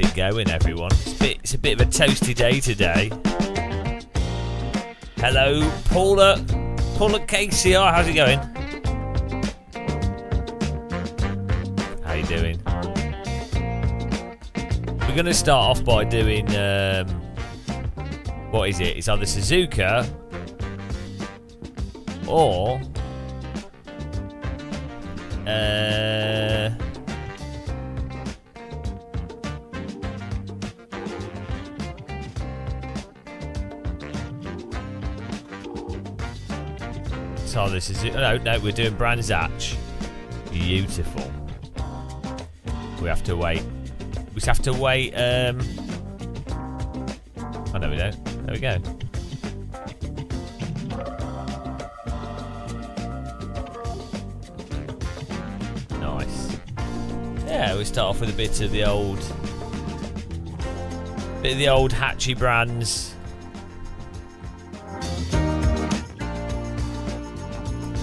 it going, everyone. It's a bit of a toasty day today. Hello, Paula KCR, how's it going? How you doing? We're going to start off by doing, what is it? It's either Suzuka or so this is it. No, we're doing Brands Hatch. Beautiful. We have to wait. We just have to wait. Oh no, we don't. There we go. Nice. Yeah, we start off with a bit of the old Hatchy Brands.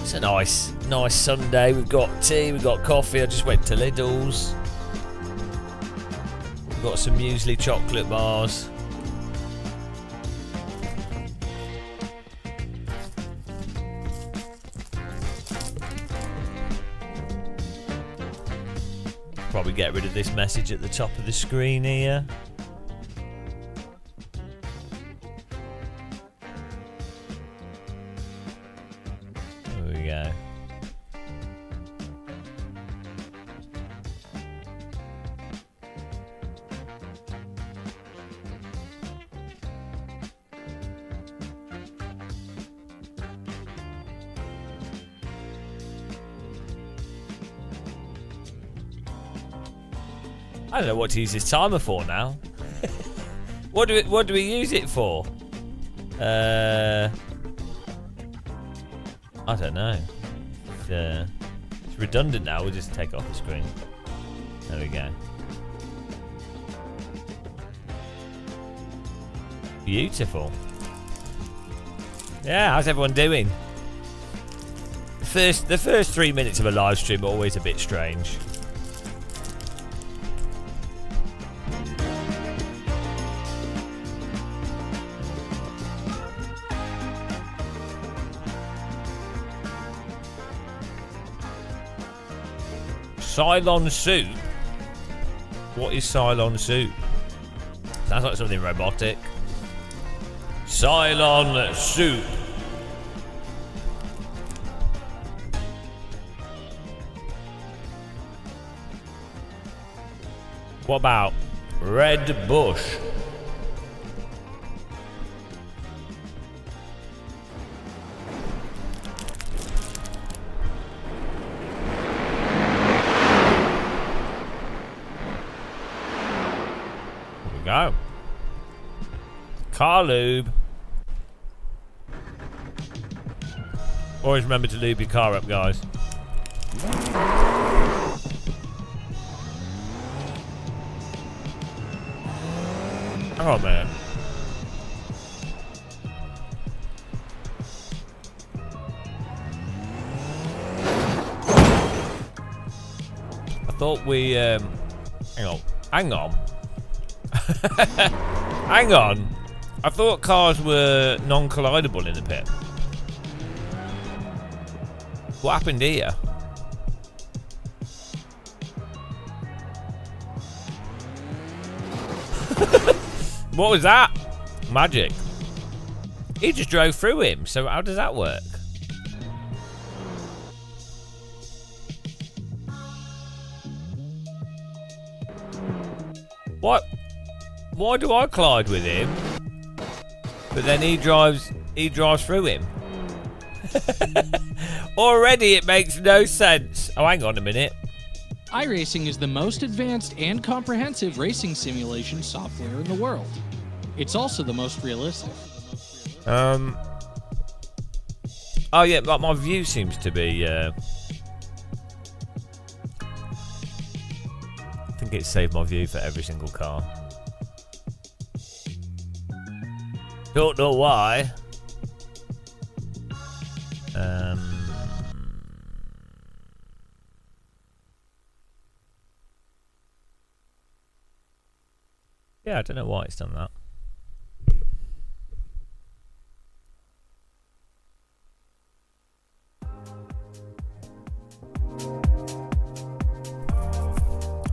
It's a nice Sunday. We've got tea, we've got coffee. I just went to Lidl's. We've got some muesli chocolate bars. Probably get rid of this message at the top of the screen here. There we go. I don't know what to use this timer for now. What do we use it for? I don't know. It's redundant now. We'll just take it off the screen. There we go. Beautiful. Yeah, how's everyone doing? The first 3 minutes of a live stream are always a bit strange. Cylon soup? What is Cylon soup? Sounds like something robotic. Cylon soup. What about Red Bush? Go. Car lube. Always remember to lube your car up, guys. Hang on a minute. I thought we hang on. Hang on. I thought cars were non-collidable in the pit. What happened here? What was that? Magic. He just drove through him, so how does that work? What? Why do I collide with him, but then he drives through him? Already it makes no sense. Oh, hang on a minute. iRacing is the most advanced and comprehensive racing simulation software in the world. It's also the most realistic. Oh yeah, like my view seems to be. I think it saved my view for every single car. Don't know why. Yeah, I don't know why it's done that.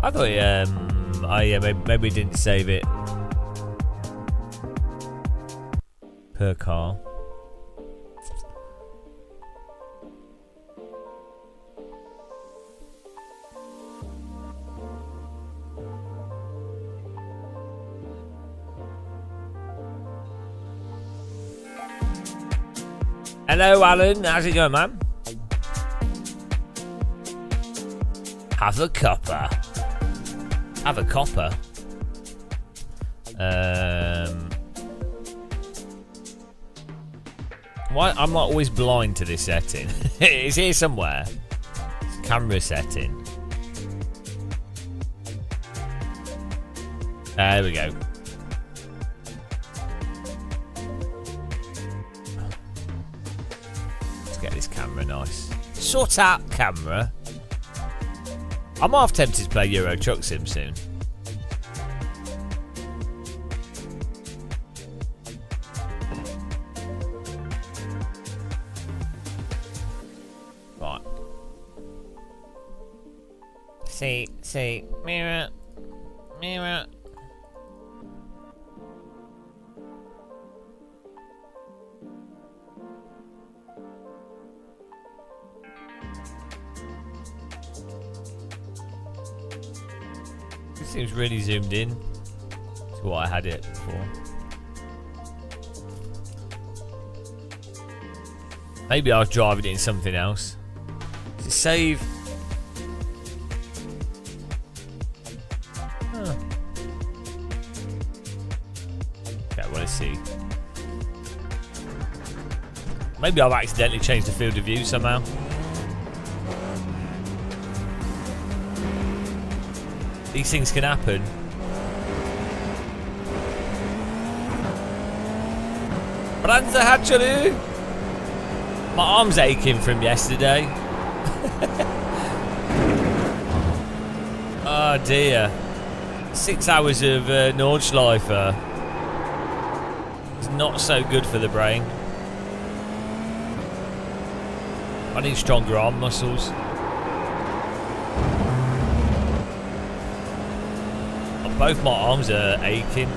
I thought maybe didn't save it per car. Hello, Alan. How's it going, man? Have a copper. Have a copper. Why? I'm not always blind to this setting. It's here somewhere. It's camera setting. There we go. Let's get this camera nice. Sort out camera. I'm half tempted to play Euro Truck Sim soon. Right. See, mirror. It seems really zoomed in to what I had it for. Maybe I was driving it in something else. Does it save? Huh. Okay, well, let's see. Maybe I've accidentally changed the field of view somehow. These things can happen. Pranza hatchery! My arm's aching from yesterday. Oh dear. 6 hours of Nordschleifer. It's not so good for the brain. I need stronger arm muscles. Both my arms are aching.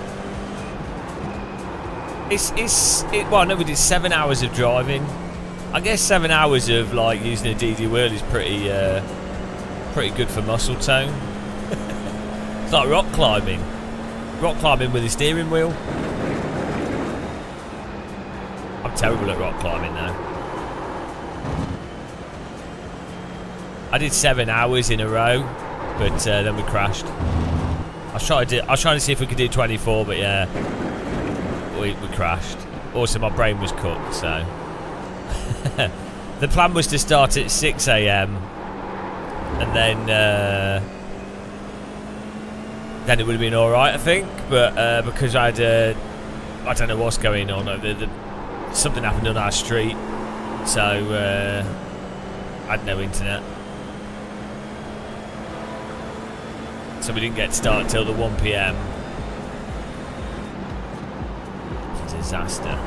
Well, no, we did 7 hours of driving. I guess 7 hours of like using a DD wheel is pretty good for muscle tone. It's like rock climbing with a steering wheel. I'm terrible at rock climbing now. I did 7 hours in a row, but then we crashed. I was trying to see if we could do 24, but yeah, we crashed. Also, my brain was cooked, so the plan was to start at 6 a.m. and then it would have been all right, I think. But because I had I don't know what's going on. Something happened on our street, so I had no internet. So we didn't get to start till the 1 p.m. Disaster.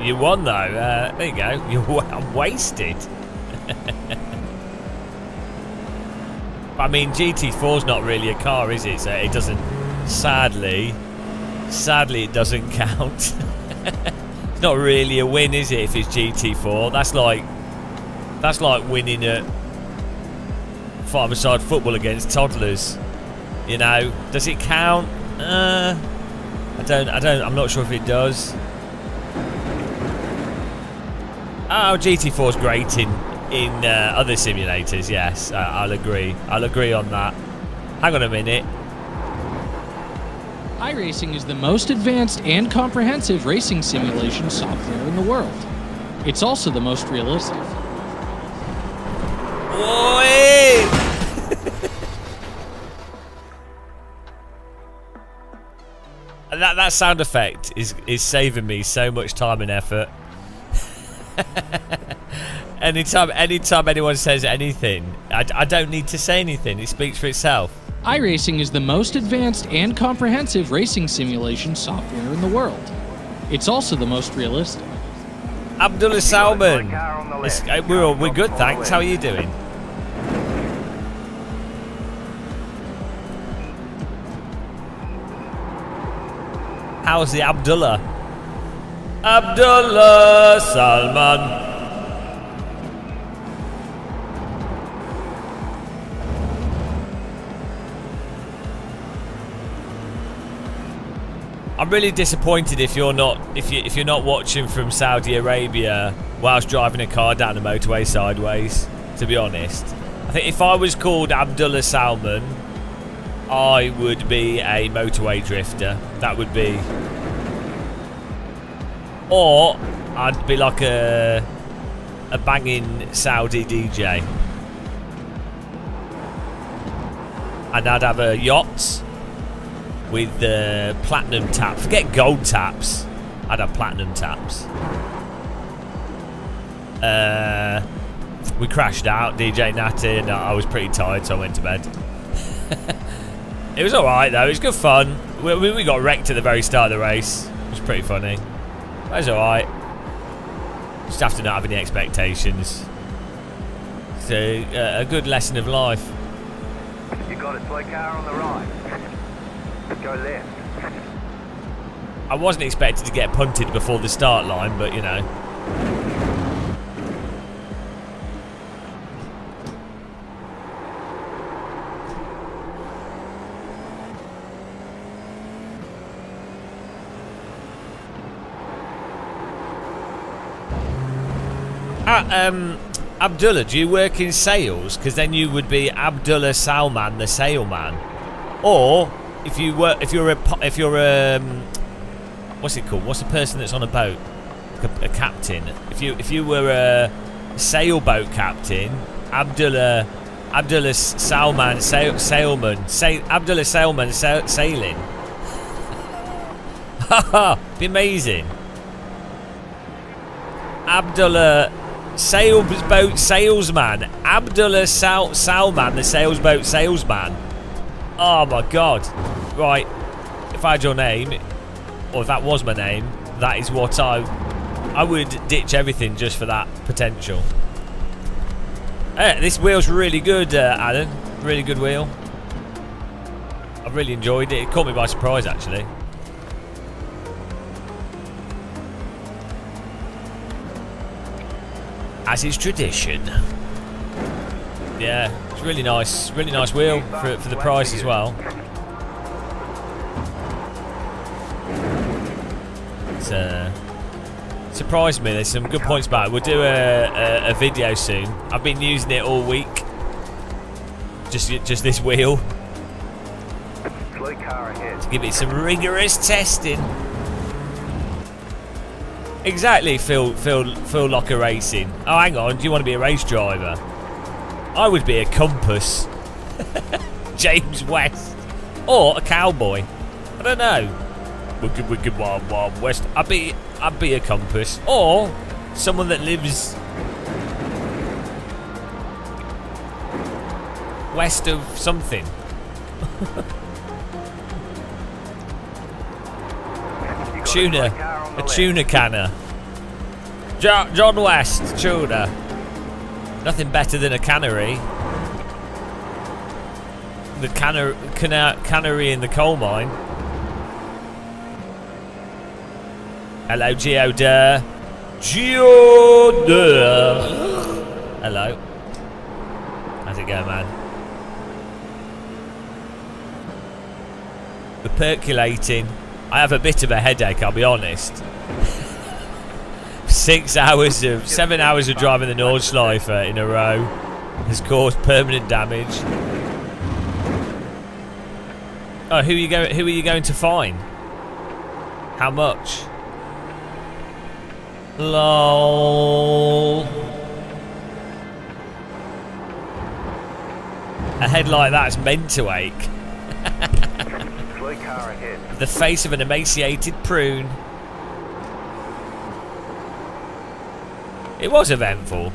You won though. There you go. I'm wasted. I mean, GT4's not really a car, is it? So it doesn't. Sadly, it doesn't count. Not really a win, is it, if it's GT4? That's like winning at five-a-side football against toddlers. You know, does it count? I'm not sure if it does. Oh, GT4's great in other simulators, yes. I'll agree on that. Hang on a minute. iRacing is the most advanced and comprehensive racing simulation software in the world. It's also the most realistic. Oi! that sound effect is saving me so much time and effort. Anytime anyone says anything, I don't need to say anything. It speaks for itself. iRacing is the most advanced and comprehensive racing simulation software in the world. It's also the most realistic. Abdullah Salman. We're good, thanks. How are you doing? How's the Abdullah? Abdullah Salman. I'm really disappointed if you're not watching from Saudi Arabia whilst driving a car down the motorway sideways. To be honest, I think if I was called Abdullah Salman, I would be a motorway drifter. That would be, or I'd be like a banging Saudi DJ, and I'd have a yacht with platinum tap. Forget gold taps. I'd have platinum taps. We crashed out, DJ Natty, and I was pretty tired, so I went to bed. It was alright though, it was good fun. We got wrecked at the very start of the race. It was pretty funny. It was alright. Just have to not have any expectations. It's a good lesson of life. You got a slow car on the right. Go left. I wasn't expected to get punted before the start line, but you know. Abdullah, do you work in sales? Because then you would be Abdullah Salman, the saleman. Or if you're what's it called? What's the person that's on a boat? A captain. If you were a sailboat captain, Abdullah Salman sailman. Abdullah Salman sailing. Haha, be amazing. Abdullah sailboat salesman. Abdullah Salman, the sailboat salesman. Oh my god. Right, if I had your name, or if that was my name, that is what I would ditch everything just for that potential. This wheel's really good, Alan. Really good wheel. I've really enjoyed it. It caught me by surprise, actually. As is tradition. Yeah, it's really nice wheel for the price as well. It's surprised me. There's some good points about it. We'll do a video soon. I've been using it all week. Just this wheel. Slow car ahead. To give it some rigorous testing. Exactly, Phil Locker Racing. Oh, hang on. Do you want to be a race driver? I would be a Compass. James West. Or a cowboy. I don't know. Wicked Wild Wild West. I'd be a Compass. Or someone that lives west of something. A tuna canner. John West, tuna. Nothing better than a cannery. The cannery in the coal mine. Hello, Geodur. Geodur. Hello. How's it going, man? We're percolating. I have a bit of a headache, I'll be honest. 7 hours of driving the Nordschleife in a row has caused permanent damage. Oh, who are you going to fine? How much? Lol. A head like that's meant to ache. Slow car ahead. The face of an emaciated prune. It was eventful.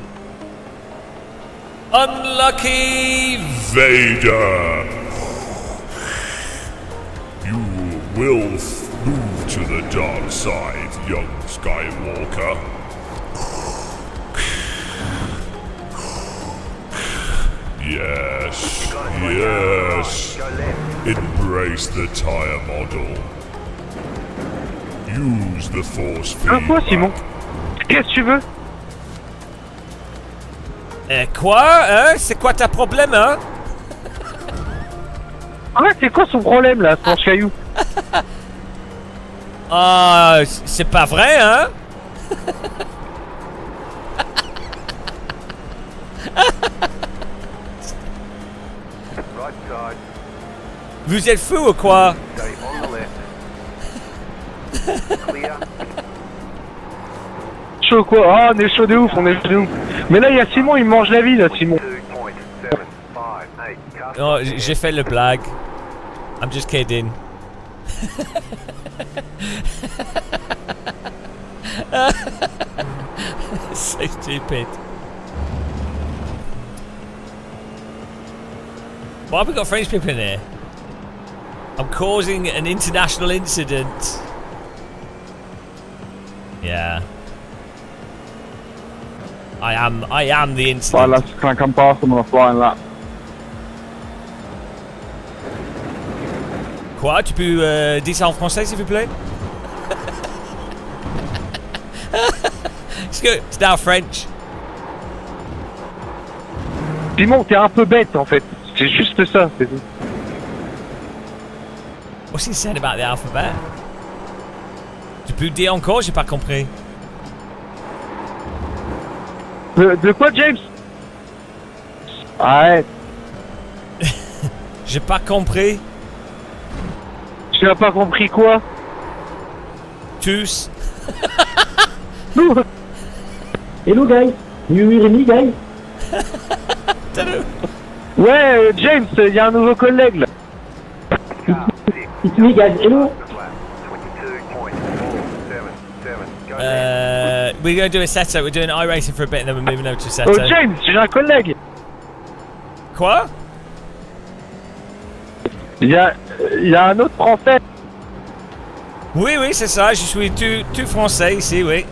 Unlucky Vader! You will move to the dark side, young Skywalker. Yes, yes. Go left. Embrace the tire model. Use the force Un point, Simon. feedback. Qu'est-ce que tu veux? Quoi, hein? C'est quoi ta problème, hein? Ah, c'est quoi son problème là, ce caillou? Ah, c'est pas vrai, hein? Right side. Vous êtes fou ou quoi? Stay on the left. Clear. Chaud quoi? Ah, on est chaud de ouf, on est chaud de ouf. Mais là, il y a Simon, il me mange la vie là, Simon. 2.758. Oh, j'ai fait le blague. I'm just kidding. So stupid. Why have we got French people in here? I'm causing an international incident. Yeah. I am the incident. let's try and come past them on a flying lap. Quoi? Tu peux dire ça en français, s'il vous plaît? It's now French. Simon, t'es un peu bête en fait. C'est juste ça, c'est tout. What's he said about the alphabet? Tu peux dire encore? J'ai pas compris. De quoi, James? Arrête. J'ai pas compris. Tu n'as pas compris quoi? Tous. Hello guys, you hear me guys? Ouais, James, il y a un nouveau collègue là. It's me guys, hello? 22.477. Go left. We're going to do a setup. We're doing iRacing for a bit and then we're moving over to a Oh, setup. James, j'ai un collègue. Quoi? Il y a un autre français. Oui, oui, c'est ça. Je suis tout français ici, oui.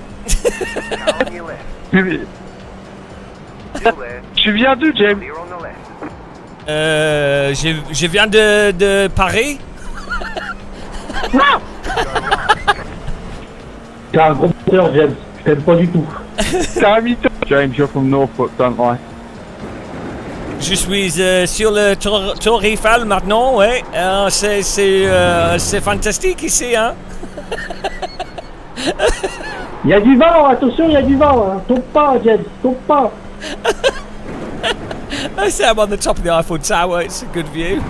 Car on your left. Tu Still there. tu viens d'où, James? Clear on the left. Je viens de Paris. T'es un gros menteur James, je t'aime pas du tout. C'est un mytho. James, you're from Norfolk, don't lie. Je suis sur le Tour Eiffel maintenant, ouais. C'est fantastique ici, hein. Il y a du vent, attention, il y a du vent, hein. Tombe pas James, tombe pas. I say I'm on the top of the Eiffel Tower. It's a good view.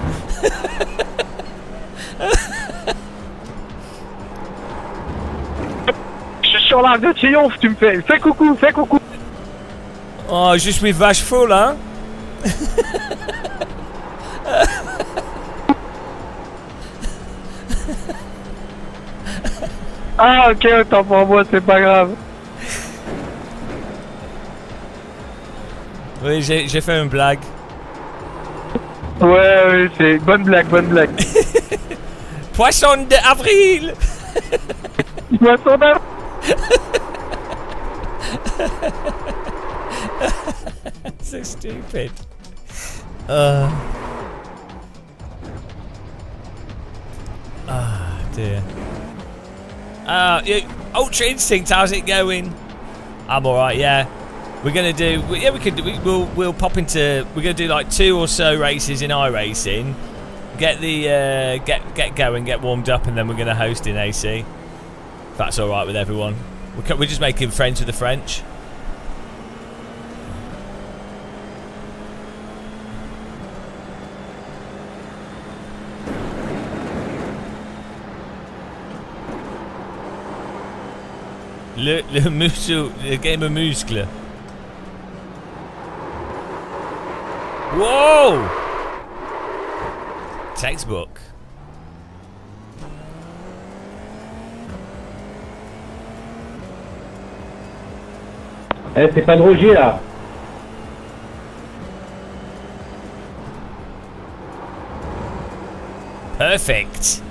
Je suis sur l'arc de triomphe, tu me fais. Fais coucou, fais coucou. Oh, je suis vache full, hein. Ah, ok, autant pour moi, c'est pas grave. Oui, j'ai fait une blague. Ouais, c'est bonne blague, bonne blague. Poisson d'avril. Poisson d'avril. So stupid. Dear. Ultra Instinct, how's it going? I'm alright, yeah. We're gonna do, we'll pop into, we're gonna do like 2 or so races in iRacing. Get the, get going, get warmed up, and then we're gonna host in AC. If that's alright with everyone. We're just making friends with the French. Le muscle, le game of muscle. Whoa! Textbook. Eh, c'est pas de Roger là. Perfect.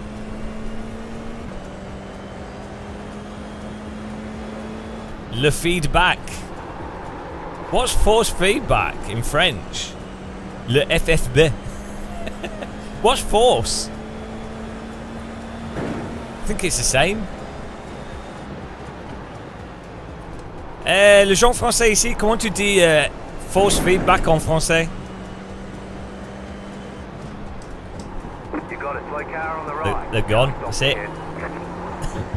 Le feedback. What's force feedback in French? Le FFB. What's force? I think it's the same. Le gens français ici, comment tu dis force feedback en français? You got it. Slow car on the right. They're gone. That's it.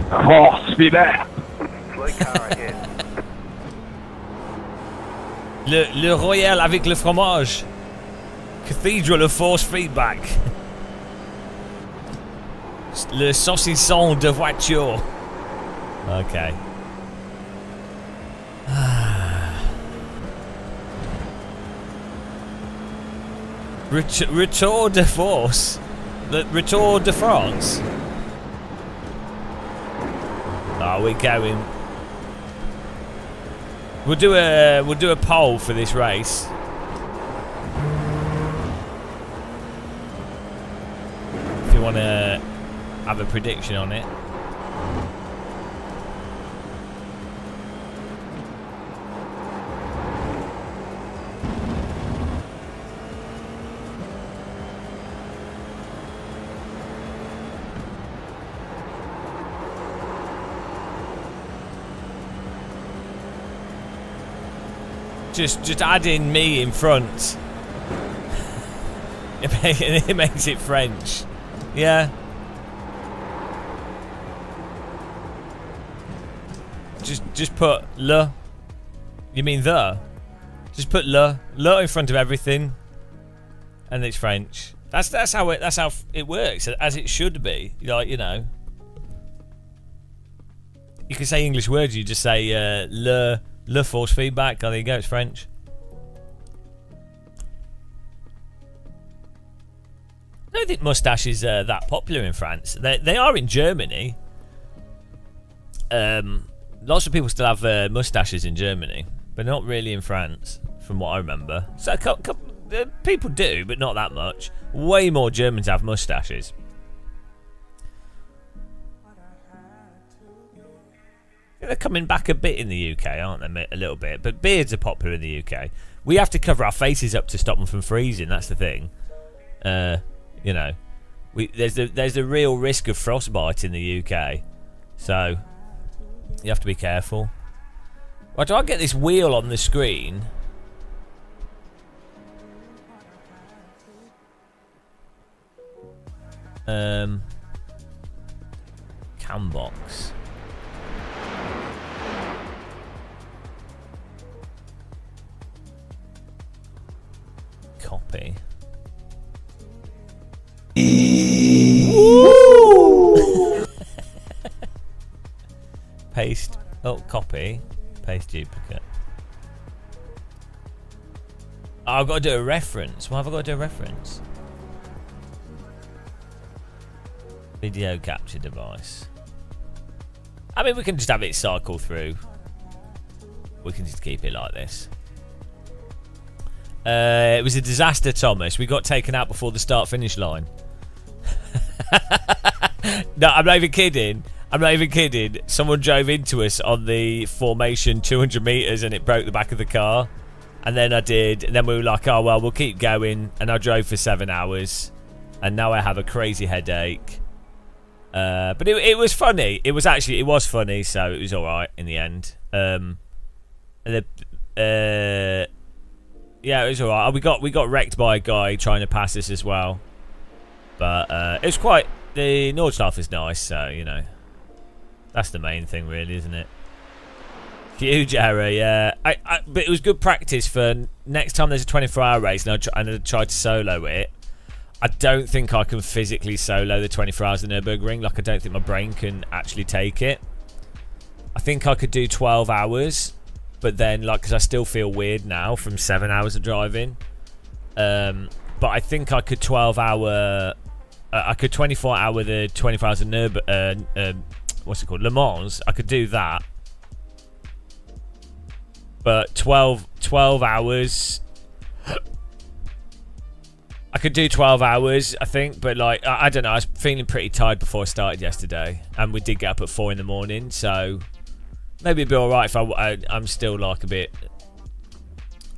Force feedback. Slow car ahead. Le Royal avec le fromage. Cathedral of force feedback. Le saucisson de voiture. Okay. Retour de force. The Retour de France. Oh, we're going. We'll do a poll for this race. If you want to have a prediction on it. Just add in me in front. It makes it French. Yeah. Just put le. You mean the? Just put le in front of everything, and it's French. That's how it works, as it should be. Like, you know. You can say English words. You just say le force feedback. Oh, there you go. It's French. I don't think moustache is that popular in France. They are in Germany. Lots of people still have moustaches in Germany, but not really in France, from what I remember. So people do, but not that much. Way more Germans have moustaches. They're coming back a bit in the UK, aren't they? A little bit, but beards are popular in the UK. We have to cover our faces up to stop them from freezing. That's the thing. You know, there's a real risk of frostbite in the UK, so you have to be careful. Right, do I get this wheel on the screen? Cam box. Copy. Paste. Oh, copy. Paste duplicate. Oh, I've got to do a reference. Why have I got to do a reference? Video capture device. I mean, we can just have it cycle through. We can just keep it like this. It was a disaster, Thomas. We got taken out before the start-finish line. No, I'm not even kidding. I'm not even kidding. Someone drove into us on the formation 200 meters and it broke the back of the car. And then I did. And then we were like, oh, well, we'll keep going. And I drove for 7 hours. And now I have a crazy headache. But it was funny. It was funny. So it was all right in the end. Yeah, it was all right. We got wrecked by a guy trying to pass us as well. But it was quite. The Nordschleife is nice, so you know. That's the main thing, really, isn't it? Huge error, yeah. But it was good practice for next time there's a 24-hour race and I try to solo it. I don't think I can physically solo the 24 hours of the Nürburgring. Like, I don't think my brain can actually take it. I think I could do 12 hours, but then, like, because I still feel weird now from 7 hours of driving. But I think I could 12-hour... I could 24-hour the 24 hours of what's it called? Le Mans. I could do that. But 12 hours... could do 12 hours, I think, but like I don't know. I was feeling pretty tired before I started yesterday, and we did get up at 4 in the morning, so maybe it'd be all right if I'm still like a bit.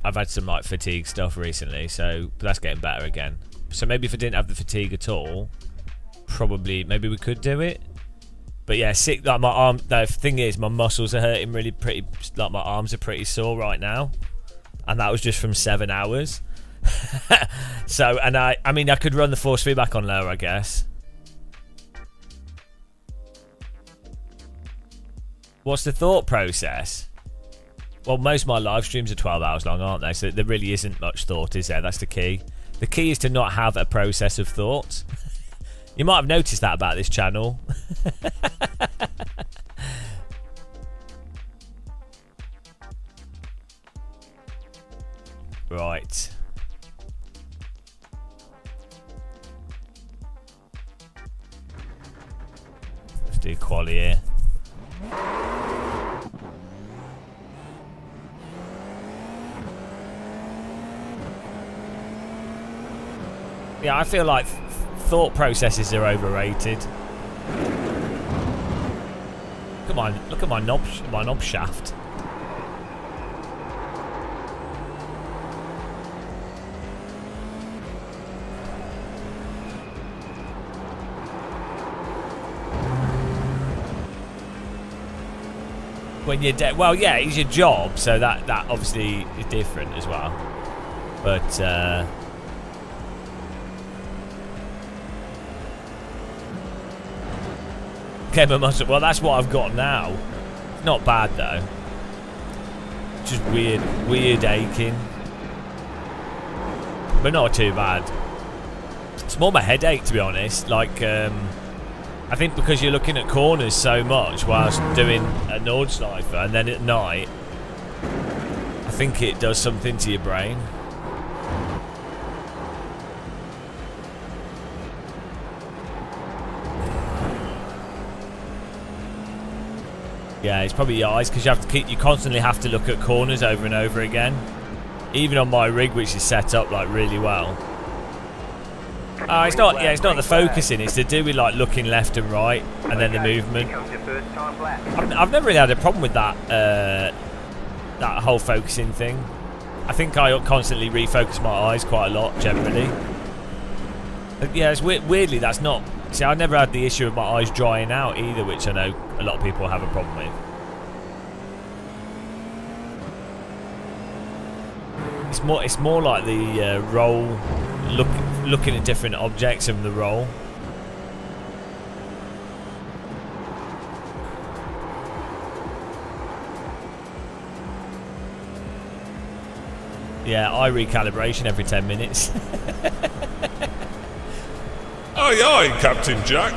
I've had some like fatigue stuff recently, but that's getting better again. So maybe if I didn't have the fatigue at all, maybe we could do it. But yeah, sick. Like my arm. The thing is, my muscles are hurting really pretty. Like my arms are pretty sore right now, and that was just from 7 hours. So, and I mean, I could run the force feedback on lower, I guess. What's the thought process? Well, most of my live streams are 12 hours long, aren't they? So there really isn't much thought, is there? That's the key. The key is to not have a process of thought. You might have noticed that about this channel. Right. Let's do quali here. Yeah, I feel like thought processes are overrated. Look at my knob shaft. When you're dead, well, yeah, it's your job, so that obviously is different as well. But okay, my muscle. Well, that's what I've got now. Not bad though. Just weird aching, but not too bad. It's more my headache, to be honest. Like, I think because you're looking at corners so much whilst doing a Nordschleife, and then at night, I think it does something to your brain. Yeah, it's probably your eyes, because you constantly have to look at corners over and over again. Even on my rig, which is set up like really well. It's not. Yeah, it's not the focusing. It's to do with like looking left and right, and then the movement. I've never really had a problem with that. That whole focusing thing. I think I constantly refocus my eyes quite a lot generally. But yeah, it's weirdly that's not. See, I never had the issue of my eyes drying out either, which I know a lot of people have a problem with. It's more like the roll, looking at different objects in the roll. Yeah, eye recalibration every 10 minutes. Aye, aye, Captain Jack.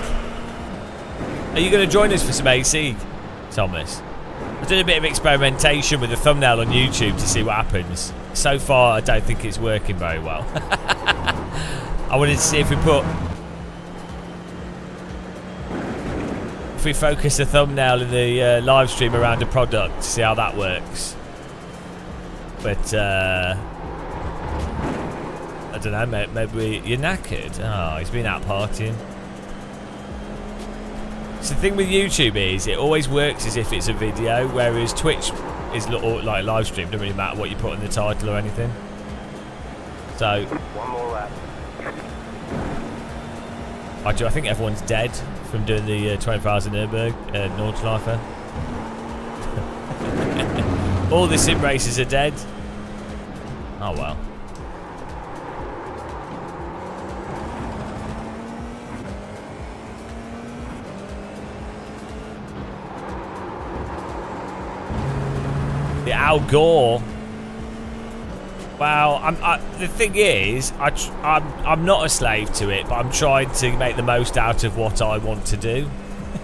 Are you going to join us for some AC, Thomas? I did a bit of experimentation with the thumbnail on YouTube to see what happens. So far, I don't think it's working very well. I wanted to see if we focus the thumbnail in the live stream around a product, to see how that works. But I don't know, maybe you're knackered. Oh, he's been out partying. So the thing with YouTube is it always works as if it's a video, whereas Twitch is like live stream. Doesn't really matter what you put in the title or anything. So One more lap. I think everyone's dead from doing the 24 hours in Nürburgring, Nordschleife. All the sim races are dead. Oh well. The Al Gore. Well, the thing is, I'm not a slave to it, but I'm trying to make the most out of what I want to do.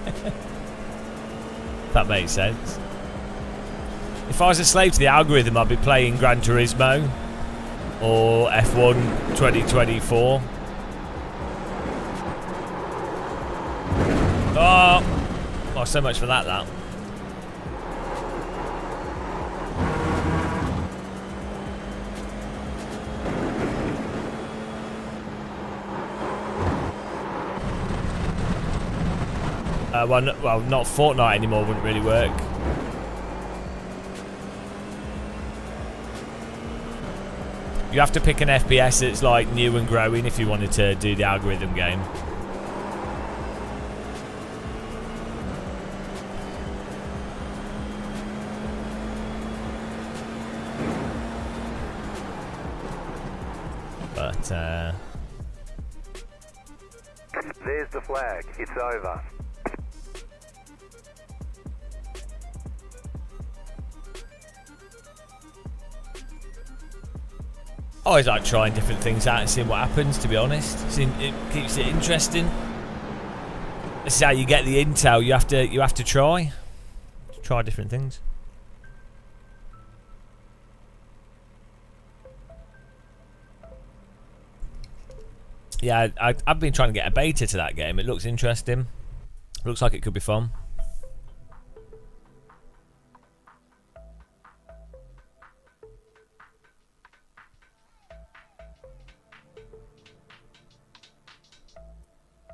If that makes sense. If I was a slave to the algorithm, I'd be playing Gran Turismo or F1 2024. Oh, so much for that. Well, not Fortnite anymore wouldn't really work. You have to pick an FPS that's like new and growing if you wanted to do the algorithm game. But There's the flag. It's over. I always like trying different things out and seeing what happens, to be honest. It keeps it interesting. This is how you get the intel. You have to try different things. Yeah, I've been trying to get a beta to that game. It looks interesting. It looks like it could be fun.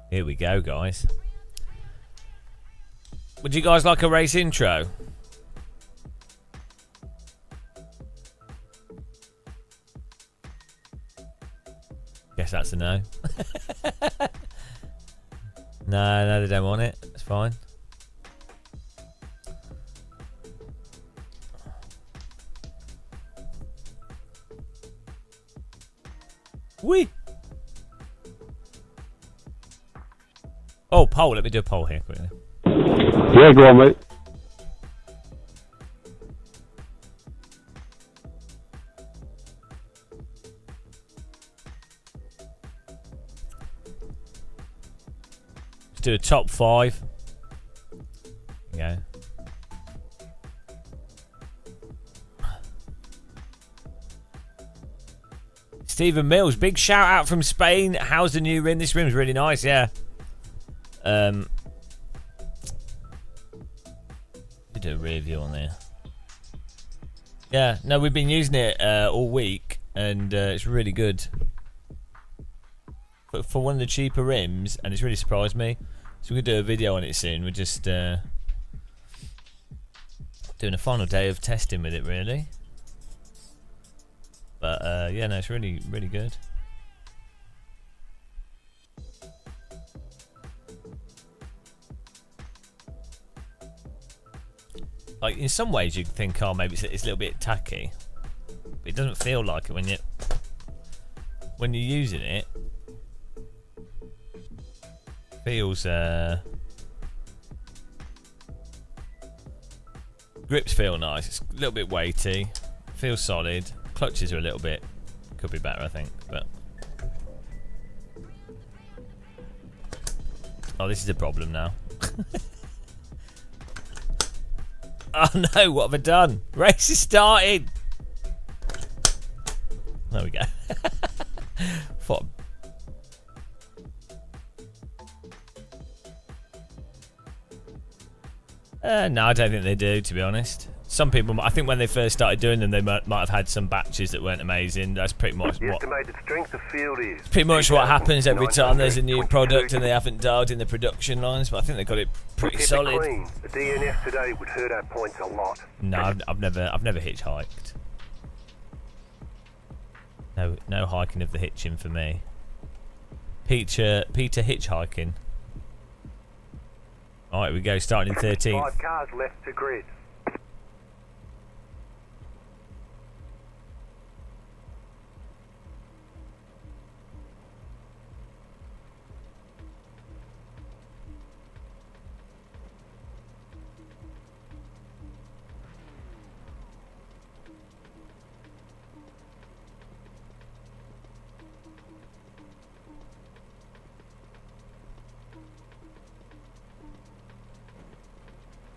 Here we go, guys. Would you guys like a race intro? Guess that's a no. No, they don't want it. It's fine. Whee! Oh, poll. Let me do a poll here quickly. Yeah, go on, mate. Let's do a top 5. Yeah. Stephen Mills, big shout out from Spain. How's the new rim? This rim's really nice, yeah. Do a review on there. Yeah, no, we've been using it all week, and it's really good. But for one of the cheaper rims, and it's really surprised me. So we're gonna do a video on it soon. We're just doing a final day of testing with it, really. But yeah, no, it's really, really good. Like, in some ways you'd think, oh, maybe it's a little bit tacky. But it doesn't feel like it when you're using it. Feels grips feel nice. It's a little bit weighty. Feels solid. Clutches are a little bit, could be better, I think. But oh, this is a problem now. Oh no, what have I done? Race is starting. There we go. Thought... No, I don't think they do, to be honest. Some people, I think when they first started doing them, they might have had some batches that weren't amazing. That's pretty much The what... estimated strength of field is... Pretty much what happens every time there's a new product and they haven't dialed in the production lines, but I think they got it pretty Keep it solid. clean. The DNF today would hurt our points a lot. No, I've never hitchhiked. No hiking of the hitching for me. Peter hitchhiking. Alright, we go, starting in 13th. 5 cars left to grid.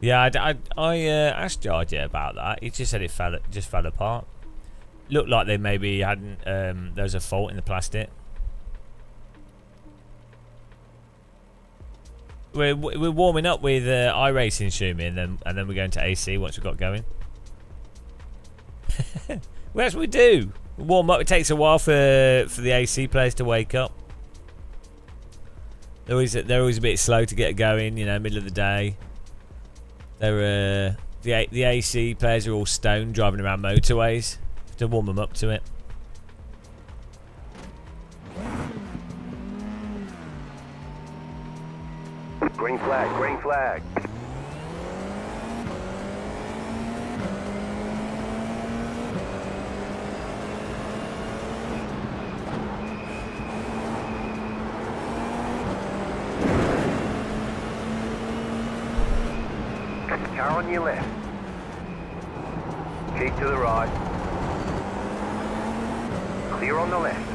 Yeah, I asked Jardia about that. He just said it just fell apart. Looked like they maybe hadn't. There was a fault in the plastic. We're warming up with iRacing, Shumi, and then we're going to AC once we've got going. Well, that's what we do. We warm up. It takes a while for the AC players to wake up. They're always a bit slow to get going, you know, middle of the day. They're the AC players are all stoned driving around motorways to warm them up to it. Green flag, green flag. Car on your left. Keep to the right. Clear on the left.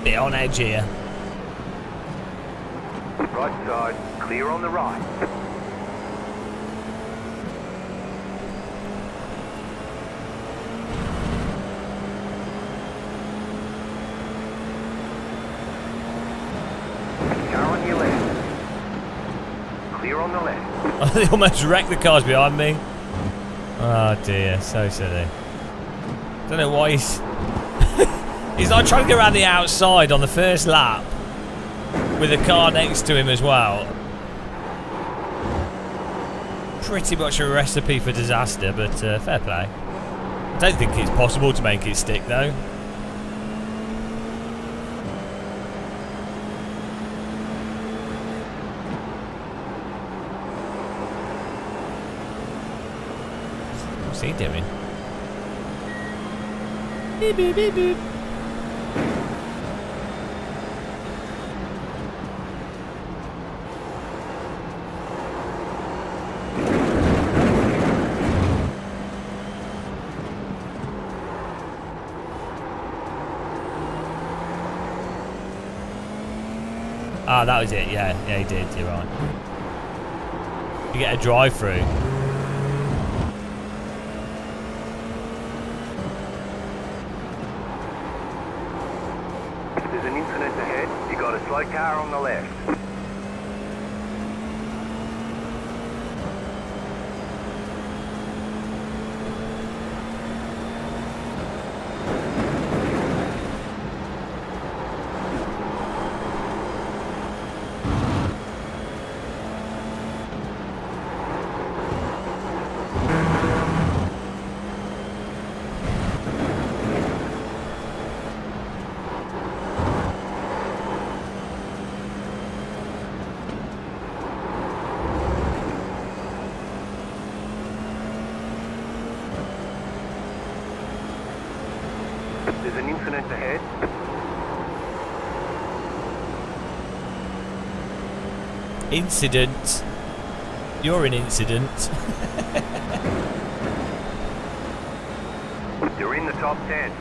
Bit on edge here. Right side, clear on the right. Car on your left. Clear on the left. They almost wrecked the cars behind me. Oh dear, so silly. Don't know why he's... He's like trying to get around the outside on the first lap with a car next to him as well. Pretty much a recipe for disaster, but fair play. I don't think it's possible to make it stick though. What's he doing? Beep, beep, beep, beep. Ah, that was it. Yeah, he did. You're right. You get a drive-through. There's an incident ahead. You got a slow car on the left. There's an incident ahead. Incident. You're an incident. You're in the top 10.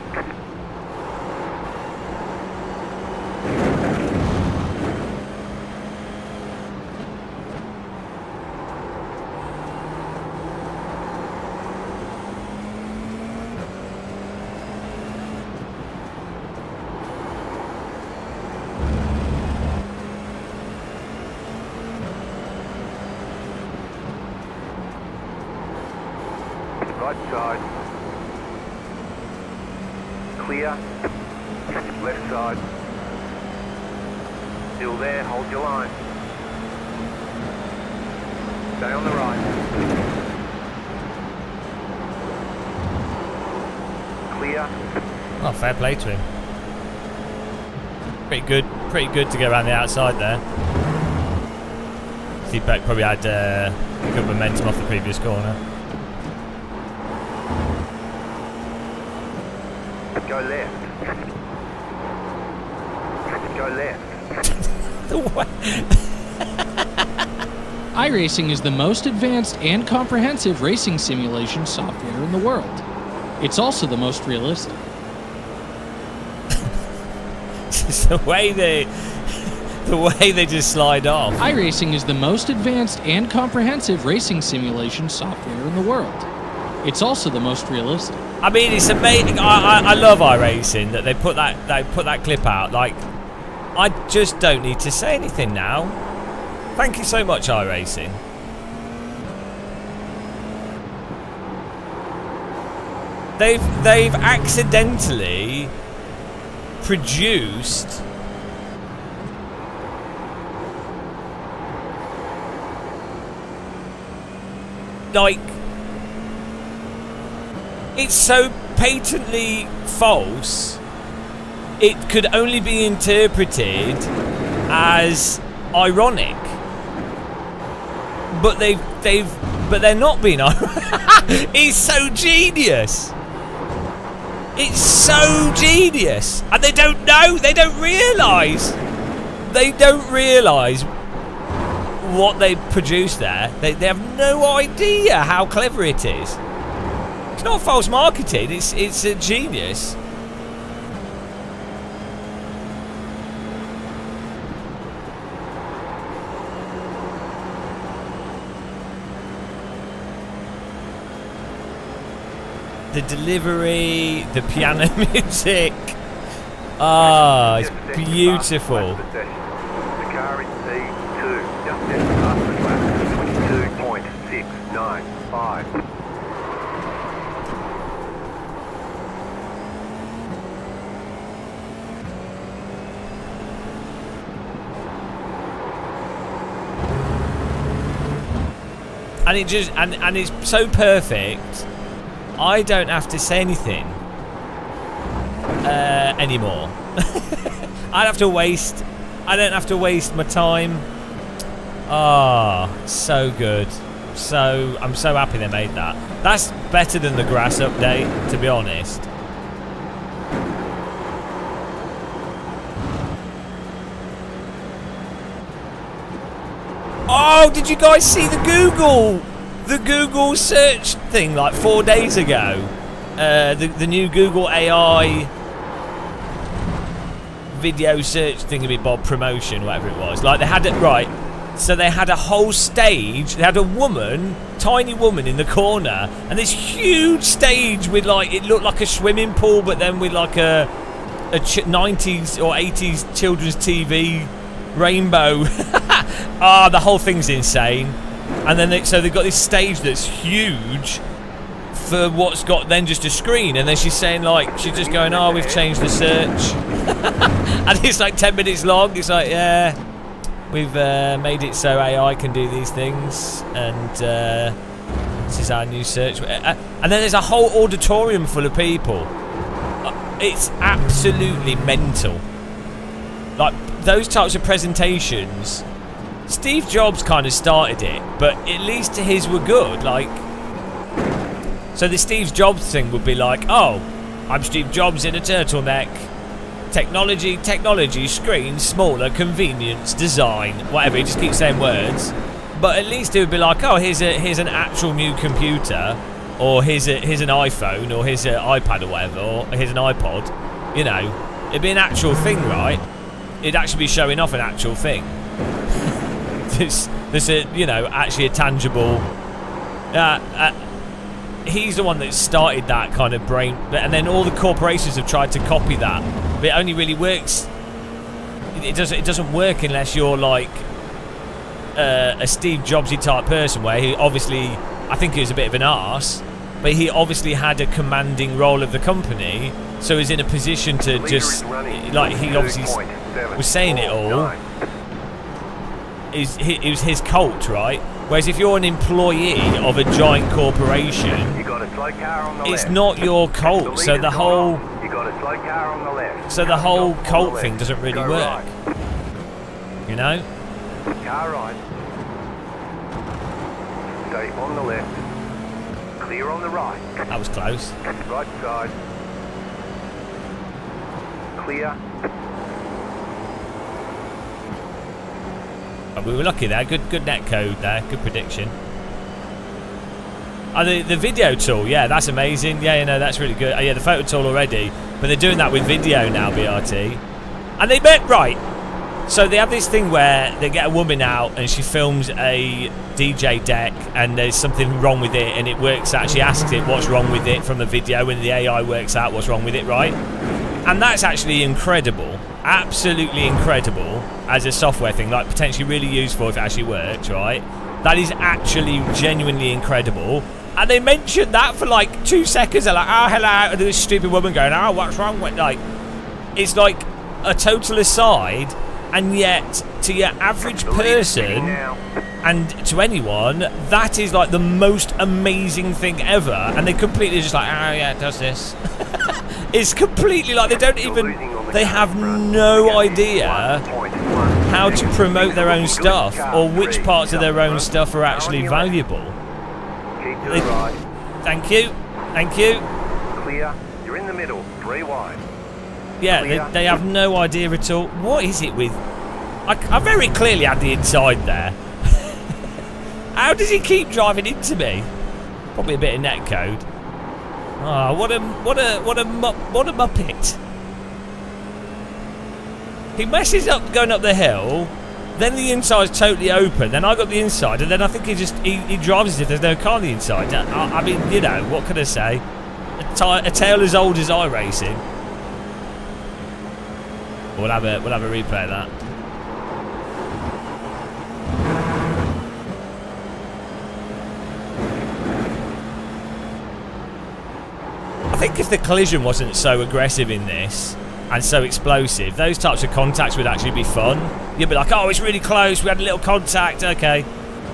Right side. Clear. Left side. Still there, hold your line. Stay on the right. Clear. Oh, fair play to him. Pretty good to get around the outside there. Seatback probably had good momentum off the previous corner. Go left. Go left. The way. iRacing is the most advanced and comprehensive racing simulation software in the world. It's also the most realistic. Just the way they just slide off. iRacing is the most advanced and comprehensive racing simulation software in the world. It's also the most realistic. I mean, it's amazing. I love iRacing that they put that clip out. Like, I just don't need to say anything now. Thank you so much, iRacing. they've accidentally produced like, it's so patently false, it could only be interpreted as ironic. But they're not being ironic. It's so genius. It's so genius. And they don't know, they don't realise. They don't realise what they produced there. They have no idea how clever it is. It's not false marketing, it's a genius. The delivery, the piano music. Ah, it's beautiful. The car in C2, just past the track, 22.695. And it just and it's so perfect. I don't have to say anything anymore. I don't have to waste my time. Ah, so good. So I'm so happy they made that. That's better than the grass update, to be honest. Oh, did you guys see the Google search thing like 4 days ago? The new Google AI video search thingamabob promotion, whatever it was. Like, they had it right. So they had a whole stage. They had a woman, tiny woman in the corner, and this huge stage with, like, it looked like a swimming pool, but then with like a 90s or 80s children's TV rainbow. Ah, the whole thing's insane. And then so they've got this stage that's huge for what's got then just a screen, and then she's saying, like, she's just going, oh, we've changed the search. And it's like 10 minutes long. It's like, yeah, we've made it so AI can do these things, and this is our new search. And then there's a whole auditorium full of people. It's absolutely mental. Like, those types of presentations, Steve Jobs kind of started it, but at least his were good. Like, so the Steve Jobs thing would be like, oh, I'm Steve Jobs in a turtleneck. Technology, screen, smaller, convenience, design, whatever. He just keeps saying words. But at least it would be like, oh, here's an actual new computer, or here's an iPhone, or here's an iPad or whatever, or here's an iPod. You know, it'd be an actual thing, right? It'd actually be showing off an actual thing. There's a, you know, actually a tangible. He's the one that started that kind of brain, and then all the corporations have tried to copy that, but it only really works. It doesn't work unless you're like a Steve Jobsy type person, where he obviously, I think he was a bit of an arse, but he obviously had a commanding role of the company, so he's in a position to just, like, he obviously was saying it all. It was his cult, right? Whereas if you're an employee of a giant corporation, it's not your cult. So the whole cult thing doesn't really work. You know? Car right. Stay on the left. Clear on the right. That was close. Right side. Clear. Oh, we were lucky there. Good net code there. Good prediction. Oh, the video tool, yeah, that's amazing. Yeah, you know, that's really good. Oh, yeah, the photo tool already, but they're doing that with video now, BRT. And they met right. So they have this thing where they get a woman out and she films a DJ deck, and there's something wrong with it, and it works out. She asks it what's wrong with it from the video, and the AI works out what's wrong with it, right? And that's actually incredible. Absolutely incredible as a software thing, like potentially really useful if it actually works, right? That is actually genuinely incredible. And they mentioned that for like 2 seconds. They're like, oh, hello. And this stupid woman going, oh, what's wrong with, like, it's like a total aside. And yet, to your average person and to anyone, that is like the most amazing thing ever. And they completely just like, oh yeah, it does this. It's completely like they don't even, they have no idea how to promote their own stuff or which parts of their own stuff are actually valuable. Thank you. Thank you. Clear. You're in the middle. 3 wide. Yeah, they have no idea at all. What is it with... I very clearly had the inside there. How does he keep driving into me? Probably a bit of netcode. Oh, what a muppet. He messes up going up the hill, then the inside's totally open, then I got the inside, and then I think he drives as if there's no car on the inside. I mean, you know, what can I say? A tale as old as iRacing. We'll have a replay of that. I think if the collision wasn't so aggressive in this and so explosive, those types of contacts would actually be fun. You'd be like, oh, it's really close, we had a little contact, okay.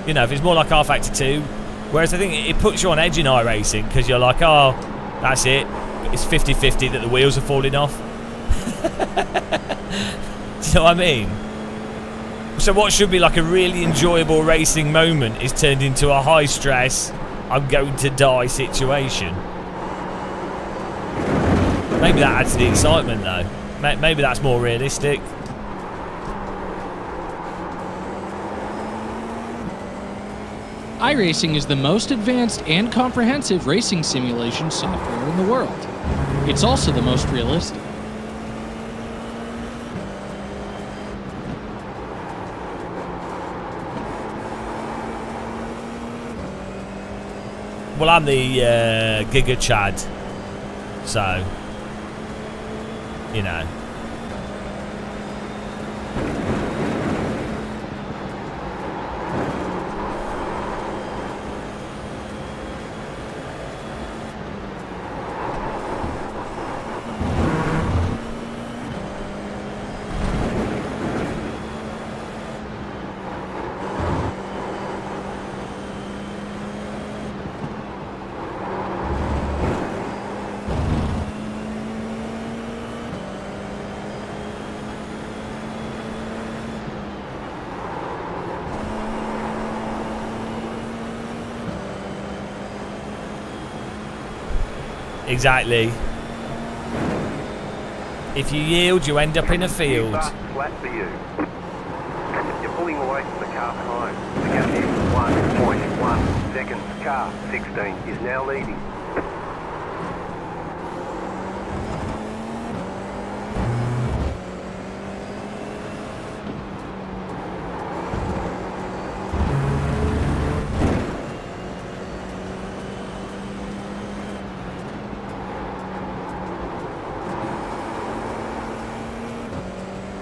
You know, if it's more like R-Factor 2. Whereas I think it puts you on edge in iRacing because you're like, oh, that's it. It's 50-50 that the wheels are falling off. Do you know what I mean? So what should be like a really enjoyable racing moment is turned into a high stress, I'm going to die situation. Maybe that adds to the excitement though. Maybe that's more realistic. iRacing is the most advanced and comprehensive racing simulation software in the world. It's also the most realistic. Well, I'm the Giga Chad, so, you know. Exactly. If you yield, you end up in a field. Flat for you. You're pulling away from the car behind. The gap is 1.1 seconds. Car 16 is now leading.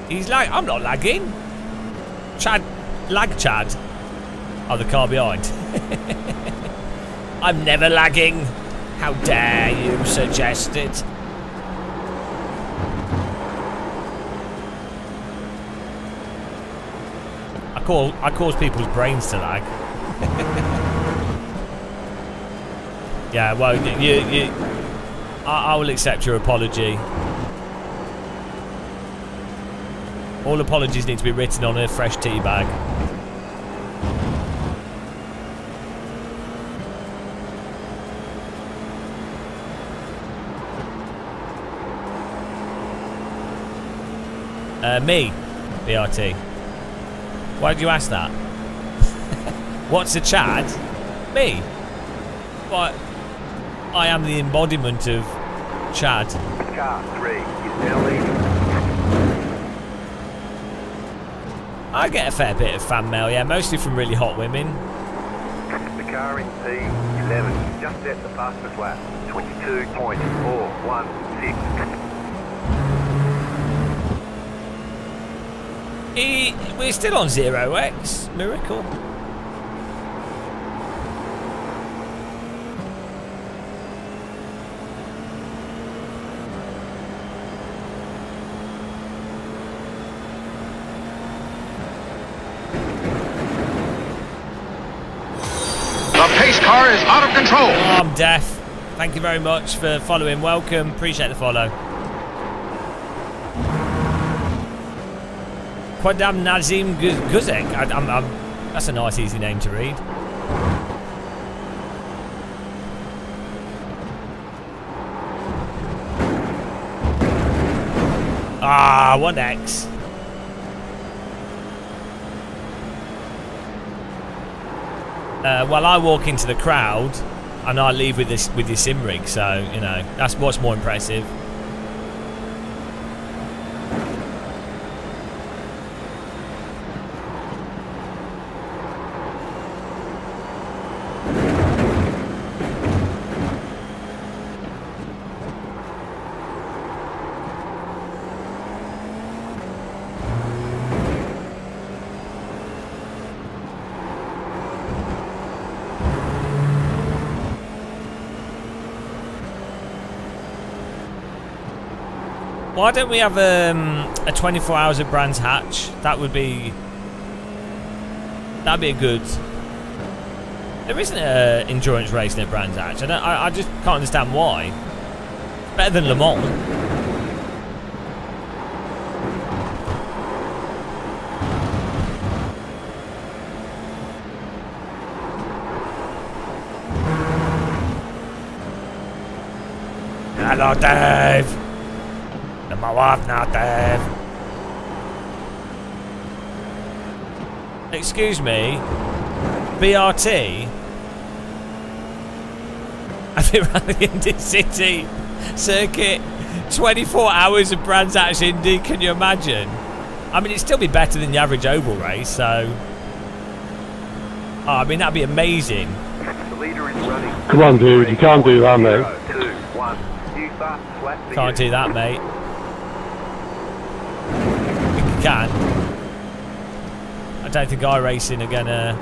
He's like, I'm not lagging. Chad, lag Chad. Oh, the car behind. I'm never lagging. How dare you suggest it? I cause people's brains to lag. Yeah, well, I will accept your apology. All apologies need to be written on a fresh tea bag. Me, BRT. Why did you ask that? What's a Chad? Me. What? I am the embodiment of Chad. Car 3 is now leading. I get a fair bit of fan mail, yeah, mostly from really hot women. The car in P11 just set the fastest lap. 22.416. We're still on 0x. Miracle. car is out of control. Oh, I'm deaf. Thank you very much for following. Welcome. Appreciate the follow. Quadam Nazim Guzek. That's a nice, easy name to read. Ah, 1X. Well, I walk into the crowd and I leave with your sim rig, so you know that's what's more impressive. Why don't we have a 24 hours of Brands Hatch? That'd be a good. There isn't an endurance racing at Brands Hatch. I just can't understand why. Better than Le Mans. Hello, Dave. My wife now, Dave. Excuse me, BRT. I've been around the Indy City circuit. 24 hours of Brands Hatch Indy. Can you imagine? I mean, it'd still be better than the average oval race. So, I mean, that'd be amazing. The leader is running. Come on, dude. You can't do that, mate. 2, 1. New start flat for Can't you. do that, mate. You can. I don't think iRacing are gonna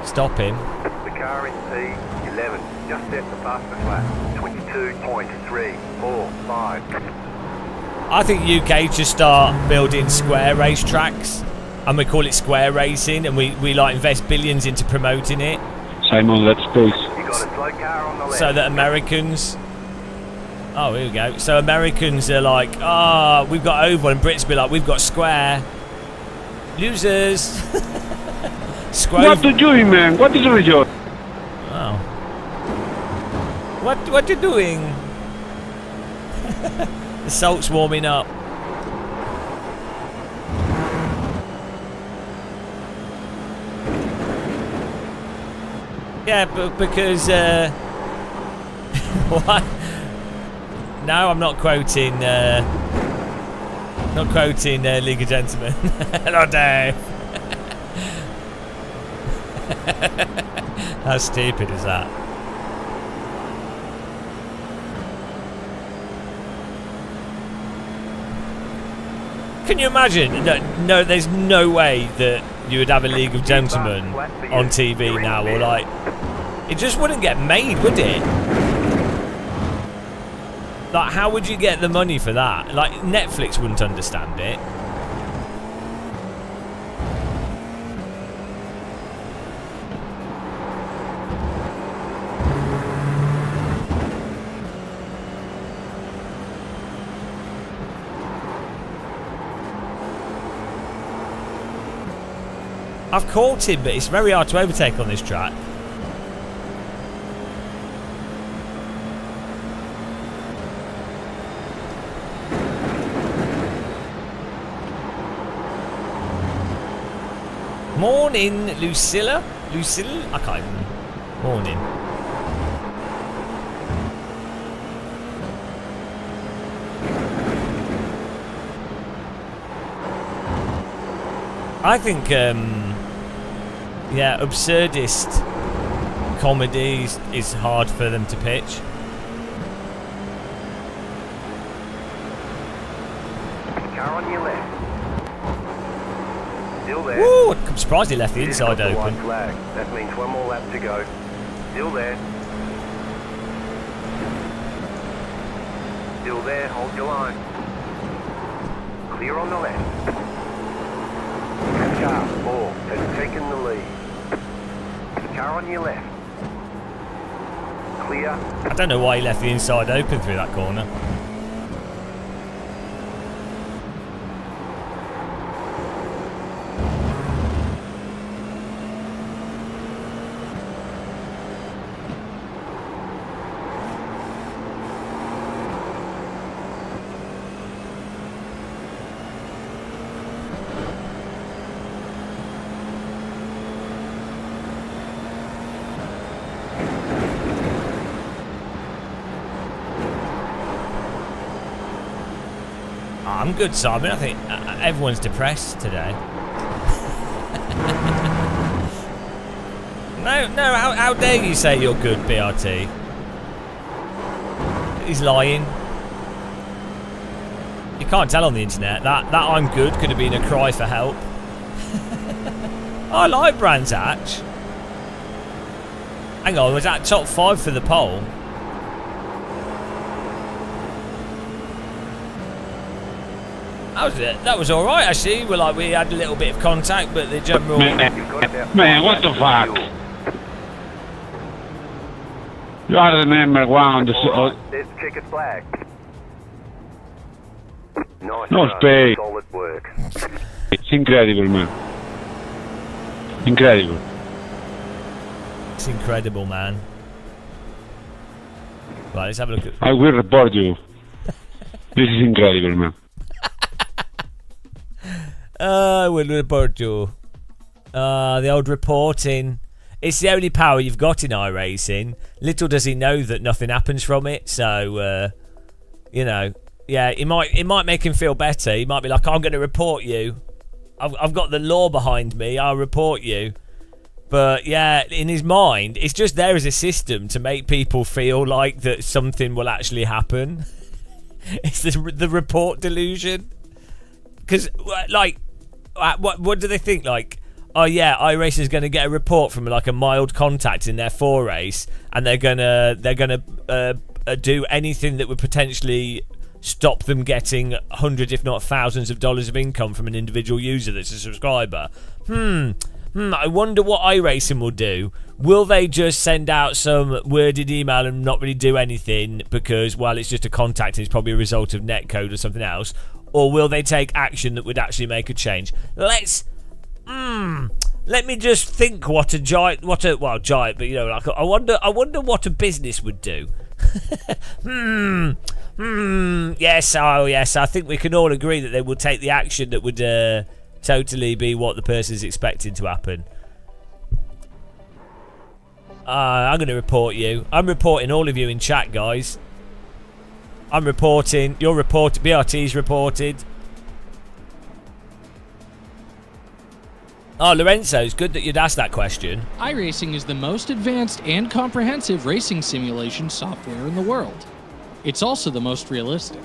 stop him. The car in P11 just set the fastest lap. 22.345. I think UK should start building square racetracks, and we call it square racing, and we like invest billions into promoting it, Simon, let's pace. You got a slow car on the left. so that Americans. Oh, here we go. So Americans are like, oh, we've got oval, and Brits be like, we've got square. Losers. Square. What are you doing, man? What is with you? Oh. What you doing? The salt's warming up. Yeah, but because what? No, I'm not quoting. Not quoting League of Gentlemen. Hello, Dave. How stupid is that? Can you imagine? No, there's no way that you would have a League of Gentlemen on TV now, or like, it just wouldn't get made, would it? Like, how would you get the money for that? Like, Netflix wouldn't understand it. I've caught him, but it's very hard to overtake on this track. Morning, Lucilla? Lucille? I can't even. Morning. I think, yeah, absurdist comedies is hard for them to pitch. Car on your left. Still there. Woo! I'm surprised he left the You just inside got the open. white flag. That means one more lap to go. Still there. Still there. Hold your line. Clear on the left. Car 4 has taken the lead. The car on your left. clear. I don't know why he left the inside open through that corner. I'm good, Simon. I think everyone's depressed today. No, how dare you say you're good, BRT? He's lying. You can't tell on the internet. That I'm good could have been a cry for help. I like Brands Hatch. Hang on, was that top 5 for the poll? That was all right, actually. We had a little bit of contact, but the general. Man, what the fuck? You are the number one on the. There's the checkered flag. Nice. No space. Solid work. It's incredible, man. Incredible. It's incredible, man. Right, let's have a look at. I will report you. This is incredible, man. I will report you. The old reporting. It's the only power you've got in iRacing. Little does he know that nothing happens from it. So, yeah, it might make him feel better. He might be like, I'm going to report you. I've got the law behind me. I'll report you. But yeah, in his mind, it's just there as a system to make people feel like that something will actually happen. It's the report delusion. Because, what do they think? Like, oh yeah, iRacing's going to get a report from like a mild contact in their 4 race, and they're gonna do anything that would potentially stop them getting hundreds, if not thousands, of dollars of income from an individual user that's a subscriber. I wonder what iRacing will do. Will they just send out some worded email and not really do anything because, well, it's just a contact and it's probably a result of netcode or something else? Or will they take action that would actually make a change? Let me just think what a giant, but you know, like I wonder what a business would do. Yes, I think we can all agree that they will take the action that would totally be what the person's expecting to happen. I'm going to report you. I'm reporting all of you in chat, guys. I'm reporting. You're reporting. BRT's reported. Oh, Lorenzo, it's good that you'd asked that question. iRacing is the most advanced and comprehensive racing simulation software in the world. It's also the most realistic.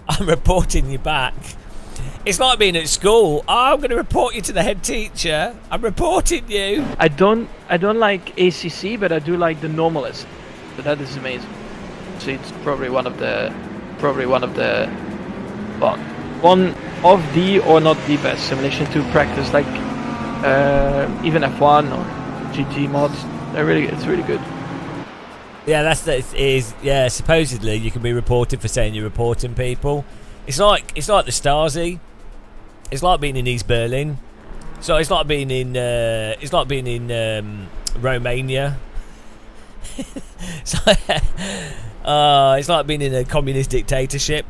I'm reporting you back. It's like being at school. Oh, I'm going to report you to the head teacher. I'm reporting you. I don't like ACC, but I do like the Normalist. But that is amazing. So it's probably one of the, well, one of the or not the best simulation to practice. Like even F1 or GT mods, it's really good. Yeah, yeah. Supposedly you can be reported for saying you're reporting people. It's like the Stasi. It's like being in East Berlin. So it's like being in Romania. It's like being in a communist dictatorship.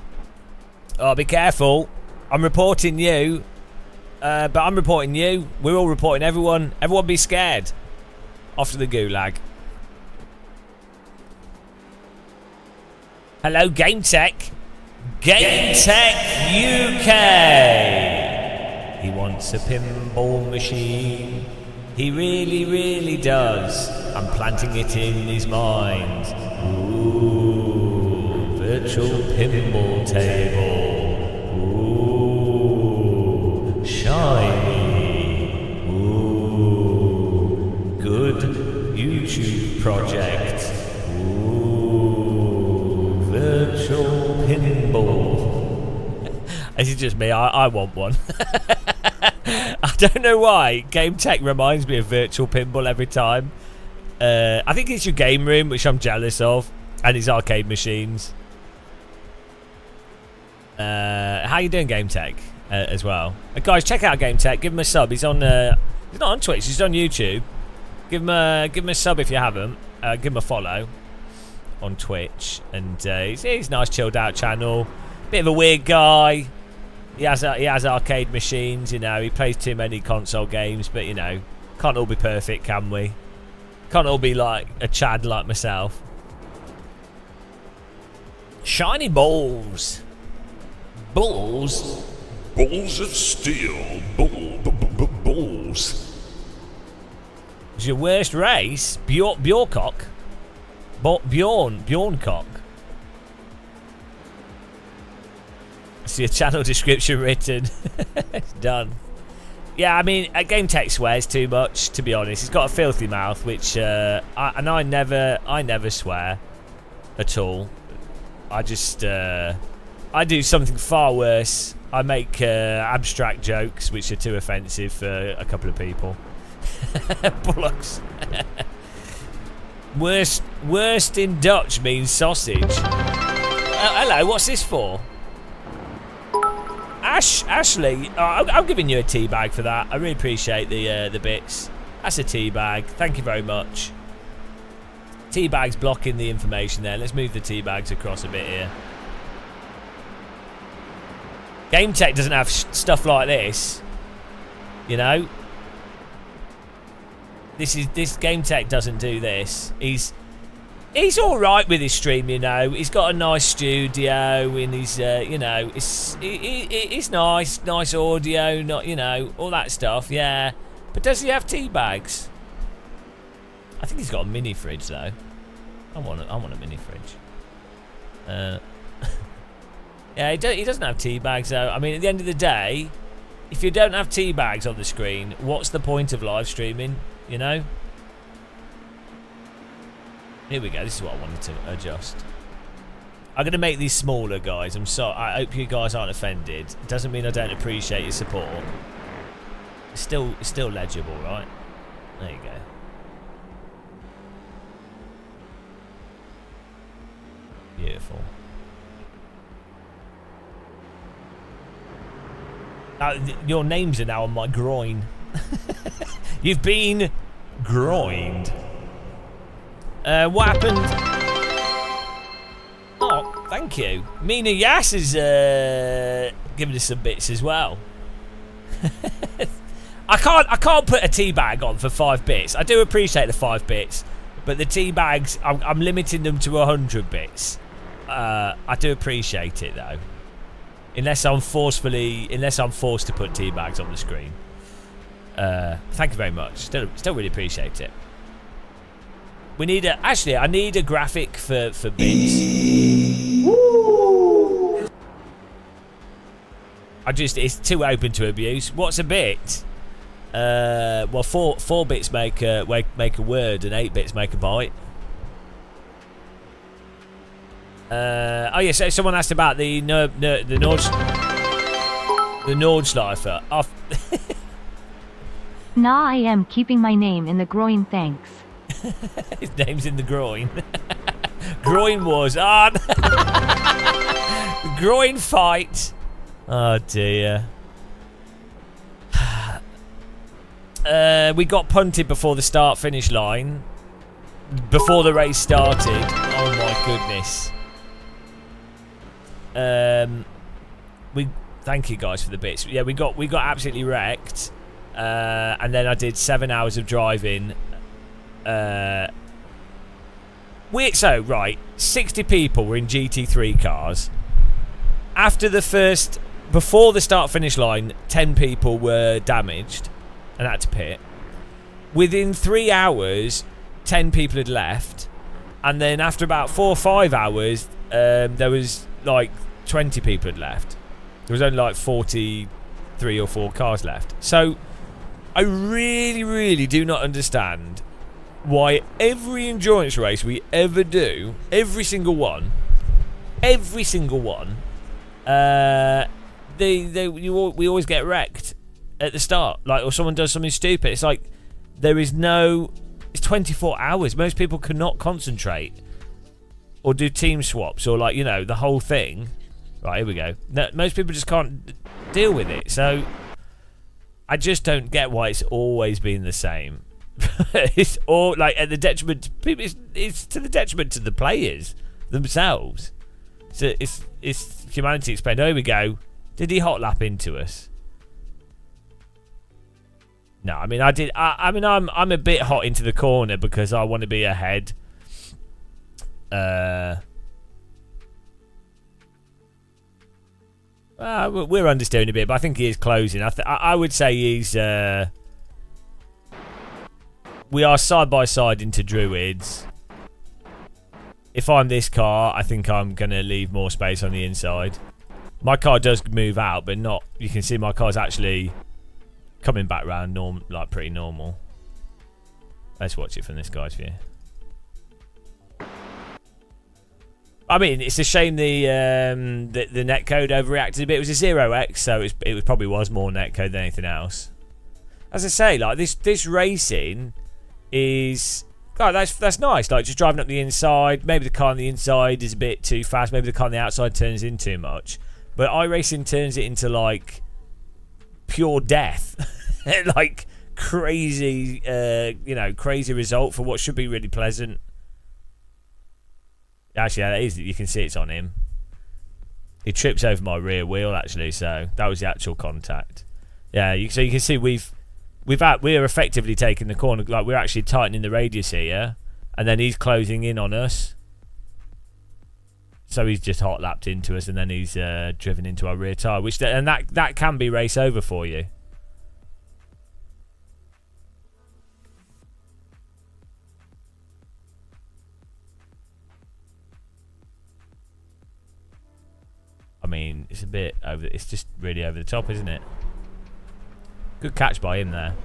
Oh, be careful! I'm reporting you, but I'm reporting you. We're all reporting everyone. Everyone, be scared. Off to the gulag. Hello, Game Tech. Game Tech UK. He wants a pinball machine. He really, really does. I'm planting it in his mind. Ooh, virtual pinball table. Ooh, shiny. Ooh, good YouTube project. Ooh, virtual pinball. This is just me. I want one. I don't know why. Game Tech reminds me of Virtual Pinball every time. I think it's your game room, which I'm jealous of, and his arcade machines. How you doing, Game Tech, as well? Guys, check out Game Tech. Give him a sub. He's on. He's not on Twitch. He's on YouTube. Give him a sub if you haven't. Give him a follow on Twitch. And he's a nice, chilled out channel. Bit of a weird guy. He has arcade machines. You know, he plays too many console games, but you know, can't all be perfect, can we? Can't all be like a Chad like myself. Shiny balls. Balls. Balls of steel. Balls. Was your worst race? Bjorkok? Bjorncock. See a channel description written. It's done. Yeah, I mean, Game Tech swears too much, to be honest. He's got a filthy mouth, which I never swear at all. I just I do something far worse. I make abstract jokes, which are too offensive for a couple of people. Bullocks. Worst in Dutch means sausage. Hello, what's this for? Ashley, I'm giving you a tea bag for that. I really appreciate the bits. That's a tea bag. Thank you very much. Tea bags blocking the information there. Let's move the tea bags across a bit here. Game Tech doesn't have stuff like this. You know, this Game Tech doesn't do this. He's all right with his stream, you know. He's got a nice studio, and he's, you know, it's nice audio, not, you know, all that stuff, yeah. But does he have tea bags? I think he's got a mini fridge though. I want a mini fridge. Yeah, he doesn't have tea bags though. I mean, at the end of the day, if you don't have tea bags on the screen, what's the point of live streaming? You know. Here we go. This is what I wanted to adjust. I'm going to make these smaller, guys. I'm sorry. I hope you guys aren't offended. It doesn't mean I don't appreciate your support. It's still legible, right? There you go. Beautiful. Your names are now on my groin. You've been groined. What happened? Oh, thank you. Mina Yas is giving us some bits as well. I can't put a tea bag on for 5 bits. I do appreciate the 5 bits, but the tea bags, I'm limiting them to 100 bits. I do appreciate it though, unless I'm forced to put tea bags on the screen. Thank you very much. Still really appreciate it. We need I need a graphic for bits. It's too open to abuse. What's a bit? Well, four bits make a word, and 8 bits make a byte. Oh yeah, so someone asked about the Nordschleifer. Nah, I am keeping my name in the groin, thanks. His name's in the groin. Groin wars. Ah, groin fight. Oh dear. We got punted before the start-finish line. Before the race started. Oh my goodness. Thank you guys for the bits. Yeah, we got absolutely wrecked. And then I did 7 hours of driving. Right, 60 people were in GT3 cars. Before the start-finish line, 10 people were damaged and had to pit. Within 3 hours, 10 people had left, and then after about 4 or 5 hours, there was like 20 people had left. There was only like 43 or 4 cars left. So I really, really do not understand why every endurance race we ever do, every single one, we always get wrecked. at the start, like, or someone does something stupid. It's like there is no. It's 24 hours. Most people cannot concentrate or do team swaps or, like, you know, the whole thing. Right, here we go. No, most people just can't deal with it. So I just don't get why it's always been the same. It's all like at the detriment to people. It's to the detriment to the players themselves. So it's humanity explained. Oh, here we go. Did he hot lap into us? No, I mean I did. I mean I'm a bit hot into the corner because I want to be ahead. We're understeering a bit, but I think he is closing. I would say he's. We are side by side into Druids. If I'm this car, I think I'm gonna leave more space on the inside. My car does move out, but not. You can see my car's actually coming back round, like pretty normal. Let's watch it from this guy's view. I mean, it's a shame the netcode overreacted a bit. It was a 0x, so it probably was more netcode than anything else. As I say, like this racing is, God, that's nice. Like just driving up the inside. Maybe the car on the inside is a bit too fast. Maybe the car on the outside turns in too much. But iRacing turns it into like pure death, like crazy, crazy result for what should be really pleasant. Actually, that is. You can see it's on him. He trips over my rear wheel, actually. So that was the actual contact. Yeah. So you can see we're effectively taking the corner. Like we're actually tightening the radius here, and then he's closing in on us. So he's just hot lapped into us, and then he's driven into our rear tyre. That can be race over for you. I mean, it's a bit over. It's just really over the top, isn't it? Good catch by him there.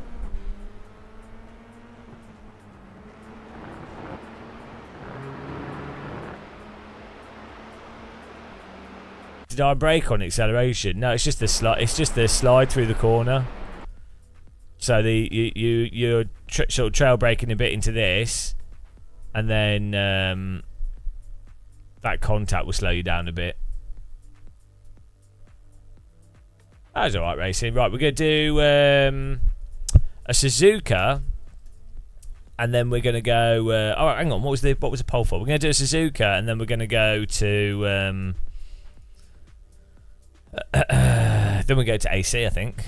Did I brake on acceleration? No, it's just the slide. It's just the slide through the corner. So you're sort of trail braking a bit into this, and then that contact will slow you down a bit. That was alright racing. Right, we're going to do a Suzuka, and then we're going to go. Oh, hang on. What was the pole for? We're going to do a Suzuka, and then we're going to go to. Then we go to AC, I think.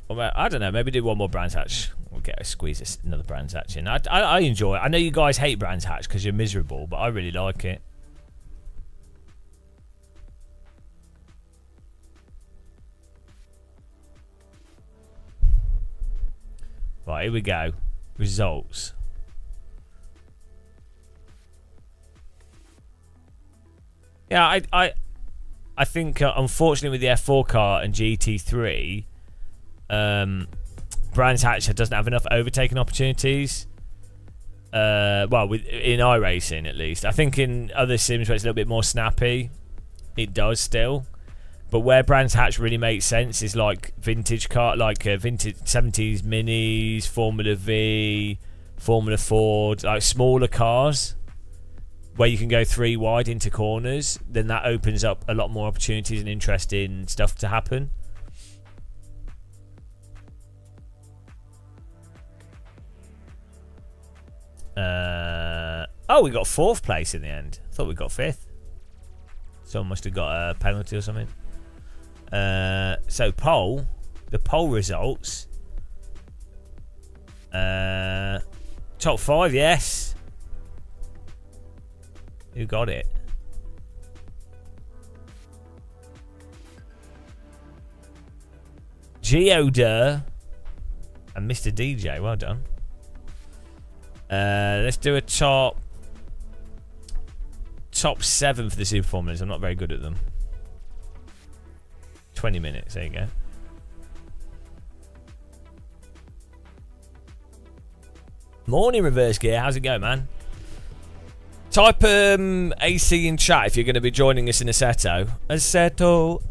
Or I don't know. Maybe do one more Brands Hatch. We'll squeeze another Brands Hatch in. I enjoy it. I know you guys hate Brands Hatch because you're miserable, but I really like it. Right, here we go. Results. Yeah, I think unfortunately with the F4 car and GT3, Brands Hatch doesn't have enough overtaking opportunities. Well, in iRacing at least. I think in other sims where it's a little bit more snappy, it does still. But where Brands Hatch really makes sense is like vintage car, like vintage 70s Minis, Formula V, Formula Ford, like smaller cars where you can go 3 wide into corners. Then that opens up a lot more opportunities and interesting stuff to happen. Oh, we got 4th place in the end. I thought we got 5th. Someone must have got a penalty or something. So the poll results. Top 5, yes. Who got it? Geodur and Mr. DJ. Well done. Let's do a top 7 for the Super Formulas. I'm not very good at them. 20 minutes, there you go. Morning, Reverse Gear. How's it going, man? Type AC in chat if you're going to be joining us in Assetto. Assetto.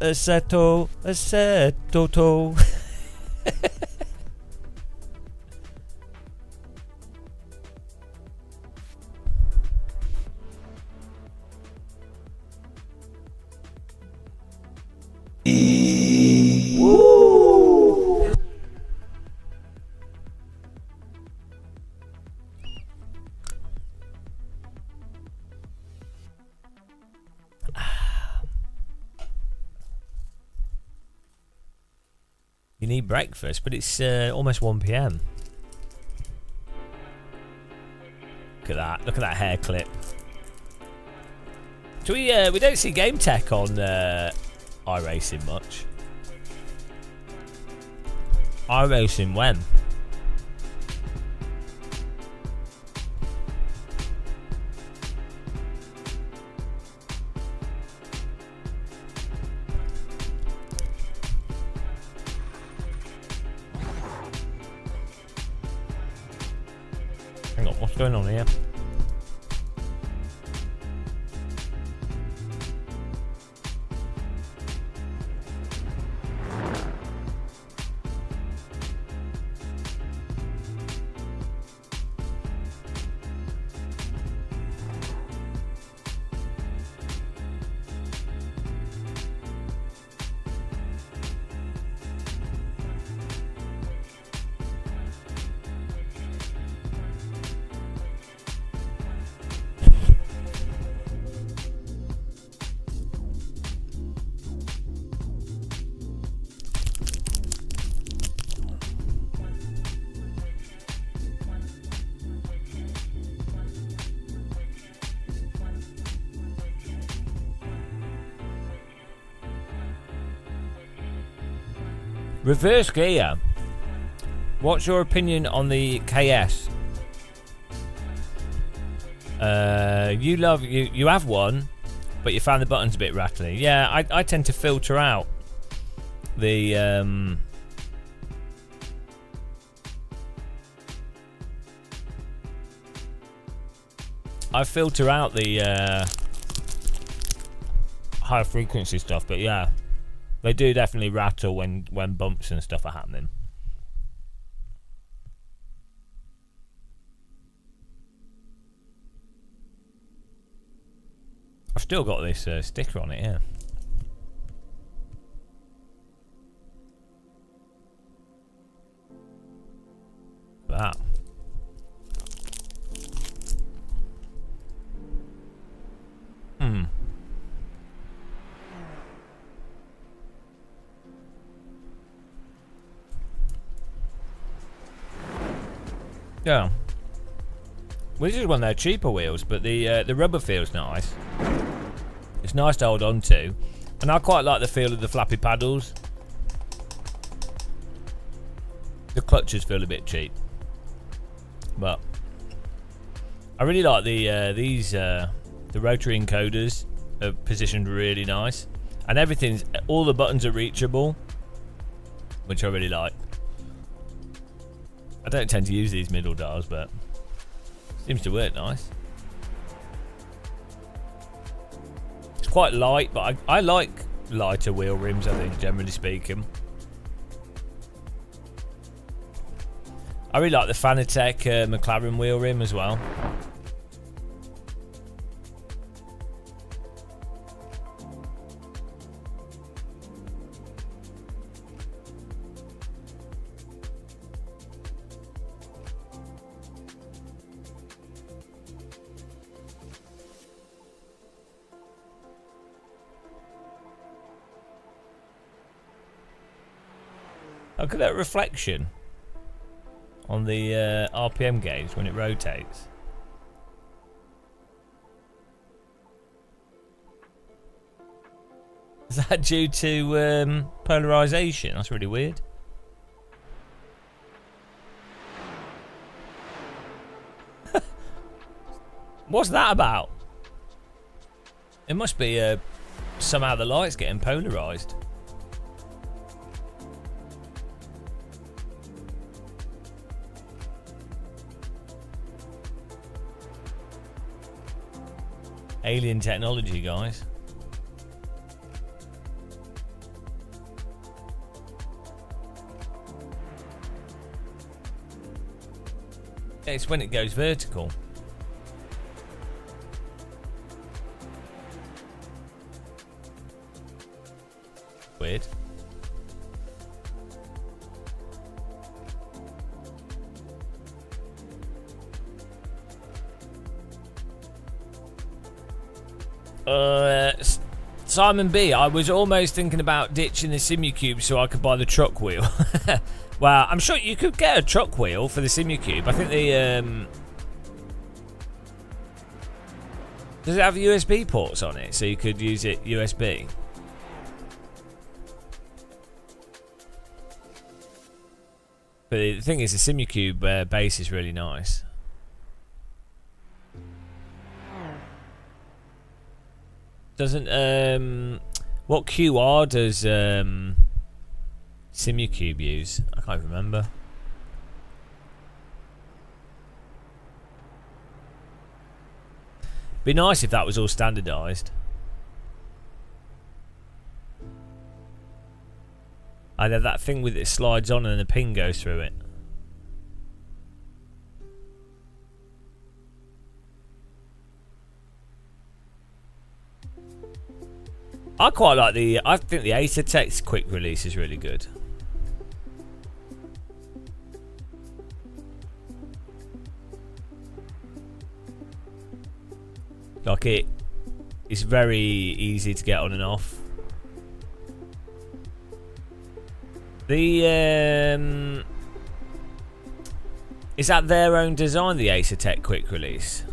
You need breakfast, but it's almost 1 p.m. Look at that! Look at that hair clip. Do we don't see game tech on iRacing much. iRacing when? Hang on, what's going on here? Reverse gear. What's your opinion on the KS? You have one, but you found the buttons a bit rattly. Yeah, I tend to filter out the I filter out the high frequency stuff, but yeah. They do definitely rattle when bumps and stuff are happening. I've still got this sticker on it, yeah. That. Yeah. Well, this is one of their cheaper wheels, but the rubber feels nice. It's nice to hold on to, and I quite like the feel of the flappy paddles. The clutches feel a bit cheap, but I really like the rotary encoders are positioned really nice, and all the buttons are reachable, which I really like. I don't tend to use these middle dials, but seems to work nice. It's quite light, but I like lighter wheel rims, I think, generally speaking. I really like the Fanatec McLaren wheel rim as well. Look at that reflection on the RPM gauge when it rotates. Is that due to polarization? That's really weird. What's that about? It must be somehow the light's getting polarized. Alien technology, guys. It's when it goes vertical. Weird. Simon B, I was almost thinking about ditching the Simucube so I could buy the truck wheel. Well, I'm sure you could get a truck wheel for the Simucube. I think the does it have USB ports on it so you could use it USB? But the thing is, the Simucube base is really nice. Doesn't what QR does Simucube use? I can't remember. Be nice if that was all standardized. I have that thing with it slides on and a pin goes through it. I quite like the. I think the Acertech's quick release is really good. Like it's very easy to get on and off. The is that their own design? The Acertech quick release.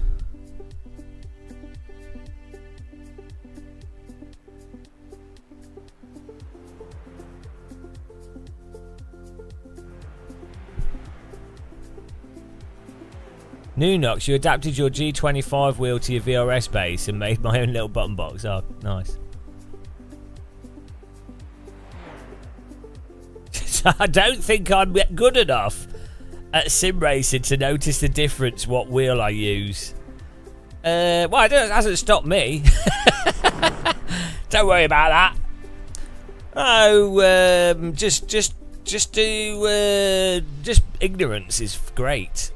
Nunox, you adapted your G25 wheel to your VRS base and made my own little button box. Oh, nice. I don't think I'm good enough at sim racing to notice the difference what wheel I use. Well, it hasn't stopped me. Don't worry about that. Oh, just ignorance is great.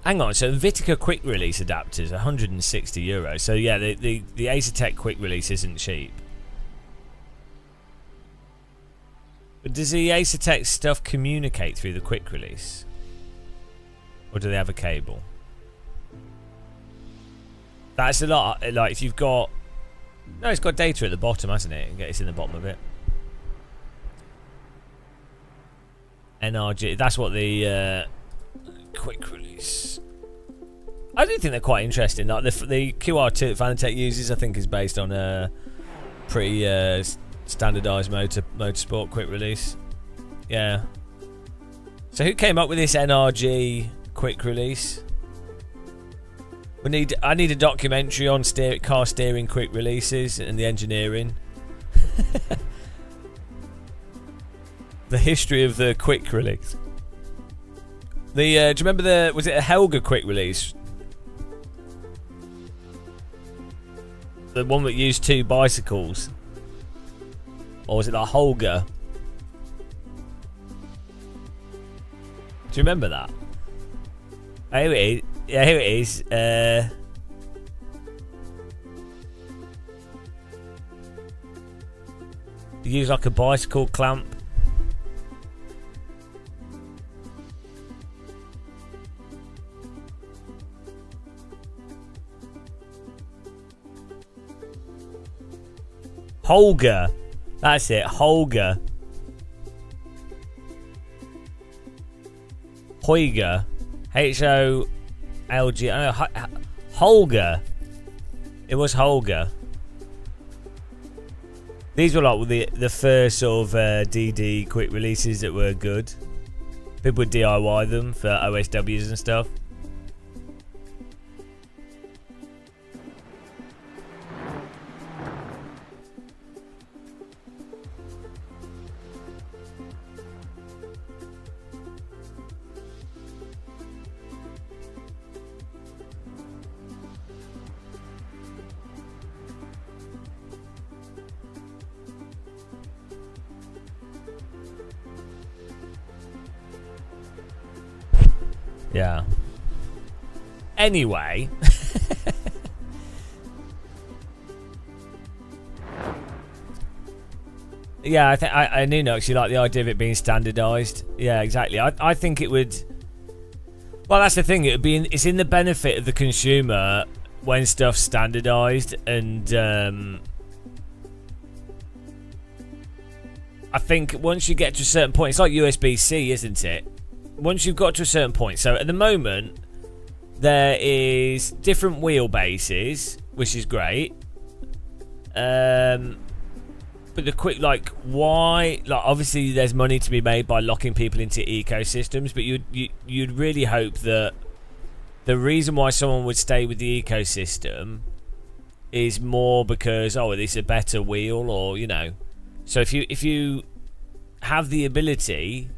Hang on, so Vitica quick release adapters, €160. So yeah, the Acertech quick release isn't cheap. But does the Acertech stuff communicate through the quick release? Or do they have a cable? That's a lot, like if you've got... No, it's got data at the bottom, hasn't it? It's in the bottom of it. NRG, that's what the quick release... I do think they're quite interesting. Like the QR2 that Fanatec uses, I think, is based on a pretty standardised motorsport quick release. Yeah. So who came up with this NRG quick release? I need a documentary on car steering quick releases and the engineering. The history of the quick release. Do you remember was it a Helga quick release? The one that used 2 bicycles? Or was it like Holga? Do you remember that? Here it is. Yeah, here it is. You use like a bicycle clamp. Holga. That's it, Holga. Hoyga. H-O-L-G. Holga. It was Holga. These were like the first sort of DD quick releases that were good. People would DIY them for OSWs and stuff. Yeah. Anyway. Yeah, I knew no, actually like the idea of it being standardised. Yeah, exactly. I think it would. Well, that's the thing. It would be. It's in the benefit of the consumer when stuff's standardised, and I think once you get to a certain point, it's like USB-C, isn't it? Once you've got to a certain point. So at the moment, there is different wheelbases, which is great. But the quick, like, why? Like, obviously, there's money to be made by locking people into ecosystems, but you'd really hope that the reason why someone would stay with the ecosystem is more because, oh, it's a better wheel, or you know. So if you have the ability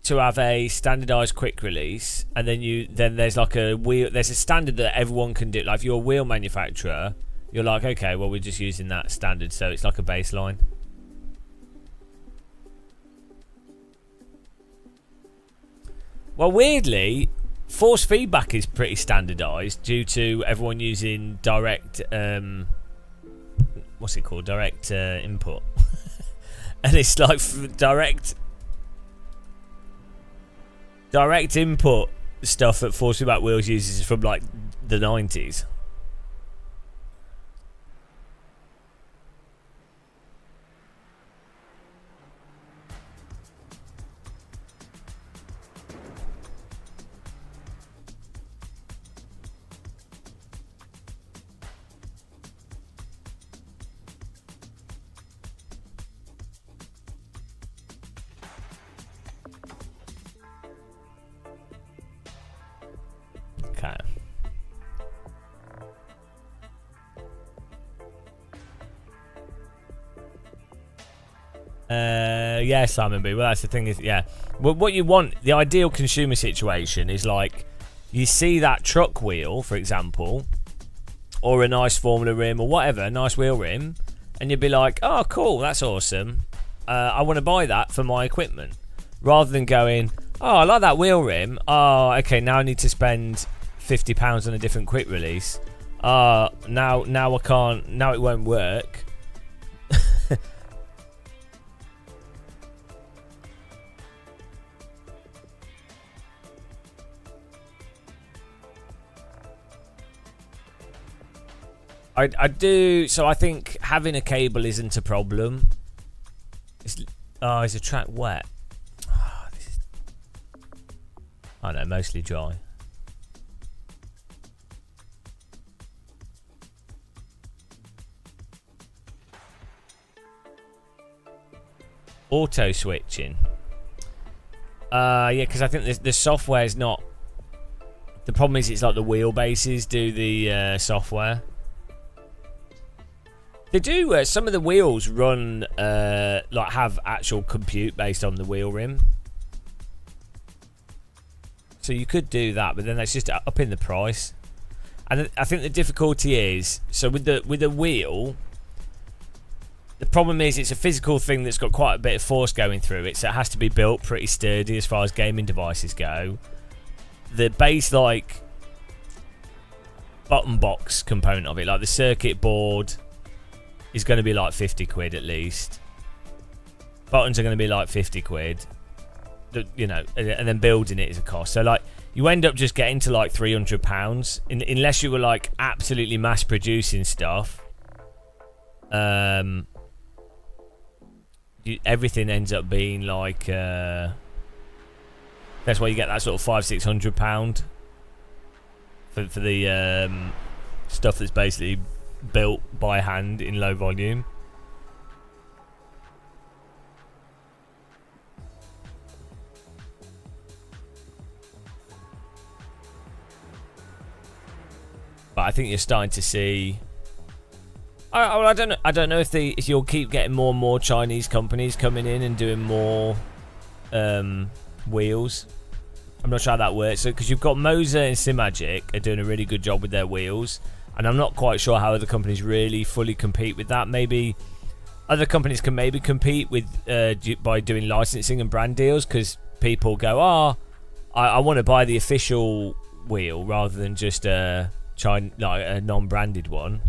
to have a standardized quick release, and then there's like there's a standard that everyone can do. Like if you're a wheel manufacturer, you're like, okay, well, we're just using that standard, so it's like a baseline. Well, weirdly, force feedback is pretty standardized due to everyone using direct, what's it called? Direct input. And it's like direct input stuff that force feedback wheels uses from like the 90s. Okay. Yeah, Simon B. Well, that's the thing is, yeah. Well, what you want, the ideal consumer situation is like, you see that truck wheel, for example, or a nice Formula rim or whatever, a nice wheel rim, and you'd be like, oh, cool, that's awesome. I want to buy that for my equipment. Rather than going, oh, I like that wheel rim. Oh, okay, now I need to spend £50 on a different quick release. Now I can't. Now it won't work. I do. So I think having a cable isn't a problem. Is the track wet? I know, mostly dry. Auto switching. Yeah, because I think the software is not. The problem is it's like the wheelbases do the software. They do. Some of the wheels run like have actual compute based on the wheel rim. So you could do that, but then that's just up in the price. And I think the difficulty is, so with the wheel, the problem is it's a physical thing that's got quite a bit of force going through it, so it has to be built pretty sturdy as far as gaming devices go. The base, like, button box component of it, like the circuit board, is going to be like 50 quid at least. Buttons are going to be like 50 quid. You know, and then building it is a cost. So like, you end up just getting to like £300 unless you were like absolutely mass producing stuff. Everything ends up being like that's why you get that sort of £500-600 for the stuff that's basically built by hand in low volume. But I think you're starting to see. I don't know if you'll keep getting more and more Chinese companies coming in and doing more wheels. I'm not sure how that works. So because you've got Moser and Simagic are doing a really good job with their wheels, and I'm not quite sure how other companies really fully compete with that. Maybe other companies can maybe compete with by doing licensing and brand deals, because people go, I want to buy the official wheel rather than just a non-branded one.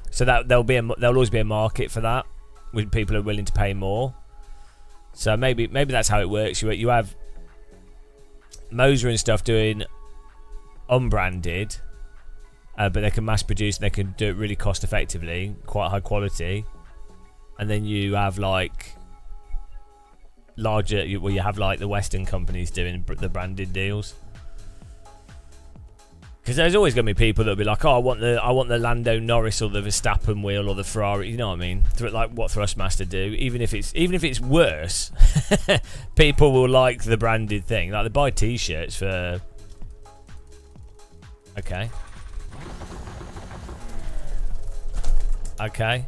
So that there'll always be a market for that, when people are willing to pay more. So maybe that's how it works. You have Moser and stuff doing unbranded, but they can mass produce and they can do it really cost effectively, quite high quality. And then you have like larger, you have like the Western companies doing the branded deals. Because there's always going to be people that'll be like, oh, I want the Lando Norris or the Verstappen wheel or the Ferrari. You know what I mean? Like what Thrustmaster do. Even if it's worse, people will like the branded thing. Like they buy T-shirts for. Okay. Okay.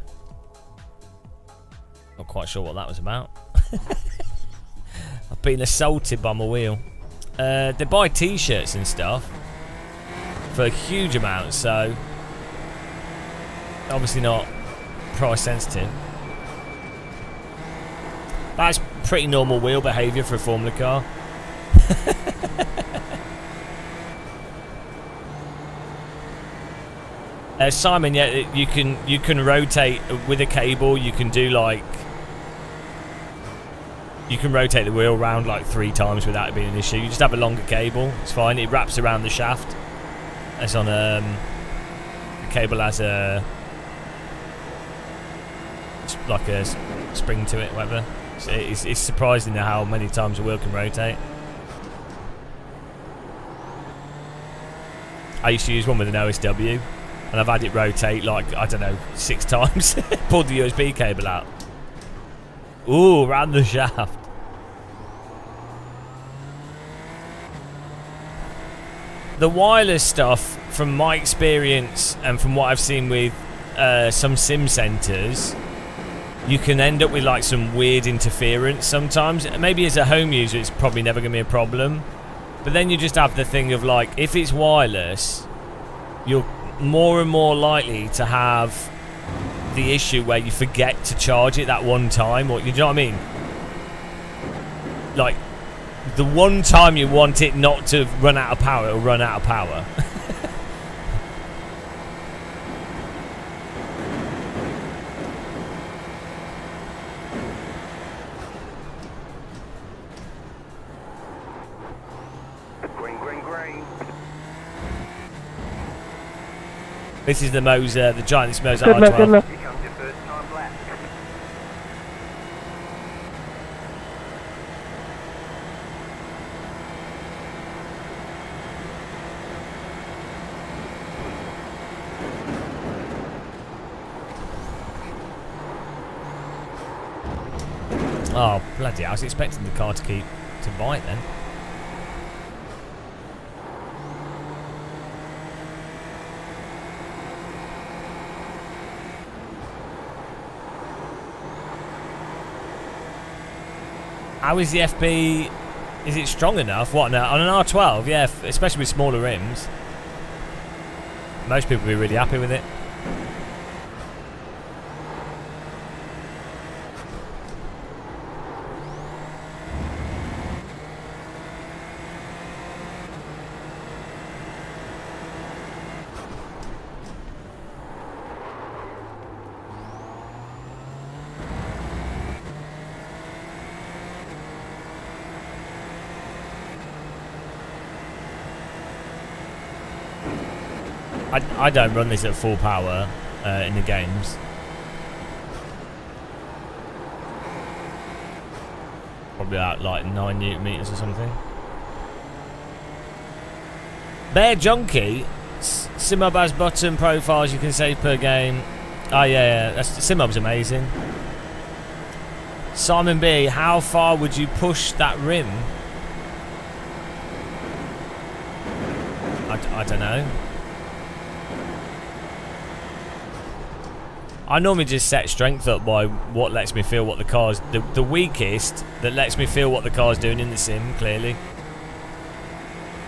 Not quite sure what that was about. I've been assaulted by my wheel. They buy T-shirts and stuff for huge amounts, so obviously not price sensitive. That's pretty normal wheel behaviour for a Formula car. Simon, yeah, you can rotate with a cable. You can do like you can rotate the wheel around like 3 times without it being an issue. You just have a longer cable. It's fine. It wraps around the shaft. It's on the cable has a like a spring to it, whatever. So it's surprising how many times a wheel can rotate. I used to use one with an OSW, and I've had it rotate like, I don't know, 6 times. Pulled the USB cable out. Ooh, round the shaft. The wireless stuff, from my experience and from what I've seen with some sim centers, you can end up with like some weird interference sometimes. Maybe as a home user it's probably never going to be a problem, but then you just have the thing of like, if it's wireless, you're more and more likely to have the issue where you forget to charge it that one time, or you know what I mean? Like, the one time you want it not to run out of power, it'll run out of power. Green. This is the Moser, the Giant Moser Good luck, R12. good luck. Here comes your first time lap. Oh, bloody hell. I was expecting the car to bite then. How is the FB? Is it strong enough? What, now on an R12? Yeah, especially with smaller rims. Most people will be really happy with it. I don't run this at full power in the games. Probably at like 9 Newton meters or something. Bear Junkie, Simub has button profiles you can save per game. Oh yeah, Simub's amazing. Simon B, how far would you push that rim? I don't know. I normally just set strength up by what lets me feel what the car's... The weakest that lets me feel what the car's doing in the sim, clearly.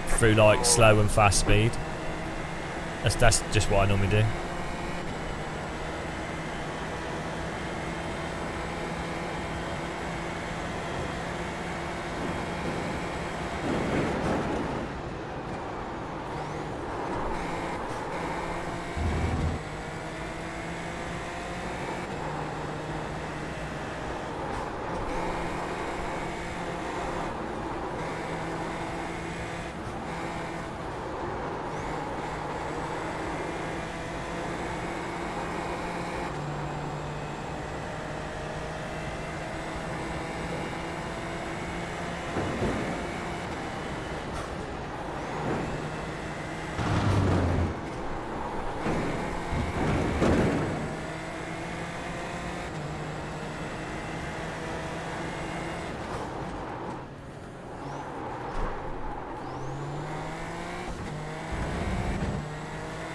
Through, like, slow and fast speed. That's just what I normally do.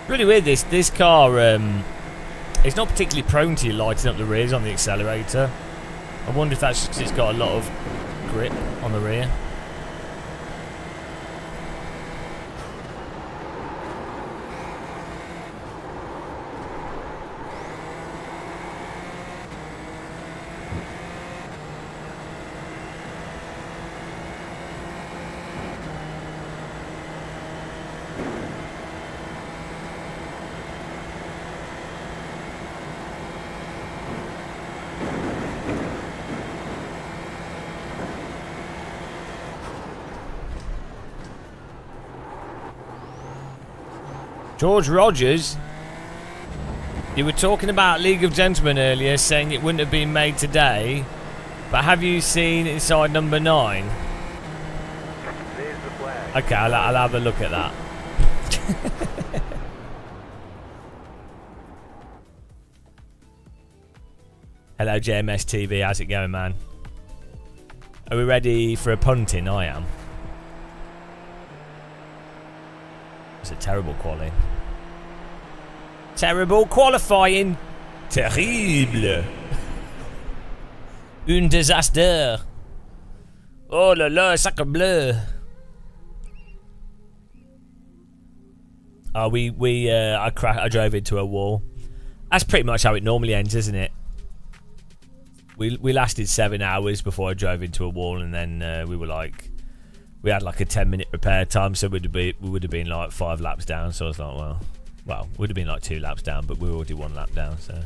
Really weird. This car, it's not particularly prone to you lighting up the rears on the accelerator. I wonder if that's because it's got a lot of grip on the rear. George Rogers, you were talking about League of Gentlemen earlier, saying it wouldn't have been made today, but have you seen inside number 9? There's the flag. Okay, I'll have a look at that. Hello JMS TV, how's it going, man? Are we ready for a punting? I am. It's a terrible quality. Terrible qualifying. Terrible. Un disaster. Oh là là, sacre bleu. I drove into a wall. That's pretty much how it normally ends, isn't it? We lasted 7 hours before I drove into a wall, and then we had like a 10-minute repair time, so we would have been like 5 laps down. So I was like, well, would have been like 2 laps down, but we were already 1 lap down. So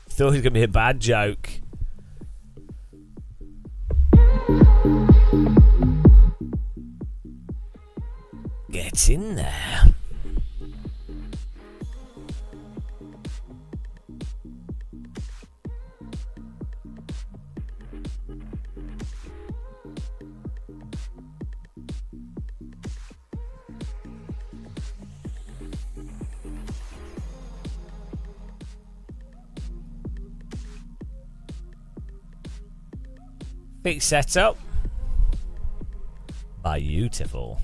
thought it was gonna be a bad joke. Get in there. Big setup. Beautiful.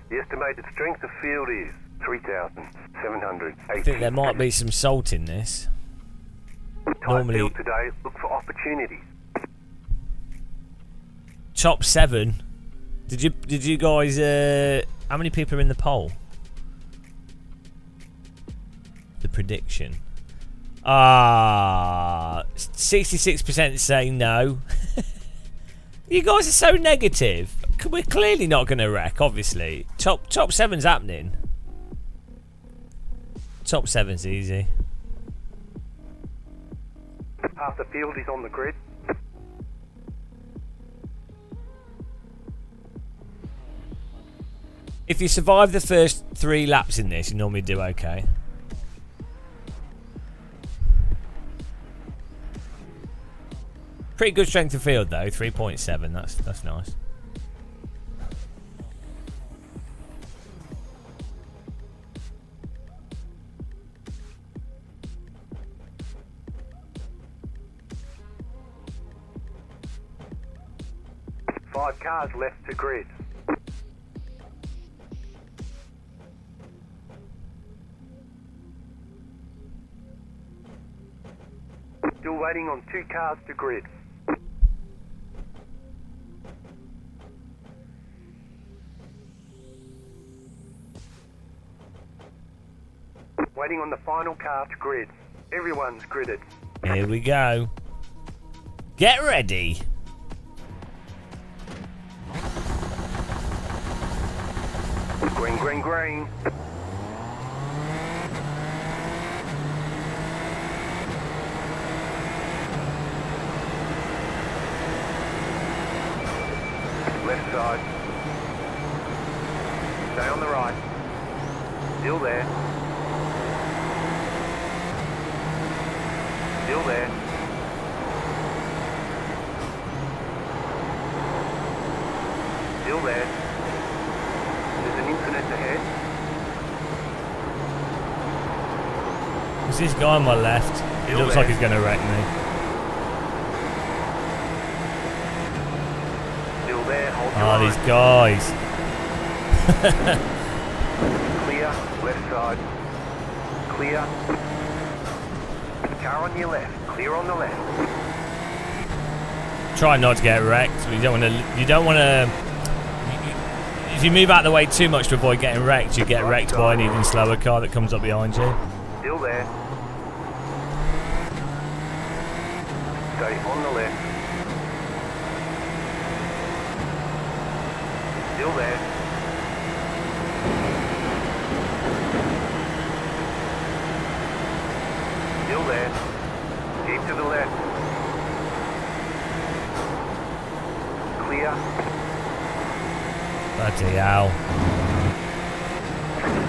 The estimated strength of field is 3,780. I think there might be some salt in this. Tight Normally, field today, look for opportunities. top 7. Did you guys? How many people are in the poll? The prediction. 66% say no. You guys are so negative. We're clearly not going to wreck, obviously. Top 7's happening. Top 7's easy. Half the field is on the grid. If you survive the first 3 laps in this, you normally do okay. Pretty good strength of field though, 3.7. That's nice. Five cars left to grid. Still waiting on 2 cars to grid. Waiting on the final car to grid. Everyone's gridded. Here we go. Get ready. Green, green, green. Left side. Stay on the right. Still there. Still there. Still there. There's an incident ahead. There's this guy on my left. He looks like he's going to wreck me. your Oh, line. these guys. Clear, left side. Clear. Car on your left. Clear on the left. Try not to get wrecked. But you don't want to. You don't want to. If you move out of the way too much to avoid getting wrecked, you get wrecked by an even slower car that comes up behind you. Still there. Stay on the left. Still there. Still there. Keep to the left. Clear. Bloody hell.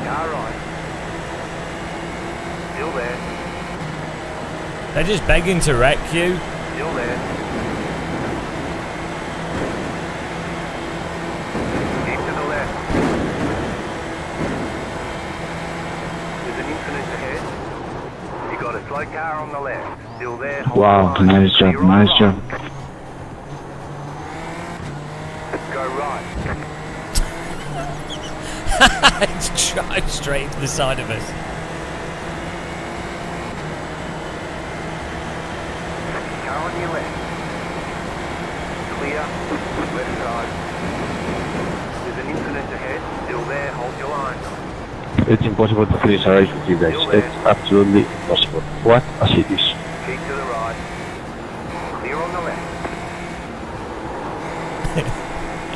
Car right. Still there. They're just begging to wreck you. Still there. Keep to the left. There's an incident ahead. You got a slow car on the left. Still there. Hold Wow, the line. nice job, Clear on nice the job. right. Go right. Drive straight into the side of us. Car on your left. Clear. Left side. There's an incident ahead. Still there. Hold your line. It's impossible to finish a race with you guys. It's absolutely impossible. What a cities. Keep to the right. Clear on the left.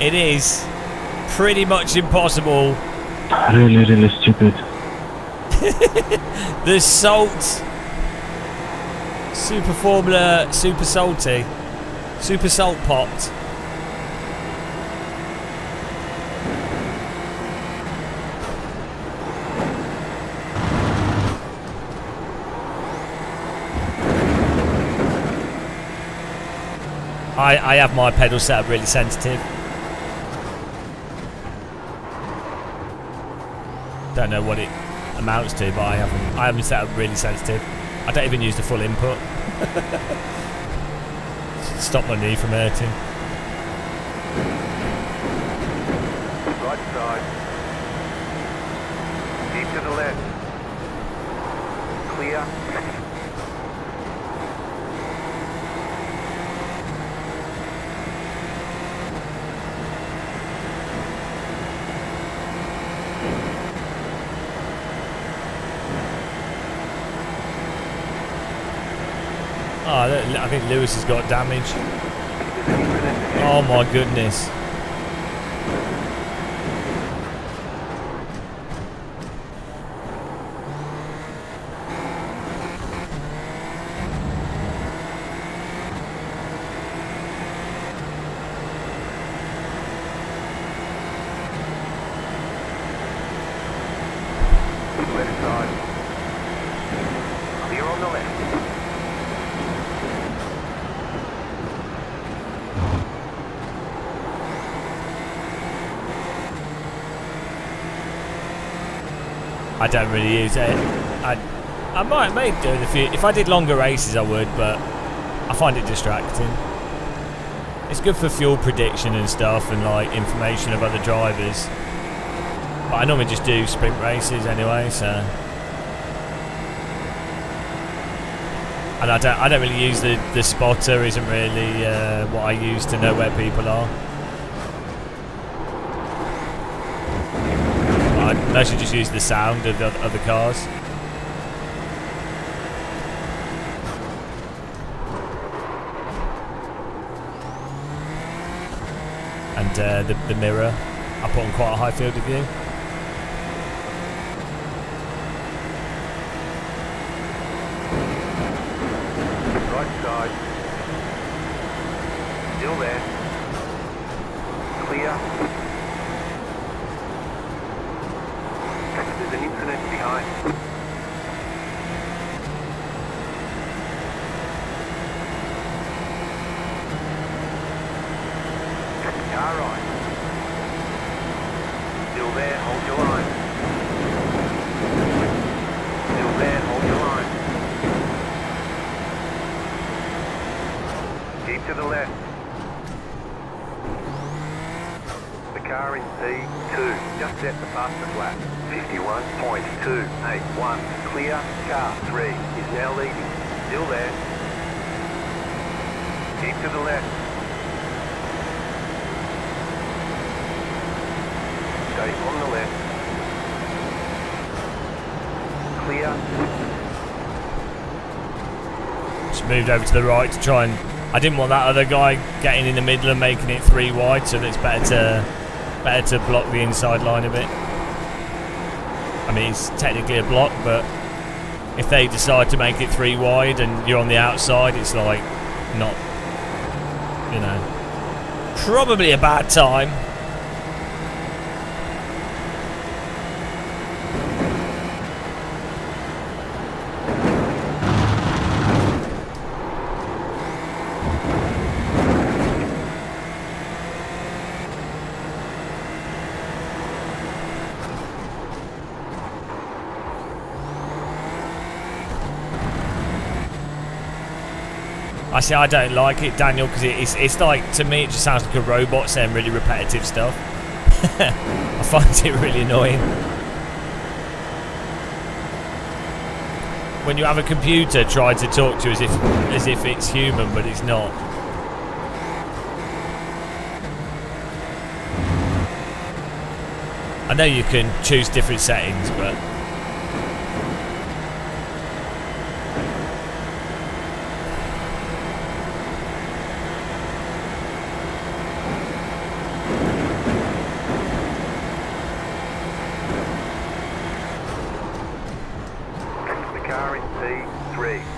It is pretty much impossible. Really, really stupid. The salt. Super Formula, super salty. Super salt pot. I have my pedal set up really sensitive. Don't know what it amounts to, but I haven't set up really sensitive. I don't even use the full input. Stop my knee from hurting. Right side. Keep to the left. Clear. Oh, I think Lewis has got damage. Oh my goodness. Left side. Clear on the left. I don't really use it. I might do it if I did longer races I would, but I find it distracting. It's good for fuel prediction and stuff and like information of other drivers. But I normally just do sprint races anyway, so. And I don't really use the spotter. Isn't really what I use to know where people are. I mostly just use the sound of the other cars. And the mirror, I put on quite a high field of view. Right side. Still there. Clear. There's an incident behind. Car right. Still there, hold your line. Still there, hold your line. Keep to the left. Car in P2, just set the fastest lap. 51.281. Clear. Car 3 is now leading. Still there. Keep to the left. Stay on the left. Clear. Just moved over to the right to try and... I didn't want that other guy getting in the middle and making it 3 wide, so it's better to block the inside line a bit. I mean, it's technically a block, but if they decide to make it 3 wide and you're on the outside, it's like not, you know, probably a bad time. I see. I don't like it, Daniel, because it's like, to me, it just sounds like a robot saying really repetitive stuff. I find it really annoying. When you have a computer try to talk to you as if it's human, but it's not. I know you can choose different settings, but.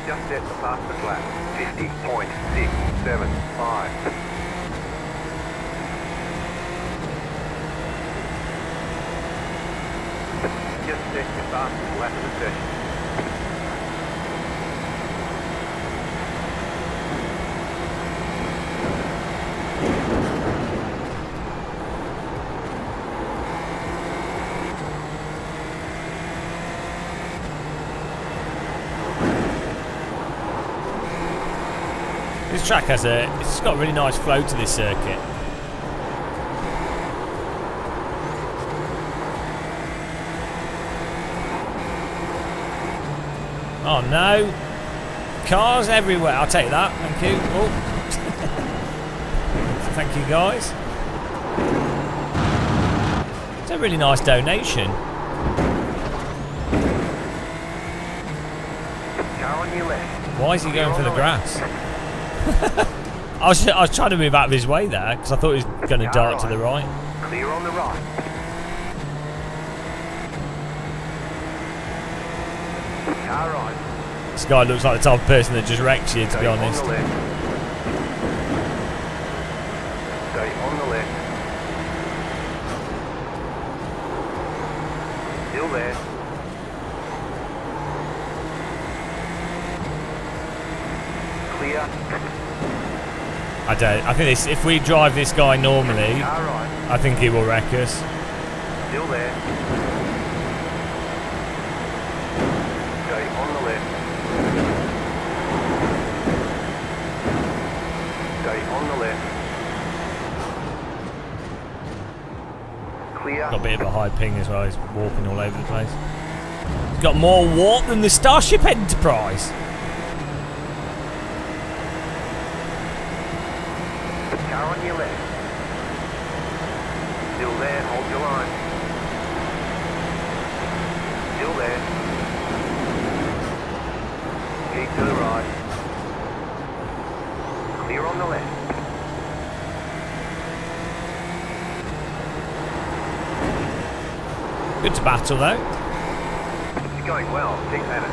Just set the fastest lap. 50.675. Just set your fastest lap of the session. This track it's got a really nice flow to this circuit. Oh no! Cars everywhere. I'll take that. Thank you. Oh. Thank you, guys. It's a really nice donation. Car on your left. Why is he going for the grass? I was trying to move out of his way there because I thought he was going to dart to the right. Clear on the right. Car right. This guy looks like the type of person that just wrecks you, to be honest. On the left. Stay on the left. Still there. Clear. I think if we drive this guy normally, Car right. I think he will wreck us. Still there. Stay on the left. Stay on the left. Clear. Got a bit of a high ping as well. He's warping all over the place. He's got more warp than the Starship Enterprise. Car on your left. Still there, hold your line. Still there. Keep to the right. Clear on the left. Good to battle though. It's going well, keep at it.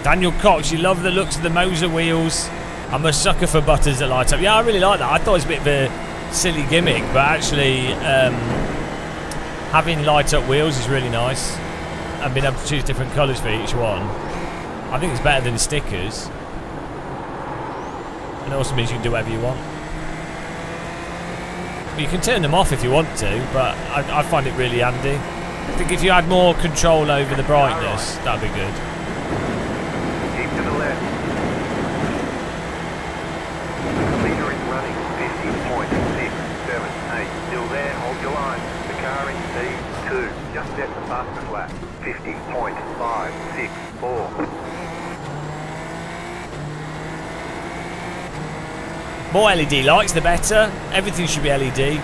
Daniel Cox, you love the looks of the Moser wheels. I'm a sucker for buttons that light up. Yeah, I really like that. I thought it was a bit of a silly gimmick, but actually having light up wheels is really nice. And being able to choose different colours for each one, I think it's better than stickers. And it also means you can do whatever you want. But you can turn them off if you want to, but I find it really handy. I think if you had more control over the brightness, that'd be good. Keep to the left. The leader is running 50.678. Still there, hold your line. The car in P2. Just set the fastest lap. 50.564. More LED lights, the better. Everything should be LED.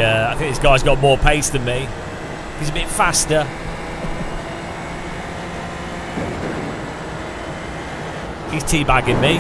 I think this guy's got more pace than me. He's a bit faster. He's teabagging me.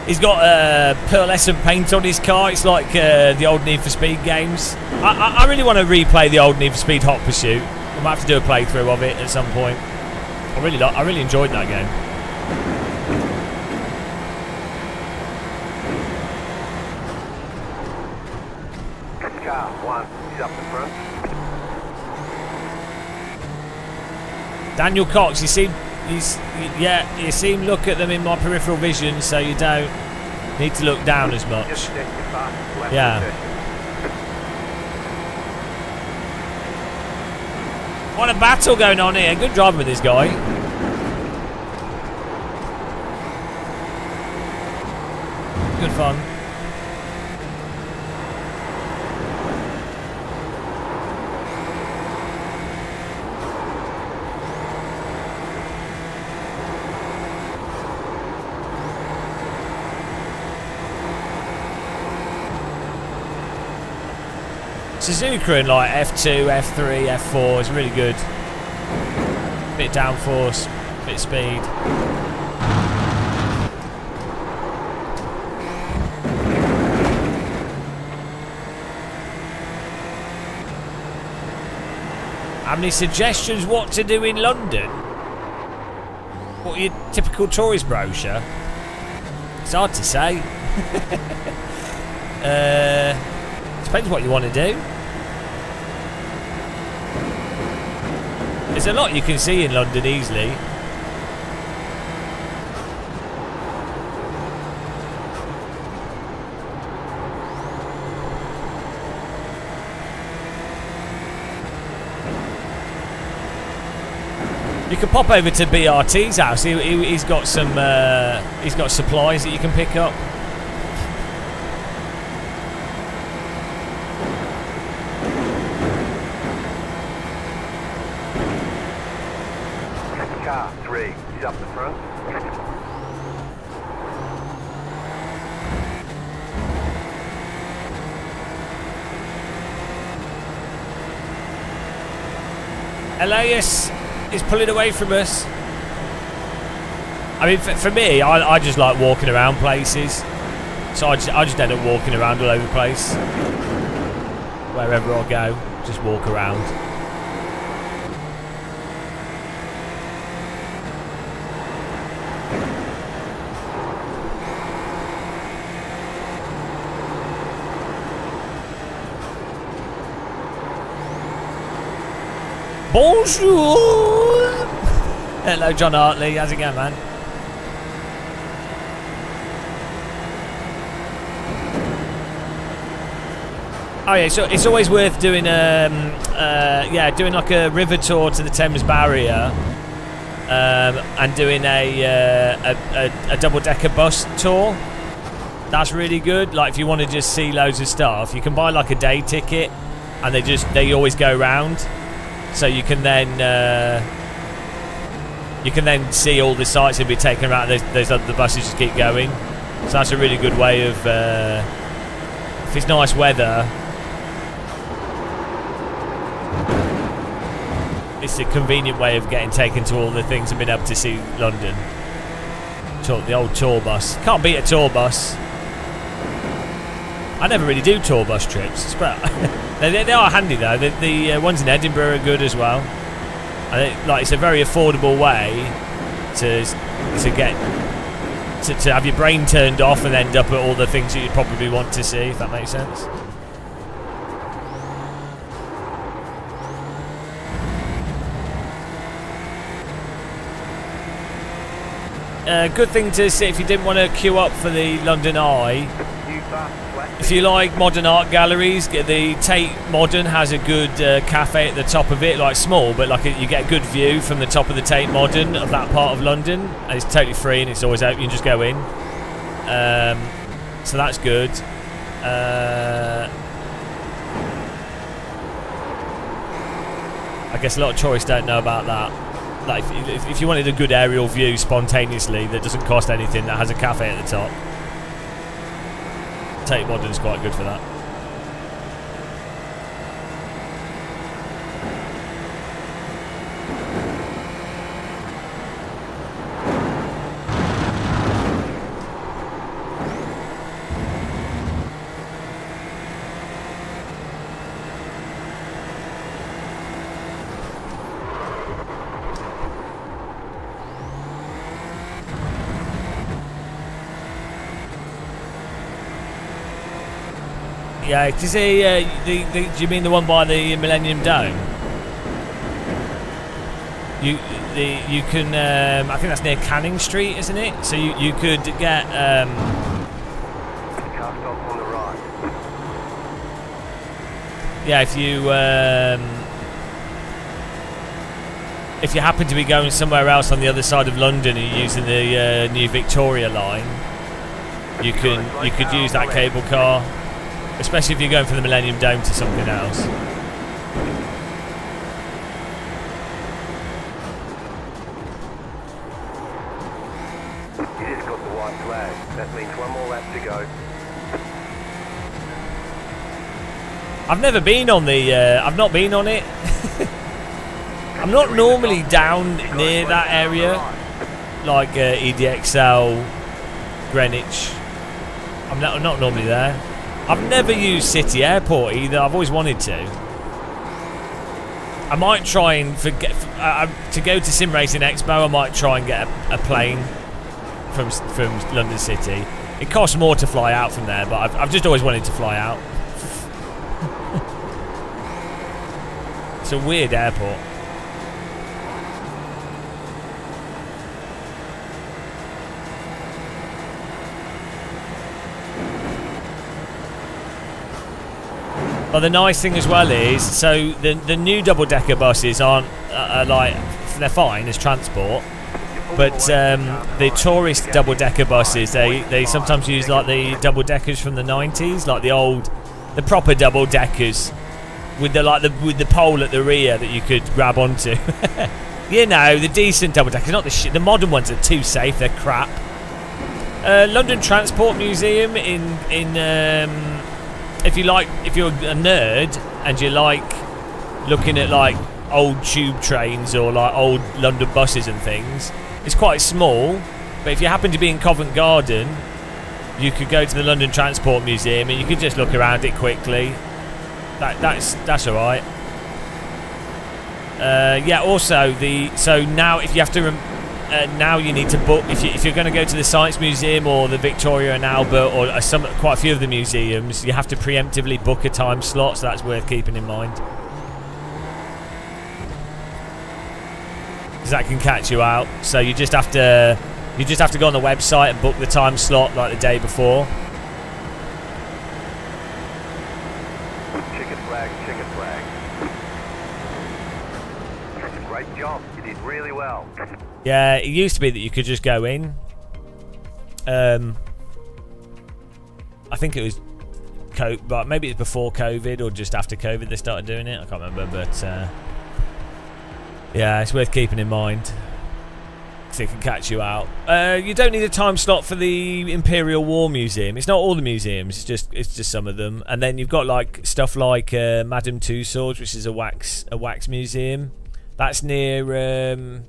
He's got pearlescent paint on his car. It's like the old Need for Speed games. I really want to replay the old Need for Speed Hot Pursuit. I might have to do a playthrough of it at some point. I really enjoyed that game. Car 1 is up the front. Daniel Cox, you see look at them in my peripheral vision, so you don't need to look down as much. Just set your fastest lap. Yeah. What a battle going on here. Good driving with this guy. Good fun. Suzuka in like F2, F3, F4 is really good. Bit of downforce, bit of speed. How many suggestions what to do in London? What, your typical tourist brochure? It's hard to say. Depends what you want to do. There's a lot you can see in London easily. You can pop over to BRT's house. He's got some. He's got supplies that you can pick up. Car 3 is up the front. Elias is pulling away from us. I mean, for me, I just like walking around places. So I just end up walking around all over the place. Wherever I go, just walk around. Bonjour. Hello, John Hartley. How's it going, man? Oh yeah, so it's always worth doing doing like a river tour to the Thames Barrier, and doing a double-decker bus tour. That's really good. Like if you want to just see loads of stuff, you can buy like a day ticket, and they always go round, so you can then see all the sites and be taken around. Those other buses just keep going, so that's a really good way of if it's nice weather. It's a convenient way of getting taken to all the things and being able to see London. The old tour bus. Can't beat a tour bus. I never really do tour bus trips. It's great. they are handy though. The ones in Edinburgh are good as well. And it's a very affordable way to have your brain turned off and end up at all the things that you'd probably want to see, if that makes sense. Good thing to see if you didn't want to queue up for the London Eye. If you like modern art galleries, the Tate Modern has a good cafe at the top of it, like small, but you get a good view from the top of the Tate Modern of that part of London, and it's totally free and it's always open. You can just go in. So that's good. I guess a lot of tourists don't know about that. Like if you wanted a good aerial view spontaneously that doesn't cost anything, that has a cafe at the top, Tate Modern's quite good for that. Yeah, to see do you mean the one by the Millennium Dome? You can I think that's near Canning Street, isn't it? So you could get Car stop on the right. yeah, if you happen to be going somewhere else on the other side of London and you're using the new Victoria line, you could use that cable car. Especially if you're going from the Millennium Dome to something else. You just got the white flag. That means one more lap to go. I've never been on the. I've not been on it. I'm not normally down near that area, like EDXL, Greenwich. I'm not normally there. I've never used City Airport either. I've always wanted to. I might try and to go to Sim Racing Expo. I might try and get a plane from London City. It costs more to fly out from there, but I've just always wanted to fly out. It's a weird airport. But the nice thing as well is, so the new double-decker buses aren't they're fine as transport, but the tourist double-decker buses, they sometimes use like the double-deckers from the 90s, like the proper double-deckers with the pole at the rear that you could grab onto. You know, the decent double-deckers, not the modern ones are too safe. They're crap. London Transport Museum in. If you're a nerd and you like looking at like old tube trains or like old London buses and things, it's quite small. But if you happen to be in Covent Garden, you could go to the London Transport Museum and you could just look around it quickly. That's all right. Yeah. Also, so now if you have to. Now you need to book if you're going to go to the Science Museum or the Victoria and Albert or quite a few of the museums. You have to preemptively book a time slot, so that's worth keeping in mind. because that can catch you out. So you just have to go on the website and book the time slot like the day before. Chicken flag, chicken flag. Great job. You did really well. Yeah, it used to be that you could just go in. I think it was but maybe it's before COVID or just after COVID they started doing it. I can't remember, but yeah, it's worth keeping in mind. So it can catch you out. You don't need a time slot for the Imperial War Museum. It's not all the museums. It's just some of them. And then you've got like stuff like Madame Tussauds, which is a wax museum. That's near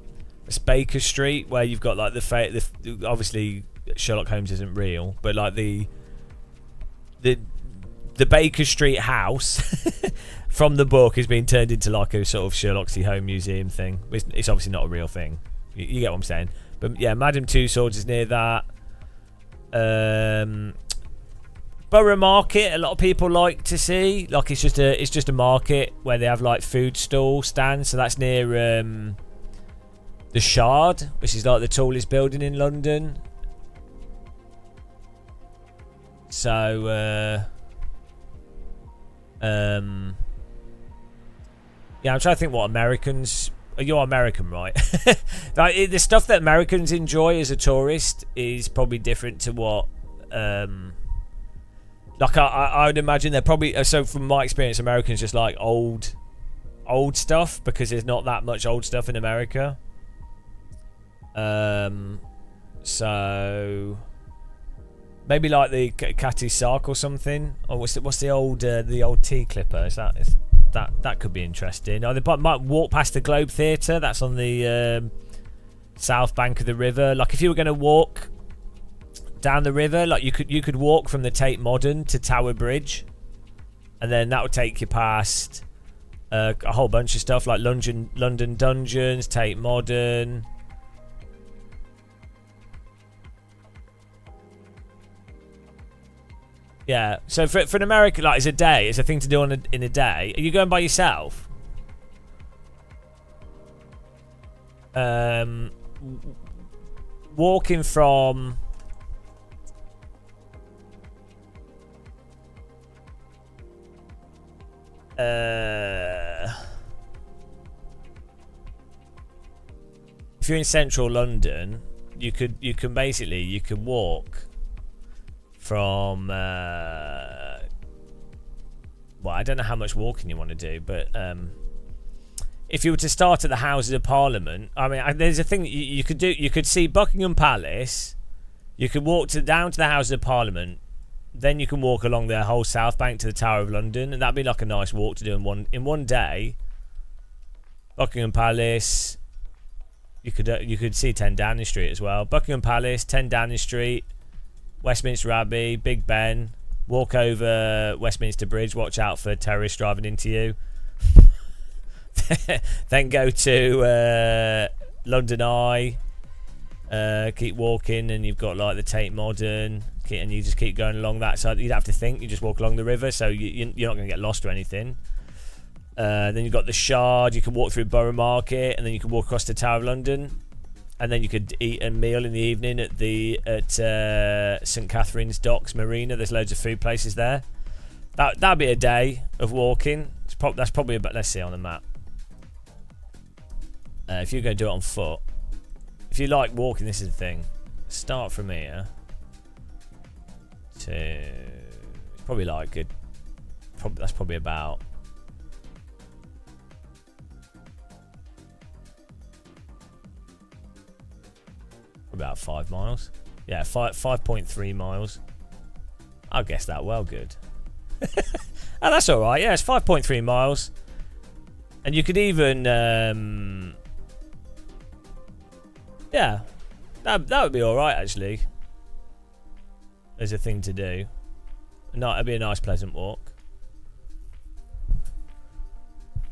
it's Baker Street, where you've got like the obviously Sherlock Holmes isn't real, but like the Baker Street house from the book has been turned into like a sort of Sherlock Holmes museum thing. It's obviously not a real thing. You get what I'm saying? But yeah, Madame Tussauds is near that. Borough Market, a lot of people like to see. Like it's just a market where they have like food stall stands. So that's near the Shard, which is like the tallest building in London. So yeah, I'm trying to think what Americans. You're American, right? Like, the stuff that Americans enjoy as a tourist is probably different to what like I would imagine they're probably, so from my experience, Americans just like old stuff, because there's not that much old stuff in America. So maybe like the Catty Sark or something, or what's the old tea clipper? That could be interesting. Or they might walk past the Globe Theatre. That's on the south bank of the river. Like if you were going to walk down the river, like you could walk from the Tate Modern to Tower Bridge, and then that would take you past a whole bunch of stuff like London Dungeons, Tate Modern. Yeah, so for an American, like, it's a day. It's a thing to do in a day. Are you going by yourself? Walking from if you're in central London, you could walk from well, I don't know how much walking you want to do, but if you were to start at the Houses of Parliament, I mean, there's a thing that you could do. You could see Buckingham Palace, you could walk down to the Houses of Parliament, then you can walk along the whole South Bank to the Tower of London, and that'd be like a nice walk to do in one day. Buckingham Palace, you could see 10 Downing Street as well. Buckingham Palace, 10 Downing Street, Westminster Abbey, Big Ben, walk over Westminster Bridge, watch out for terrorists driving into you. Then go to London Eye, keep walking, and you've got like the Tate Modern, and you just keep going along that side. You'd have to think, you just walk along the river, so you're not going to get lost or anything. Then you've got the Shard, you can walk through Borough Market, and then you can walk across the Tower of London. And then you could eat a meal in the evening at St Catherine's Docks Marina. There's loads of food places there. That'd be a day of walking. That's probably about, let's see on the map. If you're going to do it on foot, if you like walking, this is the thing. Start from here to, it's probably like good. That's probably about. About 5 miles. Yeah, 5.3 miles. I'll guess that well good. Oh, that's alright. Yeah, it's 5.3 miles. And you could even yeah, that would be alright actually. There's a thing to do. No, it'd be a nice pleasant walk.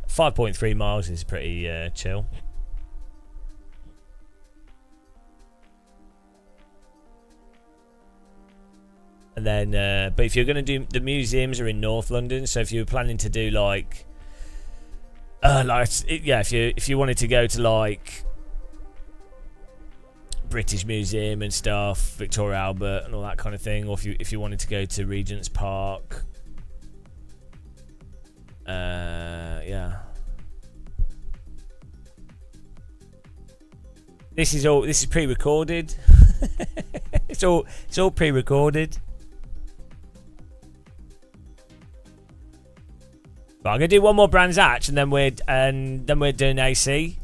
5.3 miles is pretty chill. And then, but if you're going to do, the museums are in North London, so if you were planning to do like if you wanted to go to like British Museum and stuff, Victoria Albert and all that kind of thing, or if you wanted to go to Regent's Park. Yeah. This is pre-recorded. it's all pre-recorded. But I'm gonna do one more Brands Hatch and then we're doing AC.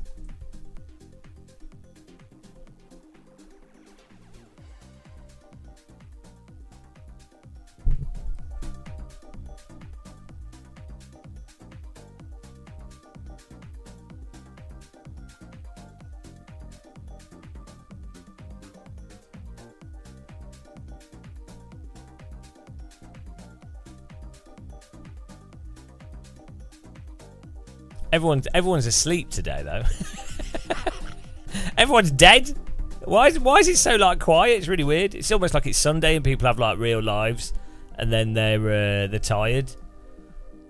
Everyone's asleep today though. Everyone's dead. Why is it so like quiet? It's really weird. It's almost like it's Sunday and people have like real lives, and then they're tired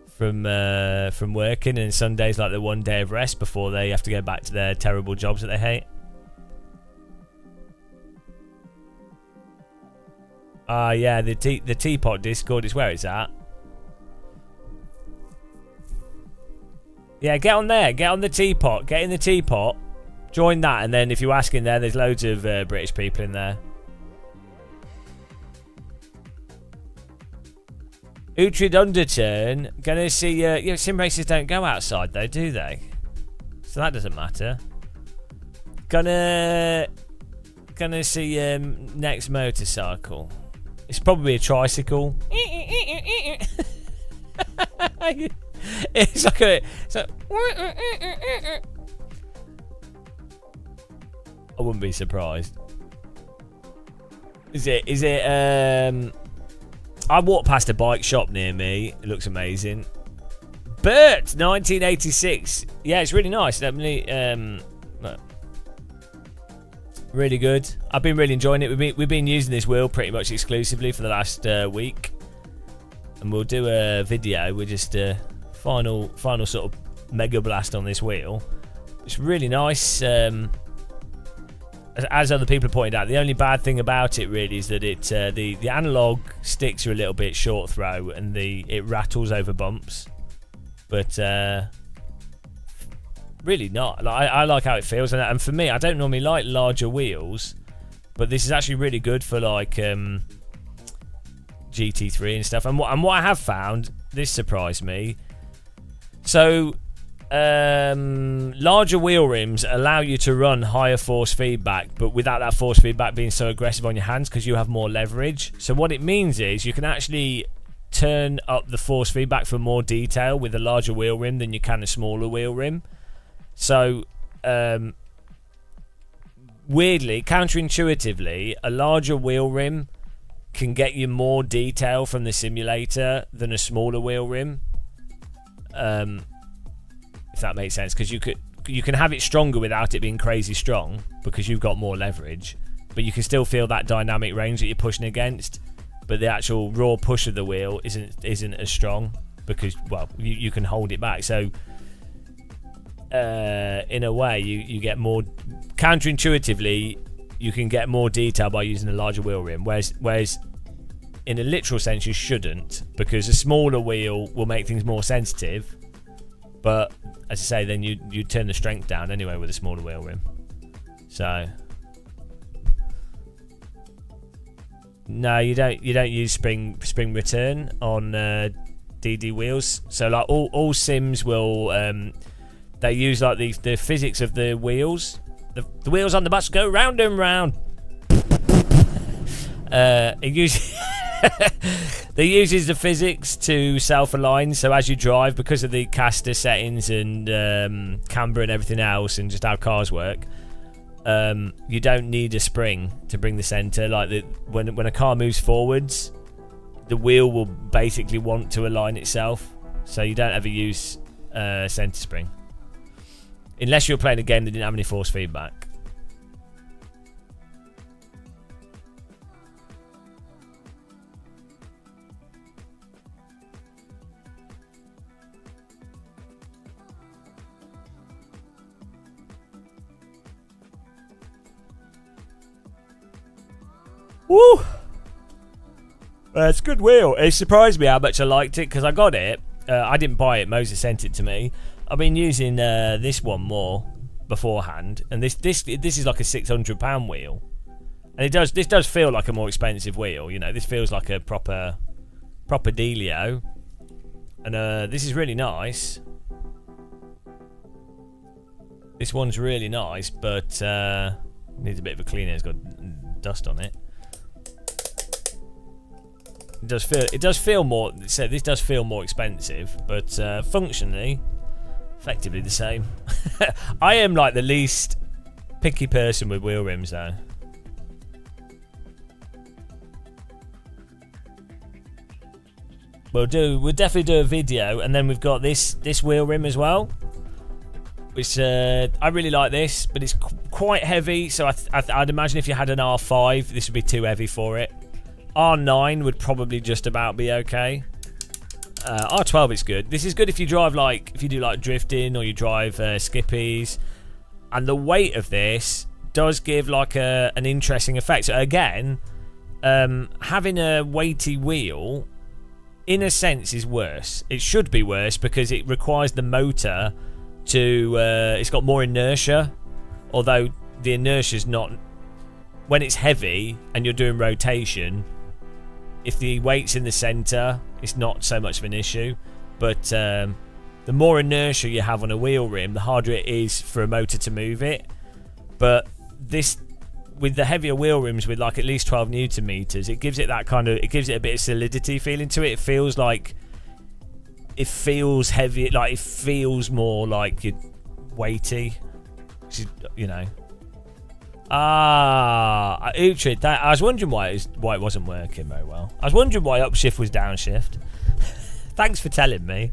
from working, and Sunday's like the one day of rest before they have to go back to their terrible jobs that they hate. Yeah, the Teapot Discord is where it's at. Yeah, get on there. Get on the Teapot. Get in the Teapot. Join that, and then if you ask in there, there's loads of British people in there. Uhtred Underturn. Gonna see... sim races don't go outside, though, do they? So that doesn't matter. Gonna see next motorcycle. It's probably a tricycle. It's like I wouldn't be surprised. Is it I walked past a bike shop near me. It looks amazing. Bert 1986. Yeah, it's really nice. Definitely really good. I've been really enjoying it. We've been using this wheel pretty much exclusively for the last week. And we'll do a video. We're just final sort of mega blast on this wheel. It's really nice. As other people have pointed out, the only bad thing about it really is that the analog sticks are a little bit short throw and it rattles over bumps. But really not. Like, I like how it feels, and for me, I don't normally like larger wheels, but this is actually really good for like GT3 and stuff. And what I have found, this surprised me. So larger wheel rims allow you to run higher force feedback, but without that force feedback being so aggressive on your hands, because you have more leverage. So what it means is you can actually turn up the force feedback for more detail with a larger wheel rim than you can a smaller wheel rim. So weirdly, counterintuitively, a larger wheel rim can get you more detail from the simulator than a smaller wheel rim. If that makes sense, because you can have it stronger without it being crazy strong because you've got more leverage, but you can still feel that dynamic range that you're pushing against. But the actual raw push of the wheel isn't as strong because, well, you can hold it back. So in a way, you get more counterintuitively. You can get more detail by using a larger wheel rim, whereas in a literal sense you shouldn't, because a smaller wheel will make things more sensitive. But as I say, then you turn the strength down anyway with a smaller wheel rim. So no, you don't use spring return on DD wheels. So like all sims will they use like the physics of the wheels. The wheels on the bus go round and round. It uses the physics to self-align. So as you drive, because of the caster settings and camber and everything else, and just how cars work, you don't need a spring to bring the center. Like when a car moves forwards, the wheel will basically want to align itself. So you don't ever use center spring. Unless you're playing a game that didn't have any force feedback. Woo! It's a good wheel. It surprised me how much I liked it because I got it. I didn't buy it. Moses sent it to me. I've been using this one more beforehand, and this is like a £600 wheel, and this does feel like a more expensive wheel. You know, this feels like a proper dealio, and this is really nice. This one's really nice, but needs a bit of a cleaner. It's got dust on it. It does feel more. So this does feel more expensive, but functionally, effectively the same. I am like the least picky person with wheel rims, though. We'll definitely do a video, and then we've got this wheel rim as well, which I really like this, but it's quite heavy. So I'd imagine if you had an R5, this would be too heavy for it. R9 would probably just about be okay. R12 is good. This is good if you drive if you do like drifting or you drive skippies. And the weight of this does give like an interesting effect. So again, having a weighty wheel, in a sense, is worse. It should be worse because it requires the motor to. It's got more inertia, although the inertia's not. When it's heavy and you're doing rotation, if the weight's in the center, it's not so much of an issue. But the more inertia you have on a wheel rim, the harder it is for a motor to move it. But this, with the heavier wheel rims with like at least 12 Newton meters, it gives it that kind of, it gives it a bit of solidity feeling to it. It feels like, it feels heavy, like it feels more like you're weighty, you know. Uhtred, I was wondering why it wasn't working very well. I was wondering why upshift was downshift. Thanks for telling me.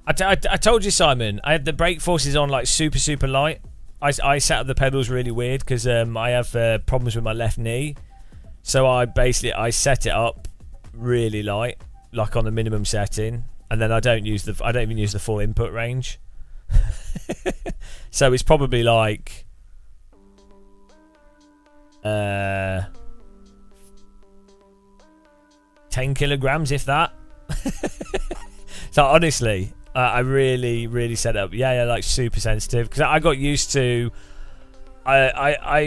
I told you, Simon, I had the brake forces on like super light. I set up the pedals really weird because I have problems with my left knee. So I set it up really light, like on the minimum setting. And then I don't even use the full input range. So it's probably like 10 kilograms, if that. So honestly, I really set it up. Yeah, like super sensitive because I got used to. I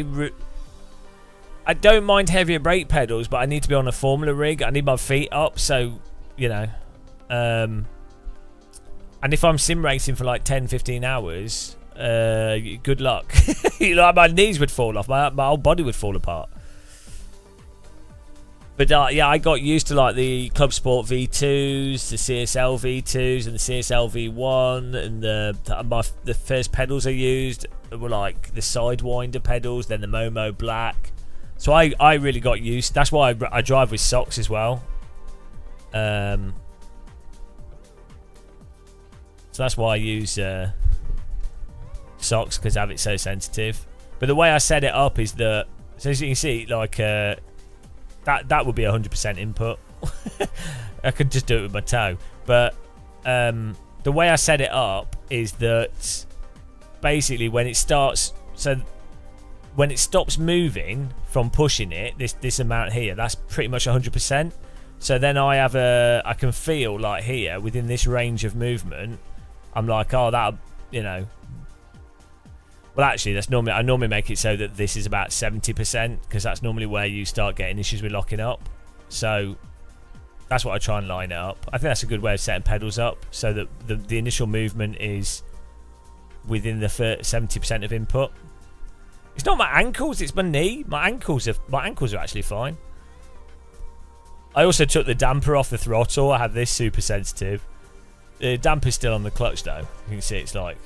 don't mind heavier brake pedals, but I need to be on a Formula rig. I need my feet up, so you know. And if I'm sim racing for like 10-15 hours, good luck. Like my knees would fall off, my whole body would fall apart. But yeah, I got used to like the Club Sport V2s, the CSL V2s, and the CSL V1, and the first pedals I used were like the Sidewinder pedals, then the Momo Black. So I really got used. That's why I drive with socks as well. So that's why I use socks, because I have it so sensitive. But the way I set it up is that, so as you can see, like that would be 100% input. I could just do it with my toe. But the way I set it up is that basically when it starts, so when it stops moving from pushing it, this amount here, that's pretty much 100%. So then I can feel like here within this range of movement. I'm like, oh, that, you know. Well, actually, I normally make it so that this is about 70%, because that's normally where you start getting issues with locking up. So that's what I try and line it up. I think that's a good way of setting pedals up, so that the initial movement is within the 70% of input. It's not my ankles; it's my knee. My ankles are actually fine. I also took the damper off the throttle. I have this super sensitive. The damper's still on the clutch though. You can see it's like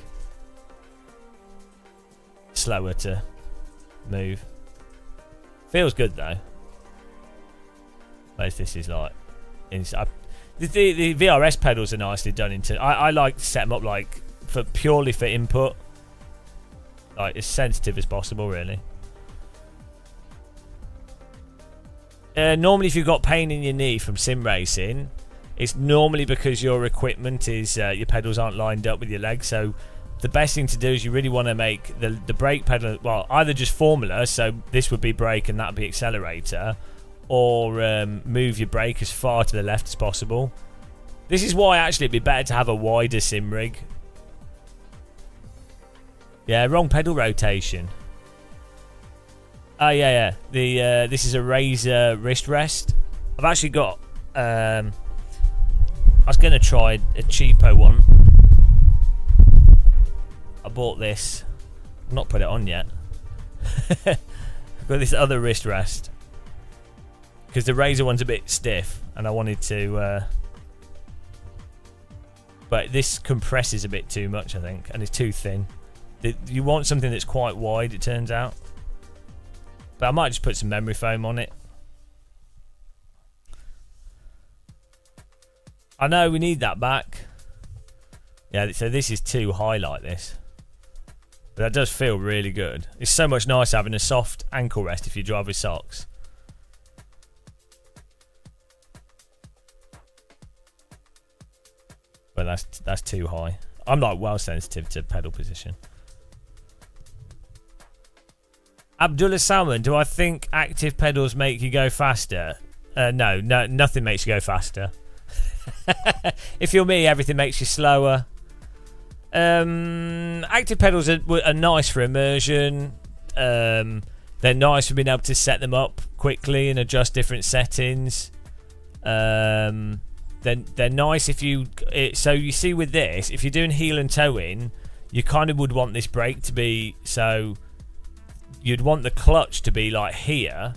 slower to move. Feels good though. Whereas this is like the VRS pedals are nicely done into. I like to set them up like purely for input, like as sensitive as possible, really. Normally, if you've got pain in your knee from sim racing, it's normally because your equipment is your pedals aren't lined up with your legs. So the best thing to do is you really want to make the brake pedal, well, either just formula, so this would be brake and that would be accelerator, or move your brake as far to the left as possible. This is why actually it'd be better to have a wider sim rig. Yeah, wrong pedal rotation. Oh yeah. This is a Razer wrist rest. I've actually got. I was gonna try a cheapo one. I bought this. I've not put it on yet. I've got this other wrist rest because the Razer one's a bit stiff, and I wanted to. But this compresses a bit too much, I think, and it's too thin. You want something that's quite wide, it turns out. But I might just put some memory foam on it. I know we need that back. Yeah, so this is too high like this. But that does feel really good. It's so much nicer having a soft ankle rest if you drive with socks. But that's too high. I'm like well sensitive to pedal position. Abdullah Salman, do I think active pedals make you go faster? No, nothing makes you go faster. If you're me, everything makes you slower. Active pedals are nice for immersion. They're nice for being able to set them up quickly and adjust different settings. They're nice if you... So you see with this, if you're doing heel and toe in, you kind of would want this brake to be... So you'd want the clutch to be like here.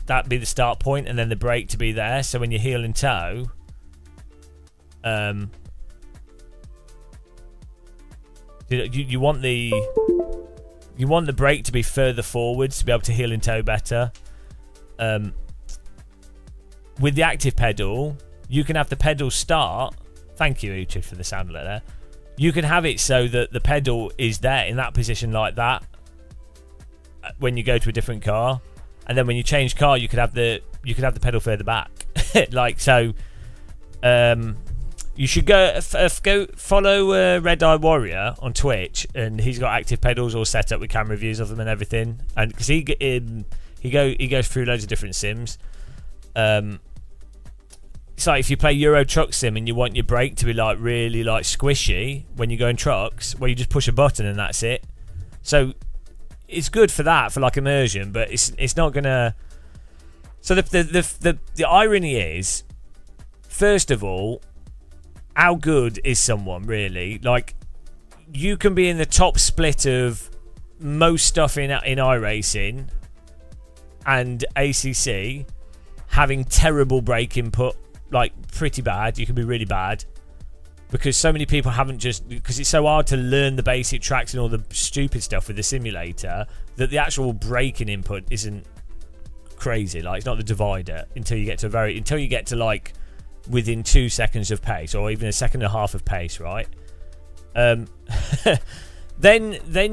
That'd be the start point, and then the brake to be there. So when you heel and toe... You want the brake to be further forwards to be able to heel and toe better. With the active pedal, you can have the pedal start. Thank you, Uchi, for the sound alert there. You can have it so that the pedal is there in that position like that when you go to a different car, and then when you change car, you could have the pedal further back. Like so. You should go follow Red Eye Warrior on Twitch, and he's got active pedals all set up with camera views of them and everything. And because he goes through loads of different sims. It's like if you play Euro Truck Sim and you want your brake to be like really like squishy when you go in trucks, well, you just push a button and that's it. So it's good for that, for like immersion, but it's not gonna. So the irony is, first of all, how good is someone really? Like, you can be in the top split of most stuff in iRacing and ACC, having terrible brake input, like pretty bad. You can be really bad because so many people haven't because it's so hard to learn the basic tracks and all the stupid stuff with the simulator that the actual braking input isn't crazy. Like, it's not the divider until you get to like within 2 seconds of pace, or even a second and a half of pace, right? Then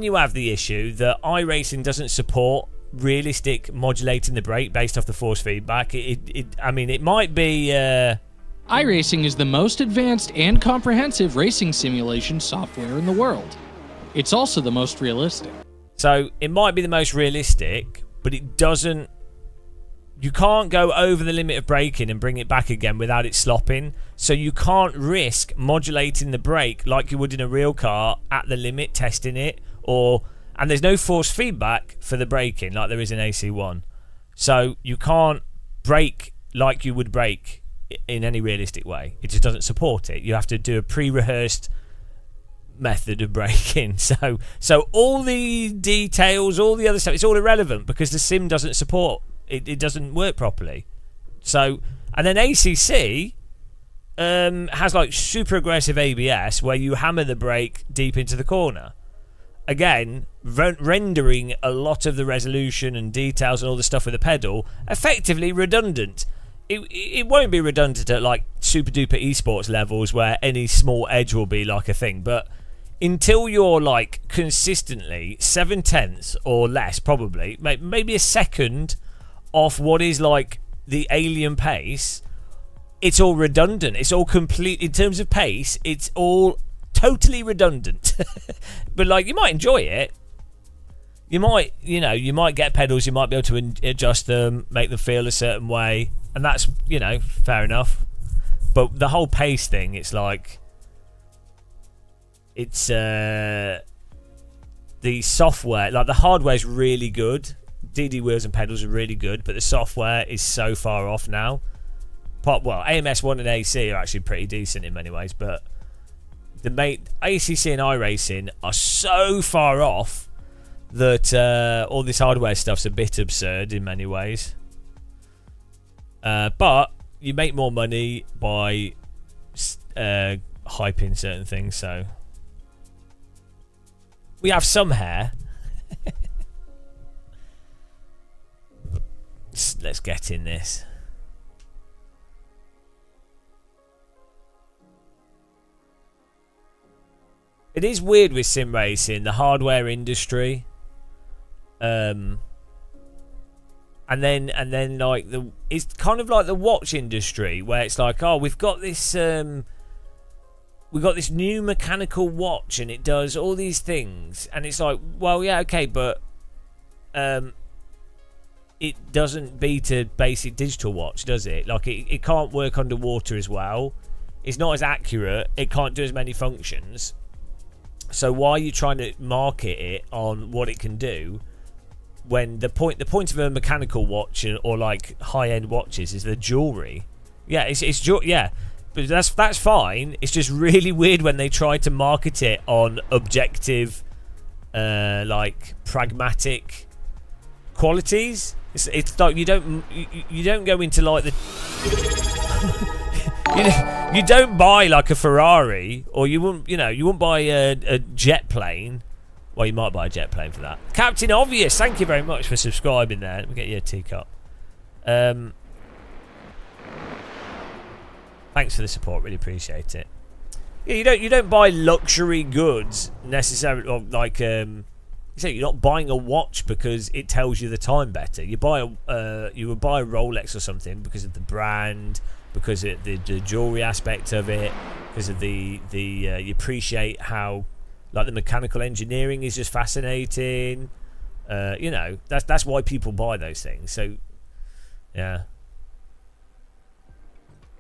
you have the issue that iRacing doesn't support realistic modulating the brake based off the force feedback. I mean, it might be. iRacing is the most advanced and comprehensive racing simulation software in the world. It's also the most realistic. So it might be the most realistic, but it doesn't. You can't go over the limit of braking and bring it back again without it slopping. So you can't risk modulating the brake like you would in a real car at the limit, testing it. And there's no force feedback for the braking like there is in AC1. So you can't brake like you would brake in any realistic way. It just doesn't support it. You have to do a pre-rehearsed method of braking. So all the details, all the other stuff, it's all irrelevant because the sim doesn't support. It doesn't work properly. So, and then ACC has like super aggressive ABS where you hammer the brake deep into the corner. Again, rendering a lot of the resolution and details and all the stuff with the pedal effectively redundant. It won't be redundant at like super duper esports levels where any small edge will be like a thing, but until you're like consistently 7/10 or less, probably maybe a second off what is like the alien pace, it's all redundant. It's all complete in terms of pace. It's all totally redundant. But like, you might enjoy it. You might, you know, you might get pedals. You might be able to adjust them, make them feel a certain way, and that's, you know, fair enough. But the whole pace thing, it's like, it's the software, like the hardware is really good. DD wheels and pedals are really good, but the software is so far off now. Well, AMS1 and AC are actually pretty decent in many ways, but the ACC and iRacing are so far off that all this hardware stuff's a bit absurd in many ways. But you make more money by hyping certain things, so we have some hair. Let's get in this. It is weird with sim racing, the hardware industry, and then like it's kind of like the watch industry, where it's like, oh, we've got this new mechanical watch and it does all these things, and it's like, well, yeah, okay, but it doesn't beat a basic digital watch, does it? Like, it can't work underwater as well. It's not as accurate. It can't do as many functions. So why are you trying to market it on what it can do, when the point of a mechanical watch or like high-end watches is the jewelry? Yeah, it's yeah, but that's fine. It's just really weird when they try to market it on objective, like pragmatic qualities. It's like you don't go into like the you don't buy like a Ferrari, or you wouldn't buy a jet plane. Well, you might buy a jet plane for that. Captain Obvious, thank you very much for subscribing there. Let me get you a teacup. Thanks for the support, really appreciate it. Yeah, you don't buy luxury goods necessarily, or like you're not buying a watch because it tells you the time better. You would buy a Rolex or something because of the brand, because of the jewelry aspect of it, because of the you appreciate how, like, the mechanical engineering is just fascinating. You know, that's why people buy those things. So yeah.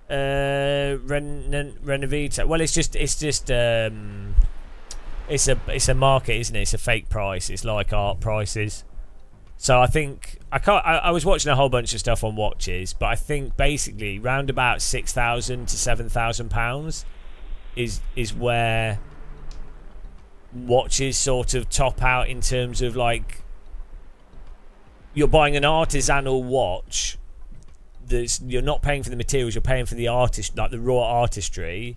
Renovita. Well, it's a market, isn't it? It's a fake price. It's like art prices. So I think I was watching a whole bunch of stuff on watches, but I think basically round about £6,000 to £7,000 is where watches sort of top out, in terms of, like, you're buying an artisanal watch. You're not paying for the materials, you're paying for the artist, like the raw artistry.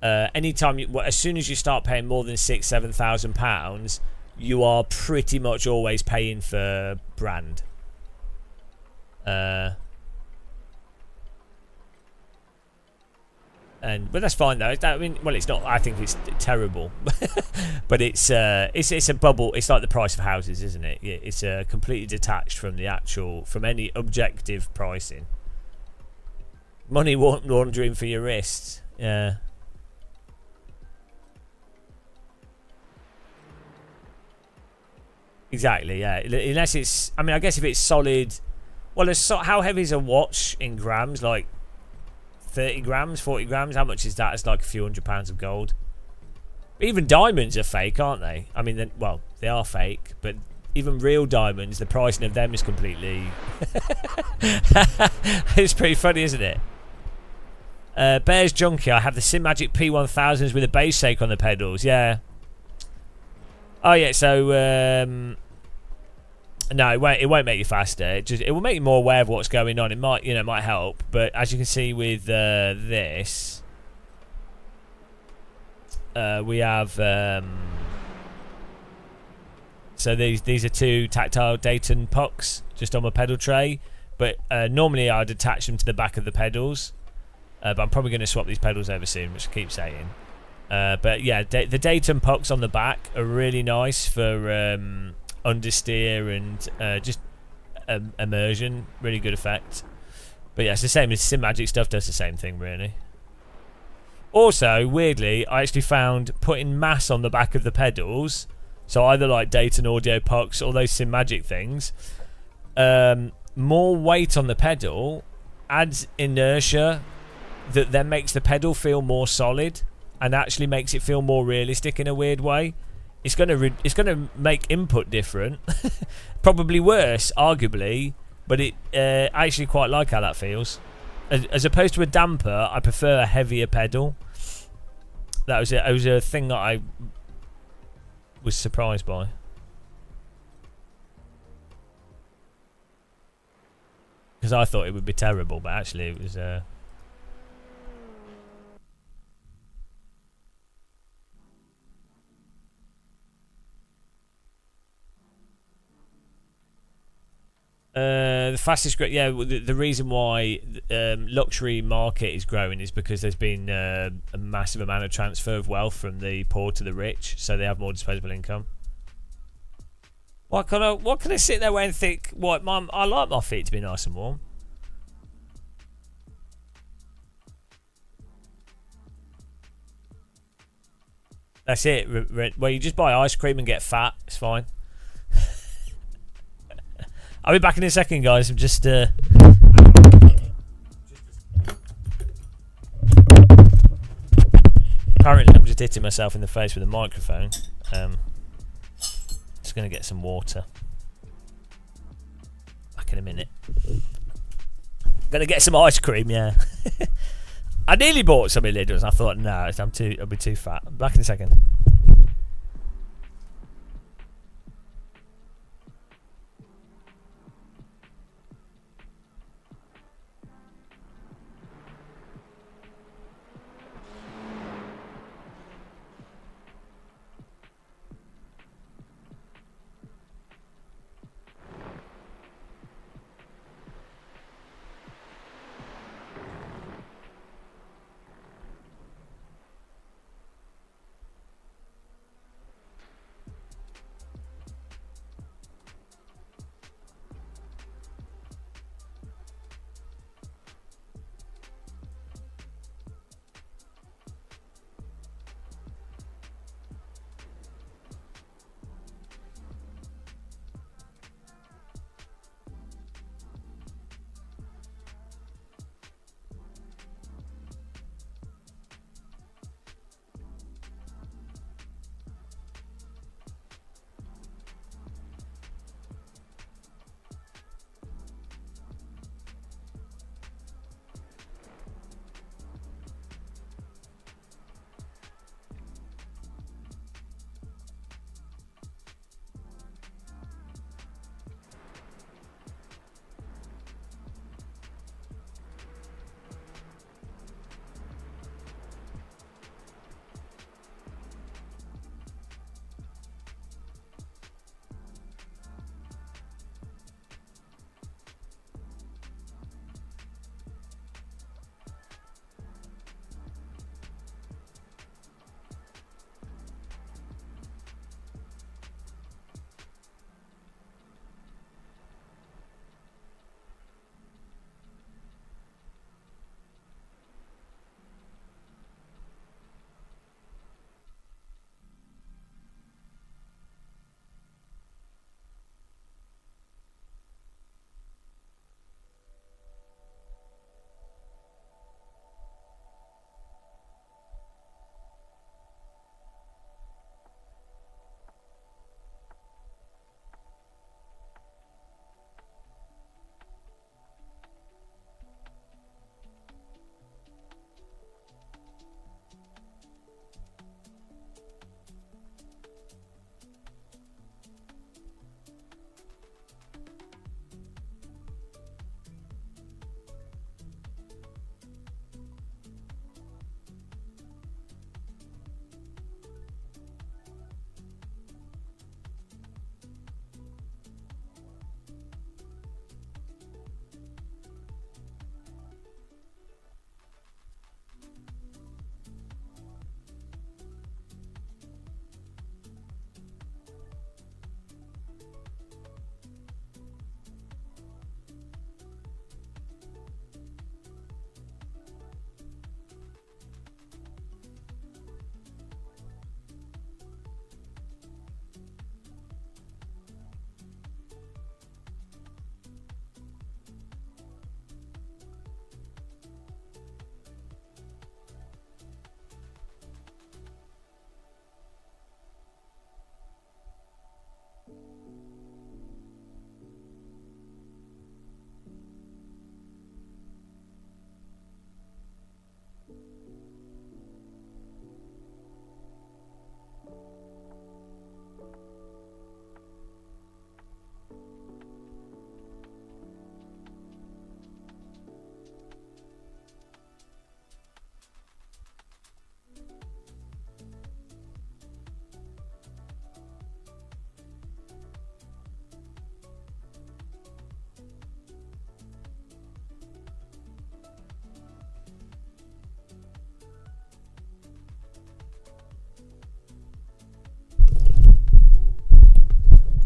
Anytime as soon as you start paying more than £6,000-7,000, you are pretty much always paying for brand. But that's fine though. I mean, well, it's not. I think it's terrible, but it's a bubble. It's like the price of houses, isn't it? Yeah, it's completely detached from any objective pricing. Money laundering for your wrists. Yeah. Exactly. Yeah. Unless it's. I mean, I guess if it's solid. Well, how heavy is a watch in grams? Like 30 grams, 40 grams. How much is that? It's like a few £100 of gold. Even diamonds are fake, aren't they? I mean, they are fake, but even real diamonds, the pricing of them is completely. It's pretty funny, isn't it? Bears Junkie. I have the Simagic P1000s with a bass shake on the pedals. Yeah. Oh yeah. So no, it won't make you faster. It will make you more aware of what's going on. It might help, but as you can see with this, we have so these are two tactile Dayton pucks just on my pedal tray. But normally I'd attach them to the back of the pedals, but I'm probably going to swap these pedals over soon, which I keep saying. But yeah, the Dayton pucks on the back are really nice for understeer and just immersion. Really good effect. But yeah, it's the same as Simagic stuff does the same thing, really. Also, weirdly, I actually found putting mass on the back of the pedals, so either like Dayton Audio Pucks or those SimMagic things, more weight on the pedal adds inertia that then makes the pedal feel more solid and actually makes it feel more realistic in a weird way. It's gonna make input different, probably worse, arguably, but it I actually quite like how that feels. As opposed to a damper, I prefer a heavier pedal. That was a thing that I was surprised by. Because I thought it would be terrible, but actually it was... the fastest growth, yeah. The reason why luxury market is growing is because there's been a massive amount of transfer of wealth from the poor to the rich, so they have more disposable income. What can I sit there and think? What, Mum? I like my feet to be nice and warm. That's it. Well, you just buy ice cream and get fat. It's fine. I'll be back in a second, guys. I'm just apparently I'm just hitting myself in the face with a microphone. Just gonna get some water. Back in a minute. Gonna get some ice cream, yeah. I nearly bought some in Lidl's. I thought, no, I'll be too fat. Back in a second.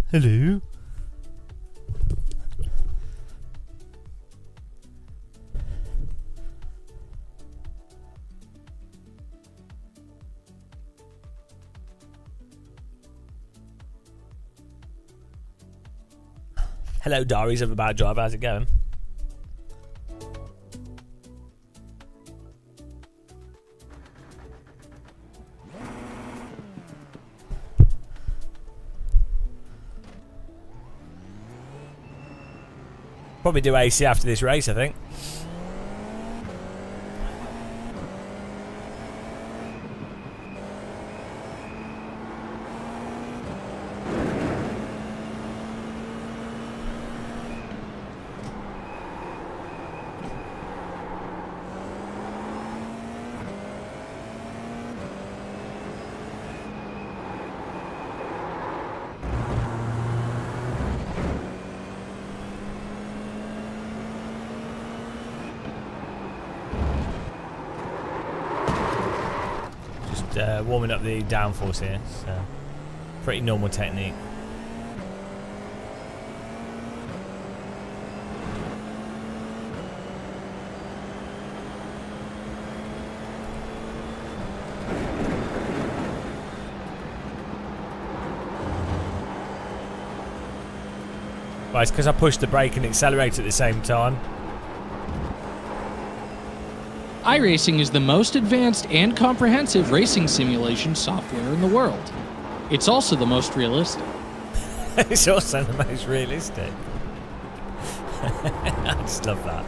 Hello. Hello, diaries of a bad driver. How's it going? Probably do AC after this race, I think. Warming up the downforce here, so pretty normal technique. Right, it's because I pushed the brake and accelerated at the same time. iRacing is the most advanced and comprehensive racing simulation software in the world. It's also the most realistic. It's also the most realistic. I just love that.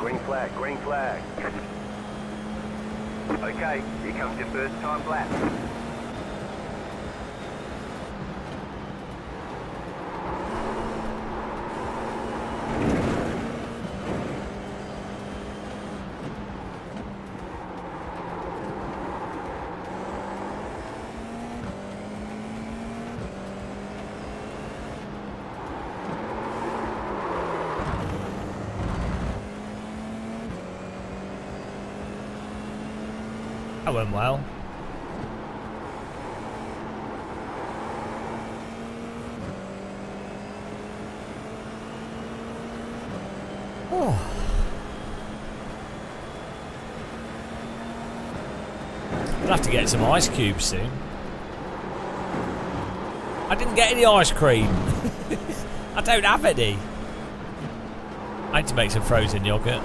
Green flag, green flag. Okay, here comes your first time lap. That went well. Oh. We'll have to get some ice cubes soon. I didn't get any ice cream. I don't have any. I need to make some frozen yogurt.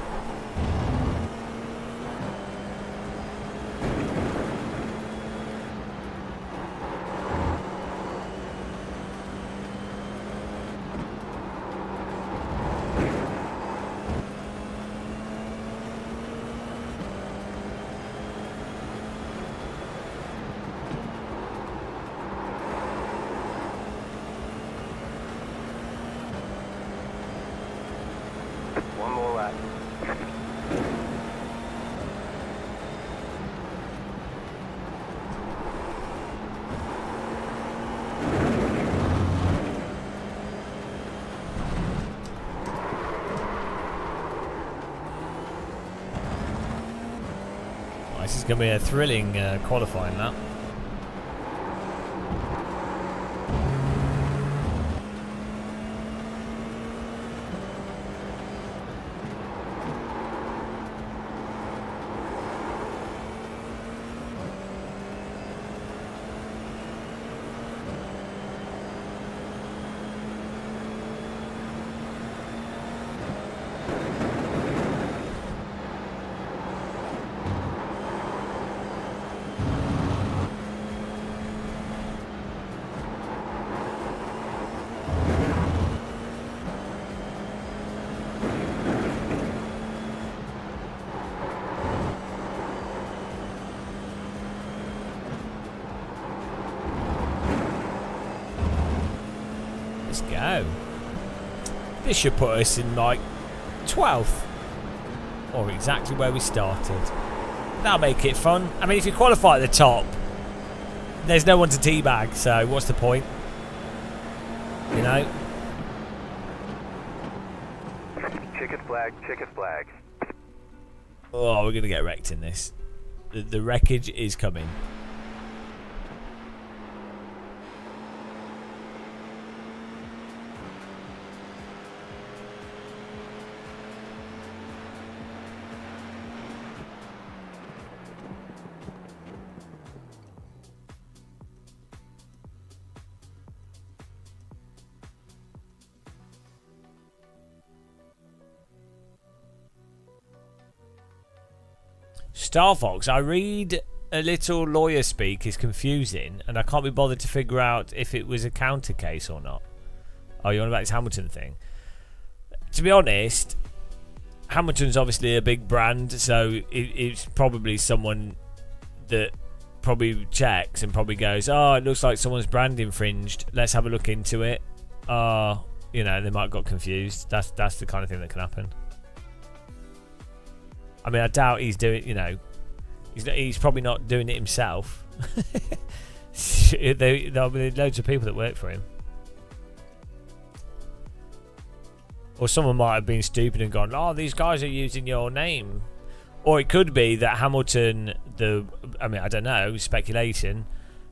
One more lap. Oh, this is going to be a thrilling qualifying lap. Let's go. This should put us in like 12th, or exactly where we started. That'll make it fun. I mean, if you qualify at the top, there's no one to teabag, so what's the point? You know? Check Checkered flag, checkered flag. Oh, we're going to get wrecked in this. The wreckage is coming. Star Fox, I read a little lawyer speak is confusing, and I can't be bothered to figure out if it was a counter case or not. Oh, you're on about this Hamilton thing? To be honest, Hamilton's obviously a big brand, so it's probably someone that probably checks and probably goes, oh, it looks like someone's brand infringed. Let's have a look into it. You know, they might have got confused. That's the kind of thing that can happen. I mean, I doubt he's doing, you know, he's probably not doing it himself. There'll be loads of people that work for him. Or someone might have been stupid and gone, oh, these guys are using your name. Or it could be that Hamilton, I mean, I don't know, speculation,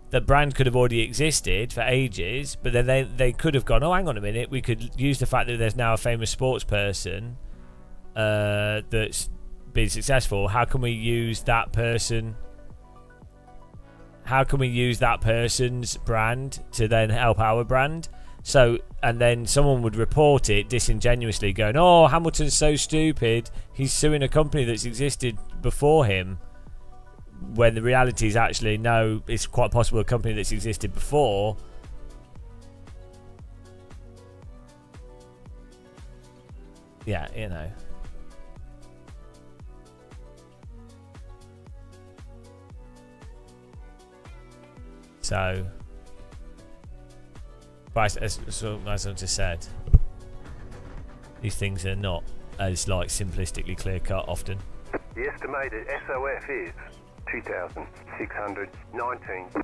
the brand could have already existed for ages, but then they could have gone, oh, hang on a minute, we could use the fact that there's now a famous sports person that's been successful. How can we use that person? How can we use that person's brand to then help our brand? So, and then someone would report it disingenuously, going, "Oh, Hamilton's so stupid. He's suing a company that's existed before him." When the reality is actually no, it's quite possible a company that's existed before. Yeah, you know. So, but as I just said, these things are not as like simplistically clear cut often. The estimated SOF is 2,619.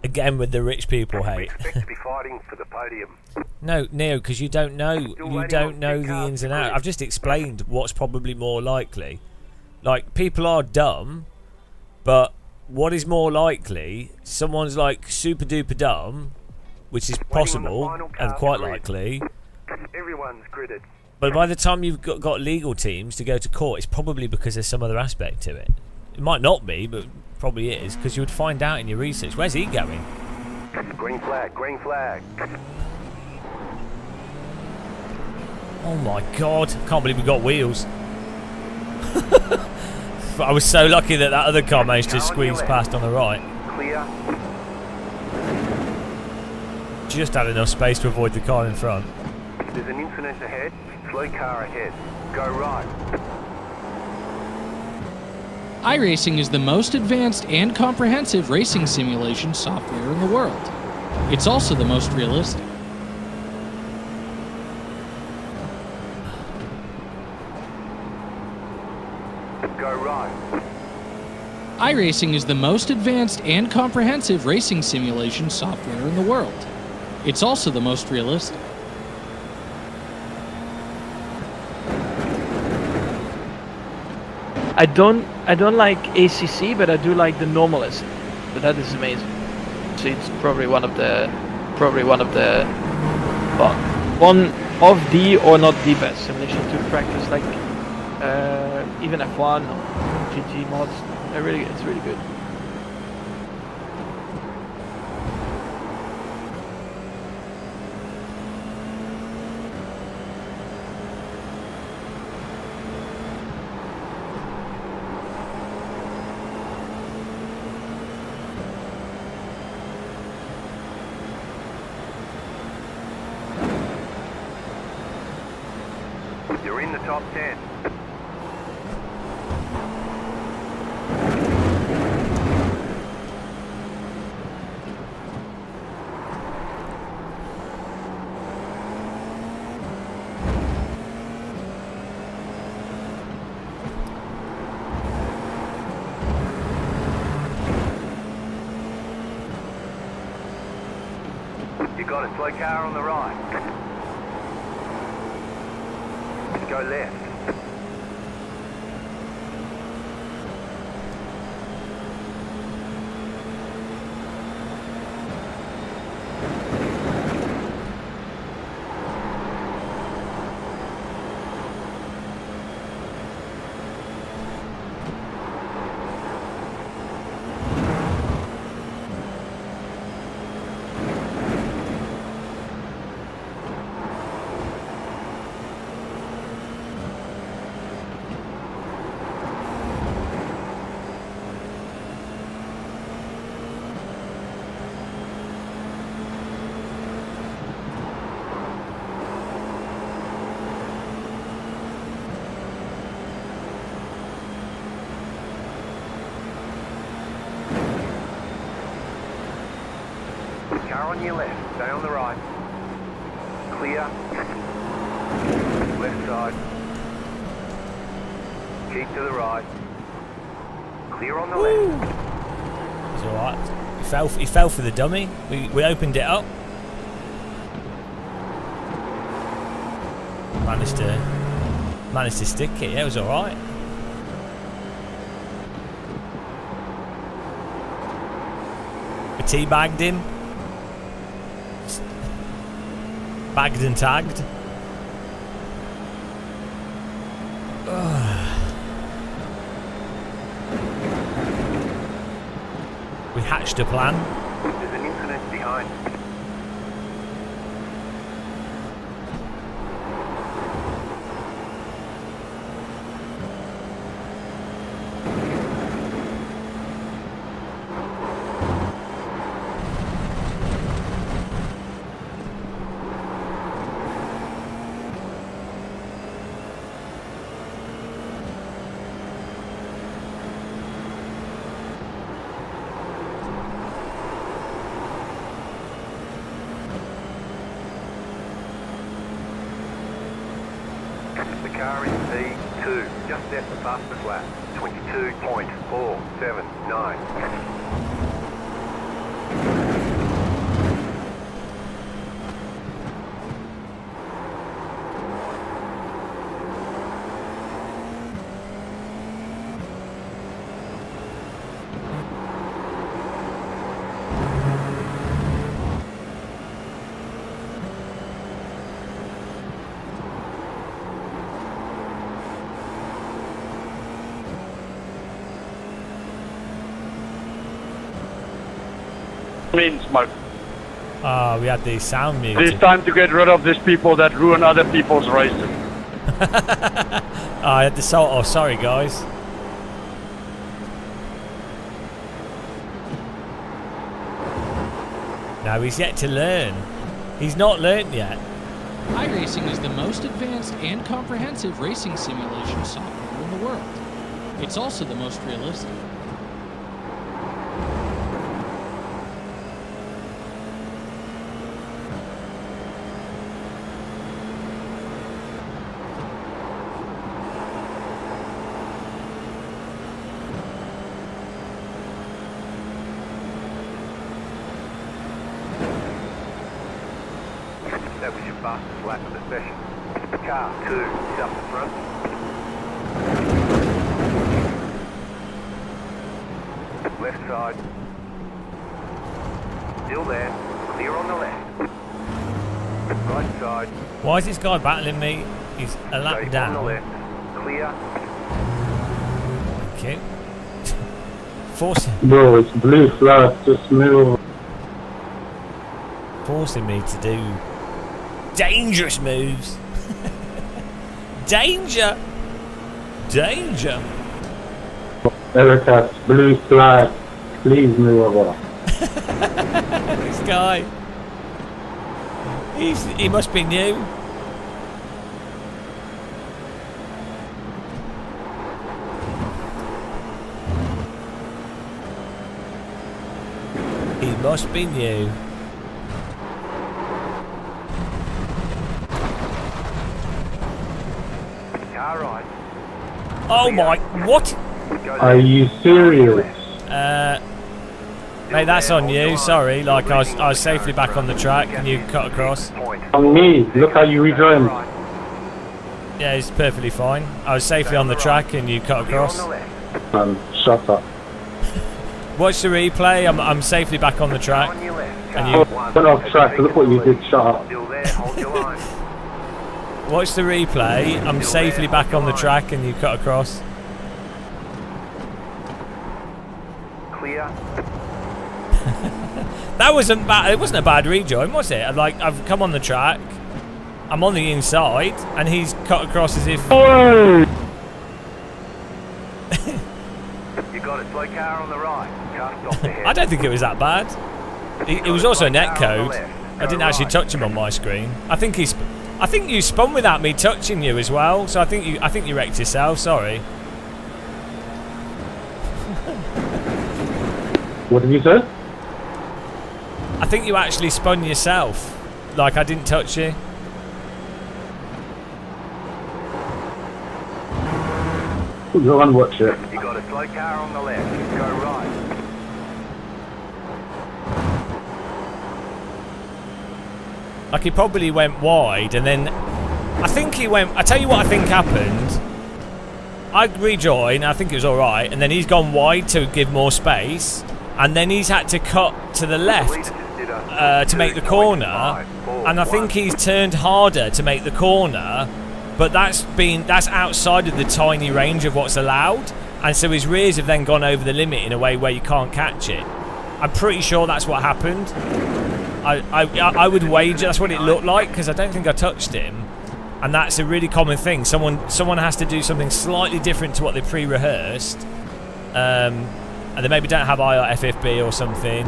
Again with the rich people hate. We expect to be fighting for the podium. No, Neo, because you don't know the ins and outs. I've just explained what's probably more likely. Like, people are dumb, but what is more likely? Someone's like super duper dumb, which is possible and quite likely. Everyone's gridded. But by the time you've got legal teams to go to court, it's probably because there's some other aspect to it. It might not be, but probably is, because you would find out in your research. Where's he going? Green flag, green flag. Oh my god, I can't believe we got wheels. I was so lucky that other car managed to squeeze past on the right. Clear. Just had enough space to avoid the car in front. There's an incident ahead. Slow car ahead. Go right. iRacing is the most advanced and comprehensive racing simulation software in the world. It's also the most realistic. Go right. iRacing is the most advanced and comprehensive racing simulation software in the world. It's also the most realistic. I don't like ACC, but I do like the normalist. But that is amazing. So it's probably one of the, well, one of the or not the best simulation to practice, like even F1 or GT mods. It's really good. You're in the top 10. You got a slow car on the right. Go left. Car on your left, stay on the right. Clear. Left side. Keep to the right. Clear on the left. It's alright. He fell for the dummy. We opened it up. Managed to stick it. Yeah, it was alright. We teabagged him. Bagged and tagged. We hatched a plan. There's an incident behind. The car in C2, just set the fastest lap. 22.479. Means, Mark. We had the sound It is muted. time to get rid of these people that ruin other people's races. I had the salt. Oh, sorry, guys. No, he's yet to learn. He's not learnt yet. iRacing is the most advanced and comprehensive racing simulation software in the world. It's also the most realistic. That was your fastest lap of the session. Car 2 is up the front. Left side. Still there. Clear on the left. Right side. Why is this guy battling me? He's a lap Stay on the down. left. Clear. Okay. Bro, it's blue flag, just move. Forcing me to do dangerous moves. Danger! Danger! Erica, blue flag, please move over. This guy. He must be new. He must be new. Car right. Oh my, what? Go Are left. you serious? Mate, that's on you, sorry. Like, I was safely back on the track and you cut across. Point. On me, look how you rejoined. Right. Yeah, he's perfectly fine. I was safely on the track and you cut Clear on across. the left. Shut up. Watch the replay. I'm safely back on the track. On your left. And Car you- one. Went off track, look what you did, shut up. Still there, hold your line. Watch the replay. I'm safely back on the track and you cut across. Clear. That wasn't bad. It wasn't a bad rejoin, was it? I've come on the track. I'm on the inside, and he's cut across as if. Oi! You got a slow car on the right. Car stopped ahead. I don't think it was that bad. It was also a net code. I didn't actually touch him on my screen. I think you spun without me touching you as well. So I think you wrecked yourself. Sorry. What did you say? I think you actually spun yourself. Like I didn't touch you. Go and watch it. You got a slow car on the left. Go right. Like he probably went wide, and then I think he went. I tell you what, I think happened. I rejoined. I think it was all right, and then he's gone wide to give more space, and then he's had to cut to the left to make the corner, and I think he's turned harder to make the corner, but that's outside of the tiny range of what's allowed, and so his rears have then gone over the limit in a way where you can't catch it. I'm pretty sure that's what happened. I would wager that's what it looked like, because I don't think I touched him, and that's a really common thing. Someone has to do something slightly different to what they pre-rehearsed, and they maybe don't have IRFFB or something,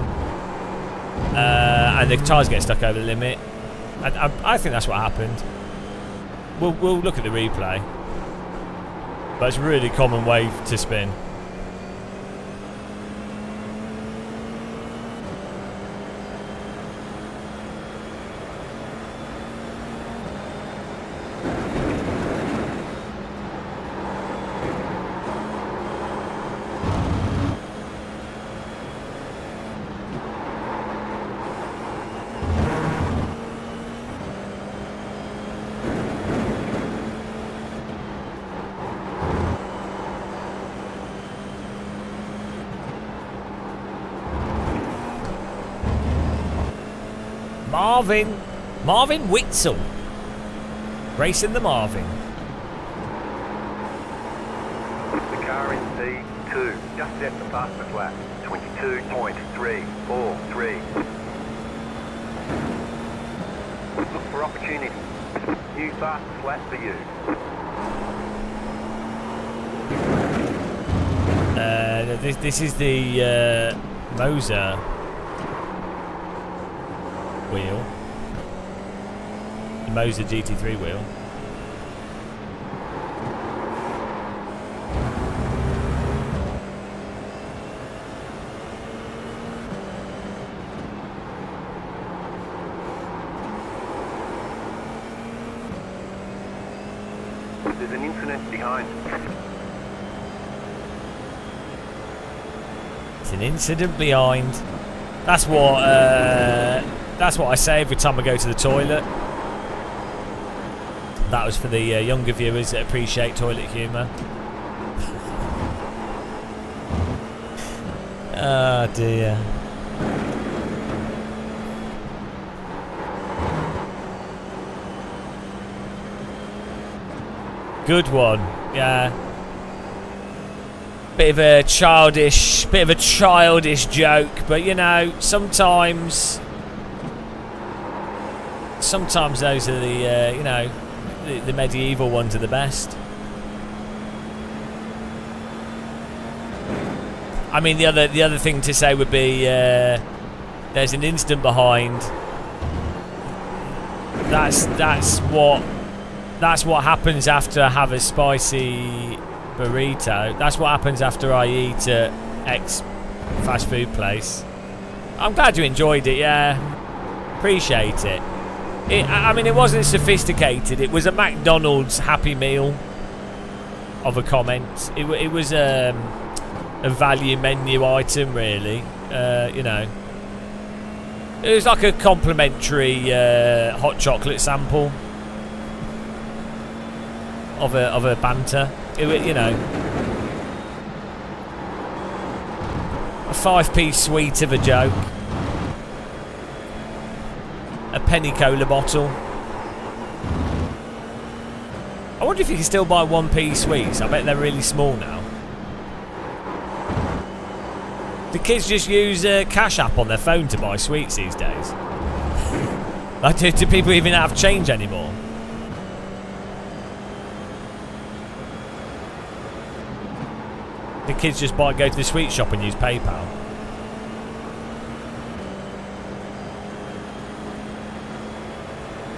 and the tyres get stuck over the limit. I think that's what happened. We'll look at the replay, but it's a really common way to spin. Marvin Witzel, racing the Marvin. The car in P2 just set the fastest lap. 22.343. Look for opportunity. New fastest lap for you. This is the Moser wheel. The Moser GT3 wheel. There's an incident behind. It's an incident behind. That's what I say every time I go to the toilet. That was for the younger viewers that appreciate toilet humour. Oh dear. Good one, yeah. Bit of a childish joke, but you know, sometimes those are the you know, the medieval ones are the best. I mean, the other thing to say would be there's an instant behind. That's what happens after I have a spicy burrito. That's what happens after I eat at X fast food place. I'm glad you enjoyed it, yeah. Appreciate it. I mean, it wasn't sophisticated. It was a McDonald's Happy Meal of a comment. It was a value menu item, really. You know. It was like a complimentary hot chocolate sample. of a banter. You know, a 5p sweet of a joke, a penny cola bottle. I wonder if you can still buy 1p sweets. I bet they're really small now. The kids just use Cash App on their phone to buy sweets these days. Like, do people even have change anymore? The kids just go to the sweet shop and use PayPal.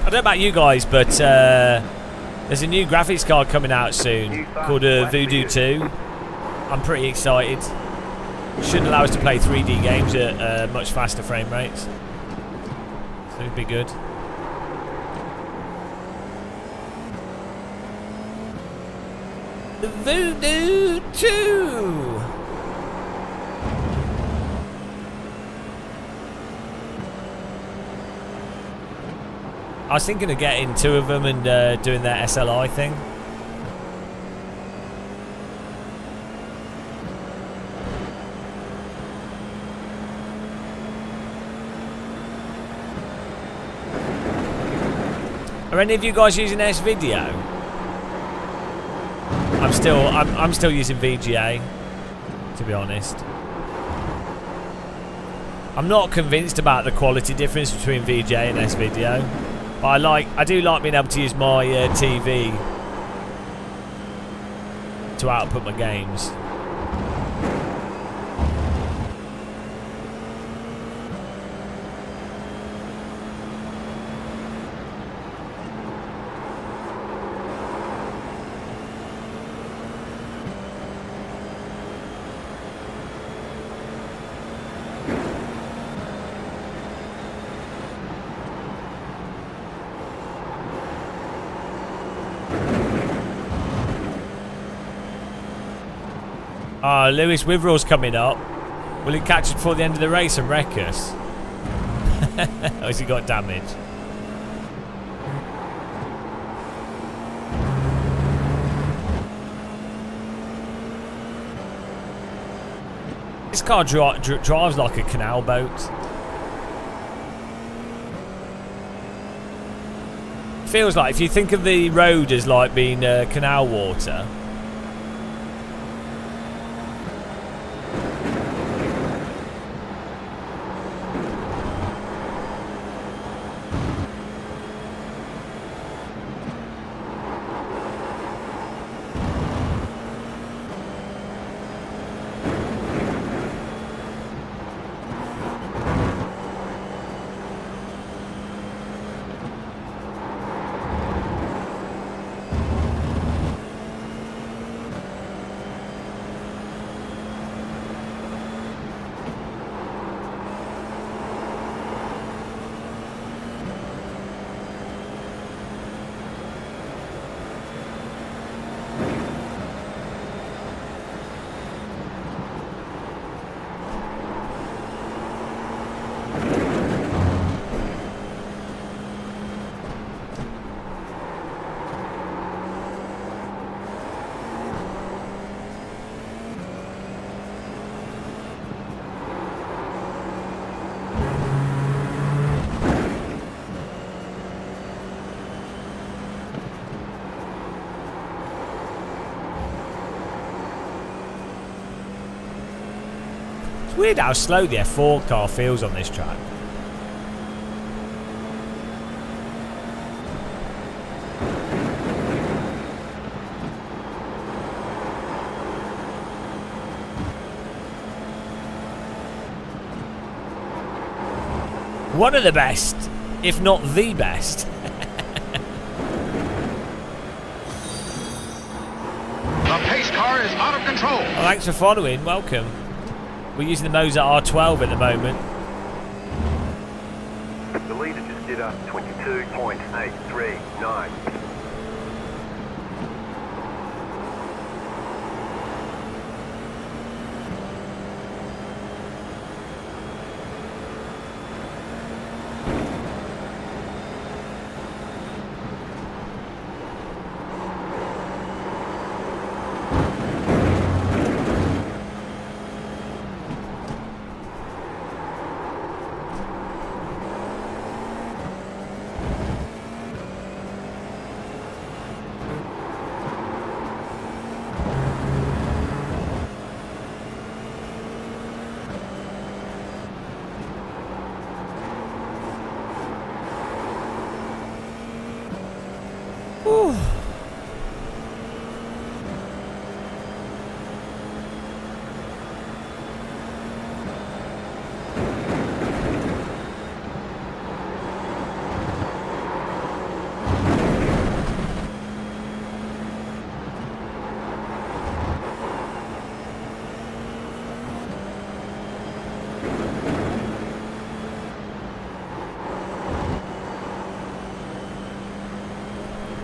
I don't know about you guys, but there's a new graphics card coming out soon called Voodoo 2. I'm pretty excited. Should allow us to play 3D games at much faster frame rates. So it'd be good. The Voodoo 2! I was thinking of getting 2 of them and doing their SLI thing. Are any of you guys using S-Video? I'm still using VGA, to be honest. I'm not convinced about the quality difference between VGA and S-Video, but I do like being able to use my TV to output my games. Lewis Witherall's coming up. Will he catch it before the end of the race and wreck us? Or has he got damage? This car drives like a canal boat. Feels like, if you think of the road as like being canal water, it's weird how slow the F4 car feels on this track. One of the best, if not the best. The pace car is out of control. Well, thanks for following. Welcome. We're using the Mozart R12 at the moment. The leader just did a 22.839.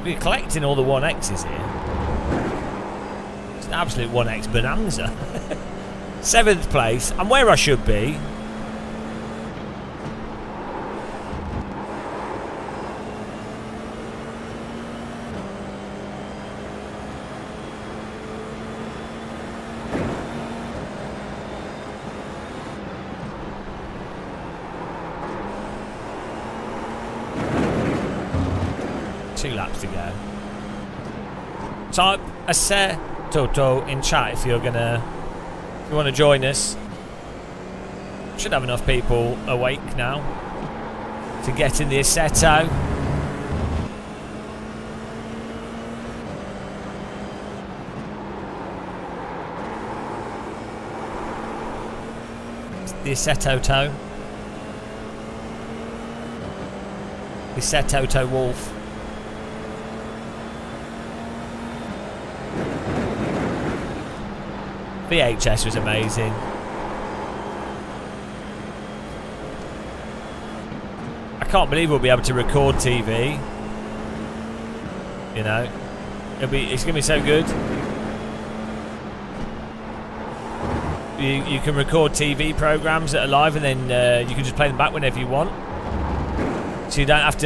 We're collecting all the 1Xs here. It's an absolute 1X bonanza. 7th place. I'm where I should be. Two laps to go. Type a se Toto in chat if you want to join us. Should have enough people awake now to get in the Assetto. The Assetto toe. The Assetto toe wolf. VHS was amazing. I can't believe we'll be able to record TV. You know, it's gonna be so good. You can record TV programs that are live, and then you can just play them back whenever you want. So you don't have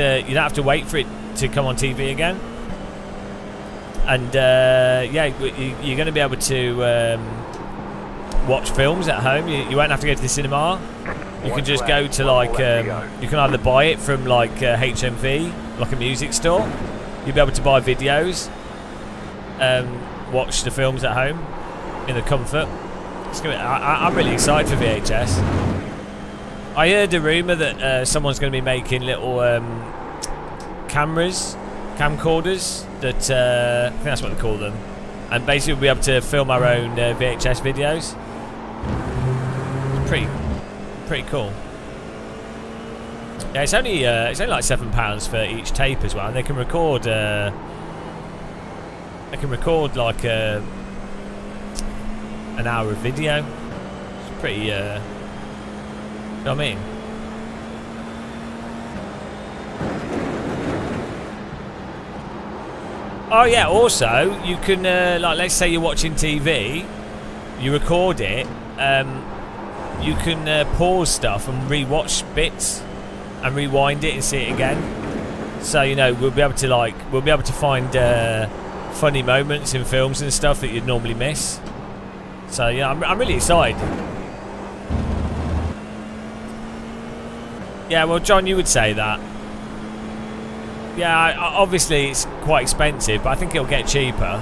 to wait for it to come on TV again. And yeah, you're going to be able to watch films at home. You won't have to go to the cinema. You can just go to like you can either buy it from like HMV, like a music store. You'll be able to buy videos, watch the films at home in the comfort. I'm really excited for VHS. I heard a rumour that someone's going to be making little camcorders that I think that's what they call them, and basically we'll be able to film our own VHS videos. It's pretty cool. Yeah, it's only like £7 for each tape as well, and they can record like an hour of video. It's pretty you know what I mean? Oh yeah, also you can like, let's say you're watching TV, you record it, you can pause stuff and re-watch bits and rewind it and see it again. So you know, we'll be able to find funny moments in films and stuff that you'd normally miss. So yeah, I'm really excited. Yeah, well, John, you would say that. Yeah, obviously it's quite expensive, but I think it'll get cheaper.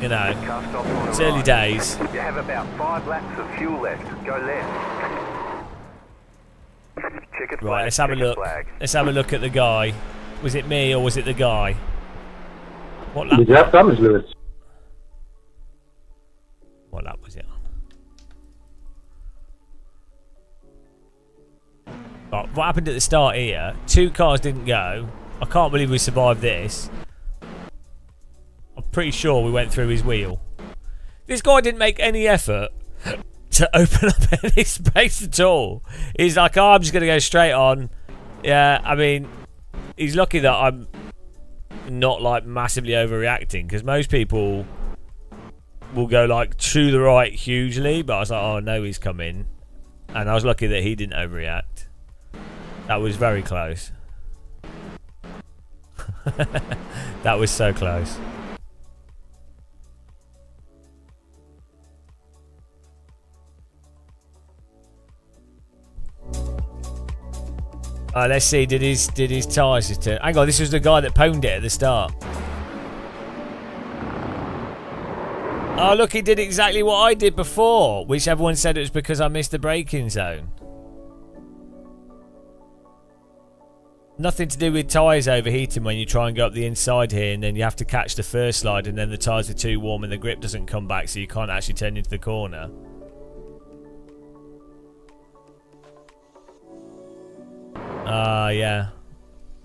You know, it's early days. You have about 5 laps of fuel left. Go left. Checkered Right, flag, let's have a look. flag. Let's have a look at the guy. Was it me or was it the guy? What lap? Did you have damage, Lewis? What lap was it on? Right, what happened at the start here? 2 cars didn't go. I can't believe we survived this. I'm pretty sure we went through his wheel. This guy didn't make any effort to open up any space at all. He's like, oh, I'm just going to go straight on. Yeah, I mean, he's lucky that I'm not like massively overreacting, because most people will go like to the right hugely, but I was like, oh no, he's coming. And I was lucky that he didn't overreact. That was very close. That was so close. Let's see, did his tyres just turn? Hang on, this was the guy that pwned it at the start. Oh look, he did exactly what I did before, which everyone said it was because I missed the braking zone. Nothing to do with tyres overheating when you try and go up the inside here, and then you have to catch the first slide, and then the tyres are too warm and the grip doesn't come back, so you can't actually turn into the corner. Yeah.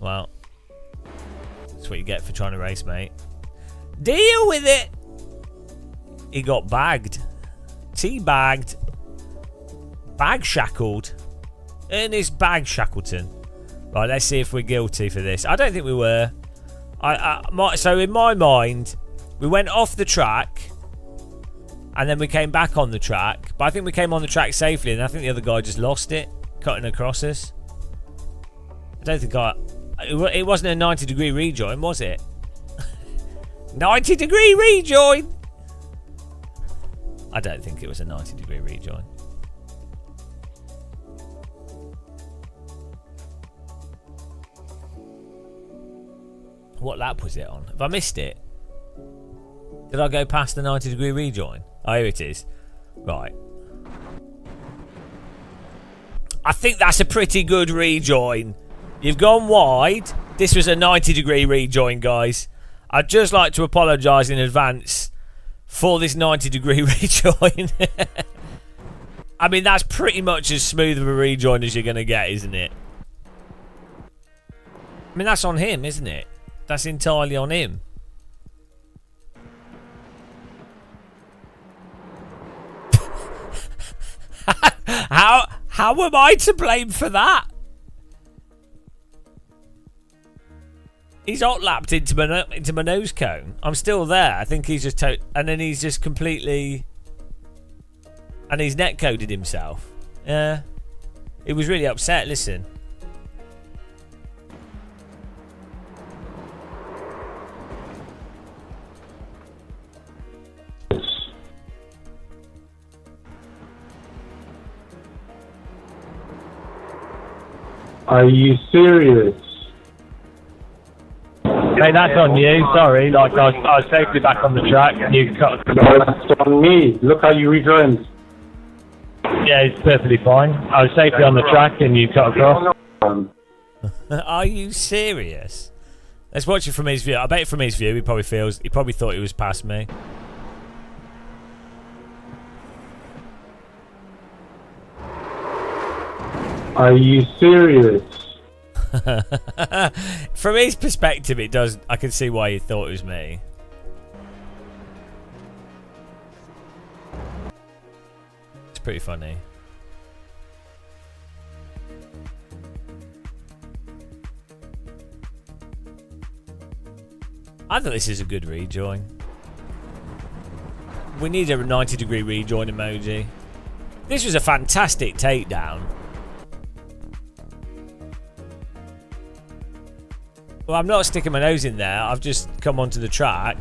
Well, that's what you get for trying to race, mate. Deal with it! He got bagged. Teabagged. Bag shackled. Ernest Bag Shackleton. Right, let's see if we're guilty for this. I don't think we were. So in my mind, we went off the track and then we came back on the track. But I think we came on the track safely, and I think the other guy just lost it, cutting across us. I don't think it wasn't a 90-degree rejoin, was it? 90-degree rejoin! I don't think it was a 90-degree rejoin. What lap was it on? Have I missed it? Did I go past the 90-degree rejoin? Oh, here it is. Right. I think that's a pretty good rejoin. You've gone wide. This was a 90-degree rejoin, guys. I'd just like to apologise in advance for this 90-degree rejoin. I mean, that's pretty much as smooth of a rejoin as you're going to get, isn't it? I mean, that's on him, isn't it? That's entirely on him. How am I to blame for that? He's hot lapped into my nose cone. I'm still there. I think he's just and then he's just completely, and he's net coded himself. Yeah, he was really upset. Listen. Are you serious? Hey, that's on you. Sorry, like I was safely back on the track and you cut. That's on me. Look how you rejoined. Yeah, it's perfectly fine. I was safely on the track and you cut across. Are you serious? Let's watch it from his view. I bet from his view, he probably thought he was past me. Are you serious? From his perspective, it does. I can see why he thought it was me. It's pretty funny. I think this is a good rejoin. We need a 90-degree rejoin emoji. This was a fantastic takedown. Well, I'm not sticking my nose in there. I've just come onto the track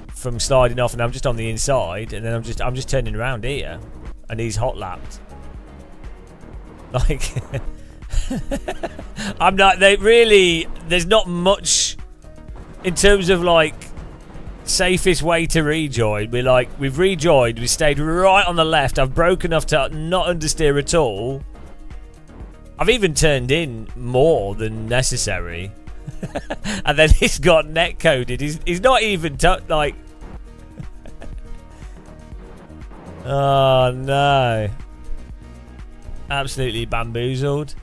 from sliding off, and I'm just on the inside, and then I'm just turning around here, and he's hot lapped. Like, I'm not. There's not much in terms of like safest way to rejoin. We've rejoined. We stayed right on the left. I've broken enough to not understeer at all. I've even turned in more than necessary. And then he's got net coded. He's not even like. Oh no. Absolutely bamboozled.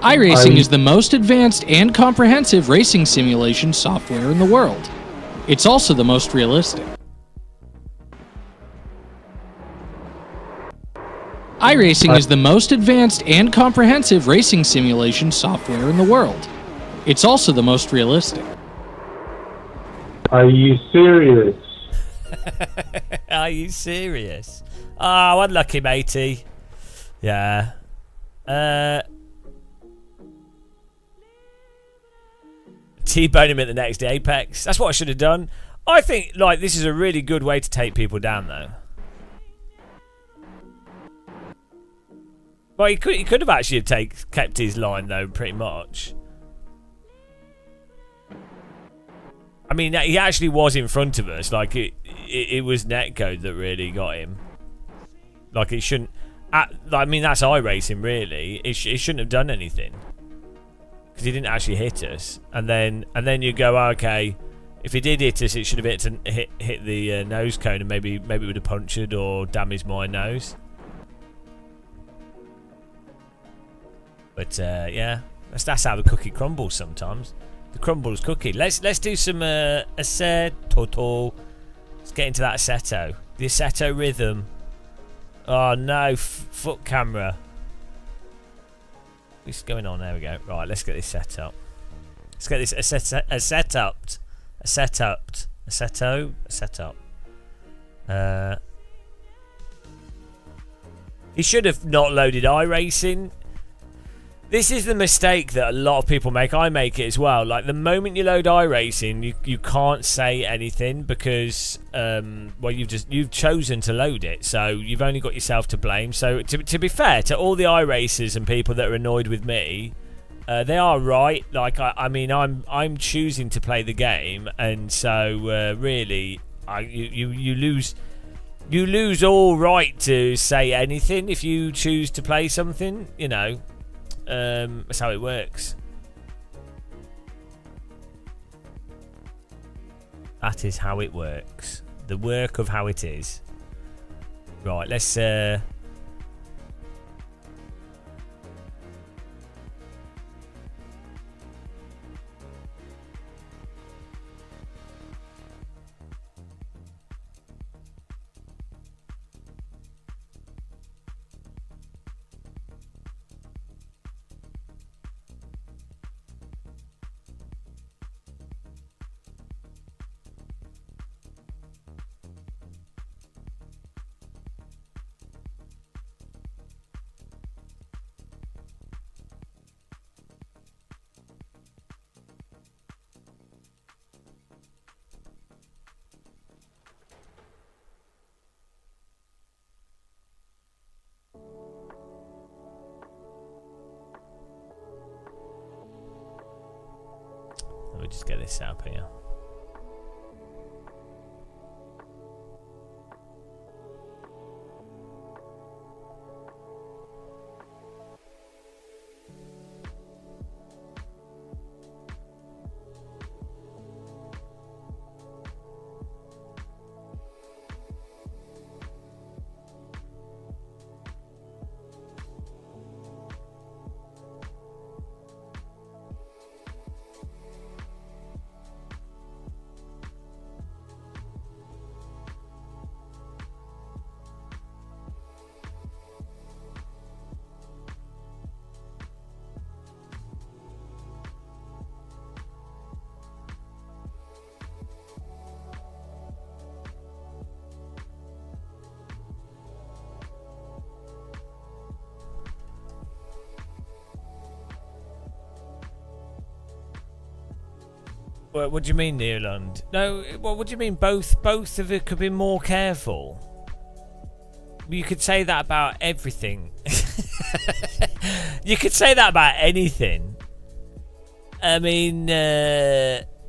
iRacing is the most advanced and comprehensive racing simulation software in the world. It's also the most realistic. iRacing is the most advanced and comprehensive racing simulation software in the world. It's also the most realistic. Are you serious? Are you serious? Oh, unlucky, matey. Yeah. T-bone him at the next Apex. That's what I should have done. I think like this is a really good way to take people down, though. Well, he could have actually kept his line, though, pretty much. I mean, he actually was in front of us. Like, it was netcode that really got him. Like, it shouldn't... I mean, that's iRacing, really. It shouldn't have done anything. Because he didn't actually hit us. And then you go, okay, if he did hit us, it should have hit the nose cone, and maybe it would have punctured or damaged my nose. But yeah, that's how the cookie crumbles sometimes. The crumbles cookie. Let's do some Assetto. Let's get into that Assetto. The Assetto Rhythm. Oh no, foot camera. What's going on? There we go. Right, let's get this set up. Let's get this set up. He should have not loaded iRacing. This is the mistake that a lot of people make. I make it as well. Like the moment you load iRacing, you can't say anything because well you've chosen to load it, so you've only got yourself to blame. So to be fair to all the iRacers and people that are annoyed with me, they are right. Like I mean I'm choosing to play the game, and so really you lose all right to say anything if you choose to play something. You know. That's how it works. That is how it works. The work of how it is. Right, let's just get this set up here. What do you mean, Neoland? No, what do you mean? Both of it could be more careful. You could say that about everything. You could say that about anything. I mean,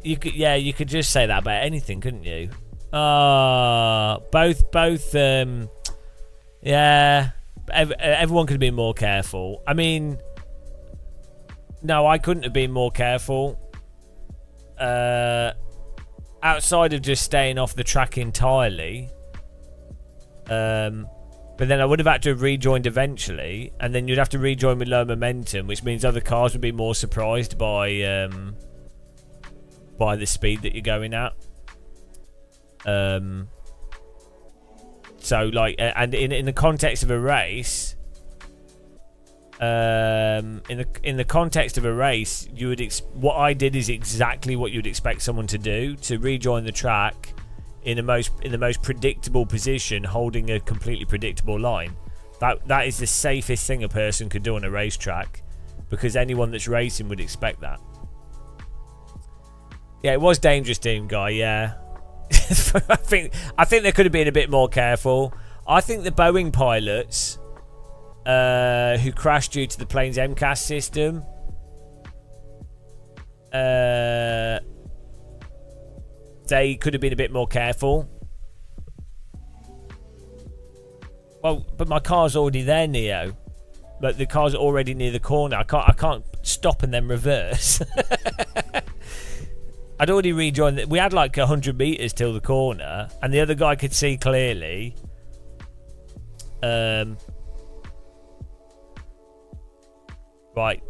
you could just say that about anything, couldn't you? Yeah. Everyone could be more careful. I mean, no, I couldn't have been more careful. Outside of just staying off the track entirely, but then I would have had to have rejoined eventually, and then you'd have to rejoin with low momentum, which means other cars would be more surprised by the speed that you're going at. So like, and in the context of a race. In the context of a race, you would what I did is exactly what you'd expect someone to do, to rejoin the track in the most predictable position, holding a completely predictable line. That is the safest thing a person could do on a racetrack, because anyone that's racing would expect that. Yeah, it was dangerous, Team Guy. Yeah, I think they could have been a bit more careful. I think the Boeing pilots who crashed due to the plane's MCAS system, they could have been a bit more careful. Well, but my car's already there, Neo. Like, the car's already near the corner. I can't stop and then reverse. I'd already rejoined. We had like 100 meters till the corner, and the other guy could see clearly. Right.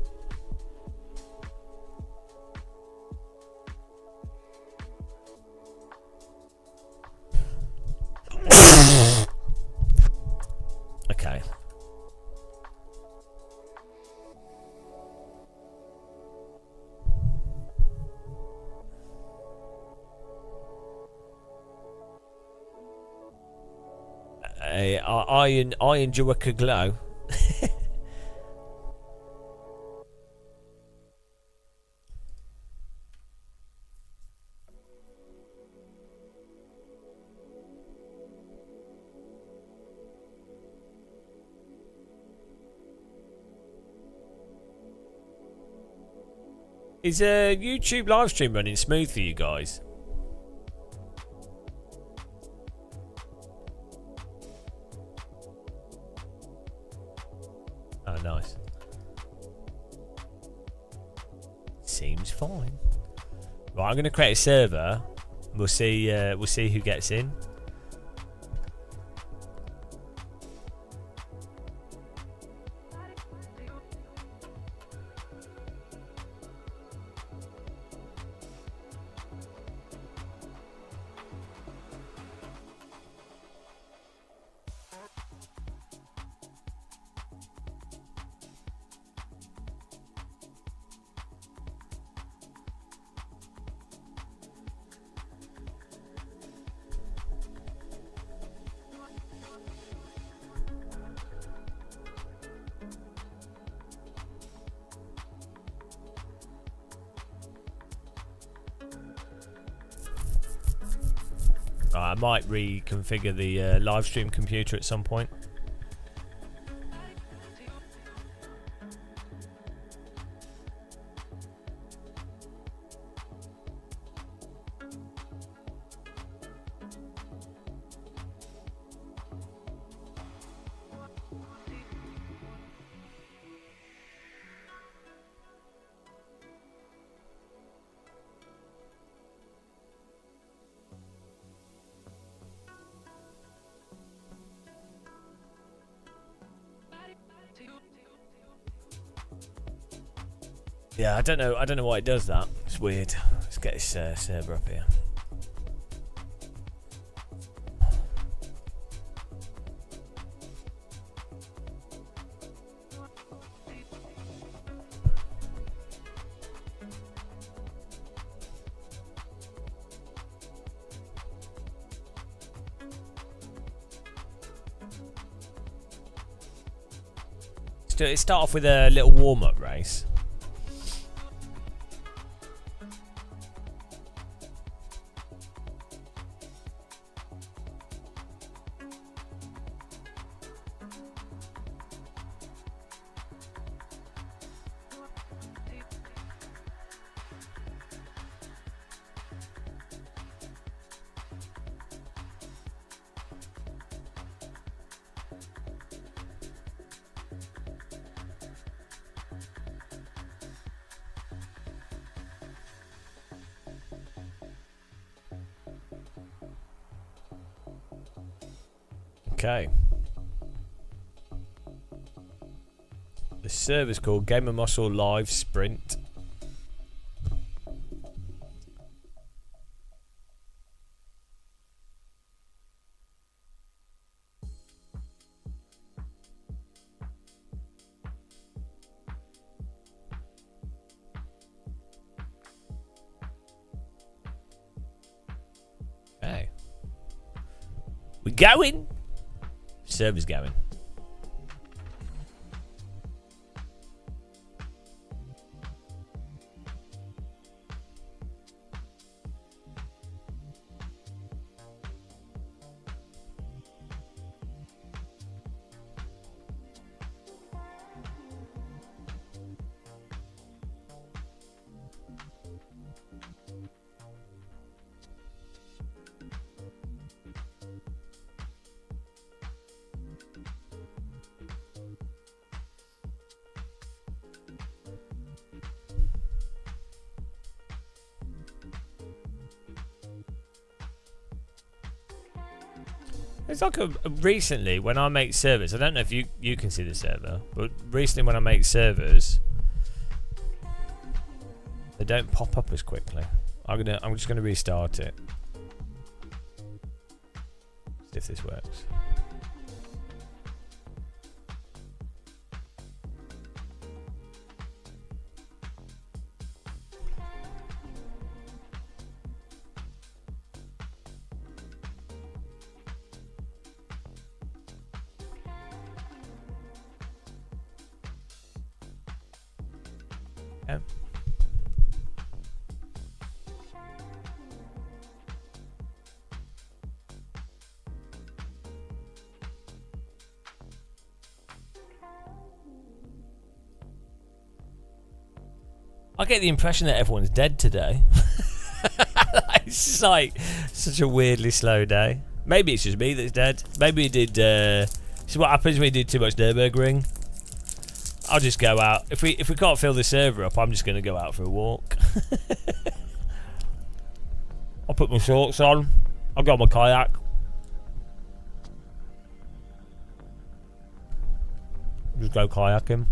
I enjoy a glow. Is a YouTube live stream running smooth for you guys? Oh, nice. Seems fine. Right, I'm going to create a server. We'll see who gets in. I might reconfigure the live stream computer at some point. Yeah, I don't know why it does that. It's weird. Let's get this server up here. Let's start off with a little warm-up race. Okay. The server's called Gamer Muscle Live Sprint. Okay. We're going. Server's going. It's like recently when I make servers, I don't know if you can see the server, but recently when I make servers, they don't pop up as quickly. I'm just gonna restart it. See if this works. Yeah. I get the impression that everyone's dead today. It's just like such a weirdly slow day. Maybe it's just me that's dead. Maybe we did. This is what happens when you do too much Nürburgring. I'll just go out. If we can't fill the server up, I'm just going to go out for a walk. I'll put my shorts on. I'll go on my kayak. Just go kayaking.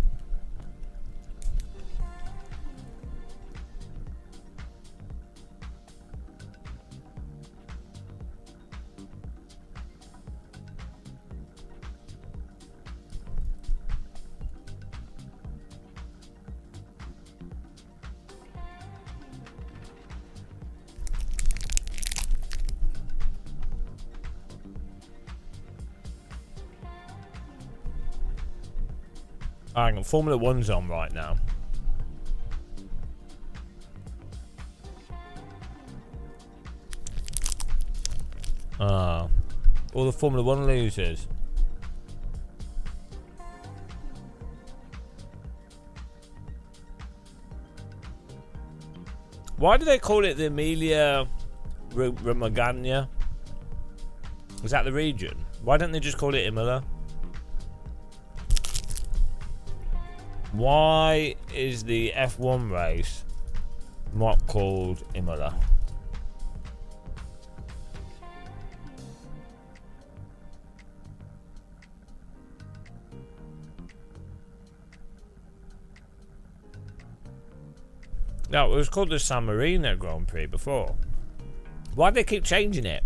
Hang on, Formula 1's on right now. Ah, all the Formula 1 losers. Why do they call it the Emilia Romagna? Is that the region? Why don't they just call it Imola? Why is the F1 race not called Imola? No, it was called the San Marino Grand Prix before. Why do they keep changing it?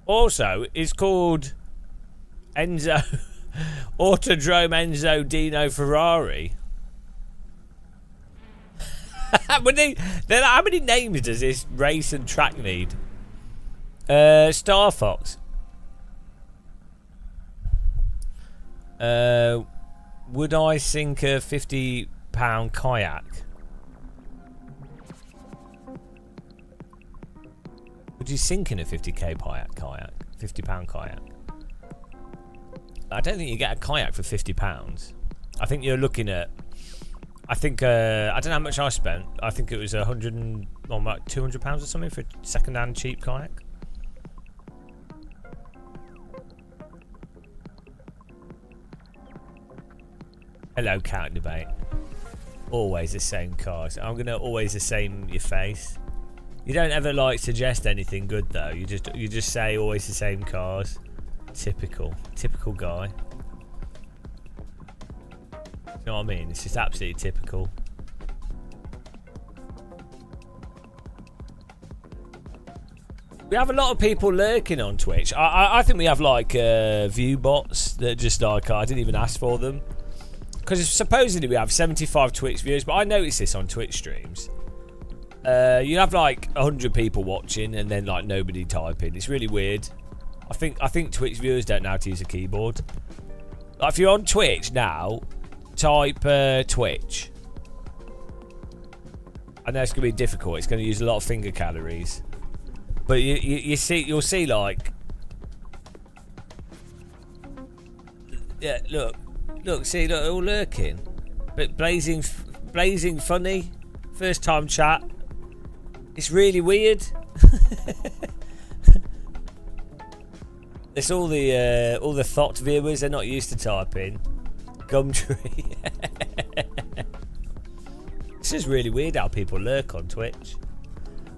Also, it's called Enzo Autodrome Enzo Dino Ferrari. How many names does this race and track need? Star Fox. Would I sink a £50 kayak? Would you sink in a 50k kayak? £50 kayak? I don't think you get a kayak for £50. I think you're looking at. I think I don't know how much I spent. I think it was £200 or something for a second-hand cheap kayak. Hello, Count Debate. Always the same cars. I'm gonna always the same your face. You don't ever like suggest anything good though. You just say always the same cars. Typical guy. You know what I mean? It's just absolutely typical. We have a lot of people lurking on Twitch. I think we have like view bots that just like I didn't even ask for them. Because supposedly we have 75 Twitch viewers, but I noticed this on Twitch streams. You have like 100 people watching and then like nobody typing. It's really weird. I think Twitch viewers don't know how to use a keyboard. Like if you're on Twitch now, type Twitch. I know it's gonna be difficult. It's gonna use a lot of finger calories. But you'll see like, yeah, look, see, look, all lurking. But blazing funny. First time chat. It's really weird. It's all the thought viewers. They're not used to typing. Gumtree. It's just really weird how people lurk on Twitch.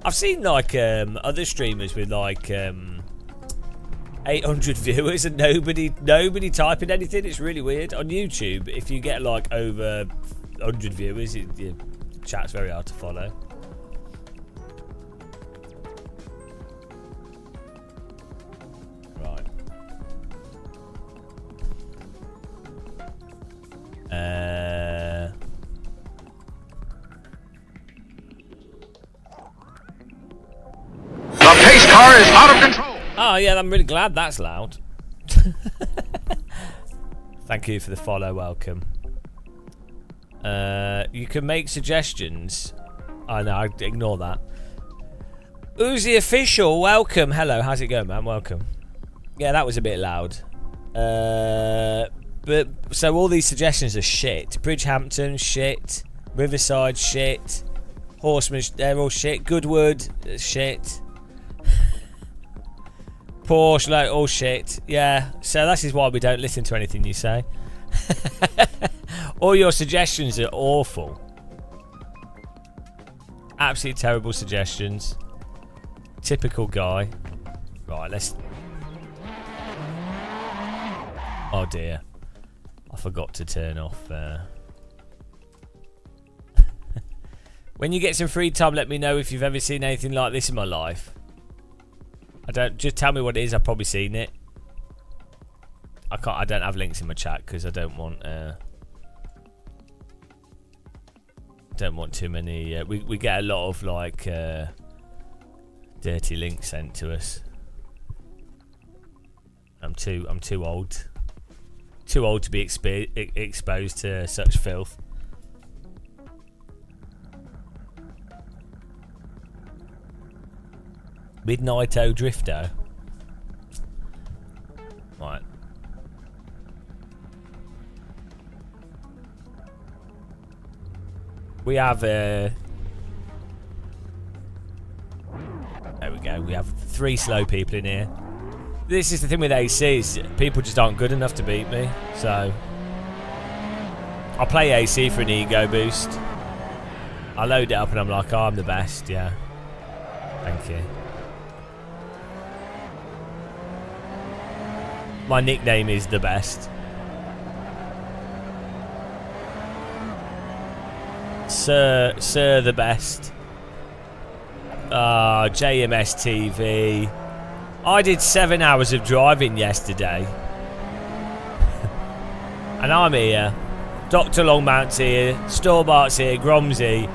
I've seen like other streamers with like 800 viewers and nobody typing anything. It's really weird. On YouTube, if you get like over 100 viewers, your chat's very hard to follow. Right. The pace car is out of control. Oh, yeah, I'm really glad that's loud. Thank you for the follow, welcome. You can make suggestions. Oh, no, I ignore that. Uzi Official, welcome. Hello, how's it going, man? Welcome. Yeah, that was a bit loud. But so all these suggestions are shit. Bridgehampton, shit. Riverside, shit. Horseman, they're all shit. Goodwood, shit. Porsche, like, all shit. Yeah, so that is why we don't listen to anything you say. All your suggestions are awful. Absolutely terrible suggestions. Typical guy. Right, let's... Oh dear. I forgot to turn off... When you get some free time, let me know if you've ever seen anything like this in my life. Just tell me what it is. I've probably seen it. I don't have links in my chat because I don't want too many. We get a lot of like dirty links sent to us. I'm too old. Too old to be exposed to such filth. Midnighto Drifter. Right. We have there we go. We have 3 slow people in here. This is the thing with ACs. People just aren't good enough to beat me. So I'll play AC for an ego boost. I load it up and I'm like, oh, I'm the best. Yeah. Thank you. My nickname is the best. Sir the best. JMS TV. I did 7 hours of driving yesterday. And I'm here. Dr. Longmount's here. Storbart's here. Gromsy.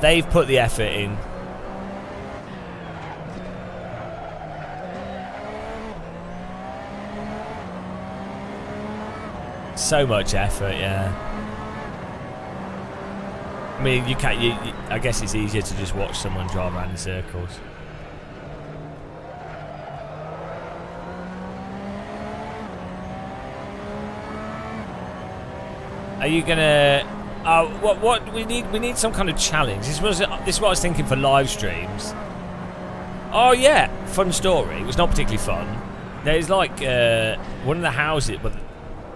They've put the effort in. So much effort, yeah. I mean, you can't. I guess it's easier to just watch someone drive around in circles. Are you gonna? What we need? We need some kind of challenge. This is what I was thinking for live streams. Oh yeah, fun story. It was not particularly fun. There's like one of the houses, but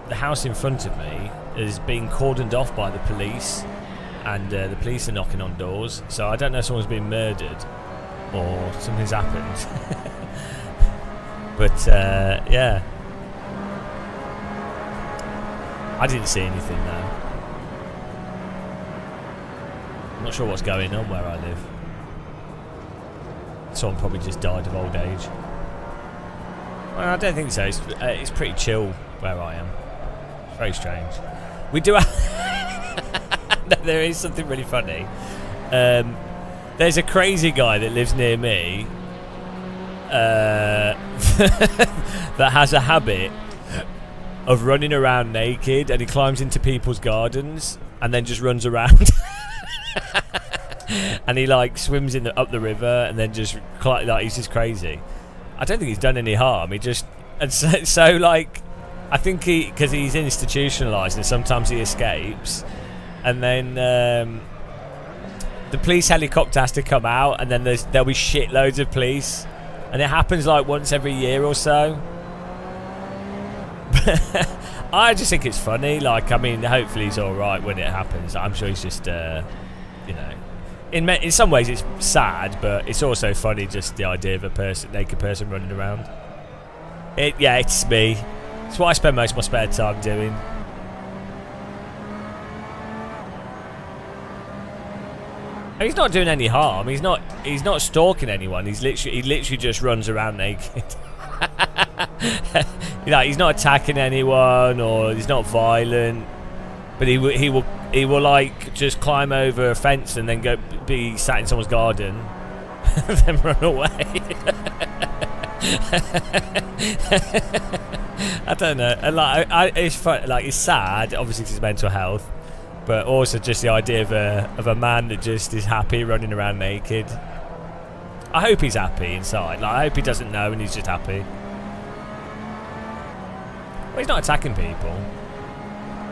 the house in front of me is being cordoned off by the police, and the police are knocking on doors. So I don't know if someone's been murdered or something's happened. But yeah, I didn't see anything though. I'm not sure what's going on where I live. Someone probably just died of old age. Well, I don't think so. It's pretty chill where I am. It's very strange. We do have... No, there is something really funny. There's a crazy guy that lives near me that has a habit of running around naked, and he climbs into people's gardens and then just runs around. And he like swims up the river and then just like he's just crazy. I don't think he's done any harm. He just so like I think because he's institutionalized and sometimes he escapes, and then the police helicopter has to come out, and then there'll be shitloads of police, and it happens like once every year or so. I just think it's funny. Like, I mean, hopefully he's all right when it happens. I'm sure he's just, you know, in some ways it's sad, but it's also funny just the idea of a naked person running around. Yeah, it's me. It's what I spend most of my spare time doing. And he's not doing any harm. He's not stalking anyone. He literally just runs around naked. You know, he's not attacking anyone, or he's not violent, but he will like just climb over a fence and then go be sat in someone's garden. then run away. I don't know. And like, it's fun, like it's sad, obviously, 'cause it's mental health, but also just the idea of a man that just is happy running around naked. I hope he's happy inside. Like, I hope he doesn't know and he's just happy. Well, he's not attacking people.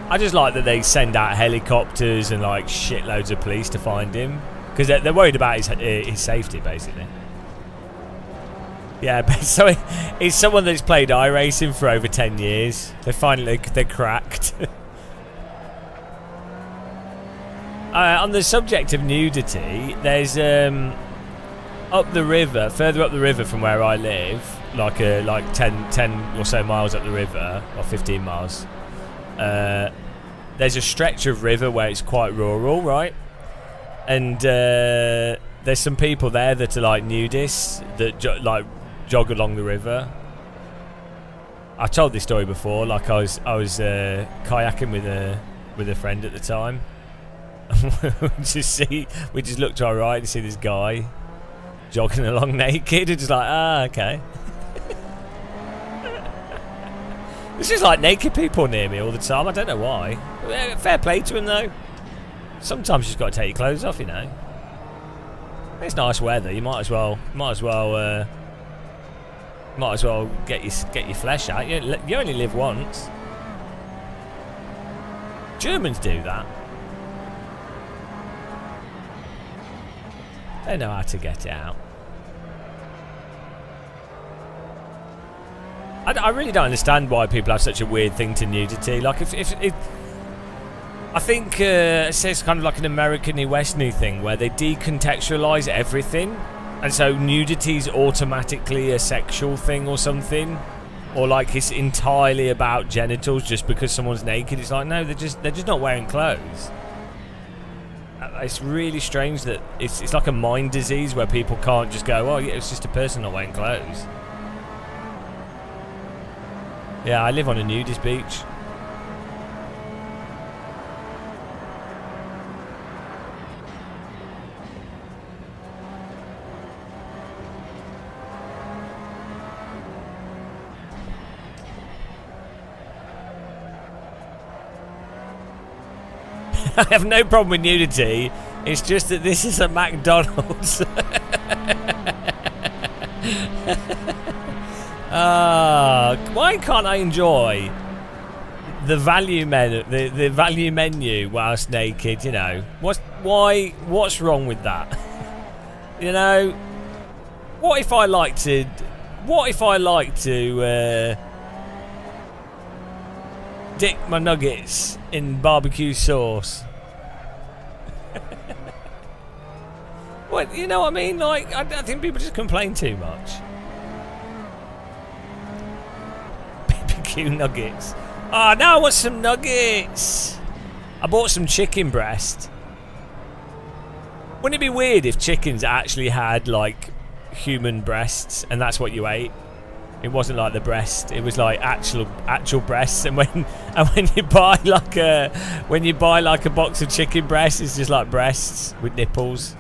I just like that they send out helicopters and like shitloads of police to find him, because they're worried about his safety, basically. Yeah, but so he's someone that's played iRacing for over 10 years. They're cracked. On the subject of nudity, there's up the river, further up the river from where I live, like 10 or so miles up the river, or 15 miles. There's a stretch of river where it's quite rural, right? And there's some people there that are like nudists that like jog along the river. I told this story before. Like I was kayaking with a friend at the time. we just looked to our right and see this guy jogging along naked, and just like, okay. There's just like naked people near me all the time. I don't know why. Fair play to him though. Sometimes you just got to take your clothes off, you know. It's nice weather. You might as well get your flesh out. You only live once. Germans do that. They know how to get it out. I really don't understand why people have such a weird thing to nudity. Like, if I think it's kind of like an American-y, Western-y thing where they decontextualize everything, and so nudity is automatically a sexual thing or something, or like it's entirely about genitals just because someone's naked. It's like, no, they're just not wearing clothes. It's really strange that it's like a mind disease where people can't just go, oh yeah, it's just a person not wearing clothes. Yeah, I live on a nudist beach. I have no problem with nudity. It's just that this is a McDonald's. Why can't I enjoy the value the value menu whilst naked? You know, what's wrong with that? You know, what if I like to dip my nuggets in barbecue sauce? What, you know what I mean? Like, I think people just complain too much. BBQ nuggets. Oh, now I want some nuggets. I bought some chicken breast. Wouldn't it be weird if chickens actually had like human breasts and that's what you ate? It wasn't like the breast; it was like actual breasts. And when you buy like a box of chicken breasts, it's just like breasts with nipples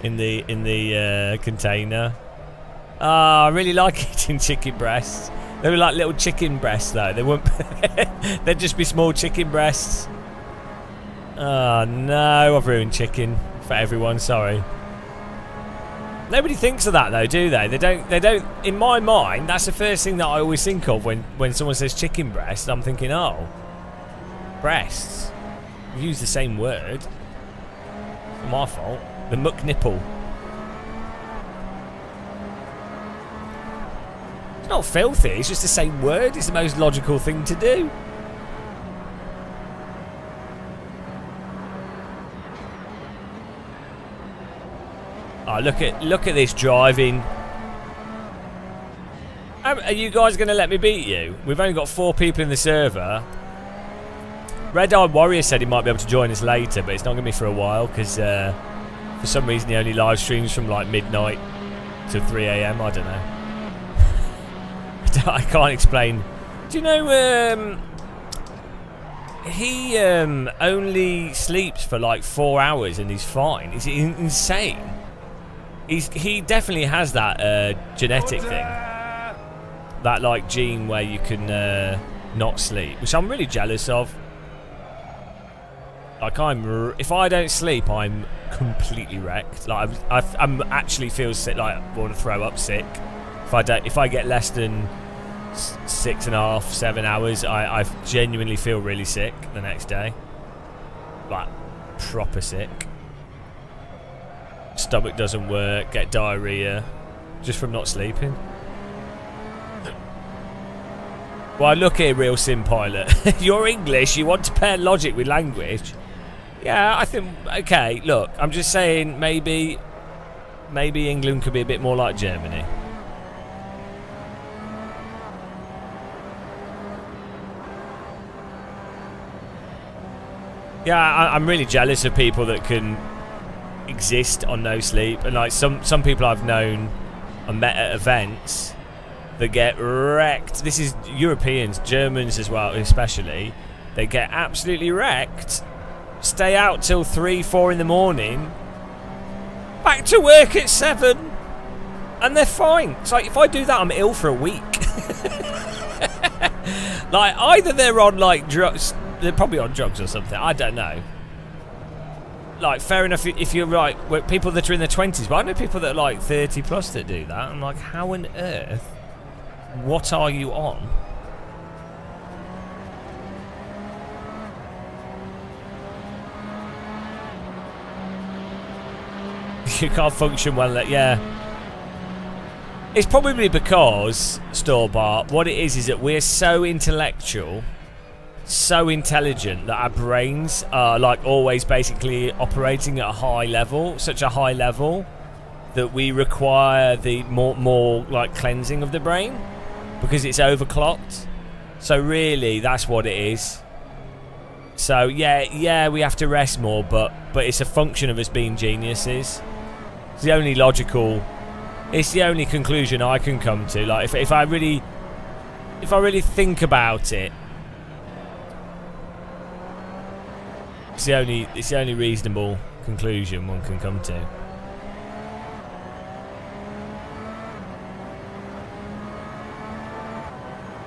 in the container. I really like eating chicken breasts. They were like little chicken breasts though. They wouldn't. They'd just be small chicken breasts. Oh no, I've ruined chicken for everyone. Sorry. Nobody thinks of that though, do they? They don't. In my mind, that's the first thing that I always think of when someone says chicken breast. I'm thinking, oh, breasts. We use the same word. It's my fault. The muck nipple. It's not filthy. It's just the same word. It's the most logical thing to do. Oh, look at this driving. Are you guys going to let me beat you? We've only got 4 people in the server. Red Eyed Warrior said he might be able to join us later, but it's not going to be for a while because for some reason he only live streams from like midnight to 3 AM. I don't know. I can't explain. Do you know he only sleeps for like 4 hours and he's fine? Is it insane? he definitely has that genetic thing, that like gene where you can not sleep, which I'm really jealous of. Like if I don't sleep, I'm completely wrecked. Like I'm actually feel sick, like I want to throw up sick. If I get less than 6.5, 7 hours, I genuinely feel really sick the next day. Like proper sick. Stomach doesn't work, get diarrhea just from not sleeping. Well, look here, Real Sim Pilot. You're English, you want to pair logic with language. Yeah, I think, okay, look, I'm just saying maybe England could be a bit more like Germany. Yeah, I'm really jealous of people that can exist on no sleep, and like some people I've known and met at events that get wrecked. This is Europeans, Germans as well, especially. They get absolutely wrecked. Stay out till 3, 4 in the morning. Back to work at 7, and they're fine. It's like if I do that, I'm ill for a week. Like either they're on like drugs. They're probably on drugs or something. I don't know. Like, fair enough if you're right. People that are in their 20s, but I know people that are like 30 plus that do that. I'm like, how on earth? What are you on? You can't function well. Yeah. It's probably because, Storbart, what it is that we're so intellectual, so intelligent, that our brains are like always basically operating at a high level, such a high level that we require the more like cleansing of the brain because it's overclocked. So really that's what it is. So yeah, we have to rest more, but it's a function of us being geniuses. It's the only conclusion I can come to. Like if I really think about it, it's the only reasonable conclusion one can come to.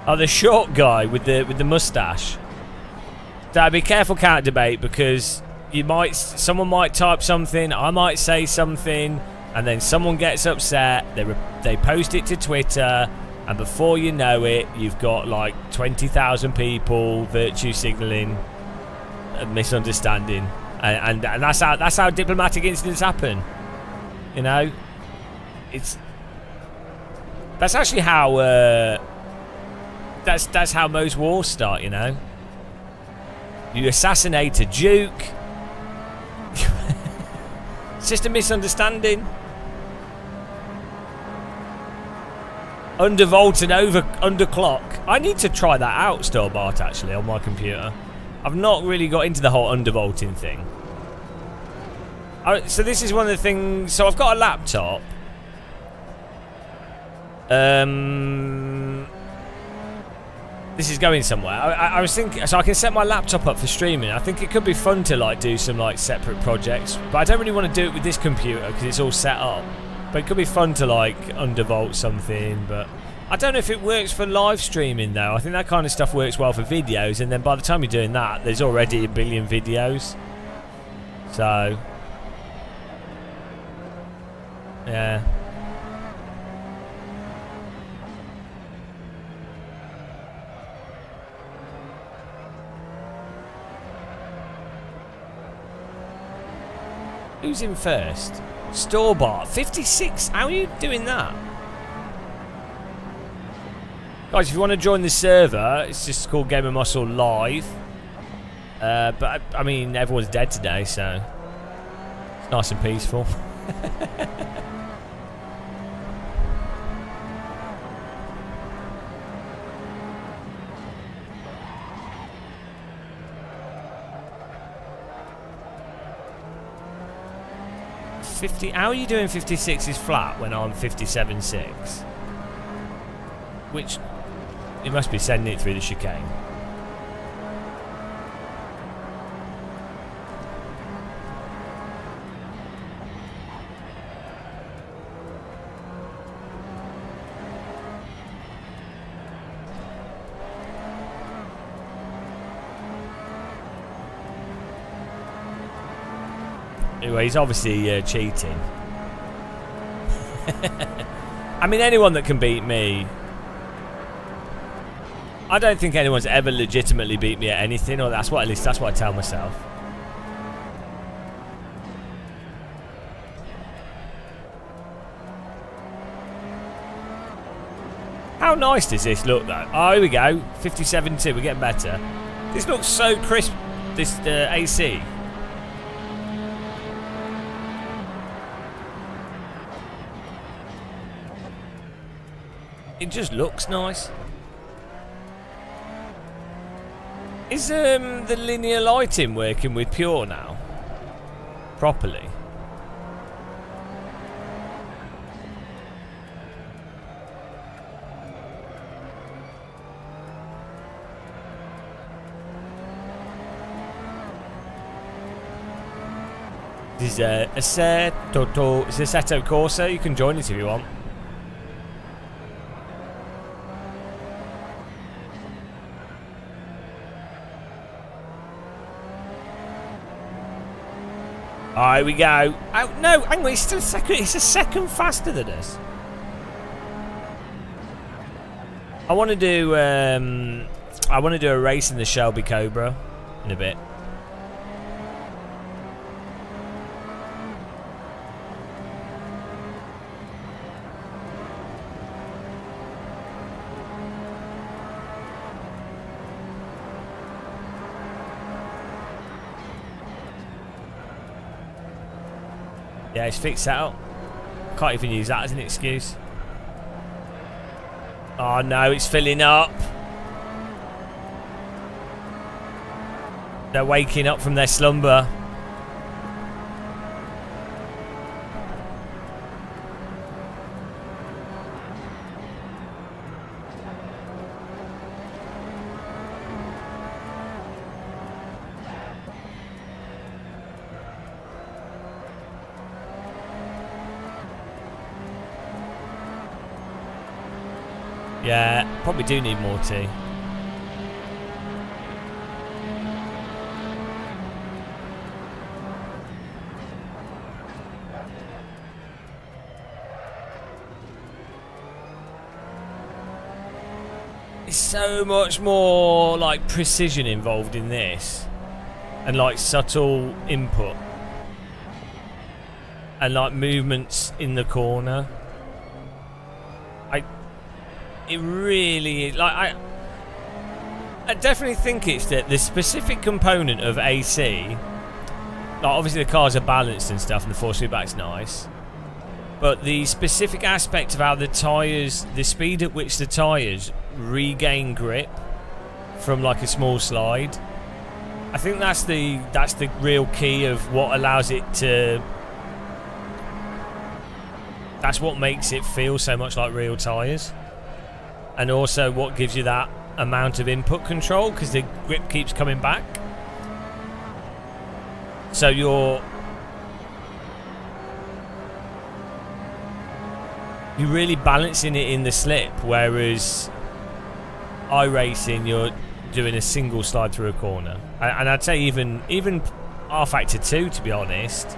Oh, the short guy with the mustache. Dad, be careful, Counter Debate, because someone might type something, I might say something, and then someone gets upset. They post it to Twitter, and before you know it, you've got like 20,000 people virtue signaling a misunderstanding, and that's how diplomatic incidents happen. You know, that's actually how that's how most wars start. You know, you assassinate a duke. It's just a misunderstanding. Undervolt and underclock. I need to try that out, Storbart, actually, on my computer. I've not really got into the whole undervolting thing. So this is one of the things. So I've got a laptop. This is going somewhere. I was thinking, so I can set my laptop up for streaming. I think it could be fun to like do some like separate projects, but I don't really want to do it with this computer because it's all set up. But it could be fun to like undervolt something, but I don't know if it works for live streaming though. I think that kind of stuff works well for videos, and then by the time you're doing that, there's already a billion videos. So, yeah. Who's in first? Storbart, 56. How are you doing that? Guys, if you want to join the server, it's just called Game of Muscle Live. But I mean, everyone's dead today, so it's nice and peaceful. How are you doing 56 is flat when I'm 57.6? Which, you must be sending it through the chicane. Anyway, he's obviously cheating. I mean, anyone that can beat me. I don't think anyone's ever legitimately beat me at anything, or at least that's what I tell myself. How nice does this look, though? Oh, here we go. 57.2. We're getting better. This looks so crisp, this AC. It just looks nice. Is the linear lighting working with Pure now? Properly? This is Assetto Corsa. You can join us if you want. Here we go. Oh no, hang on, he's still a second. He's a second faster than us. I want to do a race in the Shelby Cobra in a bit. Yeah, it's fixed out. Can't even use that as an excuse. Oh no, it's filling up. They're waking up from their slumber. Yeah, probably do need more tea. There's so much more like precision involved in this, and like subtle input, and like movements in the corner. It really is. Like I definitely think it's that the specific component of AC. Like obviously the cars are balanced and stuff, and the force feedback's nice. But the specific aspect of how the tyres, the speed at which the tyres regain grip from like a small slide, I think that's the real key of what allows it to. That's what makes it feel so much like real tyres. And also what gives you that amount of input control, because the grip keeps coming back. So you're really balancing it in the slip, whereas iRacing you're doing a single slide through a corner. And I'd say even R-Factor 2, to be honest,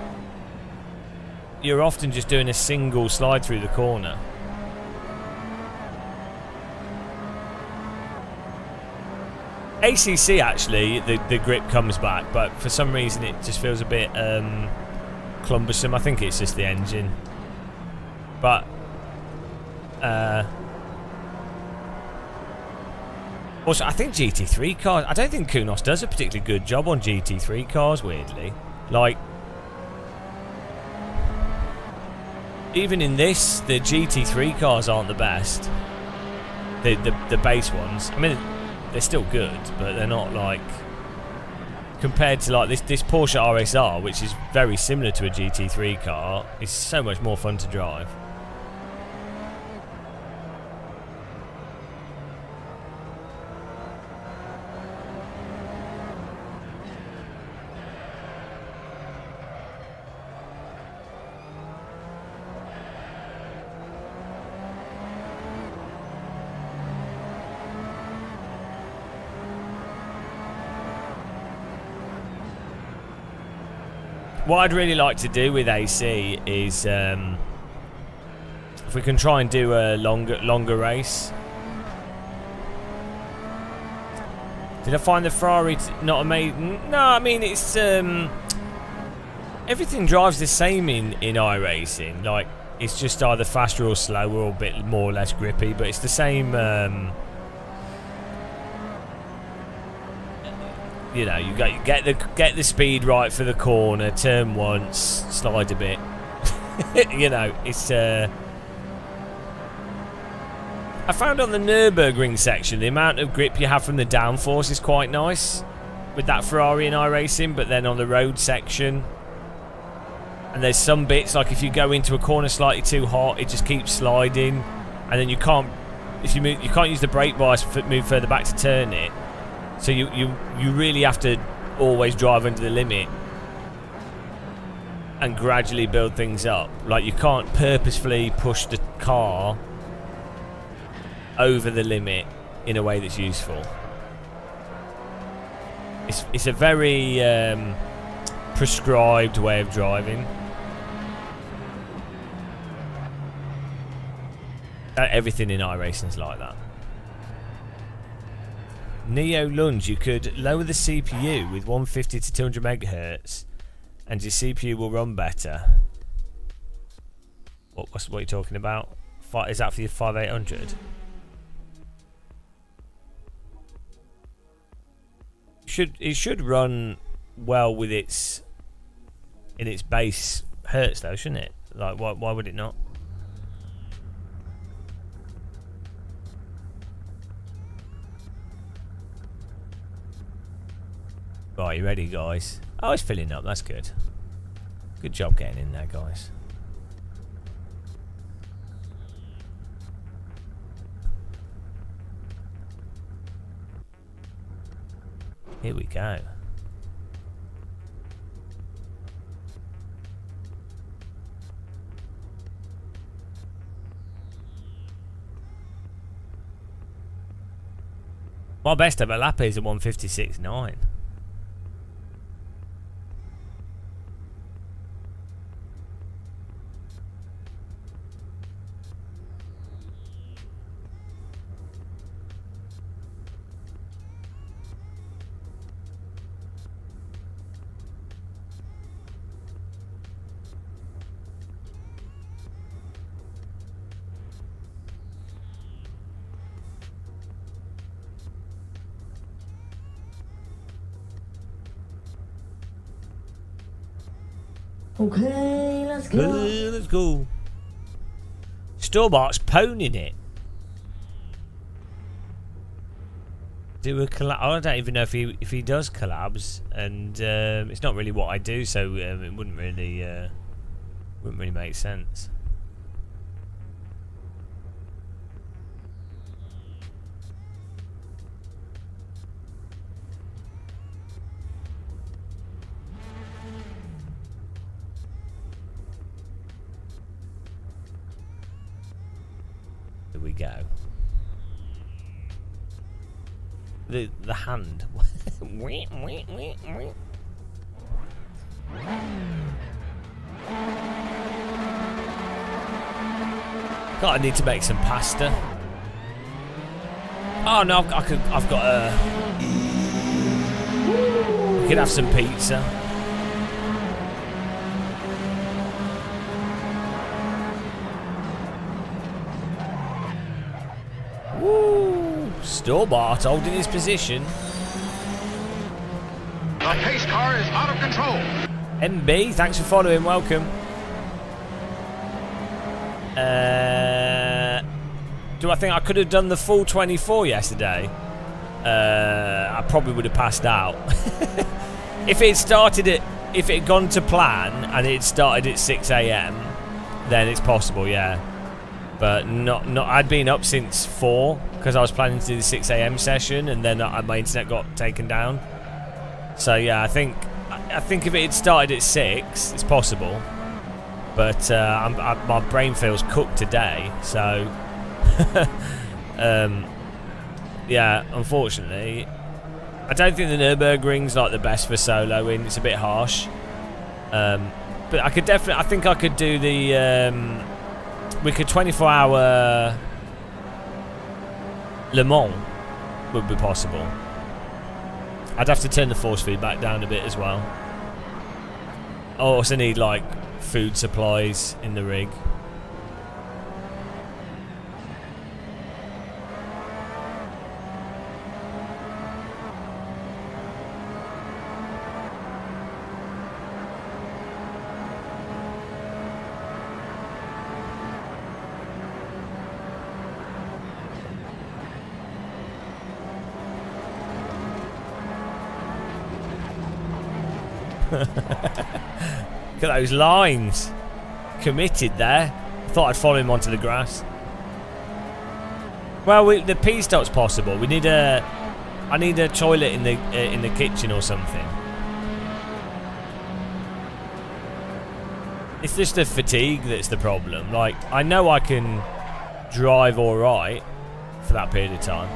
you're often just doing a single slide through the corner. ACC actually, the grip comes back, but for some reason it just feels a bit clumbersome. I think it's just the engine. But also, I think GT3 cars, I don't think Kunos does a particularly good job on GT3 cars, weirdly. Like, even in this, the GT3 cars aren't the best. The base ones. I mean, they're still good, but they're not like, compared to like this Porsche RSR, which is very similar to a GT3 car, is so much more fun to drive. what I'd really like to do with AC is if we can try and do a longer race. Did I find the Ferrari not amazing? No, I mean it's everything drives the same in iRacing. Like it's just either faster or slower or a bit more or less grippy, but it's the same. You know, you get the speed right for the corner, turn once, slide a bit. You know, it's. I found on the Nürburgring section the amount of grip you have from the downforce is quite nice with that Ferrari in iRacing, but then on the road section, and there's some bits like if you go into a corner slightly too hot, it just keeps sliding, and then you can't use the brake bias to move further back to turn it. So you really have to always drive under the limit and gradually build things up. Like you can't purposefully push the car over the limit in a way that's useful. It's a very prescribed way of driving. Everything in iRacing is like that. Neo Lunge, you could lower the CPU with 150 to 200 megahertz and your CPU will run better. What are you talking about? Is that for your 5800? It should run well with its base hertz though, shouldn't it? Like why would it not? Right, you ready, guys? Oh, it's filling up. That's good. Good job getting in there, guys. Here we go. My best ever lap is a 156.9. Okay, let's go. Let's go. Storbart's ponying it. Do a collab. I don't even know if he does collabs, and it's not really what I do, so it wouldn't really make sense. Here we go. The hand. God, I need to make some pasta. Oh no, I've got a. We could have some pizza. Woo! Stobart holding his position. The pace car is out of control. MB, thanks for following. Welcome. Do I think I could have done the full 24 yesterday? I probably would have passed out. If it had gone to plan and it started at 6 AM, then it's possible, yeah. But not. I'd been up since 4 because I was planning to do the 6 AM session, and then my internet got taken down. So yeah, I think if it had started at 6, it's possible. But my brain feels cooked today, so yeah, unfortunately, I don't think the Nürburgring's like the best for soloing. It's a bit harsh. But I could definitely, I think I could do the, we could 24-hour Le Mans would be possible. I'd have to turn the force feedback down a bit as well. I also need like food supplies in the rig. Look at those lines. Committed there. I thought I'd follow him onto the grass. Well, the P-stop's possible. We need I need a toilet in the kitchen or something. It's just the fatigue that's the problem. Like, I know I can drive all right for that period of time.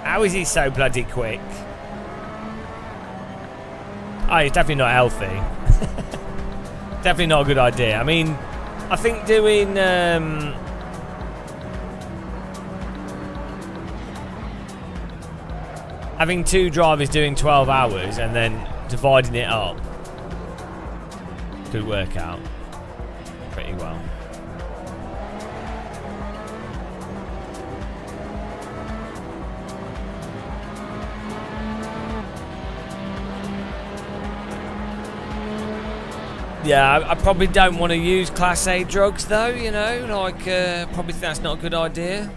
How is he so bloody quick? Oh, he's definitely not healthy. Definitely not a good idea. I mean, I think doing having two drivers doing 12 hours and then dividing it up could work out pretty well. Yeah, I probably don't want to use Class A drugs though, you know, like, probably think that's not a good idea.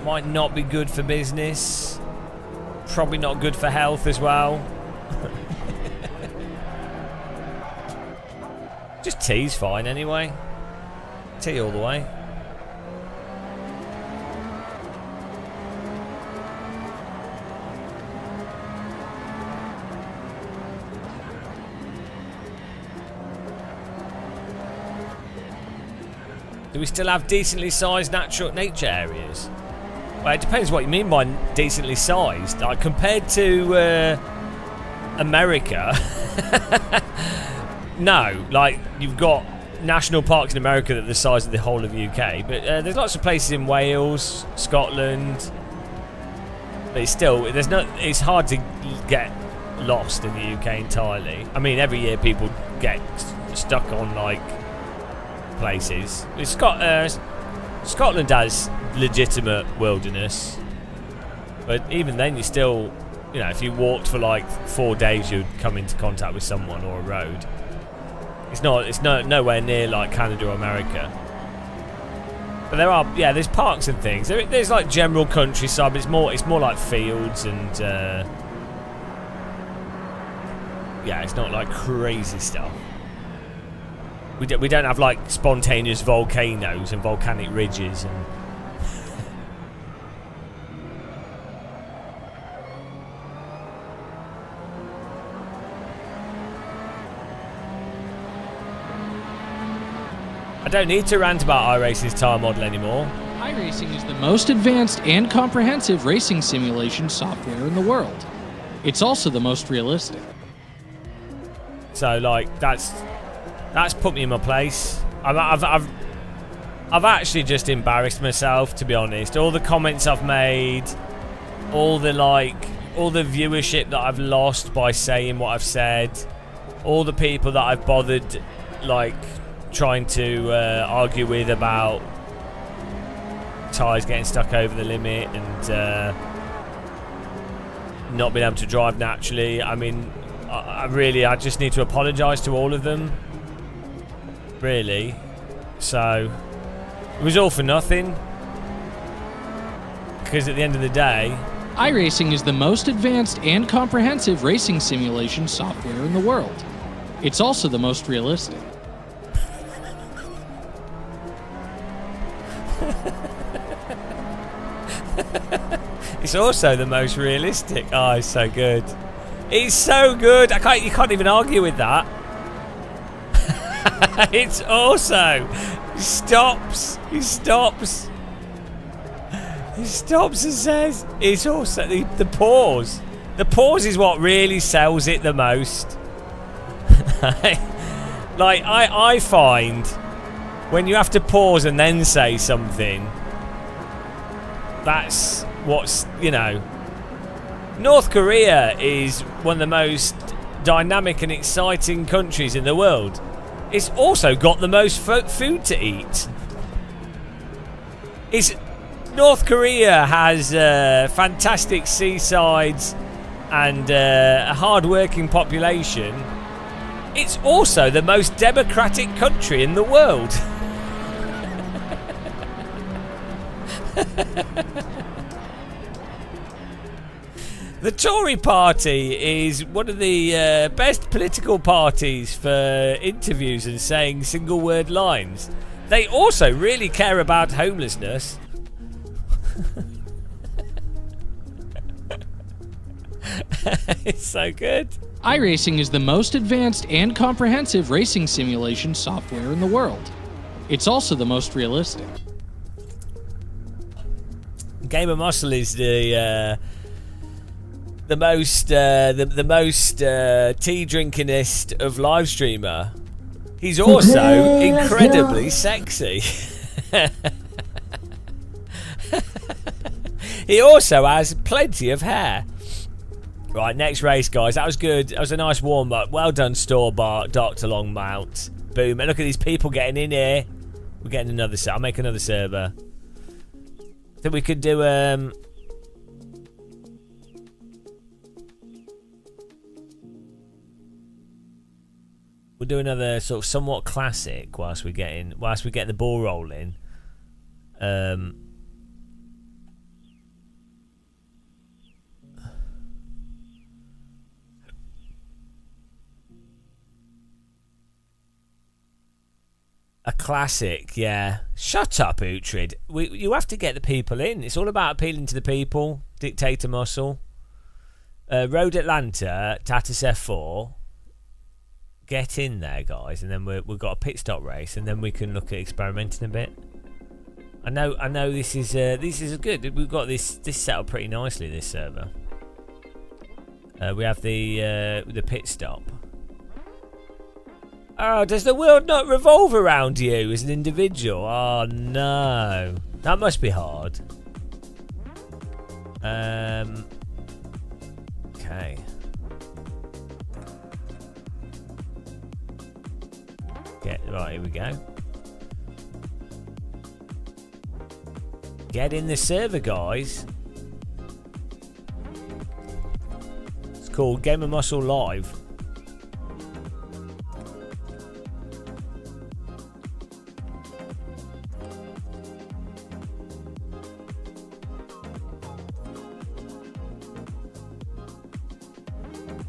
Might not be good for business. Probably not good for health as well. Just T's fine anyway. T all the way. Do we still have decently sized nature areas? Well, it depends what you mean by decently sized. Like, compared to America, no. Like, you've got national parks in America that are the size of the whole of the UK. But there's lots of places in Wales, Scotland. But it's still, it's hard to get lost in the UK entirely. I mean, every year people get stuck on, like, places. Scotland has legitimate wilderness, but even then, you still, you know, if you walked for like 4 days, you'd come into contact with someone or a road. It's nowhere near like Canada or America. But there are, yeah, there's parks and things. There's like general countryside, but it's more like fields and yeah, it's not like crazy stuff. We don't have like spontaneous volcanoes and volcanic ridges and I don't need to rant about iRacing's tire model anymore. iRacing is the most advanced and comprehensive racing simulation software in the world. It's also the most realistic. So like that's put me in my place. I've actually just embarrassed myself, to be honest. All the comments I've made, all the viewership that I've lost by saying what I've said, all the people that I've bothered like trying to argue with about tyres getting stuck over the limit and not being able to drive naturally. I mean, I just need to apologise to all of them, really. So it was all for nothing, because at the end of the day, iRacing is the most advanced and comprehensive racing simulation software in the world. It's also the most realistic. it's also the most realistic. Oh, he's so good. He's so good. You can't even argue with that. It's also... He stops and says... It's also... The pause. The pause is what really sells it the most. Like, I find... When you have to pause and then say something... That's what's... You know... North Korea is one of the most dynamic and exciting countries in the world. It's also got the most food to eat. North Korea has fantastic seasides and a hard-working population. It's also the most democratic country in the world. The Tory party is one of the best political parties for interviews and saying single-word lines. They also really care about homelessness. It's so good. iRacing is the most advanced and comprehensive racing simulation software in the world. It's also the most realistic. Gamer Muscle is the most tea drinkingest of live streamer. He's also incredibly sexy. He also has plenty of hair. Right, next race, guys. That was good. That was a nice warm up. Well done, Store-Bart, Dr. Longmount. Boom. And look at these people getting in here. We're getting another server. I'll make another server. I think we could do we'll do another sort of somewhat classic whilst we get the ball rolling. A classic, yeah. Shut up, Uhtred. You have to get the people in. It's all about appealing to the people. Dictator Muscle. Road Atlanta, Tatus F4. Get in there, guys, and then we've got a pit stop race, and then we can look at experimenting a bit. I know. This is good. We've got this set up pretty nicely. This server. We have the pit stop. Oh, does the world not revolve around you as an individual? Oh no, that must be hard. Okay. Right, here we go. Get in the server, guys. It's called Gamer Muscle Live.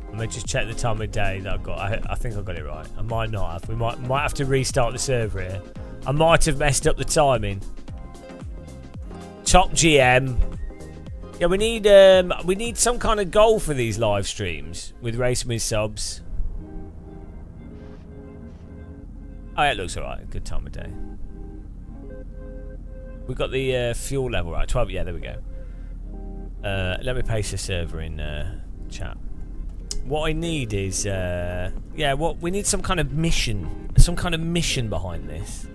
Let me just check the time of day that I've got. I think I've got it right. I might not have. We might have to restart the server here. I might have messed up the timing. Top GM. Yeah, we need some kind of goal for these live streams with Racing with subs. Oh, yeah, it looks alright. Good time of day. We've got the fuel level right. 12. Yeah, there we go. Let me paste the server in chat. What I need is, we need some kind of mission. Some kind of mission behind this.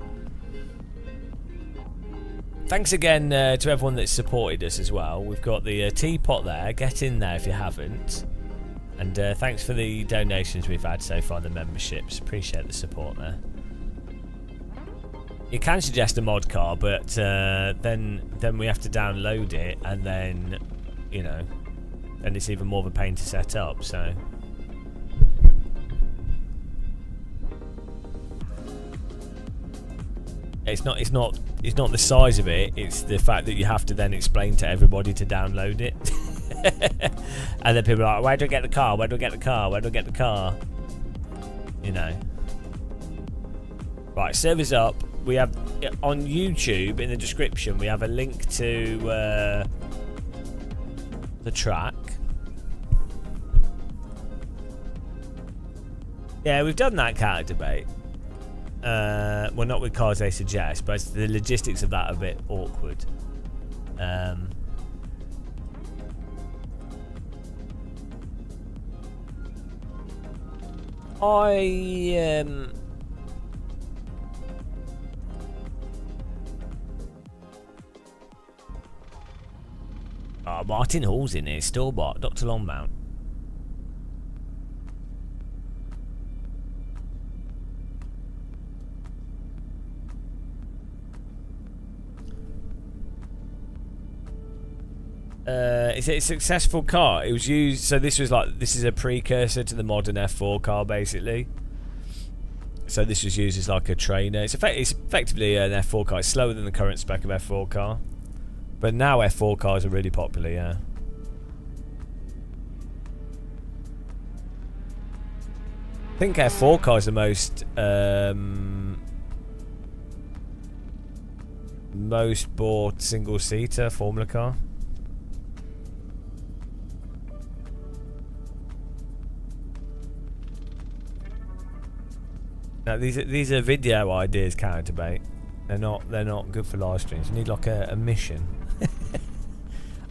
Thanks again to everyone that's supported us as well. We've got the teapot there. Get in there if you haven't. And thanks for the donations we've had so far, the memberships. Appreciate the support there. You can suggest a mod car, but then we have to download it, and then, you know, and it's even more of a pain to set up. So it's not the size of it. It's the fact that you have to then explain to everybody to download it. And then people are like, where do I get the car? Where do I get the car? Where do I get the car? You know. Right, server's up. We have on YouTube in the description. We have a link to the track. Yeah, we've done that character debate. Well, not with cars they suggest, but the logistics of that are a bit awkward. Martin Hall's in here, Stillbot, Dr. Longmount. Is it a successful car? It was used, so this is a precursor to the modern F4 car, basically. So this was used as like a trainer. It's effectively an F4 car. It's slower than the current spec of F4 car. But now F4 cars are really popular, yeah. I think F4 car is the most bought single-seater Formula car. Now these are video ideas, character debate. They're not good for live streams. You need like a mission.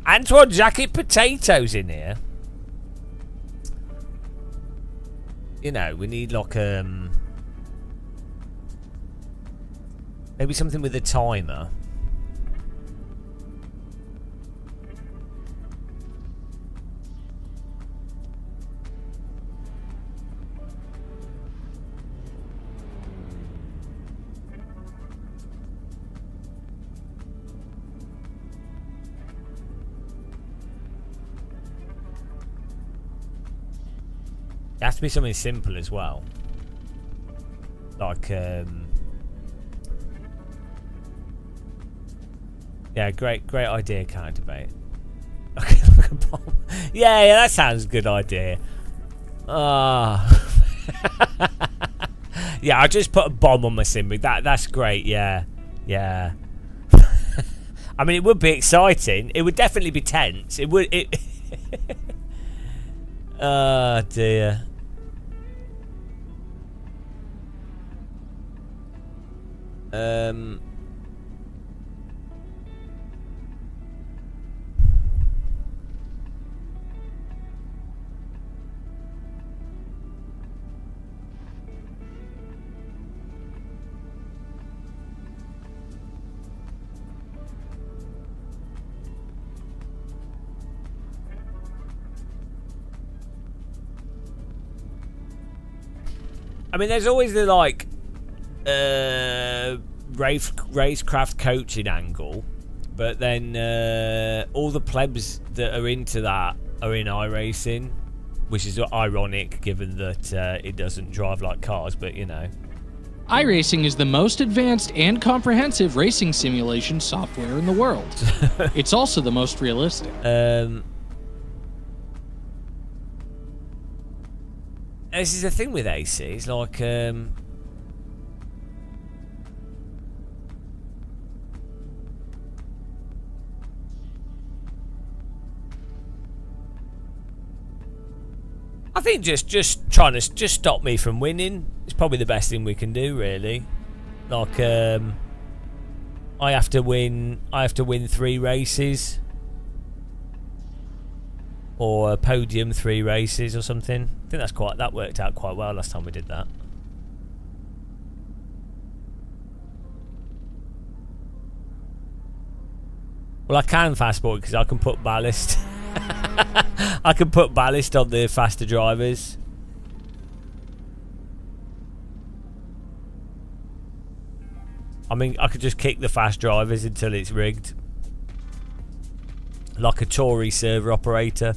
Antoine Jacket Potatoes in here. You know, we need like maybe something with a timer. It has to be something simple as well. Like, yeah, great idea, character debate. Like a bomb. Yeah, that sounds a good idea. Yeah, I just put a bomb on my Simrig. That's great. Yeah. I mean, it would be exciting. It would definitely be tense. It would. Oh dear. I mean, there's always the like racecraft coaching angle, but then all the plebs that are into that are in iRacing, which is ironic given that it doesn't drive like cars, but you know. iRacing is the most advanced and comprehensive racing simulation software in the world. It's also the most realistic. This is the thing with AC. It's like I think just trying to stop me from winning is probably the best thing we can do, really. Like I have to win 3 races. or podium 3 races or something. I think that worked out quite well last time we did that. Well, I can fast forward because I can put ballast. I can put ballast on the faster drivers. I mean, I could just kick the fast drivers until it's rigged. Like a Tory server operator.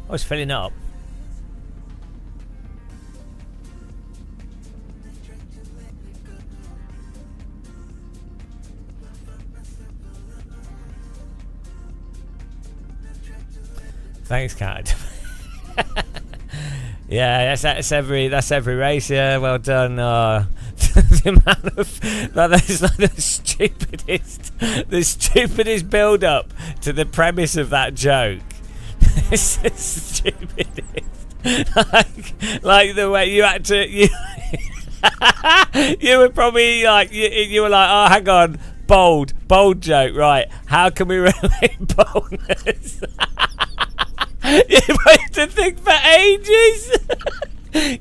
I was filling up. Thanks, Cat. Yeah, that's every race. Yeah, well done. The amount of that's like the stupidest build up to the premise of that joke. It's the stupidest. like the way you had to you were probably like you were like, oh, hang on, bold joke, right? How can we relate boldness? You had to think for ages.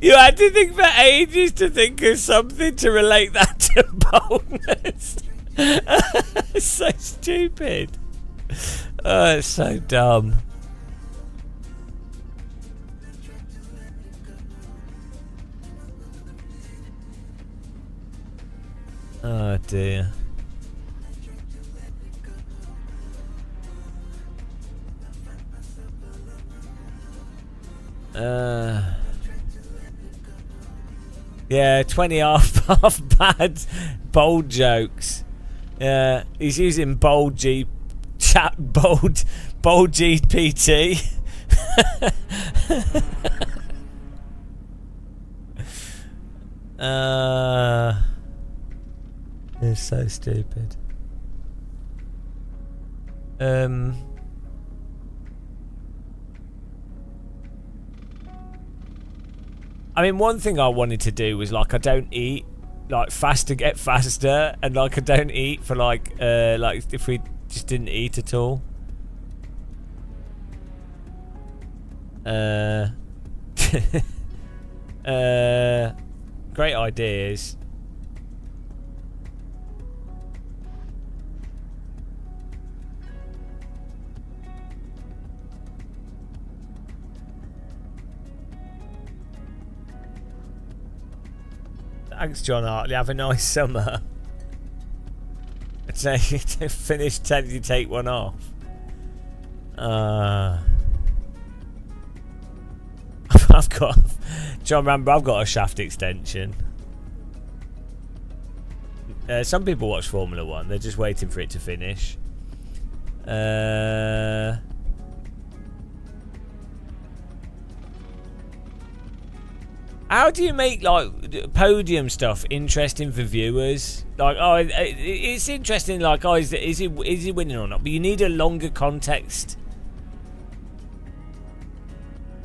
You had to think for ages to think of something to relate that to boldness. It's so stupid. Oh, it's so dumb. Oh dear. Yeah, 20 half bad bold jokes. Yeah, he's using bold GPT. It's so stupid. I mean, one thing I wanted to do was like I don't eat, like faster get faster, and like I don't eat for like if we just didn't eat at all. Great ideas. Thanks, John Hartley. Have a nice summer. Finish telling you take one off. I've got John. Remember, I've got a shaft extension. Some people watch Formula 1. They're just waiting for it to finish. How do you make like podium stuff interesting for viewers? Like, oh, it's interesting. Like, oh, is he winning or not? But you need a longer context.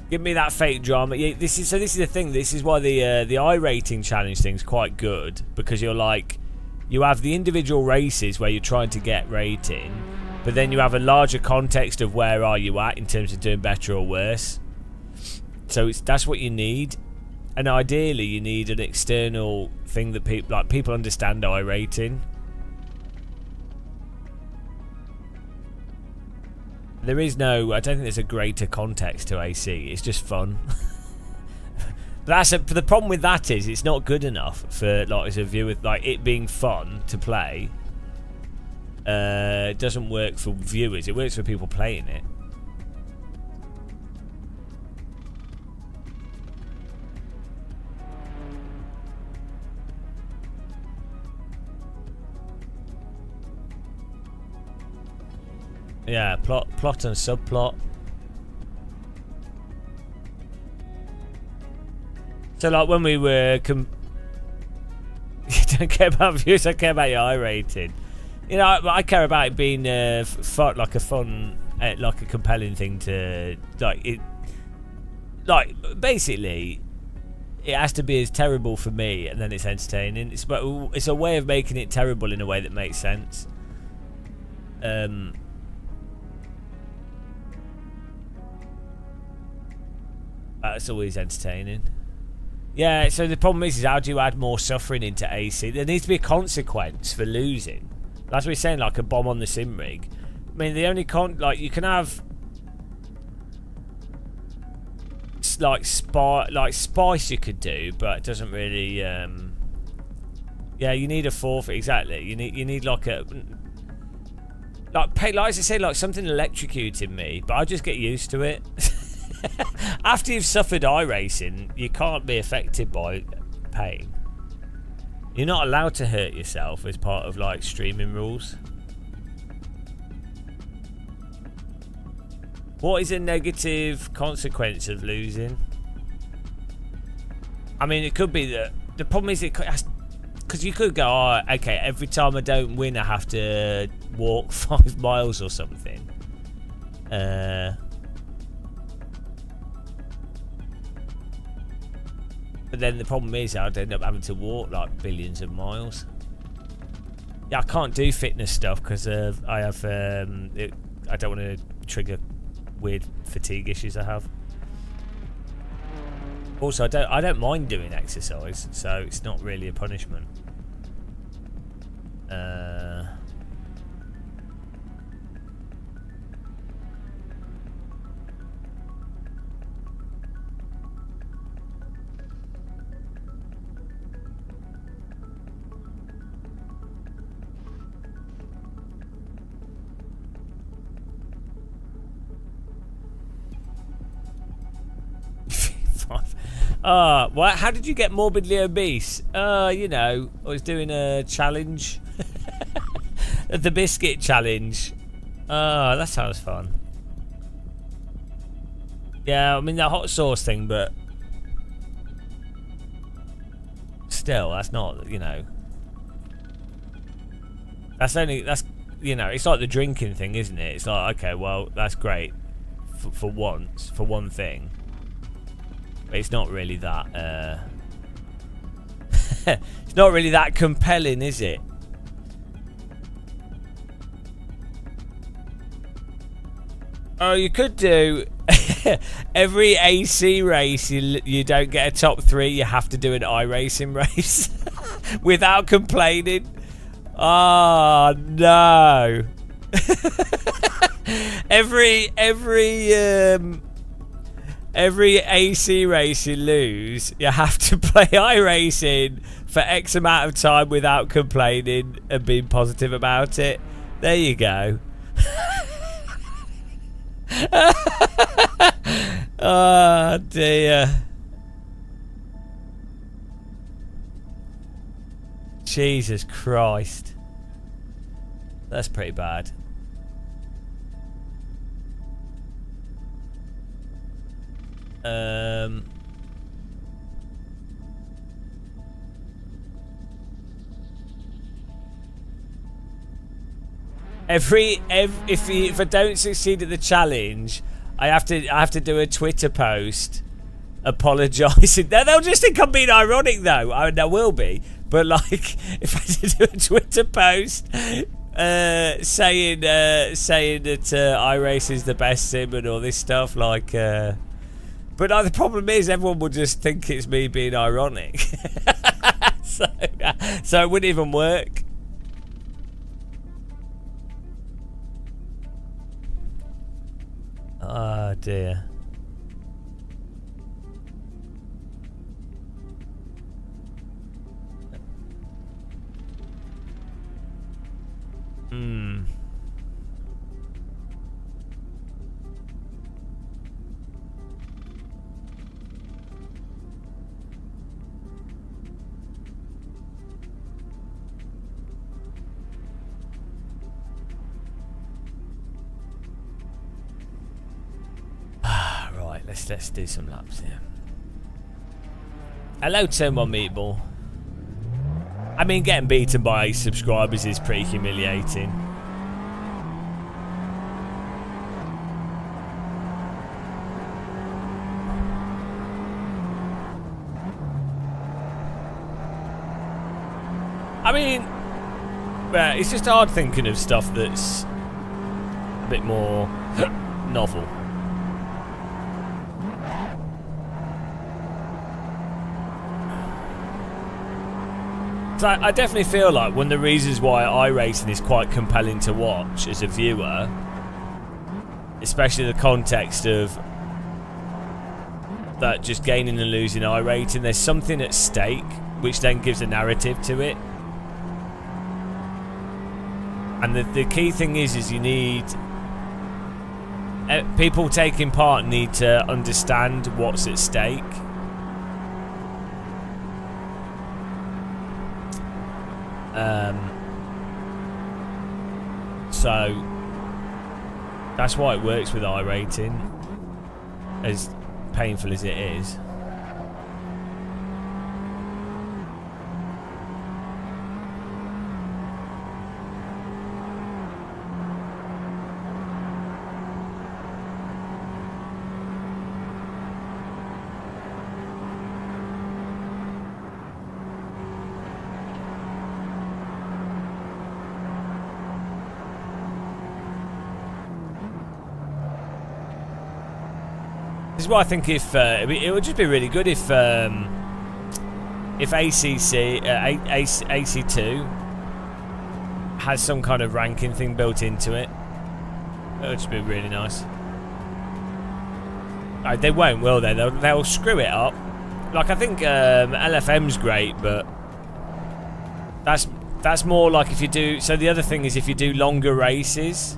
Give me that fake drama. Yeah, this is the thing. This is why the iRating challenge thing's quite good, because you're like, you have the individual races where you're trying to get rating, but then you have a larger context of where are you at in terms of doing better or worse. So that's what you need. And ideally, you need an external thing that people understand iRating. There is no, I don't think there's a greater context to AC. It's just fun. But the problem with that is it's not good enough for like as a viewer, like it being fun to play. It doesn't work for viewers. It works for people playing it. Yeah, plot and subplot. So like when we were you don't care about views, I care about your iRating. You know, I care about it being like a fun, like a compelling thing to like it. Like basically, it has to be as terrible for me, and then it's entertaining. It's a way of making it terrible in a way that makes sense. That's always entertaining. Yeah, so the problem is how do you add more suffering into AC? There needs to be a consequence for losing. As we were saying, like a bomb on the sim rig. I mean, the only you can have like spice you could do, but it doesn't really. Yeah, you need a forfeit exactly. You need like a like as I say, like something electrocuting me, but I just get used to it. After you've suffered iRacing, you can't be affected by pain. You're not allowed to hurt yourself as part of like streaming rules. What is a negative consequence of losing? I mean, it could be that the problem is because you could go, oh, okay, every time I don't win, I have to walk 5 miles or something. But then the problem is I'd end up having to walk like billions of miles. Yeah, I can't do fitness stuff because I have I don't want to trigger weird fatigue issues I have. Also, I don't mind doing exercise, so it's not really a punishment. What? How did you get morbidly obese? You know, I was doing a challenge. The biscuit challenge. Oh, that sounds fun. Yeah, I mean the hot sauce thing, but still, that's not, you know. That's you know, it's like the drinking thing, isn't it? It's like, okay, well, that's great for once, for one thing. It's not really that it's not really that compelling, is it? Oh, you could do every AC race you don't get a top 3, you have to do an iRacing race without complaining. Oh no. Every AC race you lose, you have to play iRacing for X amount of time without complaining and being positive about it. There you go. Oh dear. Jesus Christ. That's pretty bad. If I don't succeed at the challenge, I have to do a Twitter post apologising. They'll just think I'm being ironic though. I will be, but like if I do a Twitter post saying that iRace is the best sim and all this stuff, like But the problem is everyone will just think it's me being ironic. so it wouldn't even work. Oh dear. Right, let's do some laps here. Hello, Tomo Meatball. I mean, getting beaten by subscribers is pretty humiliating. I mean, it's just hard thinking of stuff that's a bit more novel. So I definitely feel like one of the reasons why iRacing is quite compelling to watch as a viewer, especially the context of that just gaining and losing iRating, there's something at stake which then gives a narrative to it. And the key thing is you need people taking part need to understand what's at stake. So that's why it works with iRating, as painful as it is. This is why I think if it would just be really good if AC2 has some kind of ranking thing built into it. That would just be really nice. They won't, will they? They'll screw it up. Like, I think LFM's great, but that's more like if you do. So the other thing is if you do longer races,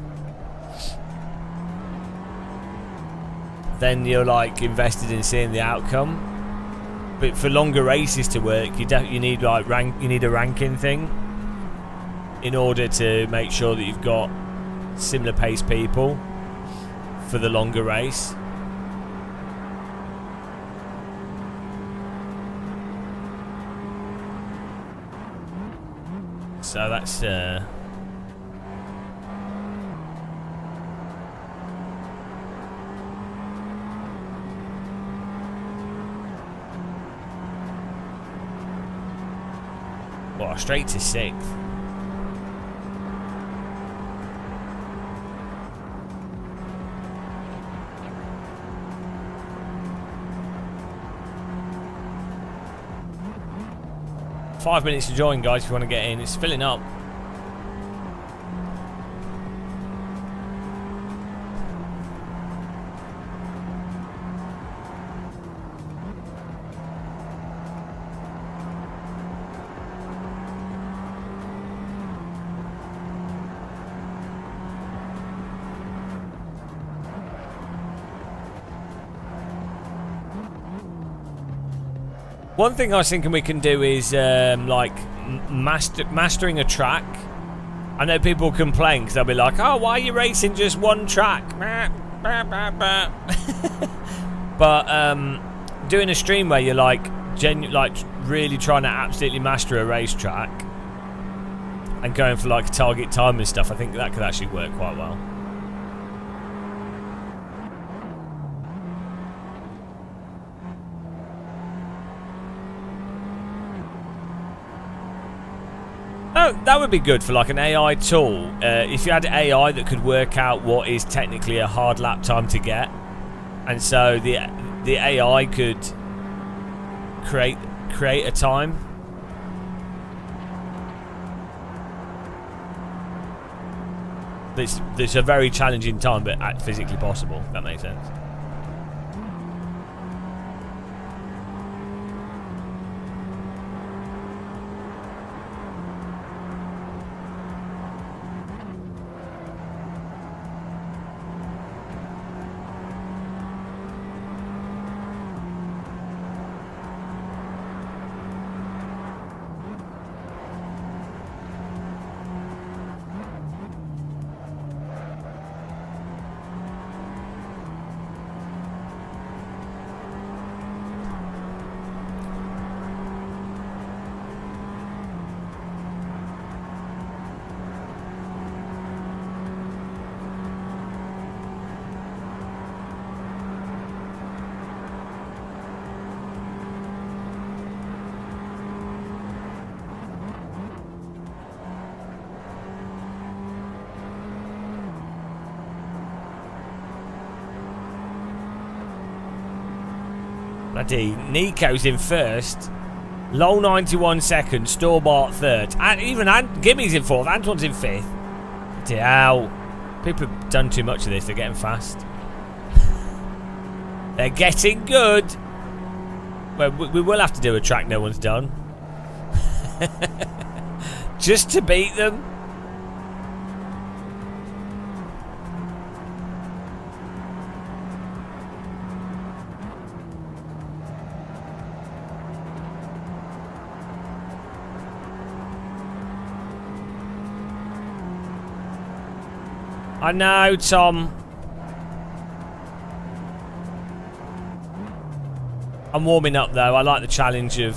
then you're like invested in seeing the outcome. But for longer races to work, you need like you need a ranking thing in order to make sure that you've got similar pace people for the longer race. So that's well, straight to 6th. Five minutes to join, guys, if you want to get in. It's filling up. One thing I was thinking we can do is like mastering a track. I know people complain because they'll be like, "Oh, why are you racing just one track?" But doing a stream where you're like really trying to absolutely master a racetrack and going for like target time and stuff, I think that could actually work quite well. That would be good for like an AI tool. If you had AI that could work out what is technically a hard lap time to get, and so the AI could create a time. It's a very challenging time, but physically possible. If that makes sense. Bloody Nico's in first. Lol 91 second. Storbart third. And even Gimmy's in fourth. Antoine's in fifth. Bloody hell. People have done too much of this. They're getting fast. They're getting good. Well, we will have to do a track no one's done. Just to beat them. I know, Tom. I'm warming up though. I like the challenge of,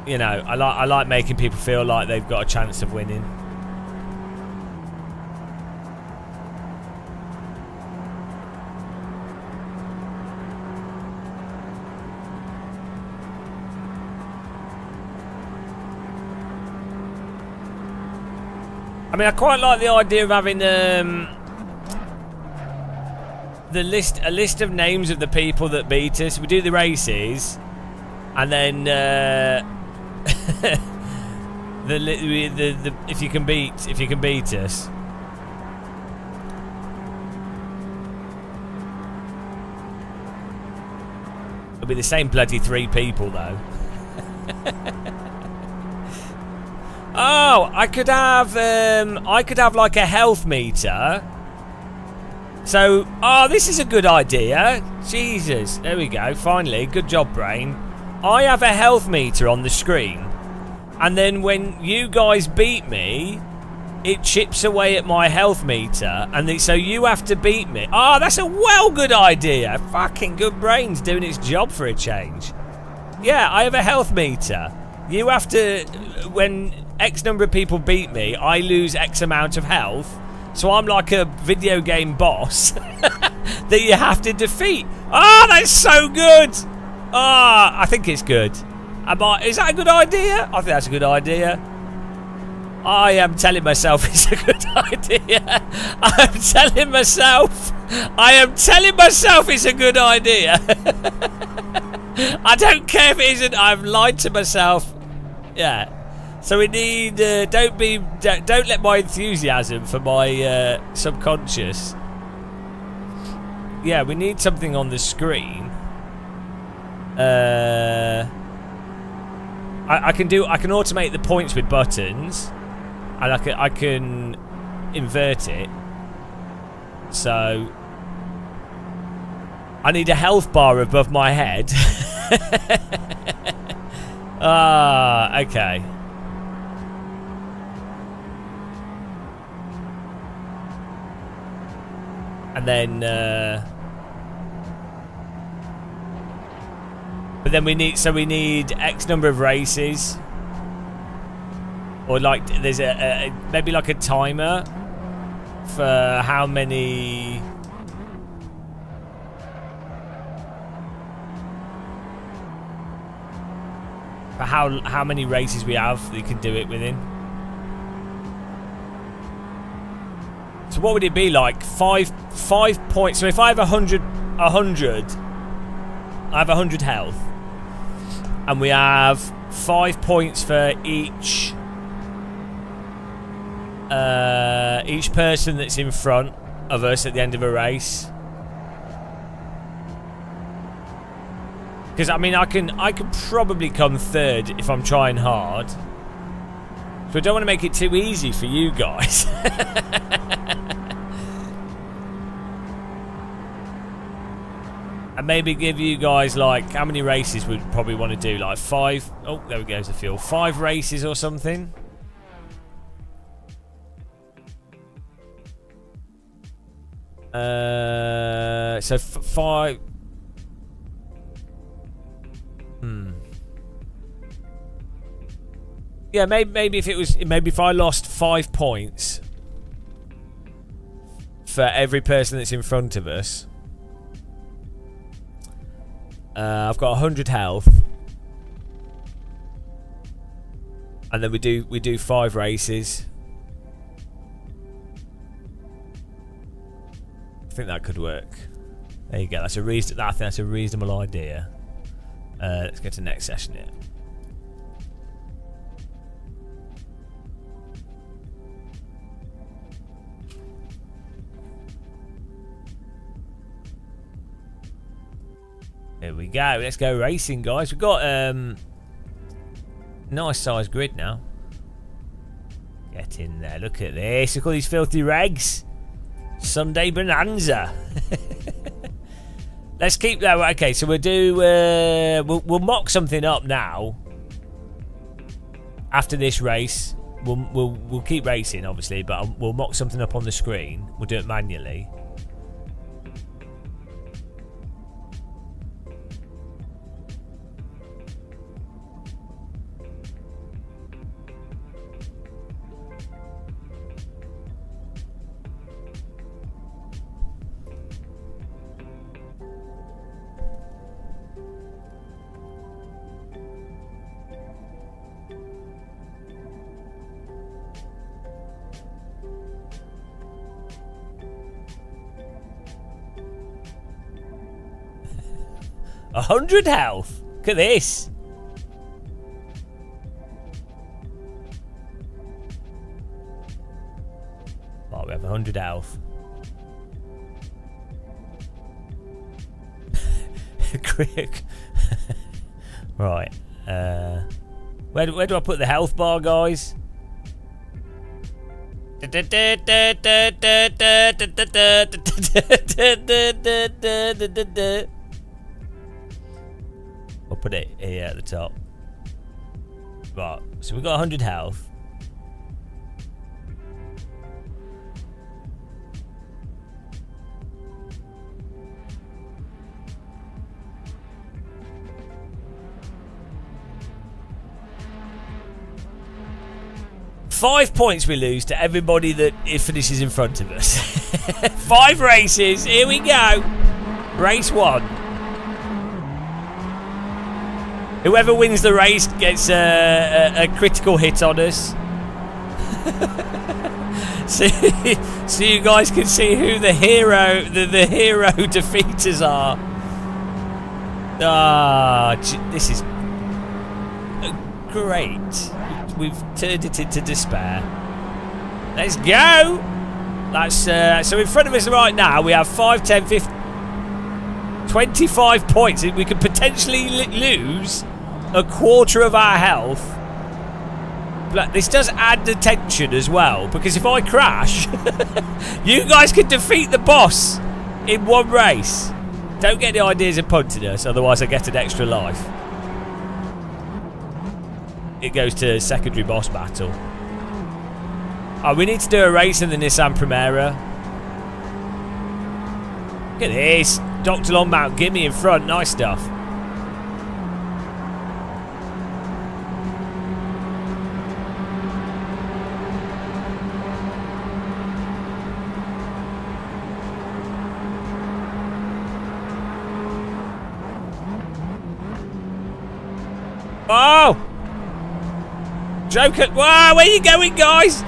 you know, I like making people feel like they've got a chance of winning. I mean, I quite like the idea of having a list of names of the people that beat us. We do the races, and then if you can beat us. It'll be the same bloody 3 people though. Oh, I could have like a health meter. So, oh, this is a good idea. Jesus, there we go. Finally, good job, brain. I have a health meter on the screen, and then when you guys beat me, it chips away at my health meter, and so you have to beat me. Oh, that's a well good idea. Fucking good brains doing its job for a change. Yeah, I have a health meter. You have to, when X number of people beat me, I lose X amount of health. So I'm like a video game boss that you have to defeat. Oh, that's so good. Oh, I think it's good. Is that a good idea? I think that's a good idea. I am telling myself it's a good idea. I am telling myself it's a good idea. I don't care if it isn't. I've lied to myself. Yeah. So we need. Don't let my enthusiasm for my subconscious. Yeah, we need something on the screen. I can automate the points with buttons, and I can invert it. So I need a health bar above my head. Ah, okay. And then, but then we need X number of races, or like there's a maybe like a timer for how many. For how many races we have that you can do it within. So what would it be like? 5 points. So if I have 100, I have 100 health, and we have 5 points for each person that's in front of us at the end of a race. Because I mean, I can probably come third if I'm trying hard. So I don't want to make it too easy for you guys. And maybe give you guys, like, how many races we'd probably want to do? Like 5. Oh, there we go, the fuel. 5 races or something. So 5. Yeah, maybe if I lost 5 points for every person that's in front of us. I've got 100 health, and then we do 5 races. I think that could work. There you go. I think that's a reasonable idea. Let's get to the next session here. Here we go. Let's go racing, guys. We've got nice size grid now. Get in there. Look at this. Look at all these filthy regs. Sunday bonanza. Let's keep that. Okay, so we'll do. We'll mock something up now. After this race, we'll keep racing, obviously, but we'll mock something up on the screen. We'll do it manually. A 100 health. Look at this. Oh, we have 100 health. Quick. Right. Where do I put the health bar, guys? I'll put it here at the top. Right, so we've got 100 health. Five points we lose to everybody that finishes in front of us. 5 races, here we go. Race 1. Whoever wins the race gets a critical hit on us. so you guys can see who the hero defeaters are. This is great. We've turned it into despair. Let's go. That's so in front of us right now we have 5, 10, 15, 25 points. We could potentially lose a quarter of our health. But this does add the tension as well, because if I crash, you guys can defeat the boss in one race. Don't get the ideas of punting us, otherwise I get an extra life. It goes to secondary boss battle. Oh, we need to do a race in the Nissan Primera. Look at this. Dr. Longmount, give me in front. Nice stuff. Oh! Joker! Wow, where are you going, guys?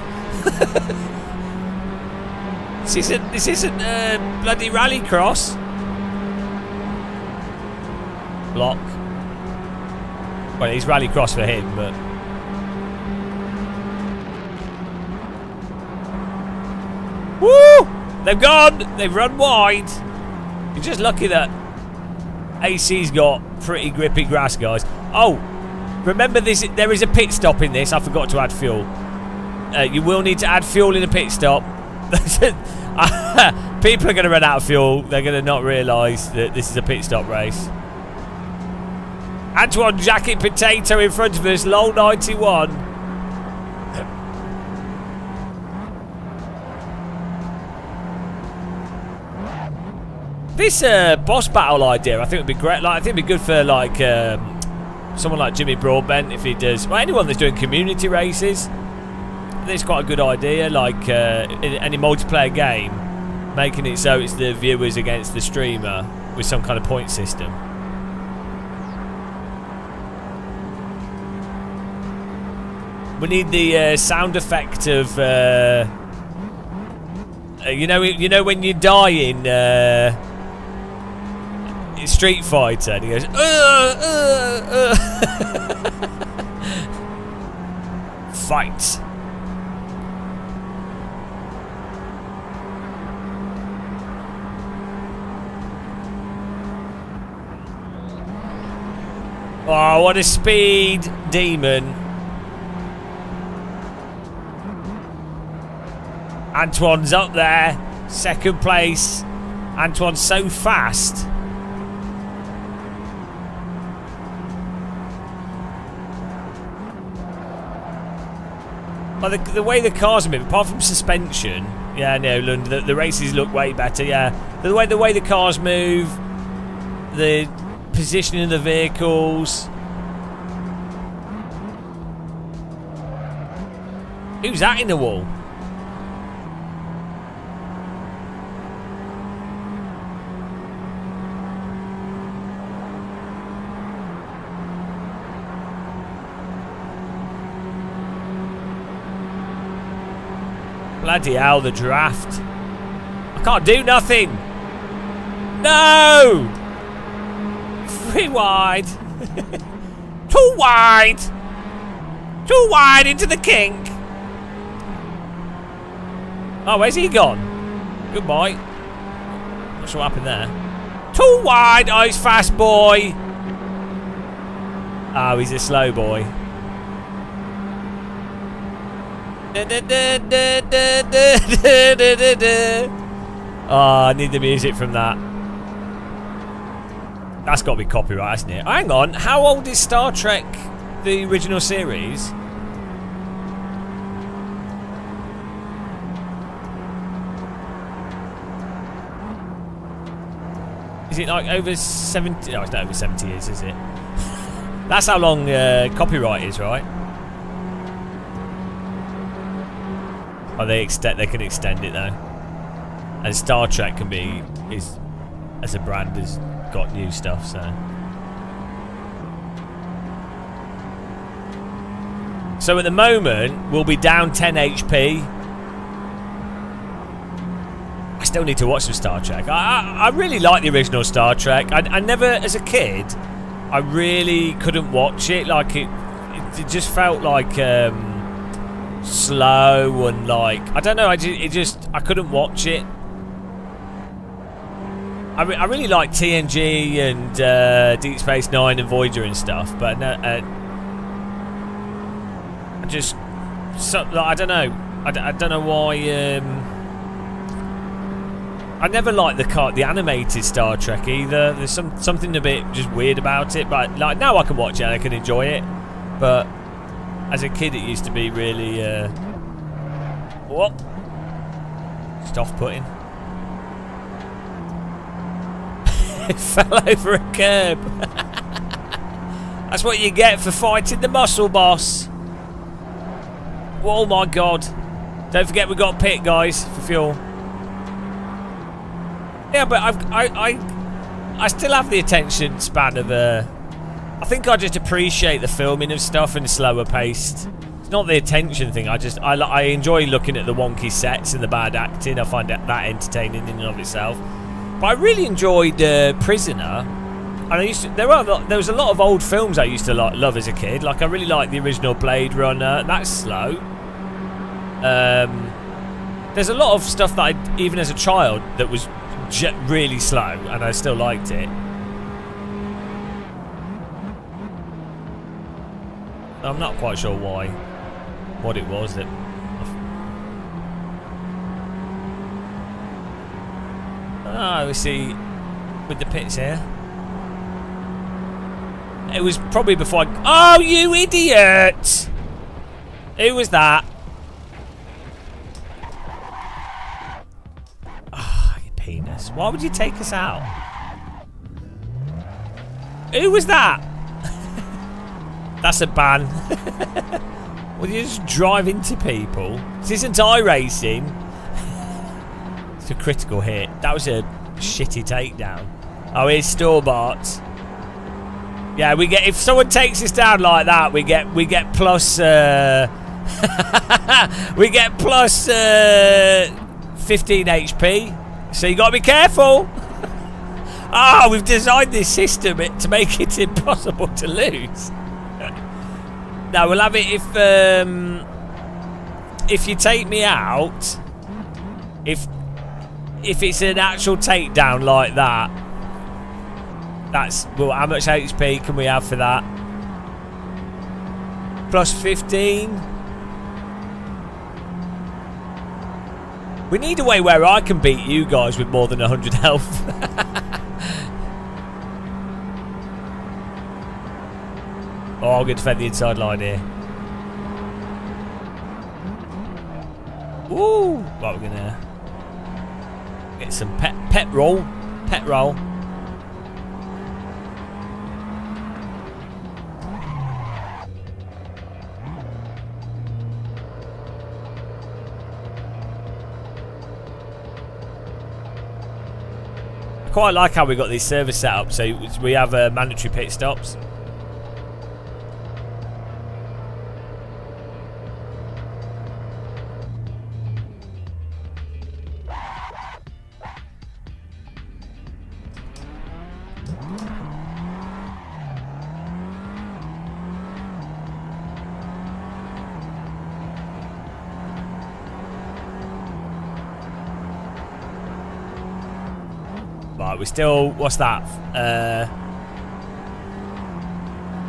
This isn't bloody rallycross. Block. Well, it's rallycross for him, but. Woo! They've gone. They've run wide. You're just lucky that AC's got pretty grippy grass, guys. Oh, remember this. There is a pit stop in this. I forgot to add fuel. You will need to add fuel in a pit stop. People are going to run out of fuel. They're going to not realise that this is a pit stop race. Antoine Jacket Potato in front of us. Lol 91. This boss battle idea, I think would be great. Like, I think it'd be good for like someone like Jimmy Broadbent if he does. Well, anyone that's doing community races. I think it's quite a good idea. Like in any multiplayer game, making it so it's the viewers against the streamer with some kind of point system. We need the sound effect of you know when you die in Street Fighter and he goes fight. Oh, what a speed demon. Antoine's up there, second place. Antoine's so fast. Well, the way the cars move, apart from suspension, yeah, no, London, the races look way better. Yeah, the way the cars move, the positioning of the vehicles. Who's that in the wall? Bloody hell, the draft. I can't do nothing. No! Too wide. Too wide. Too wide into the kink. Oh, where's he gone? Goodbye. Not sure what happened there. Too wide. Oh, he's fast boy. Oh, he's a slow boy. Oh, I need the music from that. That's got to be copyright, hasn't it? Hang on, how old is Star Trek, the original series? Is it like over 70? No, it's not over 70 years, is it? That's how long copyright is, right? Oh, they can extend it though, and Star Trek can be as a brand has got new stuff. So at the moment we'll be down 10 HP. I still need to watch some Star Trek. I really like the original Star Trek. I never, as a kid, I really couldn't watch it. Like it just felt like. Slow and like I don't know. I couldn't watch it. I really like TNG and Deep Space Nine and Voyager and stuff, but no, I don't know. I don't know why. I never liked the animated Star Trek either. There's something a bit just weird about it. But like now I can watch it and I can enjoy it, but. As a kid, it used to be really, what? Just off-putting. It fell over a curb. That's what you get for fighting the muscle boss. Oh my god! Don't forget we got a pit, guys, for fuel. Yeah, but I still have the attention span of I think I just appreciate the filming of stuff in slower paced It's not the attention thing. I enjoy looking at the wonky sets and the bad acting. I find that entertaining in and of itself. But I really enjoyed Prisoner. And there was a lot of old films I used to love as a kid. Like I really liked the original Blade Runner. That's slow. There's a lot of stuff that even as a child that was really slow, and I still liked it. I'm not quite sure what it was that. We see with the pits here. It was probably before Oh, you idiot! Who was that? Ah, you penis. Why would you take us out? Who was that? That's a ban. Will you just drive into people? This isn't iRacing. It's a critical hit. That was a shitty takedown. Oh, here's Stobart. Yeah, we get, if someone takes us down like that, we get plus we get plus 15 HP. So you got to be careful. Ah, we've designed this system to make it impossible to lose. No, we'll have it if you take me out. If it's an actual takedown like that. That's, well, how much HP can we have for that? Plus 15. We need a way where I can beat you guys with more than 100 health. Oh, I'm going to defend the inside line here. Woo! Right, we're going to get some pet roll. Pet roll. I quite like how we got these servers set up, so we have mandatory pit stops. Right, we're still, what's that?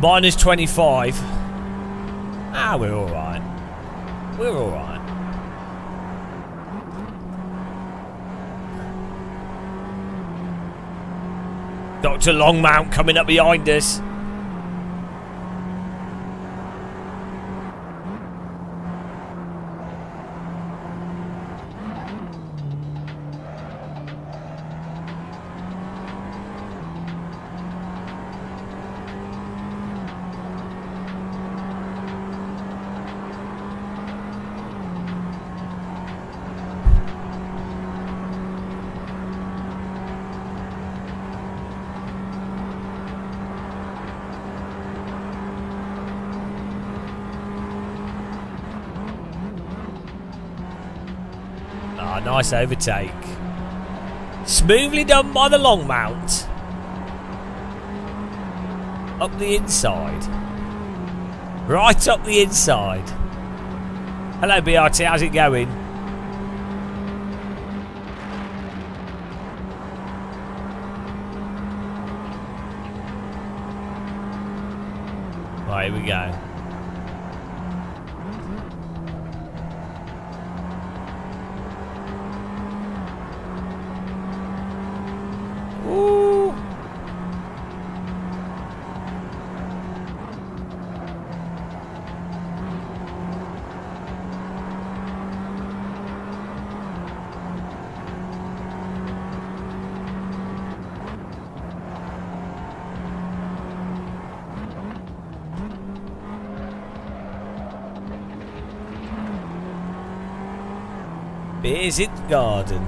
Minus 25. Ah, we're alright. We're alright. Dr. Longmount coming up behind us. Nice overtake. Smoothly done by the Longmount. Up the inside. Right up the inside. Hello BRT, how's it going? Right, here we go. Ooh. Beers in the garden.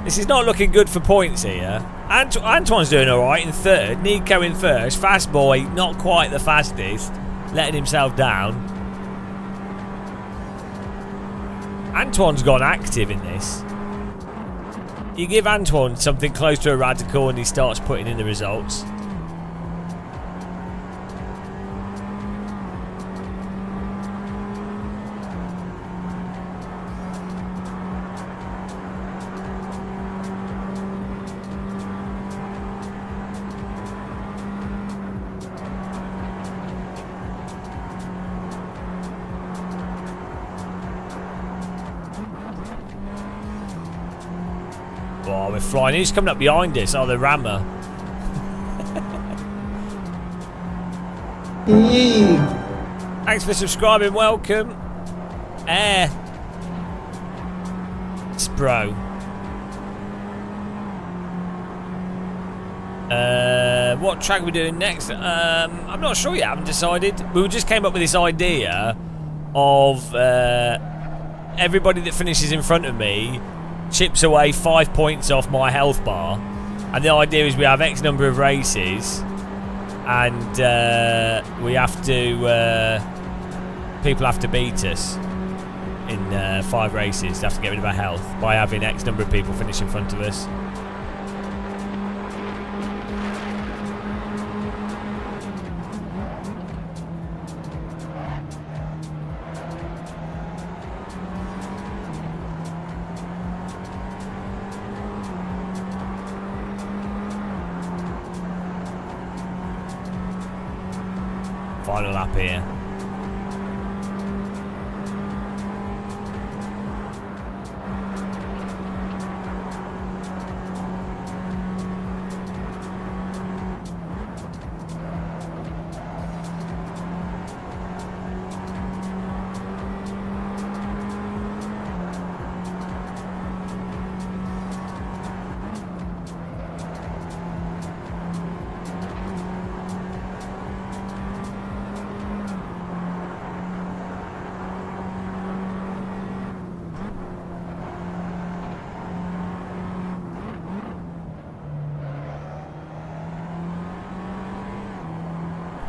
This is not looking good for points here. Antoine's doing alright in third. Nico in first. Fast Boy, not quite the fastest. Letting himself down. Antoine's gone active in this. You give Antoine something close to a Radical and he starts putting in the results. Oh, we're flying. Who's coming up behind us? Oh, the rammer. Thanks for subscribing. Welcome. Spro. What track are we doing next? I'm not sure yet. I haven't decided. We just came up with this idea of everybody that finishes in front of me chips away 5 points off my health bar, and the idea is we have X number of races, and we have to people have to beat us in 5 races. They have to get rid of our health by having X number of people finish in front of us. Final lap here.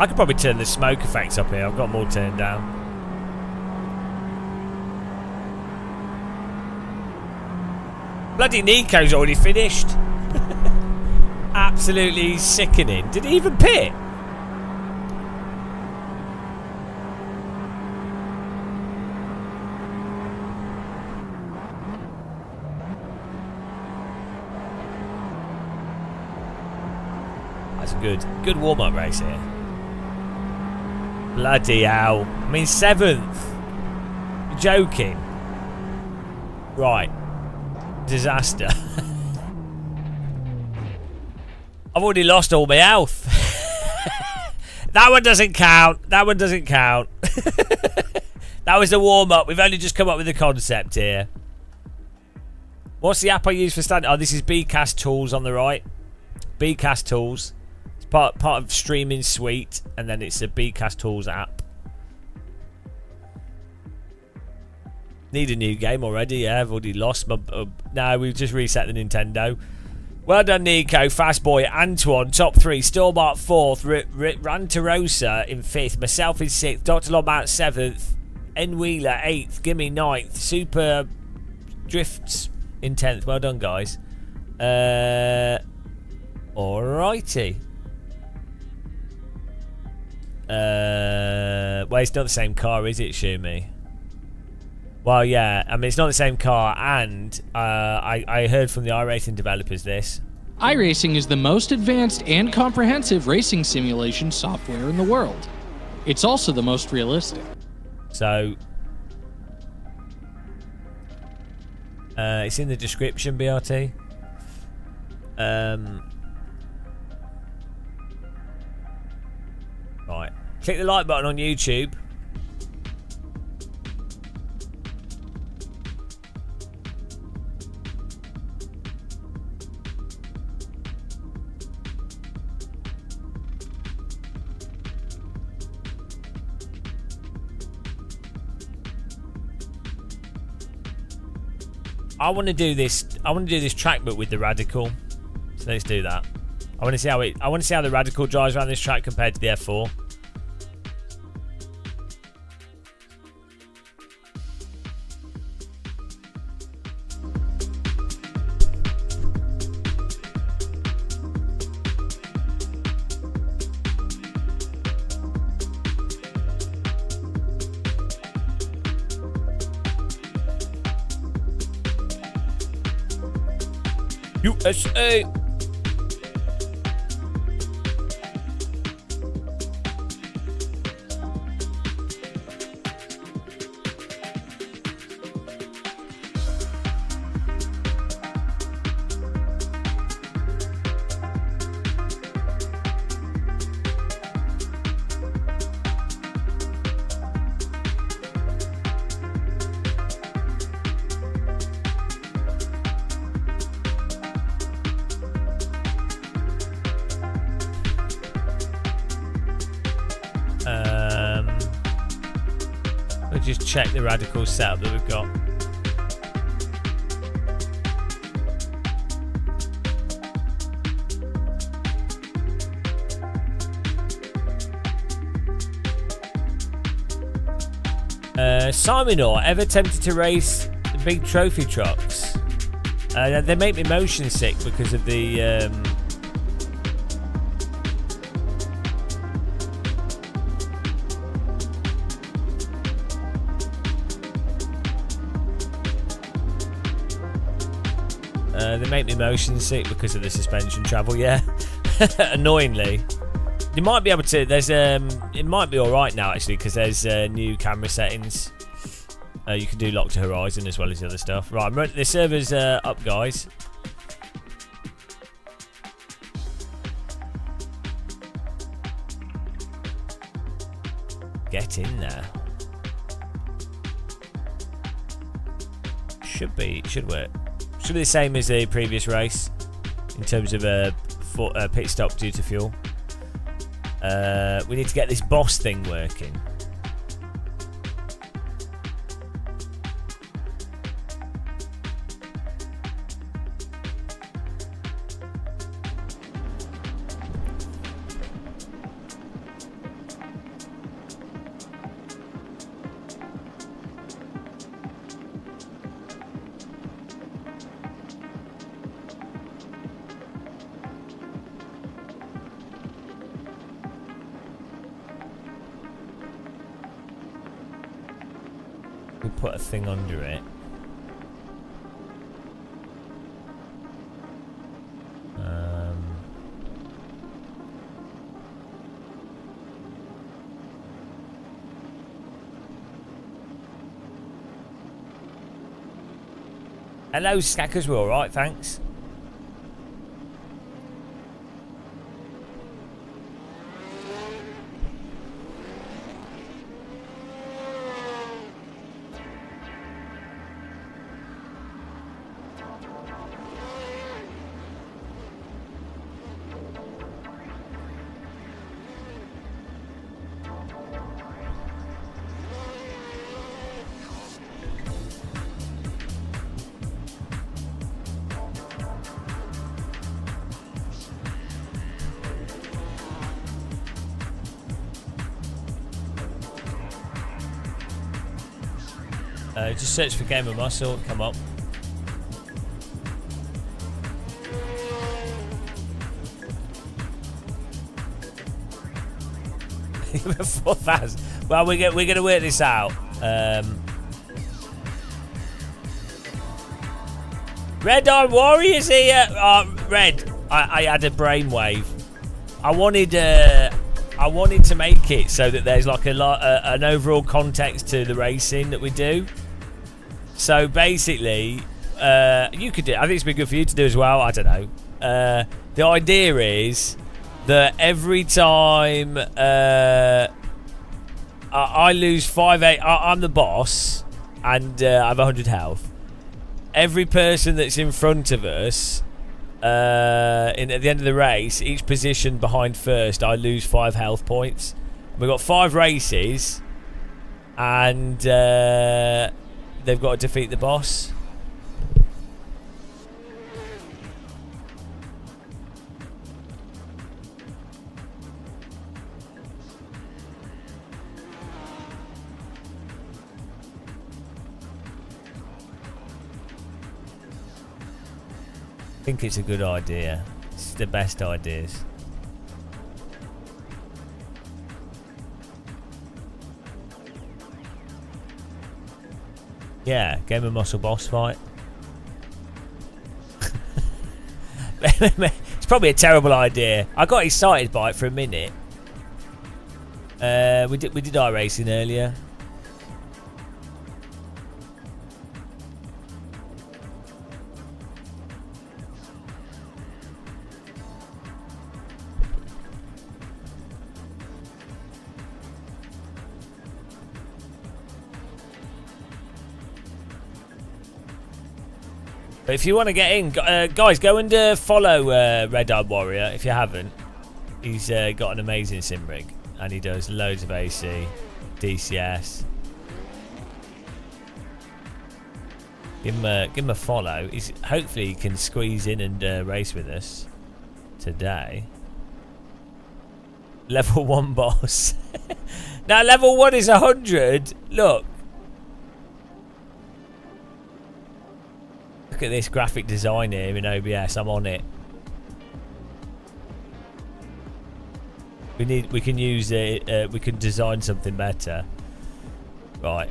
I could probably turn the smoke effects up here. I've got them all turned down. Bloody Nico's already finished. Absolutely sickening. Did he even pit? That's a good warm-up race here. Bloody hell. I mean, 7th. You're joking. Right. Disaster. I've already lost all my health. That one doesn't count. That one doesn't count. That was the warm-up. We've only just come up with the concept here. What's the app I use for standing? Oh, this is Bcast Tools on the right. Bcast Tools. Part of Streaming Suite, and then it's a Bcast Tools app. Need a new game already? Yeah, I've already lost my... no, we've just reset the Nintendo. Well done, Nico. Fast Boy, Antoine, top 3. Stormart 4th. Rantarosa in 5th. Myself in 6th. Dr. Lobart 7th. N Wheeler 8th. Gimme 9th. Super Drifts in 10th. Well done, guys. Alrighty. Well, it's not the same car, is it, Shumi? Well, yeah. I mean, it's not the same car, and I heard from the iRacing developers this. iRacing is the most advanced and comprehensive racing simulation software in the world. It's also the most realistic. So, it's in the description, BRT. Right. Click the like button on YouTube. I want to do this track, but with the Radical. So let's do that. I want to see how the Radical drives around this track compared to the F4. USA. We'll just check the Radical setup that we've got. Simon Orr, ever tempted to race the big trophy trucks? They make me motion sick because of the they make me motion sick because of the suspension travel, yeah. Annoyingly. You might be able to, it might be alright now actually, because there's new camera settings. You can do lock to horizon as well as the other stuff. Right, the server's up, guys. Get in there. Should work. Should be the same as the previous race in terms of pit stop due to fuel. We need to get this boss thing working. We put a thing under it. Hello, Skackers. We're all right, thanks. Just search for Game of Muscle, come up. Well, we're going to work this out. Red Eye Warriors here. Red, I had a brainwave. I wanted to make it so that there's like an overall context to the racing that we do. So basically, you could do. I think it's been good for you to do as well. I don't know. The idea is that every time I lose 5-8, I'm the boss, and I have 100 health. Every person that's in front of us, at the end of the race, each position behind first, I lose 5 health points. We've got 5 races, and they've got to defeat the boss. think it's a good idea. It's the best ideas. Yeah, Game of Muscle boss fight. It's probably a terrible idea. I got excited by it for a minute. We did iRacing earlier. But if you want to get in, guys, go and follow Red Eyed Warrior if you haven't. He's got an amazing sim rig, and he does loads of AC, DCS. Give him a follow. Hopefully he can squeeze in and race with us today. Level 1 boss. Now level 1 is 100. Look. Look at this graphic design here in OBS. I'm on it. We can use it. We can design something better. Right.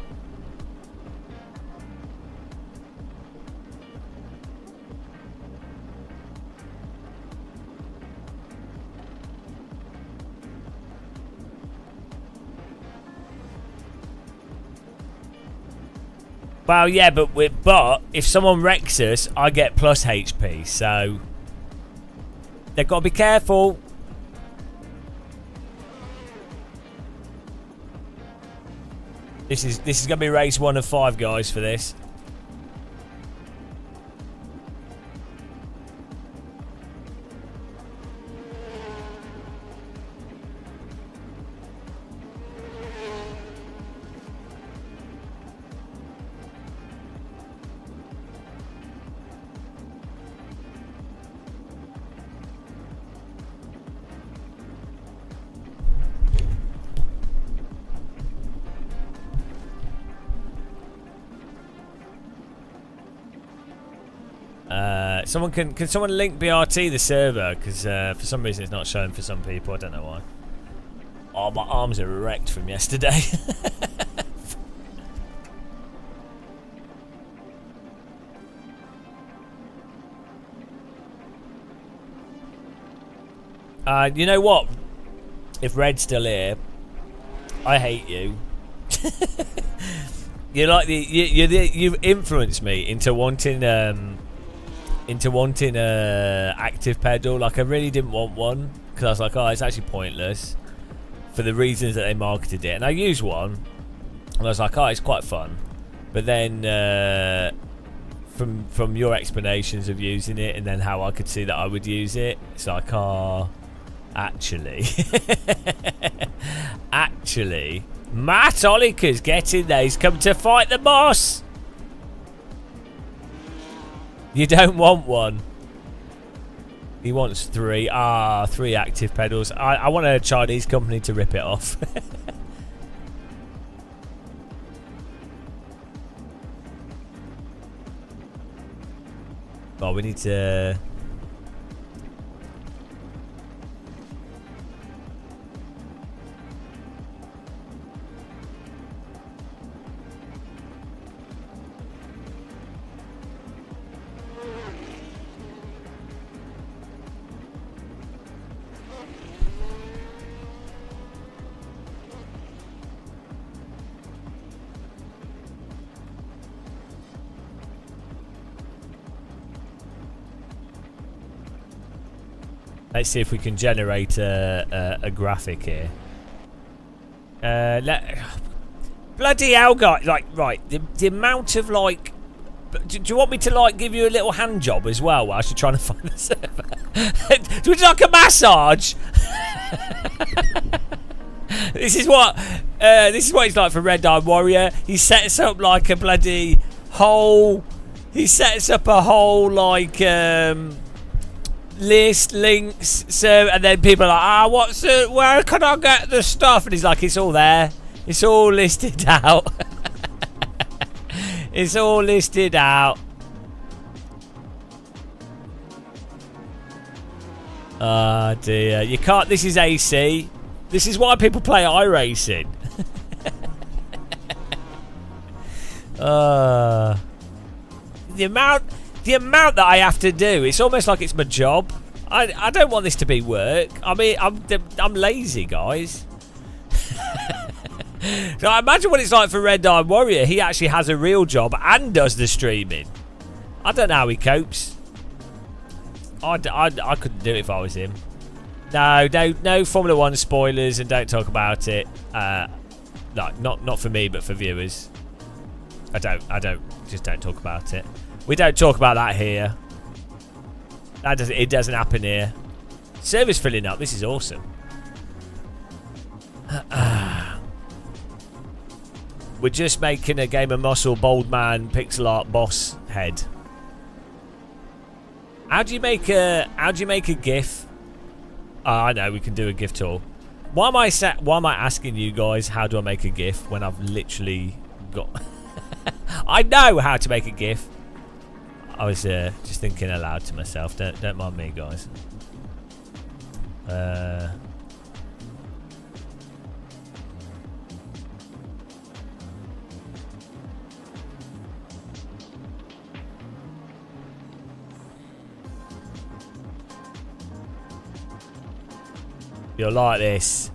Well, yeah, but if someone wrecks us, I get plus HP, so they've got to be careful. This is going to be race 1 of 5, guys, for this. Someone can someone link BRT the server, because for some reason it's not showing for some people. I don't know why. Oh, my arms are wrecked from yesterday. You know what? If Red's still here, I hate you. You're like you've influenced me into wanting active pedal. Like, I really didn't want one, because I was like, oh, it's actually pointless for the reasons that they marketed it. And I used one, and I was like, oh, it's quite fun. But then from your explanations of using it, and then how I could see that I would use it, it's like, oh, actually, Matt Oliker's getting there. He's come to fight the boss. You don't want one. He wants 3. 3 active pedals. I want a Chinese company to rip it off. Oh, we need to... Let's see if we can generate a graphic here. Bloody hell, guys! Like, right, the amount of, like, do you want me to, like, give you a little hand job as well whilst you're trying to find the server? Would you like a massage? This is what it's like for Red Eyed Warrior. He sets up like a bloody whole. He sets up a whole like list, links, so, and then people are like, what's it? Where can I get the stuff? And he's like, it's all there. It's all listed out. It's all listed out. Oh dear, you can't. This is AC. This is why people play iRacing. The amount that I have to do, it's almost like it's my job. I don't want this to be work. I mean, I'm lazy, guys. So I imagine what it's like for Red Iron Warrior. He actually has a real job and does the streaming. I don't know how he copes. I couldn't do it if I was him. No Formula 1 spoilers, and don't talk about it. No, not for me, but for viewers. I just don't talk about it. We don't talk about that here. It doesn't happen here. Server's filling up. This is awesome. We're just making a Game of Muscle Bold Man pixel art boss head. How do you make a GIF? I know we can do a GIF tool. Why am I asking you guys how do I make a GIF when I've literally got? I know how to make a GIF. I was just thinking aloud to myself. Don't mind me, guys. You'll like this.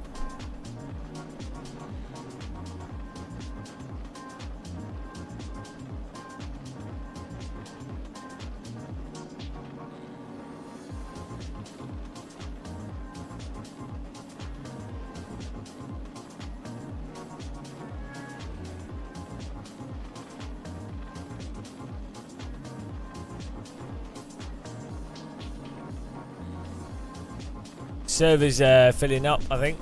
Server's filling up, I think.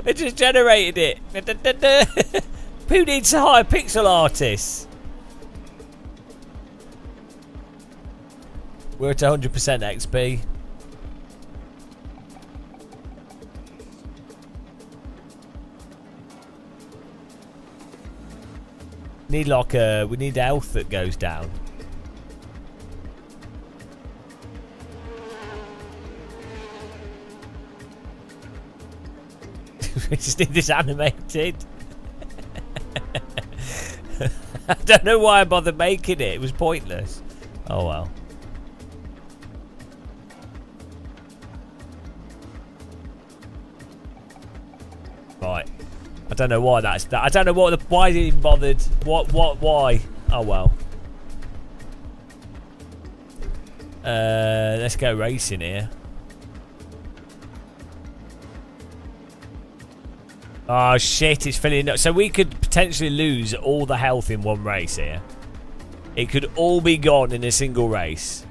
It just generated it. Who needs to hire pixel artists? We're at 100% XP. We need health that goes down. We just need this animated. I don't know why I bothered making it. It was pointless. Oh well. Right. I don't know why that's that. I don't know why he even bothered. Why? Oh well. Let's go racing here. Oh shit, it's filling up. So we could potentially lose all the health in one race here. It could all be gone in a single race.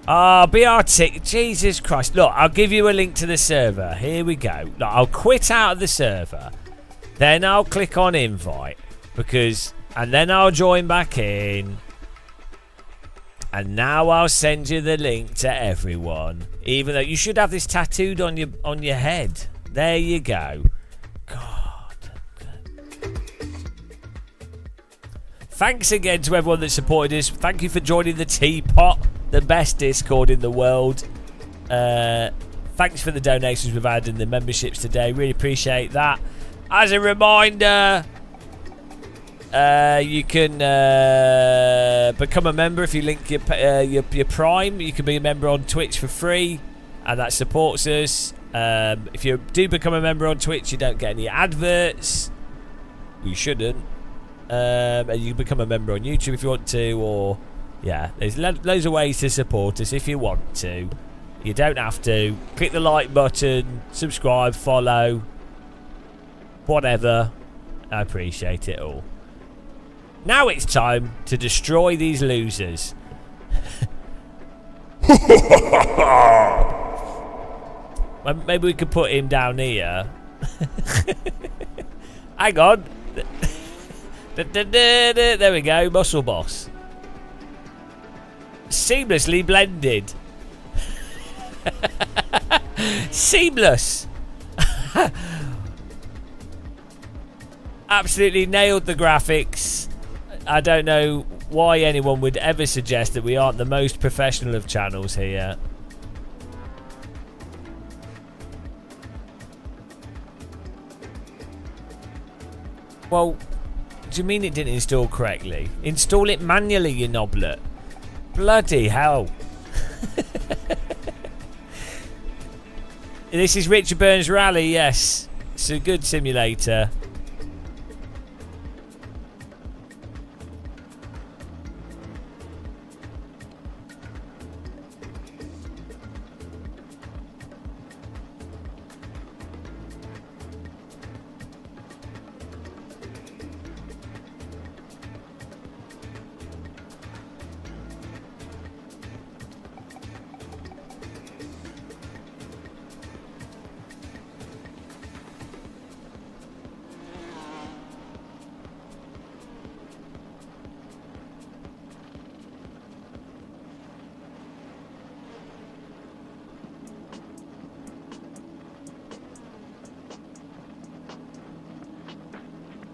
Ah, BRT. Jesus Christ. Look, I'll give you a link to the server. Here we go. Look, I'll quit out of the server. Then I'll click on invite. And then I'll join back in. And now I'll send you the link to everyone. Even though you should have this tattooed on your head. There you go. God. Thanks again to everyone that supported us. Thank you for joining the Teapot, the best Discord in the world. Thanks for the donations we've had and the memberships today. Really appreciate that. As a reminder, you can become a member if you link your Prime. You can be a member on Twitch for free, and that supports us. If you do become a member on Twitch, you don't get any adverts. You shouldn't. And you can become a member on YouTube if you want to, or yeah, there's loads of ways to support us if you want to. You don't have to. Click the like button, subscribe, follow, whatever. I appreciate it all. Now it's time to destroy these losers. Well, maybe we could put him down here. Hang on. There we go, Muscle Boss. Seamlessly blended. Seamless. Absolutely nailed the graphics. I don't know why anyone would ever suggest that we aren't the most professional of channels here. Well, do you mean it didn't install correctly? Install it manually, you knoblet. Bloody hell. This is Richard Burns Rally, yes. It's a good simulator.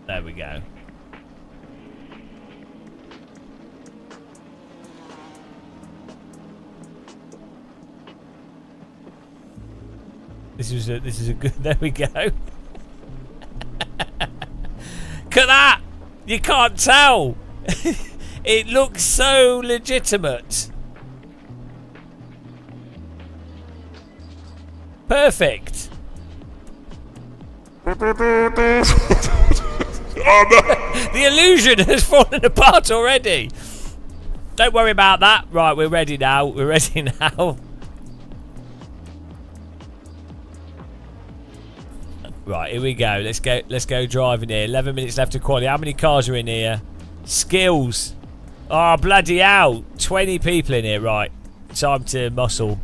There we go. This is a good. There we go. Look at that! You can't tell. It looks so legitimate. Perfect. The illusion has fallen apart already. Don't worry about that. Right, we're ready now. We're ready now. Right, here we go. Let's go driving here. 11 minutes left to quality. How many cars are in here? Skills. Oh, bloody hell. 20 people in here. Right. Time to muscle.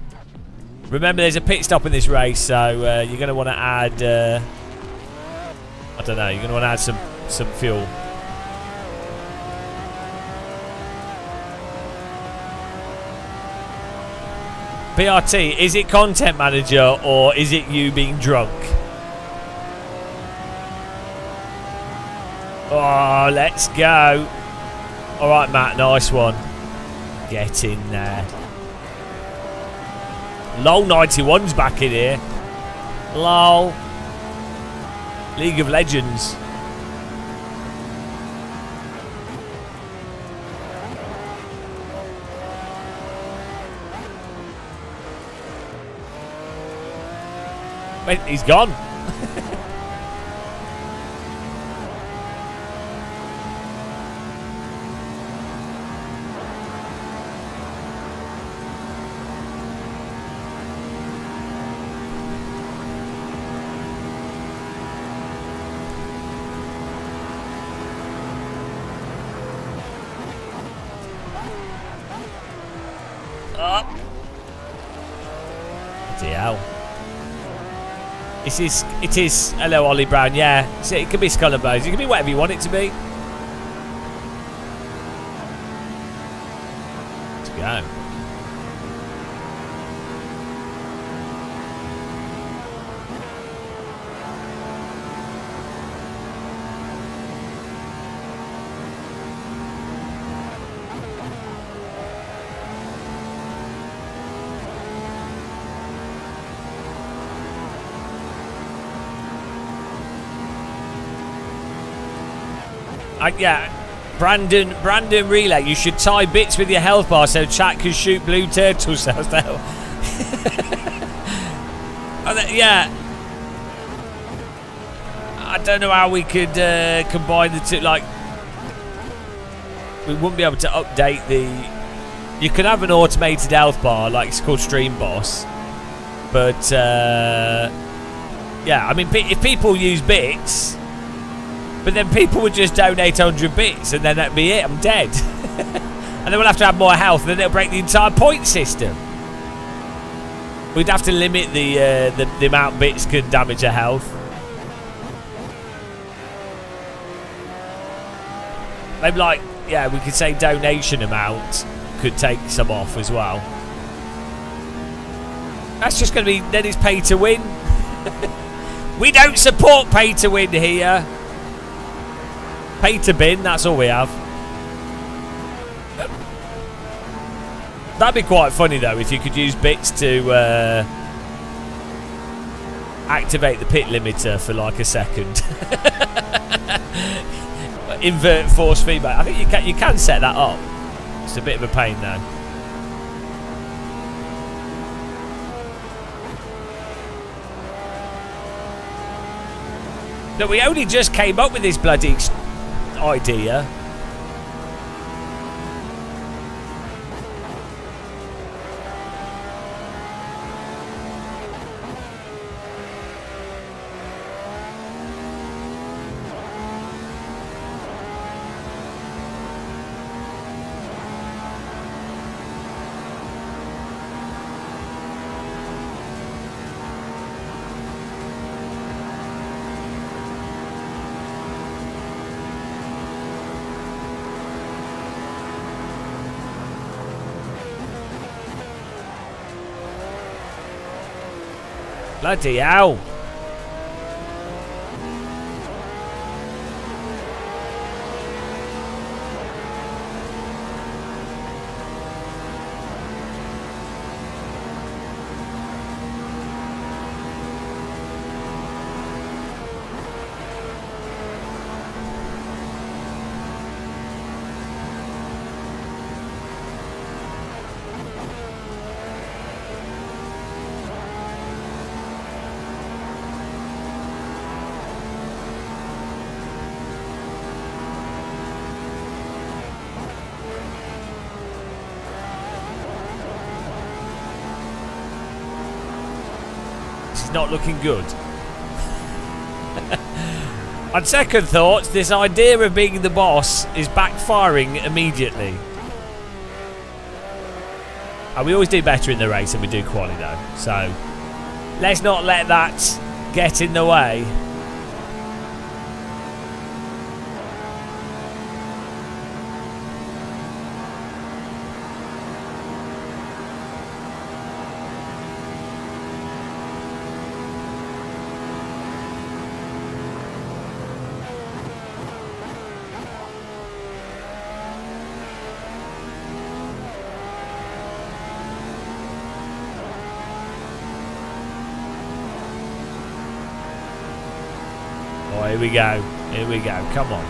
Remember, there's a pit stop in this race, so you're going to want to add... I don't know. You're going to want to add some fuel. PRT, is it content manager or is it you being drunk? Oh, let's go. All right, Matt, nice one. Get in there. LOL 91's back in here. LOL. League of Legends. Wait, he's gone. Up. DL. It is. Hello, Ollie Brown. Yeah, so it can be Skull and Bones. It can be whatever you want it to be. Let's go. Yeah, Brandon Relay, you should tie bits with your health bar so chat can shoot blue turtle cells down. Yeah, I don't know how we could combine the two. Like, we wouldn't be able to update the. You can have an automated health bar, like it's called Stream Boss, but yeah, I mean, if people use bits. But then people would just donate 100 bits and then that'd be it. I'm dead. And then we'll have to have more health and then it'll break the entire point system. We'd have to limit the amount bits can damage a health. Maybe like, yeah, we could say donation amount could take some off as well. That's just going to be, then it's pay to win. We don't support pay to win here. Pay to bin, that's all we have. That'd be quite funny though if you could use bits to activate the pit limiter for like a second. Invert force feedback. I think you can set that up. It's a bit of a pain though. No, we only just came up with this bloody idea. Bloody hell. Not looking good. On second thoughts, this idea of being the boss is backfiring immediately. And we always do better in the race than we do quali though, so let's not let that get in the way. Here we go. Here we go. Come on.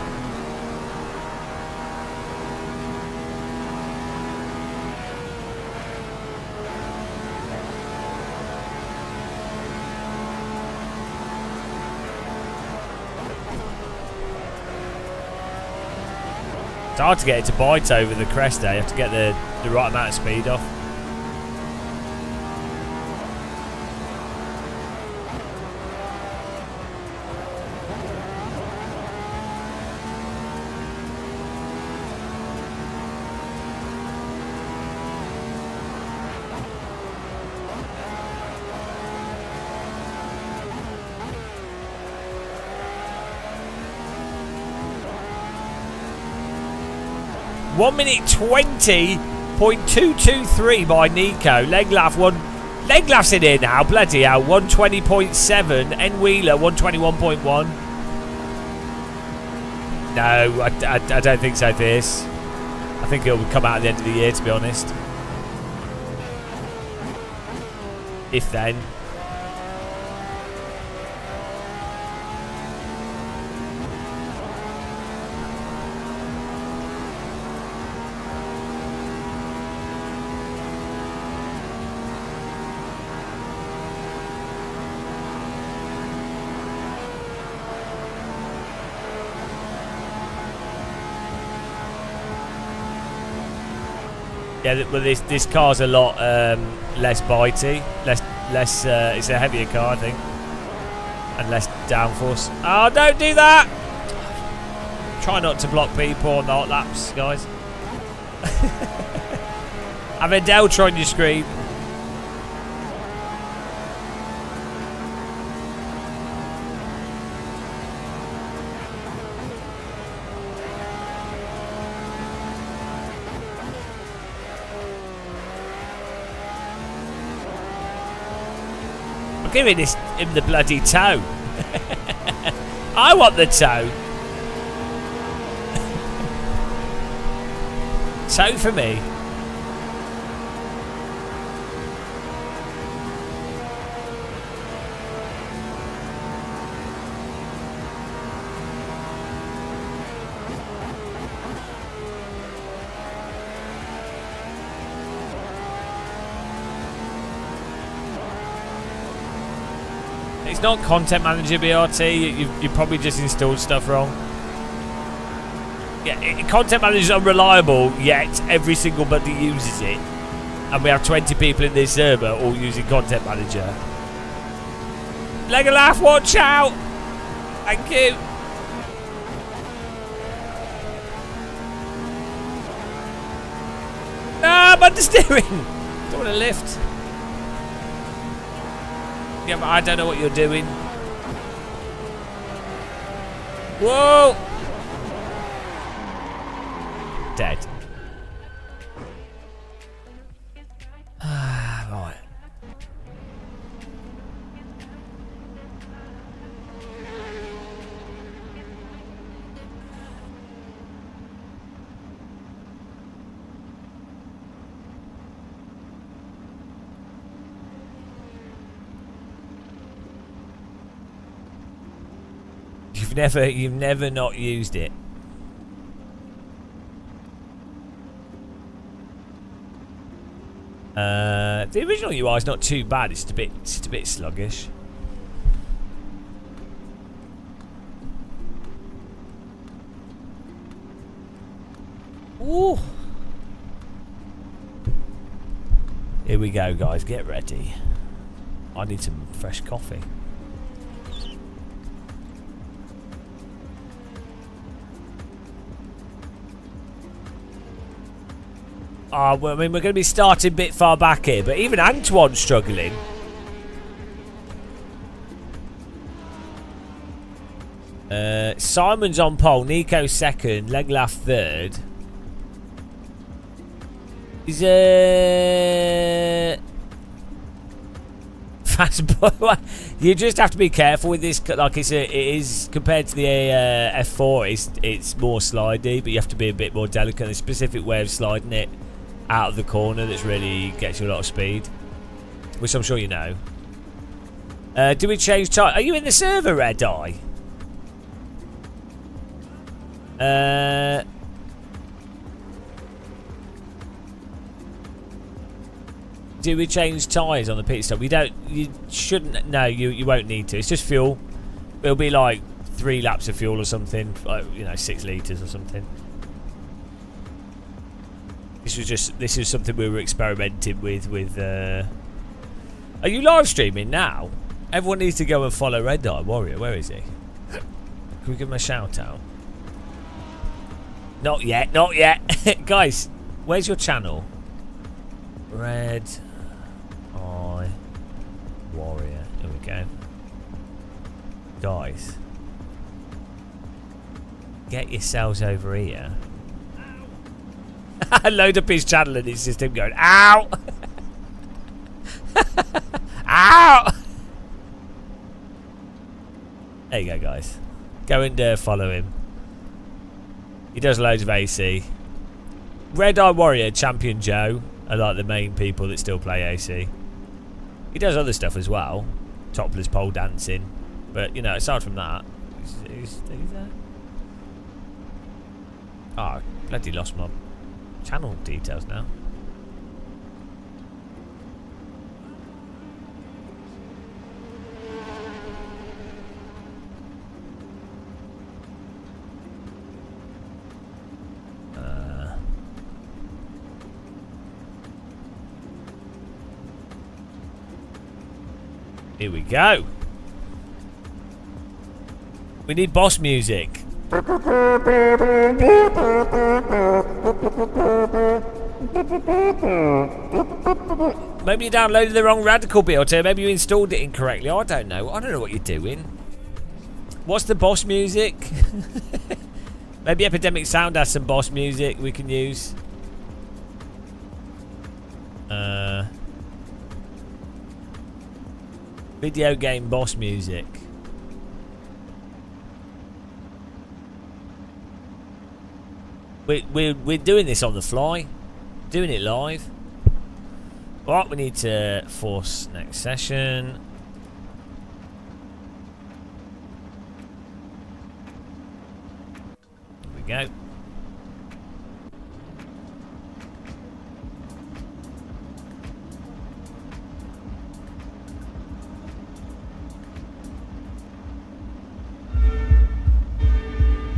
It's hard to get it to bite over the crest there. You have to get the right amount of speed off. One minute 20.223 by Nico. Leglaf's in here now. Bloody hell. 120.7. N Wheeler 121.1. No, I don't think so, Fierce. I think it'll come out at the end of the year, to be honest. If then. Yeah, well, this car's a lot less bitey, less. It's a heavier car, I think, and less downforce. Oh, don't do that! Try not to block people on the hot laps, guys. Have a Delta on your screen. I'm giving him the bloody toe. I want the toe. Toe for me. It's not Content Manager BRT. You probably just installed stuff wrong. Yeah, Content Manager is unreliable, yet every single buddy uses it. And we have 20 people in this server all using Content Manager. Legolas, watch out! Thank you. Ah, I'm understeering! Don't want to lift. Yeah, but I don't know what you're doing. Whoa! Dead. Right. You've never not used it. The original UI is not too bad. It's just a bit sluggish. Ooh. Here we go, guys. Get ready. I need some fresh coffee. Well, I mean, we're going to be starting a bit far back here, but even Antoine's struggling. Simon's on pole, Nico second, Leglaf third. He's fast boy. You just have to be careful with this. Like it is compared to the F4. It's more slidey, but you have to be a bit more delicate. There's a specific way of sliding it out of the corner that's really gets you a lot of speed, which I'm sure you know. Do we change time? Are you in the server, Red Eye? Do we change tyres on the pit stop? You shouldn't. No, you won't need to. It's just fuel. It'll be like 3 laps of fuel or something, like 6 litres or something. This is something we were experimenting with. Are you live streaming now? Everyone needs to go and follow Red Eye Warrior. Where is he? Can we give him a shout out? Not yet, not yet. Guys, where's your channel? Red Eye Warrior. There we go. Guys, get yourselves over here. Load up his channel and it's just him going, ow! Ow! There you go, guys. Go and follow him. He does loads of AC. Red Eye Warrior, Champion Joe are like the main people that still play AC. He does other stuff as well. Topless pole dancing. But, aside from that, who's there? Oh, bloody lost my channel details now. Here we go. We need boss music. Maybe you downloaded the wrong Radical build, or maybe you installed it incorrectly. I don't know. I don't know what you're doing. What's the boss music? Maybe Epidemic Sound has some boss music we can use. Video game boss music. We're doing this on the fly. Doing it live. Right, we need to force next session. Here we go.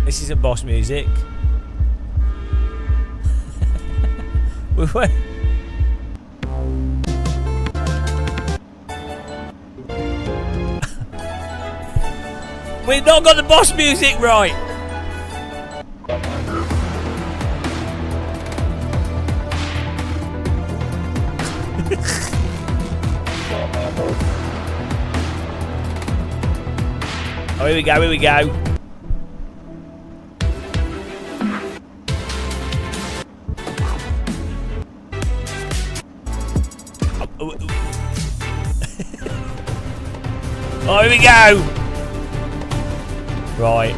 This isn't boss music. We've not got the boss music right. Oh, here we go, here we go. Oh, here we go. Right.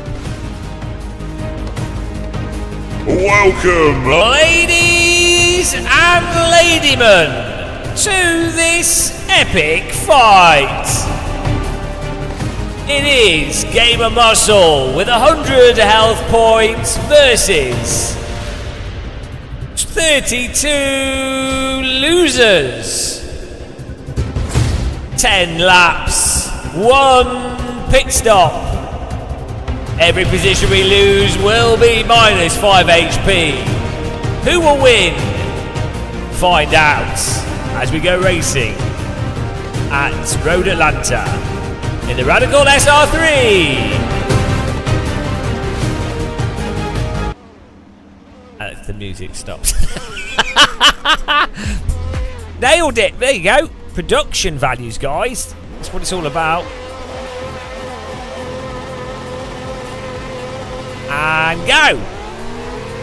Welcome, Ladies and ladymen, to this epic fight. It is Gamer Muscle with 100 health points versus 32 losers. 10 laps, 1 pit stop. Every position we lose will be minus 5 HP. Who will win? Find out as we go racing at Road Atlanta in the Radical SR3. The music stops. Nailed it. There you go. Production values, guys. That's what it's all about. And go.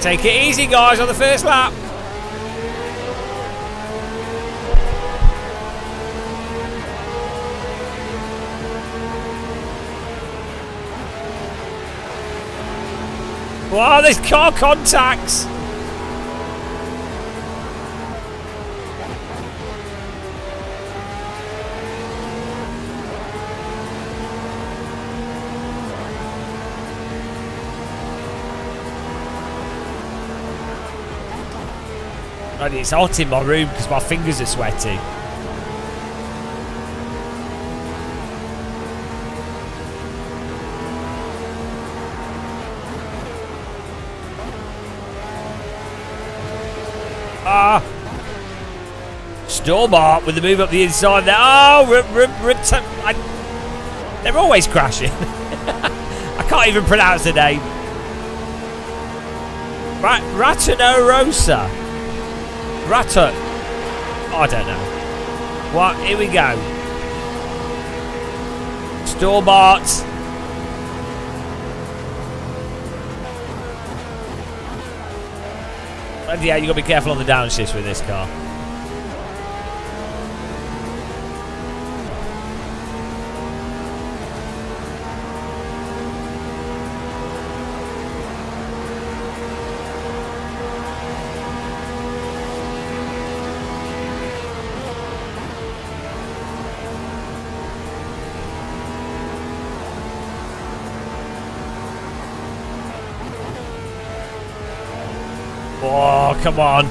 Take it easy, guys, on the first lap. Wow, there's car contacts. It's hot in my room because my fingers are sweaty. Stormart with the move up the inside there. Oh, they're always crashing. I can't even pronounce the name. Ratanorosa. Rata. Oh, I don't know. What? Here we go. Stormart. And yeah, you got to be careful on the downshifts with this car. Oh, come on.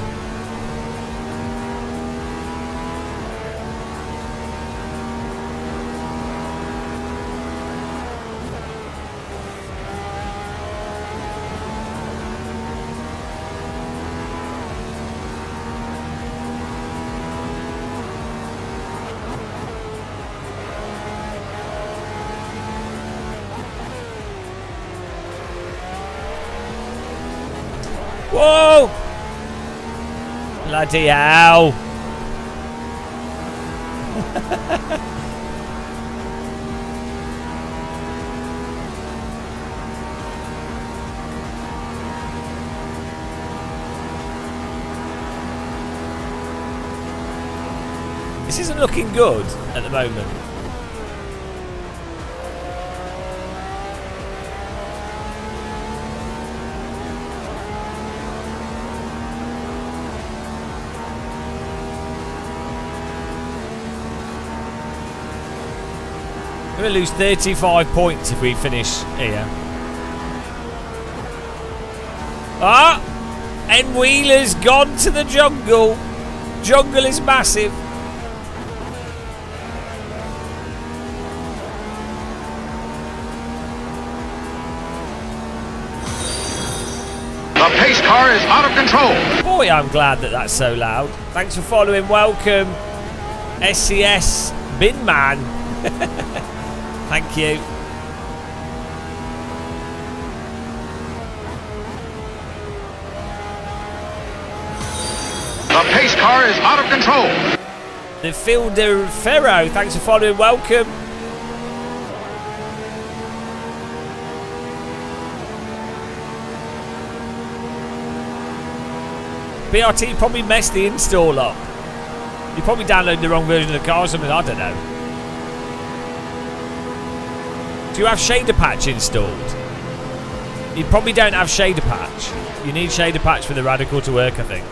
Whoa! Bloody hell! This isn't looking good at the moment. We're going to lose 35 points if we finish here. Ah! N Wheeler's gone to the jungle. Jungle is massive. The pace car is out of control. Boy, I'm glad that that's so loud. Thanks for following. Welcome, SCS Bin Man. Thank you. The pace car is out of control. The Fielder Ferro. Thanks for following. Welcome. BRT probably messed the install up. You probably downloaded the wrong version of the car or something. I don't know. Do you have shader patch installed? You probably don't have shader patch. You need shader patch for the Radical to work, I think.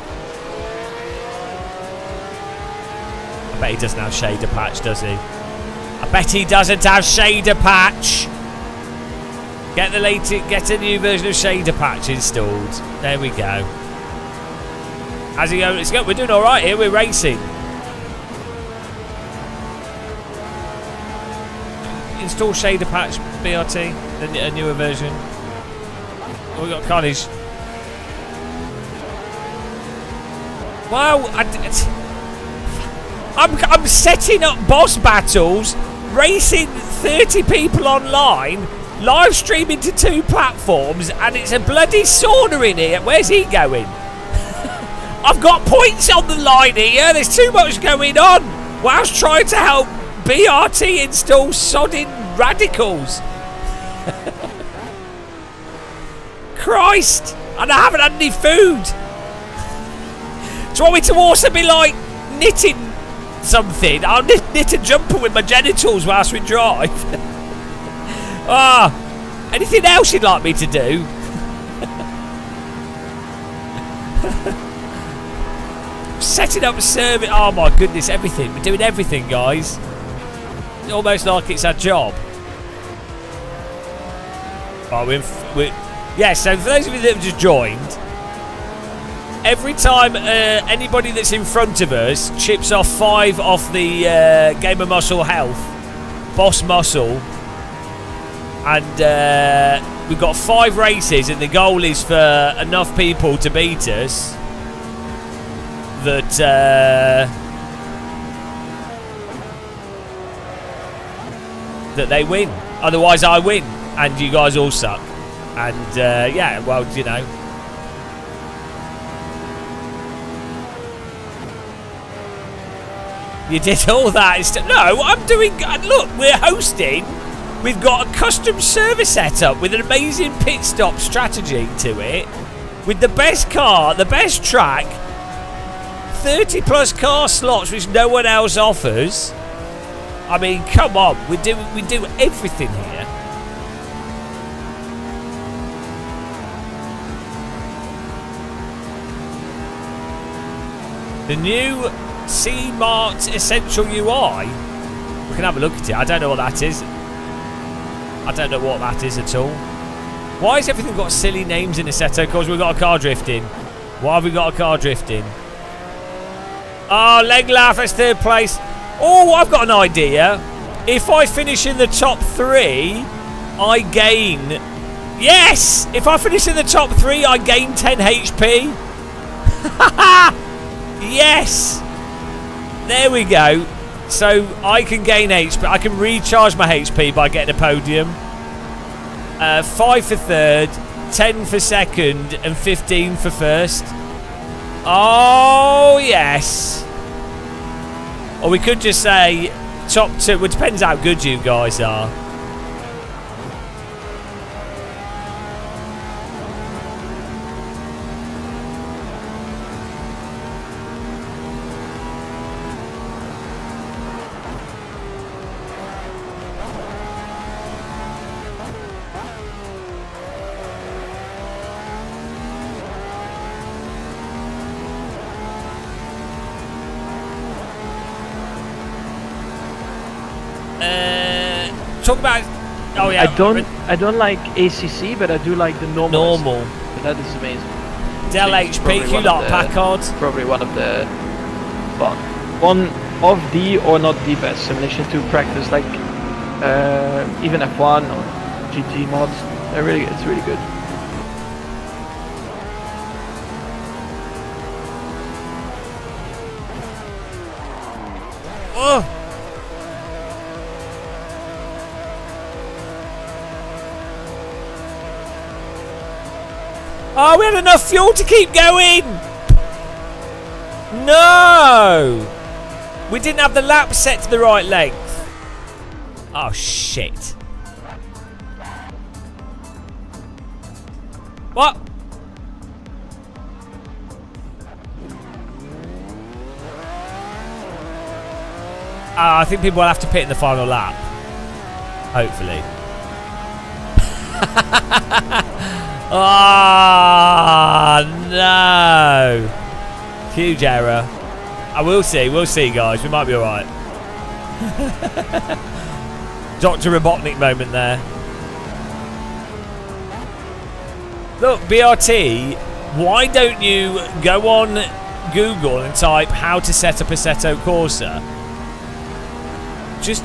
I bet he doesn't have shader patch, does he? I bet he doesn't have shader patch. Get a new version of shader patch installed. There we go. How's it going? We're doing all right here. We're racing. Install shader patch BRT, a newer version. Oh, we got carnage. Wow, I'm setting up boss battles, racing 30 people online, live streaming to 2 platforms, and it's a bloody sauna in here. Where's he going? I've got points on the line here. There's too much going on. Whilst trying to help BRT install sodding radicals. Christ! And I haven't had any food. Do you want me to also be like knitting something? I'll knit a jumper with my genitals whilst we drive. Anything else you'd like me to do? Setting up a service. Oh my goodness, everything. We're doing everything, guys. Almost like it's our job. Yeah, so for those of you that have just joined, every time anybody that's in front of us chips off 5 off the Gamer Muscle health, Boss Muscle, and we've got 5 races, and the goal is for enough people to beat us that they win. Otherwise I win and you guys all suck. And yeah, well, you know, you did all that instead. No, I'm doing. Look, we're hosting. We've got a custom server set up with an amazing pit stop strategy to it, with the best car, the best track, 30 plus car slots which no one else offers. I mean, come on, we do everything here. The new C-Mart Essential UI. We can have a look at it. I don't know what that is. I don't know what that is at all. Why has everything got silly names in Assetto? Because we've got a car drifting. Why have we got a car drifting? Oh, leg laugh as 3rd place. Oh, I've got an idea. If I finish in the top 3, I gain... Yes! If I finish in the top 3, I gain 10 HP. Yes! There we go. So I can gain HP. I can recharge my HP by getting a podium. 5 for 3rd, 10 for second and 15 for first. Oh, yes. Or we could just say top 2. Well, it depends how good you guys are. Talk about. Oh yeah. I don't like ACC, but I do like the normal. But that is amazing. Dell HP, you lot, Packard. Probably one of the, well, one of the or not the best simulation to practice, like even F1 or GT mods. It's really good. Oh. Oh, we had enough fuel to keep going! No! We didn't have the lap set to the right length. Oh, shit. What? I think people will have to pit in the final lap. Hopefully. Oh, no. Huge error. We'll see, guys. We might be alright. Dr. Robotnik moment there. Look, BRT, why don't you go on Google and type how to set up Assetto Corsa? Just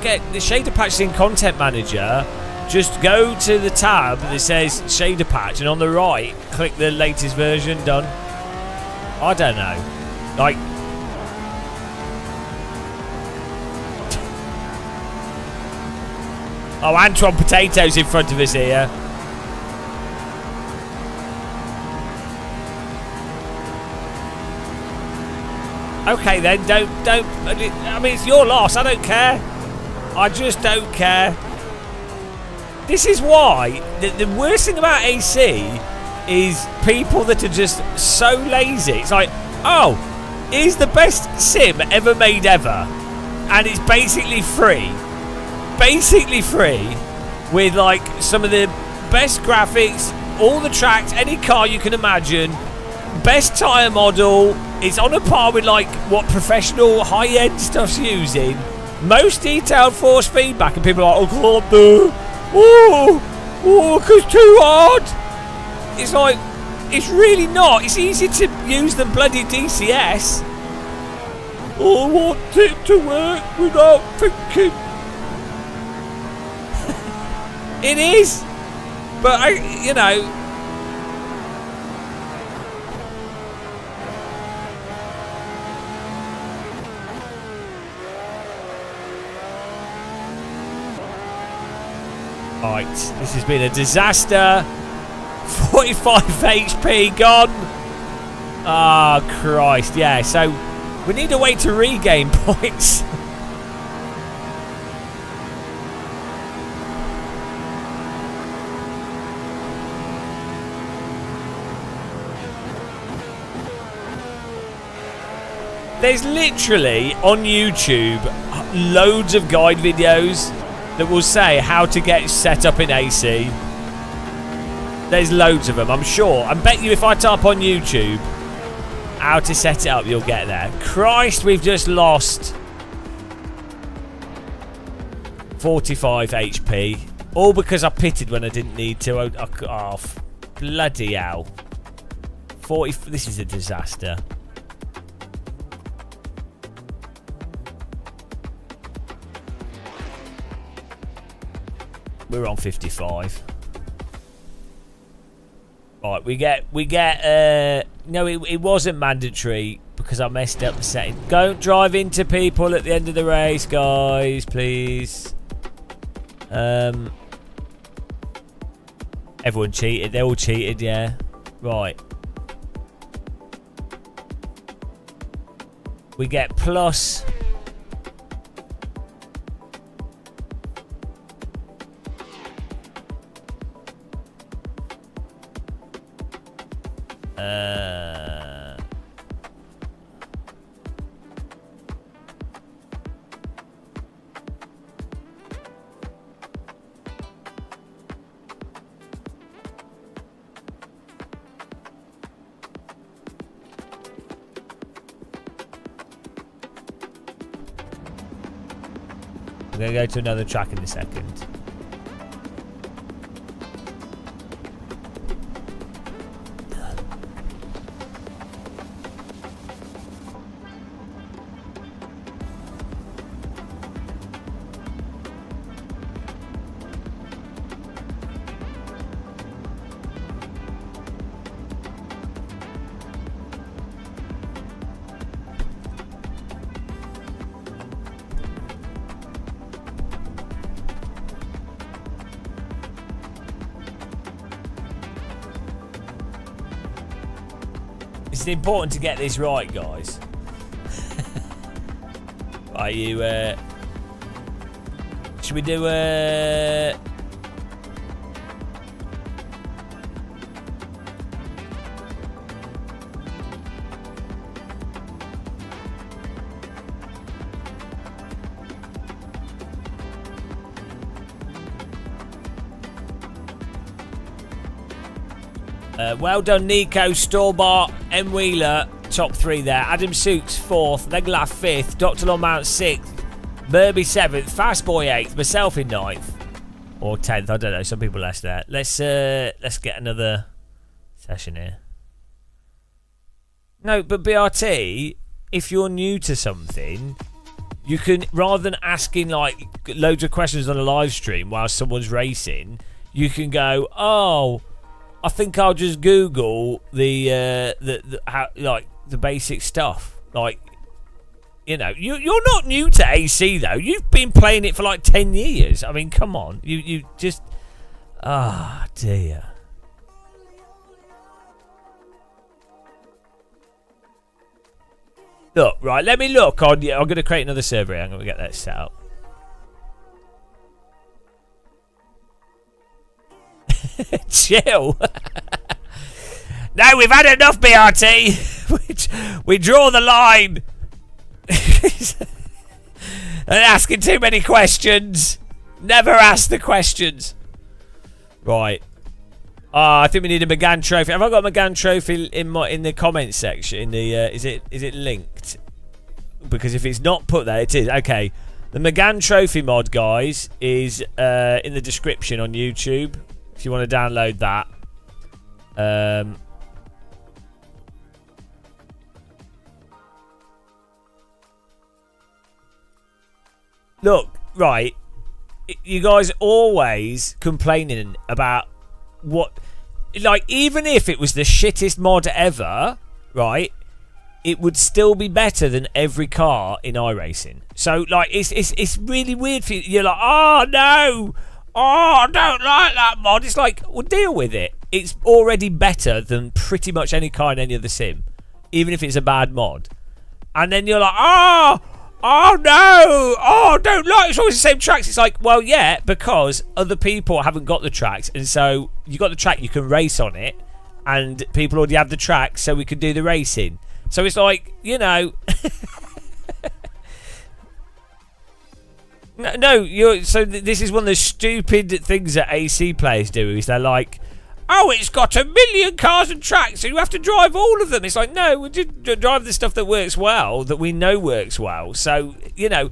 get the shader patches in Content Manager. Just go to the tab that says shader patch, and on the right, click the latest version. Done. I don't know. Like, oh, Antoine Potatoes in front of us here. Okay then, don't. I mean, it's your loss. I don't care. I just don't care. This is why the worst thing about AC is people that are just so lazy. It's like, oh, here's the best sim ever made ever, and it's basically free. Basically free, with like some of the best graphics, all the tracks, any car you can imagine, best tyre model. It's on a par with like what professional high-end stuff's using. Most detailed force feedback, and people are like, oh, can't do. Oh, it's too hard. It's like, it's really not. It's easy to use than bloody DCS. I want it to work without thinking. It is, but you know. Right, this has been a disaster. 45 HP gone. Ah, oh, Christ, yeah, so we need a way to regain points. There's literally, on YouTube, loads of guide videos that will say how to get set up in AC. There's loads of them, I'm sure. I bet you if I type on YouTube how to set it up, you'll get there. Christ, we've just lost 45 HP. All because I pitted when I didn't need to. Oh, bloody hell. 40. This is a disaster. We're on 55. Right, we get. No, it wasn't mandatory because I messed up the setting. Don't drive into people at the end of the race, guys, please. Everyone cheated. They all cheated, yeah. Right. We get plus... I'm going to go to another track in a second. It's important to get this right, guys. Right, you, should we do, well done, Nico, Storbart, M. Wheeler, top 3 there. Adam Sooks, 4th. Leglaf, 5th. Dr. Longmount, 6th. Burby, 7th. Fastboy, 8th. Myself in 9th. Or 10th, I don't know. Some people less there. Let's get another session here. No, but BRT, if you're new to something, you can, rather than asking like loads of questions on a live stream while someone's racing, you can go, oh, I think I'll just Google the how, like the basic stuff. Like, you know, you're not new to AC though. You've been playing it for like 10 years. I mean, come on. You just, ah, dear. Look, right. Let me look on. I'm going to create another server here. I'm going to get that set up. Chill. No, we've had enough, BRT. We draw the line. And asking too many questions. Never ask the questions. Right. I think we need a McGann trophy. Have I got a McGann trophy in the comments section? In the is it linked? Because if it's not put there, it is. Okay. The McGann trophy mod, guys, is in the description on YouTube. If you want to download that. Look, right. You guys always complaining about what, like, even if it was the shittest mod ever, right, it would still be better than every car in iRacing. So, like, it's really weird for you. You're like, oh no, oh, I don't like that mod. It's like, well, deal with it. It's already better than pretty much any car in any other sim, even if it's a bad mod. And then you're like, oh no, oh, don't like it's always the same tracks. It's like, well, yeah, because other people haven't got the tracks, and so you got the track, you can race on it, and people already have the track, so we can do the racing. So it's like, you know, no, so this is one of the stupid things that AC players do. Is they're like, oh, it's got 1 million cars and tracks, so you have to drive all of them. It's like, no, we just drive the stuff that works well, that we know works well. So, you know,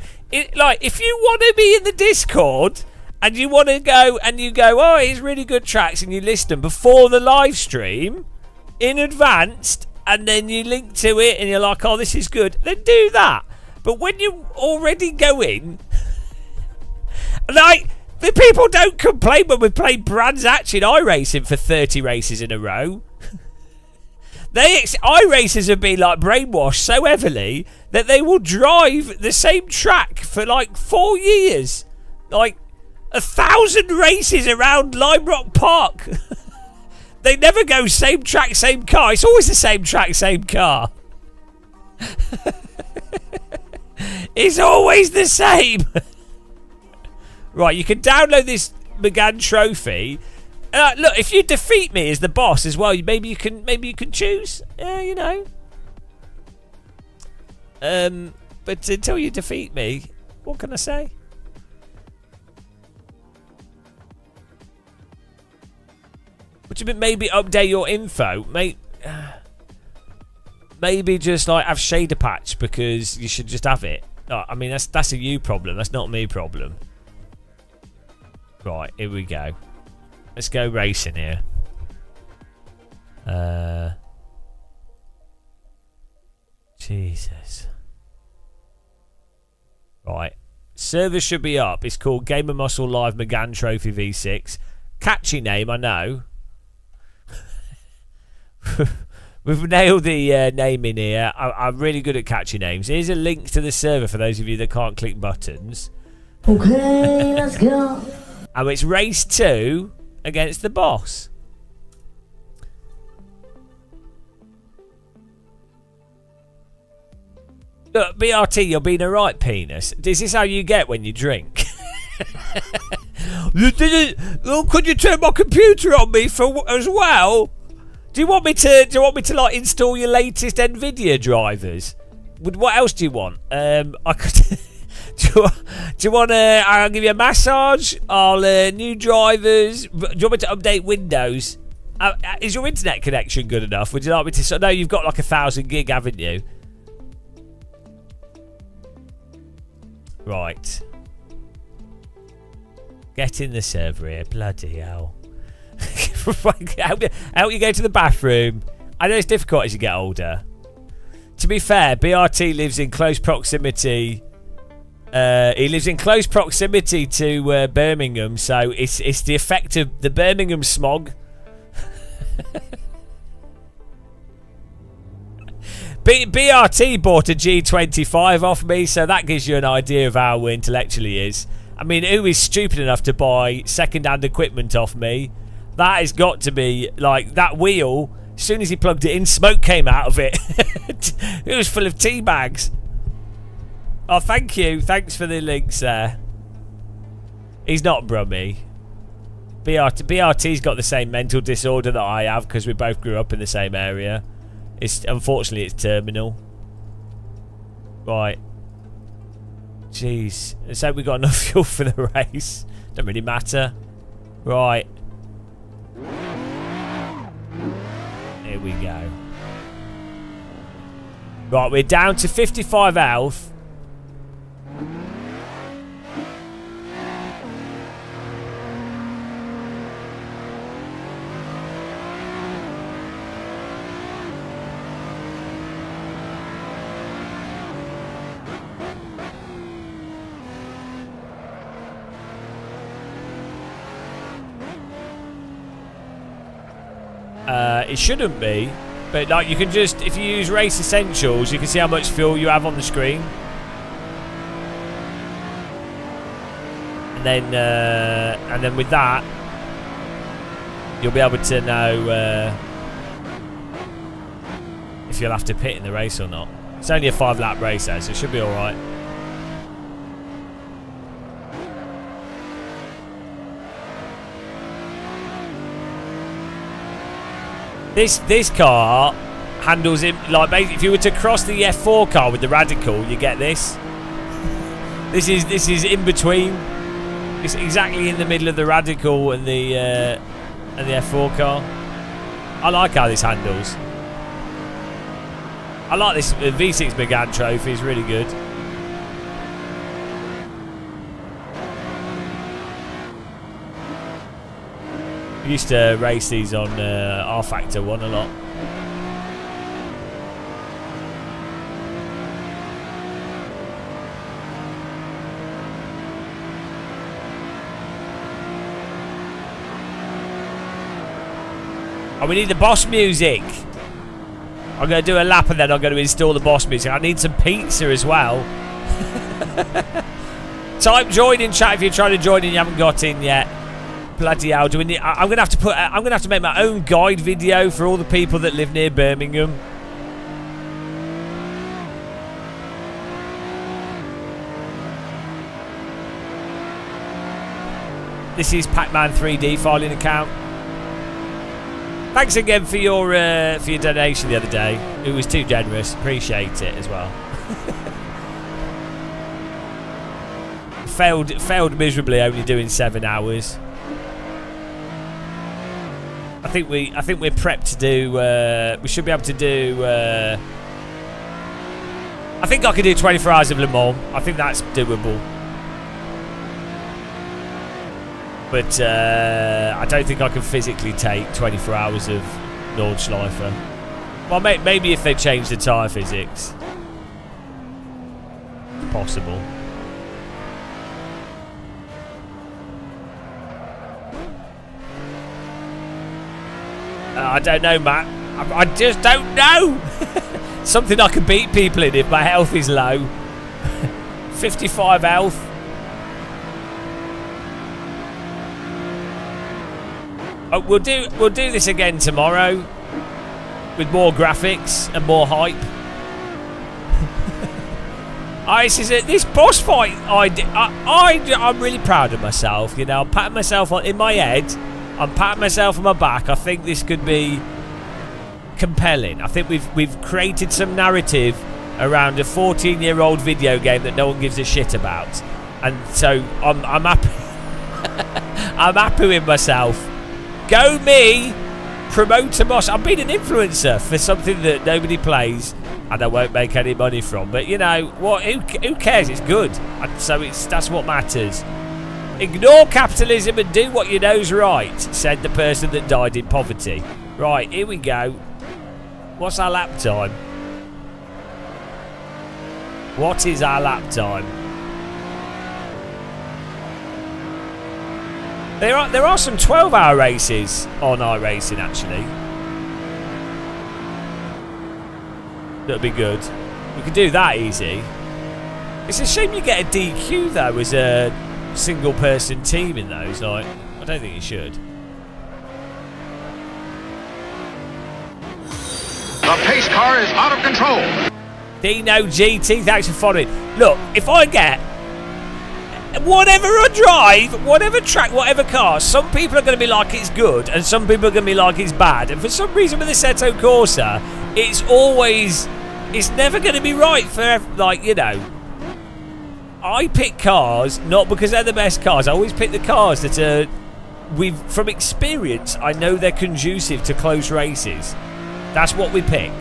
like, if you want to be in the Discord and you want to go and you go, oh, it's really good tracks, and you list them before the live stream in advance, and then you link to it and you're like, oh, this is good, then do that. But when you're already going, like, the people don't complain when we play Brands Hatch in iRacing for 30 races in a row. iRacers have been like brainwashed so heavily that they will drive the same track for like 4 years. Like, 1,000 races around Lime Rock Park. They never go same track, same car. It's always the same track, same car. It's always the same. Right, you can download this McGann trophy. Look, if you defeat me as the boss as well, maybe you can choose. You know. But until you defeat me, what can I say? Would you maybe update your info, mate? Maybe just like have shader patch because you should just have it. I mean, that's a you problem. That's not me problem. Right, here we go. Let's go racing here. Jesus. Right. Server should be up. It's called Gamer Muscle Live McGann Trophy V6. Catchy name, I know. We've nailed the name in here. I'm really good at catchy names. Here's a link to the server for those of you that can't click buttons. Okay, let's go. And it's race 2 against the boss. Look, BRT, you're being a right penis. Is this how you get when you drink? Could you turn my computer on me as well? Do you want me to like install your latest Nvidia drivers? What else do you want? I could. Do you want to? I'll give you a massage. I'll new drivers. Do you want me to update Windows? Is your internet connection good enough? Would you like me to? No, you've got like 1,000 gig, haven't you? Right. Get in the server here, bloody hell. How you go to the bathroom? I know it's difficult as you get older. To be fair, BRT lives in close proximity. He lives in close proximity to Birmingham, so it's the effect of the Birmingham smog. BRT bought a G25 off me, so that gives you an idea of how intellectual he is. I mean, who is stupid enough to buy second-hand equipment off me? That has got to be, like, that wheel, as soon as he plugged it in, smoke came out of it. It was full of tea bags. Oh, thank you. Thanks for the links there. He's not Brummy. BRT's got the same mental disorder that I have because we both grew up in the same area. Unfortunately, it's terminal. Right. Jeez. Let's hope we got enough fuel for the race. Don't really matter. Right. Here we go. Right, we're down to 55 health. It shouldn't be, but like you can just, if you use Race Essentials, you can see how much fuel you have on the screen, and then with that, you'll be able to know if you'll have to pit in the race or not. It's only a 5-lap race though, so it should be all right. This car handles it like basically if you were to cross the F4 car with the Radical, you get this. This is in between. It's exactly in the middle of the Radical and the F4 car. I like how this handles. I like this V6 McGann trophy. It's really good. We used to race these on R Factor 1 a lot. Oh, we need the boss music. I'm going to do a lap and then I'm going to install the boss music. I need some pizza as well. Type join in chat if you're trying to join in. You haven't got in yet. Bloody hell! Do we need? I'm gonna have to put. I'm gonna have to make my own guide video for all the people that live near Birmingham. This is Pac-Man 3D filing account. Thanks again for your donation the other day. It was too generous. Appreciate it as well. failed miserably, only doing 7 hours. I think we're prepped to do. We should be able to do. I think I could do 24 hours of Le Mans. I think that's doable. But I don't think I can physically take 24 hours of Nordschleife. Well, maybe if they change the tyre physics. It's possible. I don't know, Matt. I just don't know. Something I can beat people in if my health is low. 55 health. Oh, we'll do this again tomorrow with more graphics and more hype. This boss fight I'm really proud of myself. You know, I'm patting myself in my head. I'm patting myself on my back. I think this could be compelling. I think we've created some narrative around a 14-year-old video game that no one gives a shit about, and so I'm happy. I'm happy with myself. Go me! Promote a Moss. I've been an influencer for something that nobody plays and I won't make any money from. But you know what? Who cares? It's good. And so that's what matters. Ignore capitalism and do what you know's right, said the person that died in poverty. Right, here we go. What's our lap time? What is our lap time? There are some 12-hour races on iRacing actually. That'd be good. We could do that easy. It's a shame you get a DQ though as a single-person team in those. Like, I don't think you should. The pace car is out of control. Dino GT, thanks for following. Look, if I get whatever I drive, whatever track, whatever car, some people are going to be like it's good and some people are going to be like it's bad. And for some reason with the Assetto Corsa, it's never going to be right for, like, you know. I pick cars not because they're the best cars. I always pick the cars that are, from experience, I know they're conducive to close races. That's what we pick.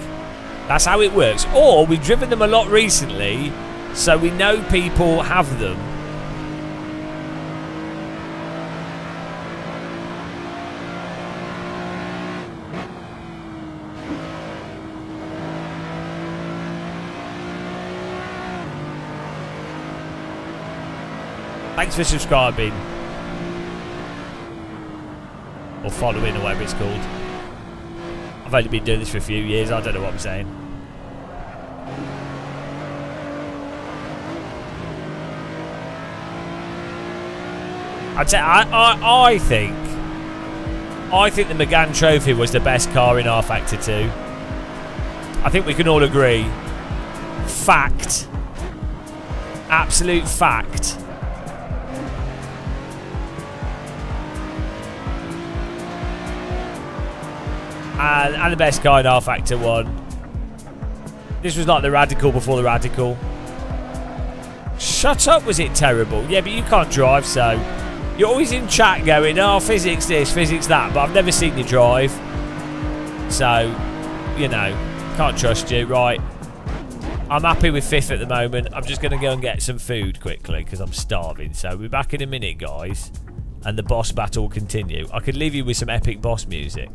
That's how it works. Or we've driven them a lot recently, so we know people have them. Thanks for subscribing. Or following, or whatever it's called. I've only been doing this for a few years. I don't know what I'm saying. I'd say I think the Megane Trophy was the best car in R Factor 2. I think we can all agree. Fact. Absolute fact. And the best car in R Factor 1. This was like the Radical before the Radical. Shut up, was it terrible? Yeah, but you can't drive, so you're always in chat going, oh, physics this, physics that, but I've never seen you drive. So, you know, can't trust you. Right, I'm happy with 5th at the moment. I'm just going to go and get some food quickly because I'm starving. So we'll be back in a minute, guys, and the boss battle will continue. I could leave you with some epic boss music.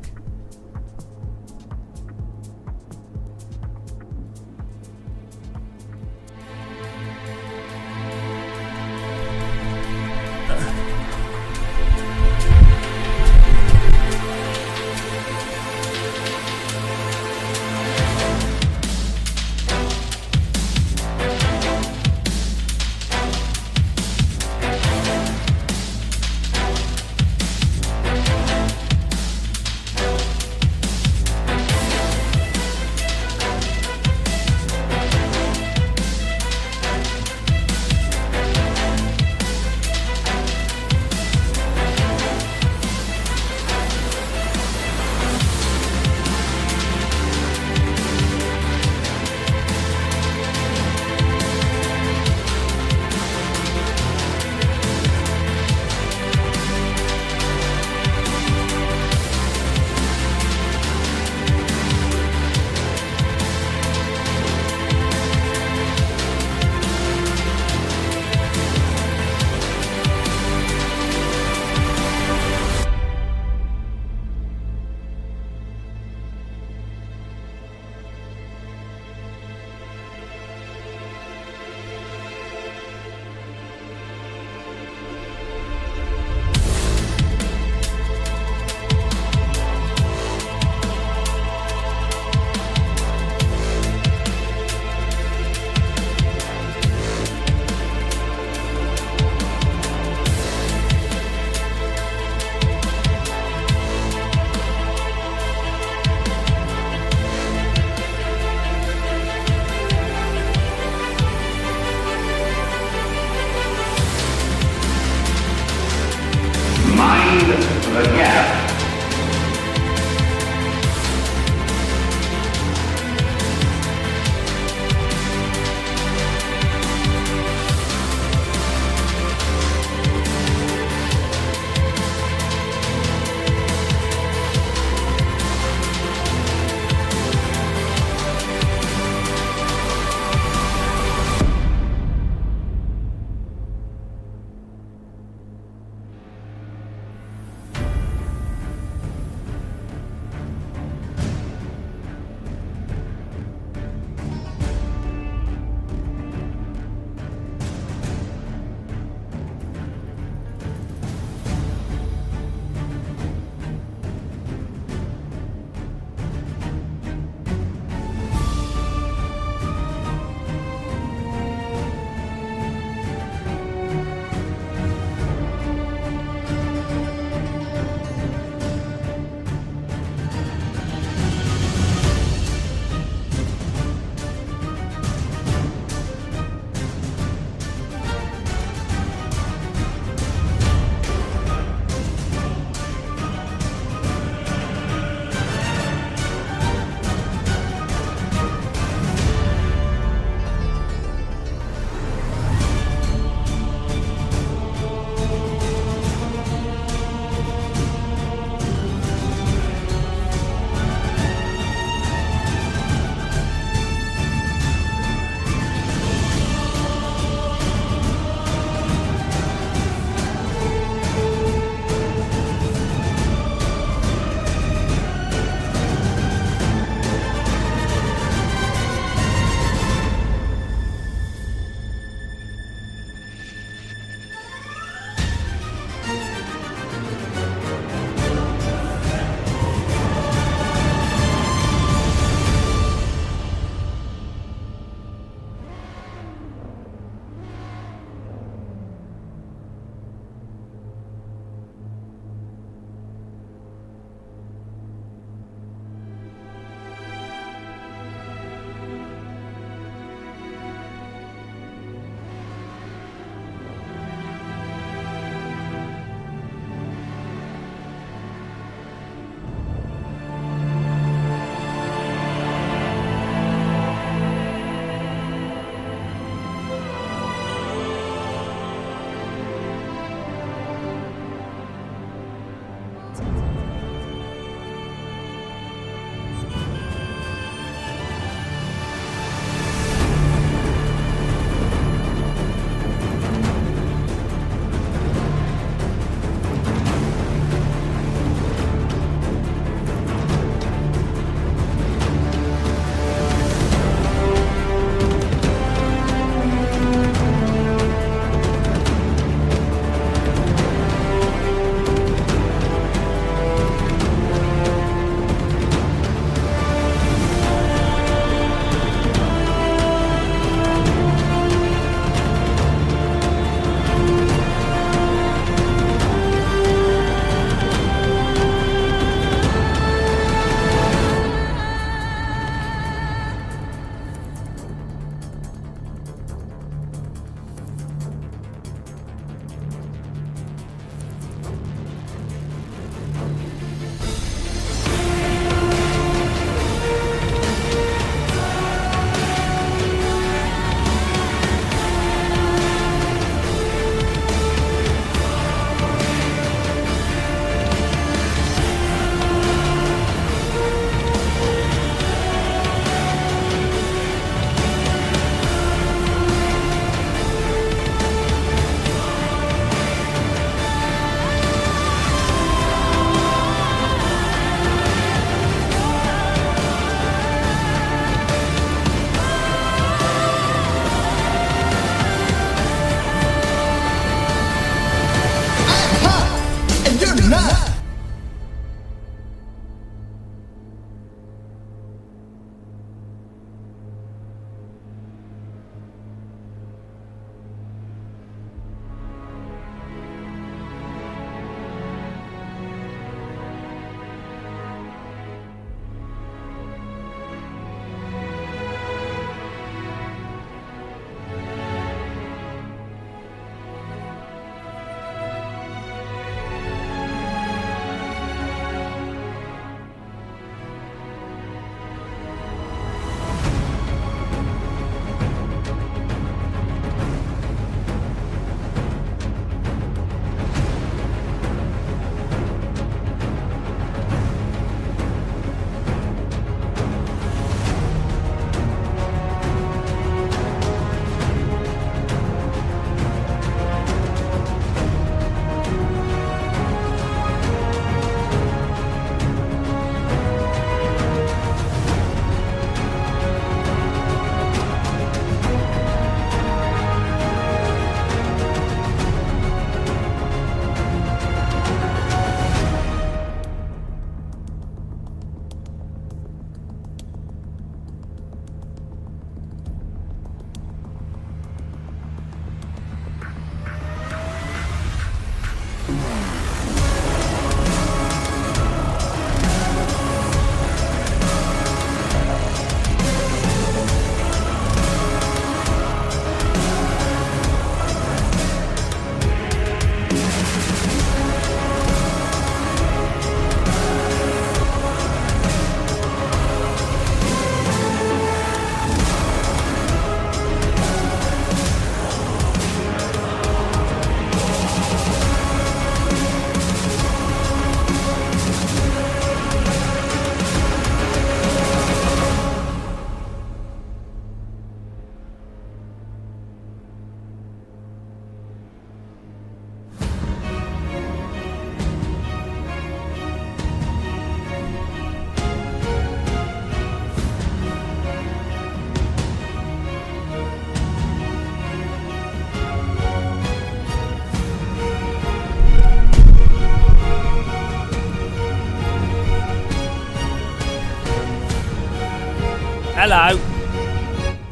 Hello.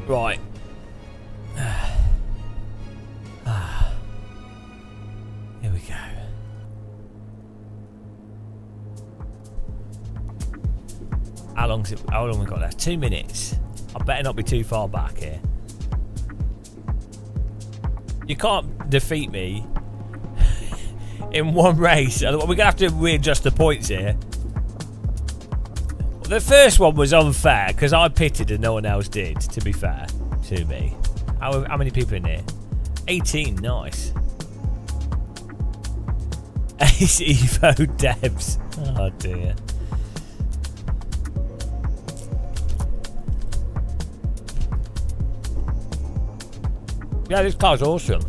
Right. Here we go. How long we got left? 2 minutes. I better not be too far back here. You can't defeat me in one race. We're going to have to readjust the points here. The first one was unfair because I pitted and no one else did, to be fair to me. How many people in here? 18, nice. Ace Evo Debs. Oh dear. Yeah, this car's awesome.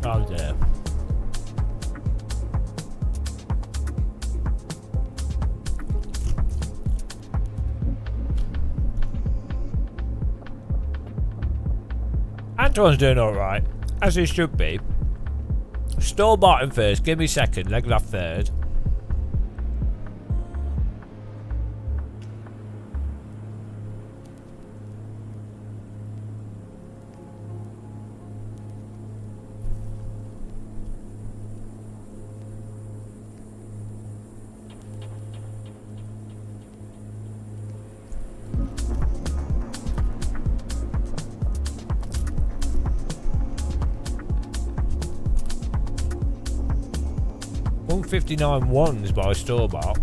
Oh dear. Antoine's doing alright, as he should be. Stall Martin first, give me second, Leglaff third. $159.1s by Store-Bought.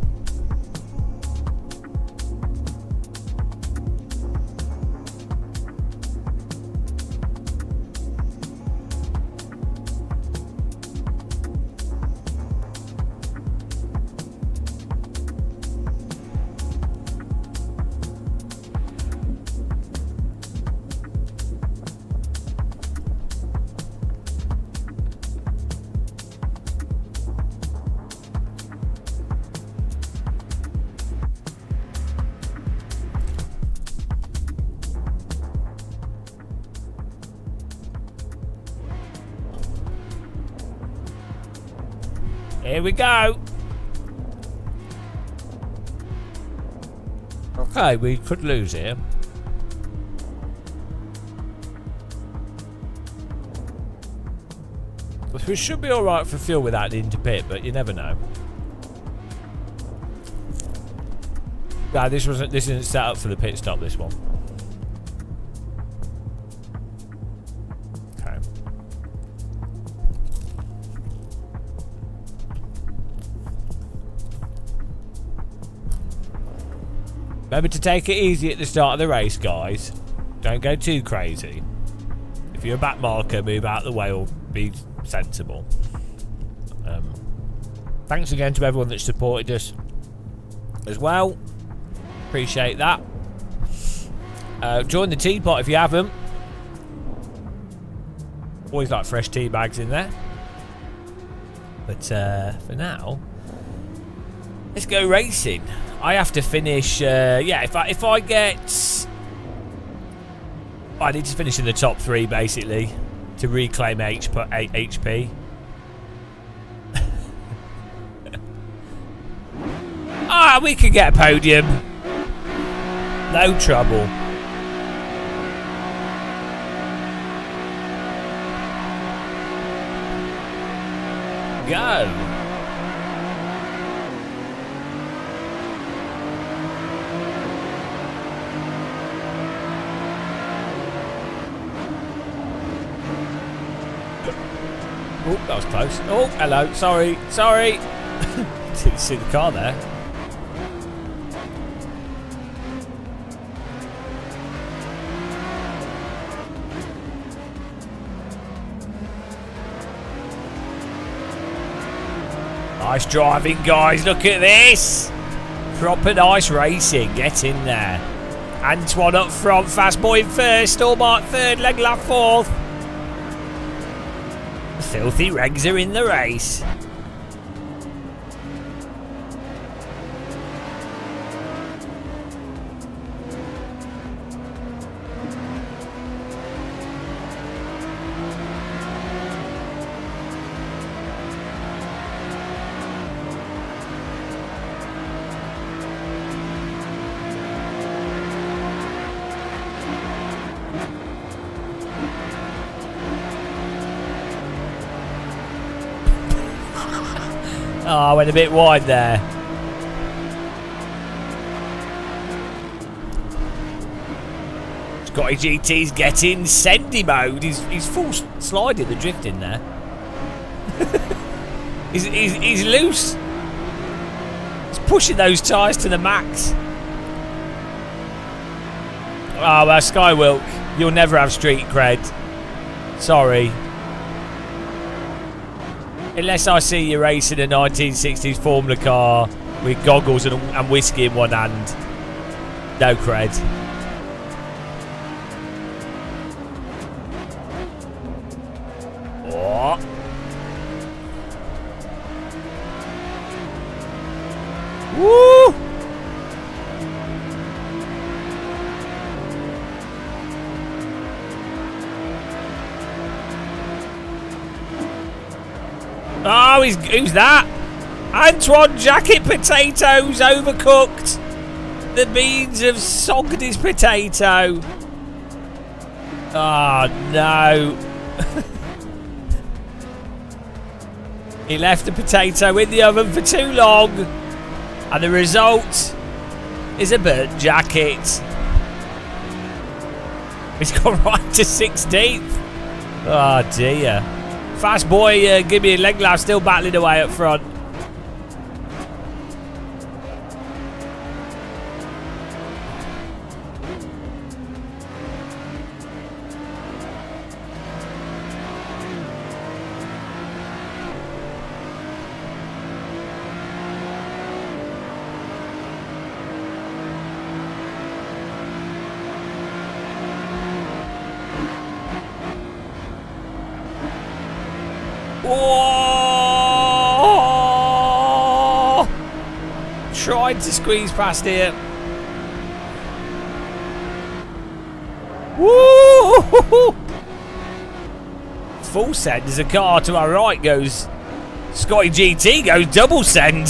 Here we go. Okay, we could lose here. We should be alright for fuel without needing to pit, but you never know. Nah, this isn't set up for the pit stop, this one. Okay. Remember to take it easy at the start of the race, guys. Don't go too crazy. If you're a back marker, move out of the way or be sensible. Thanks again to everyone that supported us as well. Appreciate that. Join the teapot if you haven't. Always like fresh tea bags in there. But for now, let's go racing. I have to finish. Yeah, if I get, I need to finish in the top 3 basically to reclaim HP. Ah, we can get a podium. No trouble. Go. Oh, that was close. Oh, hello. Sorry. Didn't see the car there. Nice driving, guys. Look at this. Proper nice racing. Get in there. Antoine up front, Fast Boy in first, Stormart third, Leglaf fourth. The filthy Regs are in the race. Oh, I went a bit wide there. Scotty GT's getting Sendy mode. He's full sliding the drift in there. he's loose. He's pushing those tyres to the max. Oh, well, Skywilk, you'll never have street cred. Sorry. Unless I see you racing a 1960s Formula car with goggles and whiskey in one hand. No cred. Oh. Woo! Oh, who's that? Antoine Jacket Potatoes overcooked. The beans have sogged his potato. Oh, no. He left the potato in the oven for too long. And the result is a burnt jacket. He's gone right to 16th. Oh, dear. Fast Boy, give me a leg laugh, still battling away up front. Whoa! Tried to squeeze past here. Woo! Full send as a car to our right goes. Scotty GT goes double send.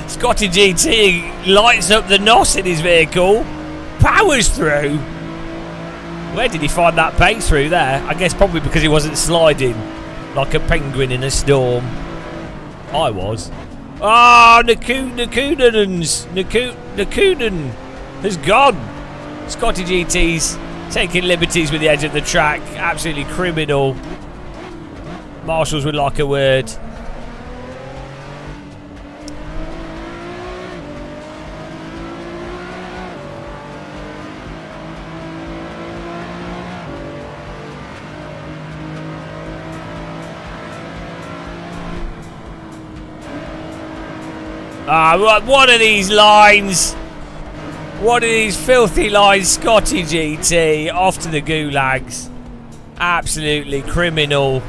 Scotty GT lights up the NOS in his vehicle. Powers through. Where did he find that pace through there? I guess probably because he wasn't sliding like a penguin in a storm. I was. Oh, Nakunen has gone. Scotty GT's taking liberties with the edge of the track. Absolutely criminal. Marshals would like a word. One of these lines. One of these filthy lines. Scotty GT off to the gulags. Absolutely criminal.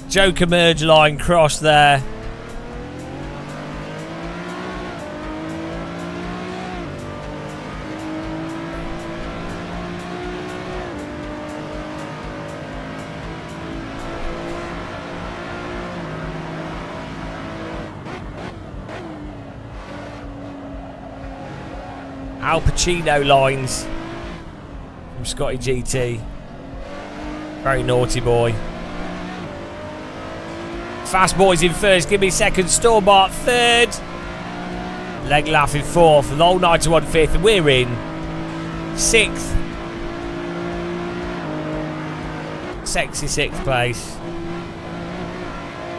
Joker merge line cross there. Al Pacino lines from Scotty GT. Very naughty boy. Fast Boys in first, give me second. Stormbart third. Leg laughing fourth. And the whole 91 fifth. And we're in sixth. Sexy sixth place.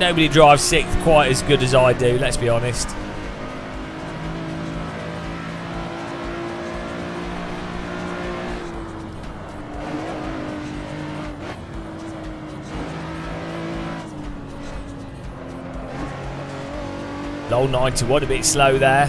Nobody drives sixth quite as good as I do, let's be honest. Low 91 a bit slow there.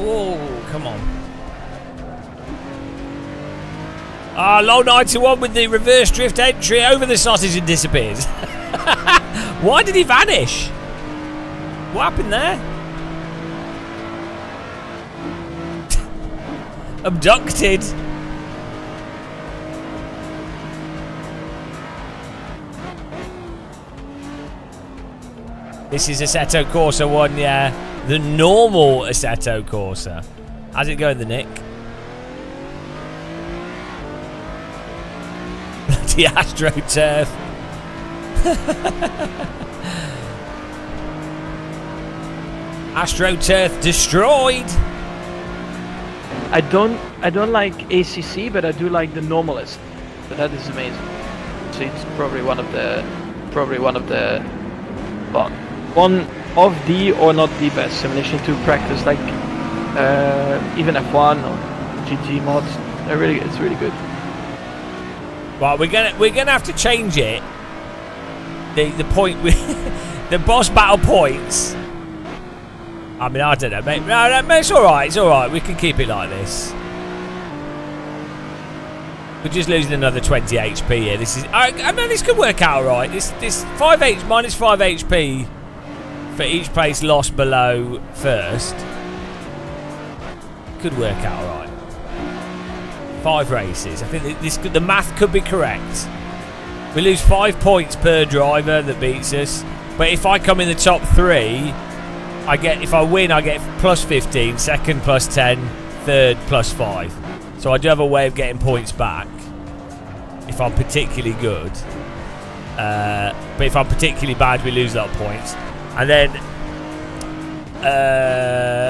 Oh, come on. Ah, low 91 with the reverse drift entry over the sausage and disappears. Why did he vanish? What happened there? Abducted. This is Assetto Corsa 1, yeah. The normal Assetto Corsa. How's it going, the Nick? Bloody AstroTurf. AstroTurf destroyed. I don't like ACC, but I do like the Normalist. But that is amazing. So it's probably one of the well, one of the or not the best simulation to practice, like even F1 or GT mods. It's really good. Right, we're gonna have to change it. The point with the boss battle points. I mean, I don't know, mate. No, it's all right. It's all right. We can keep it like this. We're just losing another 20 HP here. This is. I mean, this could work out all right. This minus 5 HP for each place lost below first could work out all right. 5 races. I think the math could be correct. We lose 5 points per driver that beats us. But if I come in the top 3, if I win, I get plus 15. Second, plus 10. Third, plus 5. So I do have a way of getting points back if I'm particularly good. But if I'm particularly bad, we lose a lot of points. And then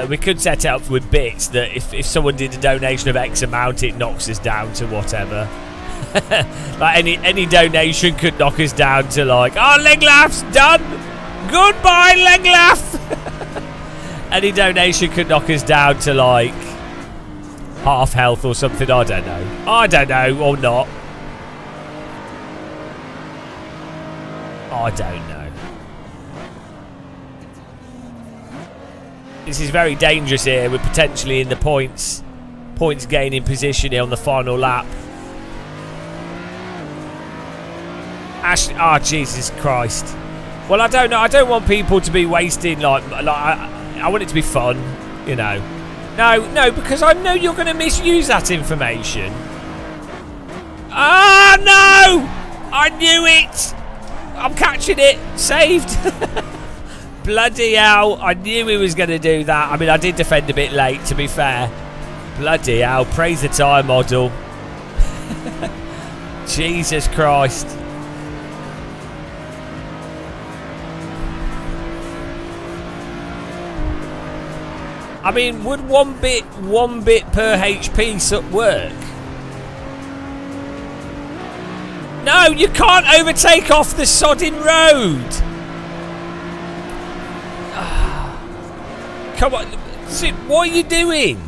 we could set it up with bits that if someone did a donation of X amount, it knocks us down to whatever. Like any donation could knock us down to like, oh, Leglaf's done. Goodbye, Leglaf. Any donation could knock us down to like half health or something. I don't know, or not. I don't know. This is very dangerous here. We're potentially in the points gaining position here on the final lap. Oh, Jesus Christ. Well, I don't know. I don't want people to be wasting I want it to be fun, you know. No, because I know you're going to misuse that information. Ah, no! I knew it! I'm catching it. Saved. Bloody hell. I knew he was going to do that. I mean, I did defend a bit late, to be fair. Bloody hell. Praise the time model. Jesus Christ. I mean, would one bit per HP work? No, you can't overtake off the sodding road. Come on, what are you doing?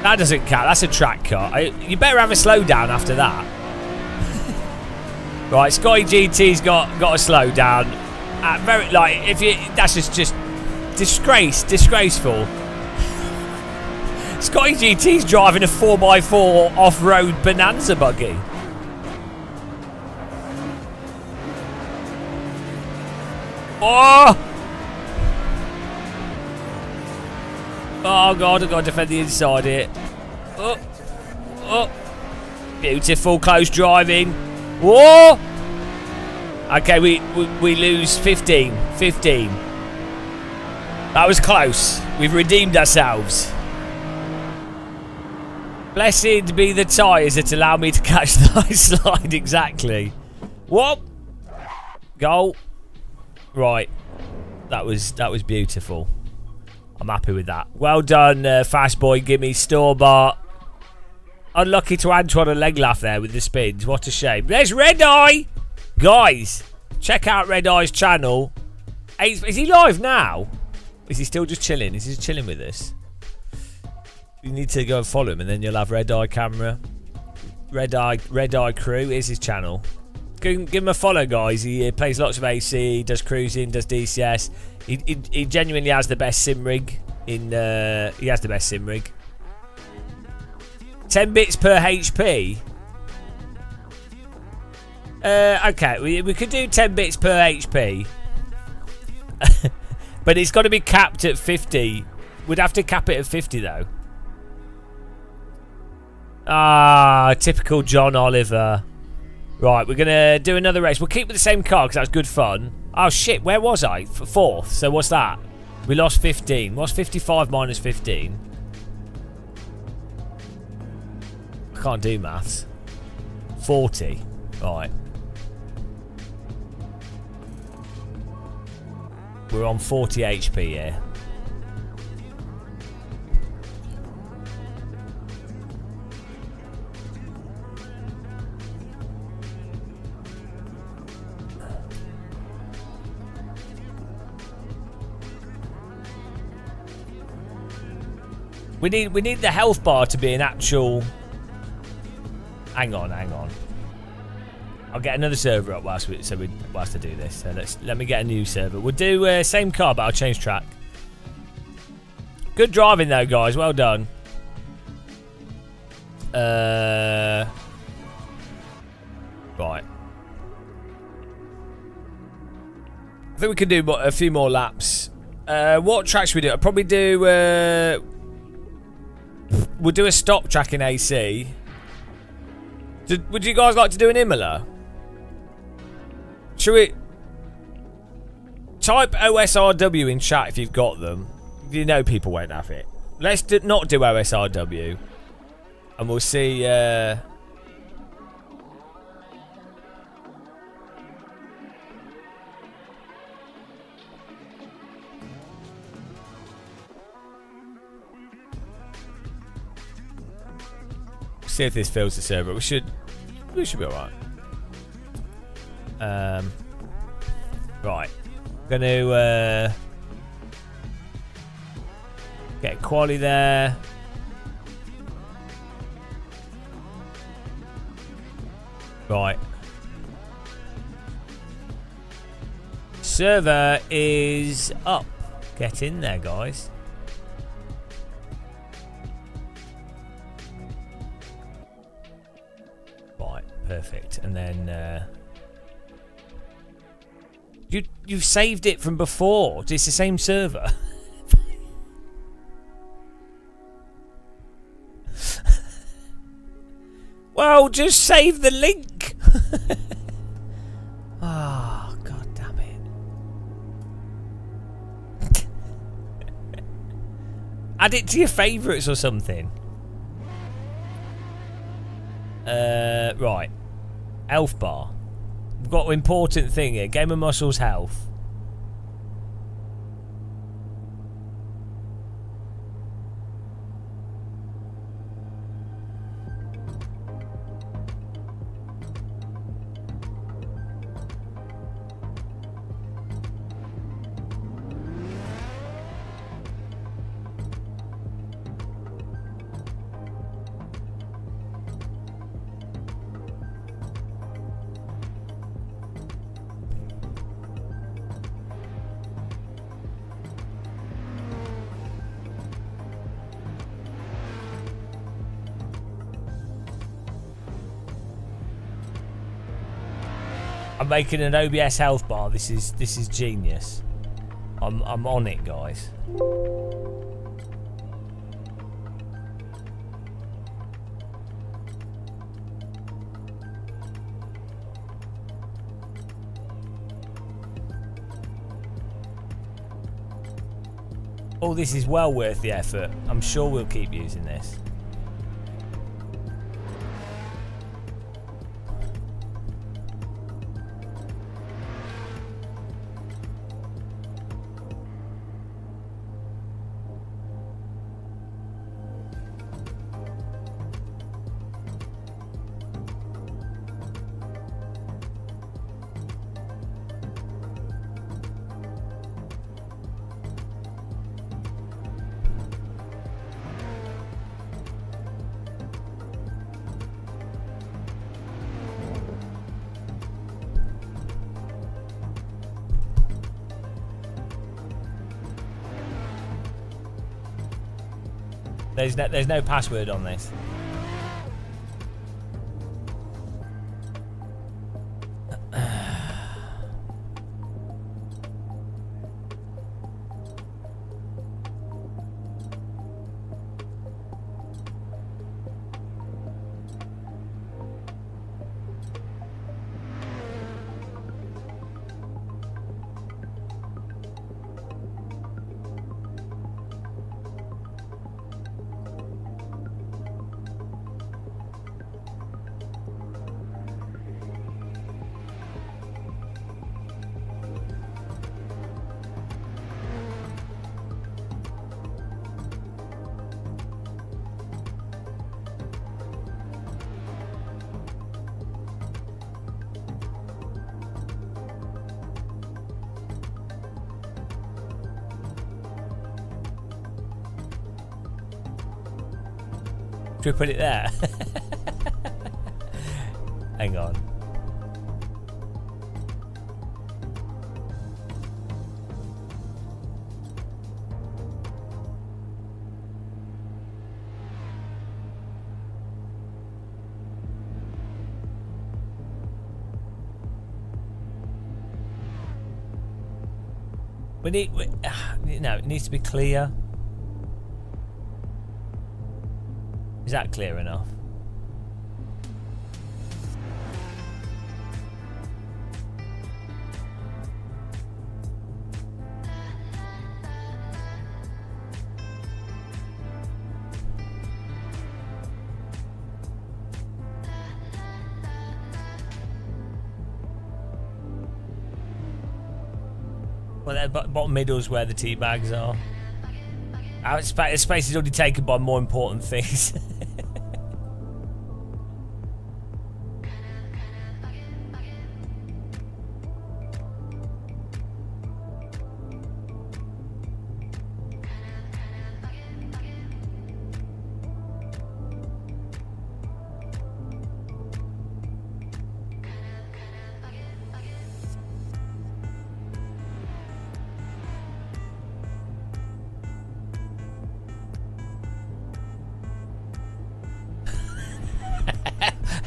That doesn't count. That's a track car. You better have a slowdown after that. Right, Scotty GT's got a slowdown. That's just disgraceful. Scotty GT's driving a 4x4 off-road Bonanza buggy. Oh God, I've got to defend the inside here. Oh. Beautiful, close driving. Whoa! Okay, we lose 15. That was close. We've redeemed ourselves. Blessed be the tyres that allow me to catch the high slide exactly. What? Goal. Right. That was beautiful. I'm happy with that. Well done, Fast Boy Gimme Store-Bought. Unlucky to Antoine and Leglaf there with the spins. What a shame. There's Red Eye! Guys, check out Red Eye's channel. Is he live now? Is he still just chilling? Is he just chilling with us? You need to go and follow him and then you'll have Red Eye Camera. Red Eye Crew is his channel. Give him a follow, guys. He plays lots of AC, does cruising, does DCS. He genuinely has the best sim rig he has the best sim rig. 10 bits per HP. Okay, we could do 10 bits per HP. But it's got to be capped at 50. We'd have to cap it at 50 though. Ah, typical John Oliver. Right, we're going to do another race. We'll keep with the same car because that's good fun. Oh shit, where was I? Fourth. So what's that? We lost 15. What's 55 minus 15? I can't do maths. 40. Right. We're on 40 HP here. We need the health bar to be an actual. Hang on. I'll get another server up whilst I do this. So let me get a new server. We'll do same car, but I'll change track. Good driving though, guys. Well done. Right. I think we can do a few more laps. What track should we do? I'll probably do. We'll do a stop track in AC. Would you guys like to do an Imola? Should we type OSRW in chat if you've got them? You know people won't have it. Let's not do OSRW, and we'll see. See if this fills the server. We should be alright. Right. Gonna get quality there. Right. Server is up. Get in there, guys. Perfect. And then you've saved it from before. It's the same server. Well, just save the link. Oh, god damn it. Add it to your favourites or something. Right. Health bar. We've got an important thing here. Game of Muscles health. I'm making an OBS health bar. This is genius. I'm on it, guys. Oh, this is well worth the effort. I'm sure we'll keep using this. There's no password on this. Should we put it there? Hang on. No, it needs to be clear. Is that clear enough? Well, that bottom middle's where the tea bags are. Our space is already taken by more important things.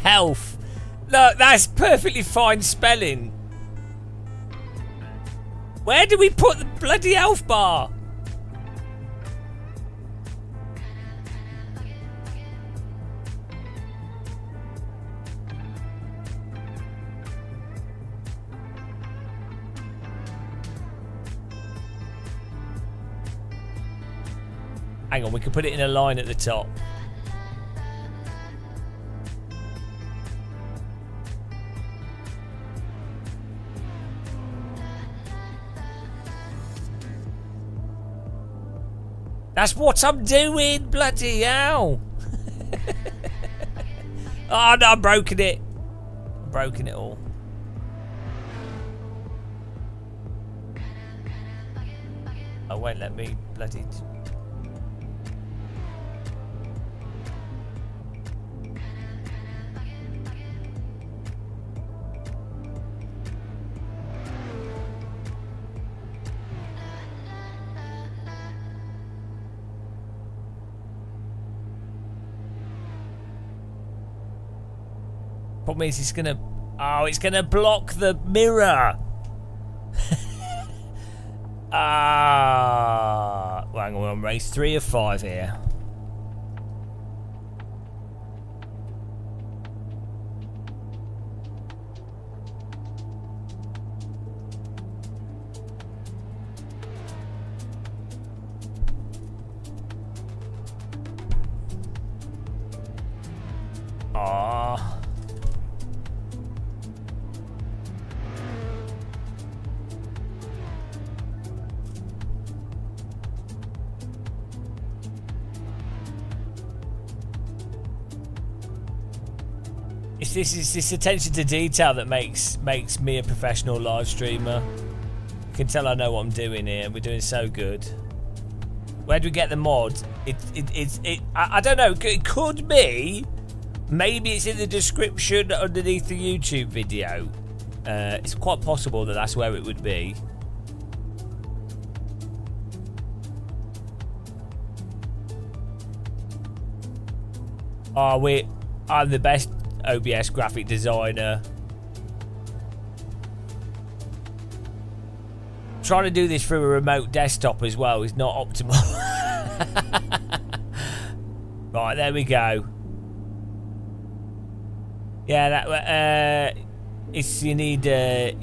Health. Look, that's perfectly fine spelling. Where do we put the bloody health bar? Hang on, we can put it in a line at the top. That's what I'm doing, bloody hell. Oh no, I've broken it. I've broken it all. Oh, won't let me bloody... Problem is, it's gonna... Oh, it's gonna block the mirror. Well, hang on, we're on race 3 of 5 here. It's this attention to detail that makes me a professional live streamer. You can tell I know what I'm doing here. We're doing so good. Where do we get the mod? I don't know. It could be. Maybe it's in the description underneath the YouTube video. It's quite possible that that's where it would be. I'm the best OBS graphic designer. Trying to do this through a remote desktop as well is not optimal. Right, there we go. Yeah, that it's you need this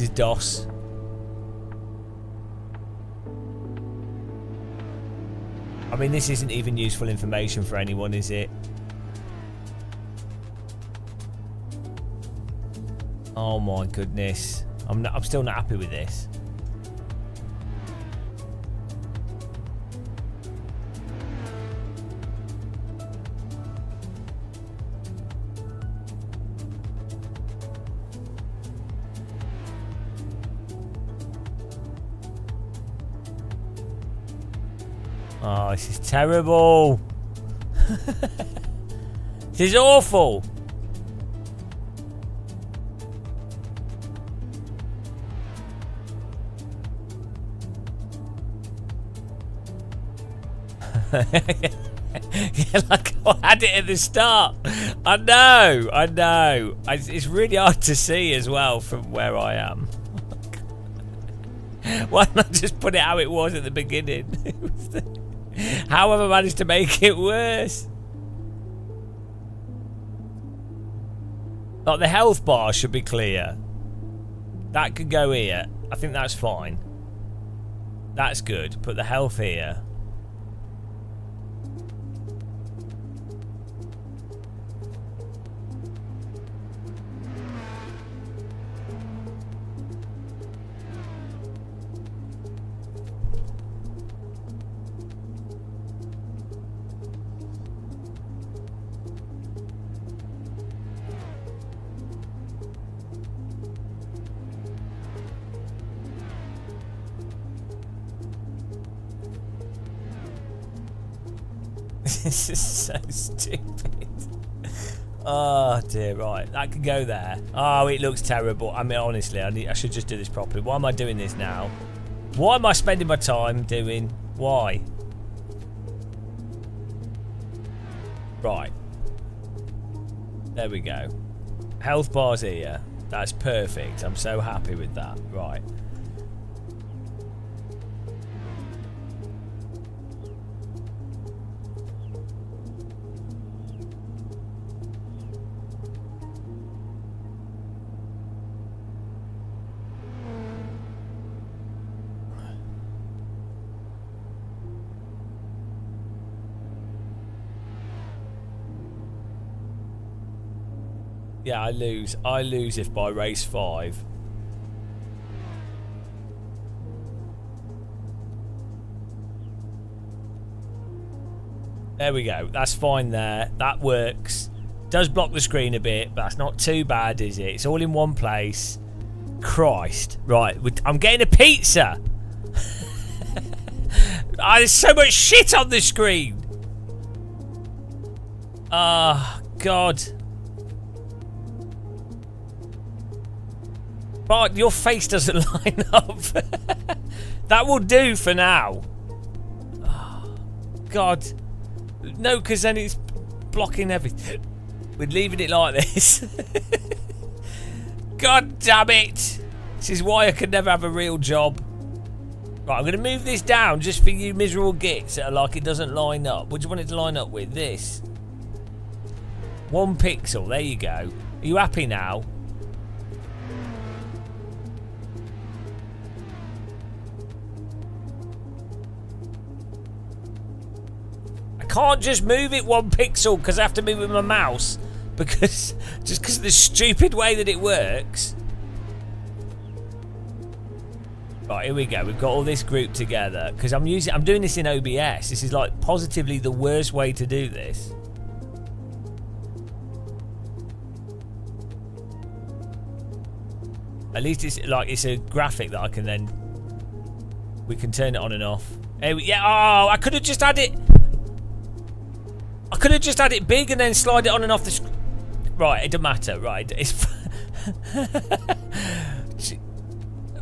is DOS. I mean, this isn't even useful information for anyone, is it? Oh my goodness. I'm still not happy with this. Oh, this is terrible. This is awful. Yeah, like I had it at the start. I know. It's really hard to see as well from where I am. Why not just put it how it was at the beginning? How have I managed to make it worse? Like the health bar should be clear. That could go here. I think that's fine. That's good. Put the health here. This is so stupid. Oh dear, right. That can go there. Oh, it looks terrible. I mean, honestly, I should just do this properly. Why am I doing this now? Why am I spending my time doing? Why? Right. There we go. Health bar's here. That's perfect. I'm so happy with that. Right. Yeah, I lose. I lose if by race 5. There we go. That's fine there. That works. Does block the screen a bit, but that's not too bad, is it? It's all in one place. Christ. Right, I'm getting a pizza. Oh, there's so much shit on the screen. Oh, God. Right, your face doesn't line up. That will do for now. Oh, God. No, because then it's blocking everything. We're leaving it like this. God damn it. This is why I could never have a real job. Right, I'm going to move this down just for you miserable gits that are like it doesn't line up. What do you want it to line up with? This. 1 pixel. There you go. Are you happy now? Can't just move it 1 pixel because I have to move it with my mouse because of the stupid way that it works. Right, here we go. We've got all this grouped together because I'm doing this in OBS. This is like positively the worst way to do this. At least it's a graphic that I can then we can turn it on and off. Yeah. Oh, I could have just had it. I could have just had it big and then slide it on and off the screen. Right, it doesn't matter. Right, it's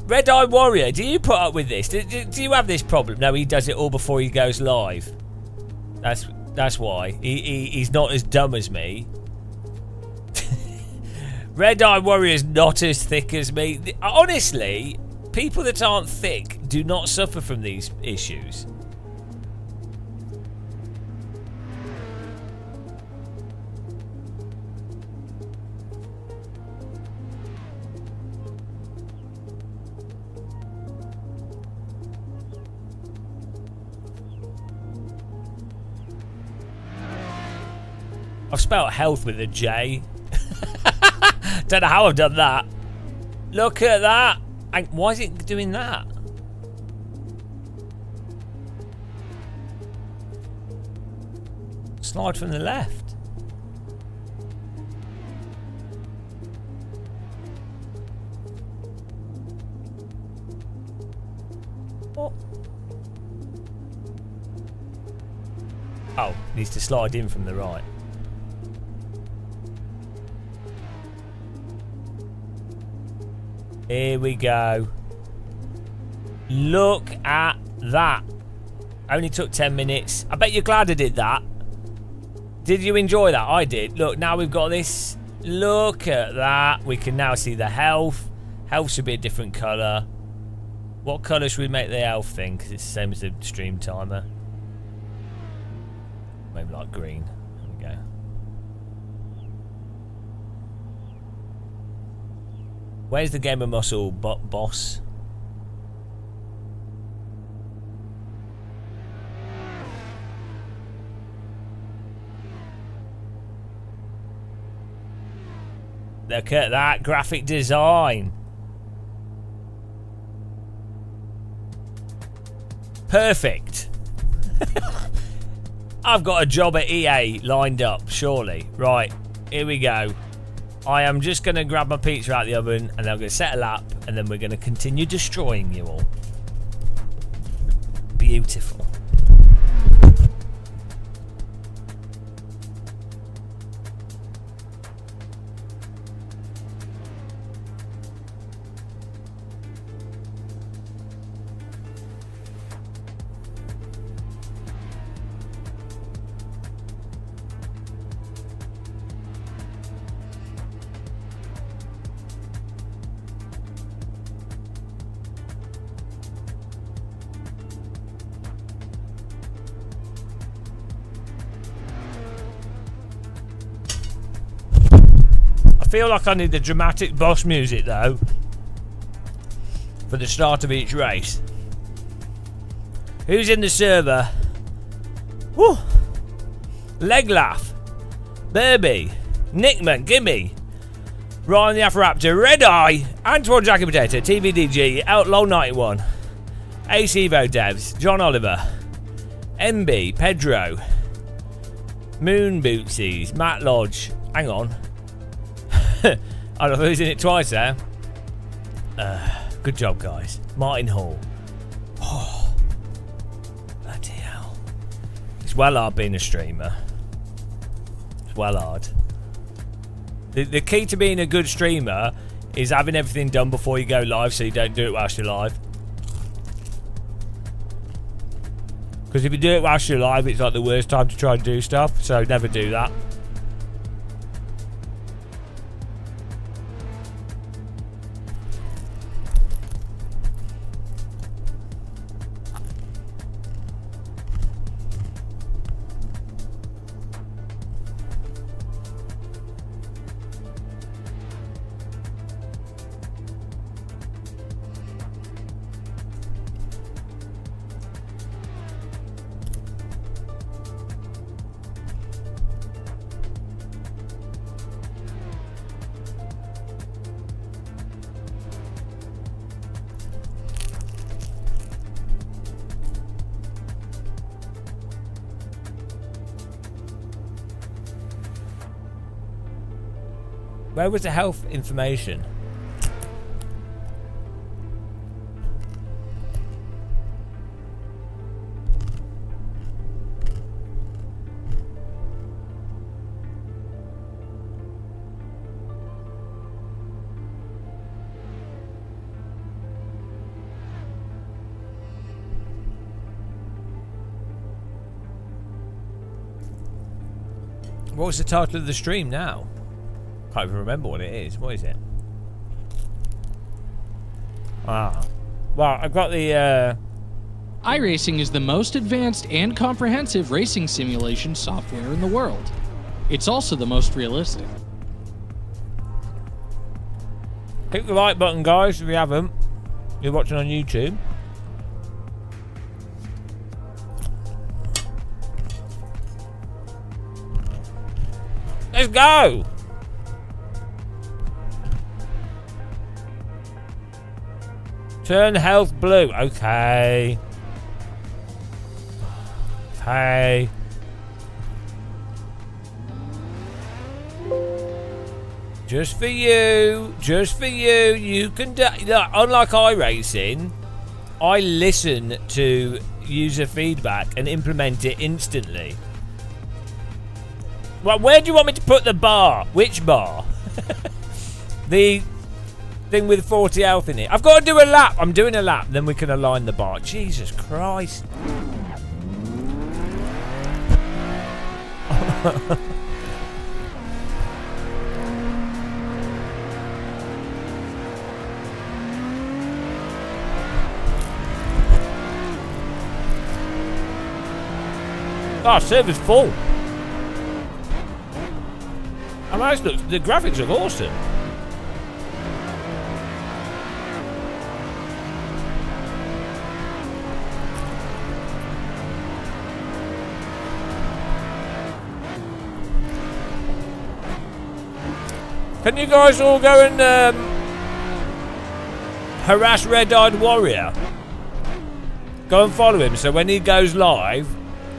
Red Eye Warrior. Do you put up with this? Do you have this problem? No, he does it all before he goes live. That's why. He's not as dumb as me. Red Eye Warrior's not as thick as me. Honestly, people that aren't thick do not suffer from these issues. I've spelled health with a J. Don't know how I've done that. Look at that. And why is it doing that? Slide from the left. What? Oh, needs to slide in from the right. Here we go. Look at that. Only took 10 minutes. I bet you're glad I did that. Did you enjoy that? I did. Look, now we've got this. Look at that. We can now see the health. Health should be a different colour. What colour should we make the health thing? Because it's the same as the stream timer. Maybe like green. There we go. Where's the Game of Muscle boss? Look at that graphic design. Perfect. I've got a job at EA lined up, surely. Right, here we go. I am just going to grab my pizza out of the oven and I'm going to settle up and then we're going to continue destroying you all. Beautiful. I feel like I need the dramatic boss music though for the start of each race. Who's in the server? Woo! Leglaff, Burby, Nickman, Gimme, Ryan the Afraptor, Red Eye, Antoine Jackie Potato, TVDG, Outlaw 91, Ace Evo Devs, John Oliver, MB, Pedro, Moon Bootsies, Matt Lodge. Hang on. I'm losing it twice there. Good job, guys. Martin Hall. Oh, bloody hell. It's well hard being a streamer. It's well hard. The key to being a good streamer is having everything done before you go live so you don't do it whilst you're live. Because if you do it whilst you're live, it's like the worst time to try and do stuff. So never do that. Where was the health information? What's the title of the stream now? Can't even remember what it is. What is it? Ah. Well, I've got the... iRacing is the most advanced and comprehensive racing simulation software in the world. It's also the most realistic. Click the like button, guys, if you haven't. You're watching on YouTube. Let's go! Turn health blue. Okay. Okay. Just for you. Just for you. You can do... Look, unlike iRacing, I listen to user feedback and implement it instantly. Well, where do you want me to put the bar? Which bar? The thing with 40 health in it. I've got to do a lap. I'm doing a lap. Then we can align the bar. Jesus Christ. Oh, server's full. I mean, the graphics look awesome. Can you guys all go and harass Red Eyed Warrior? Go and follow him so when he goes live,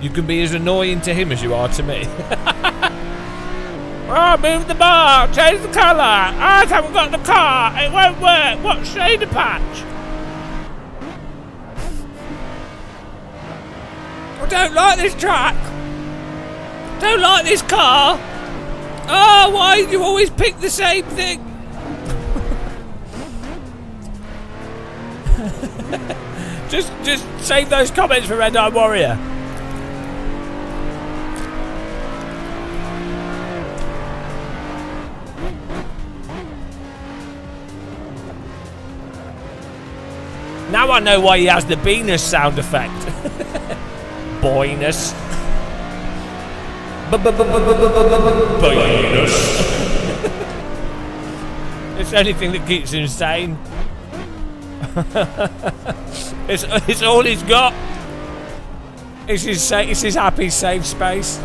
you can be as annoying to him as you are to me. Oh, move the bar, change the colour. I haven't got the car, it won't work. What shader patch? I don't like this track. Don't like this car. Oh, why do you always pick the same thing? just save those comments for Red Eye Warrior. Now I know why he has the Venus sound effect. Boyness. It's the only thing that keeps him sane. it's all he's got. It's his happy, safe space.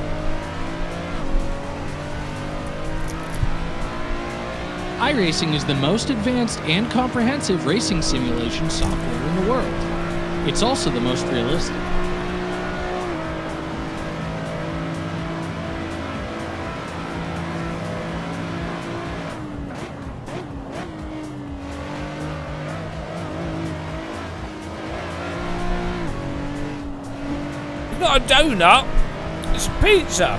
iRacing is the most advanced and comprehensive racing simulation software in the world. It's also the most realistic. It's not a donut, it's pizza.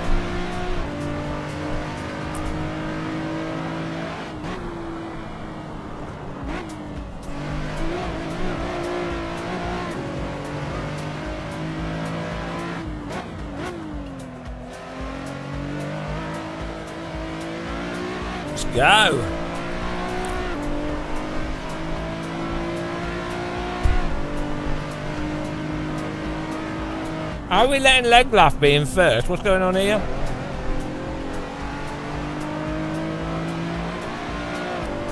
Go. Are we letting Leglaff be in first? What's going on here?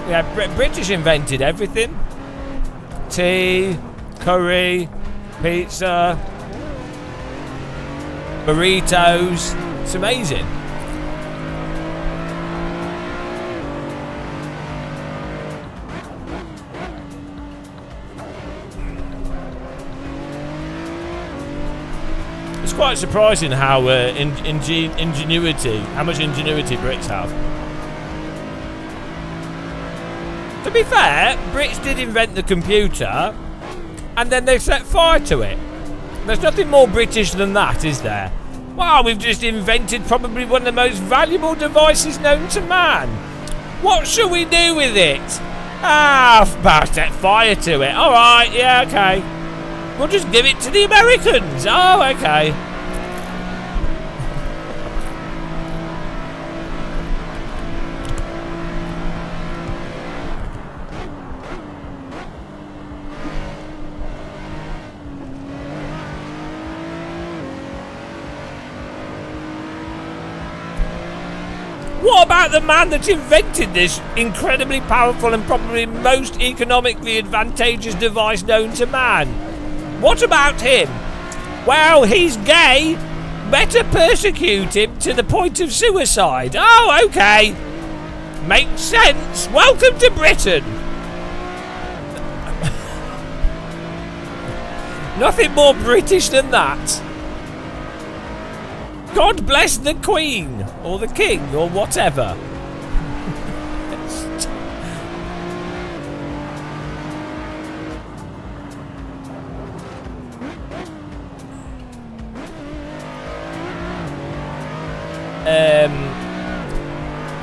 Yeah, British invented everything. Tea, curry, pizza, burritos. It's amazing. It's quite surprising how ingenuity, how much ingenuity Brits have. To be fair, Brits did invent the computer, and then they set fire to it. There's nothing more British than that, is there? Wow, we've just invented probably one of the most valuable devices known to man. What shall we do with it? Set fire to it. All right, yeah, okay. We'll just give it to the Americans. Oh, okay. What about the man that invented this incredibly powerful and probably most economically advantageous device known to man? What about him? Well, he's gay. Better persecute him to the point of suicide. Oh, okay. Makes sense. Welcome to Britain. Nothing more British than that. God bless the Queen, or the King, or whatever.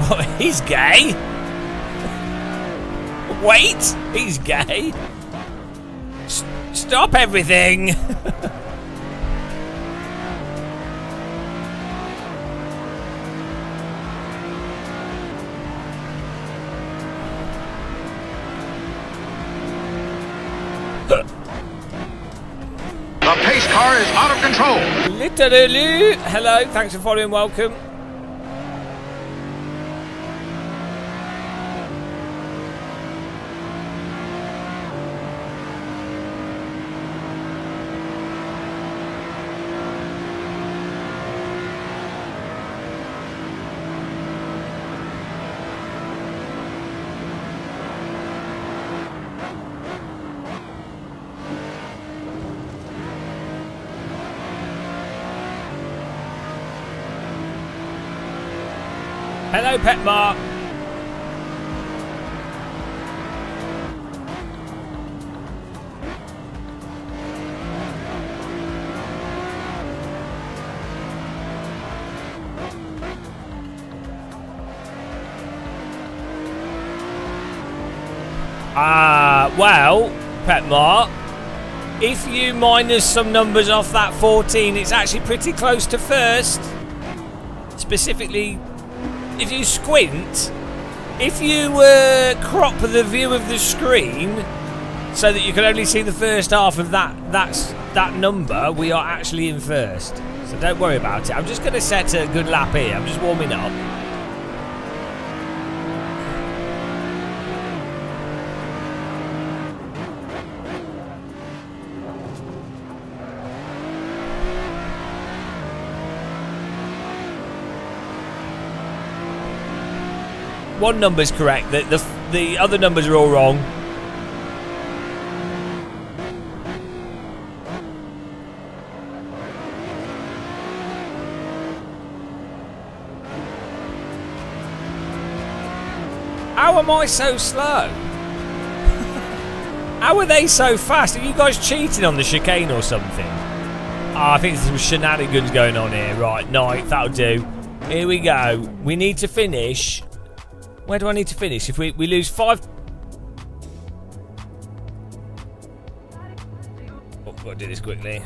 What, he's gay? Wait, he's gay? Stop everything! The pace car is out of control. Literally. Hello, thanks for following, welcome. Hello, Pet Mark. Well, Pet Mark, if you minus some numbers off that 14, it's actually pretty close to first. Specifically, if you squint, if you crop the view of the screen so that you can only see the first half of that number, we are actually in first. So don't worry about it. I'm just going to set a good lap here. I'm just warming up. One number's correct. The other numbers are all wrong. How am I so slow? How are they so fast? Are you guys cheating on the chicane or something? Oh, I think there's some shenanigans going on here. Right, night, that'll do. Here we go. We need to finish. Where do I need to finish? If we lose 5... Oh, I've got to do this quickly.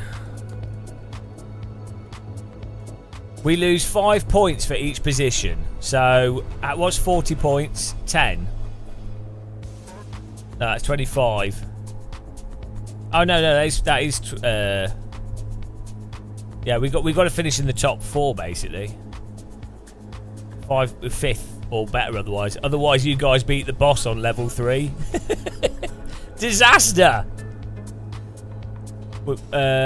We lose 5 points for each position. So, at what's 40 points? 10. No, that's 25. Oh, no, that is yeah, we got to finish in the top 4, basically. 5th. Or better otherwise. Otherwise, you guys beat the boss on level 3. Disaster! I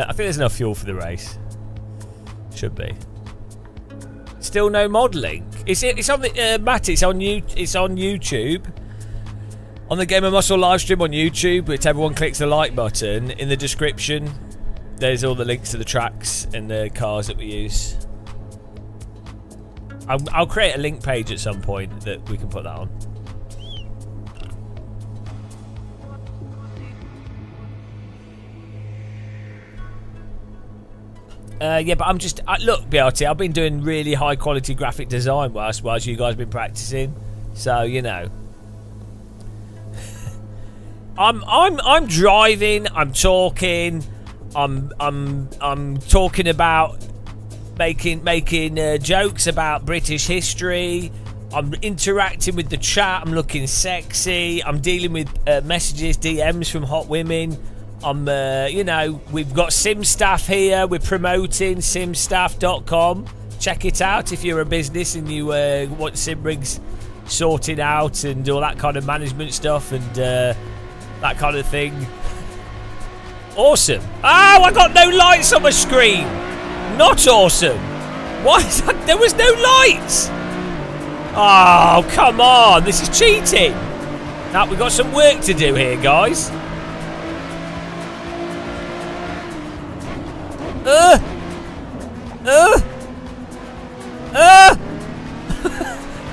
think there's enough fuel for the race. Should be. Still no modelling. It's on the Matt. It's on YouTube. On the Game of Muscle live stream on YouTube, which everyone clicks the like button in the description. There's all the links to the tracks and the cars that we use. I'll create a link page at some point that we can put that on. Yeah, but I'm just... look, BRT, I've been doing really high quality graphic design whilst you guys have been practicing. So, you know. I'm driving, I'm talking, I'm talking about making jokes about British history. I'm interacting with the chat. I'm looking sexy. I'm dealing with messages, DMs from hot women. you know, we've got SimStaff here. We're promoting simstaff.com. check it out if you're a business and you want sim rigs sorted out and all that kind of management stuff and that kind of thing. Awesome. Oh, I got no lights on my screen. Not awesome. Why is that? There was no lights. Oh, come on. This is cheating. Now, we've got some work to do here, guys.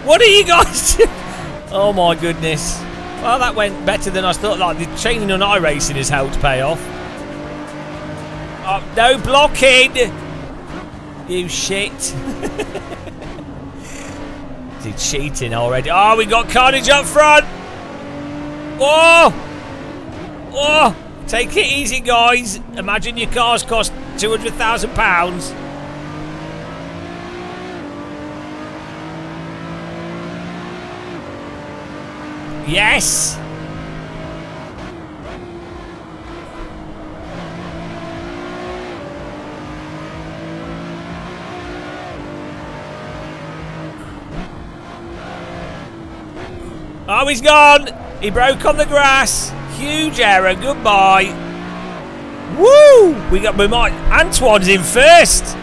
What are you guys doing? Oh my goodness. Well, that went better than I thought. Like, the training on iRacing has helped pay off. Oh, no blocking! You shit. He's cheating already. Oh, we got carnage up front! Oh! Oh! Take it easy, guys. Imagine your cars cost £200,000. Yes! Oh, he's gone! He broke on the grass. Huge error. Goodbye. Woo! Antoine's in first.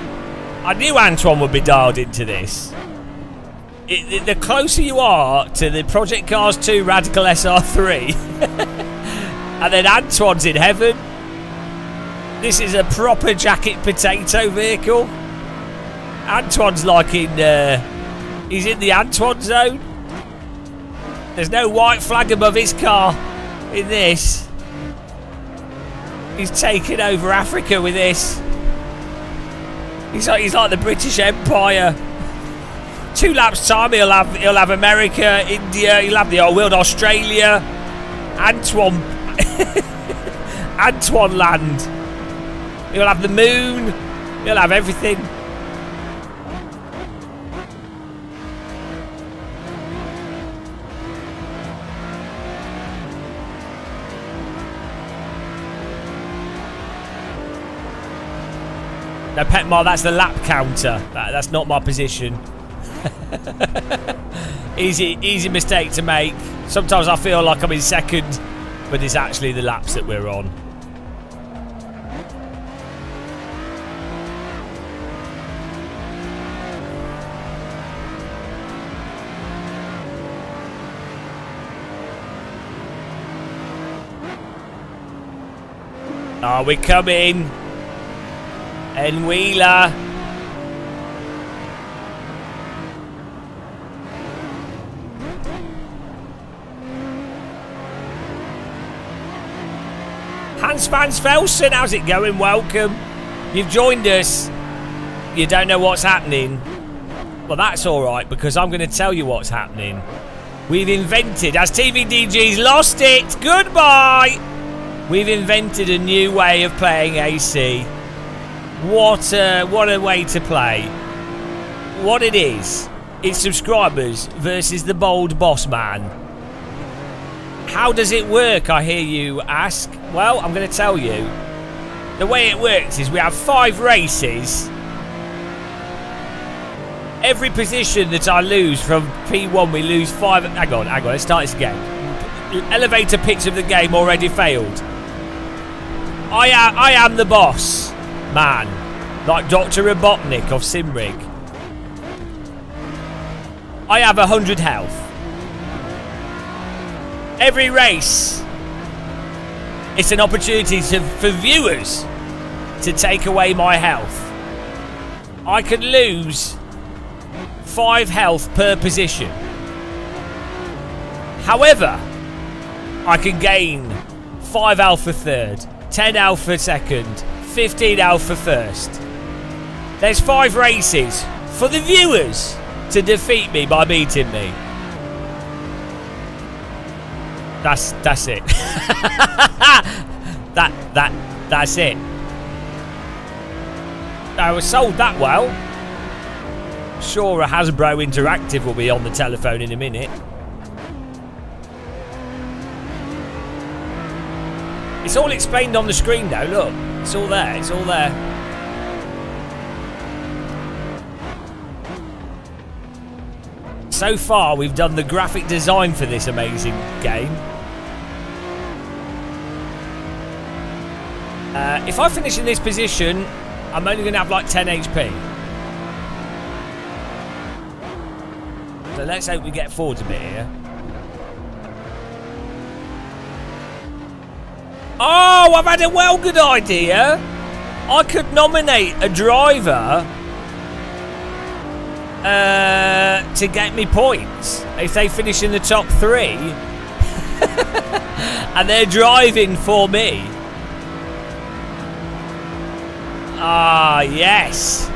I knew Antoine would be dialed into this. The closer you are to the Project Cars 2 Radical SR3 and then Antoine's in heaven. This is a proper jacket potato vehicle. Antoine's like he's in the Antoine zone. There's no white flag above his car in this. He's taken over Africa with this. He's like the British Empire. 2 laps time, he'll have America, India, he'll have the old world, Australia, Antoine land. He'll have the moon. He'll have everything. No, Petmar, that's the lap counter. That's not my position. Easy mistake to make. Sometimes I feel like I'm in second, but it's actually the laps that we're on. Are we coming? And Wheeler. Hans van Velsen, how's it going? Welcome. You've joined us. You don't know what's happening. Well, that's alright, because I'm going to tell you what's happening. We've invented, as TVDG's lost it, goodbye! We've invented a new way of playing AC. What a way to play. What it is, it's subscribers versus the bold boss man. How does it work, I hear you ask? Well, I'm going to tell you. The way it works is we have 5 races. Every position that I lose from P1, we lose 5. Hang on, let's start this again. Elevator pitch of the game already failed. I am the boss man, like Dr. Robotnik of Simrig. I have 100 health. Every race, it's an opportunity for viewers to take away my health. I can lose 5 health per position. However, I can gain 5 health for third, 10 health for second, 15 health for first. There's 5 races for the viewers to defeat me by beating me. That's it. That's it. I was sold that well. Sure, a Hasbro Interactive will be on the telephone in a minute. It's all explained on the screen now, look. It's all there, it's all there. So far, we've done the graphic design for this amazing game. If I finish in this position, I'm only going to have like 10 HP. So let's hope we get forward a bit here. Oh, I've had a well good idea. I could nominate a driver to get me points if they finish in the top 3 and they're driving for me. Ah, yes.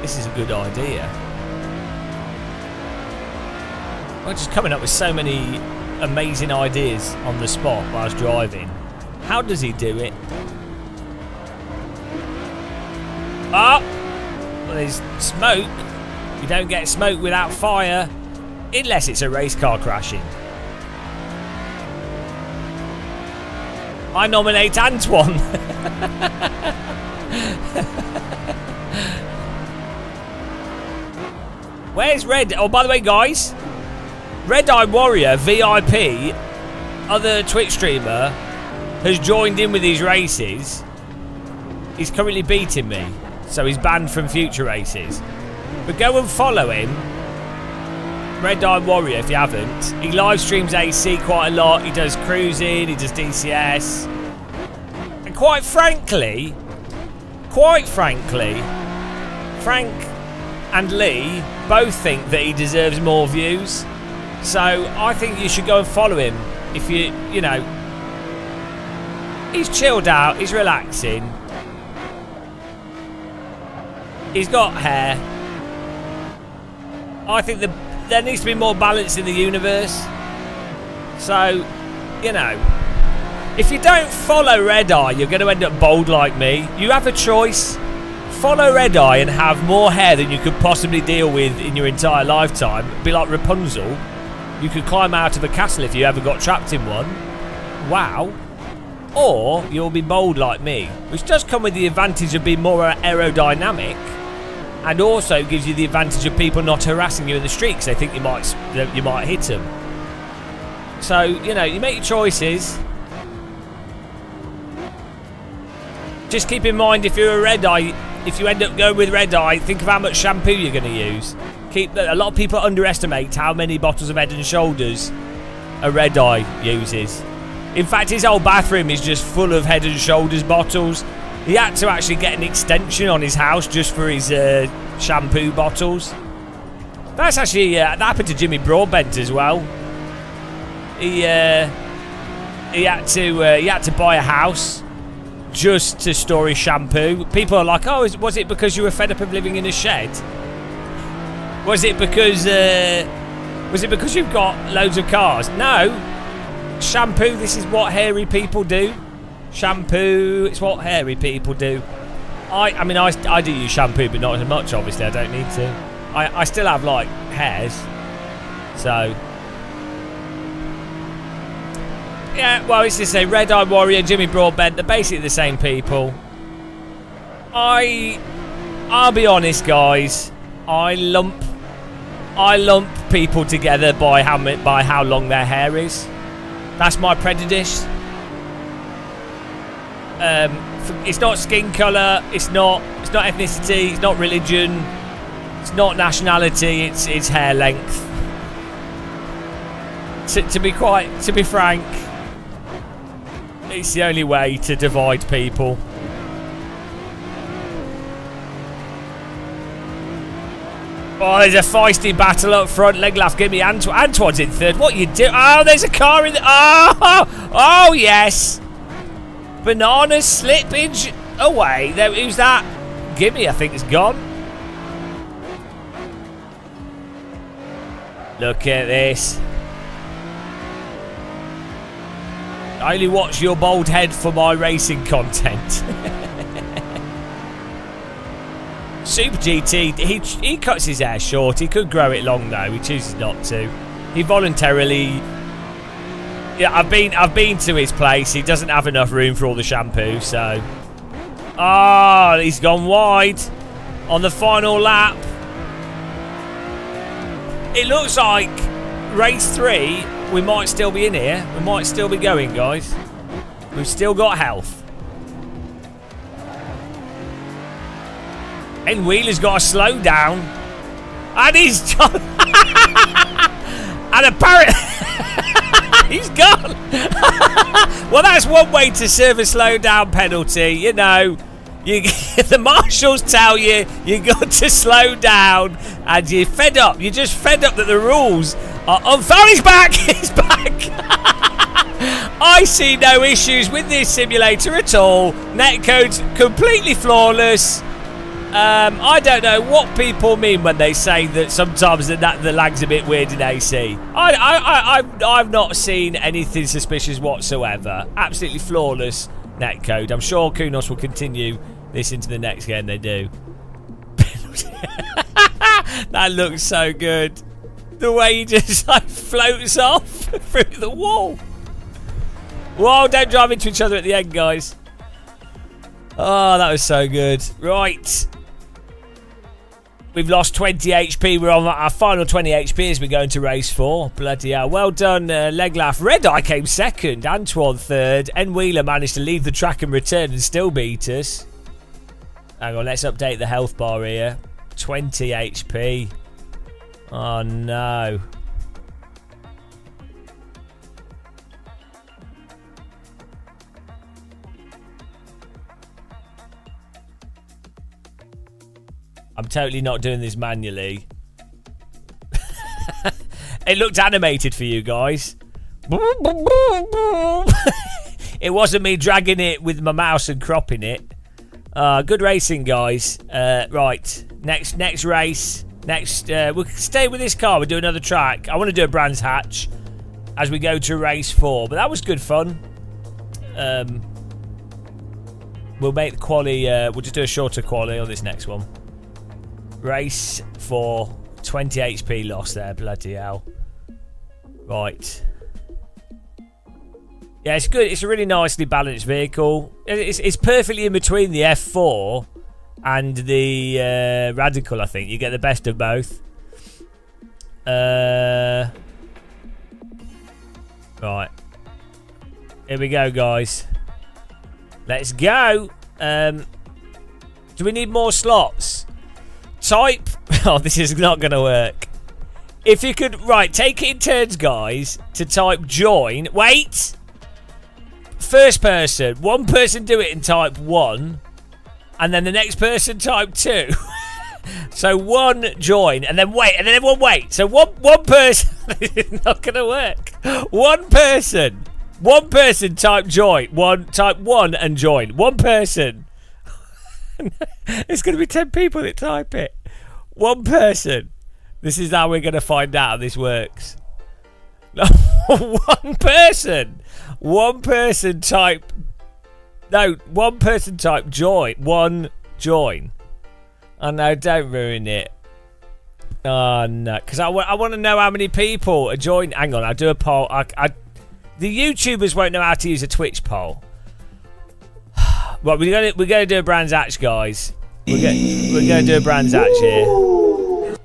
This is a good idea. I'm just coming up with so many amazing ideas on the spot whilst driving. How does he do it? Oh! Well, there's smoke. You don't get smoke without fire. Unless it's a race car crashing. I nominate Antoine. Where's Red? Oh, by the way, guys. Red Eye Warrior, VIP, other Twitch streamer, has joined in with these races. He's currently beating me, so he's banned from future races. But go and follow him. Red Eye Warrior, if you haven't. He live streams AC quite a lot. He does cruising, he does DCS. And quite frankly, Frank and Lee both think that he deserves more views. So I think you should go and follow him. If you know, he's chilled out, he's relaxing. He's got hair. I think there needs to be more balance in the universe. So, you know, if you don't follow Red Eye, you're going to end up bald like me. You have a choice. Follow Red Eye and have more hair than you could possibly deal with in your entire lifetime. Be like Rapunzel. You could climb out of a castle if you ever got trapped in one. Wow. Or you'll be bald like me, which does come with the advantage of being more aerodynamic, and also gives you the advantage of people not harassing you in the street because they think you might hit them. So, you know, you make your choices. Just keep in mind, if you're a Red Eye, if you end up going with Red Eye, think of how much shampoo you're going to use. A lot of people underestimate how many bottles of Head and Shoulders a Red Eye uses. In fact, his whole bathroom is just full of Head and Shoulders bottles. He had to actually get an extension on his house just for his shampoo bottles. That's actually that happened to Jimmy Broadbent as well. He had to buy a house just to store his shampoo. People are like, "Oh, was it because you were fed up of living in a shed? Was it because you've got loads of cars?" No. Shampoo, this is what hairy people do. Shampoo, it's what hairy people do. I mean, I do use shampoo, but not as much, obviously. I don't need to. I still have, like, hairs. So. Yeah, well, it's to say, Red Eye Warrior, Jimmy Broadbent, they're basically the same people. I'll be honest, guys. I lump people together by how long their hair is. That's my prejudice. It's not skin colour. It's not ethnicity. It's not religion. It's not nationality. It's hair length. To be frank, it's the only way to divide people. Oh, there's a feisty battle up front. Leglaff, give me Antoine's in third. What you do? Oh, there's a car in the... Oh, yes. Banana slippage away. Who's that? Gimme, I think it's gone. Look at this. I only watch your bald head for my racing content. Super GT, he cuts his hair short. He could grow it long though. He chooses not to. He voluntarily. Yeah, I've been to his place. He doesn't have enough room for all the shampoo, so Oh, he's gone wide on the final lap. It looks like race 3, we might still be in here. We might still be going, guys. We've still got health. And Wheeler's got to slow down. And he's gone. And apparently he's gone. Well, that's one way to serve a slow down penalty. You know, the marshals tell you got to slow down, and you're fed up. You're just fed up that the rules are unfair. Oh, he's back. He's back. I see no issues with this simulator at all. Netcode's completely flawless. I don't know what people mean when they say that sometimes the lag's a bit weird in AC. I've not seen anything suspicious whatsoever. Absolutely flawless netcode. I'm sure Kunos will continue this into the next game they do. That looks so good. The way he just like floats off through the wall. Whoa, don't drive into each other at the end, guys. Oh, that was so good. Right. We've lost 20 HP. We're on our final 20 HP as we go into race 4. Bloody hell. Well done, Leglaff. Red Eye came second. Antoine third. N Wheeler managed to leave the track and return and still beat us. Hang on, let's update the health bar here. 20 HP. Oh, no. I'm totally not doing this manually. It looked animated for you guys. It wasn't me dragging it with my mouse and cropping it. Good racing, guys. Right, next race. We'll stay with this car. We'll do another track. I want to do a Brands Hatch as we go to race 4. But that was good fun. We'll make the quali. We'll just do a shorter quali on this next one. Race 4, 20 HP loss there, bloody hell. Right. Yeah, it's good. It's a really nicely balanced vehicle. It's perfectly in between the F4 and the Radical, I think. You get the best of both. Right. Here we go, guys. Let's go. Do we need more slots? Type. Oh, this is not going to work. If you could, right, take it in turns, guys, to type join. Wait. First person. One person do it in type 1. And then the next person type 2. So 1 join. And then wait. And then everyone wait. So one person. This is not going to work. One person type join. Type 1 and join. One person. It's going to be 10 people that type it. One person. This is how we're going to find out how this works. No, one person type. No, one person type join. One join. Oh no, don't ruin it. Oh no, because I want to know how many people are joining. Hang on, I'll do a poll. The YouTubers won't know how to use a Twitch poll. Well, we're gonna do a Brands Hatch, guys. We're gonna do a Brands Hatch here.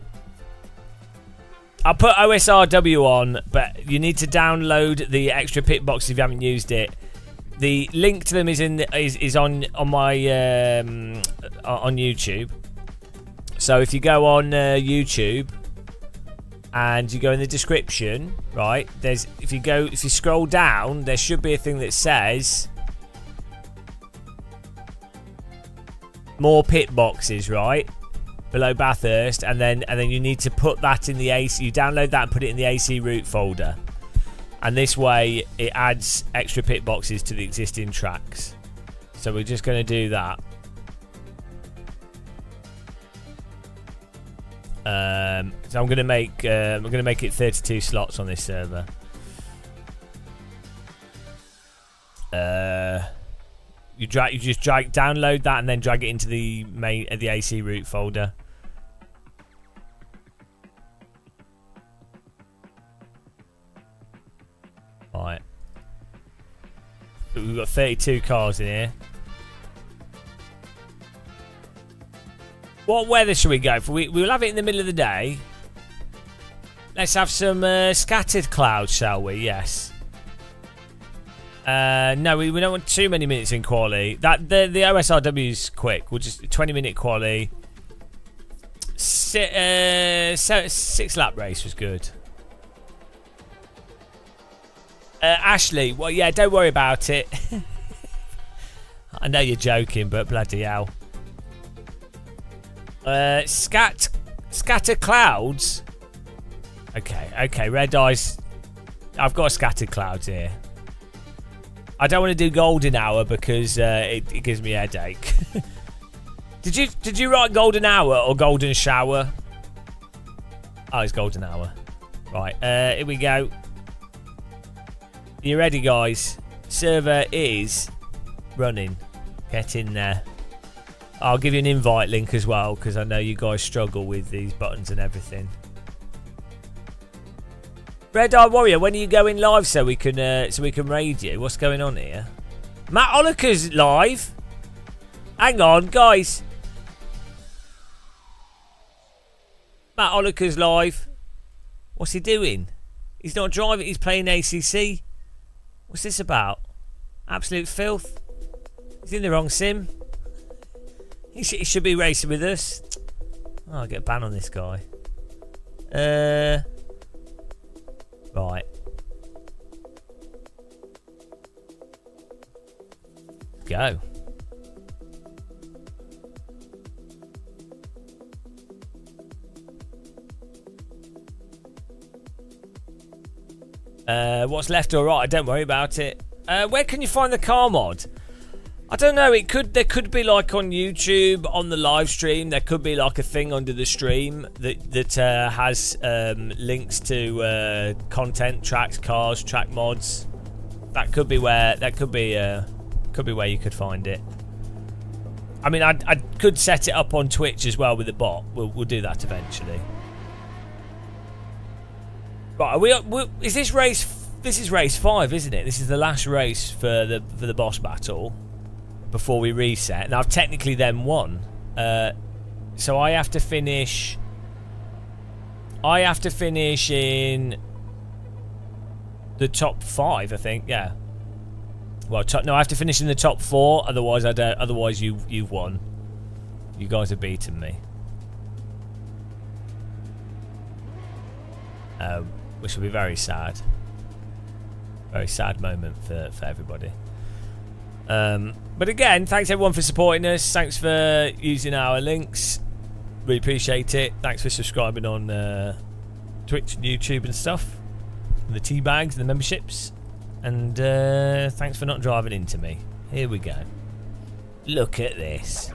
I'll put OSRW on, but you need to download the extra pit box if you haven't used it. The link to them is on my on YouTube. So if you go on YouTube and you go in the description, right? If you scroll down, there should be a thing that says more pit boxes, right? Below Bathurst, and then you need to put that in the AC. You download that and put it in the AC route folder, and this way it adds extra pit boxes to the existing tracks. So we're just going to do that. So I'm going to make it 32 slots on this server. You just download that and then drag it into the AC route folder. Right. We've got 32 cars in here. What weather should we go for? We'll have it in the middle of the day. Let's have some scattered clouds, shall we? Yes. No, we don't want too many minutes in quali. The OSRW is quick. We'll just 20-minute quali. 6-lap race was good. Ashley, well, yeah, don't worry about it. I know you're joking, but bloody hell. Scatter clouds. Okay, red eyes. I've got scattered clouds here. I don't want to do golden hour because it gives me a headache. Did you write golden hour or golden shower? Oh, it's golden hour. Right, here we go. You ready, guys? Server is running. Get in there. I'll give you an invite link as well because I know you guys struggle with these buttons and everything. Red Eye Warrior, when are you going live so we can raid you? What's going on here? Matt Oliker's live. Hang on, guys. Matt Oliker's live. What's he doing? He's not driving. He's playing ACC. What's this about? Absolute filth. He's in the wrong sim. He should be racing with us. Oh, I'll get a ban on this guy. Right. Go. What's left or right? Don't worry about it. Where can you find the car mod? I don't know. There could be like on YouTube on the live stream. There could be like a thing under the stream that has links to content, tracks, cars, track mods. That could be where you could find it. I mean, I could set it up on Twitch as well with the bot. We'll do that eventually. Right, is this race? This is race 5, isn't it? This is the last race for the boss battle before we reset. Now I've technically then won, so I have to finish. I have to finish in the top 5, I think. Yeah. Well, no, I have to finish in the top 4. Otherwise, I don't. Otherwise, you've won. You guys have beaten me. Which will be very sad. Very sad moment for everybody. But again, thanks everyone for supporting us. Thanks for using our links. Really appreciate it. Thanks for subscribing on Twitch and YouTube and stuff. And the tea bags and the memberships. And thanks for not driving into me. Here we go. Look at this.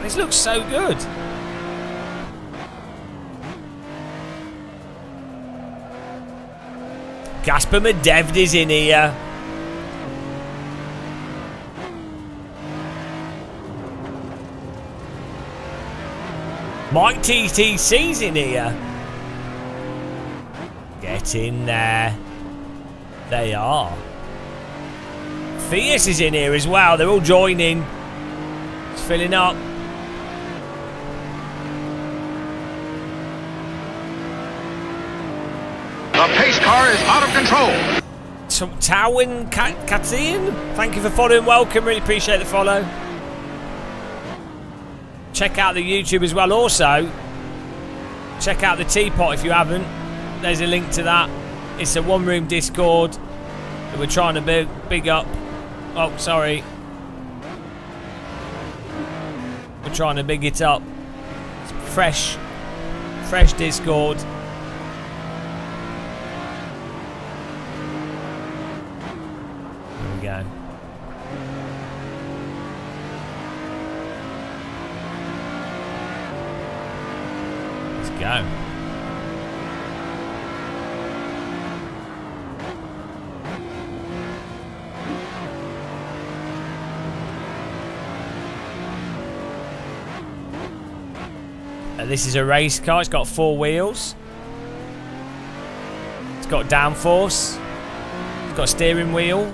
This looks so good. Gasper Medevd is in here. Mike TTC's in here. Get in there. They are. Fierce is in here as well. They're all joining. It's filling up. The pace car is out of control. So, Tawin Katzin, thank you for following. Welcome, really appreciate the follow. Check out the YouTube as well. Also, check out the Teapot if you haven't. There's a link to that. It's a one-room Discord that we're trying to big up. Oh, sorry. We're trying to big it up. It's fresh Discord. Go. Let's go. This is a race car. It's got 4 wheels. It's got downforce. It's got a steering wheel.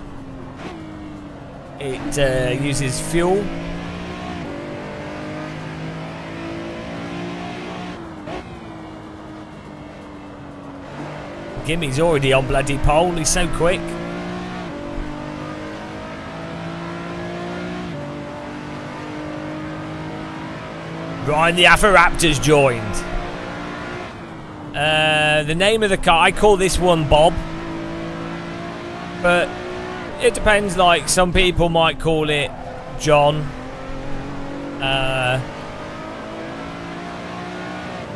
It uses fuel. Gimmy's already on bloody pole. He's so quick. Ryan the Afro-Raptor's joined. The name of the car, I call this one Bob. But it depends, like some people might call it John.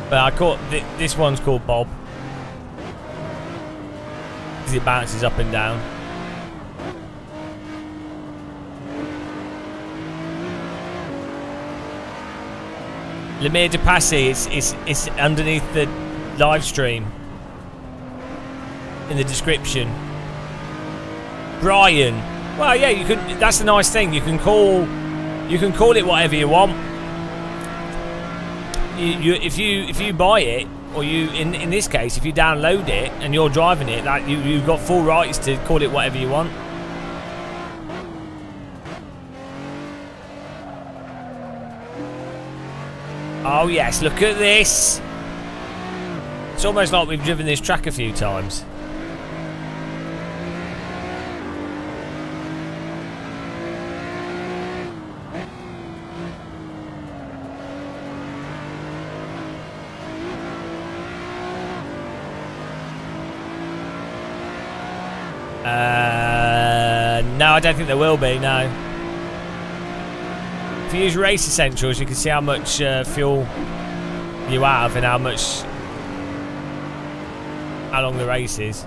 But I call this one's called Bob. Because it bounces up and down. Lemire de Passy, it's underneath the live stream in the description. Brian, well, yeah, you can. That's the nice thing. You can call it whatever you want. If you buy it, or you in this case, if you download it and you're driving it, that you've got full rights to call it whatever you want. Oh yes, look at this. It's almost like we've driven this track a few times. No, I don't think there will be, no. If you use Race Essentials, you can see how much fuel you have and how long the race is.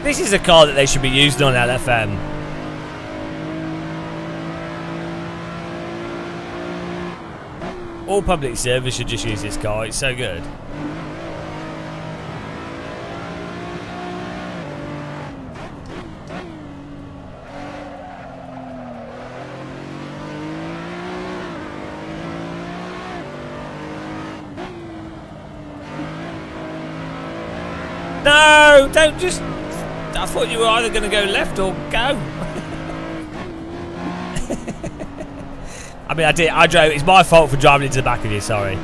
This is a car that they should be using on LFM. All public service should just use this car. It's so good. No, don't just... I thought you were either going to go left or go. I mean, I drove. It's my fault for driving into the back of you, sorry.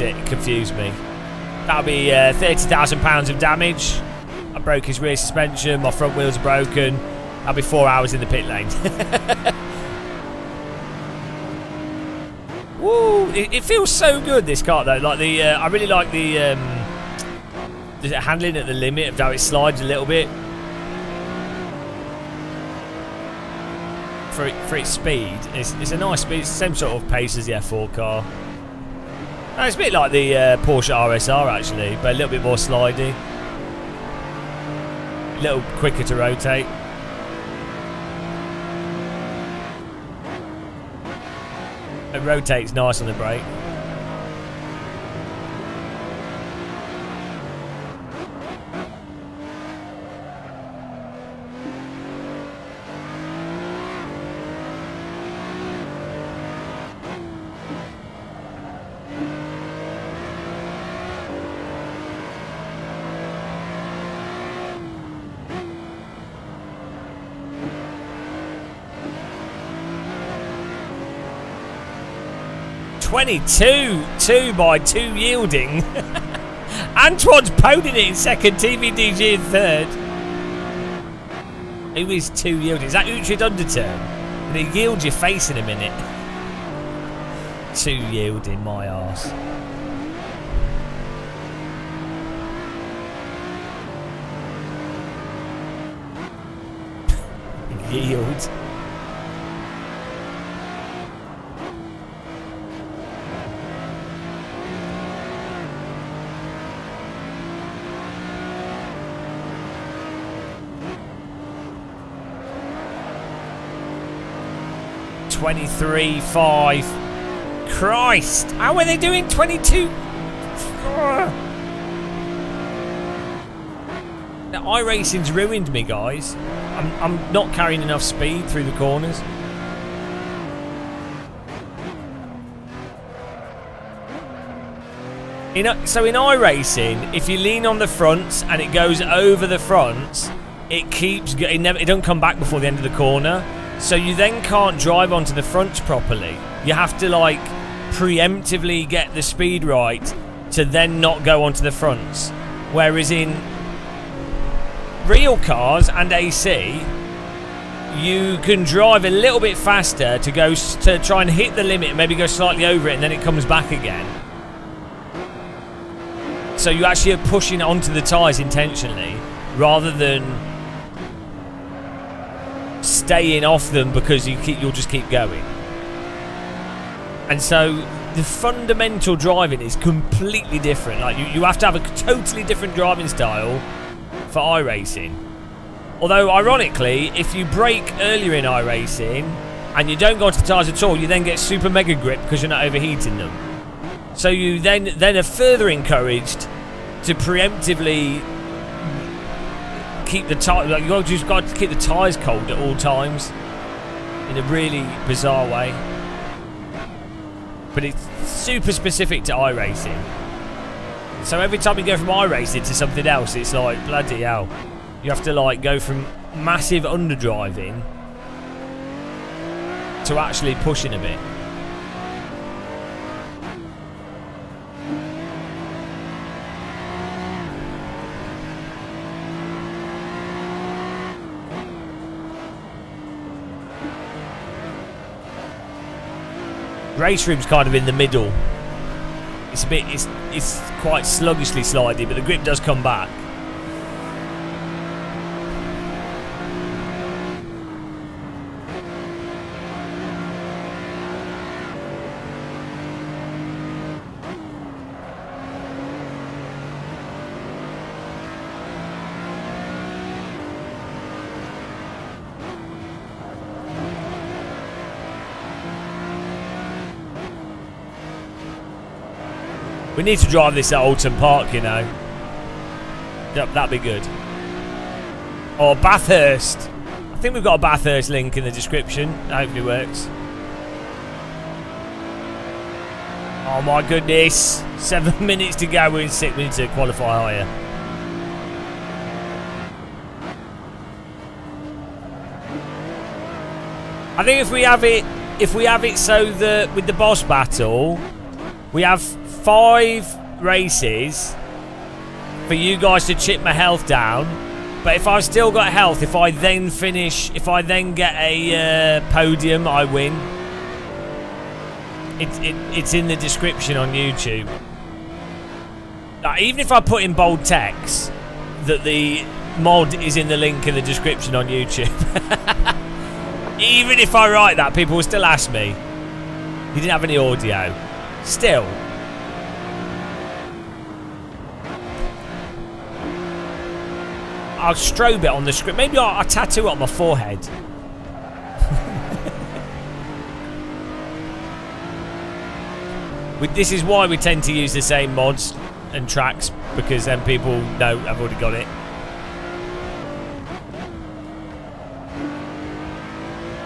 It confused me. That'll be £30,000 of damage. I broke his rear suspension, my front wheels are broken. I'll be 4 hours in the pit lane. Woo! It feels so good, this car though. Like I really like the handling at the limit of how it slides a little bit for its speed. It's a nice speed. It's the same sort of pace as the F4 car. No, it's a bit like the Porsche RSR actually, but a little bit more slidey, a little quicker to rotate. It rotates nice on the brake. Two by 2 yielding. Antoine's podiing it in second, TVDG in third. Who is 2 yielding? Is that Uhtred Underturn? And he yields your face in a minute. 2 yielding, my arse. Yield. $23.5. Christ! How are they doing 22? Now, iRacing's ruined me, guys. I'm not carrying enough speed through the corners. So in iRacing, if you lean on the fronts and it goes over the fronts, it doesn't come back before the end of the corner. So you then can't drive onto the fronts properly. You have to like preemptively get the speed right to then not go onto the fronts. Whereas in real cars and AC, you can drive a little bit faster to try and hit the limit and maybe go slightly over it, and then it comes back again. So you actually are pushing onto the tyres intentionally rather than staying off them because you'll just keep going. And so the fundamental driving is completely different. Like you have to have a totally different driving style for iRacing. Although ironically, if you brake earlier in iRacing and you don't go onto the tyres at all, you then get super mega grip because you're not overheating them. So you then are further encouraged to preemptively keep the tire. Like you've just got to keep the tyres cold at all times, in a really bizarre way. But it's super specific to iRacing. So every time you go from iRacing to something else, it's like bloody hell. You have to like go from massive underdriving to actually pushing a bit. Race room's kind of in the middle. It's quite sluggishly slidey, but the grip does come back. We need to drive this at Alton Park, you know. Yep, that'd be good. Or Bathurst. I think we've got a Bathurst link in the description. Hopefully it works. Oh my goodness. 7 minutes to go. We're in 6 minutes to qualify higher. I think if we have it so that with the boss battle, we have 5 races for you guys to chip my health down. But if I've still got health, if I then get a podium, I win. It's in the description on YouTube. Even if I put in bold text that the mod is in the link in the description on YouTube, even if I write that, people will still ask me. You didn't have any audio. Still. I'll strobe it on the script. Maybe I'll tattoo it on my forehead. This is why we tend to use the same mods and tracks, because then people know I've already got it.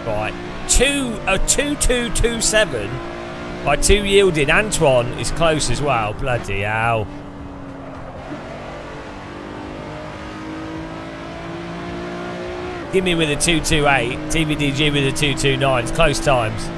Right. 2-2-2-7 by 2 yielding. Antoine is close as well. Bloody hell. Gimme with a 228, TVDG with a 229. It's close times.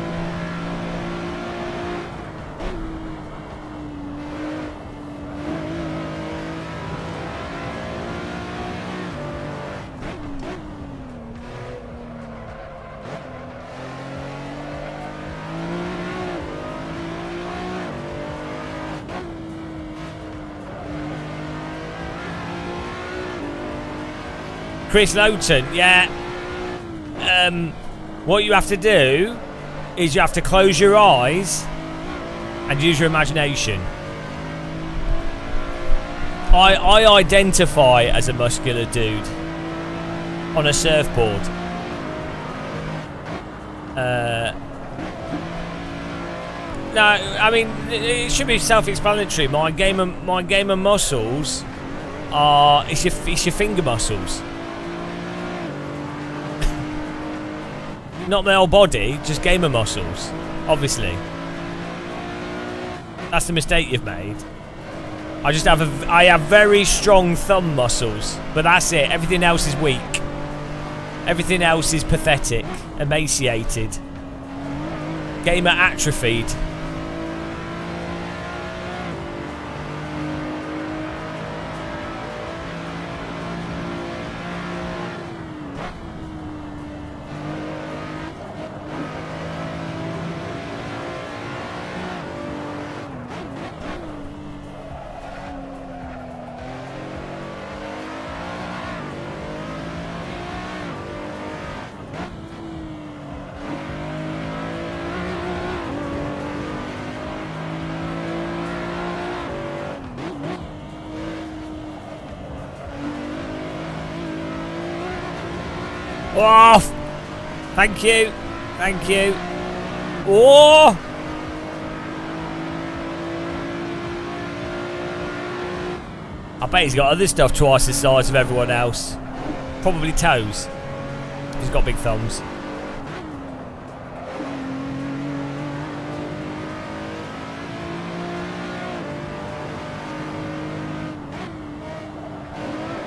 Chris Lowton, yeah. what you have to do is you have to close your eyes and use your imagination. I identify as a muscular dude on a surfboard. No, I mean it should be self-explanatory. My game of muscles are it's your finger muscles, not my whole body. Just gamer muscles, obviously. That's the mistake you've made. I have very strong thumb muscles, but that's it. Everything else is weak. Everything else is pathetic, emaciated, gamer atrophied. Oh, thank you. Thank you. Oh! I bet he's got other stuff twice the size of everyone else. Probably toes. He's got big thumbs.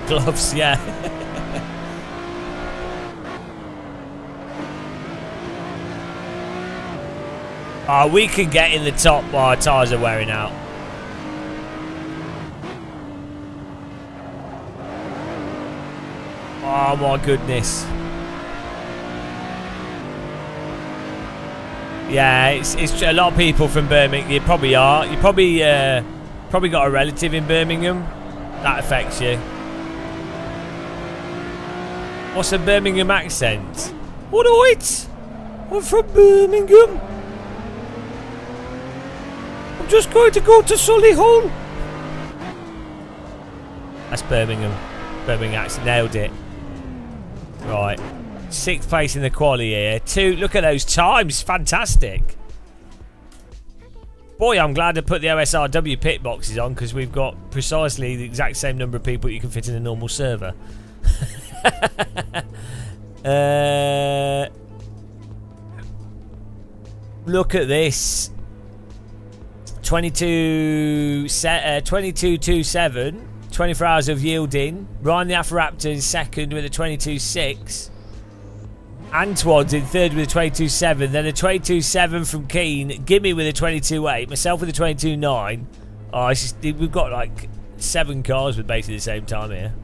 Gloves, yeah. Oh, we can get in the top while our tyres are wearing out. Oh my goodness. Yeah, it's a lot of people from Birmingham. You probably are. You probably got a relative in Birmingham. That affects you. What's a Birmingham accent? All right. I'm from Birmingham. Just going to go to Solihull. That's Birmingham. Birmingham accent. Nailed it. Right. 6th place in the quali here. 2. Look at those times. Fantastic. Boy, I'm glad I put the OSRW pit boxes on because we've got precisely the exact same number of people you can fit in a normal server. Look at this. 22.27, 24 hours of yielding. Ryan the Afraptor in 2nd with a 22.6. Antoine's in 3rd with a 22.7. Then a 22.7 from Keane. Gimme with a 22.8. Myself with a 22.9. Oh, it's just, we've got like 7 cars with basically the same time here.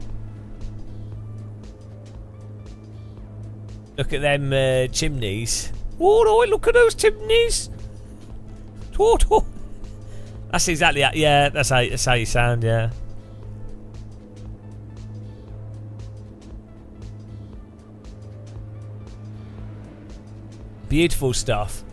Look at them chimneys. Oh, look at those chimneys. Oh. That's exactly, yeah, that's how you sound, yeah. Beautiful stuff.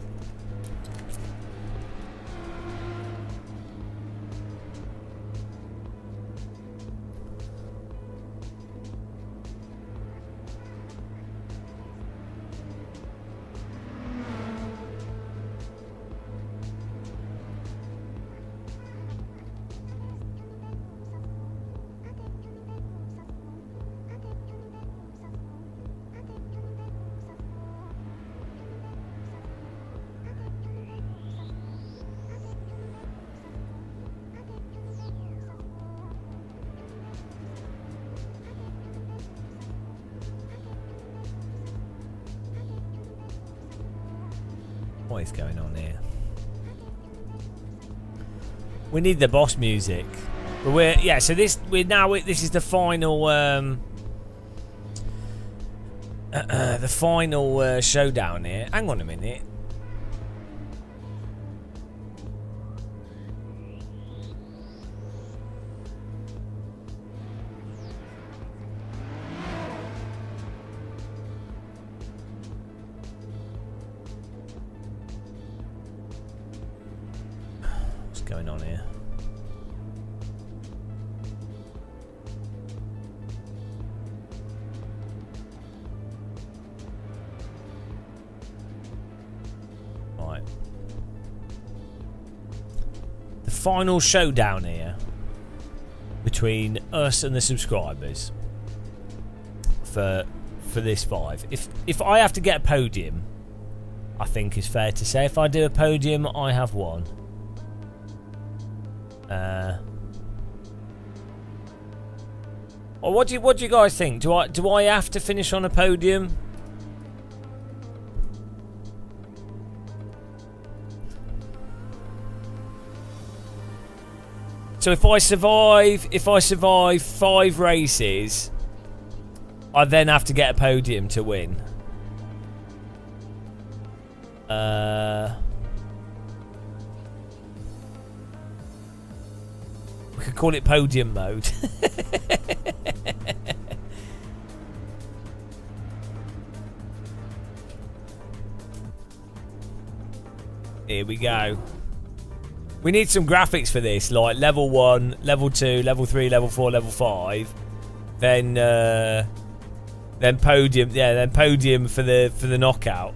What is going on here? We need the boss music. But so this is the final the final showdown here. Hang on a minute. going on here? Right. The final showdown here between us and the subscribers for this 5. If I have to get a podium, I think it's fair to say if I do a podium, I have won. Well, what do you guys think? Do I have to finish on a podium? So if I survive 5 races, I then have to get a podium to win. We could call it podium mode. Here we go. We need some graphics for this, like level 1, level 2, level 3, level 4, level 5. Then podium, yeah, then podium for the knockout.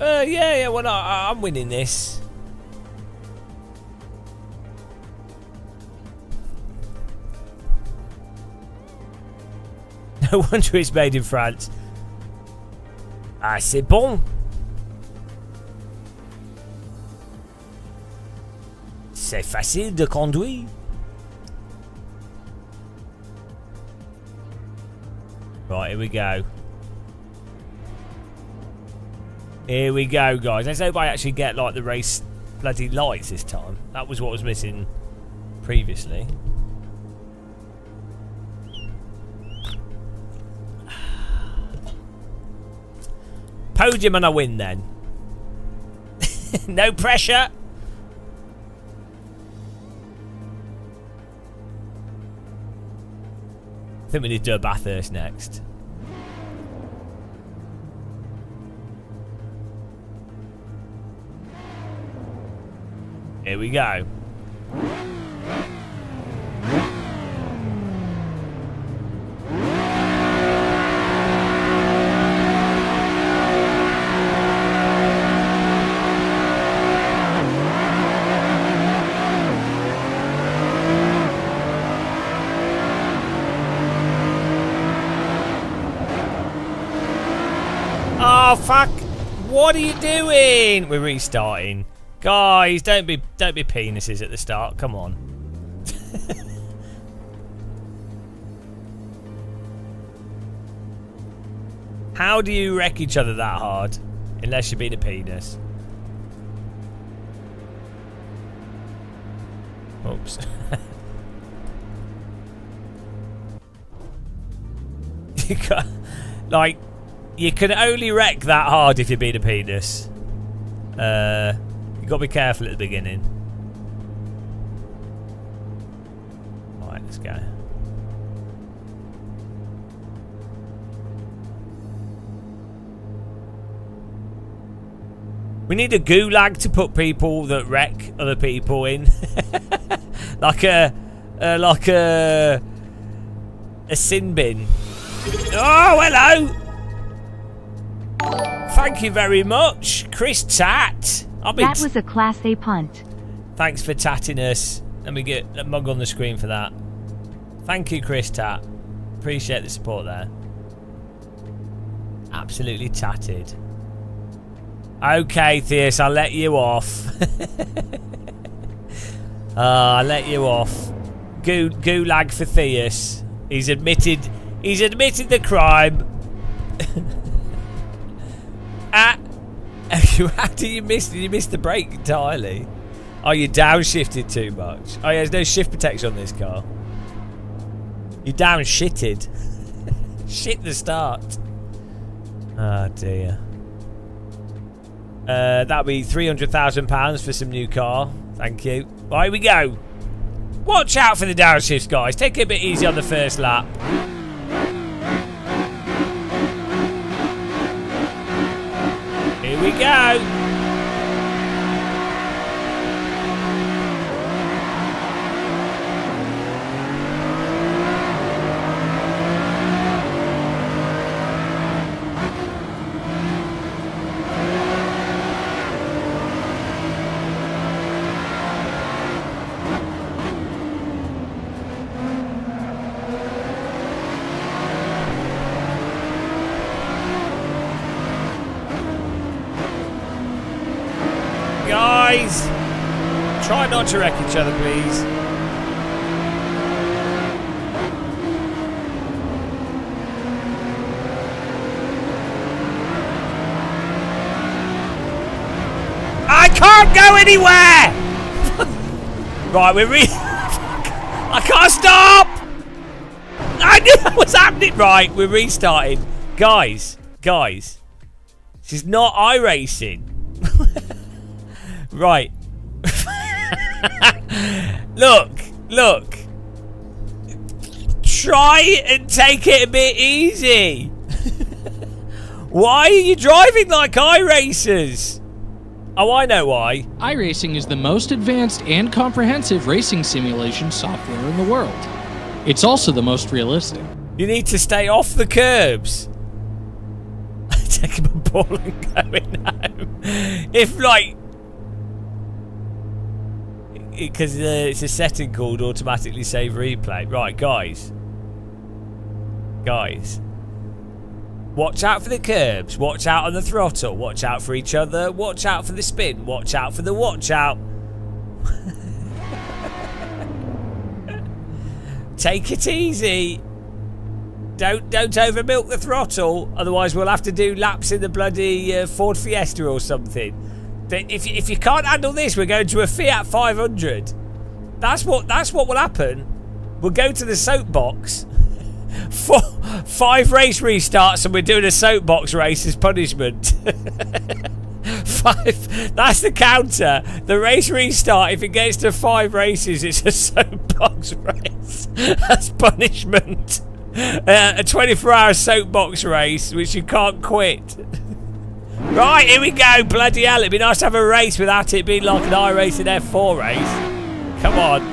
Yeah, well, I'm winning this. No wonder it's made in France. Ah, c'est bon. C'est facile de conduire. Right, here we go. Here we go, guys. Let's hope I actually get, like, the race bloody lights this time. That was what was missing previously. Podium and I win then. No pressure. I think we need to do a Bathurst next. Here we go. Oh fuck! What are you doing? We're restarting. Guys, don't be penises at the start. Come on. How do you wreck each other that hard? Unless you're being a penis. Oops. You got, like, you can only wreck that hard if you're being a penis. You got to be careful at the beginning. Right, let's go. We need a gulag to put people that wreck other people in, like a sin bin. Oh, hello. Thank you very much, Chris Tat. That was a Class A punt. Thanks for tatting us. Let me get a mug on the screen for that. Thank you, Chris Tat. Appreciate the support there. Absolutely tatted. Okay, Theus, I'll let you off. I'll let you off. Gulag for Theus. He's admitted the crime. How do you miss the brake entirely? Oh, you downshifted too much. Oh yeah, there's no shift protection on this car. You downshitted. Shit the start. Oh dear. That'll be £300,000 for some new car. Thank you. Right, here we go. Watch out for the downshifts, guys. Take it a bit easy on the first lap. we go. Guys, try not to wreck each other, please. I can't go anywhere! Right, we're I can't stop! I knew that was happening! Right, we're restarting. Guys, this is not iRacing. Right. Look. Try and take it a bit easy. Why are you driving like iRacers? Oh, I know why. iRacing is the most advanced and comprehensive racing simulation software in the world. It's also the most realistic. You need to stay off the curbs. Taking my ball and going home. If, like... Because it's a setting called automatically save replay. Right, guys. Watch out for the curbs. Watch out on the throttle. Watch out for each other. Watch out for the spin. Watch out for the watch out. Take it easy. Don't over milk the throttle. Otherwise we'll have to do laps in the bloody Ford Fiesta or something. If you can't handle this, we're going to a Fiat 500. That's what will happen. We'll go to the soapbox. 5 race restarts and we're doing a soapbox race as punishment. 5. That's the counter. The race restart, if it gets to 5 races, it's a soapbox race. That's punishment. A 24-hour soapbox race, which you can't quit. Right, here we go. Bloody hell, it'd be nice to have a race without it being like an iRacing F4 race. Come on.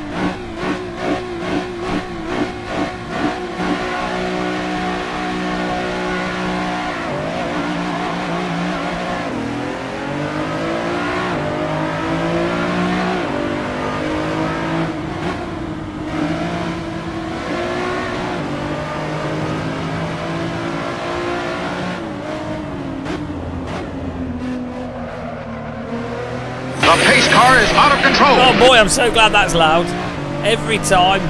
The pace car is out of control. Oh boy, I'm so glad that's loud. Every time.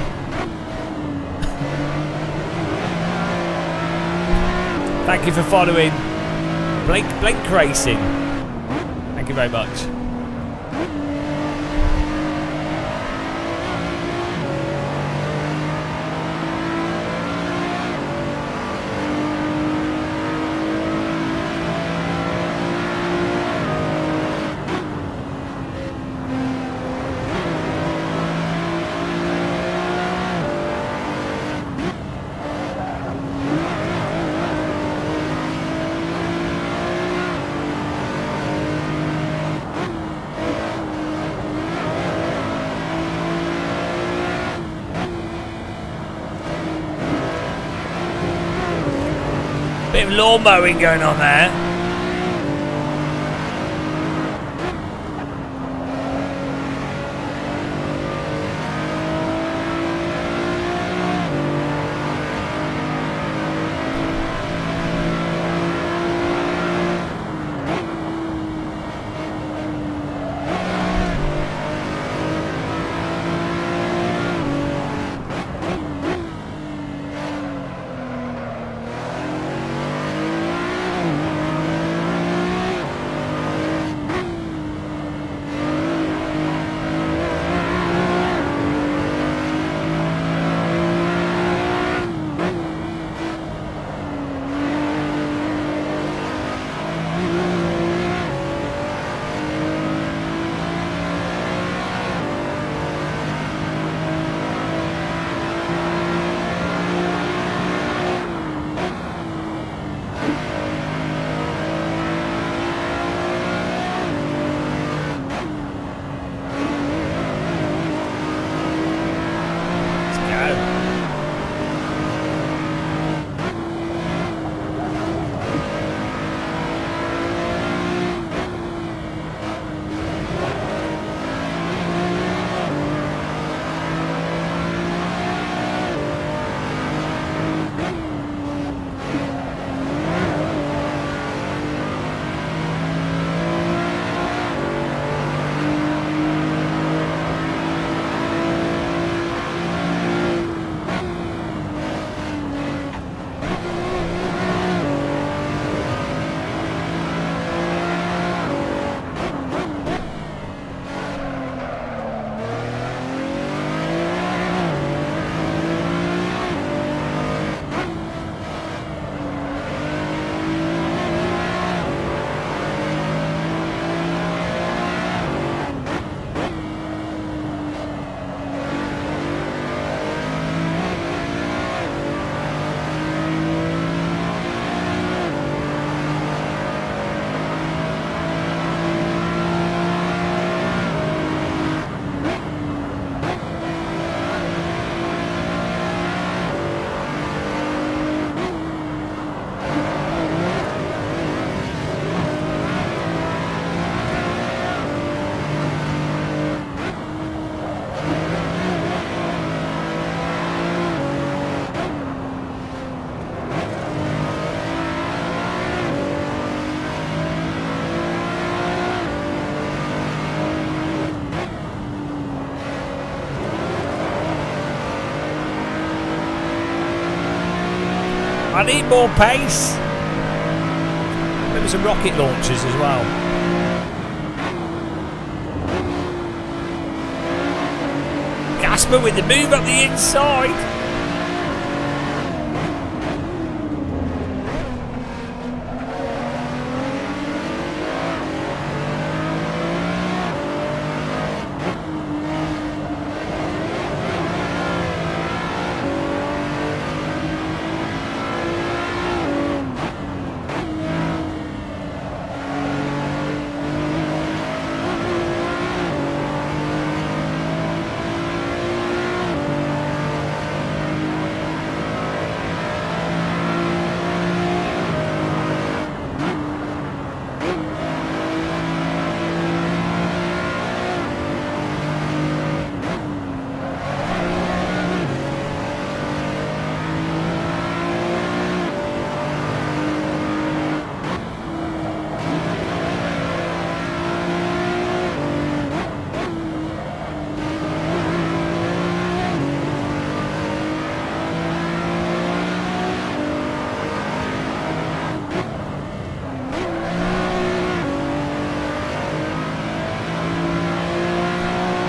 Thank you for following Blink Racing. Thank you very much. Bit of lawn mowing going on there. I need more pace. Maybe some rocket launchers as well. Gasper with the move up the inside.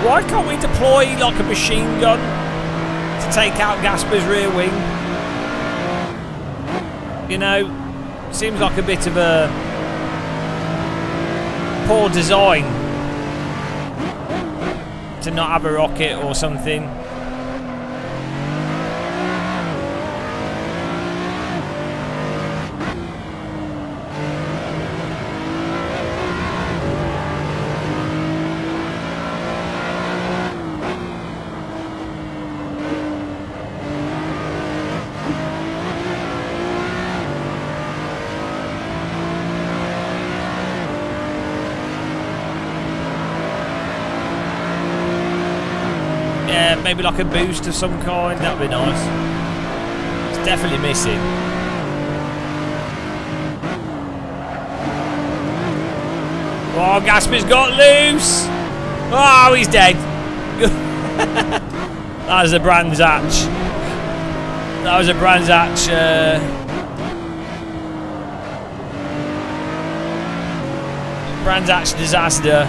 Why can't we deploy like a machine gun to take out Gasper's rear wing? You know, seems like a bit of a poor design to not have a rocket or something. Maybe like a boost of some kind, that'd be nice. It's definitely missing. Oh, Gasper's got loose! Oh, he's dead. That was a Brands Hatch. That was a Brands Hatch. Brands Hatch disaster.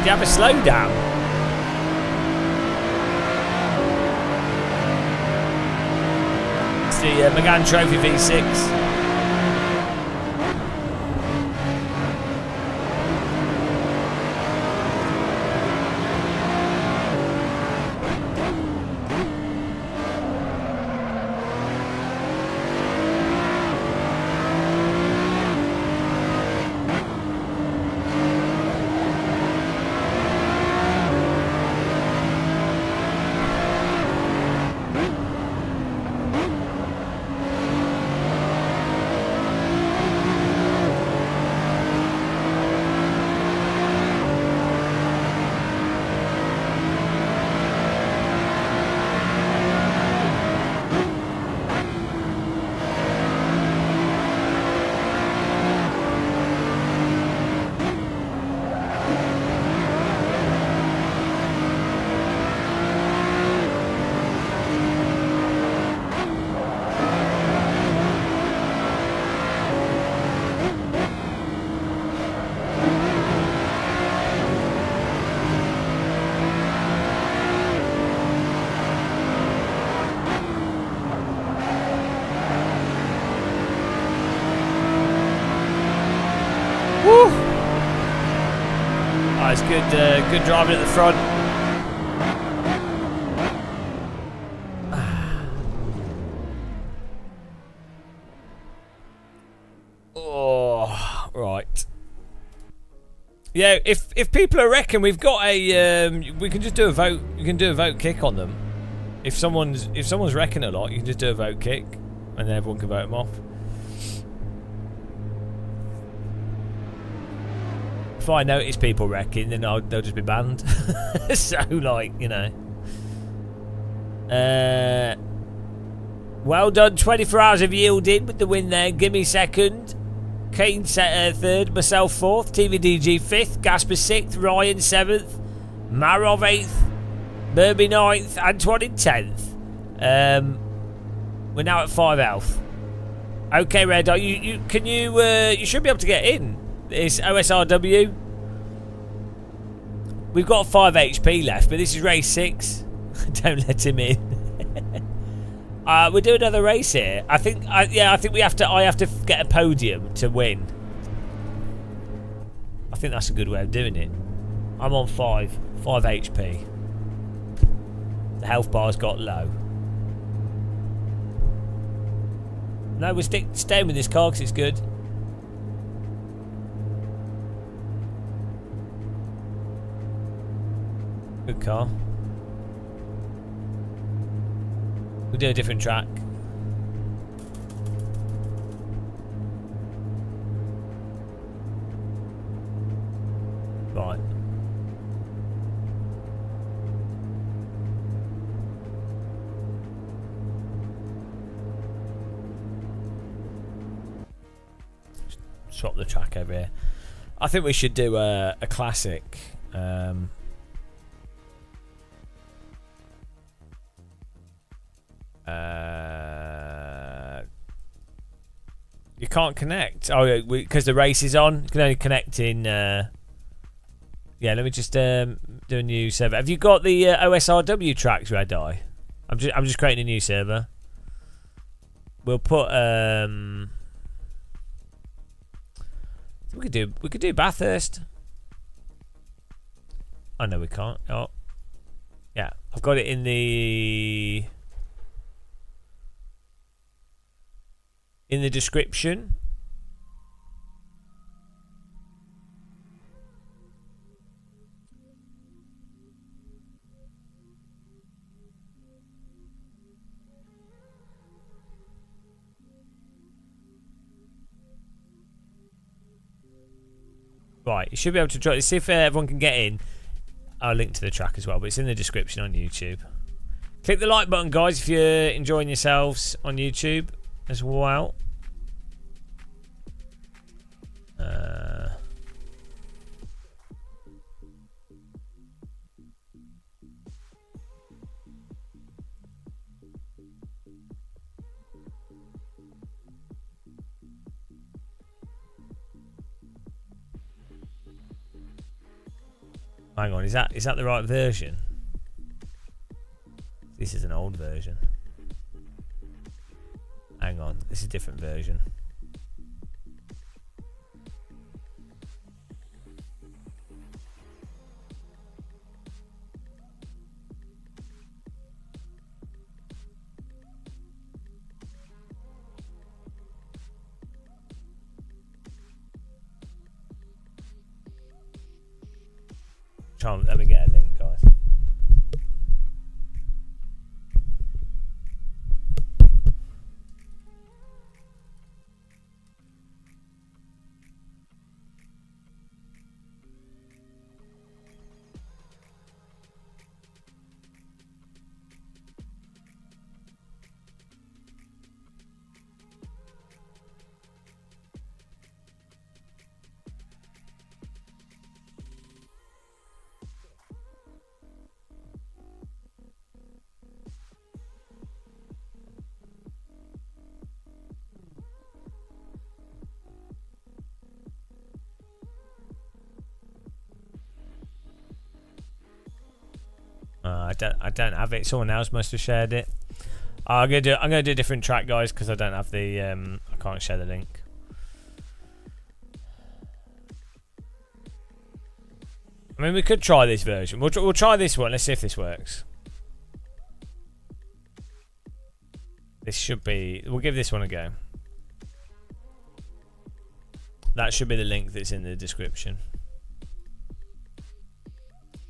Did you have a slowdown? It's the Megane Trophy V6. It's good driving at the front. Oh, right. Yeah, if people are wrecking, we've got a we can just do a vote. You can do a vote kick on them. If someone's wrecking a lot, you can just do a vote kick, and then everyone can vote them off. If I notice people wrecking, then they'll just be banned. So, like, you know. Well done. 24 hours of yielding with the win there. Gimme second. Kane third. Myself fourth. TVDG fifth. Gasper sixth. Ryan seventh. Marov 8th, Burby 9th, Antoine 10th. We're now at 5 health. Okay, Red, you should be able to get in. It's OSRW. We've got 5 HP left, but this is race 6. Don't let him in. We'll do another race here. I think we have to. I have to get a podium to win. I think that's a good way of doing it. I'm on 5 HP. The health bar's got low. No, we're staying with this car because it's good. Good car. We'll do a different track. Right. Swap the track over here. I think we should do a classic. You can't connect. Oh, because the race is on. You can only connect in. Yeah, let me just do a new server. Have you got the OSRW tracks, Red Eye? I'm just creating a new server. We'll put we could do Bathurst. Oh no, we can't. Oh, yeah, I've got it in the description. Right, you should be able to try. See if everyone can get in. I'll link to the track as well, but it's in the description on YouTube. Click the like button, guys, if you're enjoying yourselves on YouTube as well. Hang on, is that the right version? This is an old version. Hang on, this is a different version. Let me get a link, guys. I don't have it. Someone else must have shared it. I'm gonna do a different track, guys, because I don't have the I can't share the link. I mean, we could try this version. We'll try this one. Let's see if this works. This should be. We'll give this one a go. That should be the link that's in the description.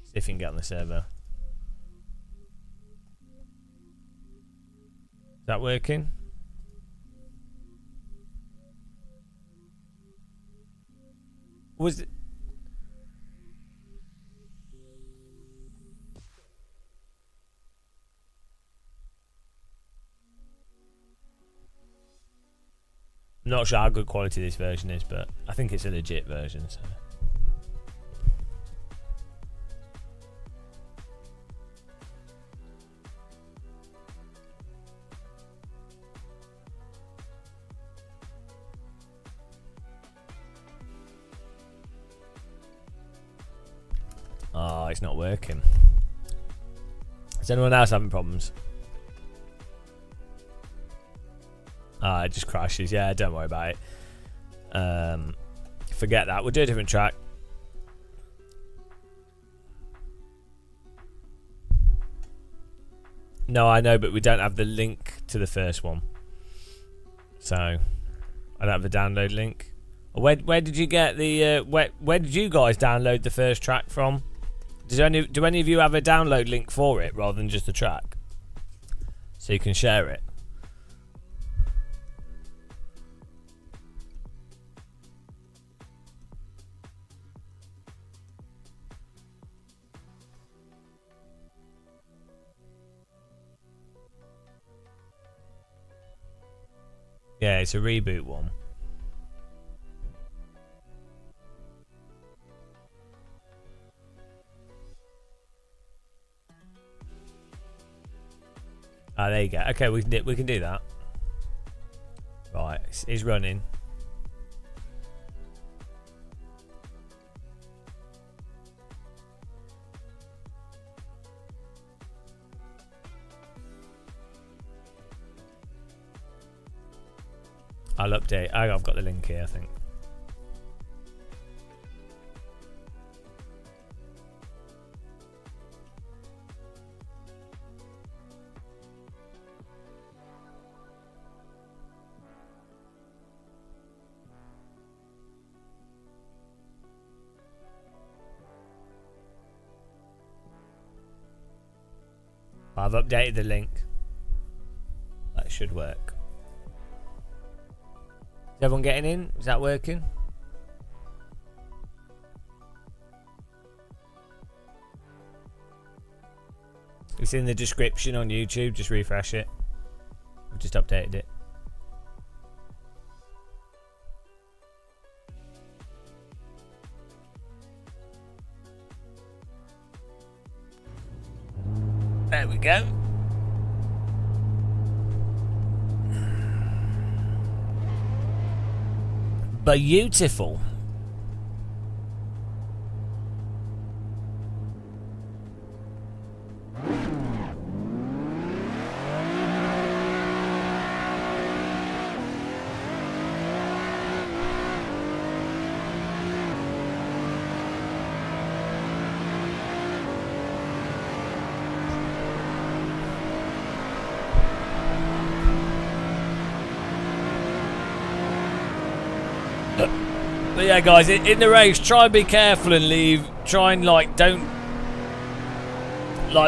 See if you can get on the server. Is that working? Was it? I'm not sure how good quality this version is, but I think it's a legit version. So. why it's not working. Is anyone else having problems? It just crashes. Yeah, don't worry about it. Forget that. We'll do a different track. No, I know, but we don't have the link to the first one. So, I don't have the download link. Where did you get the... where did you guys download the first track from? Do any of you have a download link for it rather than just the track? So you can share it. Yeah, it's a reboot one. There you go. Okay, we can do that. Right, he's running. I'll update. I've got the link here, I think. I've updated the link. That should work. Is everyone getting in? Is that working? It's in the description on YouTube. Just refresh it. I've just updated it. There we go. Beautiful. But yeah, guys, in the race, try and be careful and leave. Try and don't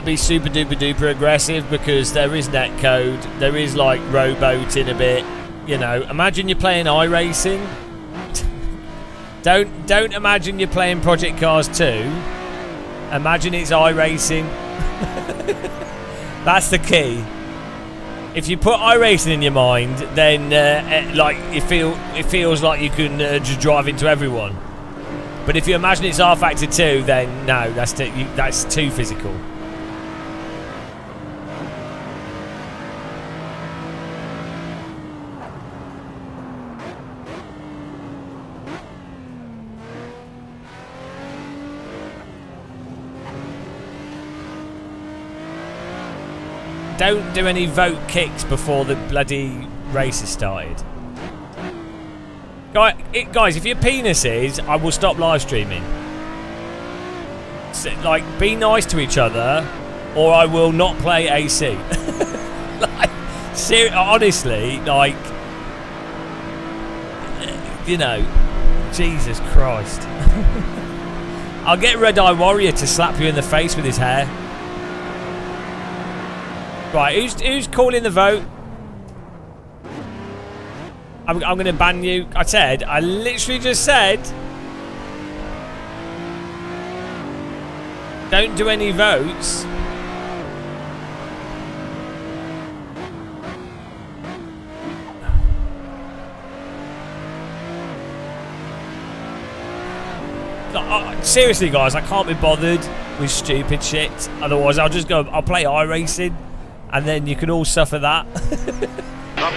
be super duper duper aggressive, because there is netcode. There is rowboating a bit. You know, imagine you're playing iRacing. Don't imagine you're playing Project Cars 2. Imagine it's iRacing. That's the key. If you put iRacing in your mind, then it feels like you can just drive into everyone. But if you imagine it's R Factor 2, then no, that's too physical. Don't do any vote kicks before the bloody race has started. Guys, if your penis is, I will stop live streaming. So, be nice to each other, or I will not play AC. Honestly, you know, Jesus Christ. I'll get Red Eye Warrior to slap you in the face with his hair. Right, who's calling the vote? I'm going to ban you. I literally just said, don't do any votes. Seriously, guys, I can't be bothered with stupid shit. Otherwise, I'll play iRacing. And then you can all suffer that. The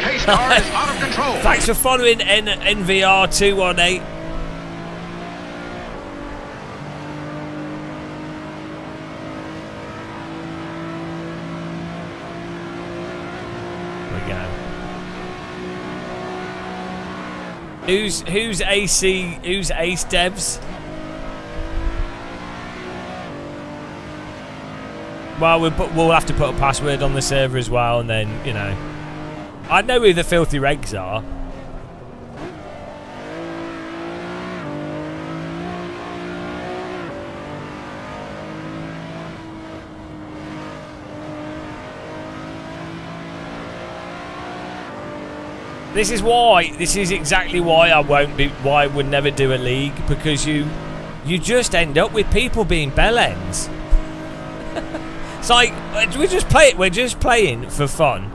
pace car is out of control. Thanks for following NVR218. Who's AC? Who's Ace Devs? Well, we'll have to put a password on the server as well, and then, you know, I know who the Filthy Regs are. This is exactly why I would never do a league, because you just end up with people being bellends. It's like we're just playing for fun.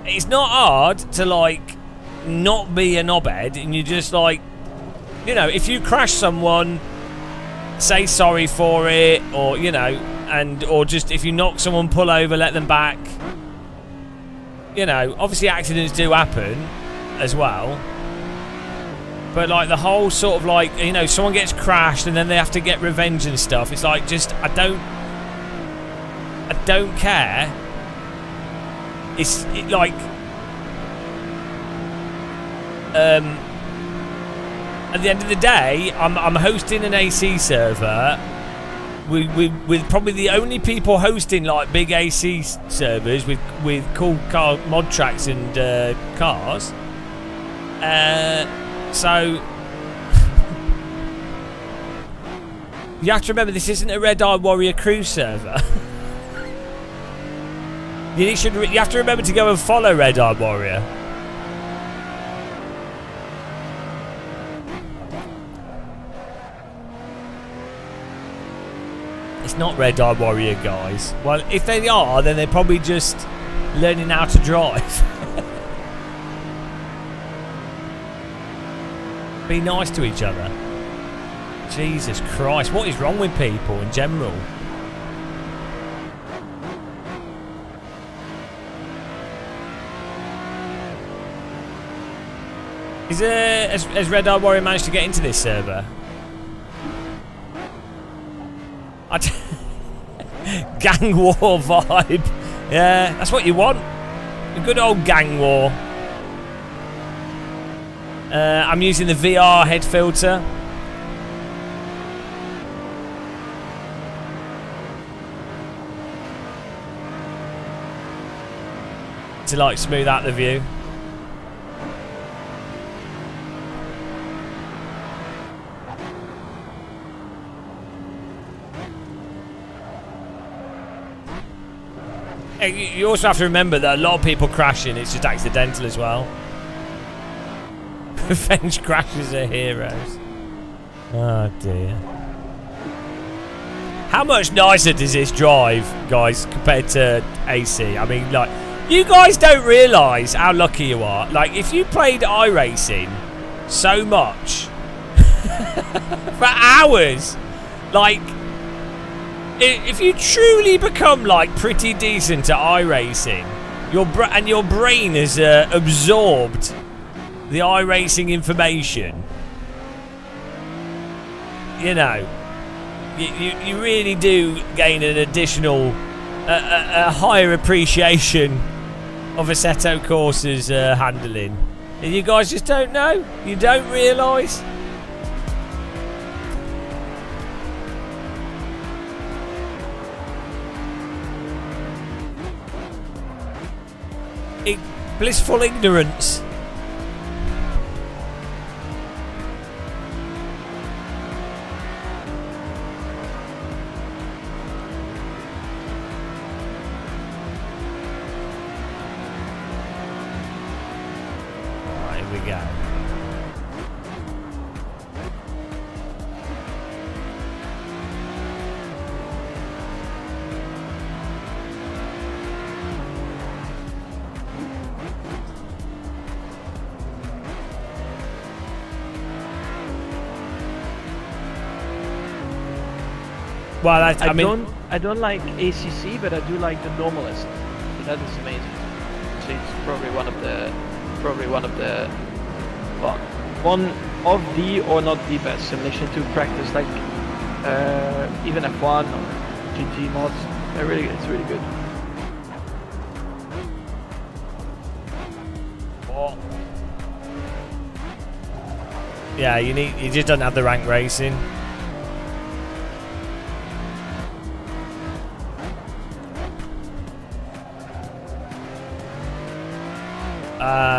It's not hard to like not be a knobhead, and you just like, you know, if you crash someone, say sorry for it, or you know, or just if you knock someone, pull over, let them back. You know, obviously accidents do happen as well, but like the whole sort of like, you know, someone gets crashed and then they have to get revenge and stuff. It's like, just I don't care. It's like at the end of the day, I'm hosting an AC server with probably the only people hosting like big AC servers with cool car mod tracks and cars. So you have to remember, this isn't a Red Eye Warrior Crew server. You have to remember to go and follow Red Eye Warrior. It's not Red Eye Warrior, guys. Well, if they are, then they're probably just learning how to drive. Be nice to each other. Jesus Christ, what is wrong with people in general? Has Red Eye Warrior managed to get into this server? Gang war vibe. Yeah, that's what you want. A good old gang war. I'm using the VR head filter. To like smooth out the view. You also have to remember that a lot of people crashing, it's just accidental as well. Revenge crashes are heroes. Oh dear. How much nicer does this drive, guys, compared to AC? I mean, like, you guys don't realise how lucky you are. Like, if you played iRacing so much for hours, like, if you truly become like pretty decent at iRacing, your brain has absorbed the iRacing information, you know, you really do gain an additional, a higher appreciation of Assetto Corsa's handling. And you guys just don't know. You don't realise. Blissful ignorance. Right, here we go. Well, I don't like ACC, but I do like the Normalist. That is amazing. So it's probably one of the, well, one of the, or not the best simulation to practice, like even F1 or GT mods. It's really good. Yeah, you just don't have the rank racing.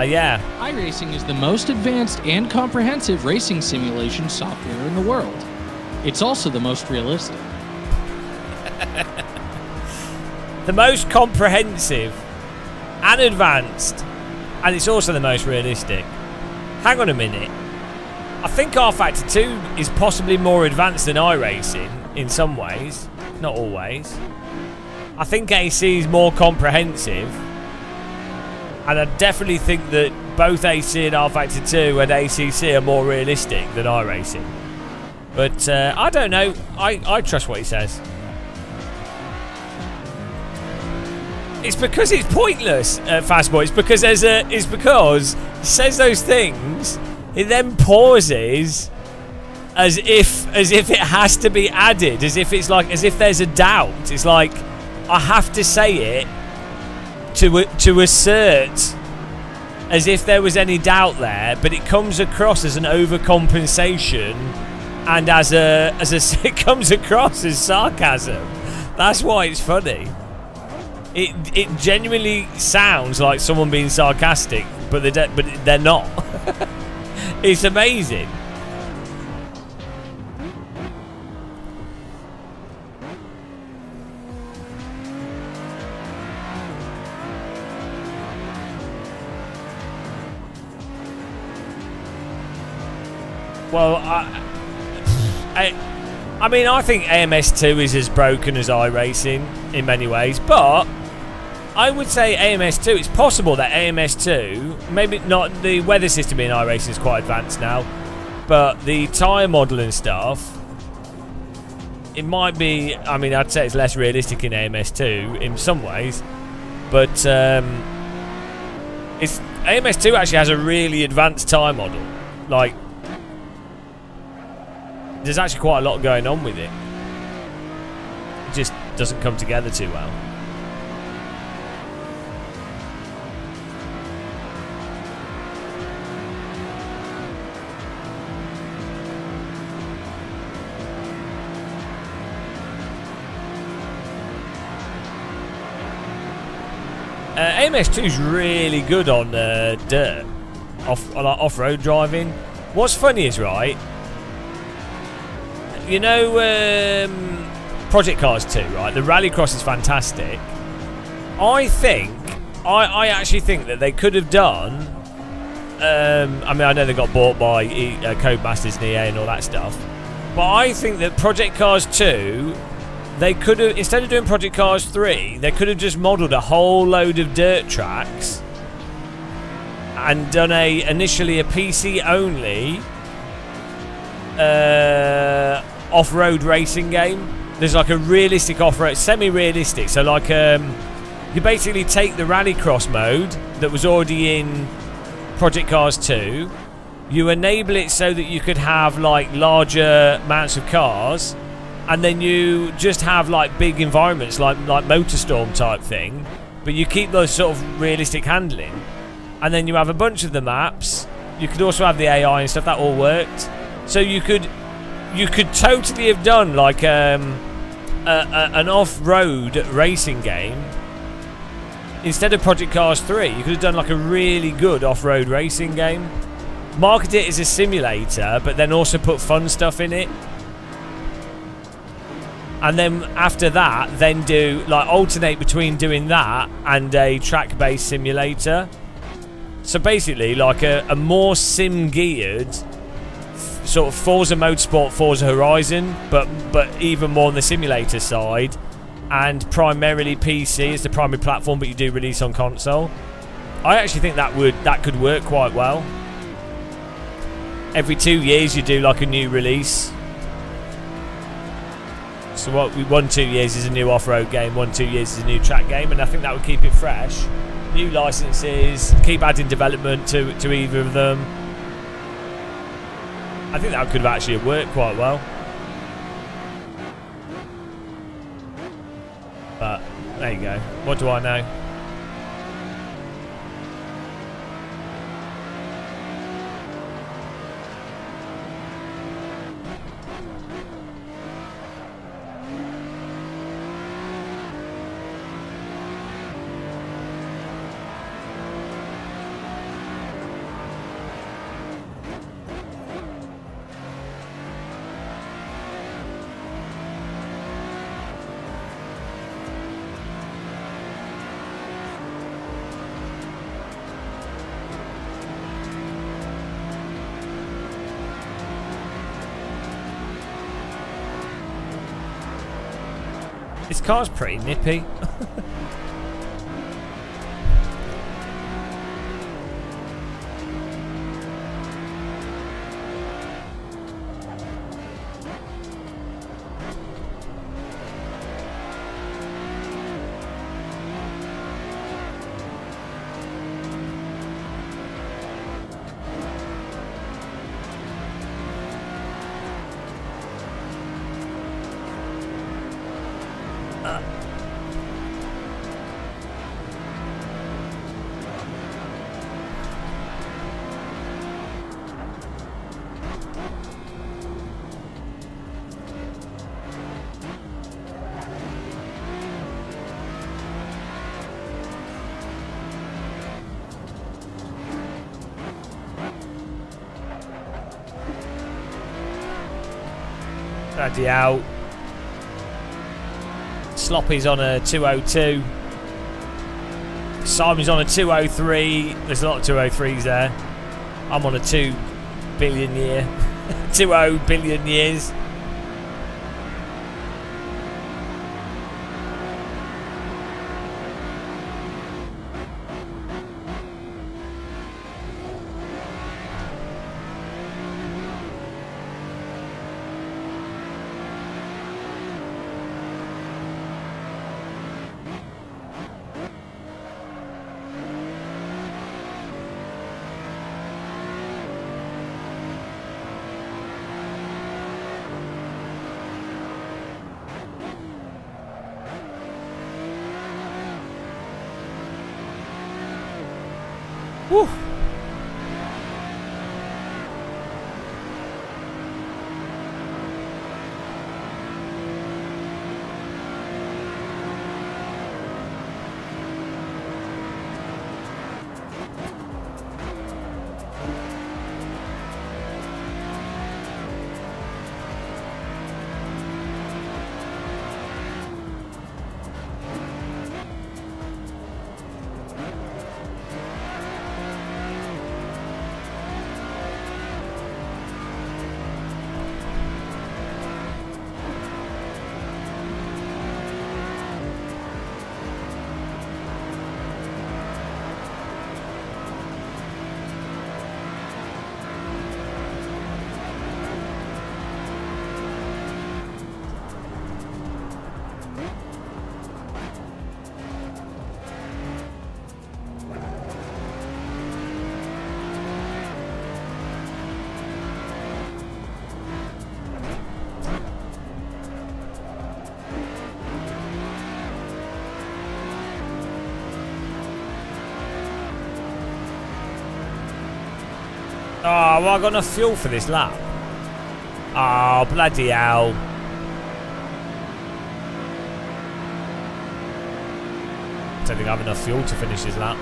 Yeah. iRacing is the most advanced and comprehensive racing simulation software in the world. It's also the most realistic. The most comprehensive and advanced, and it's also the most realistic. Hang on a minute. I think R-Factor 2 is possibly more advanced than iRacing in some ways, not always. I think AC is more comprehensive, and I definitely think that both AC and R-Factor 2 and ACC are more realistic than iRacing. But I don't know. I trust what he says. It's because it's pointless, Fastball. It's because he says those things. It then pauses as if it has to be added, as if there's a doubt. It's like I have to say it to assert as if there was any doubt there, but it comes across as an overcompensation and it comes across as sarcasm. That's why it's funny. It genuinely sounds like someone being sarcastic, but they're not. It's amazing. Well, I mean, I think AMS2 is as broken as iRacing in many ways, but I would say AMS2, it's possible that AMS2, maybe not, the weather system in iRacing is quite advanced now, but the tyre model and stuff, it might be, I mean, I'd say it's less realistic in AMS2 in some ways, but AMS2 actually has a really advanced tyre model. Like, there's actually quite a lot going on with it. It just doesn't come together too well. AMS2 is really good on dirt, off-road driving. What's funny is, right, you know, Project Cars 2, right? The Rallycross is fantastic. I actually think that they could have done. I mean, I know they got bought by Codemasters and EA and all that stuff, but I think that Project Cars 2, they could have, instead of doing Project Cars 3, they could have just modelled a whole load of dirt tracks and done initially a PC only off-road racing game. There's like a realistic off-road, semi-realistic. So like you basically take the Rallycross mode that was already in Project Cars 2, you enable it so that you could have like larger amounts of cars, and then you just have like big environments like MotorStorm type thing, but you keep those sort of realistic handling, and then you have a bunch of the maps. You could also have the AI and stuff. That all worked. So you could totally have done like an off-road racing game instead of Project Cars 3. You could have done like a really good off-road racing game, market it as a simulator, but then also put fun stuff in it. And then after that, then do like alternate between doing that and a track-based simulator. So basically, like a more sim-geared sort of Forza Motorsport, Forza Horizon, but even more on the simulator side, and primarily PC is the primary platform, but you do release on console. I actually think that could work quite well. Every 2 years, you do like a new release. So what 1-2 years is a new off-road game, 1-2 years is a new track game, and I think that would keep it fresh. New licenses, keep adding development to either of them. I think that could have actually worked quite well. But there you go. What do I know? This car's pretty nippy. Bloody hell. Sloppy's on a 202. Simon's on a 203. There's a lot of 203s there. I'm on a 2 billion year. 20 billion years. Woo. Oh, well, I got enough fuel for this lap. Oh, bloody hell. I don't think I have enough fuel to finish this lap.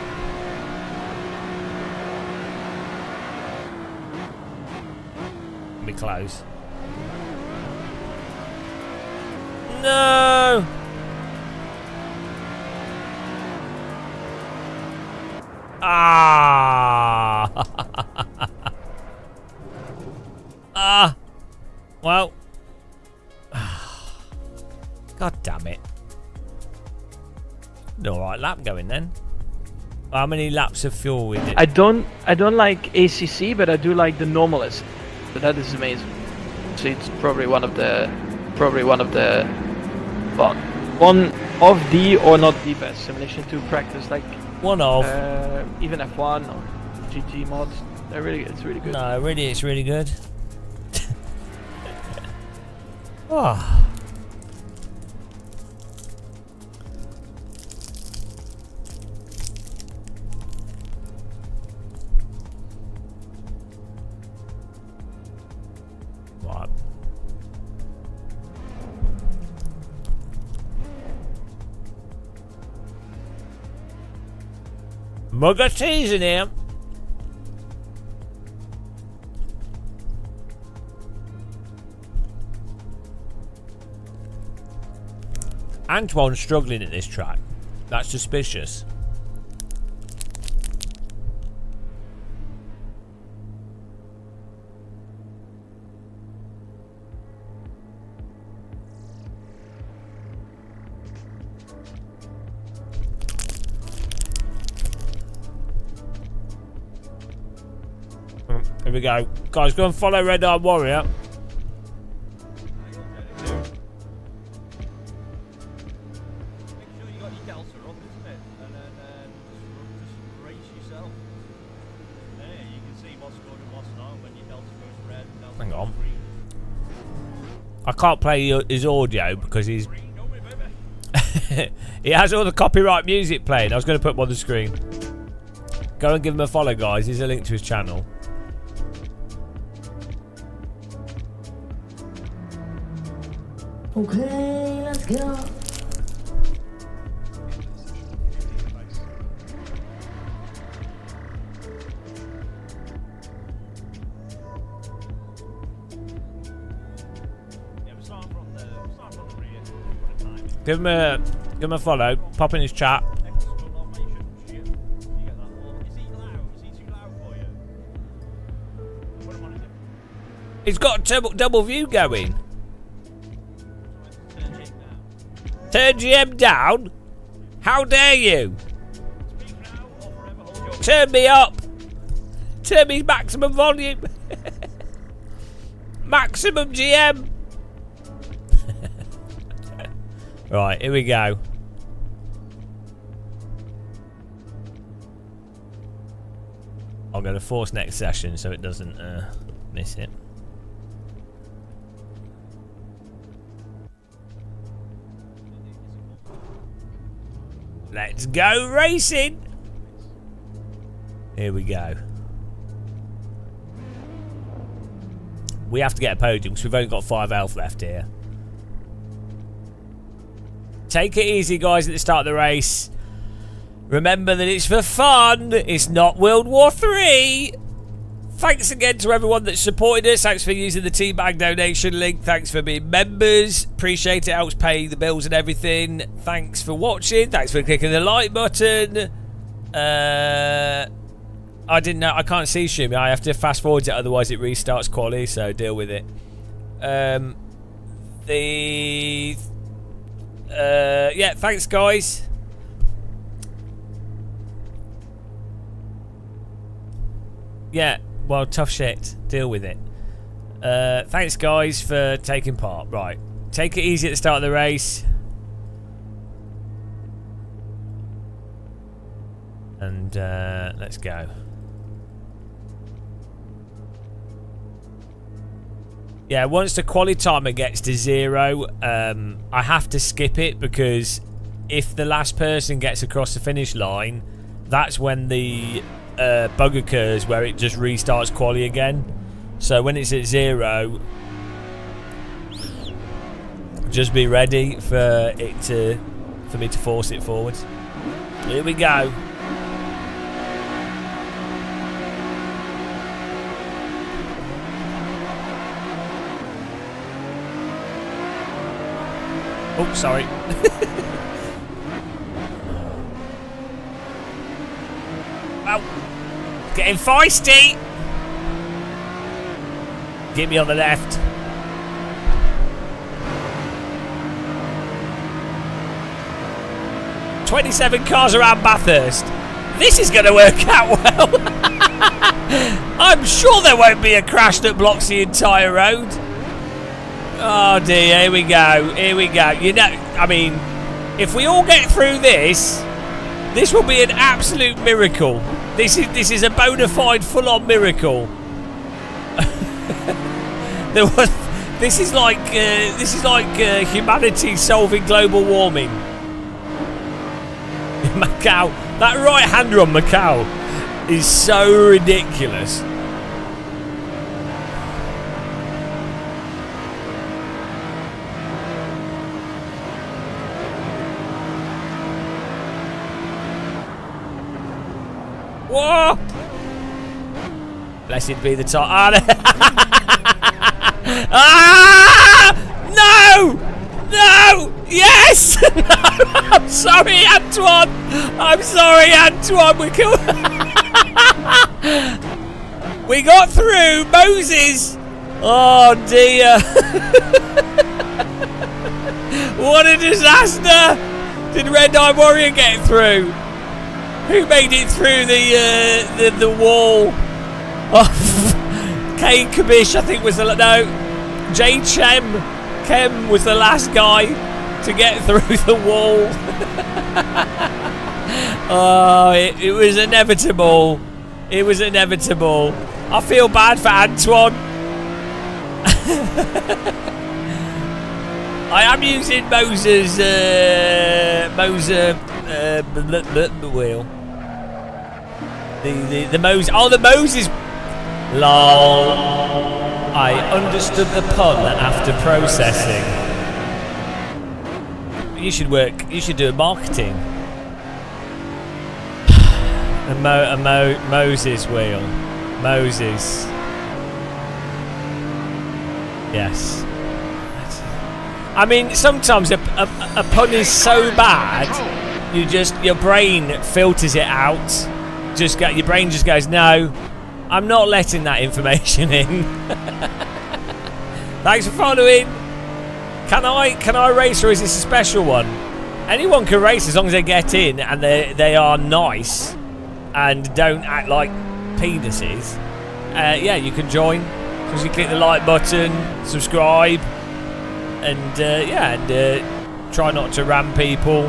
Be close. No! Ah! Well. God damn it. Alright, lap going then. How many laps of fuel we did? I don't like ACC, but I do like the normalist. But that is amazing. So it's probably one of the well, one of the or not the best simulation to practice, like one of even F1 or GT mods. It's really good. No, really, it's really good. Oh. Right. Mug of cheese in here. Antoine's struggling at this track. That's suspicious. Here we go. Guys, go and follow Red Eye Warrior. Hang on. I can't play his audio because he's... he has all the copyright music playing. I was going to put him on the screen. Go and give him a follow, guys. Here's a link to his channel. Okay, let's go. Give him a follow. Pop in his chat. He's got double view going. Turn GM down? How dare you? Turn me up. Turn me maximum volume. Maximum GM. Right, here we go. I'm going to force next session so it doesn't miss it. Let's go racing! Here we go. We have to get a podium because we've only got 5 health left here. Take it easy, guys, at the start of the race. Remember that it's for fun. It's not World War III. Thanks again to everyone that supported us. Thanks for using the Teabag donation link. Thanks for being members. Appreciate it. Helps pay the bills and everything. Thanks for watching. Thanks for clicking the like button. I didn't know. I can't see Shumi. I have to fast forward it, otherwise it restarts quali. So deal with it. Yeah, thanks, guys. Yeah, well, tough shit. Deal with it. Thanks, guys, for taking part. Right, take it easy at the start of the race. And let's go. Yeah, once the quali timer gets to 0, I have to skip it because if the last person gets across the finish line, that's when the bug occurs where it just restarts quali again. So when it's at 0, just be ready for me to force it forward. Here we go. Oh, sorry. Oh, getting feisty. Get me on the left. "27 cars around Bathurst. This is going to work out well." I'm sure there won't be a crash that blocks the entire road. Oh dear, here we go, here we go. You know, I mean, if we all get through this, this will be an absolute miracle. This is a bona fide full-on miracle. This is like humanity solving global warming. Macau, that right-hander on Macau is so ridiculous. Whoa! Blessed be the top. Ah! No! No! Yes! No! I'm sorry, Antoine! I'm sorry, Antoine! We got through! Moses! Oh dear! What a disaster! Did Red Eye Warrior get through? Who made it through the wall? Oh, Kane Kabish, I think, was the... No. Jay Kem was the last guy to get through the wall. Oh, it was inevitable. It was inevitable. I feel bad for Antoine. I am using Moser's wheel. The Moses. Oh, the Moses. Lol. I understood the pun after processing. You should work. You should do a marketing. A Moses wheel. Moses. Yes. I mean, sometimes a pun is so bad, your brain filters it out. Your brain just goes, no, I'm not letting that information in. Thanks for following. Can I race, or is this a special one? Anyone can race as long as they get in and they are nice and don't act like penises. Yeah, you can join. Because you click the like button, subscribe, and try not to ram people,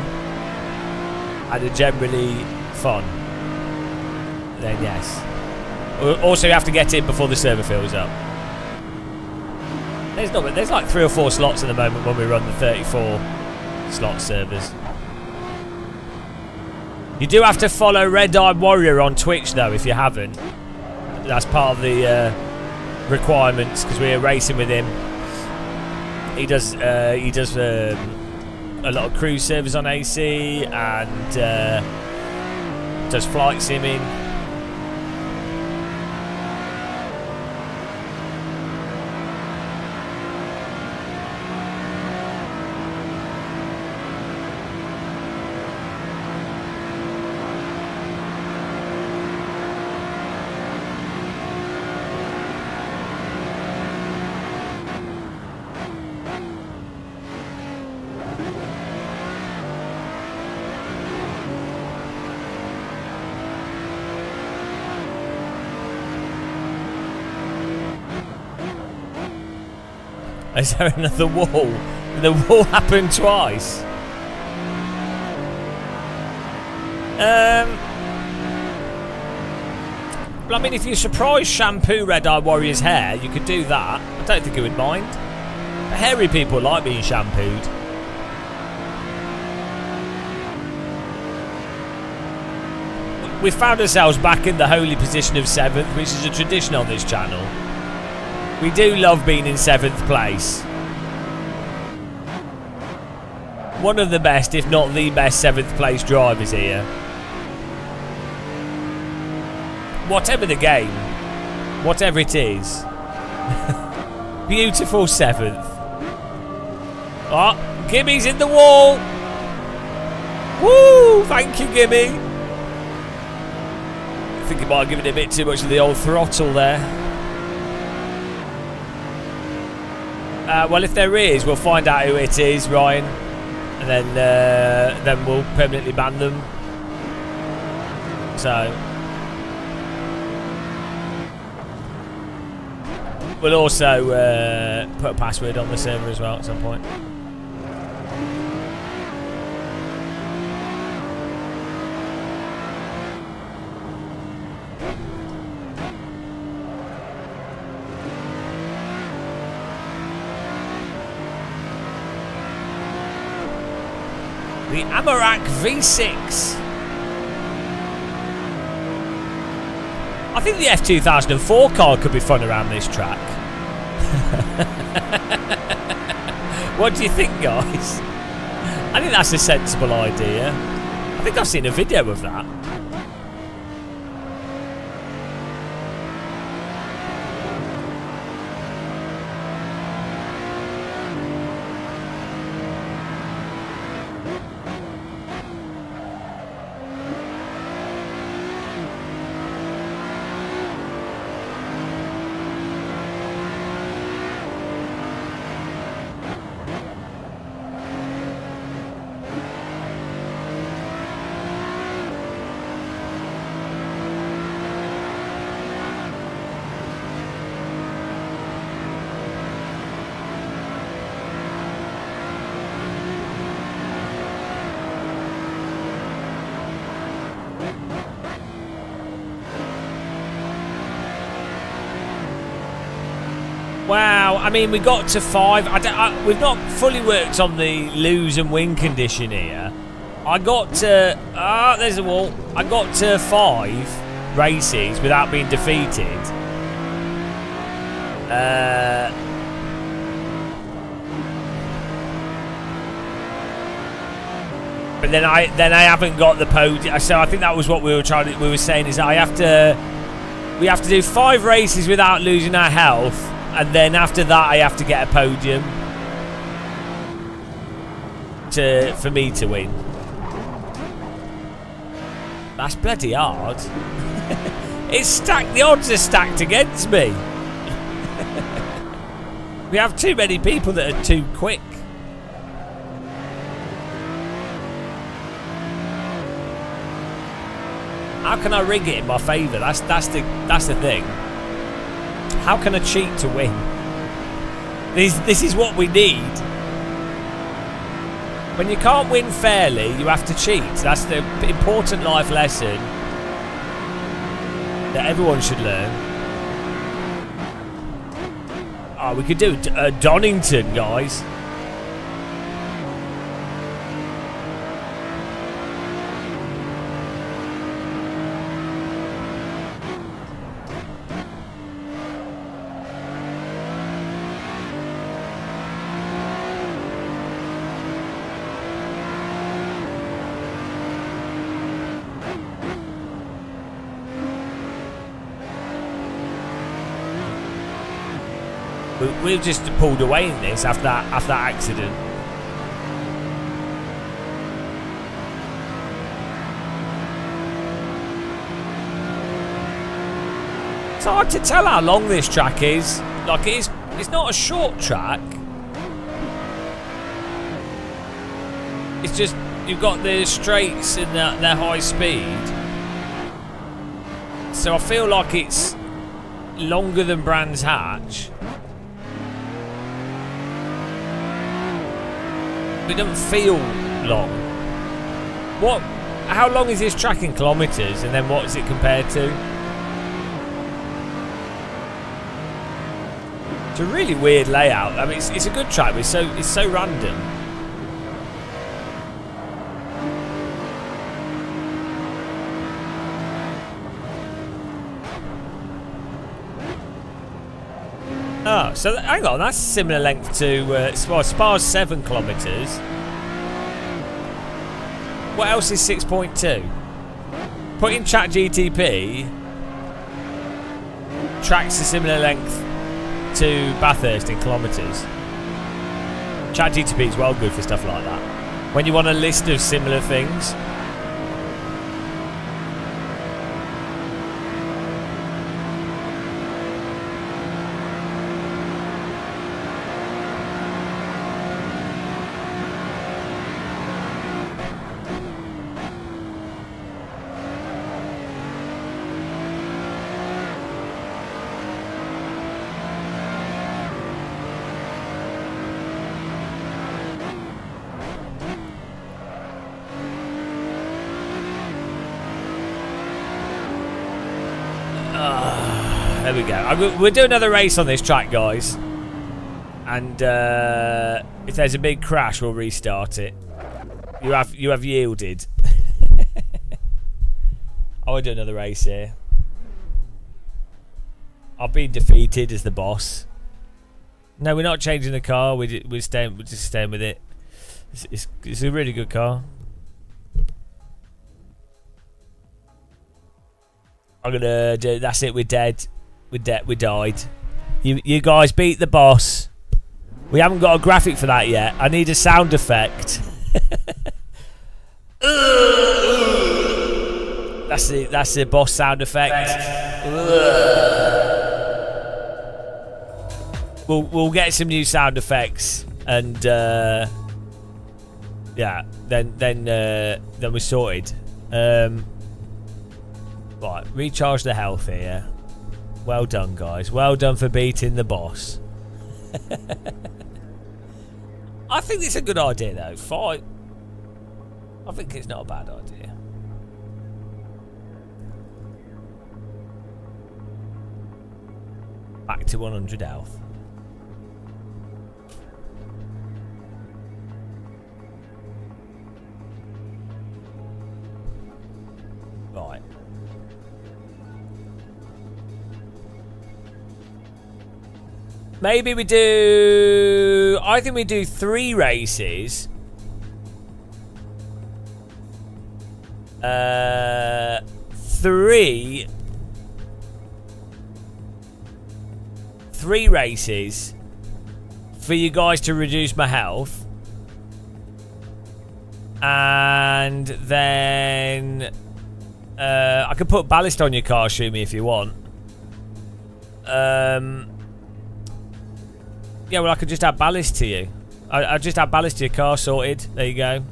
and are generally fun. Then yes. Also, you have to get in before the server fills up. There's like 3 or 4 slots at the moment when we run the 34 slot servers. You do have to follow Red Eye Warrior on Twitch though, if you haven't. That's part of the requirements, because we're racing with him. He does a lot of cruise servers on AC and does flight simming. Is there another wall? The wall happened twice. But I mean, if you surprise shampoo Red Eye Warrior's hair, you could do that. I don't think he would mind. But hairy people like being shampooed. We found ourselves back in the holy position of 7th, which is a tradition on this channel. We do love being in 7th place. One of the best, if not the best, 7th place drivers here. Whatever the game, whatever it is. Beautiful 7th. Oh, Gimmy's in the wall. Woo! Thank you, Gimmy. I think he might have given it a bit too much of the old throttle there. Well, if there is, we'll find out who it is, Ryan, and then we'll permanently ban them. So we'll also put a password on the server as well at some point. The Amarok V6. I think the F2004 car could be fun around this track. What do you think, guys? I think that's a sensible idea. I think I've seen a video of that. Wow, I mean, we got to 5. We've not fully worked on the lose and win condition here. I got to... there's a wall. I got to 5 races without being defeated. But then I haven't got the podium. So I think that was what we were saying is that we have to do 5 races without losing our health, and then after that I have to get a podium for me to win. That's bloody hard. It's stacked. The odds are stacked against me. We have too many people that are too quick. How can I rig it in my favour? That's the thing. How can I cheat to win? This is what we need. When you can't win fairly, you have to cheat. That's the important life lesson that everyone should learn. Oh, we could do Donington, guys. We've just pulled away in this after that accident. It's hard to tell how long this track is. Like it's not a short track. It's just you've got the straights and their high speed. So I feel like it's longer than Brands Hatch. It doesn't feel long. How long is this track in kilometres, and then what is it compared to? It's a really weird layout. I mean, it's a good track, but it's so random. Oh, so hang on, that's similar length to Spa's 7 kilometres. What else is 6.2? Put in ChatGTP. Tracks a similar length to Bathurst in kilometres. ChatGTP is well good for stuff like that. When you want a list of similar things. There we go. We'll do another race on this track, guys. And if there's a big crash, we'll restart it. You have yielded. I will do another race here. I've been defeated as the boss. No, we're not changing the car. We're just staying with it. It's a really good car. I'm gonna do. That's it. We're dead. We died. You guys beat the boss. We haven't got a graphic for that yet. I need a sound effect. That's the boss sound effect. We'll get some new sound effects and yeah, then we're sorted. Right, recharge the health here. Well done, guys. Well done for beating the boss. I think it's a good idea, though. I think it's not a bad idea. Back to 100 health. Maybe we do... I think we do 3 races. 3 races for you guys to reduce my health. And then... I could put ballast on your car, Shumi, if you want. Yeah, well, I could just add ballast to you. I'll just add ballast to your car, sorted. There you go.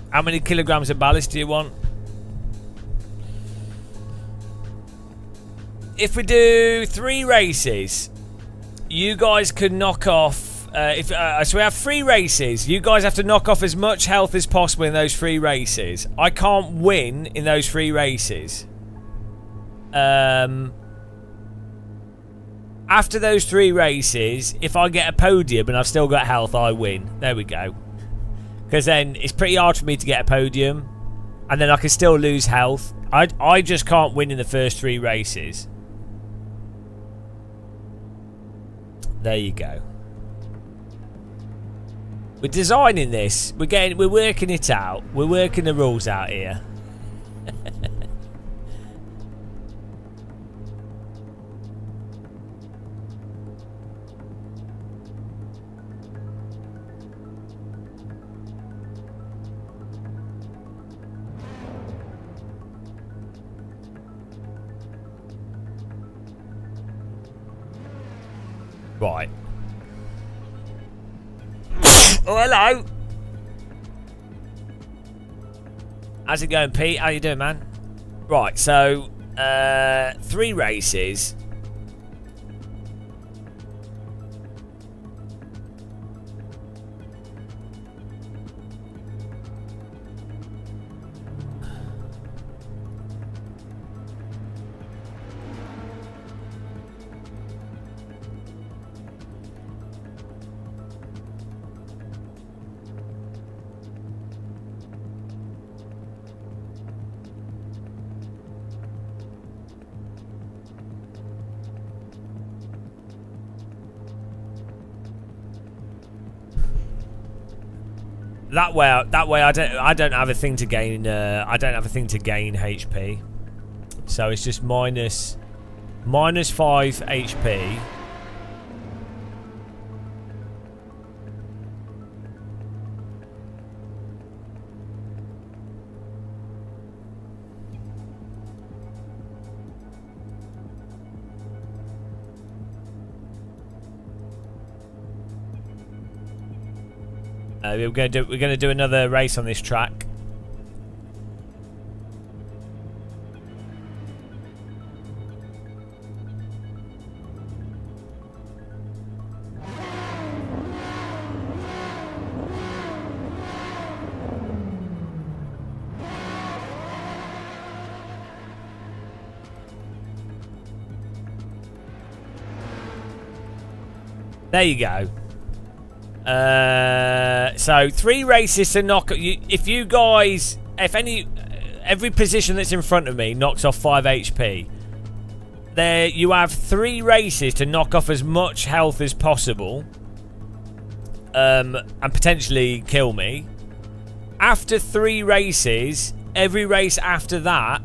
How many kilograms of ballast do you want? If we do 3 races, you guys could knock off... so we have 3 races. You guys have to knock off as much health as possible in those 3 races. I can't win in those 3 races. After those 3 races, if I get a podium and I've still got health, I win. There we go. Because then it's pretty hard for me to get a podium. And then I can still lose health. I just can't win in the first 3 races. There you go. We're designing this. We're working it out. We're working the rules out here. Right. Oh, hello. How's it going, Pete? How you doing, man? Right, so 3 races. That way I don't have a thing to gain. I don't have a thing to gain HP, so it's just minus 5 HP. We're gonna do another race on this track. There you go. So 3 races to knock you. If you guys, every position that's in front of me knocks off 5 HP. There, you have 3 races to knock off as much health as possible, and potentially kill me. After 3 races, every race after that,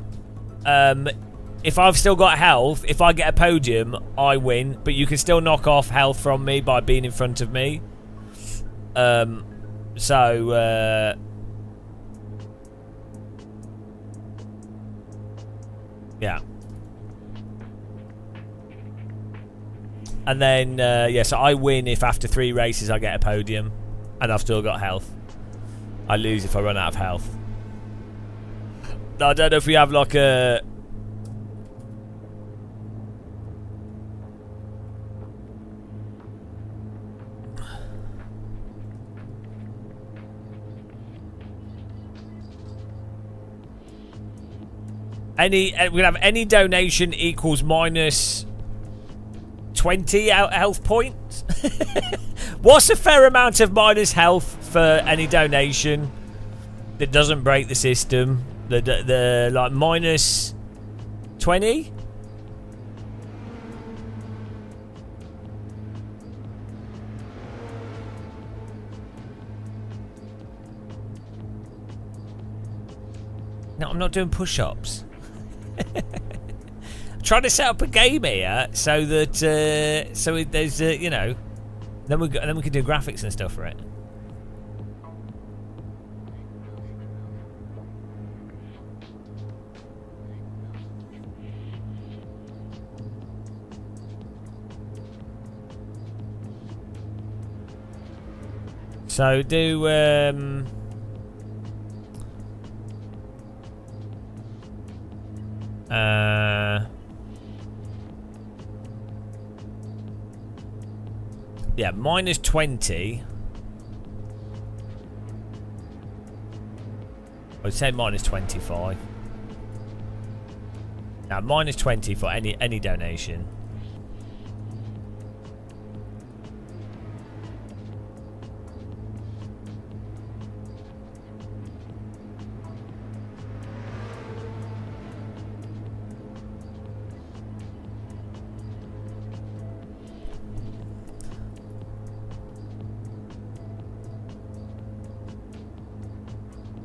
if I've still got health, if I get a podium, I win. But you can still knock off health from me by being in front of me. Yeah. And then, so I win if after 3 races I get a podium and I've still got health. I lose if I run out of health. I don't know if we have like a... we're gonna have any donation equals minus 20 health points. What's a fair amount of minus health for any donation? that doesn't break the system. The like minus 20. No, I'm not doing push-ups. I'm trying to set up a game here so that there's you know, then we can do graphics and stuff for it. So do yeah, minus 20. I'd say minus 25. Now minus 20 for any donation.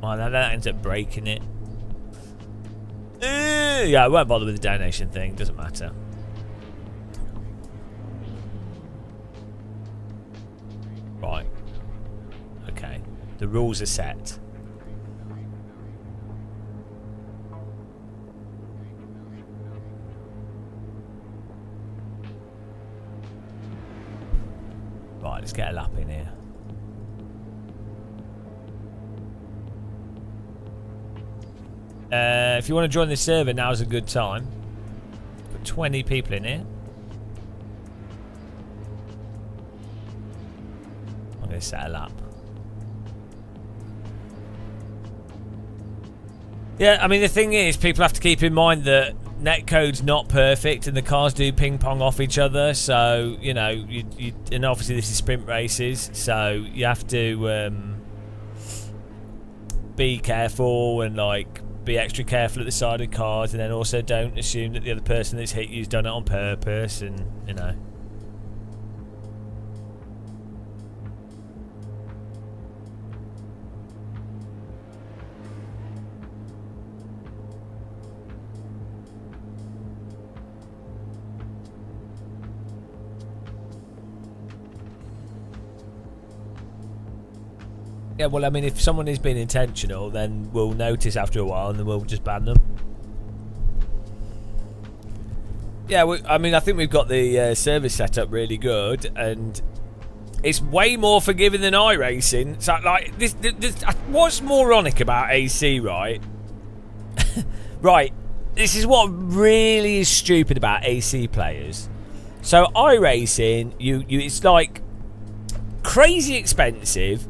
Oh, that ends up breaking it. Yeah, I won't bother with the donation thing. Doesn't matter. Right. Okay. The rules are set. Right, let's get a lap in here. If you want to join the server, now's a good time. Got 20 people in here. I'm going to settle up. Yeah, I mean, the thing is, people have to keep in mind that netcode's not perfect and the cars do ping pong off each other. So, you know, and obviously this is sprint races, so you have to be careful and, like, be extra careful at the side of cars, and then also don't assume that the other person that's hit you's done it on purpose, and you know. Yeah, well, I mean, if someone is being intentional, then we'll notice after a while, and then we'll just ban them. Yeah, I mean, I think we've got the service set up really good, and it's way more forgiving than iRacing. So, like, this what's moronic about AC, right? Right, this is what really is stupid about AC players. So, iRacing, it's like crazy expensive.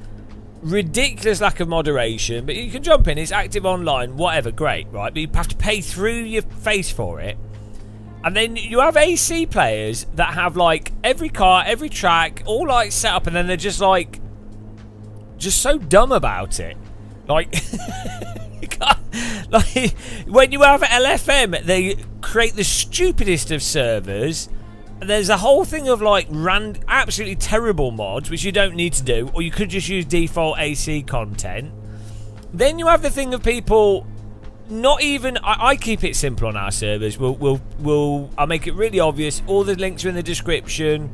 Ridiculous lack of moderation, but you can jump in, it's active online, whatever, great, right? But you have to pay through your face for it. And then you have AC players that have like every car, every track, all like set up, and then they're just like, just so dumb about it. Like, you can't, like when you have LFM, they create the stupidest of servers. There's a whole thing of like absolutely terrible mods, which you don't need to do, or you could just use default AC content. Then you have the thing of people not even. I keep it simple on our servers. I'll make it really obvious. All the links are in the description,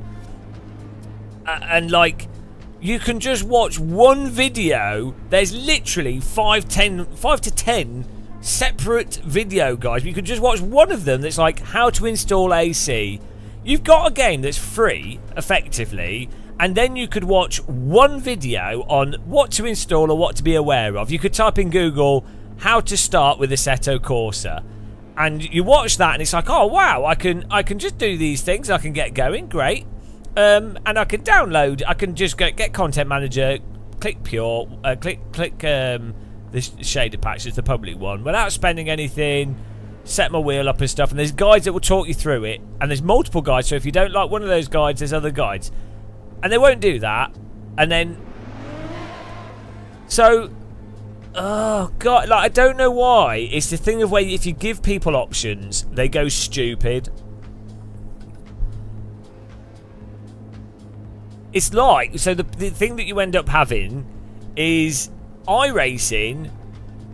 and like you can just watch one video. There's literally 5 to 10 separate video guides. You can just watch one of them. That's like how to install AC. You've got a game that's free, effectively, and then you could watch one video on what to install or what to be aware of. You could type in Google, how to start with Assetto Corsa. And you watch that, and it's like, oh, wow, I can just do these things. I can get going, great. And I can download, I can just get Content Manager, click Pure, click the shader patch, it's the public one, without spending anything. Set my wheel up and stuff, and there's guides that will talk you through it, and there's multiple guides, so if you don't like one of those guides, there's other guides, and they won't do that. And then so Oh god, like I don't know why. It's the thing of where if you give people options, they go stupid. It's like, so the thing that you end up having is iRacing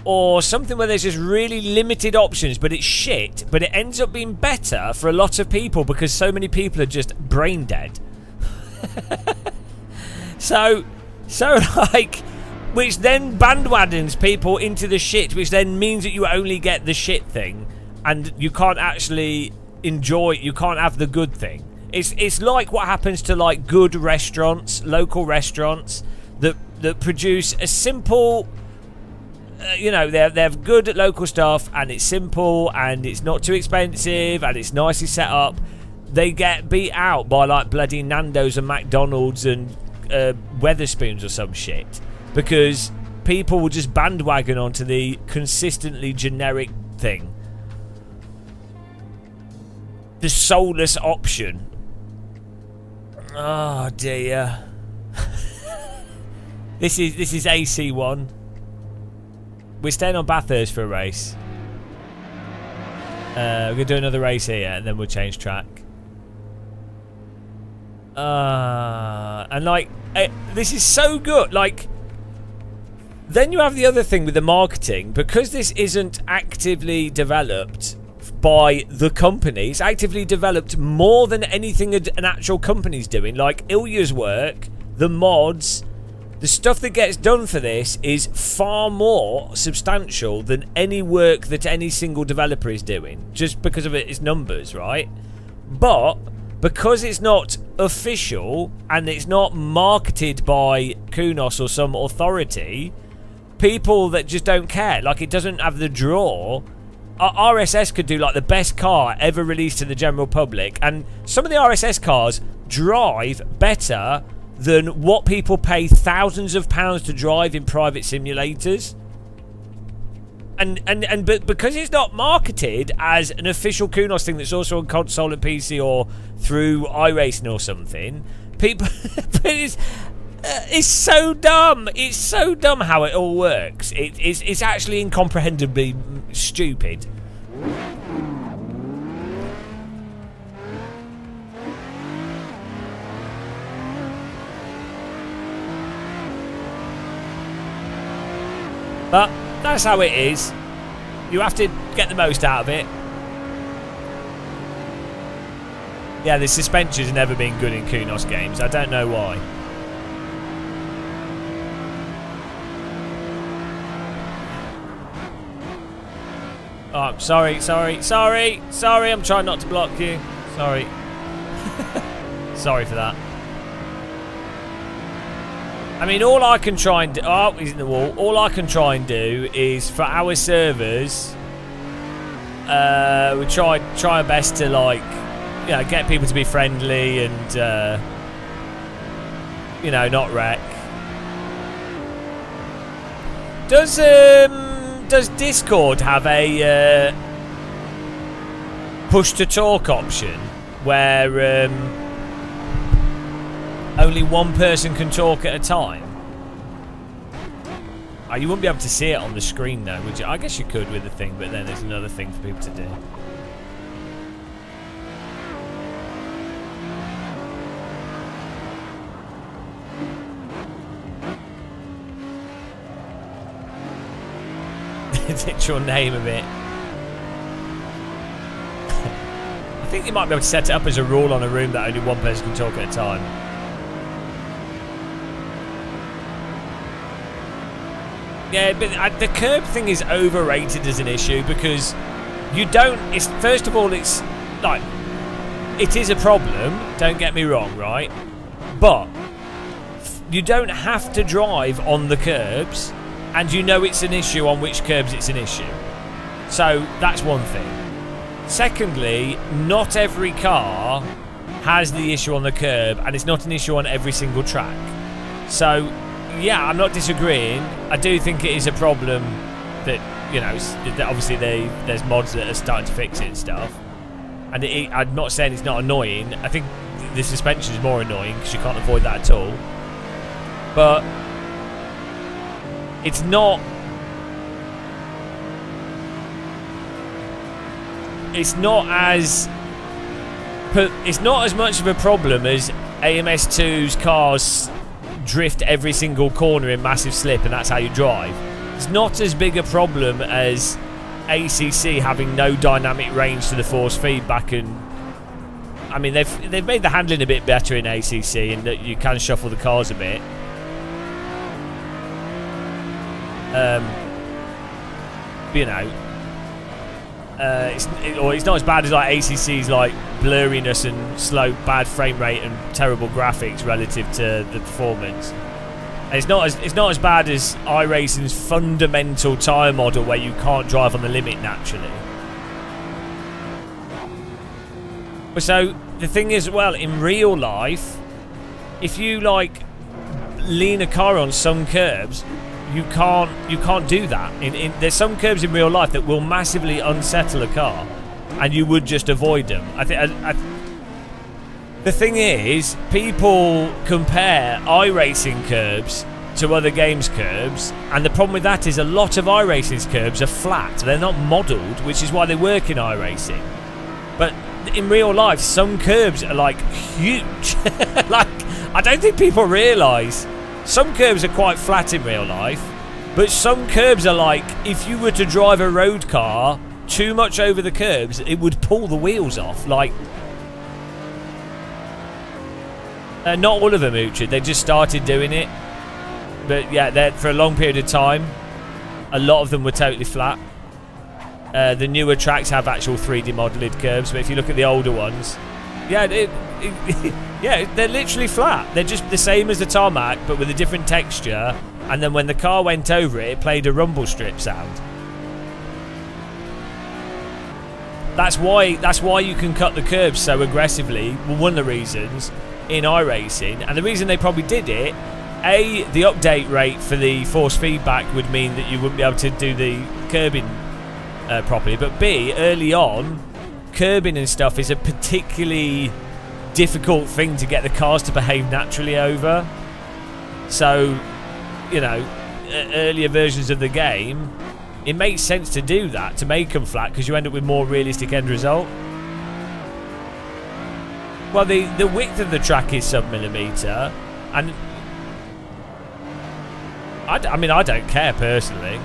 or something where there's just really limited options, but it's shit, but it ends up being better for a lot of people because so many people are just brain dead. so like, which then bandwagons people into the shit, which then means that you only get the shit thing and you can't actually enjoy, you can't have the good thing. It's like what happens to like good restaurants, local restaurants that produce a simple, you know, they have good local stuff and it's simple and it's not too expensive and it's nicely set up. They get beat out by like bloody Nando's and McDonald's and Weatherspoons or some shit because people will just bandwagon onto the consistently generic thing, the soulless option. Oh dear. This is AC1. We're staying on Bathurst for a race. We're gonna do another race here and then we'll change track. And like this is so good. Like, then you have the other thing with the marketing, because this isn't actively developed by the company. It's actively developed more than anything an actual company's doing. Like Ilya's work, the mods, the stuff that gets done for this is far more substantial than any work that any single developer is doing, just because of its numbers, right? But because it's not official and it's not marketed by Kunos or some authority, people that just don't care, like it doesn't have the draw. RSS could do like the best car ever released to the general public, and some of the RSS cars drive better than what people pay thousands of pounds to drive in private simulators. But because it's not marketed as an official Kunos thing that's also on console and PC or through iRacing or something, people it's so dumb. It's so dumb how it all works. It's actually incomprehensibly stupid. But that's how it is. You have to get the most out of it. Yeah, the suspension's never been good in Kunos games. I don't know why. Oh, sorry. I'm trying not to block you. Sorry. Sorry for that. I mean, all I can try and do... Oh, he's in the wall. All I can try and do is, for our servers, we try our best to, like, you know, get people to be friendly and, you know, not wreck. Does Discord have a push-to-talk option where only one person can talk at a time? Oh, you wouldn't be able to see it on the screen though, would you? I guess you could with the thing, but then there's another thing for people to do. It's your name a bit. I think you might be able to set it up as a rule on a room that only one person can talk at a time. Yeah, but the curb thing is overrated as an issue because you don't... It's, first of all, it's like... It is a problem, don't get me wrong, right? But you don't have to drive on the curbs, and you know it's an issue on which curbs it's an issue. So that's one thing. Secondly, not every car has the issue on the curb, and it's not an issue on every single track. So, yeah, I'm not disagreeing. I do think it is a problem that, you know, that obviously there's mods that are starting to fix it and stuff. And I'm not saying it's not annoying. I think the suspension is more annoying because you can't avoid that at all. But it's not it's not as much of a problem as AMS2's cars drift every single corner in massive slip, and that's how you drive. It's not as big a problem as ACC having no dynamic range to the force feedback, and I mean they've made the handling a bit better in ACC, and that you can shuffle the cars a bit. You know, it's not as bad as like ACC's like blurriness and slow, bad frame rate and terrible graphics relative to the performance. And it's not as bad as iRacing's fundamental tyre model where you can't drive on the limit naturally. So the thing is, well, in real life, if you like lean a car on some curbs, you can't do that. There's some curbs in real life that will massively unsettle a car, and you would just avoid them. The thing is, people compare iRacing curbs to other games' curbs, and the problem with that is a lot of iRacing's curbs are flat. They're not modelled, which is why they work in iRacing. But in real life, some curbs are like huge. Like, I don't think people realise. Some curbs are quite flat in real life, but some curbs are like, if you were to drive a road car too much over the curbs, it would pull the wheels off. Like, not all of them, Uchid. They just started doing it. But yeah, for a long period of time, a lot of them were totally flat. The newer tracks have actual 3D modelled curbs, but if you look at the older ones, yeah, yeah, they're literally flat. They're just the same as the tarmac, but with a different texture. And then when the car went over it, it played a rumble strip sound. That's why you can cut the curbs so aggressively. Well, one of the reasons in iRacing, and the reason they probably did it, A, the update rate for the force feedback would mean that you wouldn't be able to do the curbing properly, but B, early on, curbing and stuff is a particularly difficult thing to get the cars to behave naturally over. So, you know, earlier versions of the game, it makes sense to do that, to make them flat, because you end up with more realistic end result. Well, the width of the track is sub-millimetre, and I mean, I don't care personally.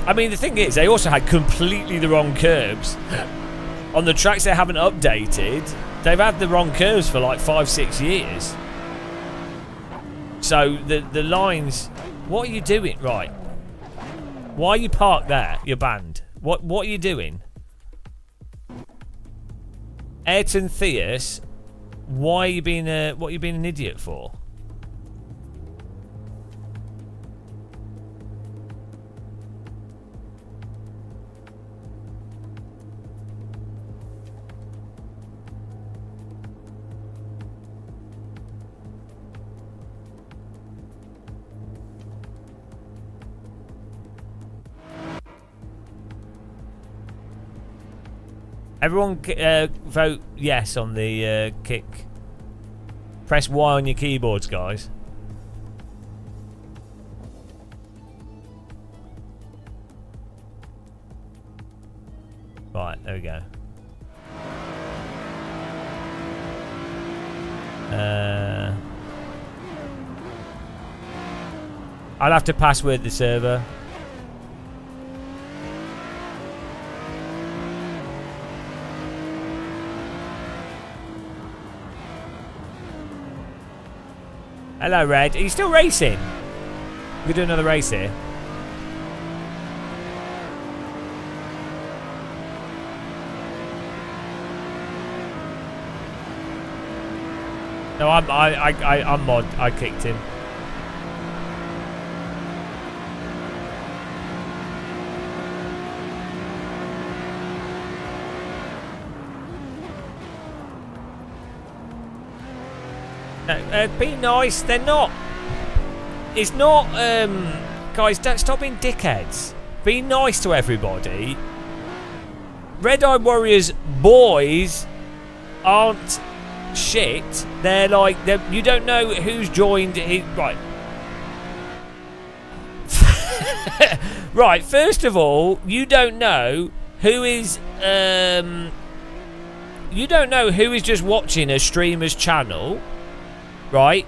I mean, the thing is, they also had completely the wrong curbs. On the tracks they haven't updated, they've had the wrong curves for like 5-6 years. So the lines... What are you doing? Right. Why are you parked there? You're banned. What are you doing? Ayrton Theus, why are you being what are you being an idiot for? Everyone vote yes on the kick. Press Y on your keyboards, guys. Right, there we go. I'll have to password the server. Hello, Red. Are you still racing? We could do another race here. No, I'm mod. I kicked him. Be nice. They're not. It's not. Guys, don't stop being dickheads. Be nice to everybody. Red Eye Warriors boys aren't shit. They're like, you don't know who's joined. Right. Right, first of all, you don't know who is just watching a streamer's channel, right?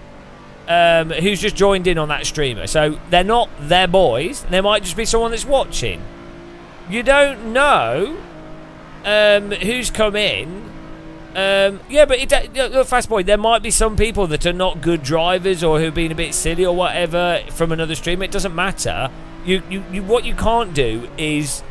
Who's just joined in on that streamer. So they're not their boys. There might just be someone that's watching. You don't know who's come in. Yeah, but look, Fast Boy, there might be some people that are not good drivers or who've been a bit silly or whatever from another streamer. It doesn't matter. You what you can't do is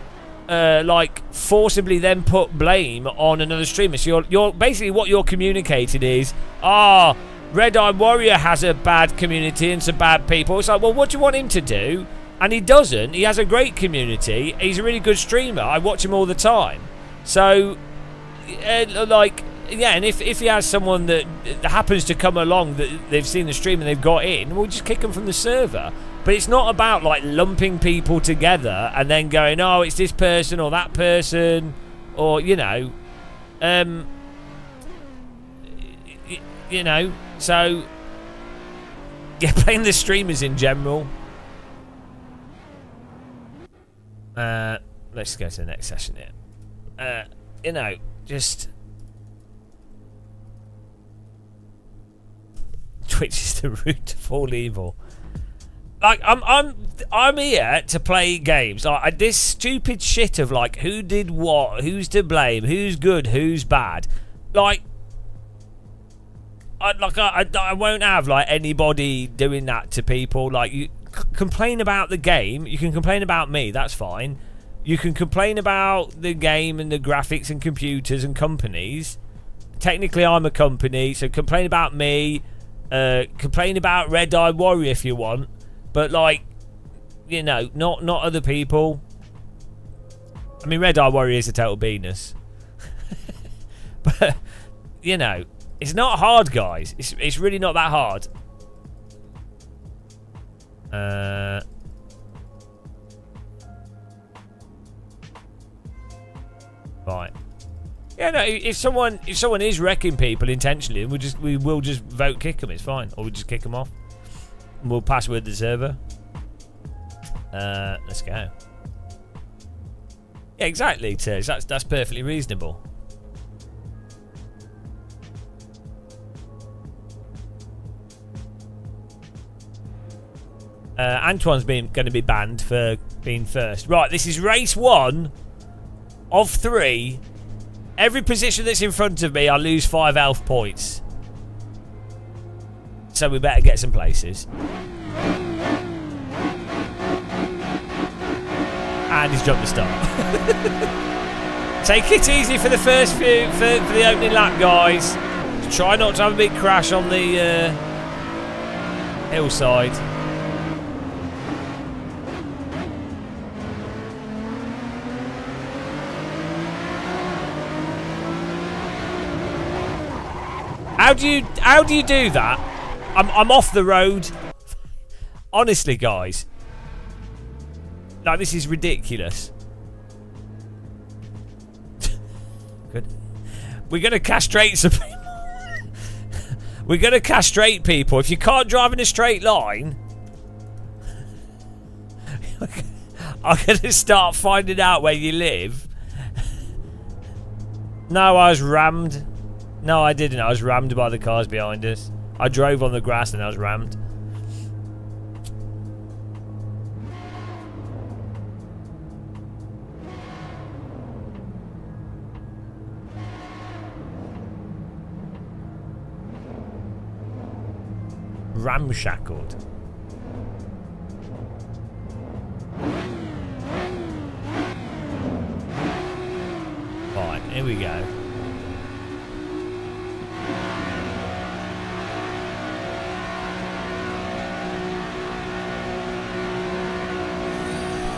like forcibly then put blame on another streamer. So you're basically what you're communicating is, Red Eye Warrior has a bad community and some bad people. It's like, well, what do you want him to do? And he doesn't. He has a great community. He's a really good streamer. I watch him all the time. So, like, yeah, and if he has someone that happens to come along that they've seen the stream and they've got in, we'll just kick them from the server. But it's not about, like, lumping people together and then going, oh, it's this person or that person or, you know, so, yeah, blame the streamers in general. Let's go to the next session here. Just Twitch is the root of all evil. Like, I'm here to play games. Like, this stupid shit of like who did what, who's to blame, who's good, who's bad. Like, I won't have like anybody doing that to people. Like, you complain about the game, you can complain about me. That's fine. You can complain about the game and the graphics and computers and companies. Technically, I'm a company, so complain about me. Complain about Red Eye Warrior if you want. But, like, you know, not other people. I mean, Red Eye Warrior is a total Venus. But, you know, it's not hard, guys. It's really not that hard. Right. Yeah, no, if someone is wrecking people intentionally, we will just vote kick them. It's fine. Or we just kick them off. We'll password the server. Let's go. Yeah, exactly, Tiz. That's perfectly reasonable. Antoine's going to be banned for being first. Right, this is race 1 of 3. Every position that's in front of me, I lose 5 health points. So we better get some places. And he's jumped the start. Take it easy for the first few, for the opening lap, guys. Try not to have a big crash on the hillside. How do you do that? I'm off the road. Honestly, guys. Like, this is ridiculous. Good. We're going to castrate some people. We're going to castrate people. If you can't drive in a straight line, I'm going to start finding out where you live. No, I was rammed. No, I didn't. I was rammed by the cars behind us. I drove on the grass and I was rammed. Ramshackled. Right, here we go.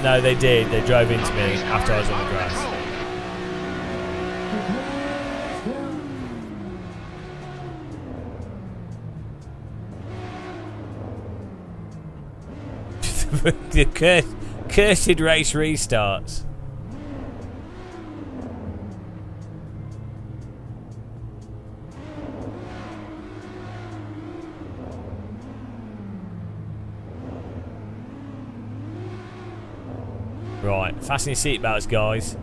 No, they did. They drove into me after I was on the grass. The cursed race restarts. Right, fasten your seatbelts, guys.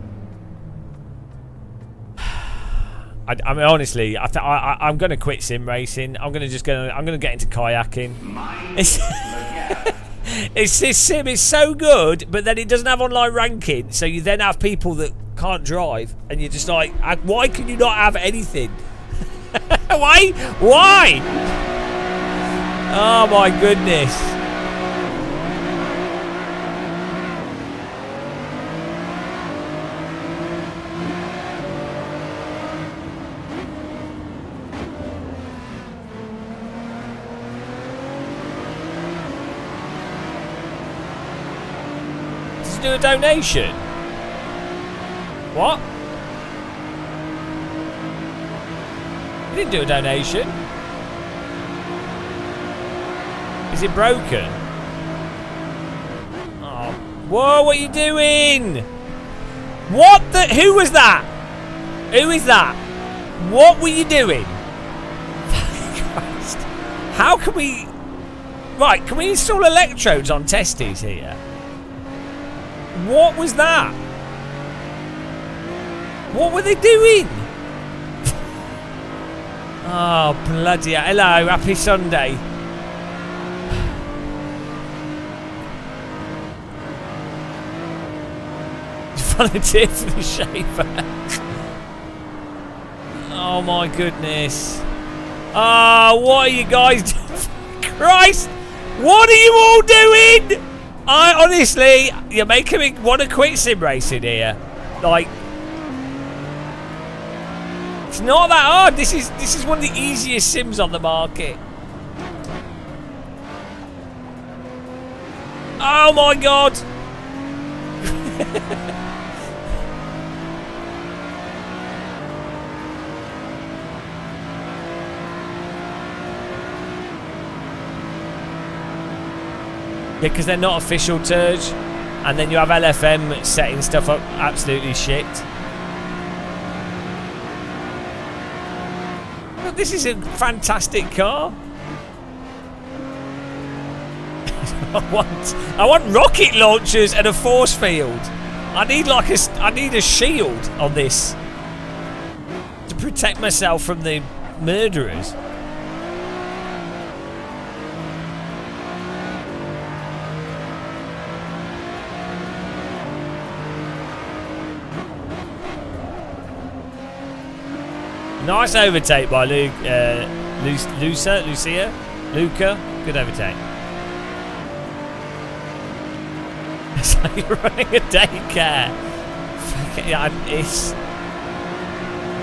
I mean, honestly, I'm going to quit sim racing. I'm going to get into kayaking. This sim is so good, but then it doesn't have online ranking, so you then have people that can't drive, and you're just like, why can you not have anything? Why? Oh my goodness. Do a donation. What? You didn't do a donation. Is it broken? Oh, whoa! What are you doing? What the? Who was that? Who is that? What were you doing? Christ! How can we? Right? Can we install electrodes on testes here? What was that? What were they doing? Oh, bloody hell. Hello, happy Sunday. Volunteer for the shaver. Oh my goodness. Oh, what are you guys doing? Christ! What are you all doing? Honestly, you're making me want to quit sim racing here. Like, it's not that hard. This is one of the easiest sims on the market. Oh my god! Because they're not official turds, and then you have LFM setting stuff up absolutely shit. Look, this is a fantastic car. I want rocket launchers and a force field. I need a shield on this to protect myself from the murderers. Nice overtake by Luca. Good overtake. It's like running a daycare. Yeah, it's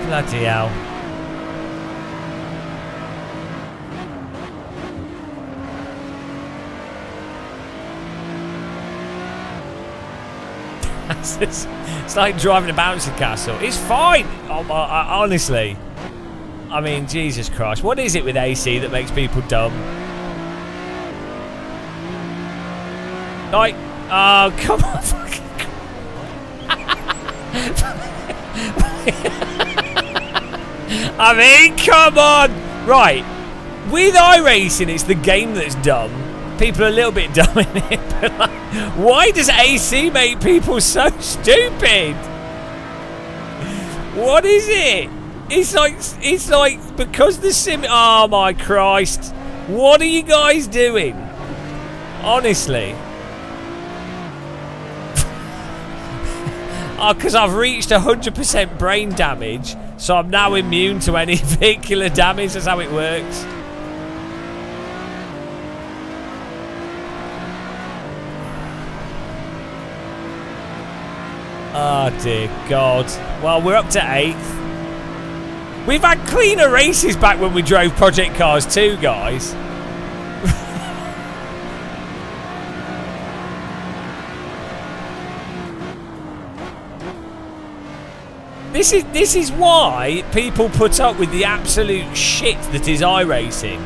bloody hell. It's like driving a bouncy castle. It's fine. Honestly. I mean, Jesus Christ. What is it with AC that makes people dumb? Like, oh, come on. I mean, come on. Right. With iRacing, it's the game that's dumb. People are a little bit dumb in it. But like, why does AC make people so stupid? What is it? It's like because the sim. Oh my Christ! What are you guys doing? Honestly. Oh, because I've reached 100% brain damage, so I'm now immune to any vehicular damage. That's how it works. Oh dear God. Well, we're up to 8th. We've had cleaner races back when we drove project cars too, guys. This is why people put up with the absolute shit that is iRacing.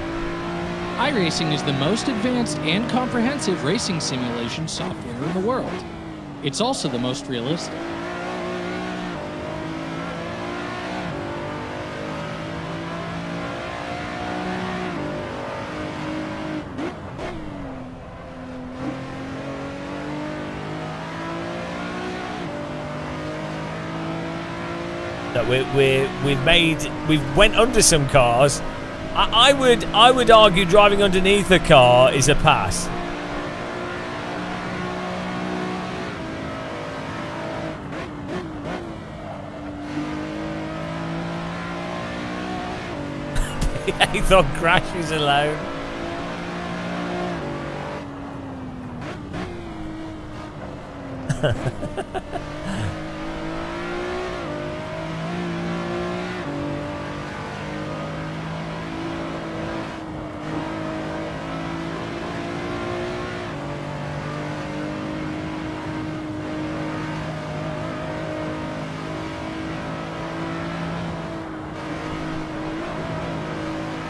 iRacing is the most advanced and comprehensive racing simulation software in the world. It's also the most realistic. that we've went under some cars. I would argue driving underneath a car is a pass. He thought crashes alone.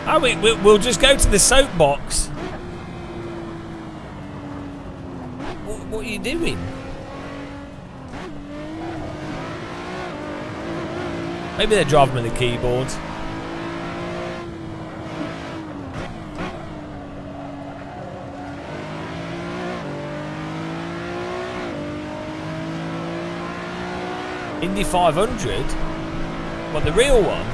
Oh, we'll just go to the soapbox. What are you doing? Maybe they're driving with the keyboard. Indy 500? What, the real one?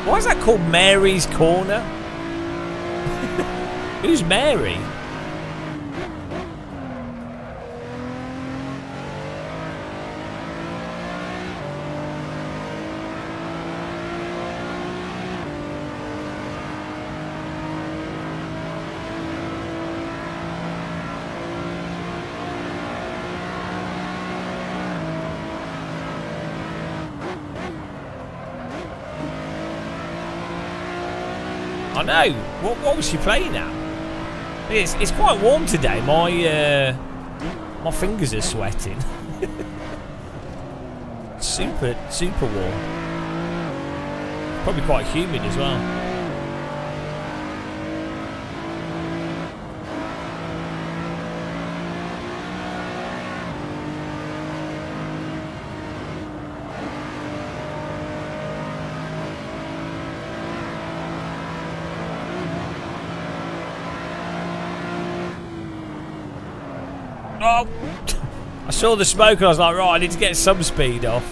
Why is that called Mary's Corner? Who's Mary? I know. What was she playing at? It's quite warm today. My fingers are sweating. super warm. Probably quite humid as well. Oh, I saw the smoke and I was like, right, I need to get some speed off.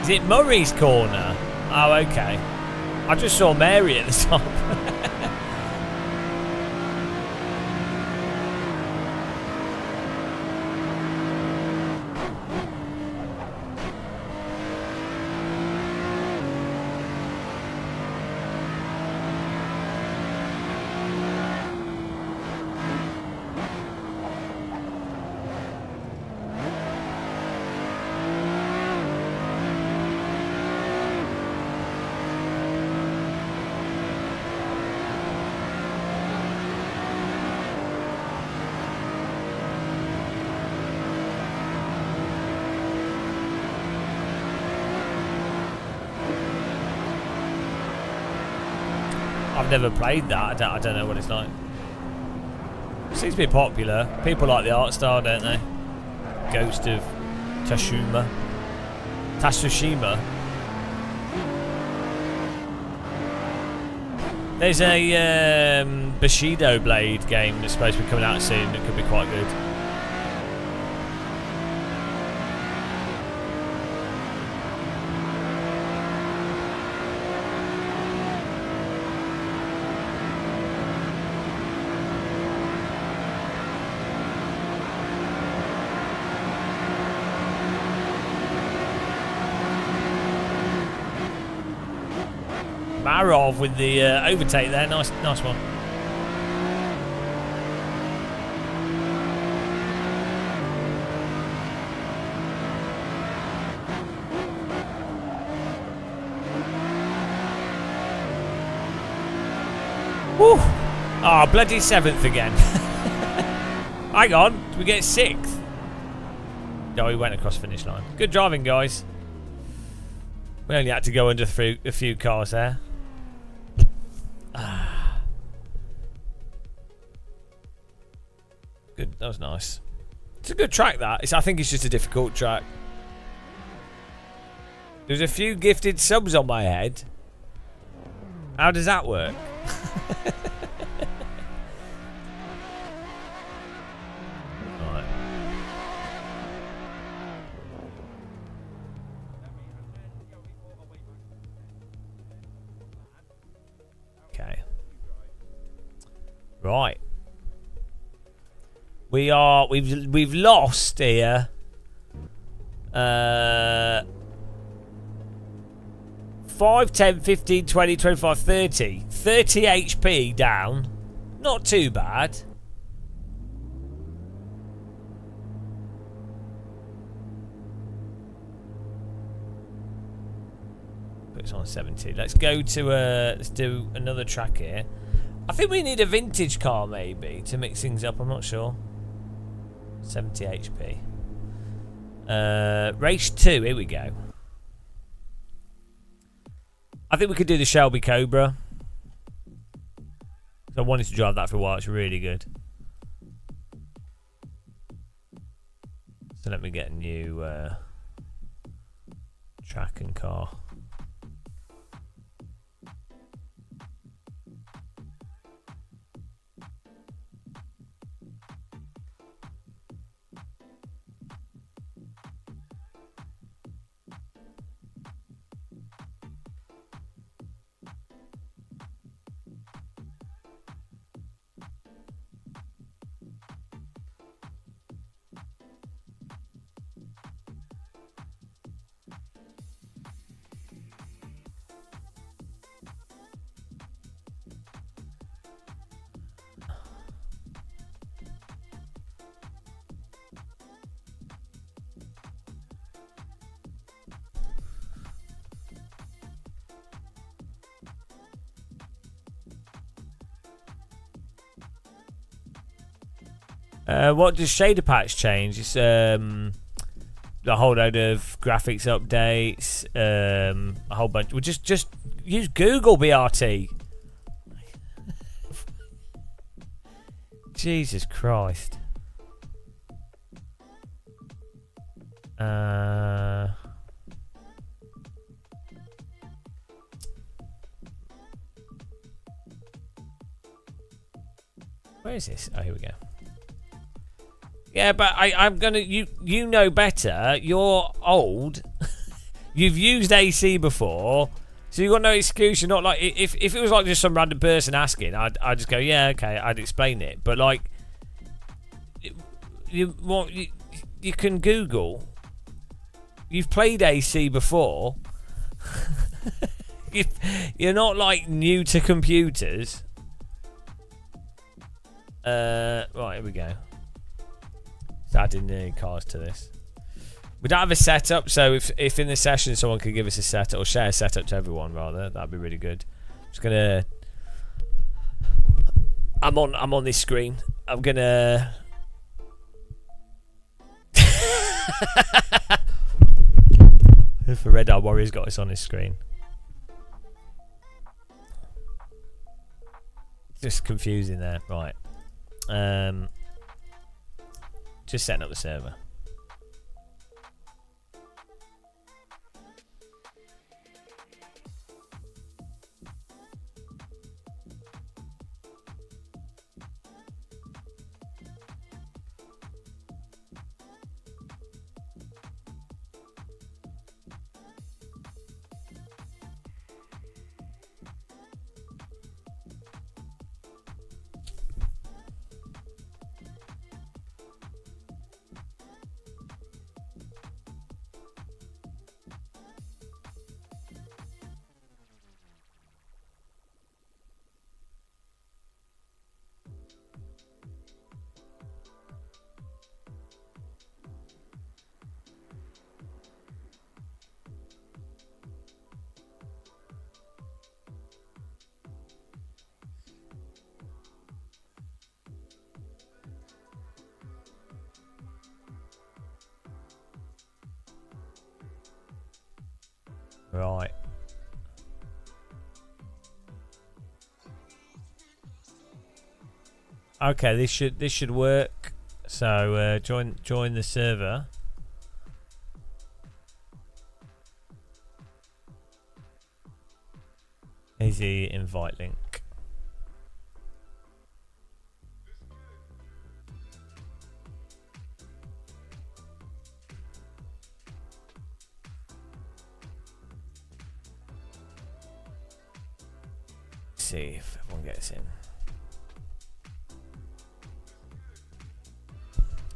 Is it Murray's Corner? Oh, okay. I just saw Mary at the top. I've never played that. I don't know what it's like. Seems to be popular. People like the art style, don't they? Ghost of Tsushima. There's a Bushido Blade game that's supposed to be coming out soon. It could be quite good. Marov with the overtake there. Nice one. Woo! Ah, oh, bloody 7th again. Hang on, did we get 6th? No, we went across the finish line. Good driving, guys. We only had to go under through a few cars there. Good, that was nice. It's a good track, that. I think it's just a difficult track. There's a few gifted subs on my head. How does that work? Right. Okay. Right. We've lost here 5, 10, 15, 20, 25, 30. 30 HP down. Not too bad. Put it on 70. Let's go to let's do another track here. I think we need a vintage car maybe to mix things up, I'm not sure. 70 HP. Race 2, here we go. I think we could do the Shelby Cobra. I wanted to drive that for a while, it's really good. So let me get a new track and car. What does Shader Patch change? It's a whole load of graphics updates, a whole bunch. Well, just use Google, BRT. Jesus Christ. Where is this? Oh, here we go. Yeah, but I'm gonna. You know better. You're old. You've used AC before, so you've got no excuse. You're not like if it was like just some random person asking, I'd just go, yeah, okay, I'd explain it. But like, you can Google. You've played AC before. You're not like new to computers. Right, here we go. Adding the cars to this. We don't have a setup, so if in the session someone could give us a setup or share a setup to everyone, rather, that'd be really good. Just gonna. I'm on this screen. I'm gonna. If the Red Eye Warrior's got us on his screen. Just confusing there. Right. Just setting up the server. Right. Okay, this should work. So join the server. Here's the invite link. See if everyone gets in.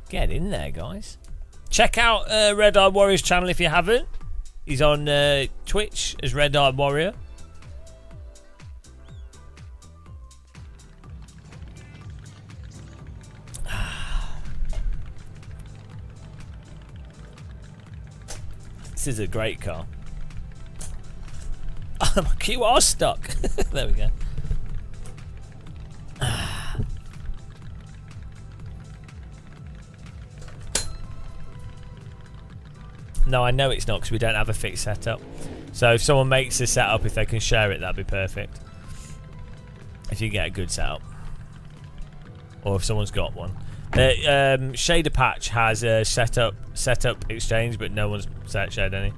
Get in there, guys. Check out Red Eye Warrior's channel if you haven't. He's on Twitch as Red Eye Warrior. This is a great car. Oh, my QR stuck. There we go. No, I know it's not because we don't have a fixed setup. So if someone makes a setup, if they can share it, that'd be perfect. If you get a good setup. Or if someone's got one. Shader Patch has a setup exchange, but no one's shared any.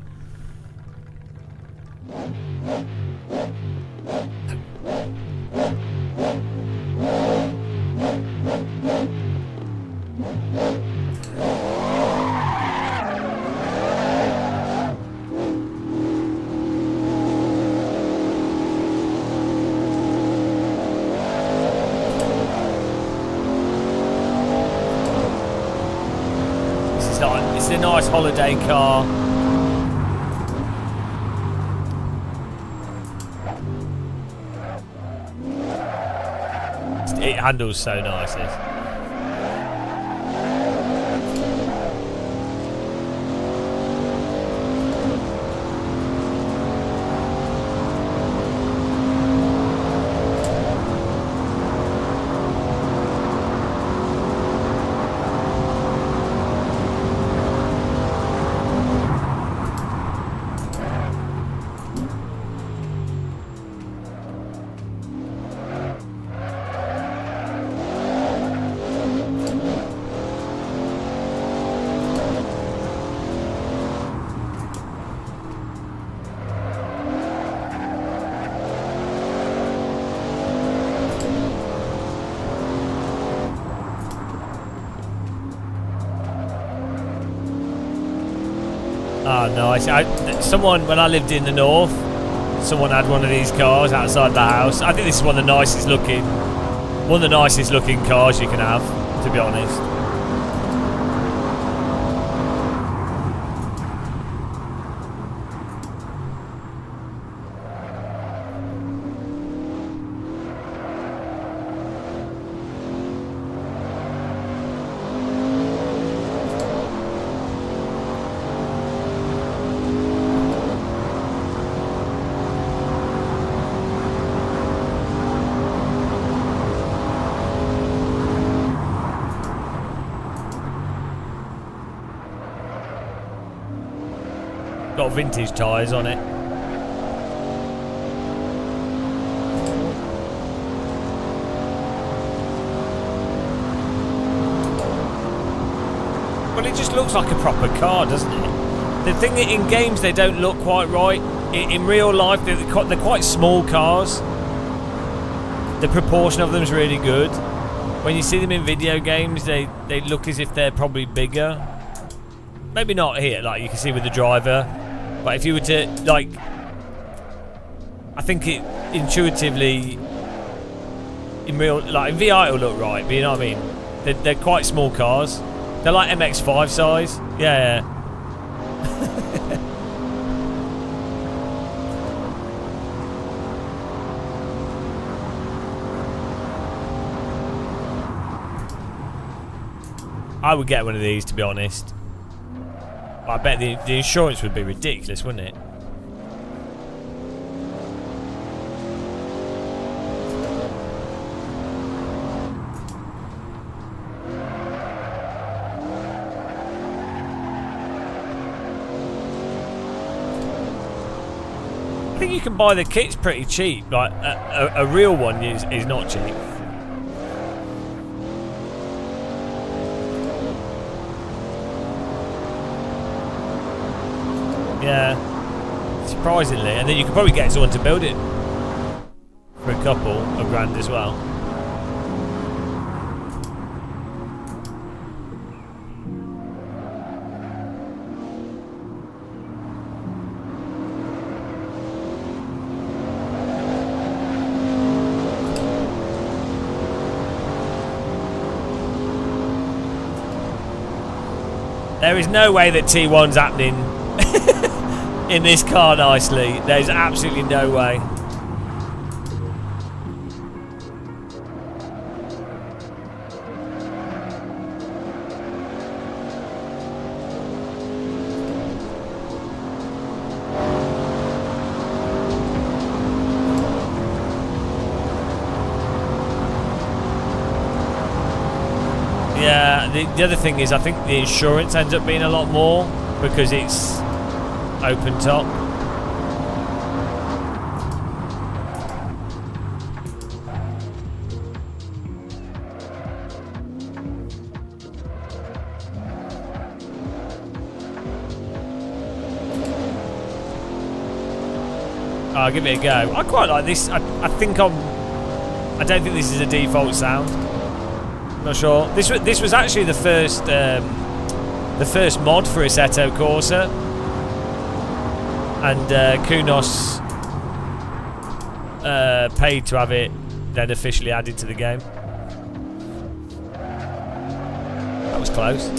It's a nice holiday car. It handles so nice. Oh, nice. Someone, when I lived in the north, someone had one of these cars outside the house. I think this is one of the nicest looking cars you can have, to be honest. Got vintage tyres on it. Well, it just looks like a proper car, doesn't it? The thing that in games they don't look quite right. In real life, they're quite small cars. The proportion of them is really good. When you see them in video games, they look as if they're probably bigger. Maybe not here, like you can see with the driver. But if you were to, like... I think it intuitively... In VR it'll look right, but you know what I mean? They're quite small cars. They're like MX-5 size. Yeah. I would get one of these, to be honest. I bet the insurance would be ridiculous, wouldn't it? I think you can buy the kits pretty cheap. Like a real one is not cheap. Yeah, surprisingly, and then you could probably get someone to build it for a couple of grand as well. There is no way that T1's happening in this car nicely. There's absolutely no way. Yeah, the other thing is I think the insurance ends up being a lot more because it's open top. I'll give it a go. I quite like this. I think I don't think this is a default sound. Not sure. This was actually the first mod for Assetto Corsa, and Kunos paid to have it then officially added to the game. That was close.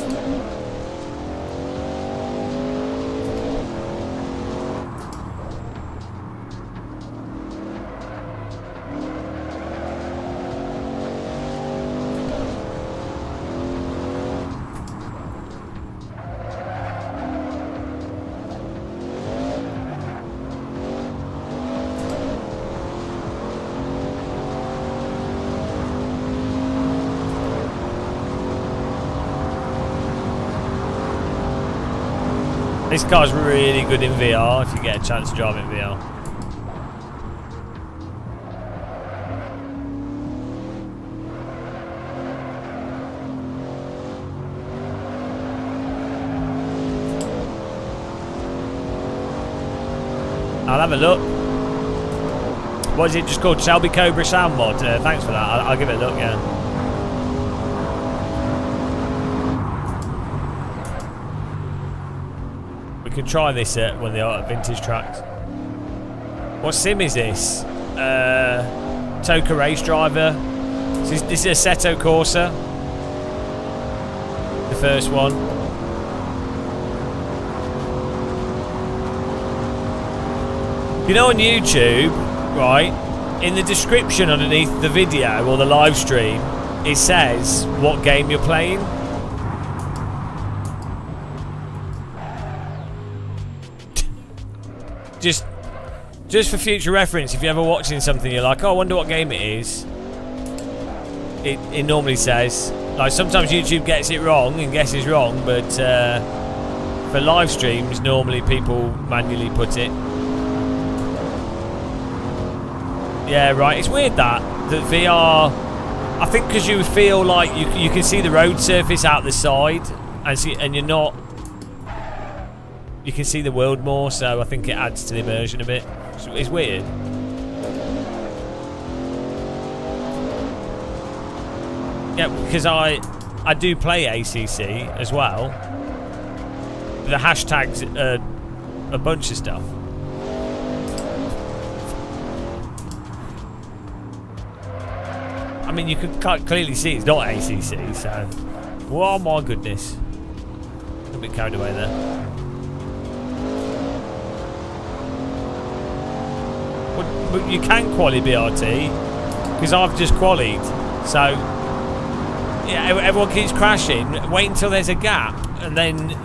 This car's really good in VR if you get a chance to drive it in VR. I'll have a look. What is it just called? Shelby Cobra Sound Mod? Thanks for that. I'll give it a look, yeah. We can try this at one of the vintage tracks. What sim is this? Toka Race Driver. This is Assetto Corsa. The first one. You know, on YouTube, right, in the description underneath the video or the live stream, it says what game you're playing. Just for future reference, if you're ever watching something, you're like, oh, I wonder what game it is. It normally says, like, sometimes YouTube gets it wrong and guesses wrong, but for live streams, normally people manually put it. Yeah, right. It's weird that VR. I think because you feel like you can see the road surface out the side, and you're not. You can see the world more, so I think it adds to the immersion a bit. It's weird. Yeah, because I do play ACC as well. The hashtags a bunch of stuff. I mean, you can clearly see it's not ACC, so. Oh my goodness. A bit carried away there. But you can quali BRT, because I've just qualied. So, yeah, everyone keeps crashing. Wait until there's a gap, and then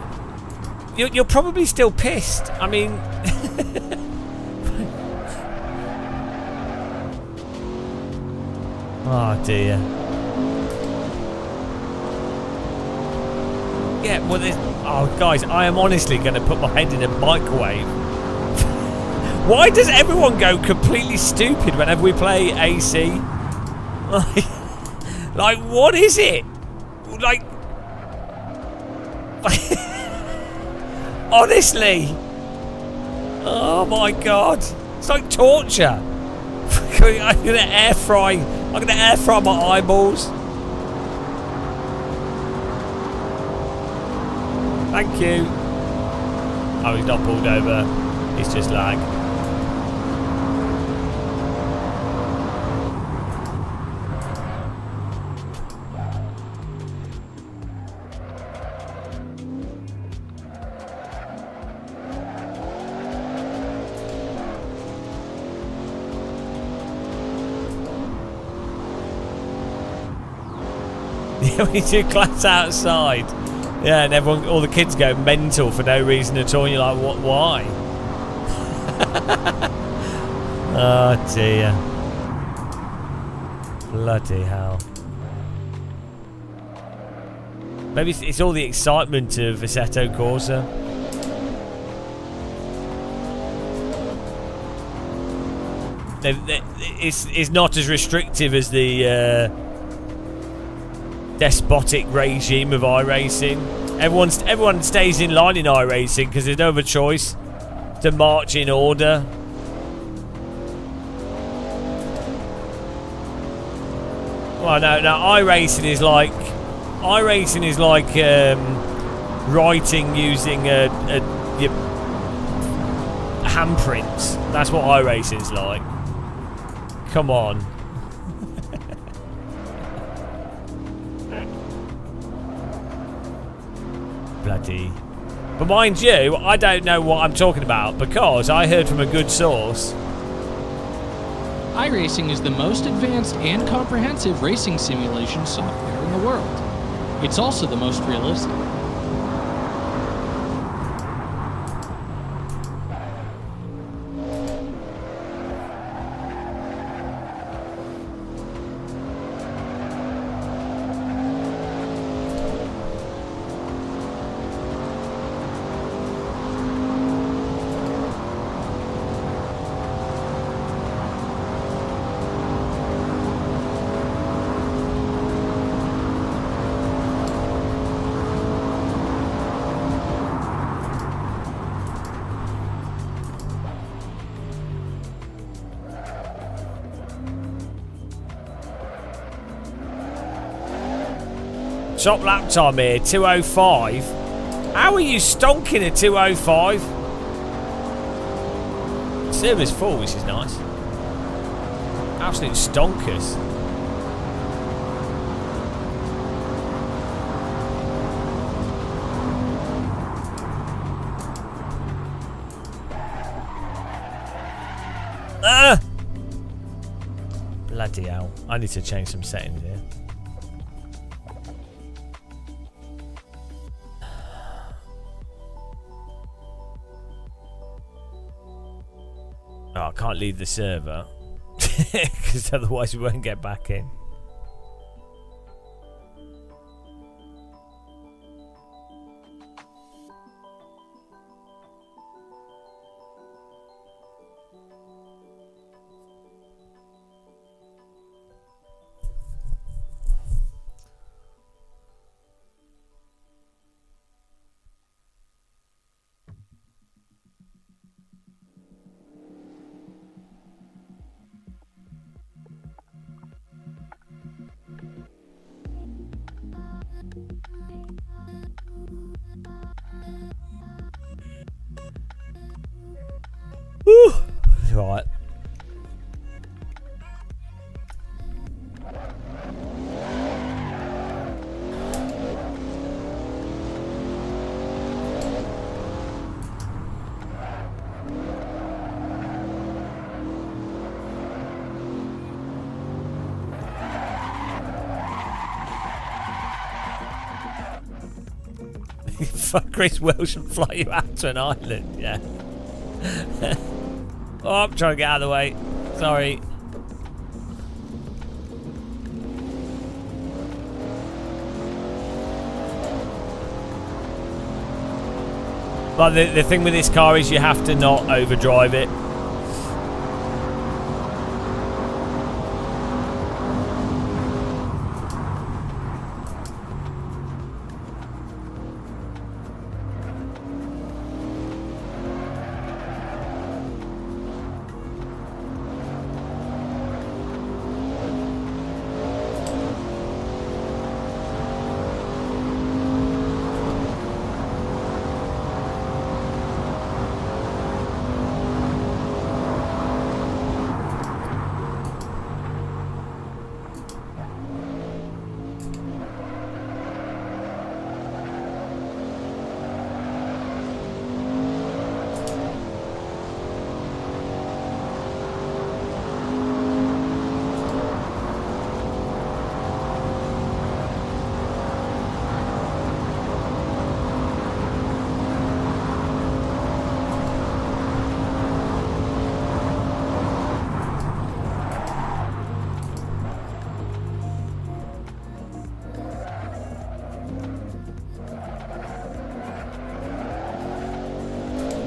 you're probably still pissed. I mean, oh dear. Yeah, well, oh guys, I am honestly going to put my head in a microwave. Why does everyone go completely stupid whenever we play AC? Like, what is it? Like, honestly. Oh my god. It's like torture. I'm gonna air fry my eyeballs. Thank you. Oh, he's not pulled over. It's just lag. Yeah, we do class outside. Yeah, and all the kids go mental for no reason at all. And you're like, what? Why? Oh dear. Bloody hell. Maybe it's all the excitement of Assetto Corsa. It's not as restrictive as the despotic regime of iRacing. Everyone stays in line in iRacing because there's no other choice to march in order. Well, no, iRacing is like writing using your handprints. That's what iRacing's like. Come on. Bloody. But mind you, I don't know what I'm talking about because I heard from a good source. iRacing is the most advanced and comprehensive racing simulation software in the world. It's also the most realistic. Top lap time here, 2:05. How are you stonking at 2:05? Server's full, which is nice. Absolute stonkers. Bloody hell. I need to change some settings here. Oh, I can't leave the server because otherwise we won't get back in. Chris Welsh and fly you out to an island. Yeah. Oh, I'm trying to get out of the way. Sorry. But the thing with this car is you have to not overdrive it.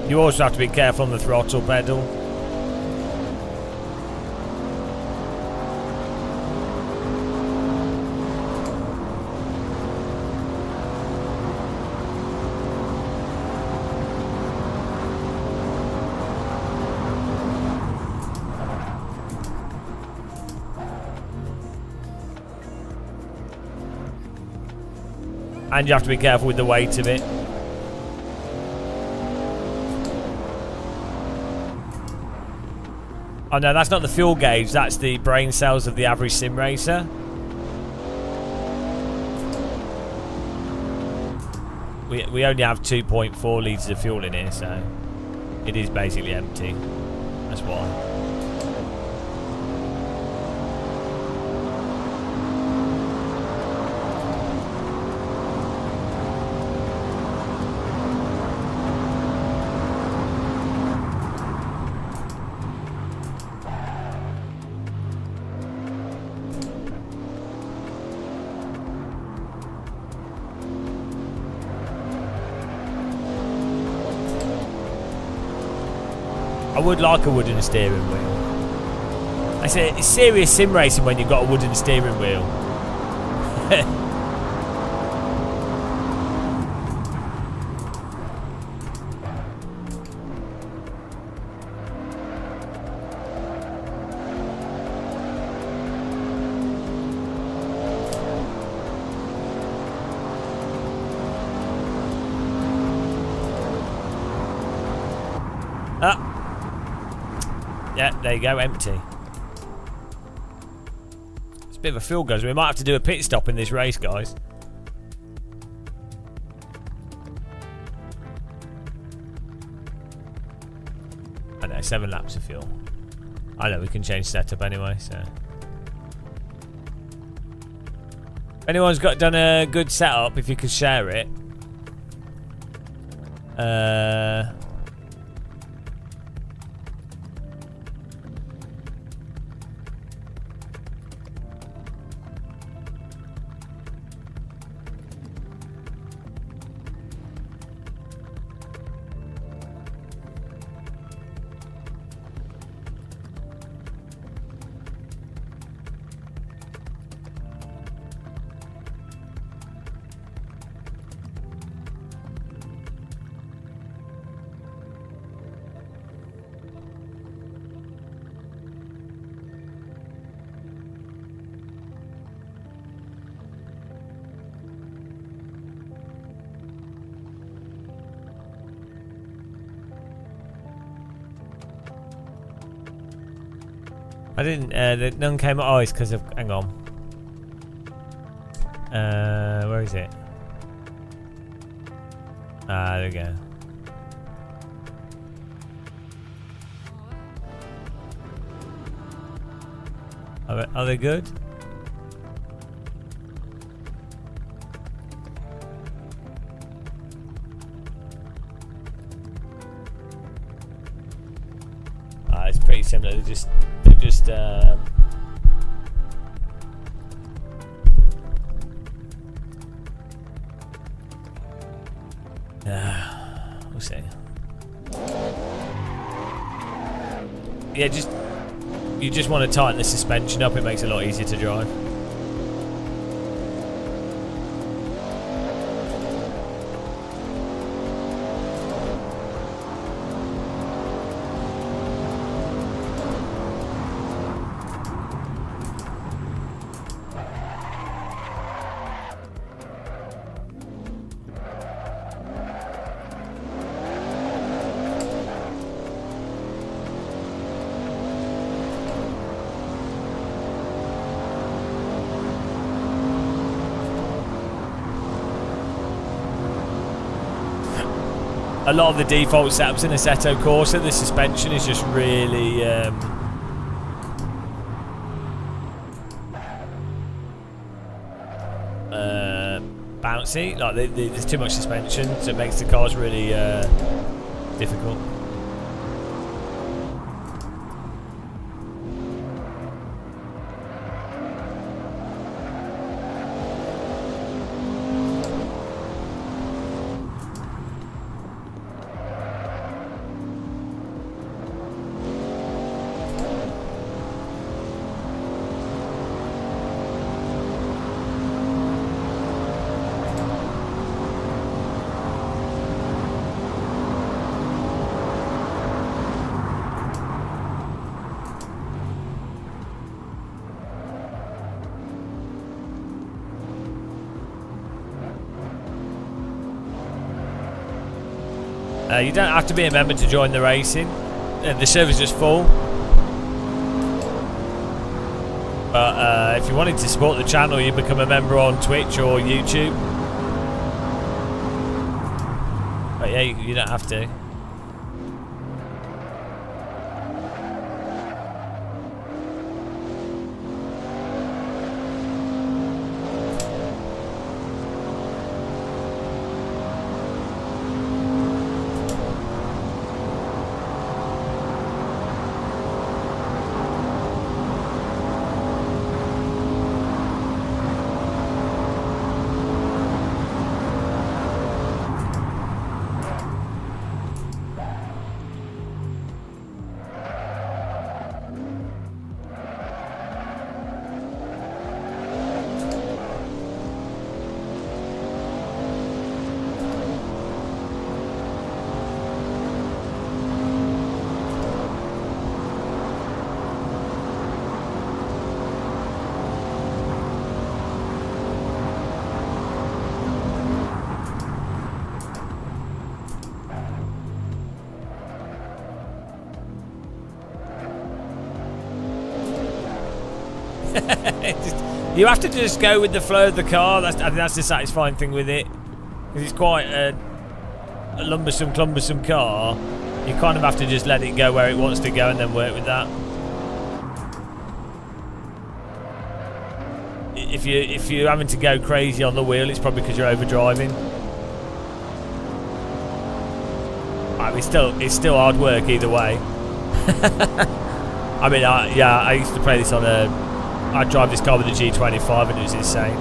You also have to be careful on the throttle pedal. And you have to be careful with the weight of it. Oh no, that's not the fuel gauge, that's the brain cells of the average sim racer. We only have 2.4 litres of fuel in here, so it is basically empty. That's why. I would like a wooden steering wheel. I say it's serious sim racing when you've got a wooden steering wheel. Yeah, there you go, empty. It's a bit of a fuel guzzler. We might have to do a pit stop in this race, guys. I know, 7 laps of fuel. I know, we can change setup anyway, so. If anyone's done a good setup, if you could share it. I didn't, none came, oh, it's because of, hang on. Where is it? Ah, there we go. Are they good? similar. They're just we'll see. Yeah, you just want to tighten the suspension up. It makes it a lot easier to drive. A lot of the default setups in Assetto Corsa, the suspension is just really bouncy. Like there's too much suspension, so it makes the cars really difficult. You don't have to be a member to join the racing. The server's just full. But if you wanted to support the channel, you become a member on Twitch or YouTube. But yeah, you don't have to. You have to just go with the flow of the car. I think that's the satisfying thing with it, because it's quite a clumbersome car. You kind of have to just let it go where it wants to go and then work with that. If you're having to go crazy on the wheel, it's probably because you're overdriving. It's still hard work either way. I mean, I used to play this on I'd drive this car with a G25 and it was insane.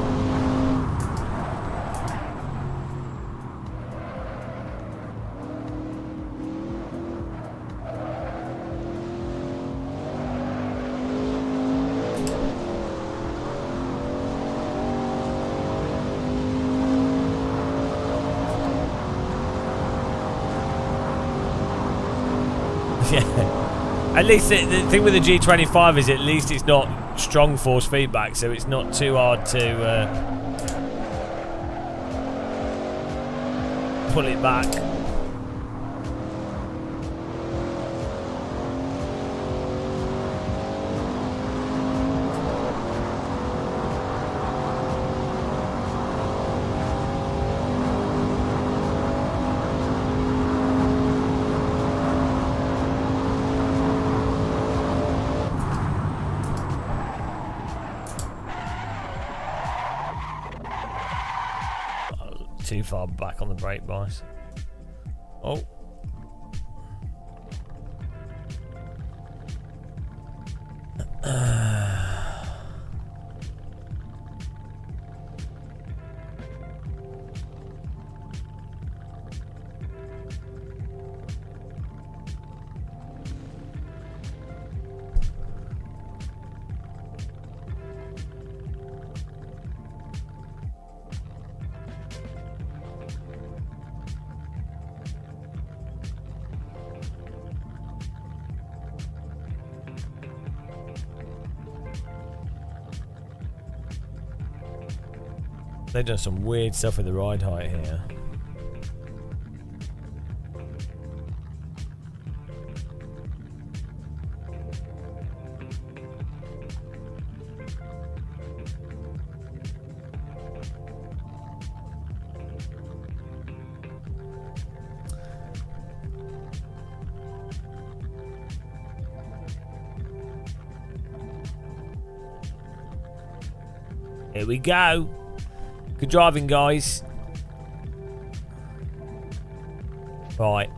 Yeah. At least the thing with the G25 is at least it's not strong force feedback, so it's not too hard to pull it back. Too far back on the brake bias. Oh. They've done some weird stuff with the ride height here. Here we go. Good driving, guys. Right.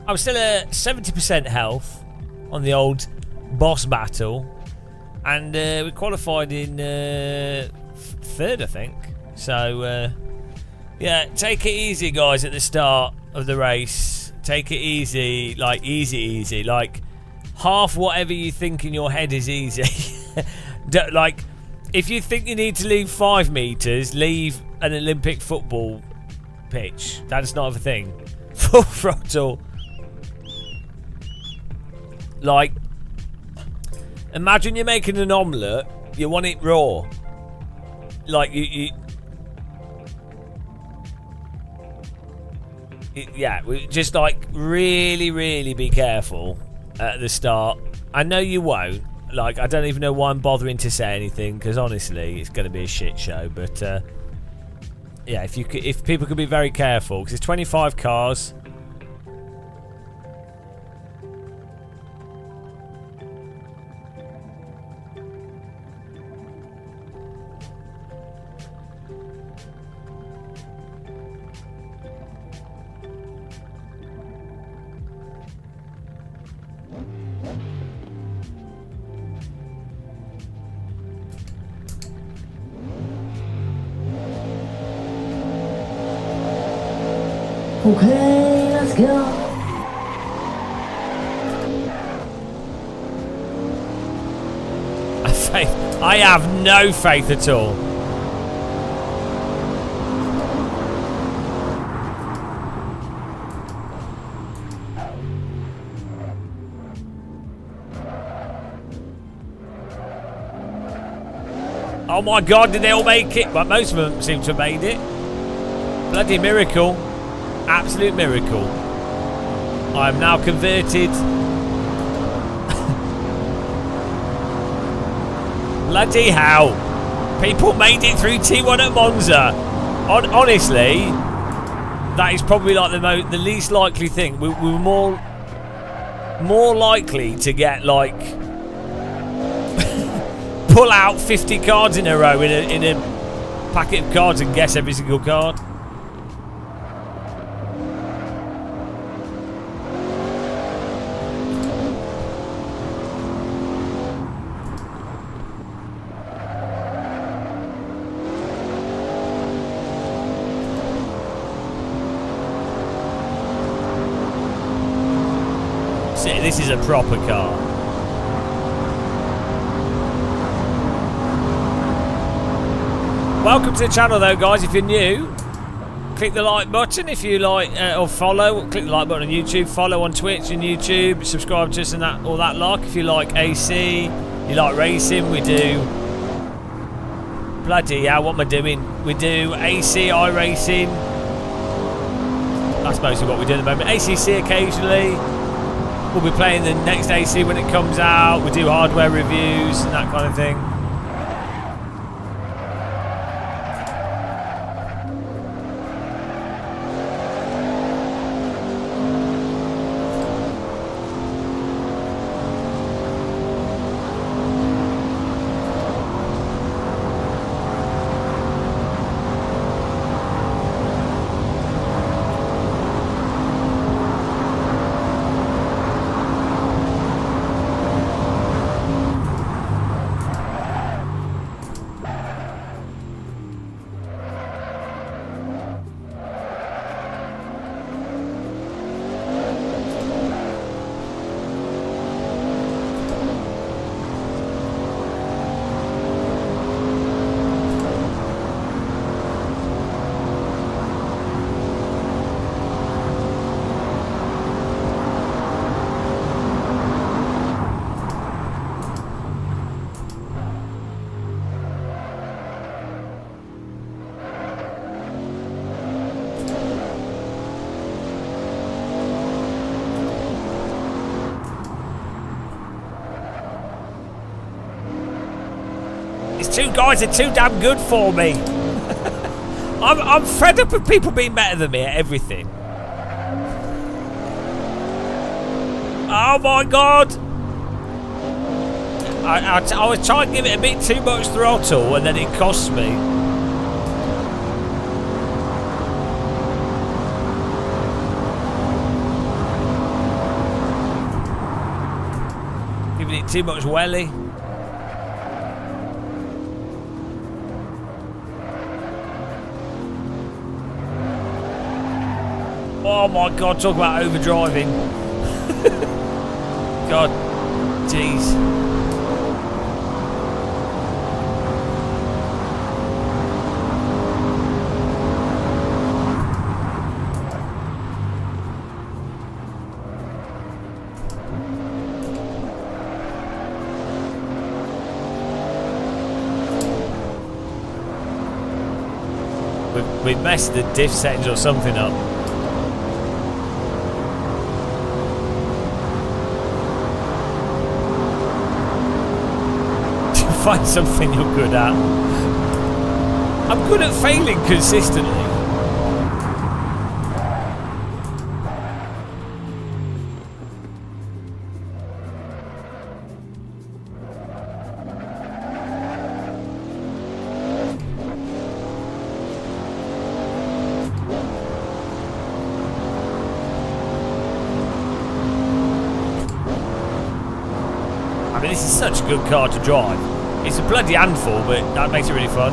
I'm still at 70% health on the old boss battle. And we qualified in third, I think. So, yeah, take it easy, guys, at the start of the race. Take it easy. Like, easy. Like, half whatever you think in your head is easy. Like... If you think you need to leave 5 meters, leave an Olympic football pitch. That's not a thing. Full throttle. Like, imagine you're making an omelette. You want it raw. Like, yeah, just like really be careful at the start. I know you won't. Like, I don't even know why I'm bothering to say anything, because honestly, it's going to be a shit show. But yeah, if people could be very careful, because it's 25 cars. Okay, let's go. I have no faith at all. Oh my God, did they all make it? Well, most of them seem to have made it. Bloody miracle. Absolute miracle. I am now converted. Bloody hell. People made it through T1 at Monza. Honestly, that is probably like the least likely thing. We were more likely to get like pull out 50 cards in a row in a packet of cards and guess every single card. This is a proper car. Welcome to the channel though, guys. If you're new, click the like button if you like, or follow. Click the like button on YouTube, follow on Twitch and YouTube, subscribe to us and that, all that like. If you like AC, you like racing, we do. Bloody hell, what am I doing? We do AC, iRacing. That's mostly what we do at the moment. ACC occasionally. We'll be playing the next AC when it comes out. We do hardware reviews and that kind of thing. These two guys are too damn good for me. I'm fed up with people being better than me at everything. Oh my god! I was trying to give it a bit too much throttle and then it cost me. Giving it too much welly. Oh my god, talk about overdriving. God, jeez. We've messed the diff settings or something up. Find something you're good at. I'm good at failing consistently. I mean, this is such a good car to drive. It's a bloody handful, but that makes it really fun.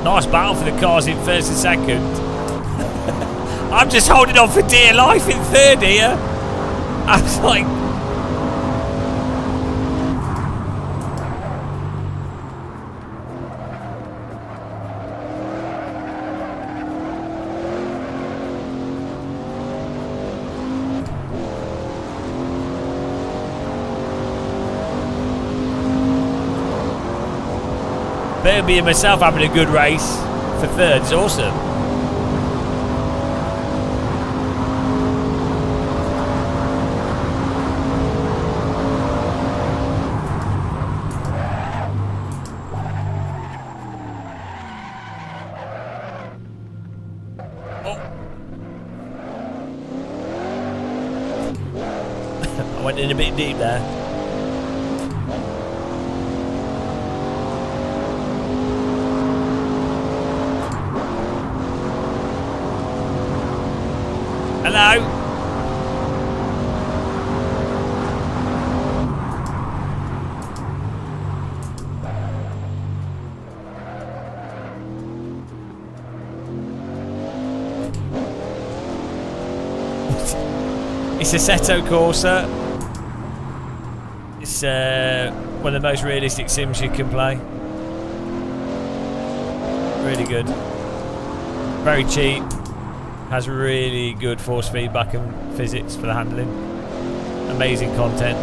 Nice battle for the cars in first and second. I'm just holding on for dear life in third here. I was like... Berby and myself having a good race for third is awesome. Oh. I went in a bit deep there. Hello. It's Assetto Corsa. It's one of the most realistic sims you can play. Really good. Very cheap. Has really good force feedback and physics for the handling. Amazing content.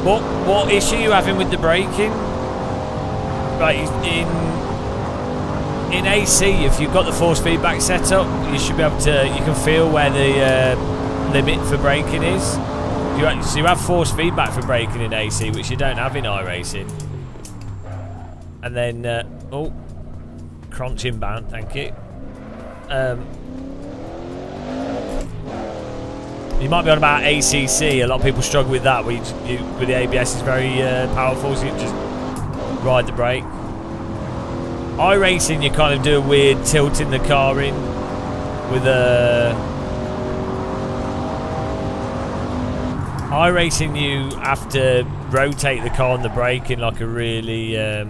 What issue are you having with the braking? Right, in AC, if you've got the force feedback set up, you should be able to. You can feel where the limit for braking is. So you have force feedback for braking in AC, which you don't have in iRacing. And then, crunch inbound, thank you. You might be on about ACC. A lot of people struggle with that, where with the ABS is very powerful, so you just ride the brake. iRacing, you kind of do a weird tilting the car in with a. iRacing, you have to rotate the car on the brake in like a really. I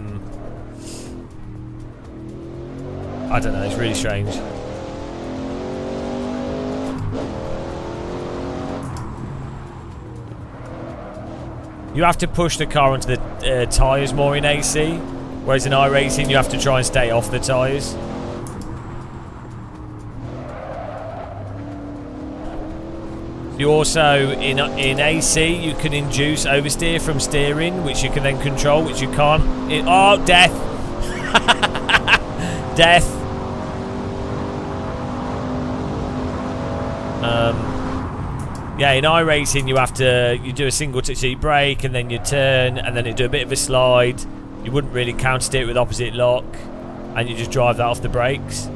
don't know. It's really strange. You have to push the car onto the tyres more in AC, whereas in iRacing you have to try and stay off the tyres. You also, in AC, you can induce oversteer from steering, which you can then control, which you can't. Oh, death! Death! Yeah, in iRacing you do a single touch, so you brake and then you turn and then you do a bit of a slide. You wouldn't really counter steer it with opposite lock, and you just drive that off the brakes.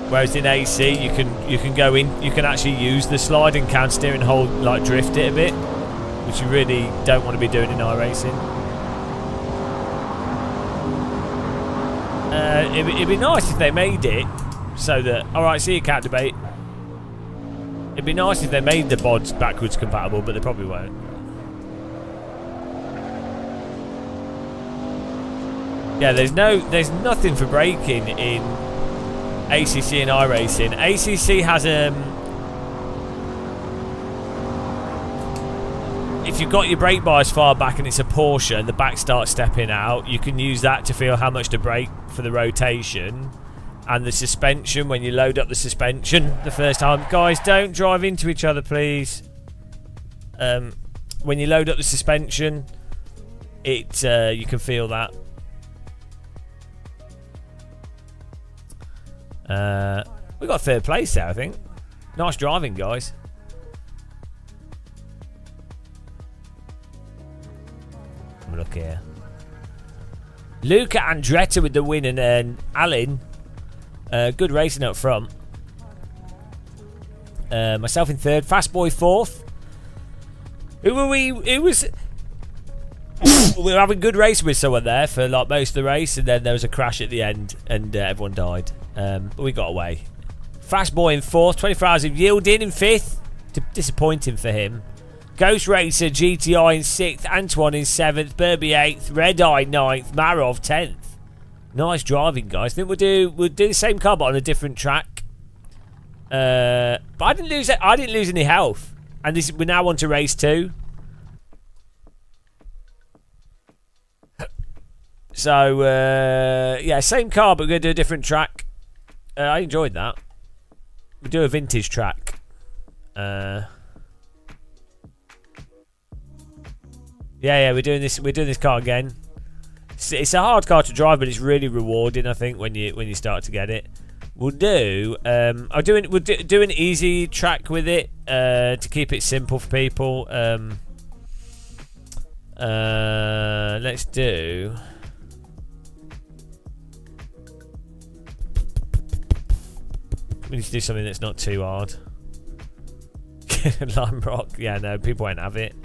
Whereas in AC you can go in, you can actually use the slide and counter steer and hold, like, drift it a bit, which you really don't want to be doing in iRacing. It'd be nice if they made it so that. Alright, see you, cat debate. It'd be nice if they made the bods backwards compatible, but they probably won't. Yeah, there's nothing for braking in ACC and iRacing. ACC has if you've got your brake bars far back and it's a Porsche and the back starts stepping out, you can use that to feel how much to brake for the rotation. And the suspension, when you load up the suspension the first time. Guys, don't drive into each other, please. When you load up the suspension, you can feel that. We got third place there, I think. Nice driving, guys. Have a look here. Luca Andretti with the win, and then Alan. Good racing up front. Myself in third. Fast Boy fourth. We were having good racing with someone there for like most of the race, and then there was a crash at the end, and everyone died. But we got away. Fast Boy in fourth. 24 hours of yielding in fifth. Disappointing for him. Ghost Racer GTI in sixth. Antoine in seventh. Burby eighth. Red Eye ninth. Marov 10th. Nice driving, guys. I think we'll do the same car but on a different track. But I didn't lose any health, and we're now on to race 2. So yeah, same car but we're gonna do a different track. I enjoyed that. We do a vintage track. Yeah, we're doing this car again. It's a hard car to drive, but it's really rewarding, I think, when you start to get it. We'll do we'll do an easy track with it to keep it simple for people. Let's do. We need to do something that's not too hard. Lime Rock, yeah, no, people won't have it.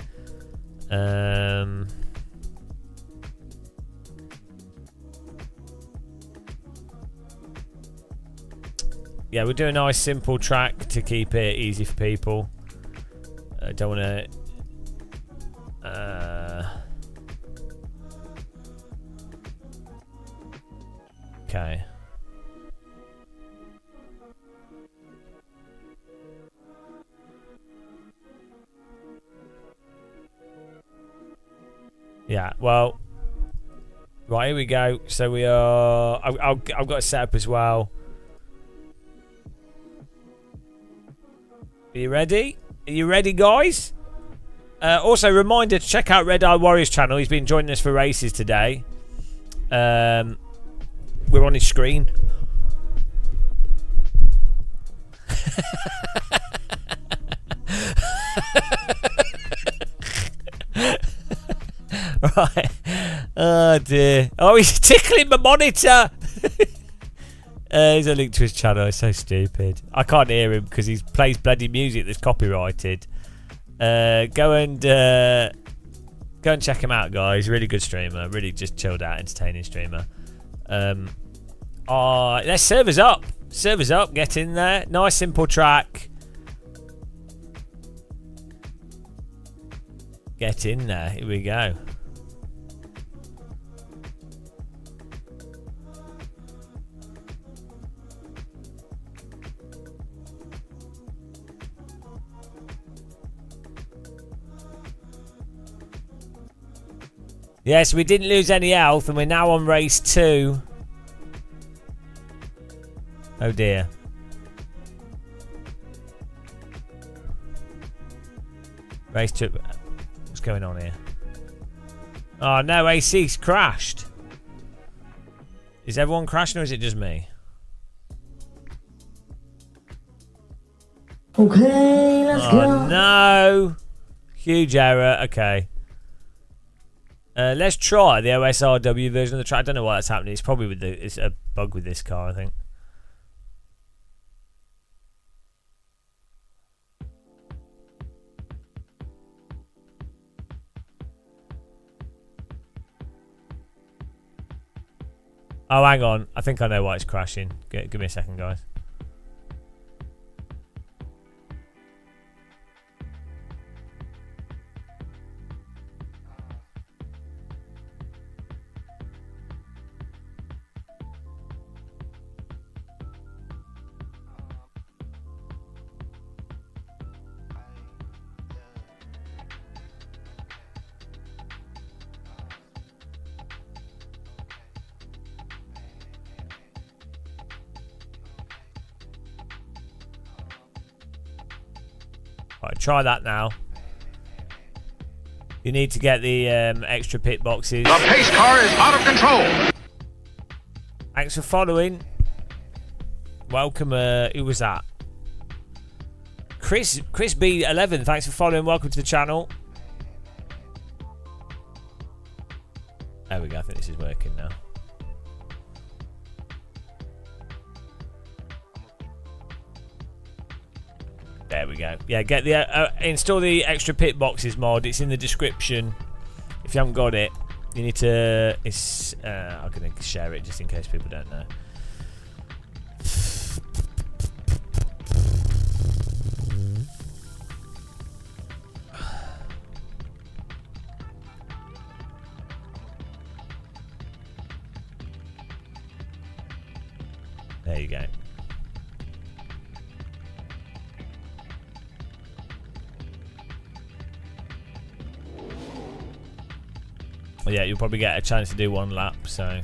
Yeah, we'll do a nice simple track to keep it easy for people. I don't want to. Okay. Yeah, well, right, here we go. So we are. I've got a setup as well. Are you ready? Are you ready, guys? Also, reminder to check out Red Eye Warriors channel. He's been joining us for races today. We're on his screen. Right. Oh dear. Oh, he's tickling my monitor. Here's a link to his channel. It's so stupid. I can't hear him because he plays bloody music that's copyrighted. Go and check him out, guys. Really good streamer. Really just chilled out, entertaining streamer. Let's servers up. Servers up. Get in there. Nice simple track. Get in there. Here we go. Yes, we didn't lose any health, and we're now on race 2. Oh dear. Race 2. What's going on here? Oh no, AC's crashed. Is everyone crashing or is it just me? Okay, let's go. Oh no! Huge error. Okay. Let's try the OSRW version of the track. I don't know why that's happening. It's probably it's a bug with this car, I think. Oh, hang on. I think I know why it's crashing. Give me a second, guys. Right, try that now. You need to get the extra pit boxes. The pace car is out of control. Thanks for following. Welcome. Who was that? Chris B11. Thanks for following. Welcome to the channel. There we go. I think this is working now. There we go. Yeah, get the install the extra pit boxes mod. It's in the description. If you haven't got it, you need to. It's. I'm gonna share it just in case people don't know. There you go. Yeah, you'll probably get a chance to do one lap, so.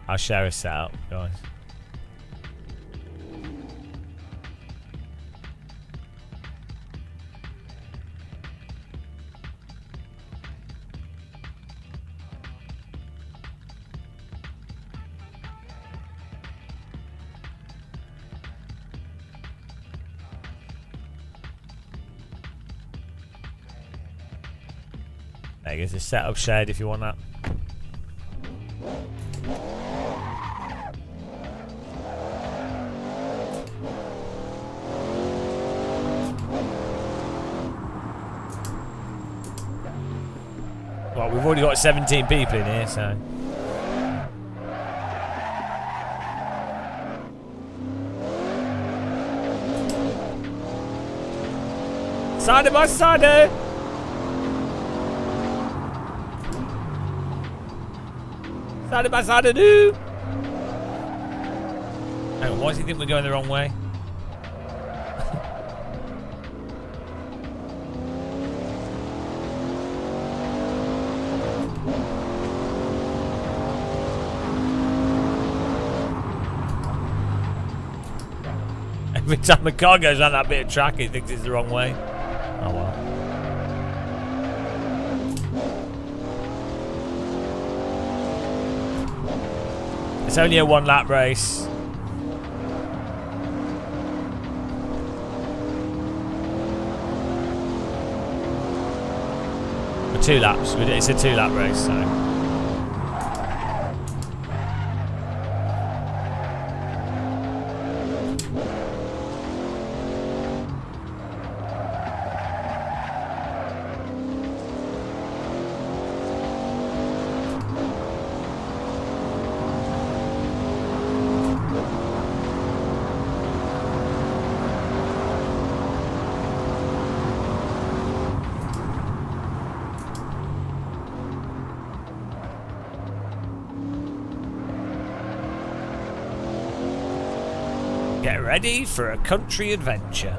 I'll share a setup, guys. There's a setup shared if you want that. Well, we've already got 17 people in here, so. Side by side. Side by side, do. Hang on, why does he think we're going the wrong way? Every time a car goes on that bit of track, it thinks it's the wrong way. Oh well. It's only a 1 lap race. Or 2 laps. It's a 2 lap race, so. Get ready for a country adventure.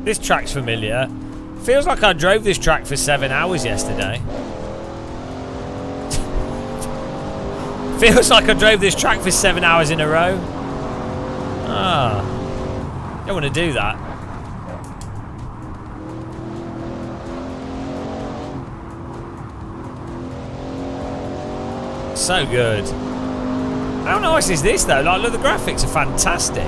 This track's familiar. Feels like I drove this track for 7 hours yesterday. Feels like I drove this track for 7 hours in a row. Ah, don't want to do that. So good. How nice is this though? Like, look, the graphics are fantastic.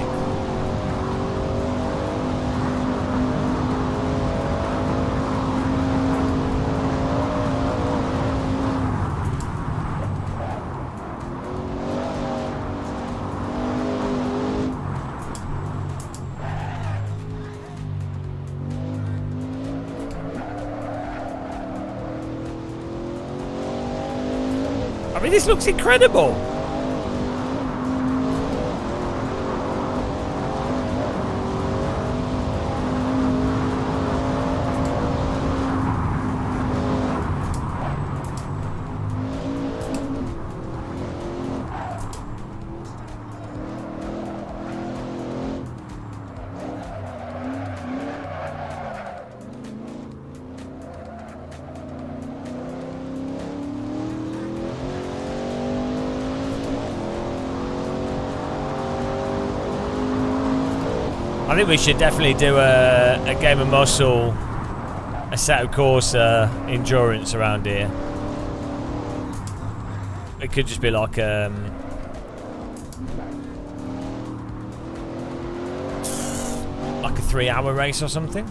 I mean, this looks incredible. I think we should definitely do a game of muscle, a set of course endurance around here. It could just be like a 3-hour race or something.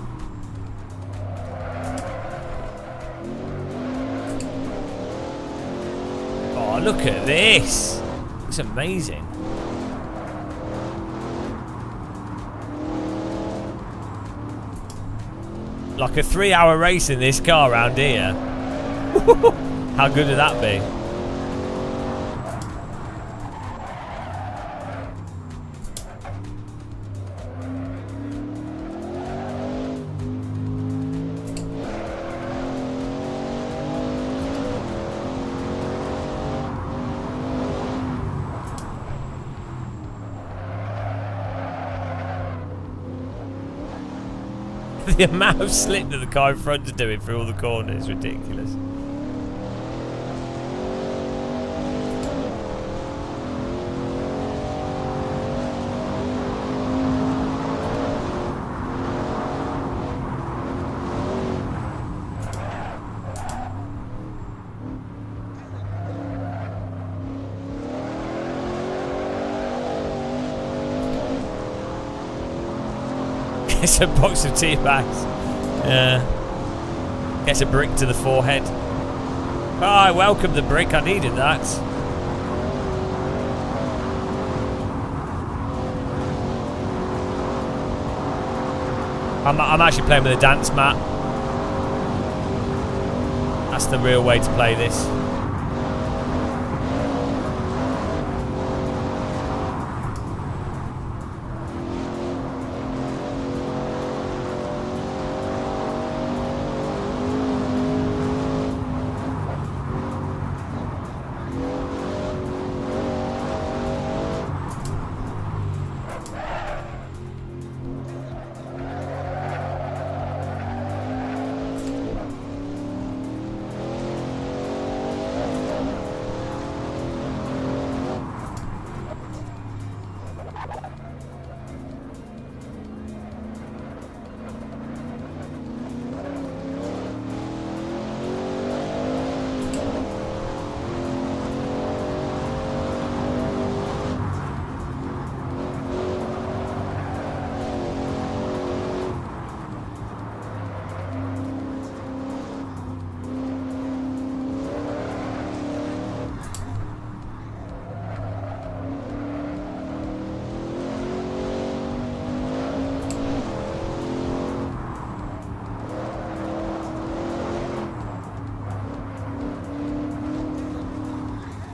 Oh, look at this! It's amazing. Like a 3-hour race in this car around here. How good would that be? The amount of slip that the car in front is doing through all the corners is ridiculous. It's a box of tea bags. Gets a brick to the forehead. Oh, I welcome the brick. I needed that. I'm actually playing with a dance mat. That's the real way to play this.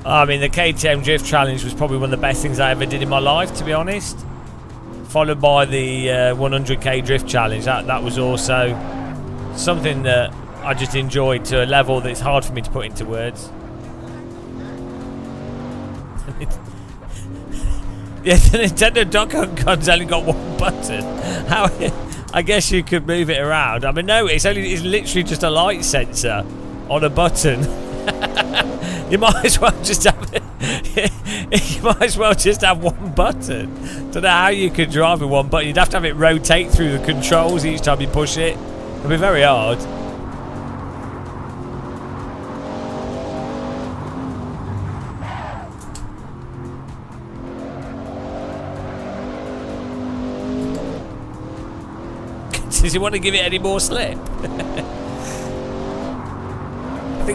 I mean, the KTM Drift Challenge was probably one of the best things I ever did in my life, to be honest. Followed by the 100k Drift Challenge. That was also something that I just enjoyed to a level that's hard for me to put into words. Yeah, the Nintendo Duck Hunt gun's only got one button. How? I guess you could move it around. I mean, no, it's literally just a light sensor on a button. You might as well just have you might as well just have one button. Don't know how you could drive with one button. You'd have to have it rotate through the controls each time you push it. It'd be very hard. Does he want to give it any more slip?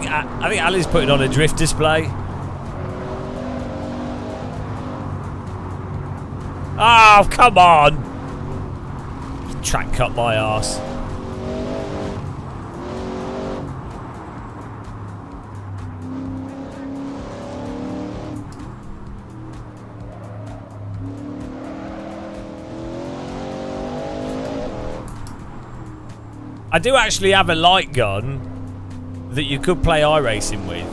I think Ali's putting on a drift display. Oh, come on! Track cut my arse. I do actually have a light gun that you could play iRacing with.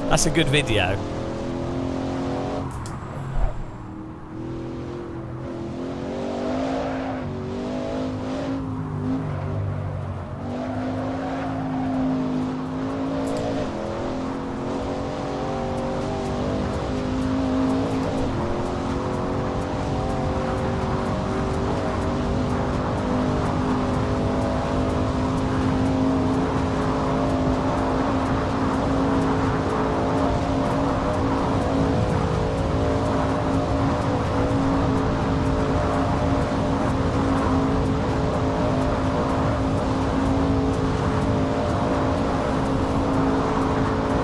That's a good video.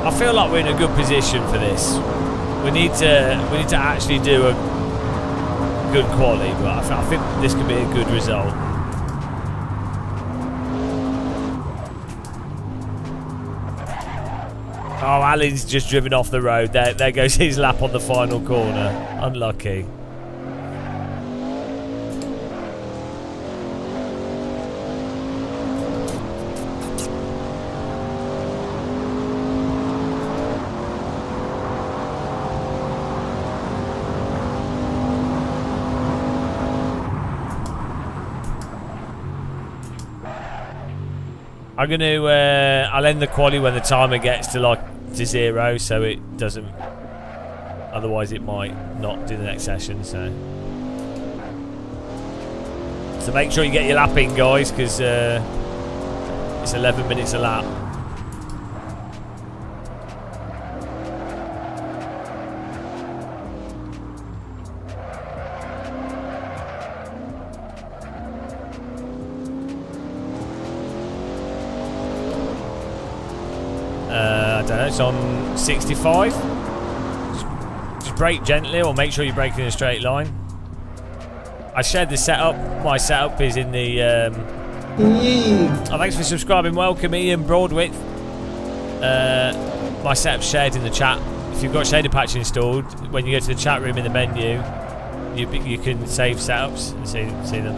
I feel like we're in a good position for this. We need to actually do a good quali, but I think this could be a good result. Oh, Ali's just driven off the road. There goes his lap on the final corner. Unlucky. I'm gonna I'll end the quali when the timer gets to zero, so it doesn't. Otherwise, it might not do the next session. So make sure you get your lap in, guys, because it's 11 minutes a lap. I don't know, it's on 65. Just brake gently, or make sure you're braking in a straight line. I shared the setup. My setup is in the. Oh, thanks for subscribing. Welcome, Ian Broadwith. My setup's shared in the chat. If you've got Shader Patch installed, when you go to the chat room in the menu, you can save setups and see them.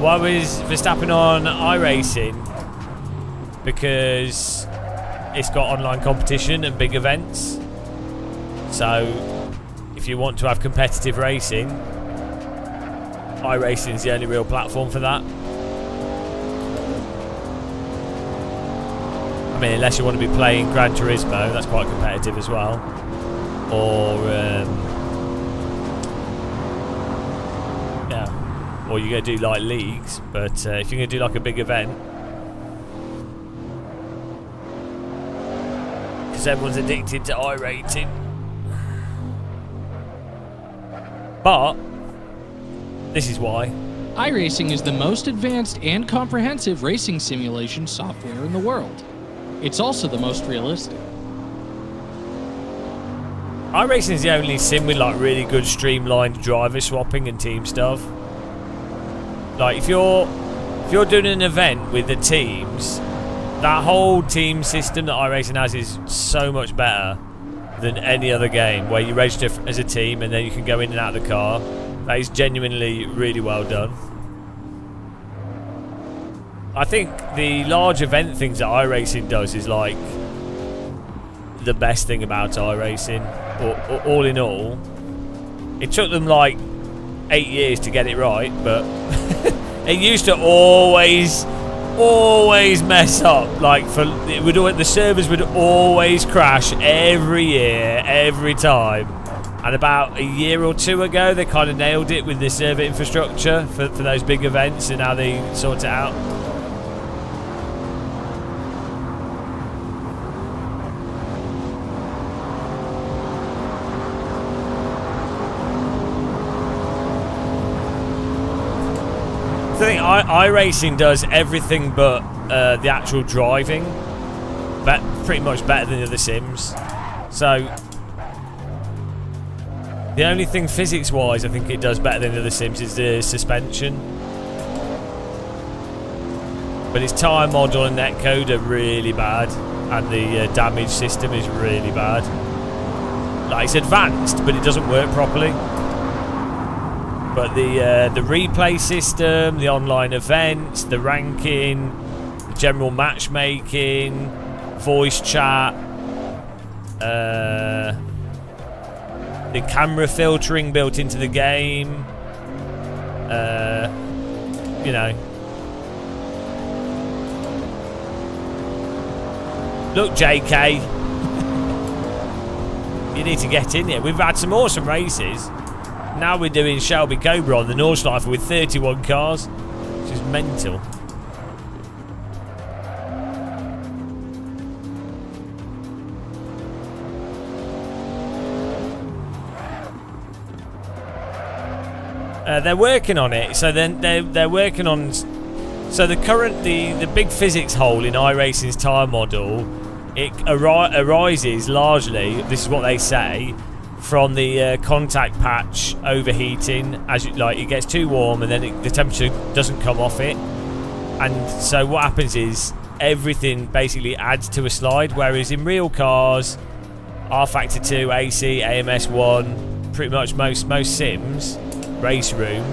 Why was Verstappen on iRacing? Because it's got online competition and big events. So if you want to have competitive racing, iRacing is the only real platform for that. I mean, unless you want to be playing Gran Turismo, that's quite competitive as well. Or yeah, or you're going to do like leagues. But if you're going to do like a big event, because everyone's addicted to iRacing. But this is why. iRacing is the most advanced and comprehensive racing simulation software in the world. It's also the most realistic. iRacing is the only sim with like really good streamlined driver swapping and team stuff. Like if you're doing an event with the teams, that whole team system that iRacing has is so much better than any other game where you register as a team and then you can go in and out of the car. That is genuinely really well done. I think the large event things that iRacing does is like the best thing about iRacing. All in all, it took them like 8 years to get it right, but it used to always mess up. Like the servers would always crash every year, every time. And about a year or two ago, they kind of nailed it with the server infrastructure for those big events and how they sort it out. I think iRacing does everything but the actual driving, but pretty much better than the other sims. So the only thing physics-wise I think it does better than the other sims is the suspension. But its tire model and netcode are really bad, and the damage system is really bad. Like, it's advanced, but it doesn't work properly. But the replay system, the online events, the ranking, the general matchmaking, voice chat, the camera filtering built into the game, you know. Look, JK, you need to get in here. We've had some awesome races. Now we're doing Shelby Cobra on the Nordschleife with 31 cars, which is mental. They're working on it. So then they're working on. So the big physics hole in iRacing's tyre model, it arises largely. This is what they say. From the contact patch overheating, as it gets too warm and then the temperature doesn't come off it, and so what happens is everything basically adds to a slide. Whereas in real cars, R-Factor 2, AC, AMS1, pretty much most sims, race room,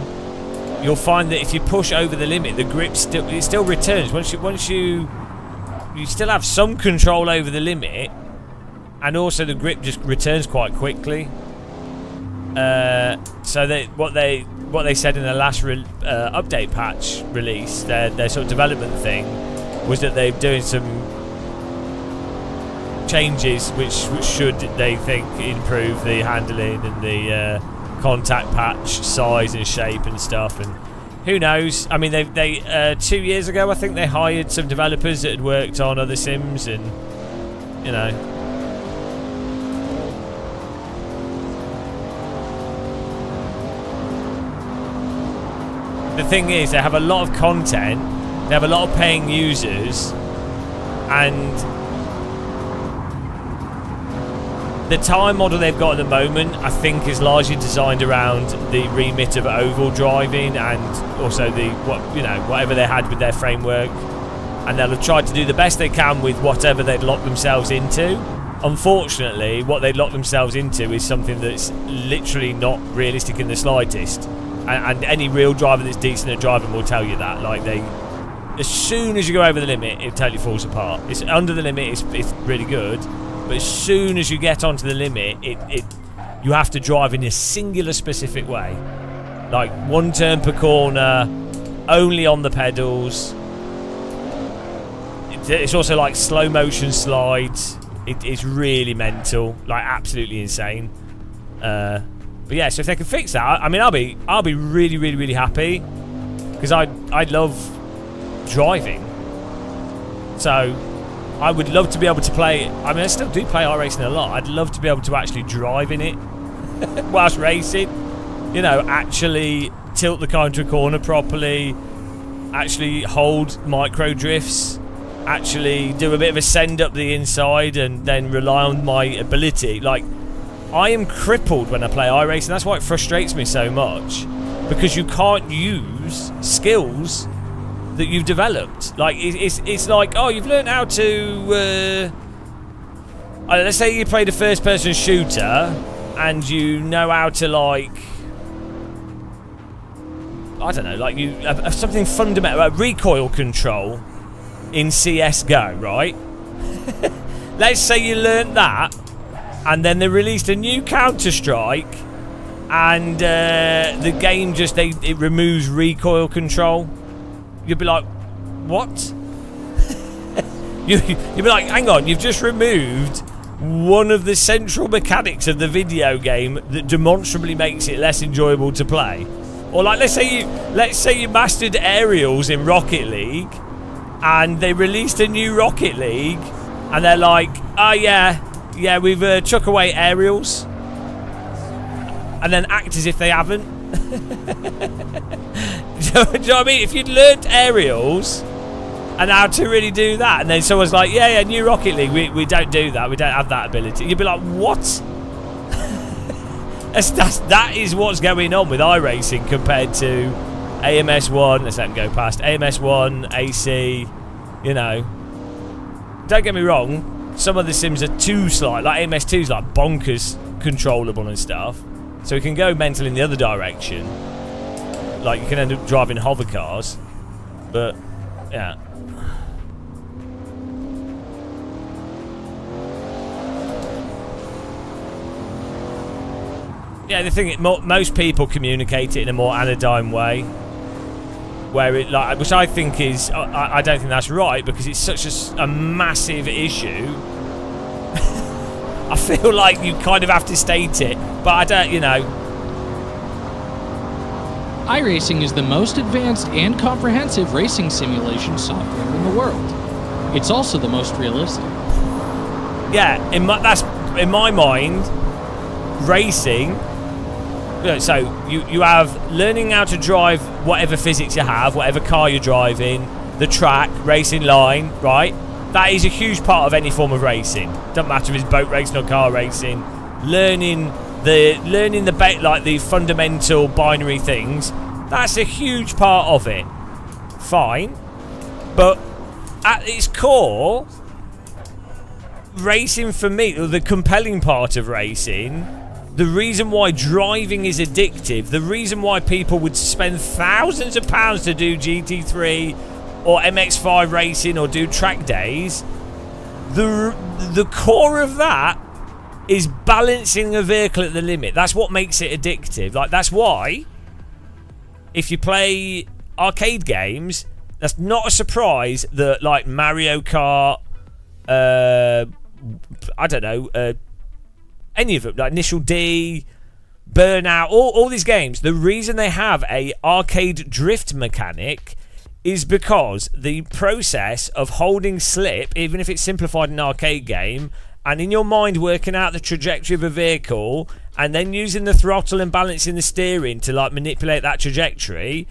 you'll find that if you push over the limit, the grip still returns. Once you still have some control over the limit. And also the grip just returns quite quickly. So what they said in the last update patch release, their sort of development thing, was that they're doing some changes which should, they think, improve the handling and the contact patch size and shape and stuff. And who knows? I mean, they 2 years ago, I think they hired some developers that had worked on other sims, and you know. The thing is, they have a lot of content, they have a lot of paying users, and the time model they've got at the moment, I think, is largely designed around the remit of oval driving and also whatever they had with their framework, and they'll have tried to do the best they can with whatever they'd locked themselves into. Unfortunately, what they'd locked themselves into is something that's literally not realistic in the slightest, and any real driver that's decent at driving will tell you that. Like, as soon as you go over the limit, it totally falls apart. It's under the limit, it's really good. But as soon as you get onto the limit, you have to drive in a singular specific way. Like, one turn per corner, only on the pedals. It's also like slow motion slides. It's really mental, like absolutely insane. But yeah, so if they can fix that, I mean, I'll be really, really, really happy, because I love driving. So I would love to be able to play. I mean, I still do play iRacing a lot. I'd love to be able to actually drive in it whilst racing. You know, actually tilt the car into a corner properly, actually hold micro drifts, actually do a bit of a send up the inside, and then rely on my ability. Like, I am crippled when I play iRacing. That's why it frustrates me so much, because you can't use skills that you've developed. Like, it's like, oh, you've learned how to let's say you played a first person shooter and you know how to, like, I don't know, like, you have something fundamental, like recoil control in CSGO, right? Let's say you learnt that, and then they released a new Counter-Strike, and the game just it removes recoil control. You'd be like, what? You'd be like, hang on, you've just removed one of the central mechanics of the video game that demonstrably makes it less enjoyable to play. Or, like, let's say you mastered aerials in Rocket League, and they released a new Rocket League, and they're like, oh yeah, we've chuck away aerials, and then act as if they haven't. Do you know what I mean? If you'd learnt aerials and how to really do that, and then someone's like, yeah, New Rocket League, we don't do that, we don't have that ability, you'd be like, what? That is what's going on with iRacing compared to AMS1. Let's let them go past AMS1, AC. You know, don't get me wrong, some of the sims are too slight. Like AMS2 is like bonkers controllable and stuff, so it can go mental in the other direction. Like, you can end up driving hover cars, but yeah. Yeah, the thing, most people communicate it in a more anodyne way, where it, like, which I think is, I don't think that's right, because it's such a massive issue. I feel like you kind of have to state it, but I don't, you know. iRacing is the most advanced and comprehensive racing simulation software in the world. It's also the most realistic. Yeah, in my mind, racing. So you have learning how to drive whatever physics you have, whatever car you're driving, the track, racing line, right? That is a huge part of any form of racing. Doesn't matter if it's boat racing or car racing. Learning the fundamental binary things, that's a huge part of it. Fine. But at its core, racing for me, the compelling part of racing, the reason why driving is addictive, the reason why people would spend thousands of pounds to do GT3 or MX5 racing or do track days, the core of that is balancing a vehicle at the limit. That's what makes it addictive. Like, that's why if you play arcade games, that's not a surprise that, like, Mario Kart, I don't know, any of them, like Initial D, Burnout, all these games, the reason they have a arcade drift mechanic is because the process of holding slip, even if it's simplified in an arcade game, and in your mind working out the trajectory of a vehicle, and then using the throttle and balancing the steering to, like, manipulate that trajectory,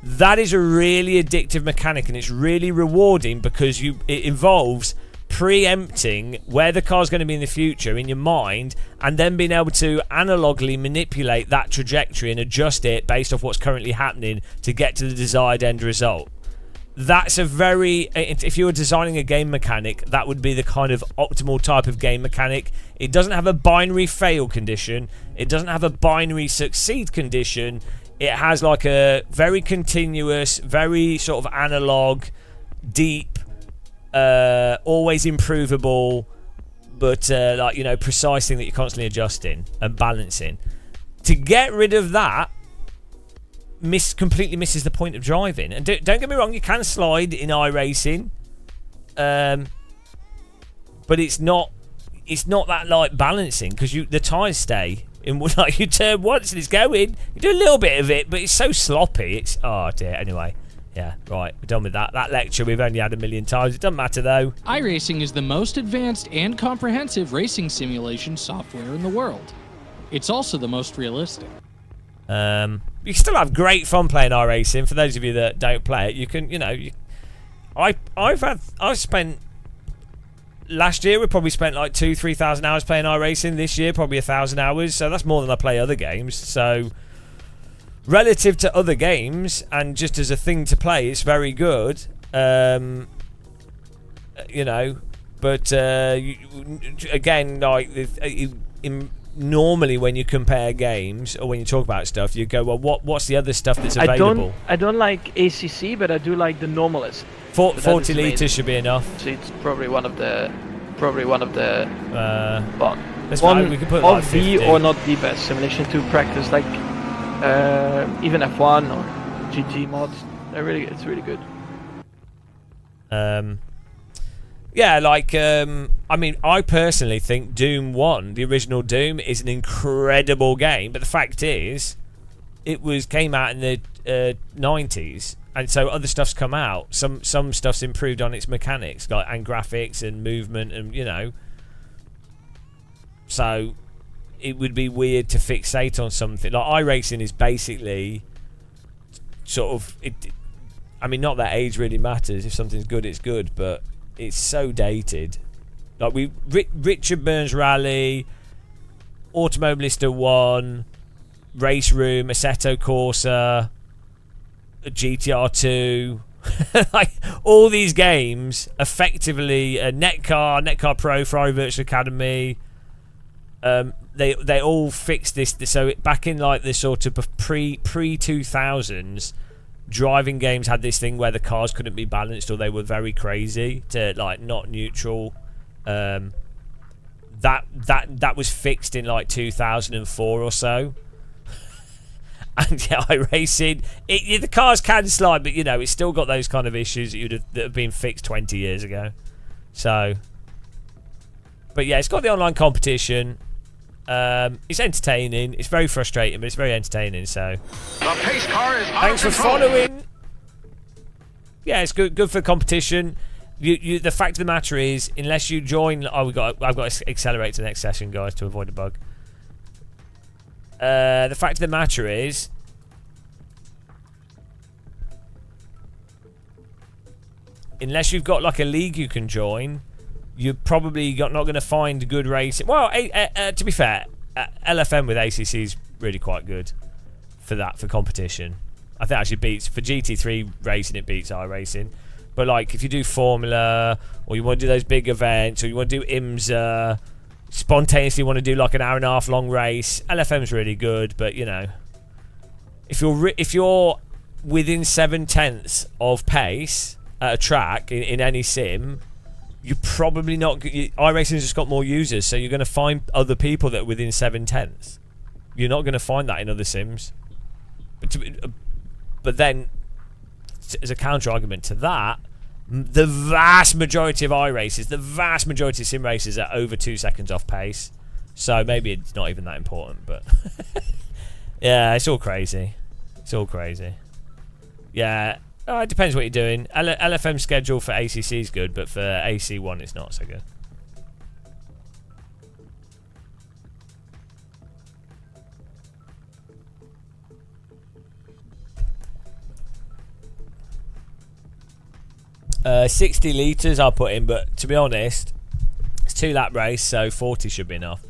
that is a really addictive mechanic, and it's really rewarding because it involves preempting where the car's going to be in the future in your mind, and then being able to analogically manipulate that trajectory and adjust it based off what's currently happening to get to the desired end result. That's a very, if you were designing a game mechanic, that would be the kind of optimal type of game mechanic. It doesn't have a binary fail condition. It doesn't have a binary succeed condition. It has like a very continuous, very sort of analog, deep, always improvable, but like, you know, precise thing that you're constantly adjusting and balancing. To get rid of that, completely misses the point of driving. And don't get me wrong, you can slide in iRacing, but it's not that like balancing, because the tyres stay in, like, you turn once and it's going, you do a little bit of it, but it's so sloppy. It's, oh dear. Anyway, yeah, right, we're done with that lecture. We've only had 1,000,000 times. It doesn't matter though. iRacing is the most advanced and comprehensive racing simulation software in the world. It's also the most realistic. You can still have great fun playing iRacing. For those of you that don't play it, you can, you know, I've spent, last year we probably spent like 2,000-3,000 hours playing iRacing. This year probably 1,000 hours, so that's more than I play other games. So relative to other games and just as a thing to play, it's very good. You know, but again, like normally when you compare games or when you talk about stuff, you go, well, what's the other stuff that's available? I don't like ACC, but I do like the normalist. 40 litres should be enough. So it's probably one of the but that's one fine, we can put of like the 50. or not the best simulation to practice, like even F1 or GT mods. It's really good. Yeah, like, I mean, I personally think Doom 1, the original Doom, is an incredible game. But the fact is, it came out in the 90s, and so other stuff's come out. Some stuff's improved on its mechanics, like, and graphics and movement, and, you know. So it would be weird to fixate on something. Like, iRacing is basically sort of, I mean, not that age really matters. If something's good, it's good, but it's so dated. Like, Richard Burns Rally, Automobilista 1, Race Room, Assetto Corsa, GTR 2, like all these games, effectively, Netcar Pro, Ferrari Virtual Academy, they all fixed this. So back in like the sort of pre 2000s, driving games had this thing where the cars couldn't be balanced, or they were very crazy to like not neutral. That was fixed in like 2004 or so. And yeah, iRacing, the cars can slide, but you know, it's still got those kind of issues that have been fixed 20 years ago. So, but yeah, it's got the online competition. It's entertaining. It's very frustrating, but it's very entertaining. So, The pace car is thanks for following. Yeah, it's good for competition. The fact of the matter is, unless you join, I've got to accelerate to the next session, guys, to avoid a bug. The fact of the matter is, unless you've got like a league you can join, you're probably not going to find good racing. Well, to be fair, LFM with ACC is really quite good for competition. I think it actually beats, for GT3 racing, it beats iRacing. But like, if you do Formula, or you want to do those big events, or you want to do IMSA, spontaneously want to do like an hour-and-a-half long race, LFM's really good. But you know, if you're within 7/10 of pace at a track in any sim, you're probably not. iRacing's just got more users, so you're going to find other people that are within 7/10. You're not going to find that in other sims. But then, as a counter argument to that, the vast majority of iRaces, the vast majority of sim races are over 2 seconds off pace. So maybe it's not even that important, but yeah, it's all crazy. It's all crazy. Yeah, it depends what you're doing. LFM schedule for ACC is good, but for AC1 it's not so good. 60 litres I'll put in, but to be honest, it's 2-lap race, so 40 should be enough.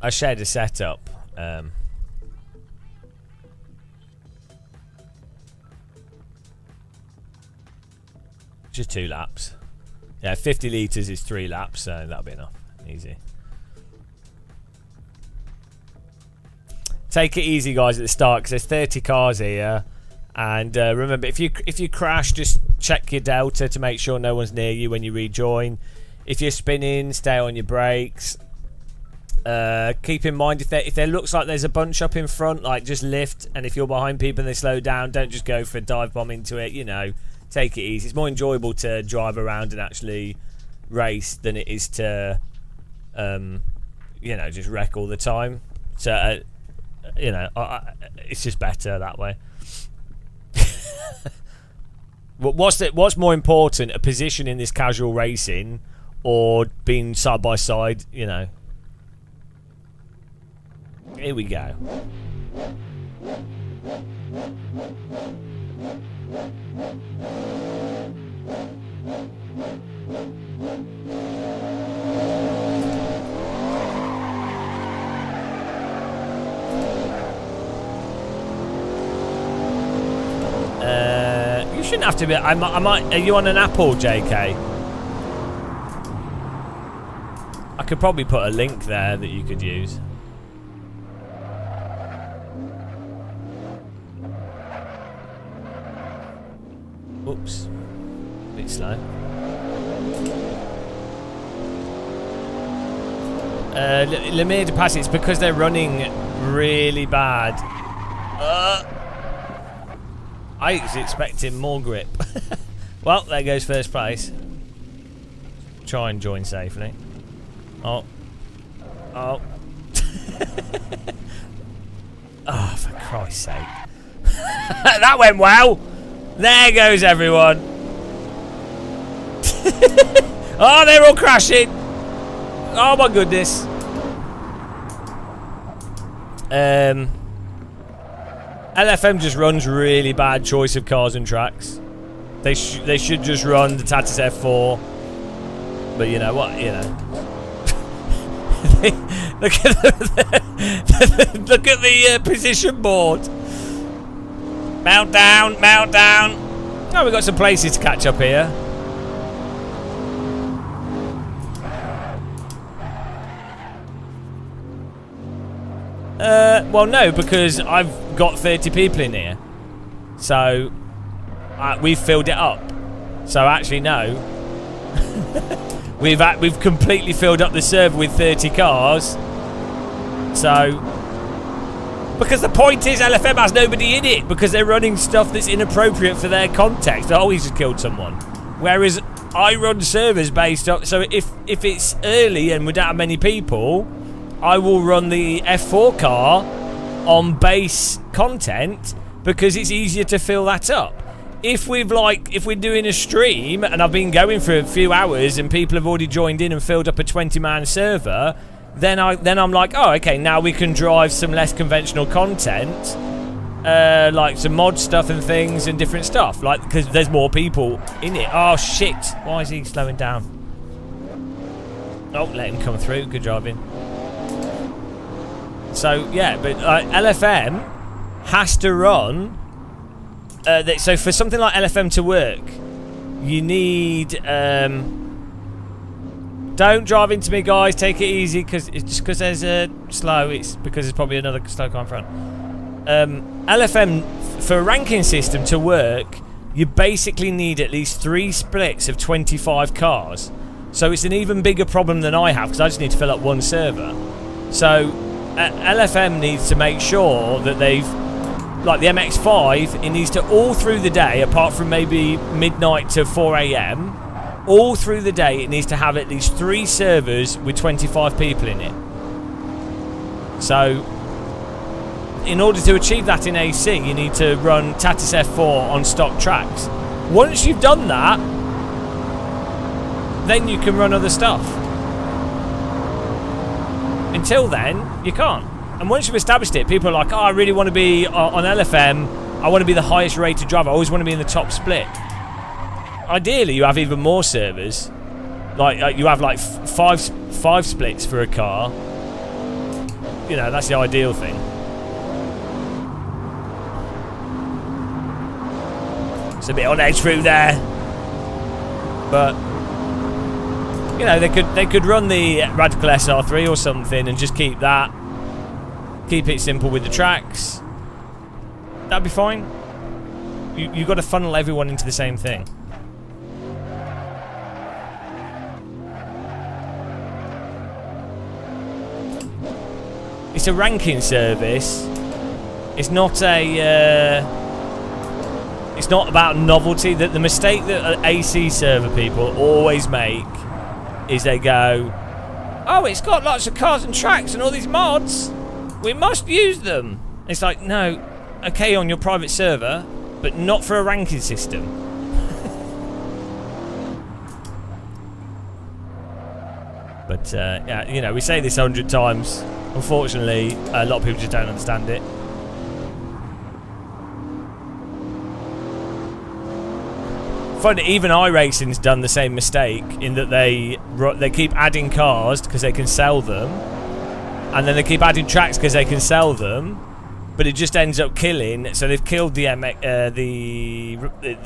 I shared a setup. Just 2 laps. Yeah, 50 litres is 3 laps, so that'll be enough. Easy. Take it easy, guys, at the start, because there's 30 cars here. And remember, if you crash, just check your delta to make sure no one's near you when you rejoin. If you're spinning, stay on your brakes. Keep in mind, if there looks like there's a bunch up in front, like, just lift. And if you're behind people and they slow down, don't just go for a dive bomb into it. You know, take it easy. It's more enjoyable to drive around and actually race than it is to, you know, just wreck all the time. So, you know, it's just better that way. What's more important, a position in this casual racing or being side by side, you know? Here we go. You shouldn't have to be. I might. Are you on an Apple, JK? I could probably put a link there that you could use. Oops, a bit slow. Lemire de Pass. It's because they're running really bad. I was expecting more grip. Well, there goes first place. Try and join safely. Oh. Oh. Oh, for Christ's sake. That went well. There goes everyone. Oh, they're all crashing. Oh, my goodness. LFM just runs really bad choice of cars and tracks. They should just run the Tatuus F4. But you know what? You know. Look at the position board. Mount down, mount down. Oh, we've got some places to catch up here. Well, no, because I've got 30 people in here, so we've filled it up. So actually, no, we've completely filled up the server with 30 cars. So, because the point is, LFM has nobody in it because they're running stuff that's inappropriate for their context. Oh, he's just killed someone. Whereas I run servers based on. So if it's early and we don't have many people, I will run the F4 car on base content because it's easier to fill that up. If we're doing a stream and I've been going for a few hours and people have already joined in and filled up a 20-man server, then I'm like, oh, okay, now we can drive some less conventional content, like some mod stuff and things and different stuff, like because there's more people in it. Oh shit! Why is he slowing down? Oh, let him come through. Good driving. So yeah, but LFM has to run. So for something like LFM to work, you need. Don't drive into me, guys. Take it easy, because it's just because there's a slow. It's because there's probably another slow car in front. LFM for a ranking system to work, you basically need at least 3 splits of 25 cars. So it's an even bigger problem than I have because I just need to fill up one server. So LFM needs to make sure that they've, like the MX-5, it needs to all through the day, apart from maybe midnight to 4 AM, all through the day it needs to have at least 3 servers with 25 people in it. So in order to achieve that in AC, you need to run Tatuus F4 on stock tracks. Once you've done that, then you can run other stuff. Until then, you can't. And once you've established it, people are like, oh, I really want to be on LFM. I want to be the highest rated driver. I always want to be in the top split. ideally, you have even more servers. Like you have like five splits for a car. You know, that's the ideal thing. It's a bit on edge through there, but you know, they could run the Radical SR3 or something and just keep it simple with the tracks. That'd be fine. You got to funnel everyone into the same thing. It's a ranking service. It's not a. It's not about novelty. The mistake that AC server people always make is they go, "Oh, it's got lots of cars and tracks and all these mods. We must use them." It's like, no, okay, on your private server, but not for a ranking system. But yeah, you know, we say this 100 times. Unfortunately, a lot of people just don't understand it. Funny, even iRacing's done the same mistake in that they keep adding cars because they can sell them, and then they keep adding tracks because they can sell them, but it just ends up killing. So they've killed the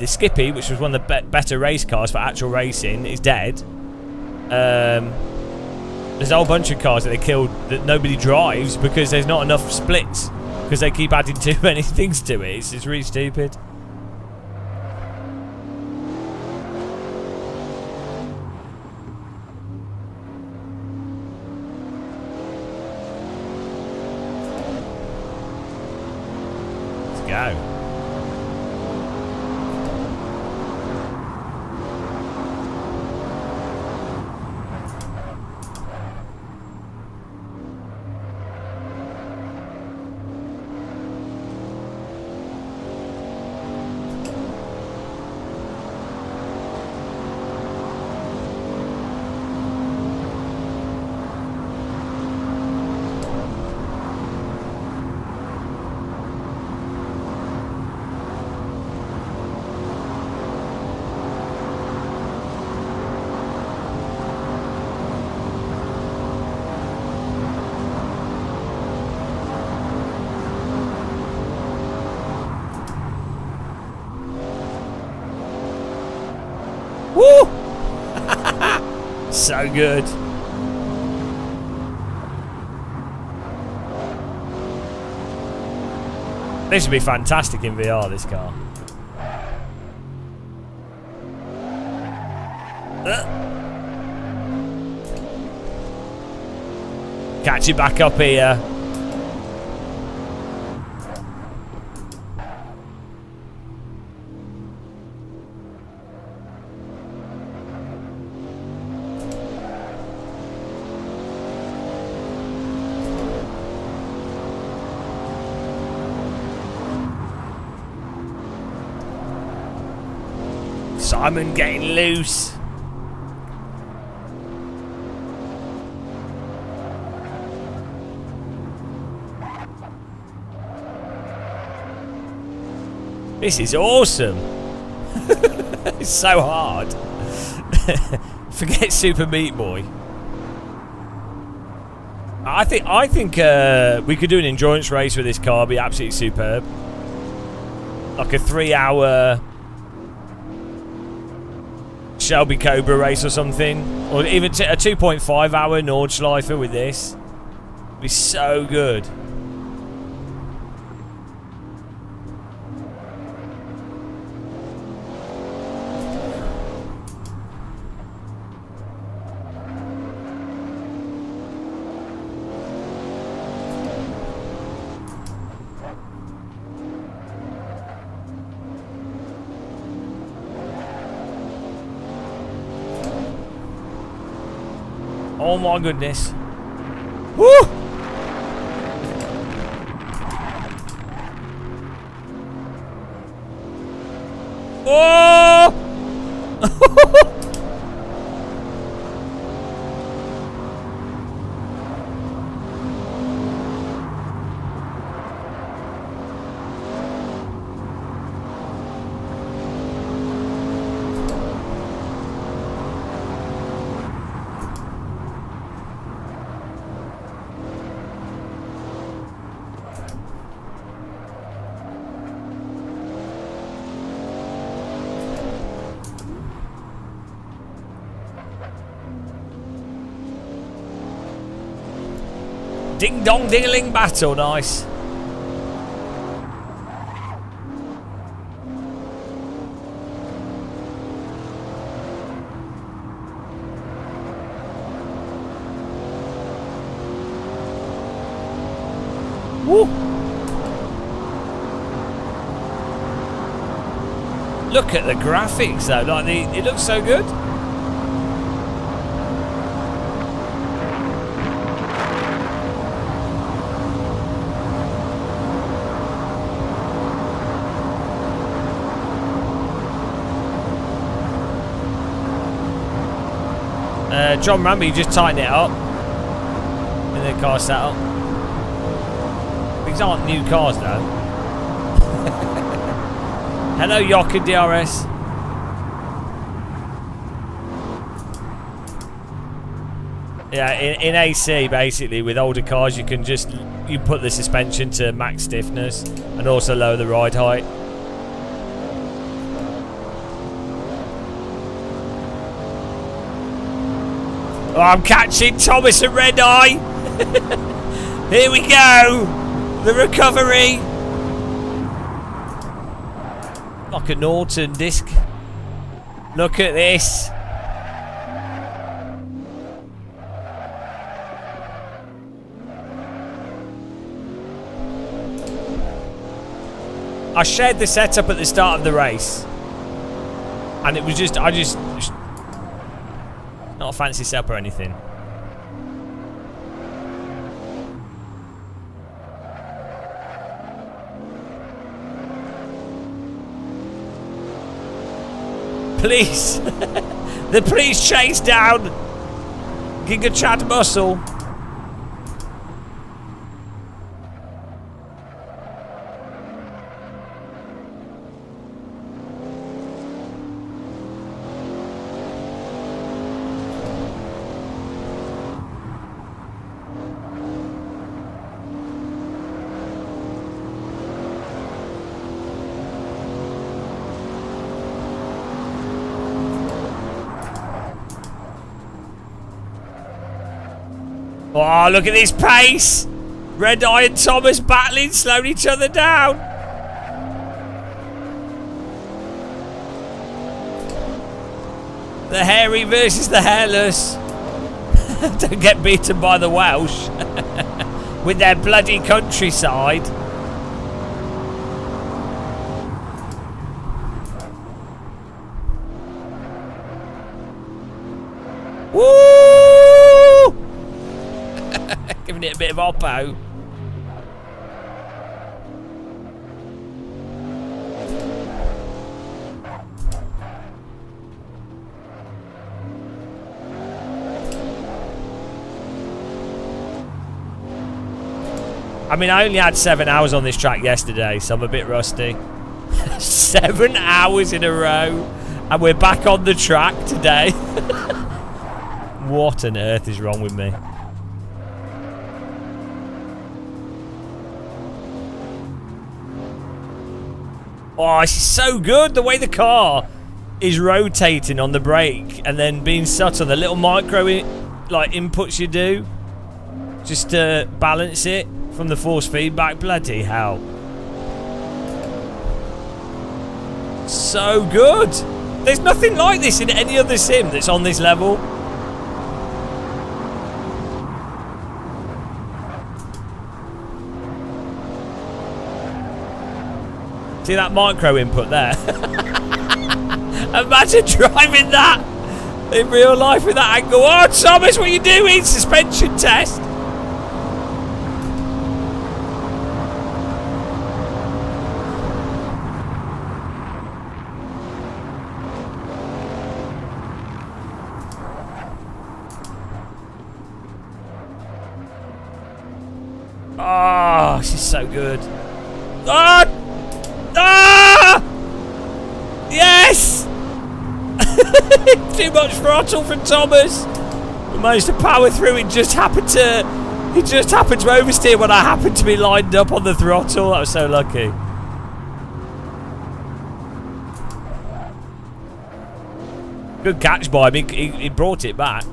Skippy, which was one of the better race cars for actual racing. Is dead. There's a whole bunch of cars that they killed that nobody drives because there's not enough splits because they keep adding too many things to it. It's really stupid. Let's go. Woo! So good. This would be fantastic in VR, this car. Catch it back up here. Simon getting loose. This is awesome. It's so hard. Forget Super Meat Boy. I think we could do an endurance race with this car. It'd be absolutely superb. Like a 3-hour Shelby Cobra race or something, or even a 2.5 hour Nordschleife with this. It'd be so good. Oh my goodness. Woo! Oh! Ding dong ding-a-ling battle, nice. Woo! Look at the graphics though, like it looks so good. John, remember you just tighten it up in the car setup. These aren't new cars though. Hello, Yock and DRS. Yeah, in AC basically with older cars you can put the suspension to max stiffness and also lower the ride height. Oh, I'm catching Thomas and Red Eye. Here we go. The recovery. Like a Norton disc. Look at this. I shared the setup at the start of the race. And it was just, not a fancy setup or anything. Please. The police chase down Giga Chad Muscle. Oh, look at this pace! Red Eye and Thomas battling, slowing each other down. The hairy versus the hairless. Don't get beaten by the Welsh with their bloody countryside. Woo! Giving it a bit of oppo. I mean, I only had 7 hours on this track yesterday, so I'm a bit rusty. 7 hours in a row, and we're back on the track today. What on earth is wrong with me? Oh, this is so good. The way the car is rotating on the brake and then being subtle. The little micro inputs you do just to balance it from the force feedback. Bloody hell. So good. There's nothing like this in any other sim that's on this level. See that micro input there? Imagine driving that in real life with that angle. Oh, Thomas, what are you doing? Suspension test. Oh, she's so good. Ah! Ah! Yes! Too much throttle from Thomas. We managed to power through. It just happened to oversteer when I happened to be lined up on the throttle. That was so lucky. Good catch by him. He brought it back.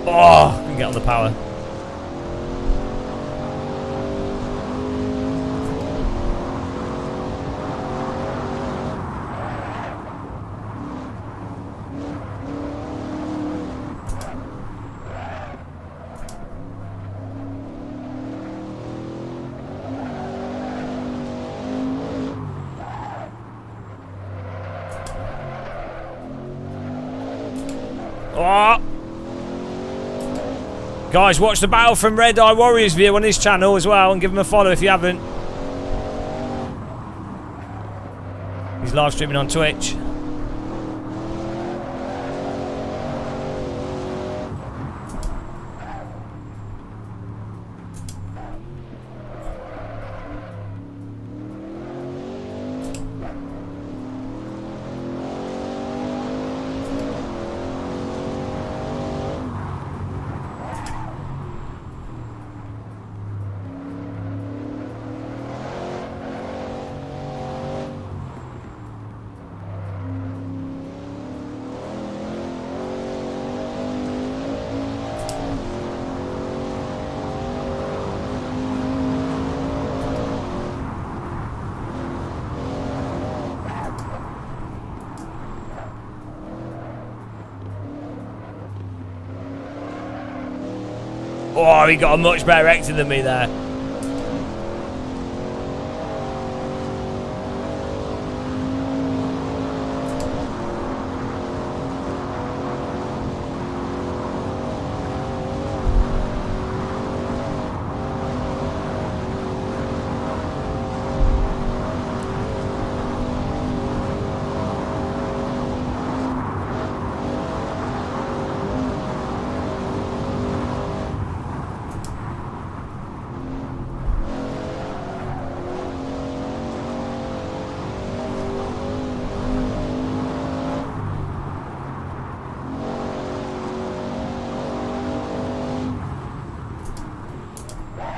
Oh, we can get on the power. Oh. Guys, watch the Battle from Red Eye Warriors view on his channel as well, and give him a follow if you haven't. He's live streaming on Twitch. Oh, he got a much better exit than me there.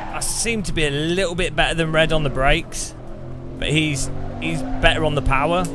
I seem to be a little bit better than Red on the brakes, but he's better on the power.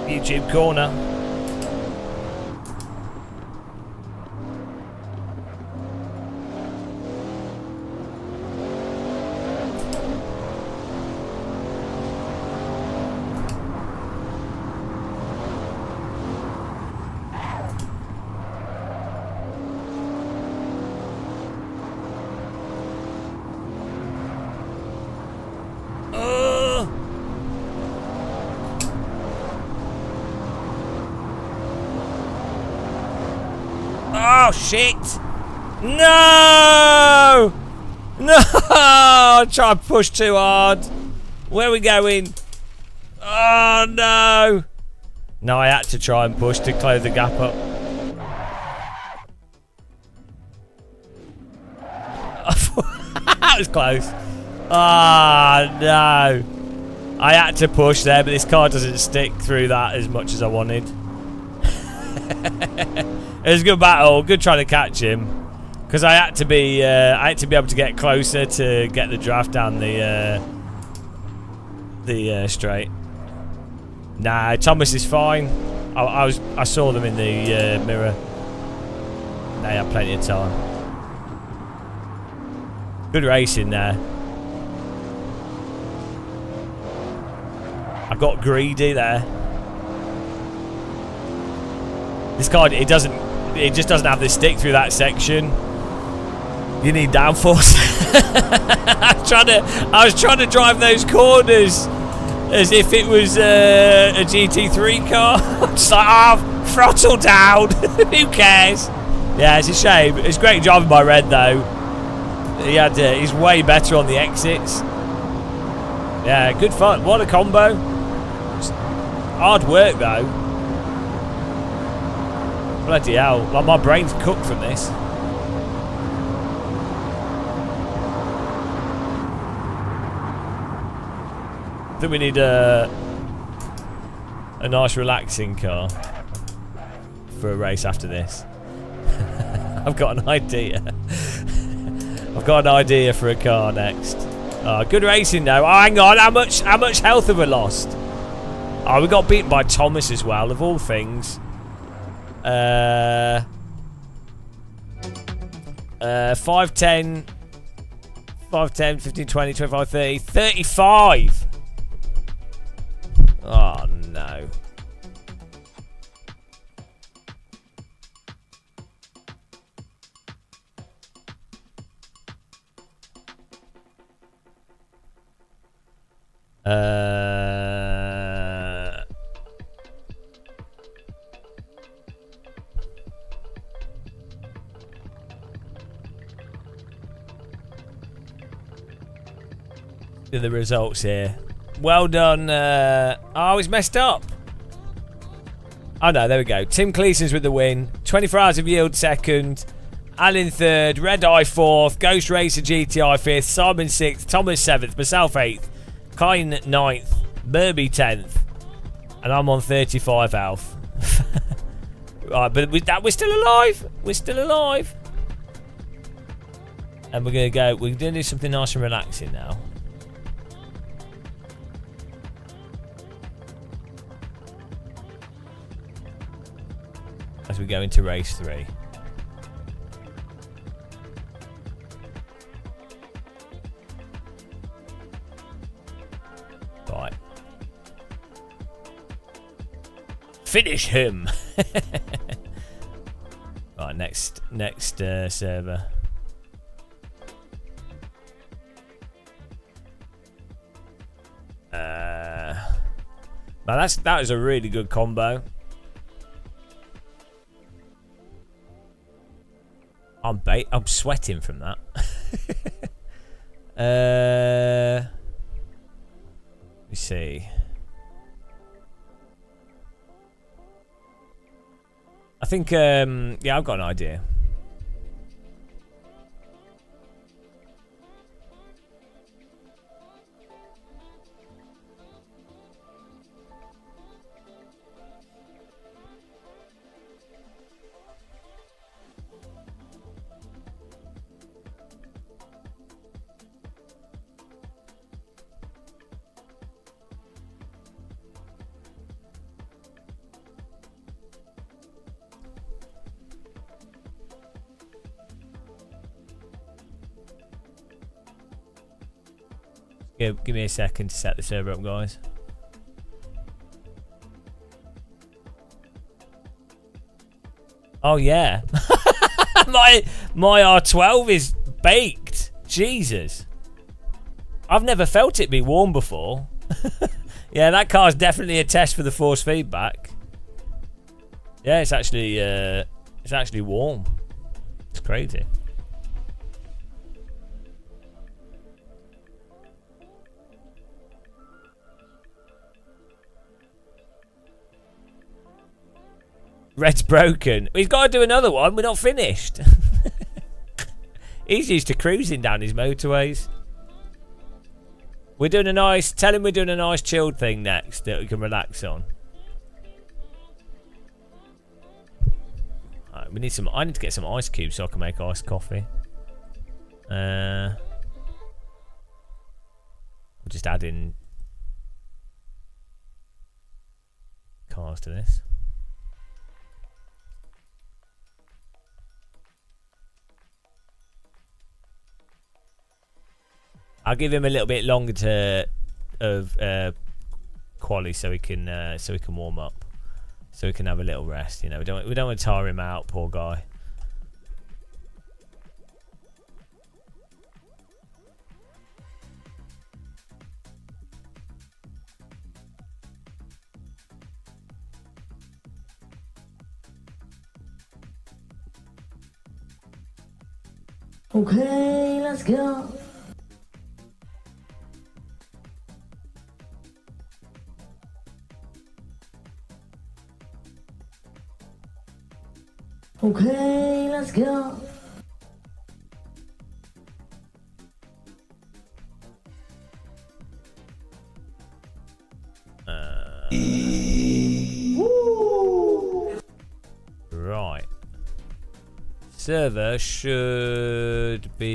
YouTube corner. Oh shit! No! No! I tried to push too hard. Where are we going? Oh no! No, I had to try and push to close the gap up. That was close. Ah no! I had to push there, but this car doesn't stick through that as much as I wanted. It was a good battle, good trying to catch him, because I had to be able to get closer to get the draft down the straight. Nah, Thomas is fine. I saw them in the mirror. They have plenty of time. Good racing there. I got greedy there. This car, it just doesn't have the stick through that section. You need downforce. I was trying to drive those corners as if it was a GT3 car. I'm just like, throttle down. Who cares? Yeah, it's a shame. It's great driving by Red though. He's way better on the exits. Yeah, good fun. What a combo. Just hard work though. Bloody hell. Like, my brain's cooked from this. I think we need a nice relaxing car for a race after this. I've got an idea. I've got an idea for a car next. Good racing though. Oh, hang on, how much health have we lost? Oh, we got beaten by Thomas as well, of all things. 5, 10, 15, 20, 25, 30, 35. Oh no. The results here. Well done. Oh, he's messed up. Oh no, there we go. Tim Cleason's with the win. 24 Hours of Yield second. Alan third. Red Eye fourth. Ghost Racer GTI fifth. Simon sixth. Thomas seventh. Myself 8th. Kine 9th. Burby 10th. And I'm on 35 health. Right, but we're still alive. We're still alive. And we're going to do something nice and relaxing now. As we go into race 3. Right. Finish him. Right, next server. Now that was a really good combo. I'm sweating from that. Let me see. I think yeah, I've got an idea. Give me a second to set the server up, guys. Oh yeah, my R12 is baked. Jesus, I've never felt it be warm before. Yeah, that car's definitely a test for the force feedback. Yeah, it's actually warm. It's crazy. Red's broken. He's got to do another one. We're not finished. He's used to cruising down his motorways. We're doing a nice... Tell him we're doing a nice chilled thing next that we can relax on. Right, we need some... I need to get some ice cubes so I can make iced coffee. We'll just add in cars to this. I'll give him a little bit longer of quali so he can warm up, so he can have a little rest. You know, we don't want to tire him out, poor guy. Okay, let's go. Okay, let's go. Right. Server should be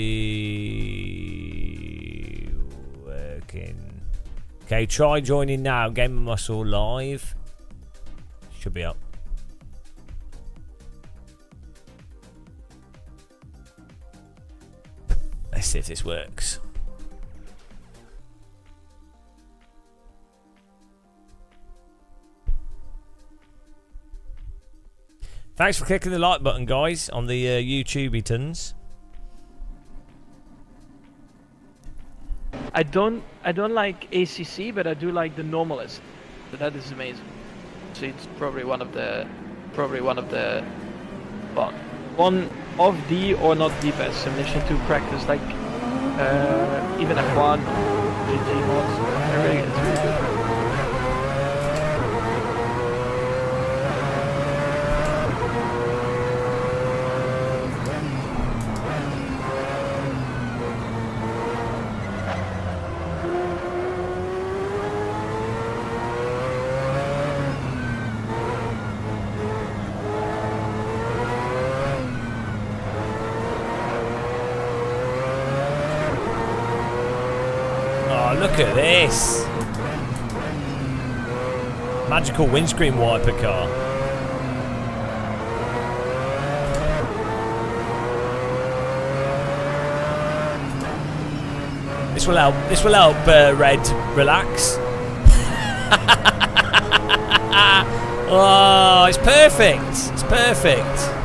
working. Okay, try joining now. Game of Muscle live. Should be up. Let's see if this works. Thanks for clicking the like button, guys, on the YouTubeitons. I don't like ACC, but I do like the Normalist. But that is amazing. So it's probably one of the, well, one of the or not the best simulation to practice, like even F1, GT mods. It's really good. Look at this. Magical windscreen wiper car. This will help Red relax. Oh, it's perfect. It's perfect.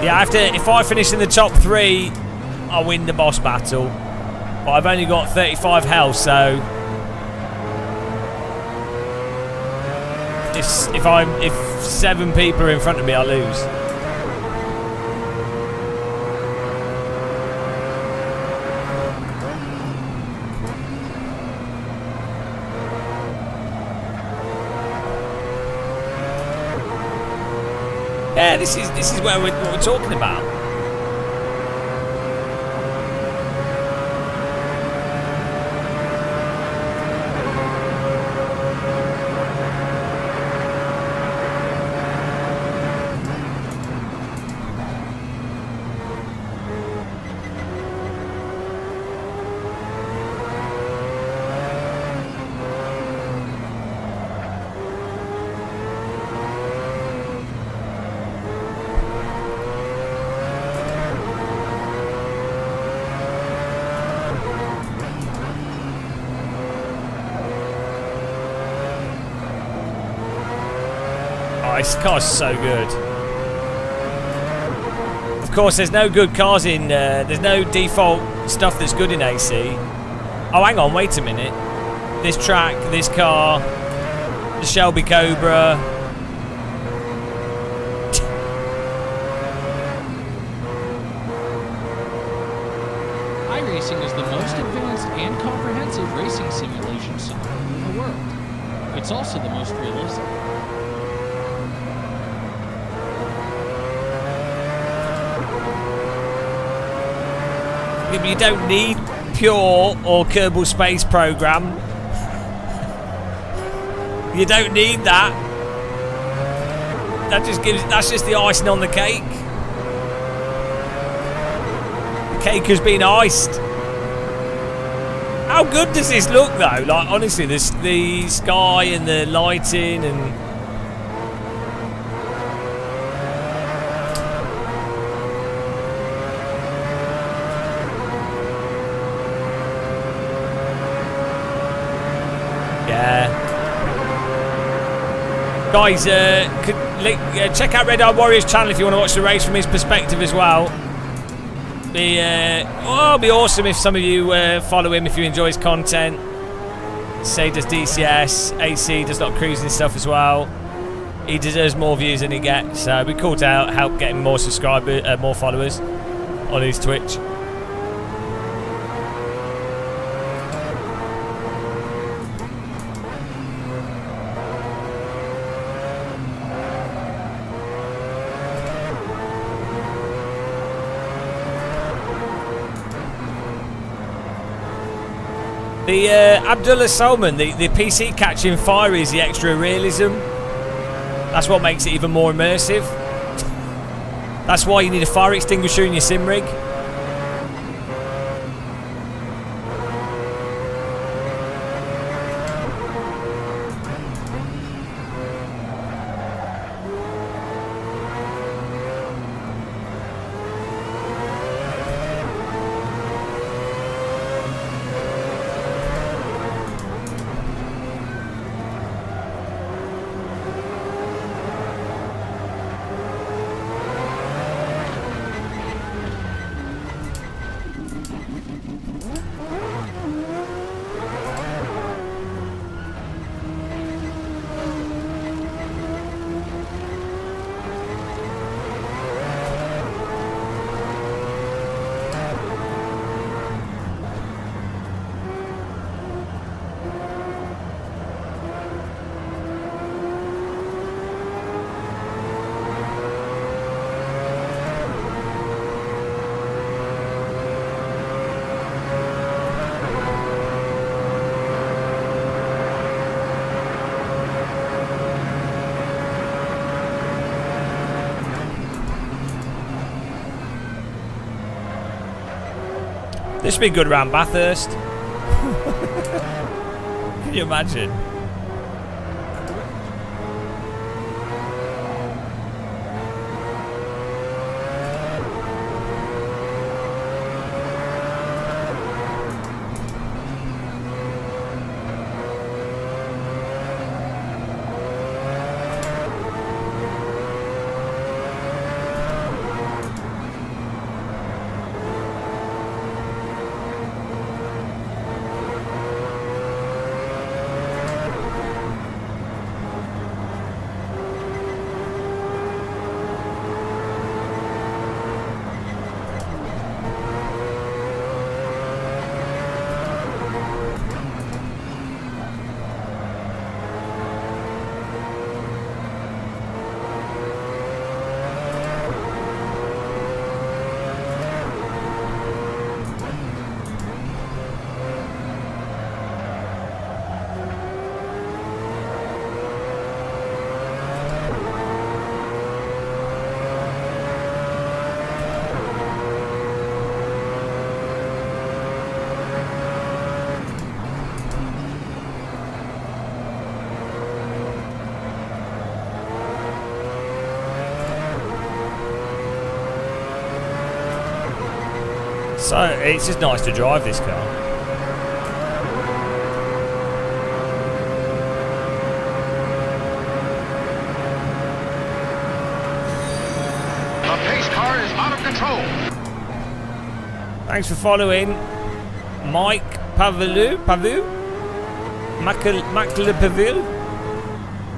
Yeah, if I finish in the top 3, I'll win the boss battle. But I've only got 35 health, so if 7 people are in front of me, I lose. Yeah, this is what we're talking about. This car's so good. Of course, there's no good cars in. There's no default stuff that's good in AC. Oh, hang on, wait a minute. This track, this car, the Shelby Cobra. iRacing is the most advanced and comprehensive racing simulation software in the world. It's also the most realistic. You don't need Pure or Kerbal Space Program. You don't need that. That's just the icing on the cake. cake has been iced. How good does this look though? Like honestly, the sky and the lighting and yeah. Guys, check out Red Eye Warriors channel if you want to watch the race from his perspective as well. It'll be awesome if some of you follow him if you enjoy his content. Say does DCS, AC does a lot of cruising stuff as well. He deserves more views than he gets, so it'd be cool to help get him more subscribers, more followers on his Twitch. The Abdullah Salman, the PC catching fire is the extra realism. That's what makes it even more immersive. That's why you need a fire extinguisher in your sim rig. This would be good around Bathurst. Can you imagine? So it's just nice to drive this car. The pace car is out of control. Thanks for following, Mike Pavu.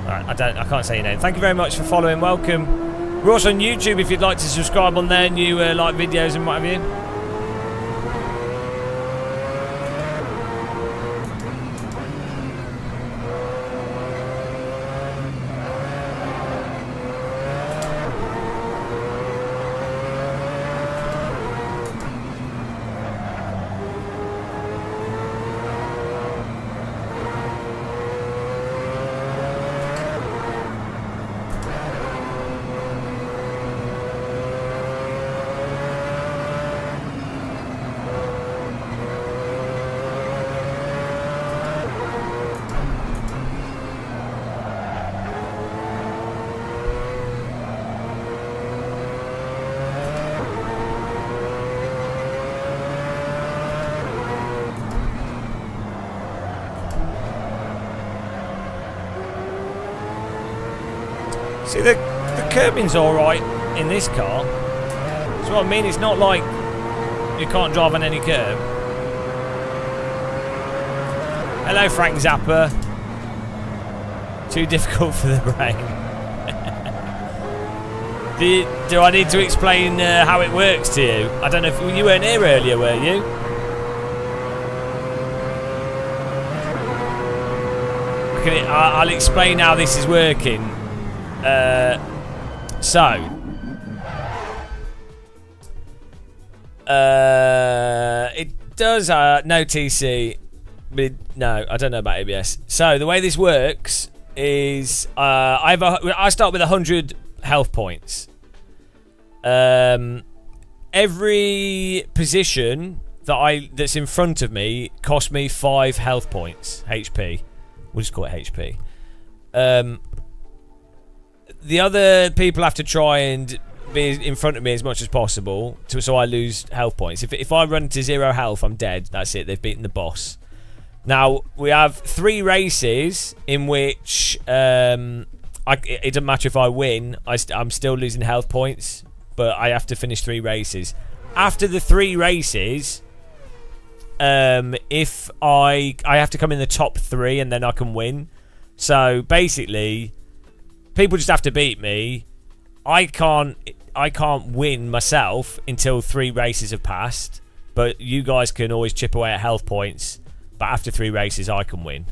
Right, I can't say your name. Thank you very much for following. Welcome. We're also on YouTube if you'd like to subscribe on there. New like videos and what have you. See, the curbing's alright in this car. That's what I mean. It's not like you can't drive on any curb. Hello, Frank Zappa. Too difficult for the brain. Do I need to explain how it works to you? I don't know if you weren't here earlier, were you? I'll explain how this is working. It does no TC, but no, I don't know about ABS. So the way this works is I start with 100 health points. Every position that's in front of me cost me 5 health points, HP. We'll just call it HP. The other people have to try and be in front of me as much as possible, so I lose health points. If I run to 0 health, I'm dead. That's it. They've beaten the boss. Now we have 3 races in which it doesn't matter if I win. I'm still losing health points, but I have to finish 3 races. After the 3 races, if I have to come in the top 3 and then I can win. So basically, people just have to beat me. I can't win myself until 3 races have passed, but you guys can always chip away at health points. But after 3 races, I can win.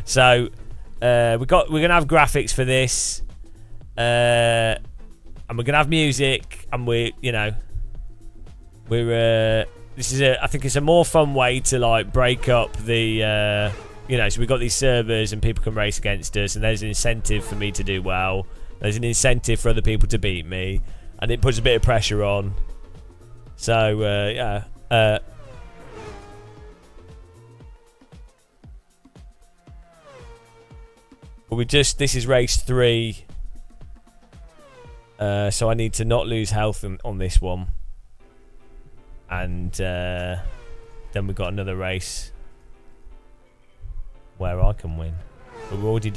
So we're gonna have graphics for this, and we're gonna have music, and this is I think it's a more fun way to like break up the so we've got these servers and people can race against us, and there's an incentive for me to do well. There's an incentive for other people to beat me, and it puts a bit of pressure on. So yeah. This is race 3. So I need to not lose health on this one. And then we've got another race where I can win. But we're already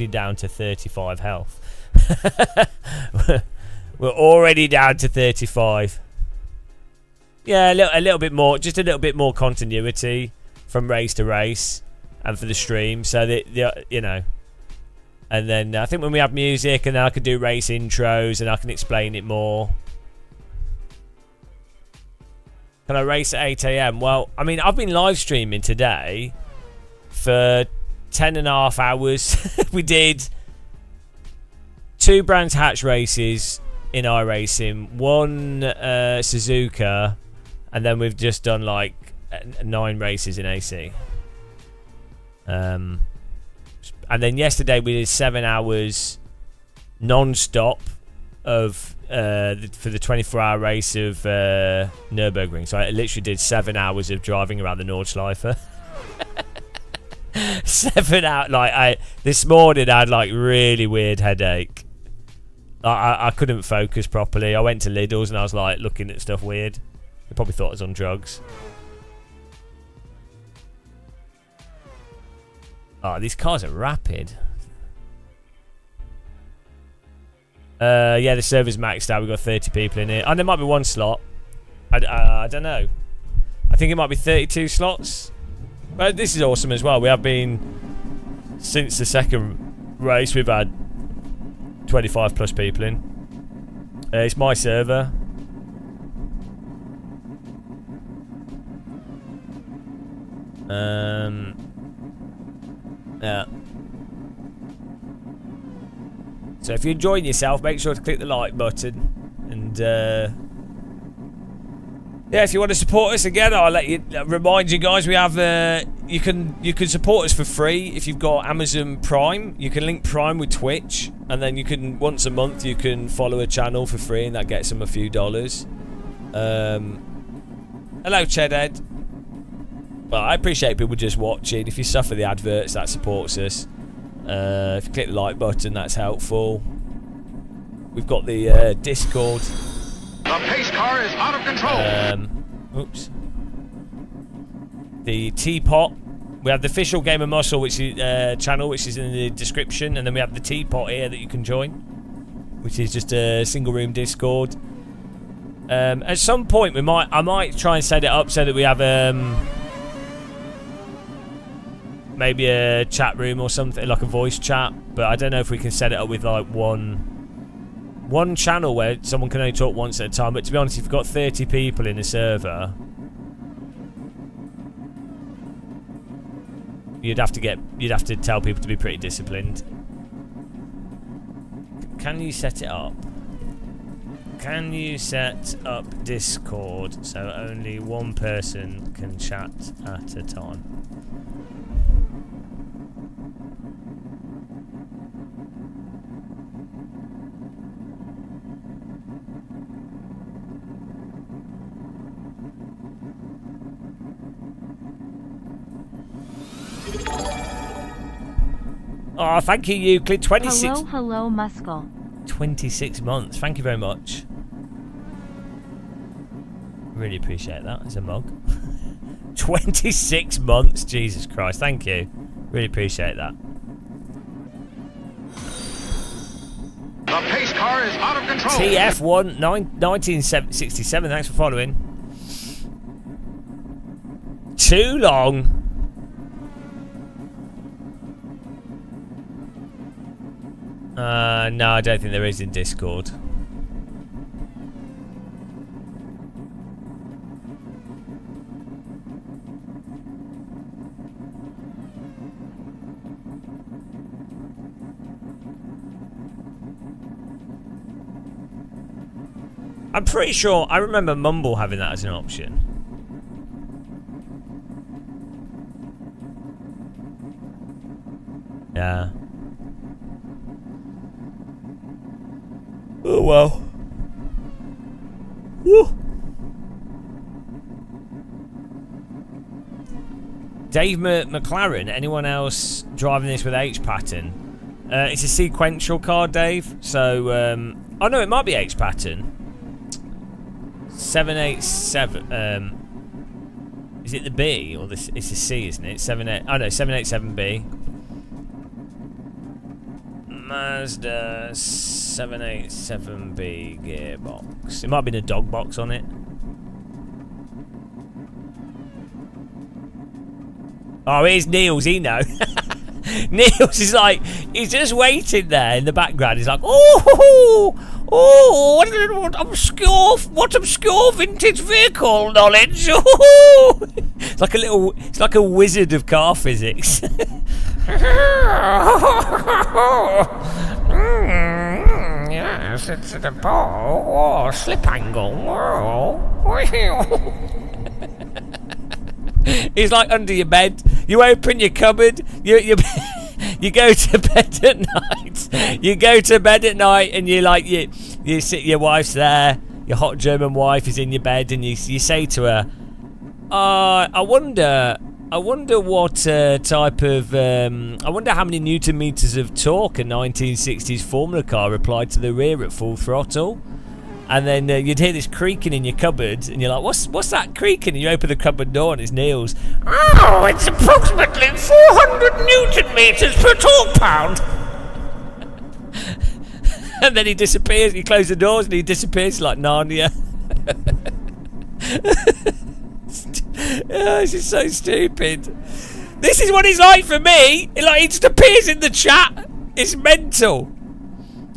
down to 35 health. We're already down to 35. Yeah, a little bit more, just a little bit more continuity from race to race and for the stream, so that and then I think when we have music, and then I can do race intros and I can explain it more. Can I race at 8 AM? Well, I mean, I've been live streaming today for 10.5 hours. We did 2 Brands Hatch races in iRacing, 1 Suzuka, and then we've just done like 9 races in AC. And then yesterday we did 7 hours non-stop of for the 24-hour race of Nürburgring. So I literally did 7 hours of driving around the Nordschleife. 7 hours. This morning I had like really weird headache. I couldn't focus properly. I went to Lidl's and I was like looking at stuff weird. They probably thought I was on drugs. Oh, these cars are rapid. Yeah, the server's maxed out. We've got 30 people in here. And there might be 1 slot. I don't know. I think it might be 32 slots. But this is awesome as well. We have been, since the second race, we've had 25 plus people in. It's my server. Yeah. So if you're enjoying yourself, make sure to click the like button. And yeah, if you want to support us again, I'll remind you guys we have you can support us for free if you've got Amazon Prime. You can link Prime with Twitch, and then you can once a month you can follow a channel for free, and that gets them a few dollars. Hello, Chedhead. Well, I appreciate people just watching. If you suffer the adverts, that supports us. If you click the like button, that's helpful. We've got the Discord. The pace car is out of control. Oops. The teapot We have the official Game of Muscle, which is channel, which is in the description, and then we have the Teapot here that you can join, which is just a single room Discord. At some point, I might try and set it up so that we have maybe a chat room or something, like a voice chat. But I don't know if we can set it up with like one channel where someone can only talk once at a time. But to be honest, if you've got 30 people in a server, you'd have to tell people to be pretty disciplined. Can you set it up? Can you set up Discord so only one person can chat at a time? Oh, thank you, Euclid. 26. Hello, Muscle. 26 months. Thank you very much. Really appreciate that as a mug. 26 months. Jesus Christ. Thank you. Really appreciate that. The pace car is out of control. TF1 1967. Thanks for following. Too long. No, I don't think there is in Discord. I'm pretty sure I remember Mumble having that as an option. Yeah. Oh well. Woo. Dave McLaren, anyone else driving this with H pattern? It's a sequential car, Dave. So, oh no, it might be H pattern. 787. Is it the B or this? It's a C, isn't it? 78. Oh no, 787B. Mazda 787B gearbox. It might be the dog box on it. Oh, here's Niels. He knows. Niels is like, he's just waiting there in the background. He's like, oh, what obscure vintage vehicle knowledge? It's like it's like a wizard of car physics. Yes, it's the ball. Slip angle. He's like under your bed. You open your cupboard. You go to bed at night. You go to bed at night and you like you sit. Your wife's there. Your hot German wife is in your bed, and you say to her, I wonder what type of I wonder how many Newton meters of torque a 1960s Formula car applied to the rear at full throttle. And then you'd hear this creaking in your cupboard, and you're like, what's that creaking? And you open the cupboard door, and it's Niels. Oh, it's approximately 400 Newton meters per torque pound. And then he disappears. You close the doors, and he disappears like Narnia. Oh, this is so stupid. This is what he's like for me. He just appears in the chat. It's mental.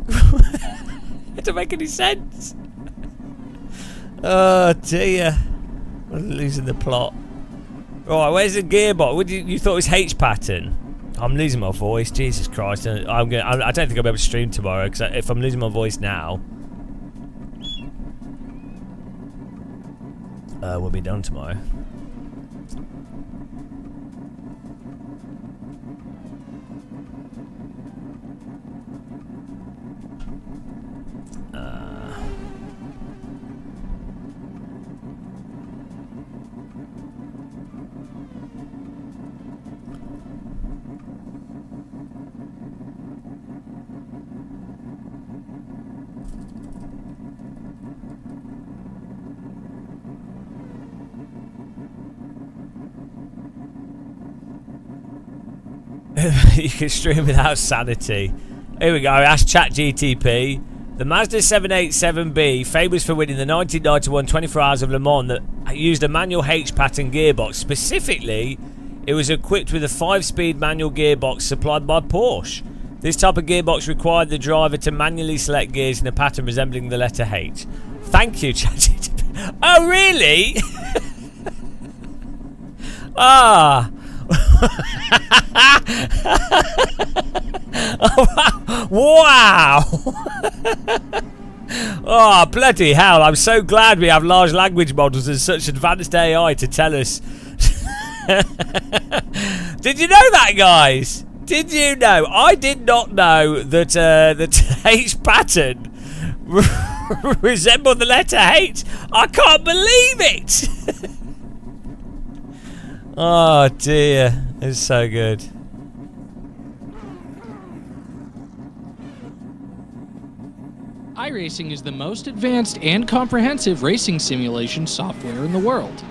It doesn't make any sense. Oh dear, I'm losing the plot. Right, where's the gearbox? You thought it was H pattern? I'm losing my voice. Jesus Christ! I don't think I'll be able to stream tomorrow because if I'm losing my voice now, we'll be done tomorrow. You can stream without sanity. Here we go. Ask ChatGTP. The Mazda 787B, famous for winning the 1991 24 Hours of Le Mans, that used a manual H-pattern gearbox. Specifically, it was equipped with a 5-speed manual gearbox supplied by Porsche. This type of gearbox required the driver to manually select gears in a pattern resembling the letter H. Thank you, ChatGPT. Oh, really? Ah. Wow. Oh, bloody hell. I'm so glad we have large language models and such advanced AI to tell us. Did you know that, guys? Did you know? I did not know that the H pattern resembled the letter H. I can't believe it. Oh dear, it's so good. iRacing is the most advanced and comprehensive racing simulation software in the world.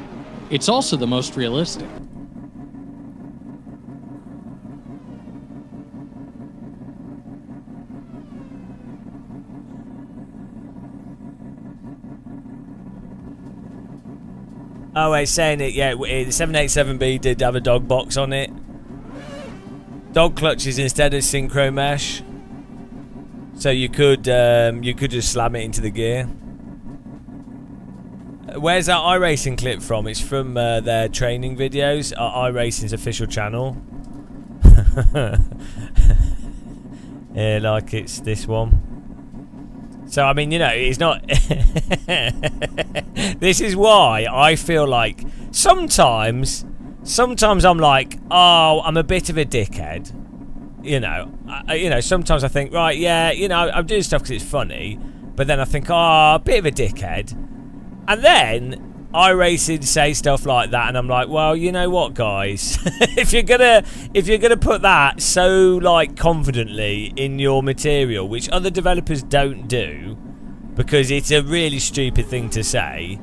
It's also the most realistic. Oh, wait, saying it, yeah, the 787B did have a dog box on it. Dog clutches instead of synchro mesh. So you could just slam it into the gear. Where's that iRacing clip from? It's from their training videos, iRacing's official channel. Yeah, like it's this one. So, I mean, you know, it's not... This is why I feel like sometimes I'm like, oh, I'm a bit of a dickhead. You know, sometimes I think, right, yeah, you know, I'm doing stuff because it's funny. But then I think, oh, a bit of a dickhead. And then iRacing say stuff like that, and I'm like, well, you know what, guys? if you're gonna put that so like confidently in your material, which other developers don't do, because it's a really stupid thing to say,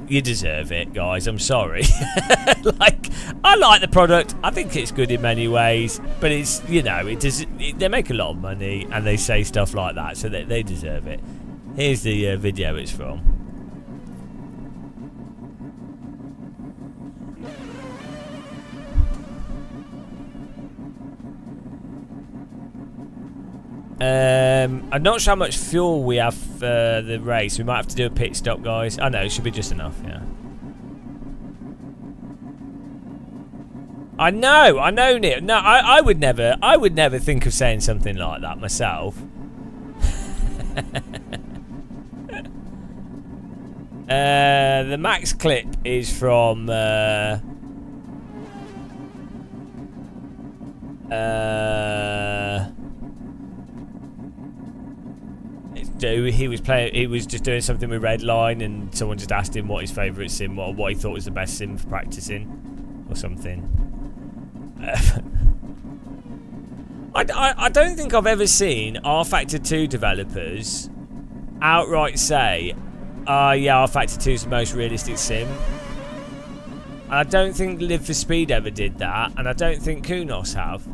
you deserve it, guys. I'm sorry. Like, I like the product. I think it's good in many ways, but it's, you know, they make a lot of money and they say stuff like that, so they deserve it. Here's the video it's from. I'm not sure how much fuel we have for the race. We might have to do a pit stop, guys. I know, it should be just enough, yeah. I know, Neil. No, I would never think of saying something like that myself. The max clip is from he was just doing something with Redline, and someone just asked him what his favourite sim, what he thought was the best sim for practicing, or something. I don't think I've ever seen R-Factor 2 developers outright say, yeah, R-Factor 2 is the most realistic sim. And I don't think Live for Speed ever did that, and I don't think Kunos have.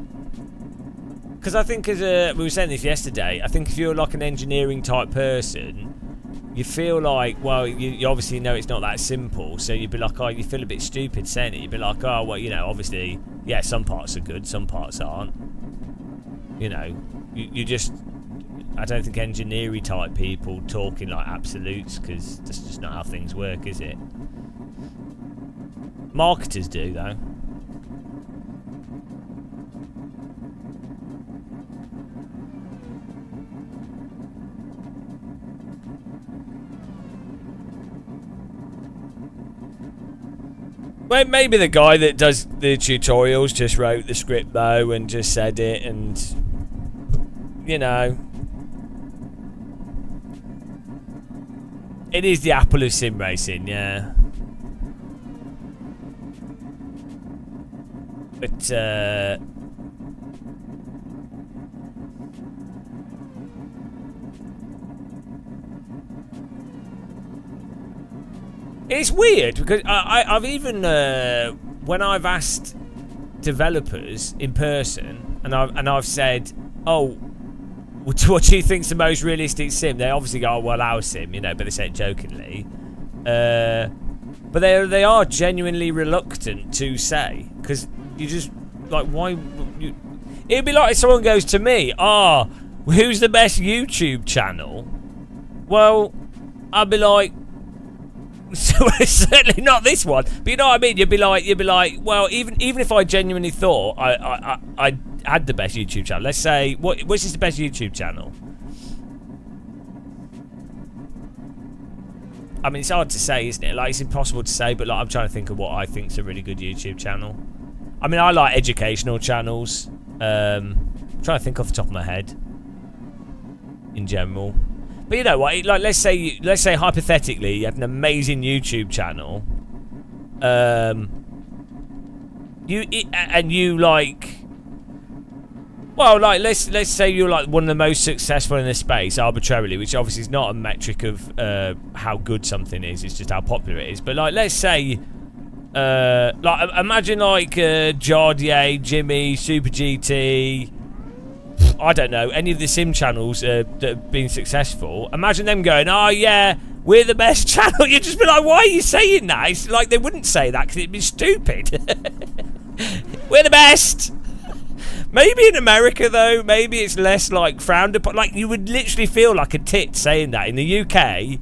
Because I think, we were saying this yesterday, I think if you're like an engineering type person, you feel like, well, you obviously know it's not that simple, so you'd be like, oh, you feel a bit stupid saying it. You'd be like, oh, well, you know, obviously, yeah, some parts are good, some parts aren't. You know, you just, I don't think engineering type people talking like absolutes, because that's just not how things work, is it? Marketers do, though. Well, maybe the guy that does the tutorials just wrote the script though and just said it, and you know, it is the apple of sim racing, yeah. But it's weird because I've even when I've asked developers in person, and I've said, "Oh, what do you think's the most realistic sim?" They obviously go, "Oh, well, our sim," but they say it jokingly. But they are genuinely reluctant to say, because you just like, why? It'd be like if someone goes to me, who's the best YouTube channel? Well, I'd be like, certainly not this one. But you know what I mean? You'd be like, well, even if I genuinely thought I had the best YouTube channel, let's say, which is the best YouTube channel? I mean, it's hard to say, isn't it? Like, it's impossible to say, but like, I'm trying to think of what I think's a really good YouTube channel. I mean, I like educational channels. I'm trying to think off the top of my head in general. But you know what? Like, let's say hypothetically, you have an amazing YouTube channel. You like. Well, like let's say you're like one of the most successful in the space arbitrarily, which obviously is not a metric of how good something is. It's just how popular it is. But like, let's say, like imagine like Jardier, Jimmy, Super GT. I don't know, any of the sim channels that have been successful. Imagine them going, "Oh yeah, we're the best channel." You'd just be like, "Why are you saying that?" It's like they wouldn't say that because it'd be stupid. We're the best. Maybe in America though, maybe it's less like frowned upon. Like, you would literally feel like a tit saying that. In the UK,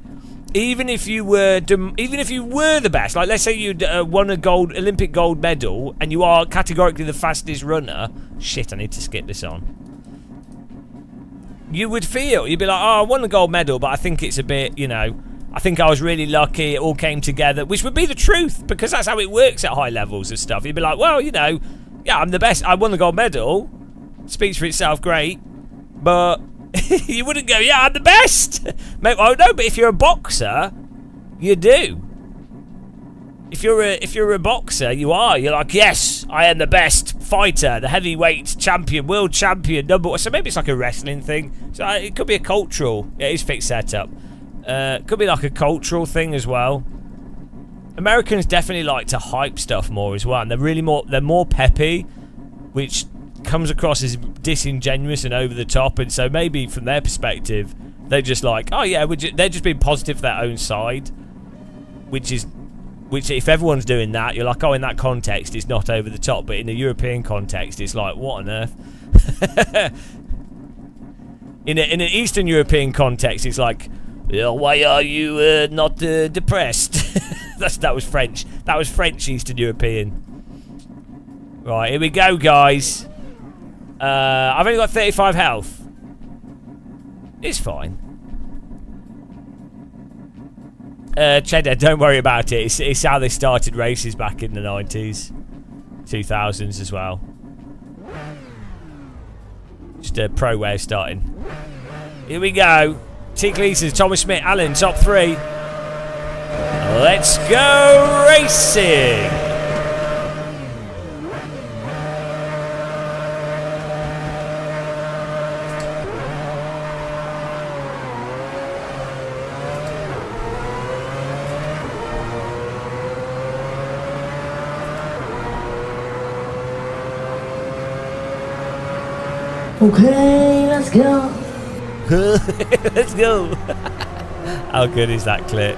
even if you were the best, like let's say you won a Olympic gold medal and you are categorically the fastest runner. Shit, I need to skip this on. You'd be like, "Oh, I won the gold medal, but I think it's a bit, I think I was really lucky, it all came together," which would be the truth, because that's how it works at high levels of stuff. You'd be like, "Well, yeah, I'm the best, I won the gold medal, speaks for itself, great," but you wouldn't go, "Yeah, I'm the best." Oh no, but if you're a boxer, you do. If you're a boxer, you're like, "Yes, I am the best fighter, the heavyweight champion, world champion, number one." So maybe it's like a wrestling thing. So it could be a cultural. It is fixed setup. Could be like a cultural thing as well. Americans definitely like to hype stuff more as well, and they're more peppy, which comes across as disingenuous and over the top. And so maybe from their perspective, they're just like, "Oh yeah, they're just being positive for their own side," which if everyone's doing that, you're like, "Oh, in that context, it's not over the top." But in a European context, it's like, what on earth? in an Eastern European context, it's like, "Why are you not depressed?" That was French. That was French Eastern European. Right, here we go, guys. I've only got 35 health. It's fine. Cheddar, don't worry about it. It's how they started races back in the 90s, 2000s as well. Just a pro way of starting. Here we go. T. Gleason, Thomas Smith, Alan, top 3. Let's go racing! Okay, let's go. Let's go. How good is that clip?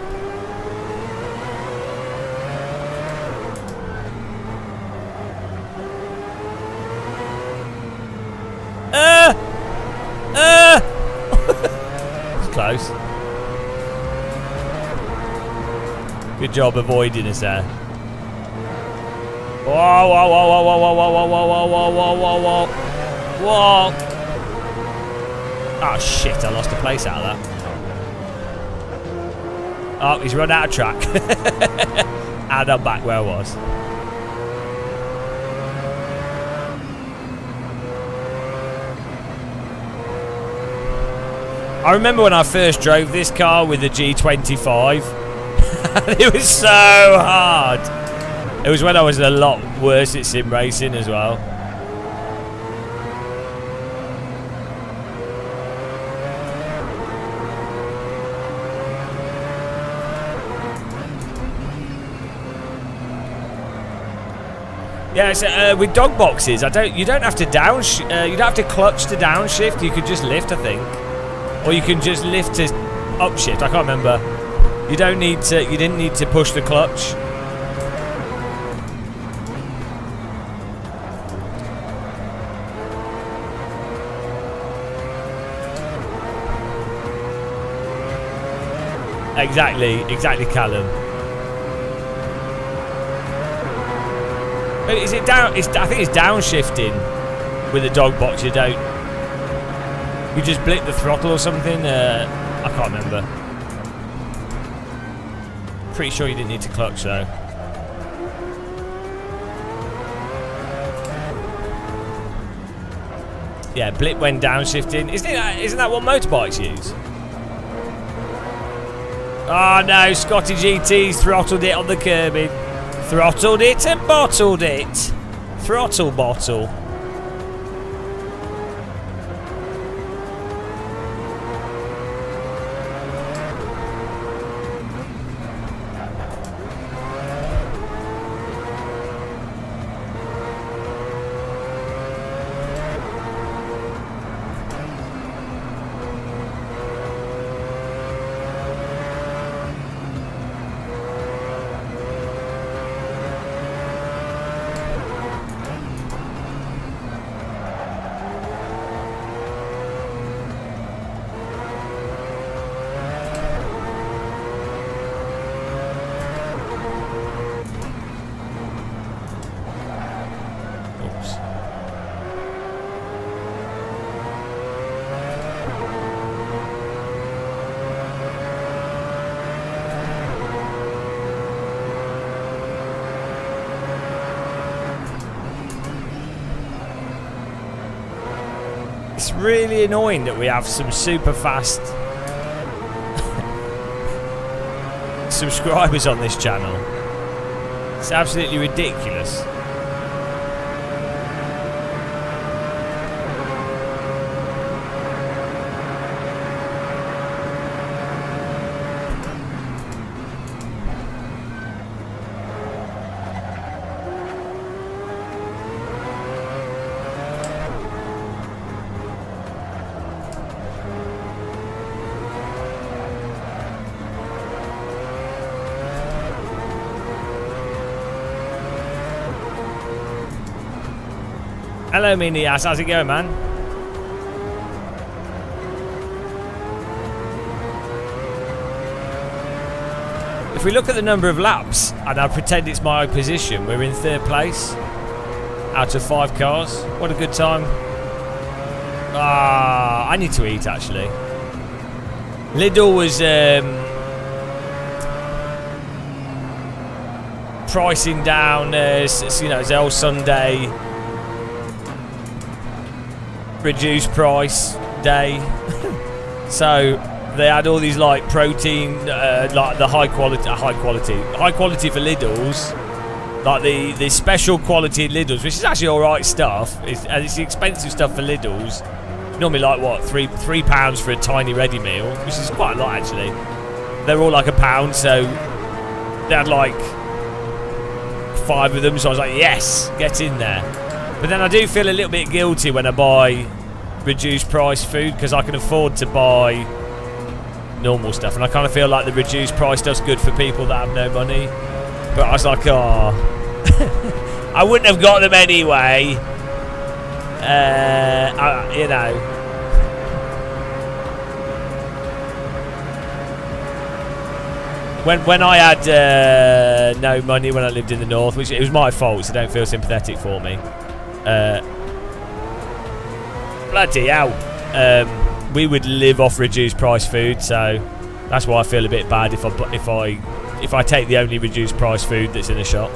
It's close. Good job avoiding us there. Whoa, whoa, whoa, whoa, whoa, whoa, whoa, whoa, whoa, whoa, whoa, whoa. Whoa! Oh shit, I lost a place out of that. Oh, he's run out of track. And I'm back where I was. I remember when I first drove this car with the G25. It was so hard. It was when I was a lot worse at sim racing as well. Yeah, so, with dog boxes, you don't have to you don't have to clutch to downshift. You could just lift, I think, or you can just lift to upshift. I can't remember. You didn't need to push the clutch. Exactly, Callum. Is it down? I think it's downshifting with the dog box. You just blip the throttle or something. I can't remember. Pretty sure you didn't need to clutch though. Yeah, blip when downshifting. Isn't that what motorbikes use? Oh no, Scotty GT's throttled it on the curbing. Throttled it and bottled it. Throttle bottle. It's really annoying that we have some super fast subscribers on this channel. It's absolutely ridiculous. Hello, Minias. How's it going, man? If we look at the number of laps, and I pretend it's my position, we're in 3rd place out of 5 cars. What a good time. I need to eat, actually. Lidl was pricing down, it's old Sunday reduced price day. So they had all these like protein, like the high quality for Lidl's, like the special quality Lidl's, which is actually alright stuff. It's the expensive stuff for Lidl's. Normally like what, £3 for a tiny ready meal, which is quite a lot actually. They're all like £1, so they had like 5 of them, so I was like, yes, get in there. But then I do feel a little bit guilty when I buy reduced price food, because I can afford to buy normal stuff, and I kind of feel like the reduced price stuff's good for people that have no money. But I was like, oh, I wouldn't have got them anyway. You know. When I had no money when I lived in the north, which it was my fault, so don't feel sympathetic for me. Bloody hell. We would live off reduced price food, so that's why I feel a bit bad if I take the only reduced price food that's in a shop.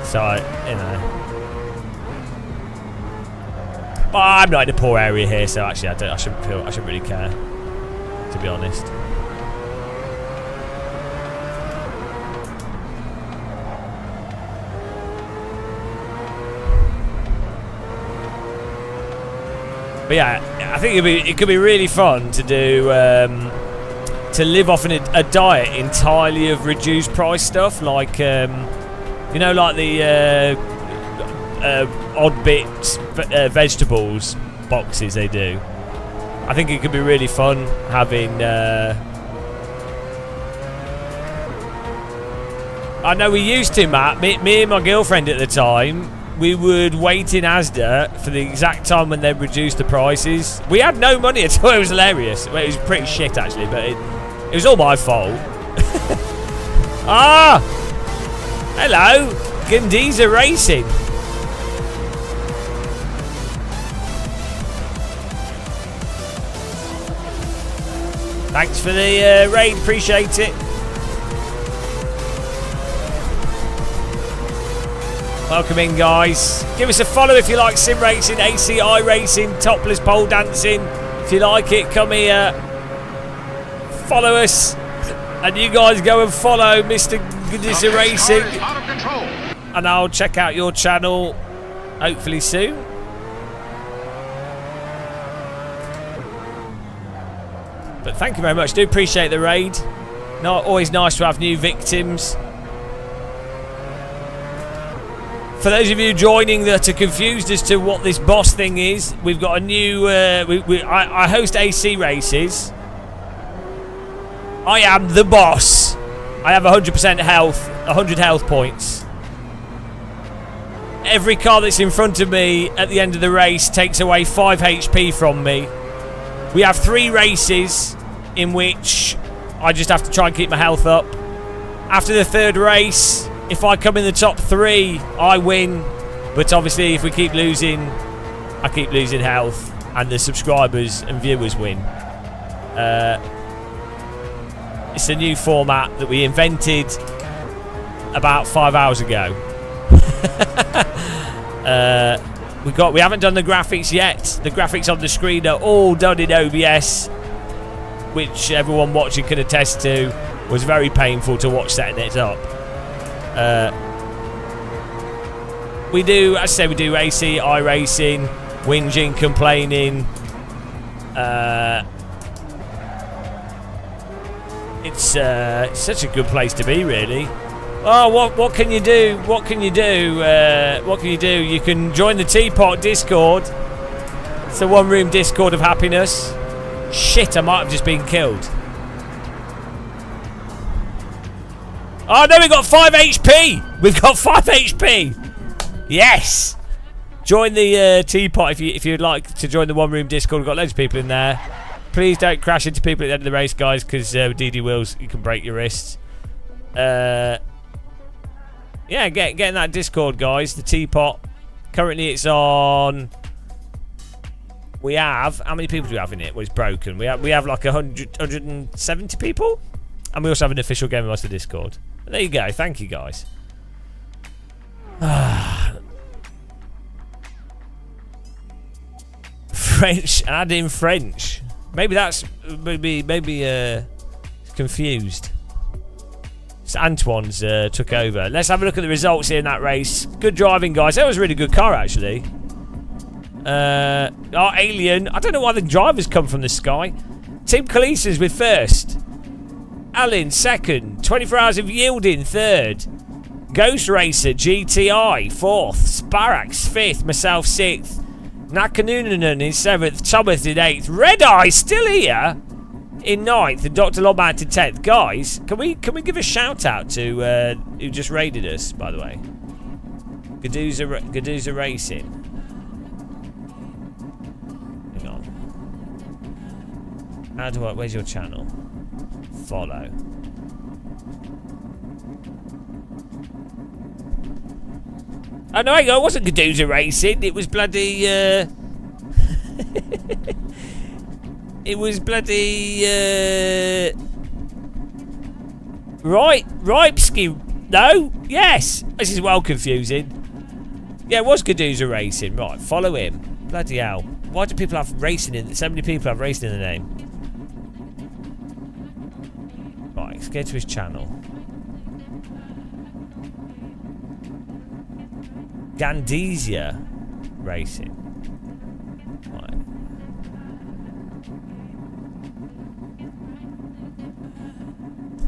So you know. But I'm not in a poor area here, so actually I shouldn't really care, to be honest. But yeah, I think it could be really fun to do to live off a diet entirely of reduced price stuff, like You know, like the odd bits vegetables boxes they do. I think it could be really fun having. I know we used to, Matt. Me and my girlfriend at the time, we would wait in Asda for the exact time when they reduced the prices. We had no money at all. It was hilarious. Well, it was pretty shit actually, but it was all my fault. Ah, hello, Gundiza Racing. Thanks for the raid, appreciate it. Welcome in, guys. Give us a follow if you like sim racing, ACI racing, topless pole dancing. If you like it, come here. Follow us. And you guys go and follow Mr. Gundiza Racing. And I'll check out your channel hopefully soon. But thank you very much. Do appreciate the raid. Not always nice to have new victims. For those of you joining that are confused as to what this boss thing is, we've got a new. I host AC races. I am the boss. I have 100% health, 100 health points. Every car that's in front of me at the end of the race takes away 5 HP from me. We have 3 races in which I just have to try and keep my health up. After the 3rd race, if I come in the top 3, I win. But obviously, if we keep losing, I keep losing health, and the subscribers and viewers win. It's a new format that we invented about 5 hours ago. We haven't done the graphics yet. The graphics on the screen are all done in OBS, which everyone watching can attest to. Was very painful to watch setting it up. We do, as I say, we do AC, iRacing, whinging, complaining. It's such a good place to be, really. Oh, what can you do? What can you do? What can you do? You can join the Teapot Discord. It's a one-room Discord of happiness. Shit, I might have just been killed. Oh no, we got 5 HP. We've got 5 HP. Yes. Join the Teapot if you'd like to join the one-room Discord. We've got loads of people in there. Please don't crash into people at the end of the race, guys, because with DD wheels you can break your wrists. Yeah, get in that Discord, guys. The Teapot. Currently, it's on. We have, how many people do we have in it? Well, it's broken. We have like 170 people, and we also have an official Game of Master Discord. But there you go. Thank you, guys. French. Add in French. Maybe that's maybe confused. So Antoine's took over. Let's have a look at the results here in that race. Good driving, guys. That was a really good car, actually. Our Alien. I don't know why the drivers come from the sky. Tim Khaleesi's with first. Alan second. 24 Hours of Yielding third. Ghost Racer GTI fourth. Sparax fifth. Myself sixth. Nakanunanan in 7th, Thomas in 8th, Red Eye still here in 9th, and Dr. Lobant in 10th. Guys, can we give a shout out to who just raided us, by the way? Gaduza Racing. Hang on. How do I? Where's your channel? Follow. Oh no, hang on, it wasn't Gaduza Racing, it was bloody, it was bloody, Ripesky, no? Yes! This is well confusing. Yeah, it was Gaduza Racing, right, follow him. Bloody hell. Why do people have racing in, so many people have racing in the name? Right, let's go to his channel. Gandizia Racing.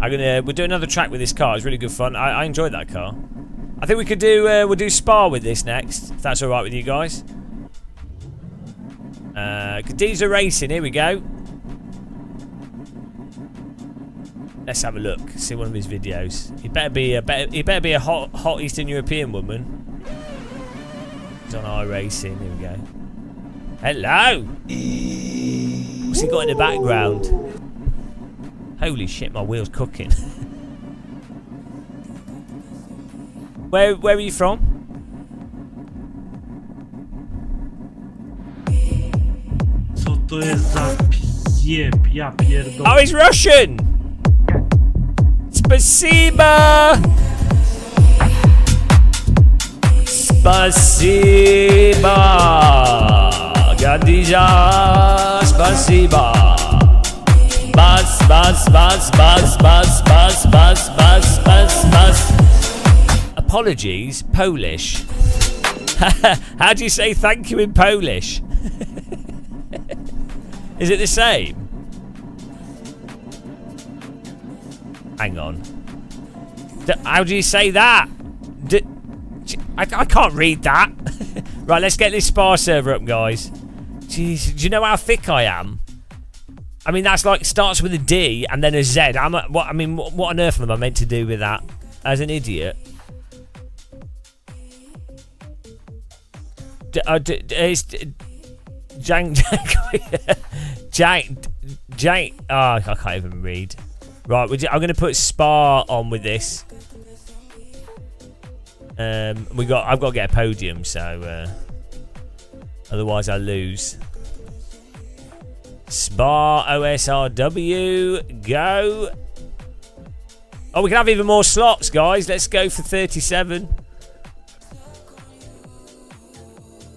Right. We'll do another track with this car. It's really good fun. I enjoyed that car. I think we could do we'll do Spa with this next, if that's all right with you guys. Cadiza Racing, here we go. Let's have a look. See one of his videos. He better be a hot Eastern European woman. He's on iRacing. Here we go. Hello. What's he got in the background? Holy shit! My wheel's cooking. Where are you from? Co to jest za zjeb? Ja pierdolę. Oh, he's Russian. Spasiba! Spasiba! Gadija! Spasiba! Bus, bus, bus, bus, bus, bus, bus, bus, bus, bus. Apologies, Polish. How do you say thank you in Polish? Is it the same? Hang on. How do you say that? I can't read that. Right, let's get this Spa server up, guys. Jeez, do you know how thick I am? I mean, that's like starts with a D and then a Z. What on earth am I meant to do with that? As an idiot. It's Jang. Oh, I can't even read. Right, I'm going to put Spa on with this. I've got to get a podium, so otherwise I lose. Spa OSRW, go. Oh, we can have even more slots, guys. Let's go for 37.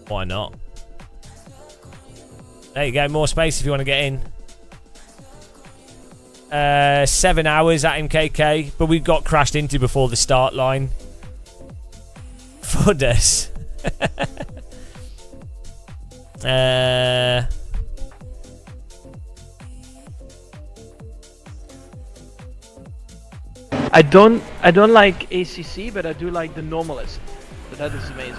Why not? There you go, more space if you want to get in. 7 hours at MKK, but we got crashed into before the start line. Fud us. I don't like ACC, but I do like the Normalist. But that is amazing.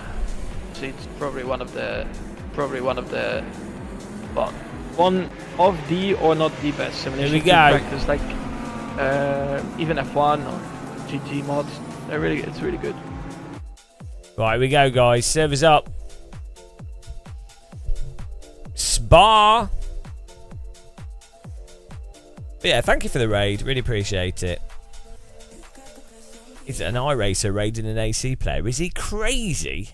So it's probably one of the well, one of the or not the best simulation Here we go. practice, like even F1 or GT mods. It's really good. Right, here we go, guys. Servers up. Spa. But yeah, thank you for the raid. Really appreciate it. Is it an iRacer raiding an AC player? Is he crazy?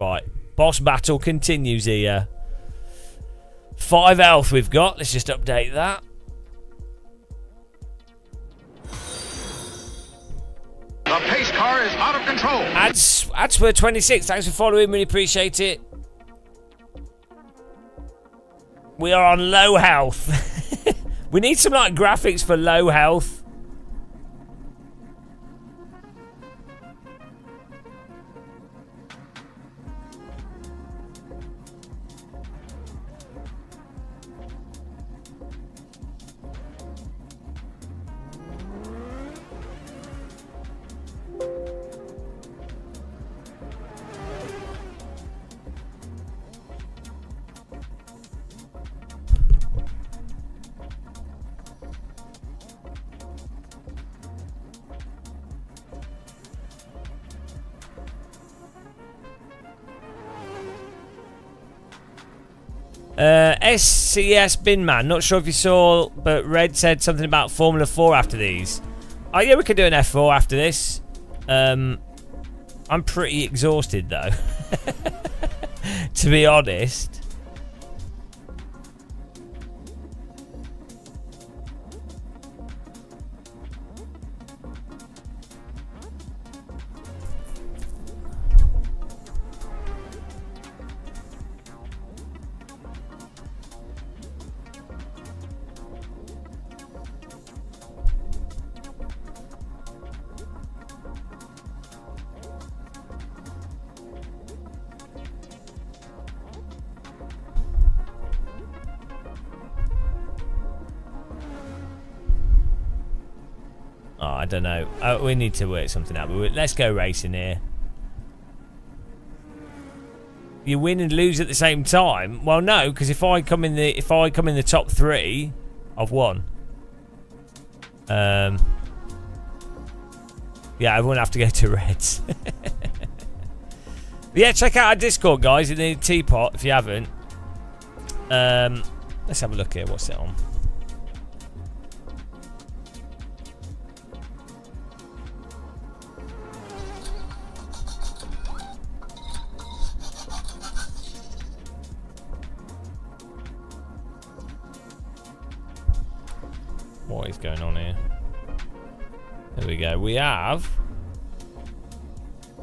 Right, boss battle continues here. 5 health we've got. Let's just update that. The pace car is out of control. Ads for 26. Thanks for following. Really appreciate it. We are on low health. We need some like graphics for low health. SCS Binman, not sure if you saw, but Red said something about Formula 4 after these. Oh yeah, we could do an F4 after this. I'm pretty exhausted though, to be honest. I don't know. We need to work something out. But let's go racing here. You win and lose at the same time. Well, no, because if I come in the top 3, I've won. Yeah, everyone have to go to Reds. But yeah, check out our Discord, guys, in the Teapot if you haven't. Let's have a look here. What's it on? What is going on here? There we go. We have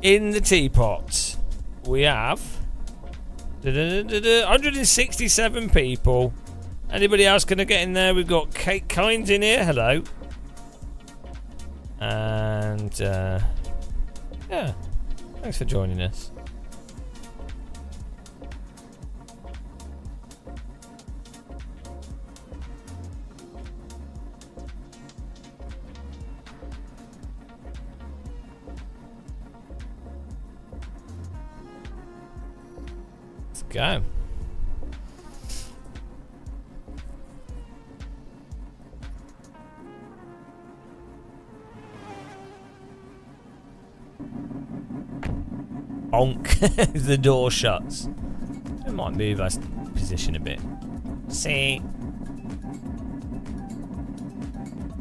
in the Teapot. We have 167 people. Anybody else gonna get in there? We've got Kate Kynes in here. Hello. And yeah, thanks for joining us. Let's go. Bonk. The door shuts. It might move us position a bit. See.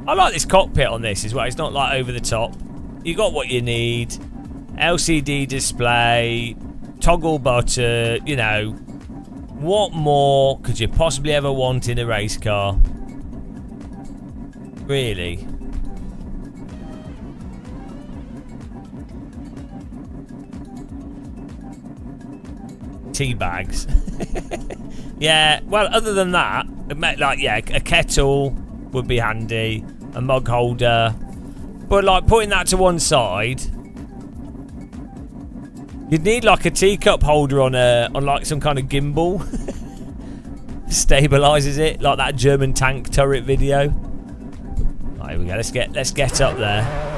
I like this cockpit on this as well. It's not like over the top. You got what you need. LCD display. Toggle button. You know. What more could you possibly ever want in a race car? Really? Tea bags. Yeah, well, other than that, like, yeah, a kettle would be handy, a mug holder, but like putting that to one side, you'd need like a teacup holder on like some kind of gimbal. Stabilizes it like that German tank turret video. Right, here we go. Let's get up there.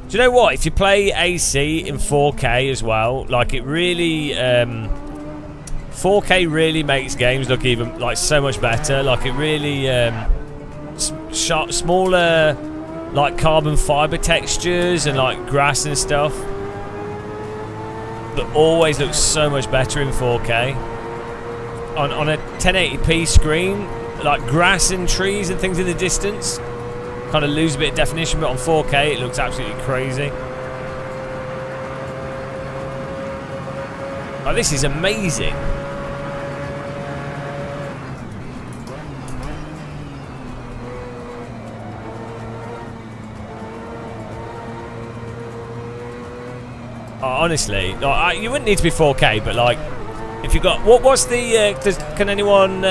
Do you know what? If you play AC in 4K as well, like it really, 4K really makes games look even like so much better. Like it really, smaller, like carbon fiber textures and like grass and stuff. That always looks so much better in 4K. On a 1080p screen, like grass and trees and things in the distance kind of lose a bit of definition, but on 4K it looks absolutely crazy. Oh, this is amazing. Oh, honestly, like, you wouldn't need to be 4K, but like, if you got what's the? Can anyone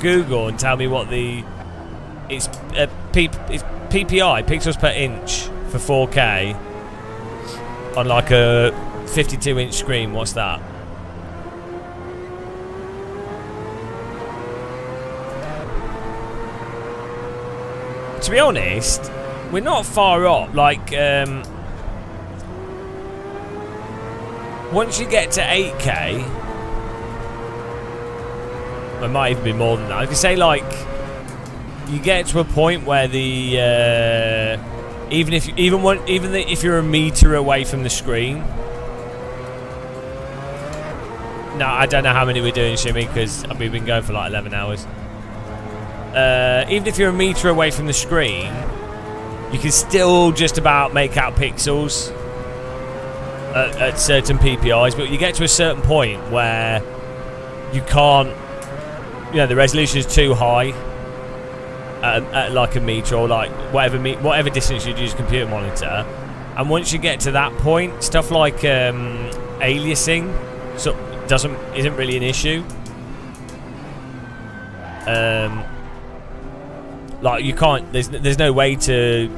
Google and tell me what the? It's PPI, pixels per inch for 4K on like a 52-inch screen. What's that? To be honest, we're not far off. Like, once you get to 8K, it might even be more than that. I could say like. You get to a point where the even if you're a meter away from the screen. No, I don't know how many we're doing, Shimmy, because we've been going for like 11 hours. Even if you're a meter away from the screen, you can still just about make out pixels at certain PPIs, but you get to a certain point where you can't. You know, the resolution is too high. At like a meter or like whatever distance you use a computer monitor, and once you get to that point, stuff like aliasing isn't really an issue. Like you can't. There's no way to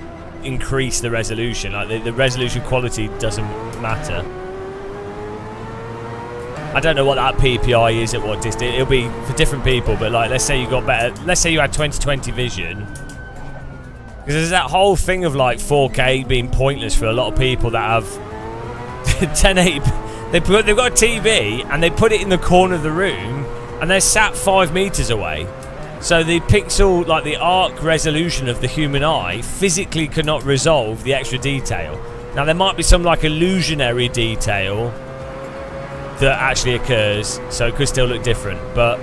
increase the resolution. Like the resolution quality doesn't matter. I don't know what that PPI is at what distance. It'll be for different people, but like, let's say you got better. Let's say you had 20/20 vision. Because there's that whole thing of like 4K being pointless for a lot of people that have 1080. They've got a TV and they put it in the corner of the room and they're sat 5 meters away. So the pixel, like the arc resolution of the human eye, physically cannot resolve the extra detail. Now there might be some like illusionary detail that actually occurs, so it could still look different. But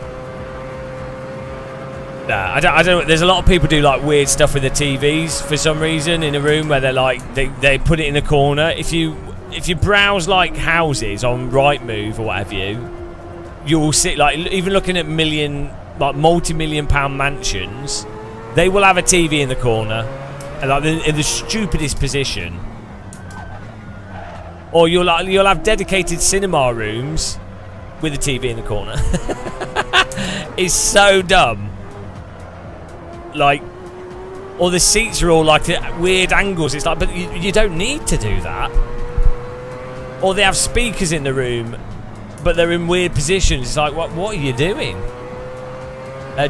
nah, I don't. There's a lot of people do like weird stuff with the TVs for some reason in a room where they're like they put it in the corner. If you browse like houses on Rightmove or whatever you will see, like, even looking at multi-million-pound mansions, they will have a TV in the corner, and like in the stupidest position. Or you'll have dedicated cinema rooms with a TV in the corner. It's so dumb. Like, or the seats are all like at weird angles. It's like, but you don't need to do that. Or they have speakers in the room, but they're in weird positions. It's like, what are you doing?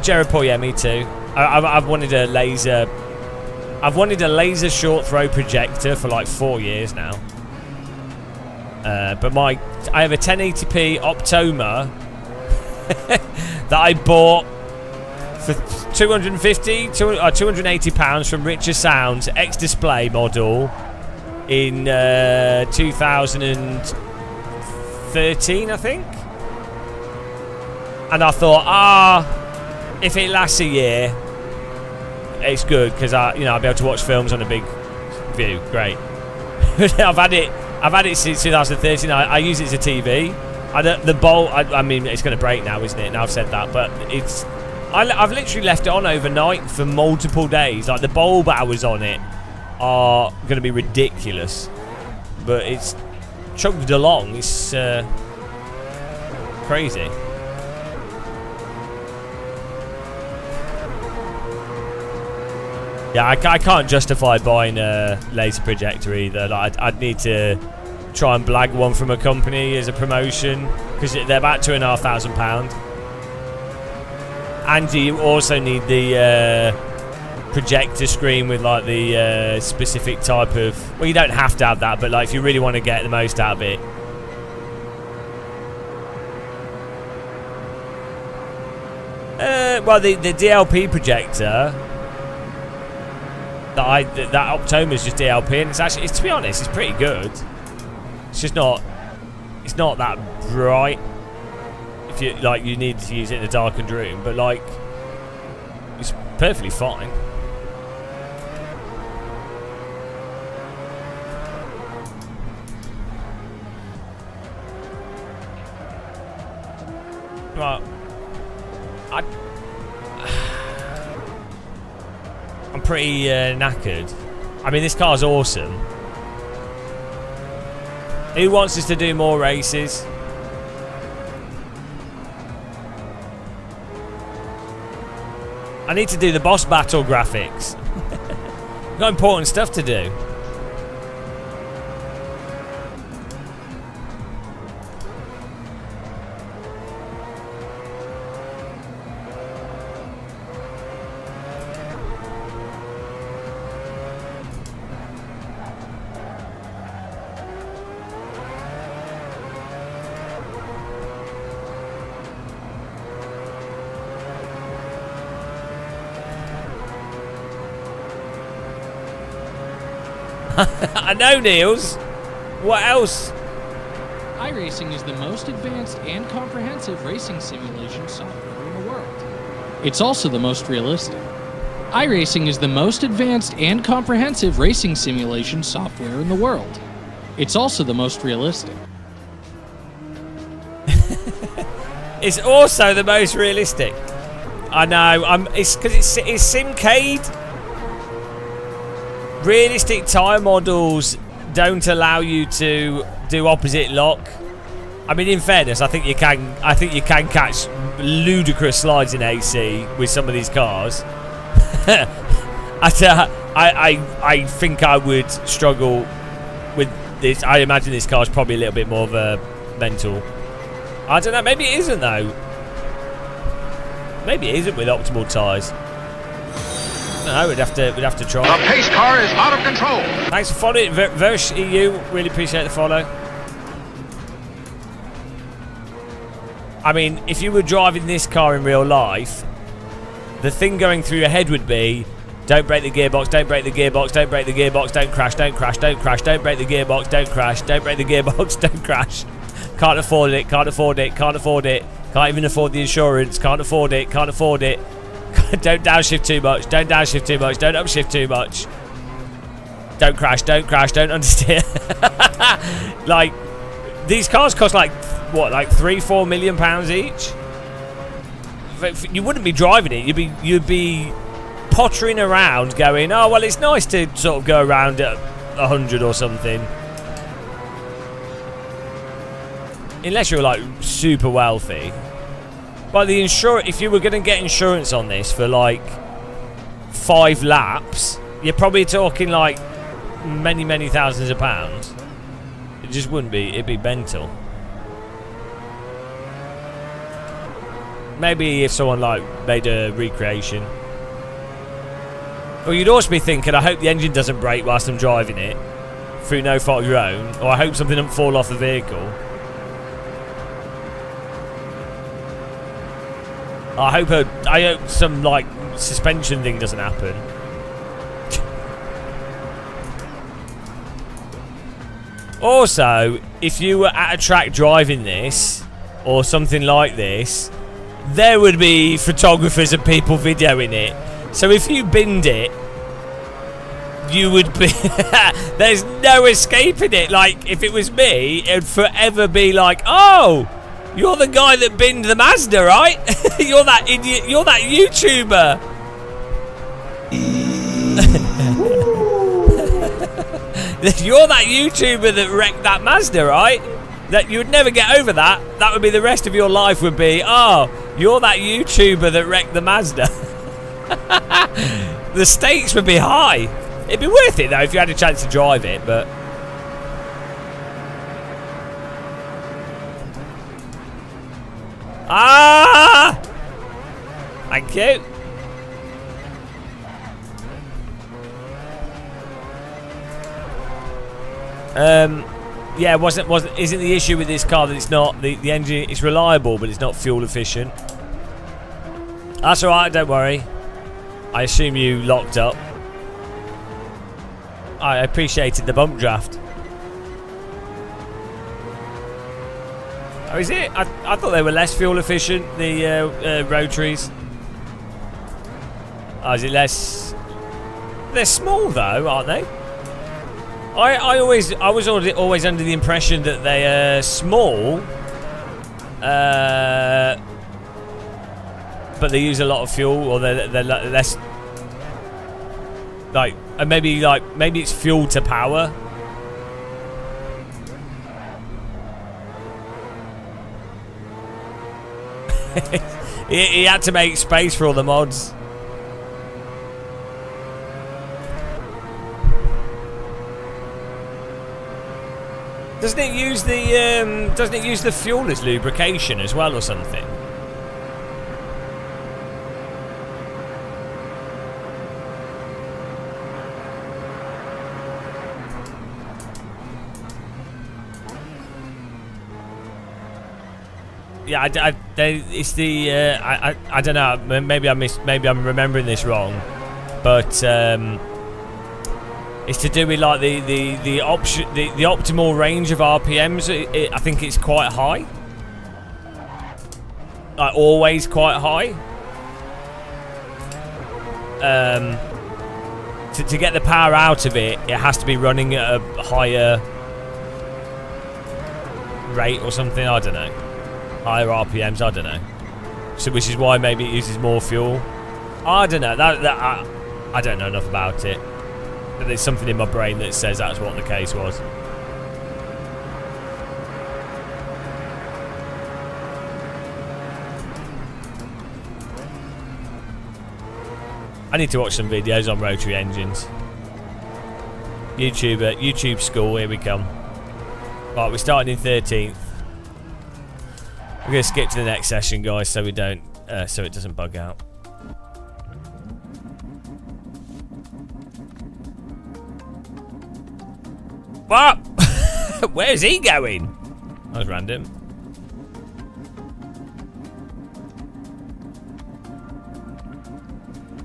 Jared Paul, yeah, me too. I've wanted a laser short throw projector for like 4 years now. But I have a 1080p Optoma that I bought for £280 from Richer Sounds X-Display model in 2013, I think. And I thought, if it lasts a year, it's good because I'll be able to watch films on a big view. Great. I've had it since 2013. I use it as a TV. The bulb, I mean, it's going to break now, isn't it? Now I've said that, but I've literally left it on overnight for multiple days. Like, the bulb hours on it are going to be ridiculous, but it's chugged along. It's crazy. Yeah, I can't justify buying a laser projector either. Like, I'd need to try and blag one from a company as a promotion because they're about £2,500. And you also need the projector screen with like the specific type of. Well, you don't have to have that, but like if you really want to get the most out of it. Well, the DLP projector. That Optoma is just DLP, and it's to be honest, it's pretty good. It's just not. It's not that bright. If you like, you need to use it in a darkened room, but like, it's perfectly fine. Well, I'm pretty knackered. I mean, this car's awesome. Who wants us to do more races? I need to do the boss battle graphics. Got important stuff to do. I know, Niels. What else? iRacing is the most advanced and comprehensive racing simulation software in the world. It's also the most realistic. iRacing is the most advanced and comprehensive racing simulation software in the world. It's also the most realistic. It's also the most realistic. I know. It's because it's Simcade. Realistic tire models don't allow you to do opposite lock. I mean, in fairness, I think you can catch ludicrous slides in AC with some of these cars. I think I would struggle with this. I imagine this car's probably a little bit more of a mental. I don't know. Maybe it isn't though. Maybe it isn't with optimal tyres. No, we'd have to try. The pace car is out of control. Thanks for following, Versh EU. Really appreciate the follow. I mean, if you were driving this car in real life, the thing going through your head would be, don't break the gearbox, don't break the gearbox, don't break the gearbox, don't crash, don't crash, don't crash, don't break the gearbox, don't crash, don't break the gearbox, don't crash. Can't afford it, can't afford it, can't afford it. Can't even afford the insurance, can't afford it, can't afford it. Don't downshift too much, don't downshift too much, don't upshift too much. Don't crash, don't understeer. Like, these cars cost like, what, like £3-4 million each? You wouldn't be driving it, you'd be pottering around going, oh, well, it's nice to sort of go around at 100 or something. Unless you're like super wealthy. But the insurance, if you were going to get insurance on this for like 5 laps, you're probably talking like many thousands of pounds. It just wouldn't be, it'd be mental. Maybe if someone like made a recreation. Well, you'd also be thinking, I hope the engine doesn't break whilst I'm driving it through no fault of your own, or I hope something doesn't fall off the vehicle. I hope some like suspension thing doesn't happen. Also, if you were at a track driving this or something like this, there would be photographers and people videoing it. So if you binned it, you would be there's no escaping it. Like, if it was me, it would forever be like, oh, you're the guy that binned the Mazda, right? You're that idiot, you're that YouTuber. You're that YouTuber that wrecked that Mazda, right? That you would never get over that. That would be the rest of your life would be, oh, you're that YouTuber that wrecked the Mazda. The stakes would be high. It'd be worth it though if you had a chance to drive it, but thank you. Yeah, isn't the issue with this car that it's not the engine? It's reliable, but it's not fuel efficient. That's all right. Don't worry. I assume you locked up. I appreciated the bump draft. Oh, is it? I thought they were less fuel efficient, the rotaries. Oh, is it less? They're small though, aren't they? I was always under the impression that they are small, but they use a lot of fuel, or they're less. Like, and maybe it's fuel to power. he had to make space for all the mods. Doesn't it use the fuel as lubrication as well, or something? Yeah, it's the I don't know. Maybe I'm remembering this wrong, but it's to do with like the optimal range of RPMs. I think it's quite high, like always quite high. To get the power out of it, it has to be running at a higher rate or something. I don't know. Higher RPMs, I don't know. So, which is why maybe it uses more fuel. I don't know. I don't know enough about it. But there's something in my brain that says that's what the case was. I need to watch some videos on rotary engines. YouTube school, here we come. Right, we're starting in 13th. We're gonna skip to the next session, guys, so we don't, so it doesn't bug out. What? Where's he going? That was random.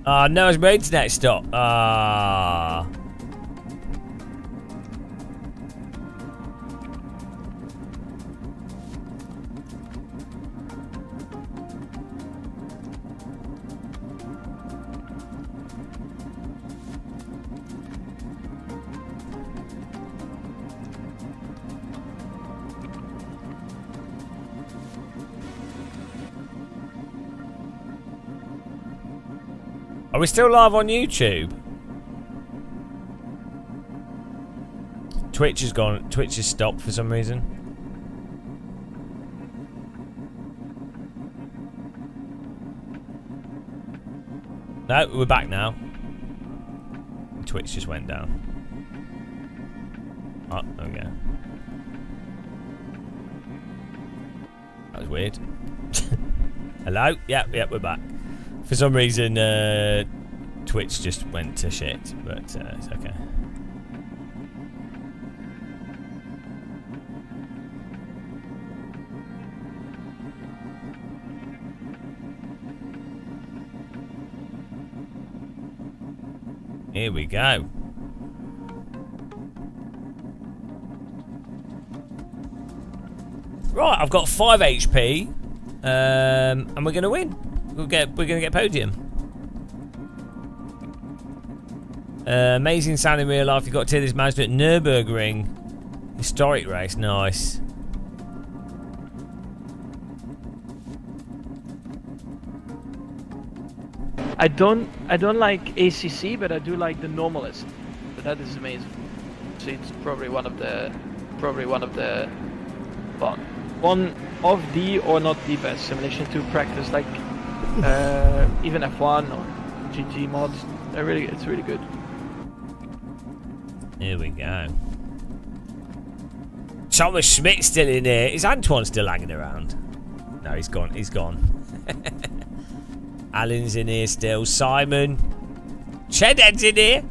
No, it's my internet stopped. Are we still live on YouTube? Twitch is gone. Twitch is stopped for some reason. No, we're back now. Twitch just went down. Oh, okay. That was weird. Hello? Yep, we're back. For some reason, Twitch just went to shit, but it's okay. Here we go. Right, I've got 5 HP, and we're gonna win. We're gonna get podium. Amazing sound in real life. You got to hear this managed at Nürburgring historic race. Nice. I don't like ACC, but I do like the Normalist. But that is amazing. So it's probably one of the well, one of the or not the best simulation to practice, like even F1 or GT mods. It's really good. Here we go. Thomas Schmidt's still in here. Is Antoine still hanging around? No, he's gone. He's gone. Alan's in here still. Simon. Chedhead's in here.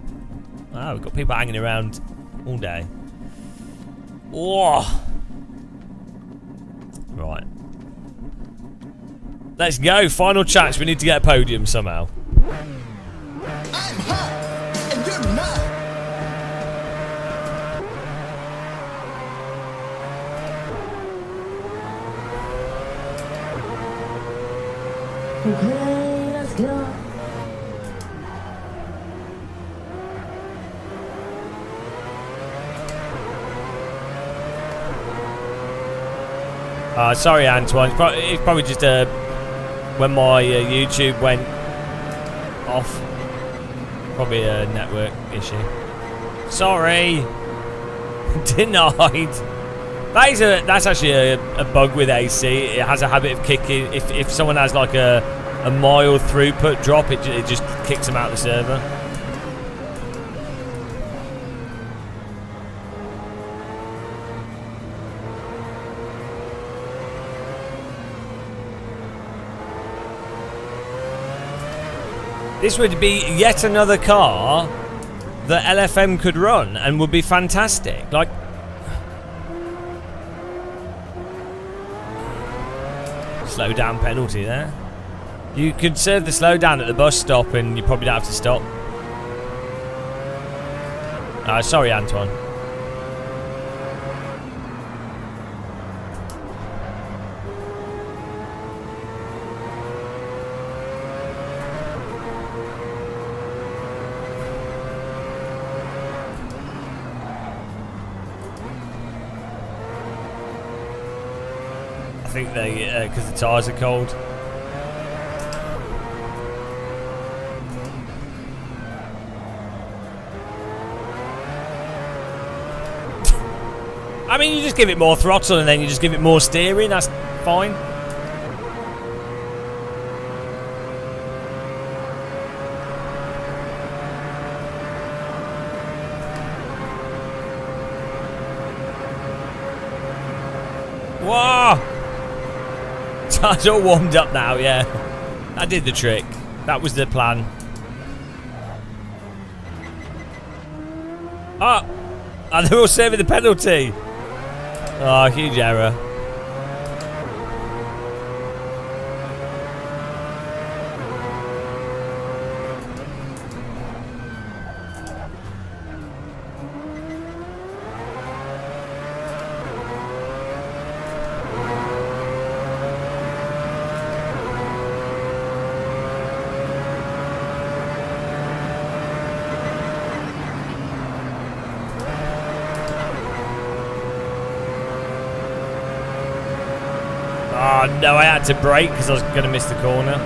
Wow, we've got people hanging around all day. Oh. Right. Let's go. Final chance. We need to get a podium somehow. I'm hot and you're not. Okay, let's go. Sorry, Antoine. It's probably just when my YouTube went off. Probably a network issue. Sorry. Denied. That's actually a bug with AC. It has a habit of kicking. If someone has like a mild throughput drop, it just kicks them out of the server. This would be yet another car that LFM could run and would be fantastic. Like, slow down penalty there. You could serve the slow down at the bus stop and you probably don't have to stop. Sorry, Antoine. I think they, because the tyres are cold. I mean, you just give it more throttle and then you just give it more steering, that's fine. Whoa! car's all warmed up now, yeah. That did the trick. That was the plan. Oh! And they're all serving the penalty. Oh, huge error. Oh no, I had to brake because I was going to miss the corner.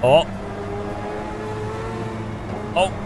Oh. Oh.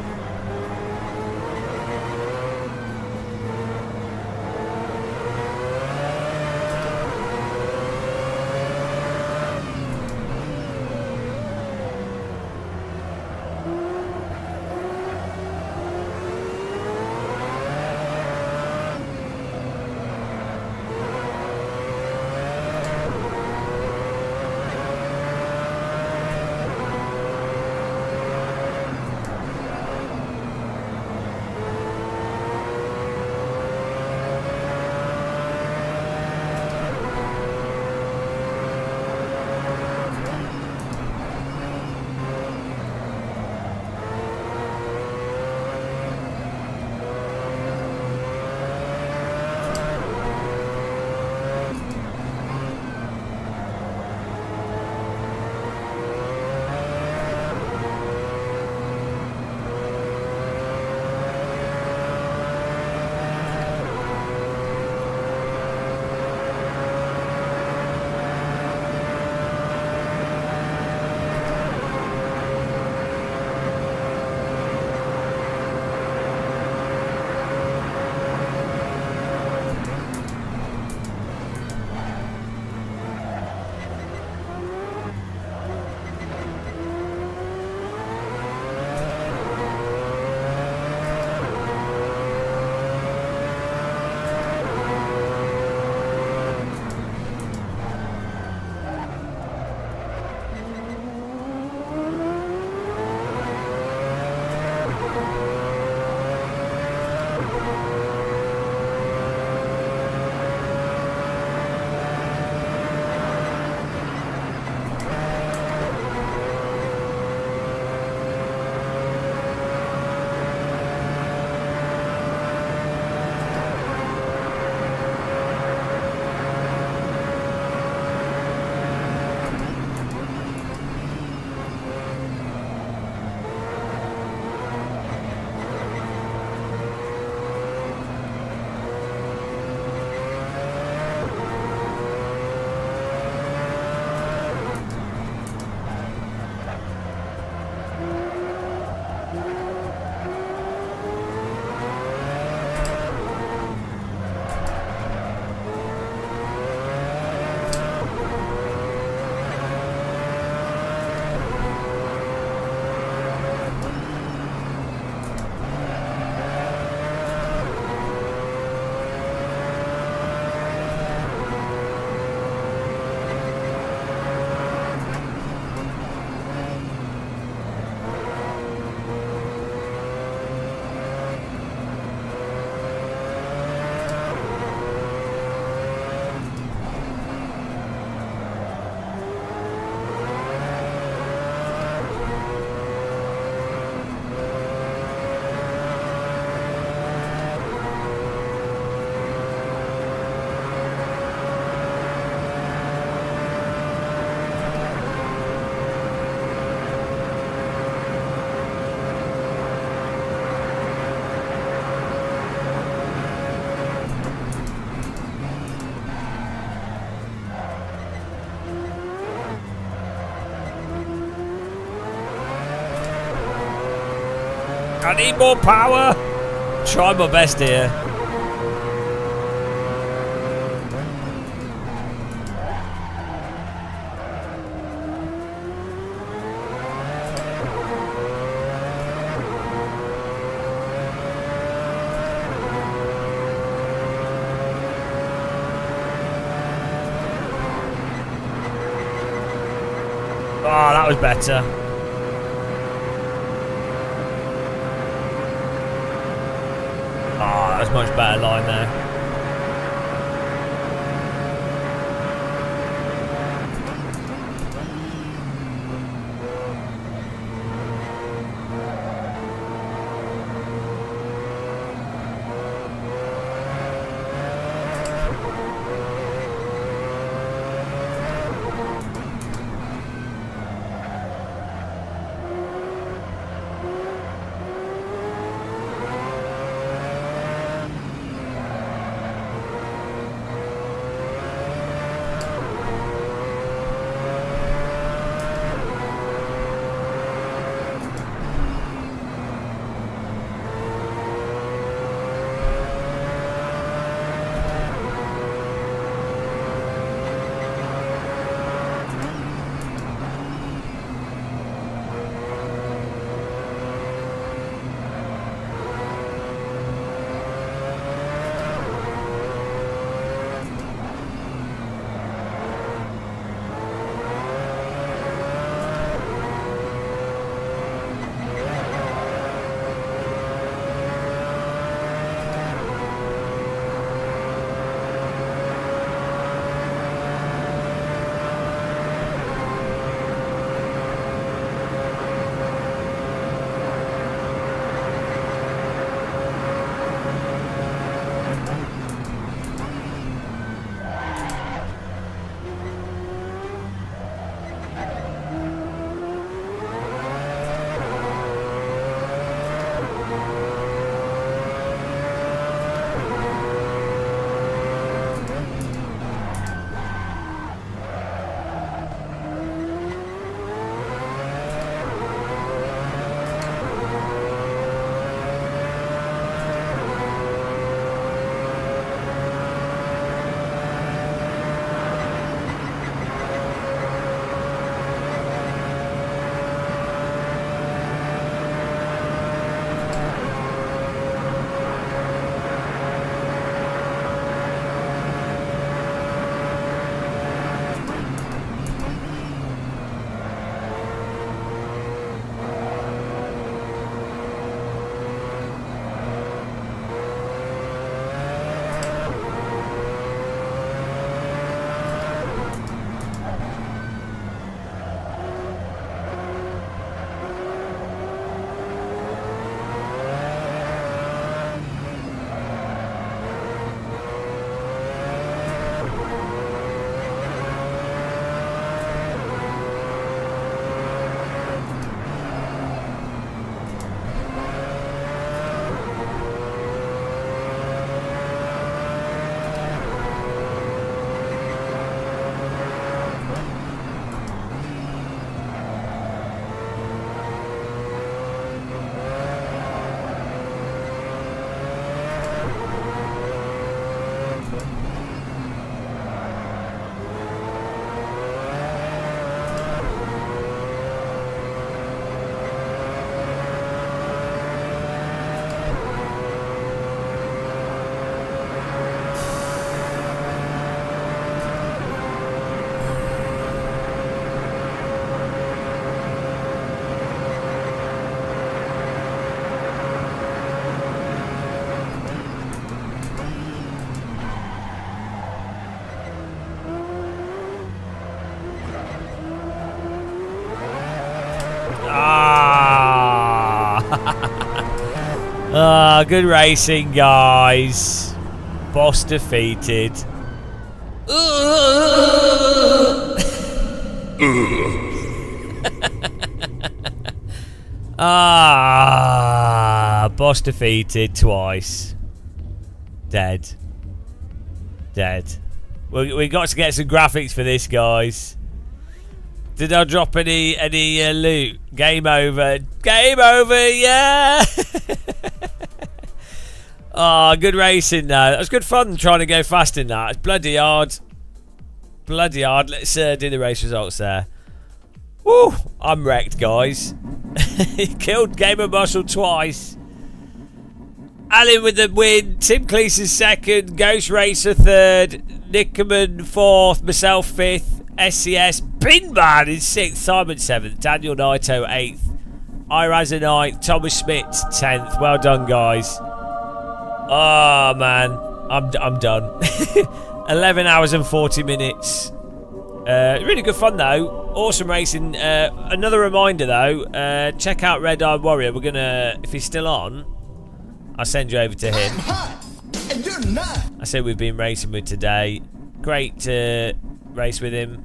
I need more power. Try my best here. Oh, that was better. Oh, that was much better line there. Ah, good racing, guys. Boss defeated. Boss defeated twice. Dead. We got to get some graphics for this, guys. Did I drop any loot? Game over. Game over, yeah! Good racing though. That was good fun trying to go fast in that. It's bloody hard. Bloody hard. Let's do the race results there. Woo! I'm wrecked, guys. He killed Gamer Muscle twice. Alan with the win. Tim Cleese second. Ghost Racer third. Nickerman fourth. Myself fifth. SCS, Binman in 6th, Simon 7th, Daniel Naito 8th, Iraza 9th, Thomas Schmidt 10th. Well done, guys. Oh man, I'm done. 11 hours and 40 minutes. Really good fun though. Awesome racing. Another reminder though, check out Red Eye Warrior. We're gonna, if he's still on, I'll send you over to him. And you're not. I said we've been racing with today. Great to race with him.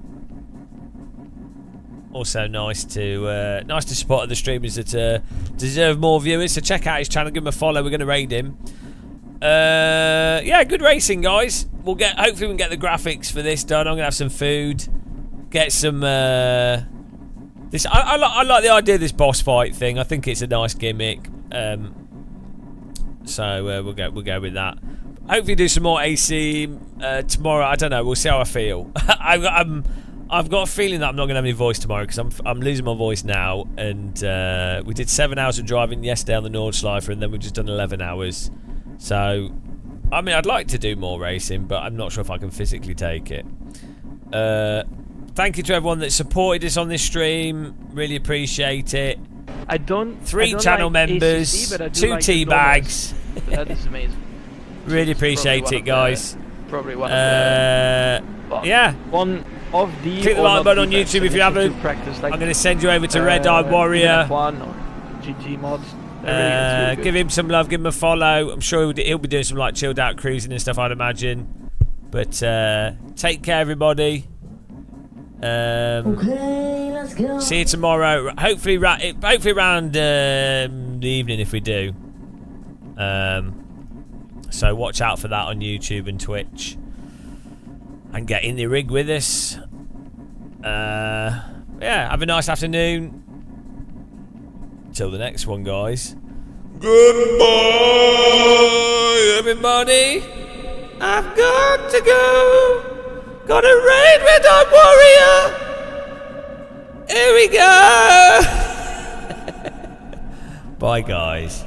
Also nice to support other streamers that deserve more viewers. So check out his channel, give him a follow. We're gonna raid him. Yeah, good racing, guys. Hopefully we can get the graphics for this done. I'm gonna have some food, get some. This I like the idea of this boss fight thing. I think it's a nice gimmick. So we'll go with that. Hopefully do some more AC tomorrow. I don't know. We'll see how I feel. I've got a feeling that I'm not gonna have any voice tomorrow because I'm losing my voice now. And we did 7 hours of driving yesterday on the Nordschleifer, and then we've just done 11 hours. So, I mean, I'd like to do more racing, but I'm not sure if I can physically take it. Thank you to everyone that supported us on this stream. Really appreciate it. I don't. 3 channel like members, ACC, but I do 2 like tea the bags. That is amazing. Really appreciate it, guys. Probably one of the. Yeah. One of the. Click the like button on YouTube if you haven't. Practice, like, I'm going to send you over to Red Eye Warrior. F1 or GT mods. Give him some love, give him a follow. I'm sure he'll be doing some like chilled out cruising and stuff, I'd imagine. But take care, everybody. Okay, let's go. See you tomorrow. Hopefully around the evening if we do. So watch out for that on YouTube and Twitch. And get in the rig with us. Yeah, have a nice afternoon. Till the next one, guys. Goodbye, everybody. I've got to go. Got a raid Red Eye Warrior. Here we go. Bye, guys.